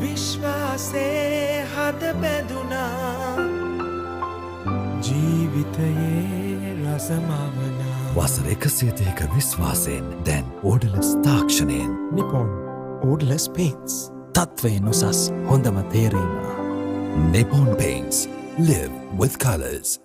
විශ්වාසේ හද බැඳුනා ජීවිතයේ රසමවනා වසර 102ක විශ්වාසයෙන් දැන් ඕඩලස් තාක්ෂණයෙන් Nippon ඕඩලස් paints තත්වයෙන් උසස් හොඳම තේරීම Nippon Paints. Live with colors.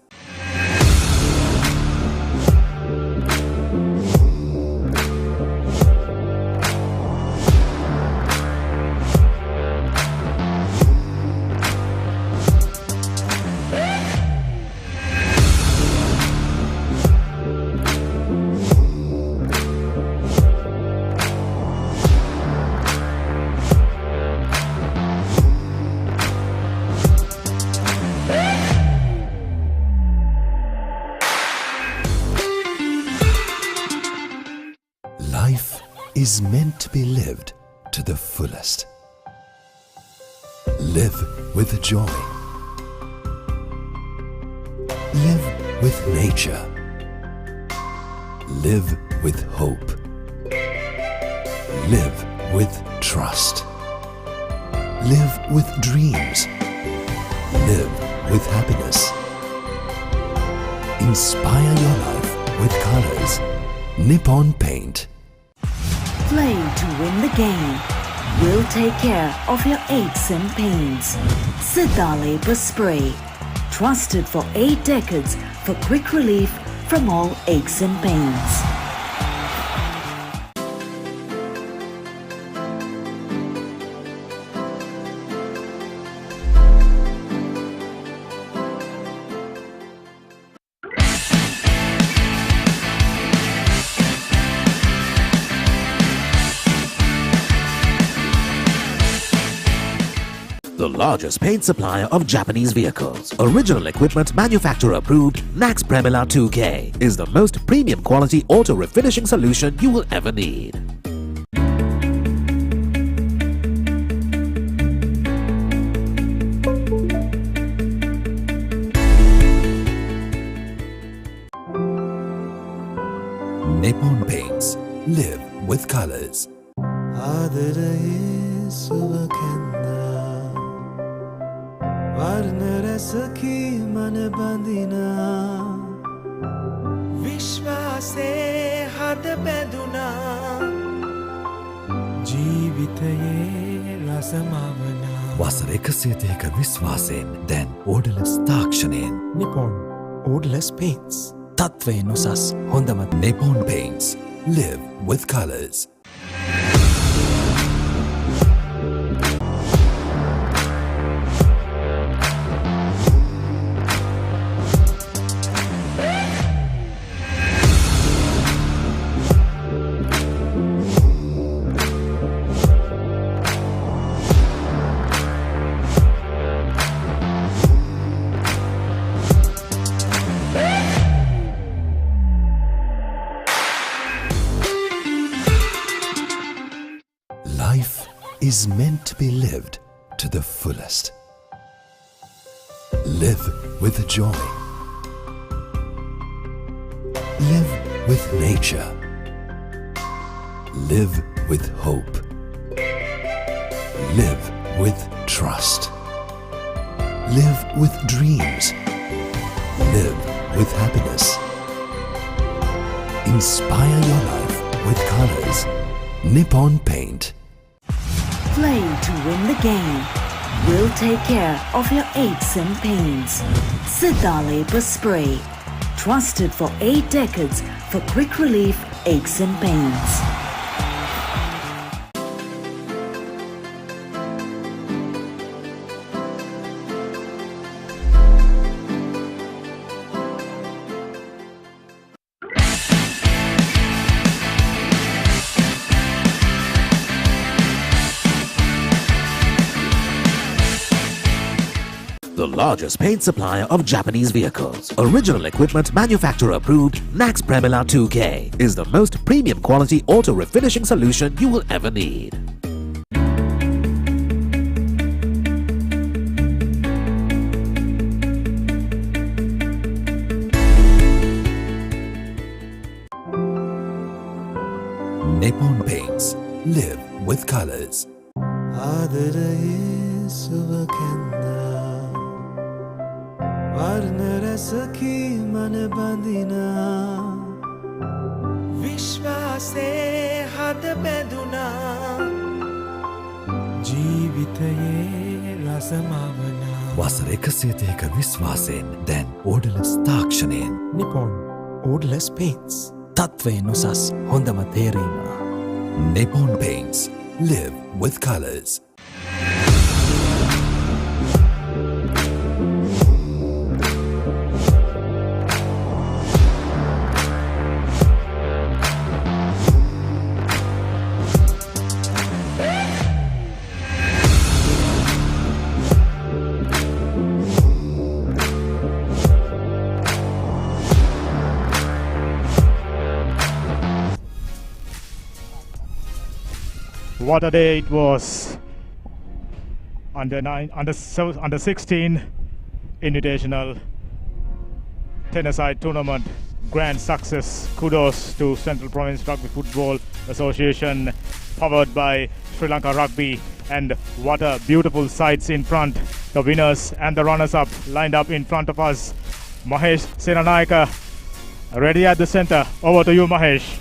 Life is meant to be lived to the fullest. Live with joy. Live with nature. Live with hope. Live with trust. Live with dreams. Live with happiness. Inspire your life with colors. Nippon Paint. Play to win the game. We'll take care of your aches and pains. Sidale Spray. Trusted for 8 decades for quick relief from all aches and pains. The largest paint supplier of Japanese vehicles, original equipment manufacturer approved, Nax Premila 2K is the most premium quality auto refinishing solution you will ever need. Nippon Paints. Live with colors. ආදරයේ සුවකැන්නා වර්ණ රසකී මන බඳිනා විශ්වාසේ හද බැඳුනා ජීවිතයේ රසමවනා වසර 102ක විශ්වාසයෙන් දැන් ඕඩලස් තාක්ෂණයෙන් Nippon ඕඩලස් paints තත්වයෙන් උසස් හොඳම Nippon Paints. Live with colors. Life is meant to be lived to the fullest. Live with joy. Live with nature. Live with hope. Live with trust. Live with dreams. Live with happiness. Inspire your life with colors. Nippon Paint. Play to win the game. We'll take care of your aches and pains. Sidale Spray. Trusted for 8 decades for quick relief, aches and pains. The largest paint supplier of Japanese vehicles, original equipment manufacturer approved, Nax Premila 2K is the most premium quality auto refinishing solution you will ever need. colours. වසර 130ක විශ්වාසයෙන් දැන් ඕඩලස් තාක්ෂණයෙන් Nippon ඕඩලස් paints තත්ත්වය නොසස් හොඳම තේරීම. Nippon Paints. Live with colours. What a day it was. Under 16 Invitational tennis-side tournament. Grand success. Kudos to Central Province Rugby Football Association, powered by Sri Lanka Rugby. And what a beautiful sights in front. The winners and the runners-up lined up in front of us. Mahesh Senanayaka ready at the center. Over to you, Mahesh.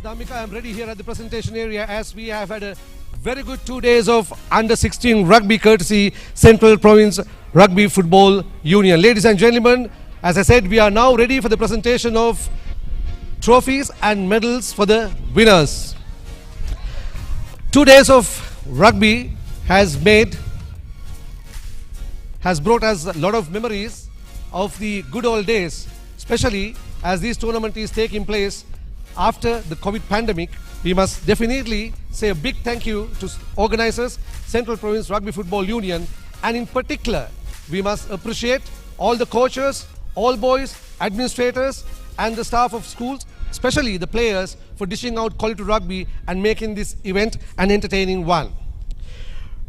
Damika, I'm ready here at the presentation area as we have had a very good 2 days of under 16 rugby courtesy Central Province Rugby Football Union. Ladies and gentlemen, as I said, we are now ready for the presentation of trophies and medals for the winners. 2 days of rugby has brought us a lot of memories of the good old days, especially as this tournament is taking place after the COVID pandemic. We must definitely say a big thank you to organizers, Central Province Rugby Football Union, and in particular, we must appreciate all the coaches, all boys, administrators, and the staff of schools, especially the players, for dishing out quality rugby and making this event an entertaining one.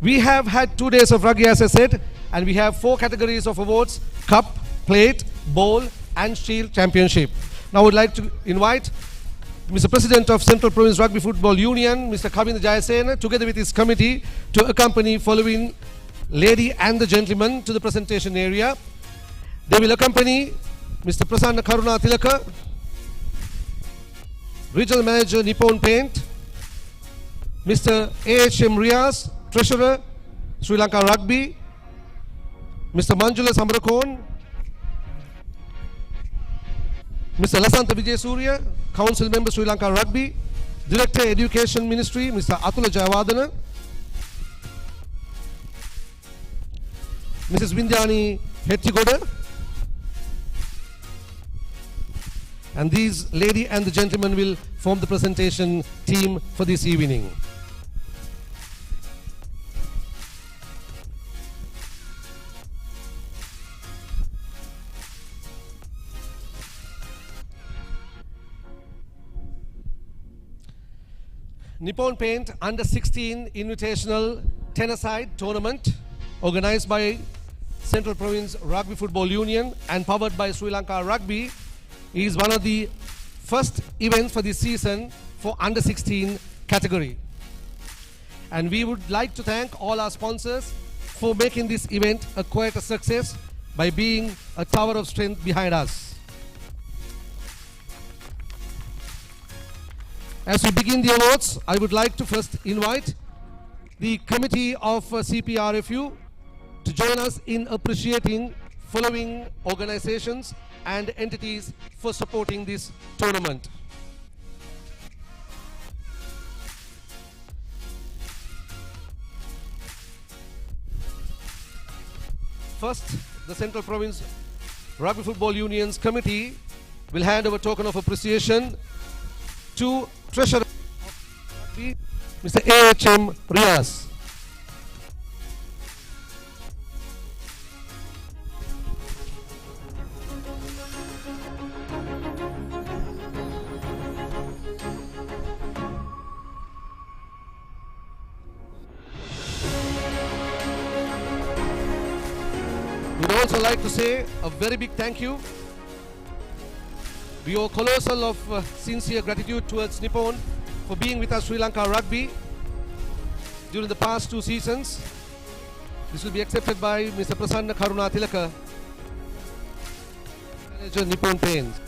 We have had 2 days of rugby, as I said, and we have 4 categories of awards: cup, plate, bowl, and shield championship. Now I would like to invite Mr. President of Central Province Rugby Football Union, Mr. Kavinda Jayasena, together with his committee, to accompany following lady and the gentleman to the presentation area. They will accompany Mr. Prasanna Karuna Tilaka, Regional Manager Nippon Paint, Mr. A.H.M. Riaz, Treasurer Sri Lanka Rugby, Mr. Manjula Samrakon, Mr. Lasantha Vijaysurya, Council Member Sri Lanka Rugby, Director Education Ministry Mr. Atula Jayawadana, Mrs. Vindhyani Hettigoda, and these lady and the gentleman will form the presentation team for this evening. Nippon Paint Under 16 Invitational Tennis-side Tournament, organized by Central Province Rugby Football Union and powered by Sri Lanka Rugby, is one of the first events for this season for Under 16 category. And we would like to thank all our sponsors for making this event quite a success by being a tower of strength behind us. As we begin the awards, I would like to first invite the committee of CPRFU to join us in appreciating following organizations and entities for supporting this tournament. First, the Central Province Rugby Football Union's committee will hand over token of appreciation to Treasurer of Rugby, Mr. A.H.M. Riaz. We'd also like to say a very big thank you We owe colossal of sincere gratitude towards Nippon for being with us Sri Lanka Rugby during the past 2 seasons. This will be accepted by Mr. Prasanna Karuna Tilaka, manager Nippon Paints.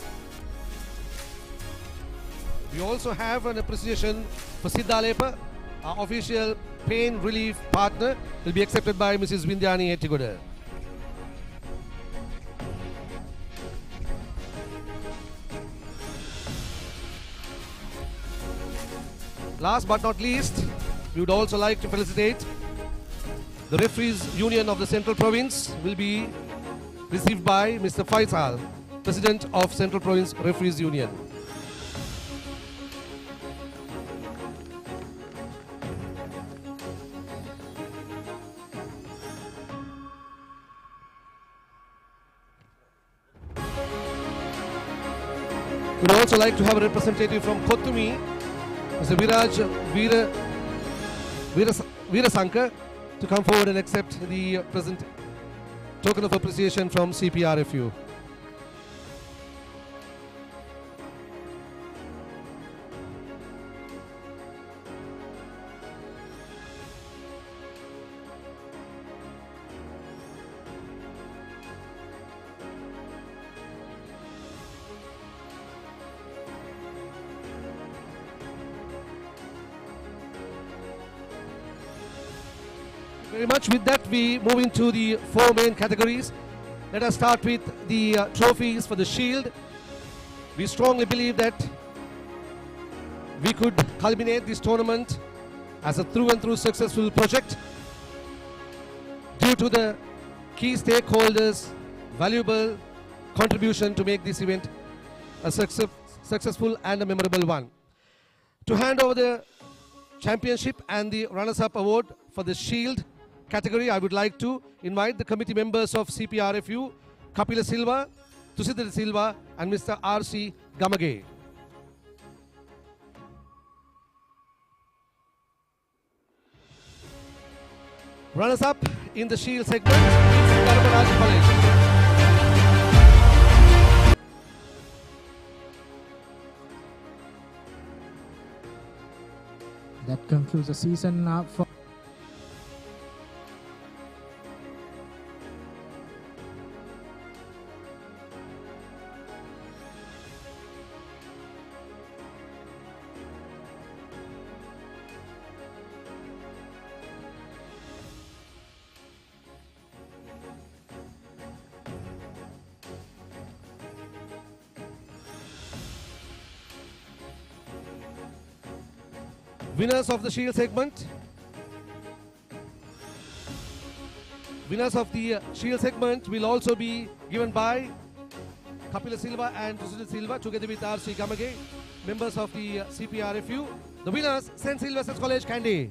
We also have an appreciation for Siddhalepa, our official pain relief partner, will be accepted by Mrs. Vindyani Ettigoda. Last but not least, we would also like to felicitate the Referees Union of the Central Province, will be received by Mr. Faisal, President of Central Province Referees Union. We would also like to have a representative from Kottumi, Mr. Viraj Veerasankar, to come forward and accept the present token of appreciation from CPRFU. Very much. With that, we move into the 4 main categories. Let us start with the trophies for the Shield. We strongly believe that we could culminate this tournament as a through and through successful project due to the key stakeholders' valuable contribution to make this event a successful and a memorable one. To hand over the championship and the runners-up award for the Shield category, I would like to invite the committee members of CPRFU, Kapila Silva, Tusidra Silva and Mr. R.C. Gamage. Runners up in the Shield segment is Dharmaraj College. That concludes the season for winners of the Shield segment. Winners of the Shield segment will also be given by Kapila Silva and Tusidra Silva together with R.C. Gamage, members of the CPRFU. The winners, St. Sylvester's College, Kandy.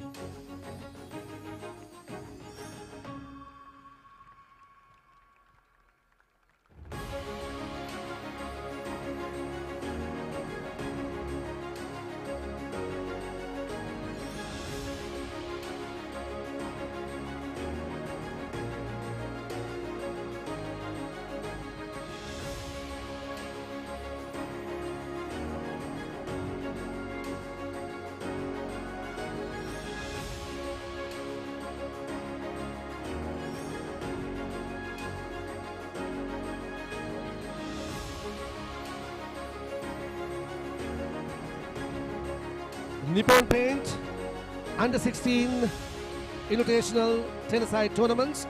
Nippon Paint Under 16 Invitational Tennis-side tournaments.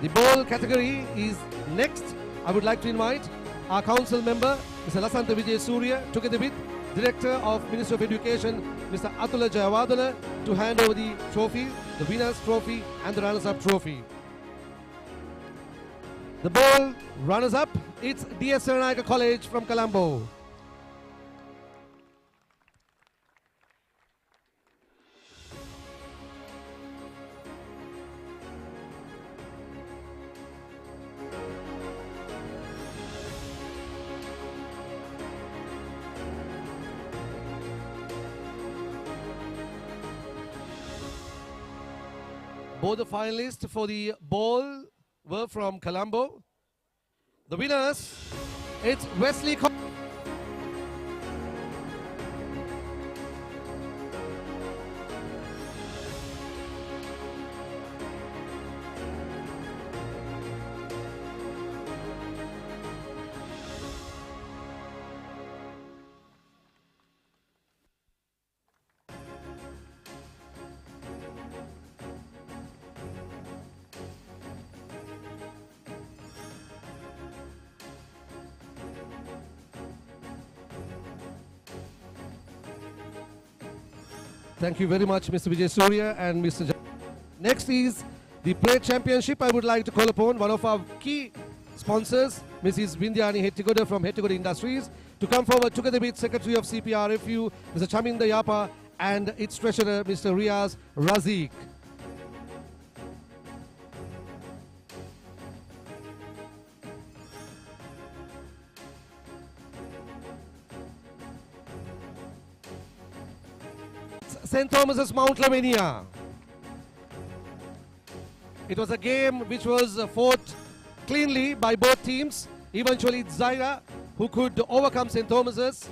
The ball category is next. I would like to invite our council member, Mr. Lasanta Vijay Surya, together with Director of Ministry of Education, Mr. Atula Jayawadana, to hand over the trophy, the winner's trophy and the runners-up trophy. The ball runners-up, it's DS Saranayaka College from Colombo. Both the finalists for the ball were from Colombo. The winners, it's Wesley. Thank you very much, Mr. Vijay Surya and Mr. Next is the Plate Championship. I would like to call upon one of our key sponsors, Mrs. Vindyani Hettigoda from Hettigoda Industries, to come forward together with Secretary of CPRFU, Mr. Chaminda Yapa, and its treasurer, Mr. Riaz Razik. St. Thomas's Mount Lavinia. It was a game which was fought cleanly by both teams. Eventually, Zaira, who could overcome St. Thomas's.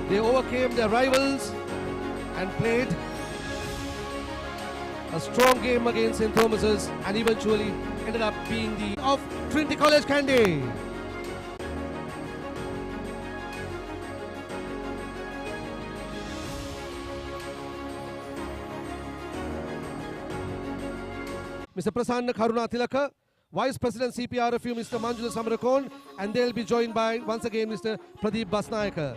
They overcame their rivals and played a strong game against St. Thomas's and eventually ended up being the of Trinity College Kandy. Mr. Prasanna Karuna Tilaka, Vice President CPRFU, Mr. Manjula Samarakon, and they'll be joined by once again Mr. Pradeep Basnayaka.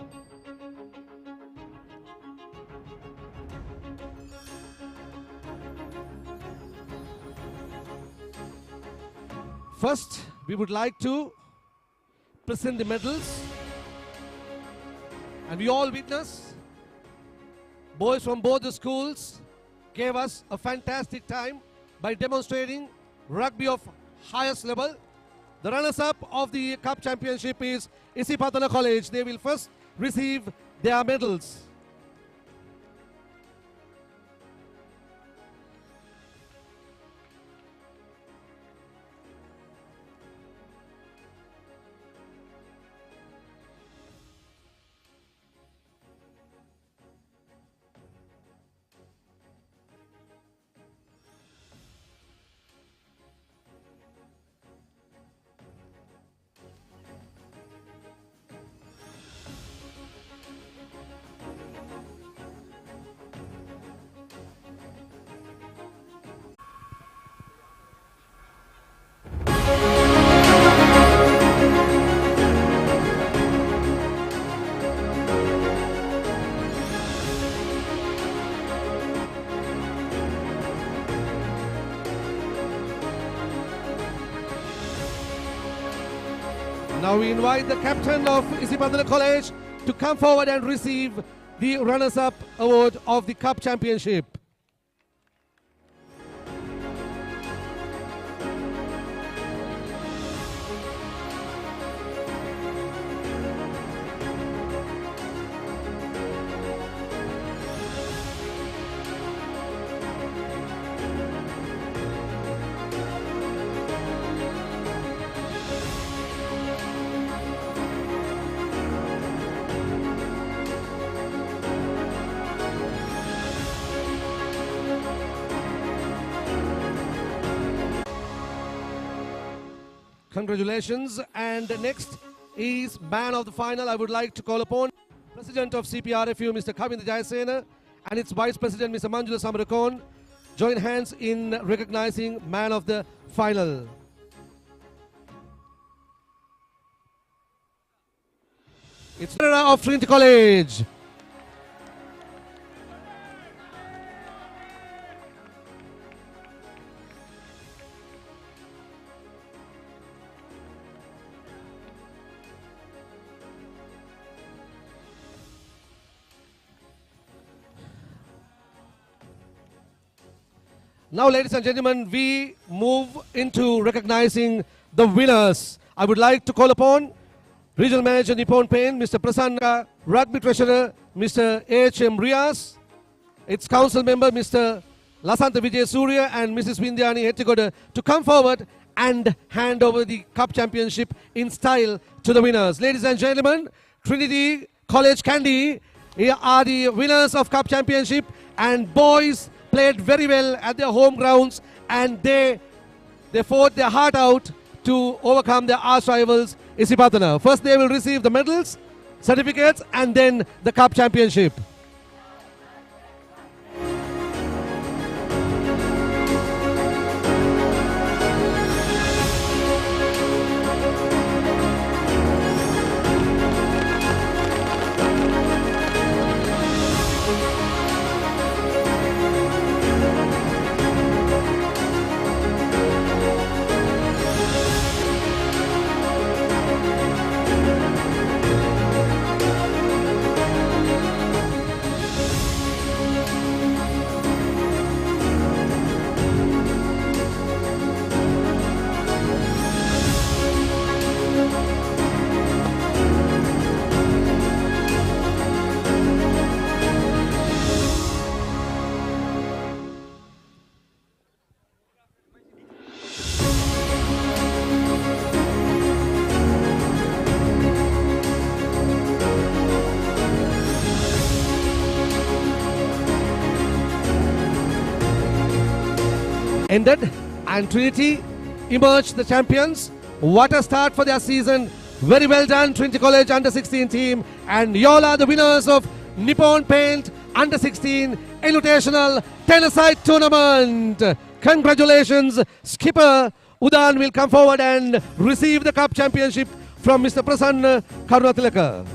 First, we would like to present the medals, and we all witness boys from both the schools gave us a fantastic time by demonstrating rugby of highest level. The runners-up of the Cup Championship is Isipatana College. They will first receive their medals. Now we invite the captain of Isipatana College to come forward and receive the runners-up award of the Cup Championship. Congratulations. And next is man of the final. I would like to call upon President of CPRFU, Mr. Kavinda Jayasena, and its Vice President, Mr. Manjula Samarakon, join hands in recognizing man of the final. It's winner of Trinity College. Now, ladies and gentlemen, we move into recognizing the winners. I would like to call upon Regional Manager Nippon Paint, Mr. Prasanna, Rugby Treasurer, Mr. H.M. Riaz, its Council Member, Mr. Lasanta Vijay Surya, and Mrs. Vindyani Hettigoda to come forward and hand over the Cup Championship in style to the winners. Ladies and gentlemen, Trinity College Kandy are the winners of Cup Championship, and boys played very well at their home grounds, and they fought their heart out to overcome their arch rivals, Isipatana. First, they will receive the medals, certificates and then the cup championship. Ended and Trinity emerged the champions. What a start for their season. Very well done, Trinity College under 16 team, and y'all are the winners of Nippon Paint under 16 Invitational 10-a-side tournament. Congratulations. Skipper Udan will come forward and receive the cup championship from Mr. Prasanna Karunatilaka.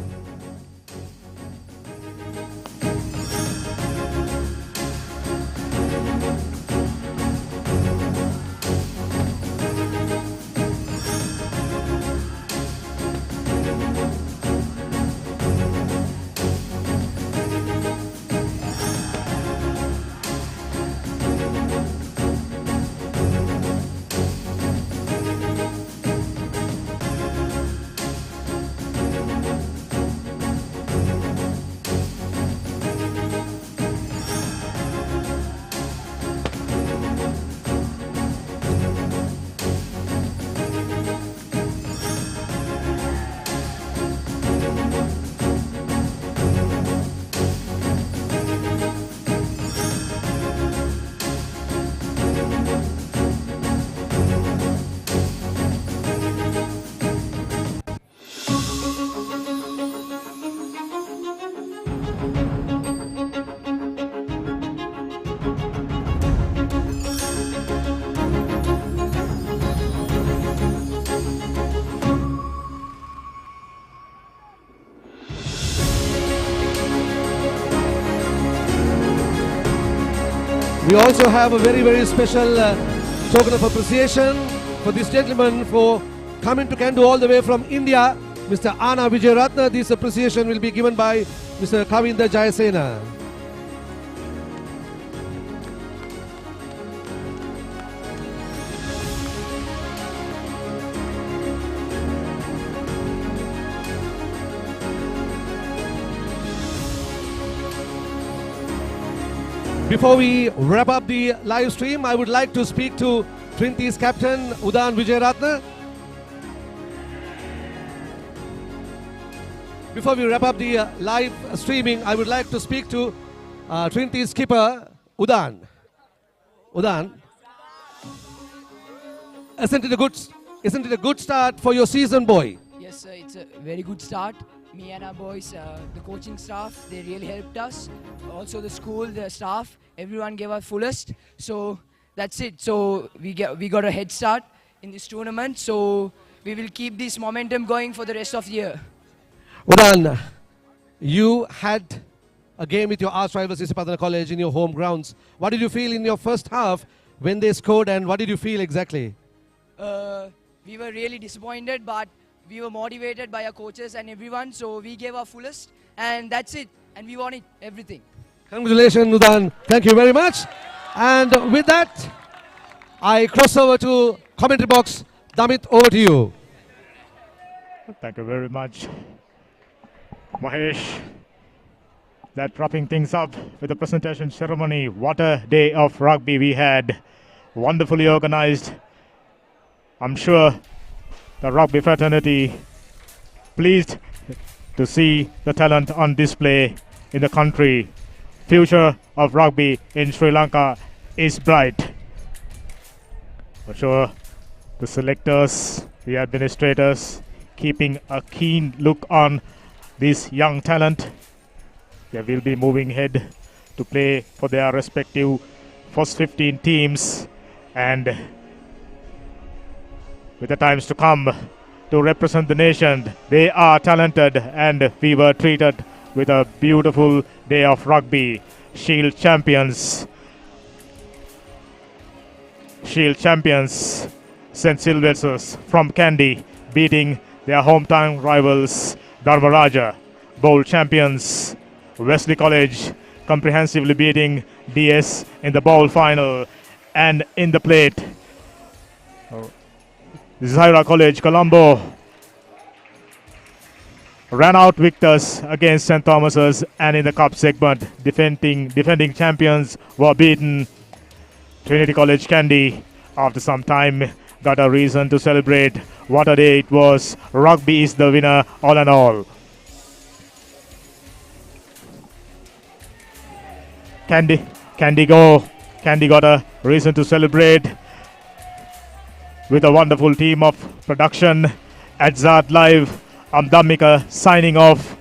We also have a very, very special token of appreciation for this gentleman for coming to Kandu all the way from India, Mr. Anna Vijayaratna. This appreciation will be given by Mr. Kavinda Jayasena. Before we wrap up the live stream, I would like to speak to Trinity's captain, Udan Vijayaratna. Before we wrap up the live streaming, I would like to speak to Trinity's skipper, Udan. Udan, isn't it a good start for your season, boy? Yes, sir, it's a very good start. Me and our boys, the coaching staff, they really helped us. Also the school, the staff, everyone gave our fullest. So that's it. So we got a head start in this tournament. So we will keep this momentum going for the rest of the year. Udan, you had a game with your arch rivals Isipadana College in your home grounds. What did you feel in your first half when they scored, and what did you feel exactly? We were really disappointed, but we were motivated by our coaches and everyone, so we gave our fullest, and that's it. And we won it, everything. Congratulations, Udan. Thank you very much. And with that, I cross over to commentary box. Damit, over to you. Thank you very much, Mahesh. That wrapping things up with the presentation ceremony. What a day of rugby we had. Wonderfully organized. I'm sure the rugby fraternity pleased to see the talent on display in the country. Future of rugby in Sri Lanka is bright. For sure, the selectors, the administrators, keeping a keen look on This young talent, they will be moving ahead to play for their respective first 15 teams, and with the times to come to represent the nation. They are talented, and we were treated with a beautiful day of rugby. Shield champions, St. Sylvester's from Kandy, beating their hometown rivals Dharmaraja. Bowl champions Wesley College comprehensively beating DS in the bowl final. And in the plate, Zaira College Colombo ran out victors against St. Thomas's, and in the cup segment, defending champions were beaten. Trinity College Kandy, after some time, got a reason to celebrate. What a day it was. Rugby is the winner all in all. Kandy got a reason to celebrate with a wonderful team of production. Adzad Live, Amdamika signing off.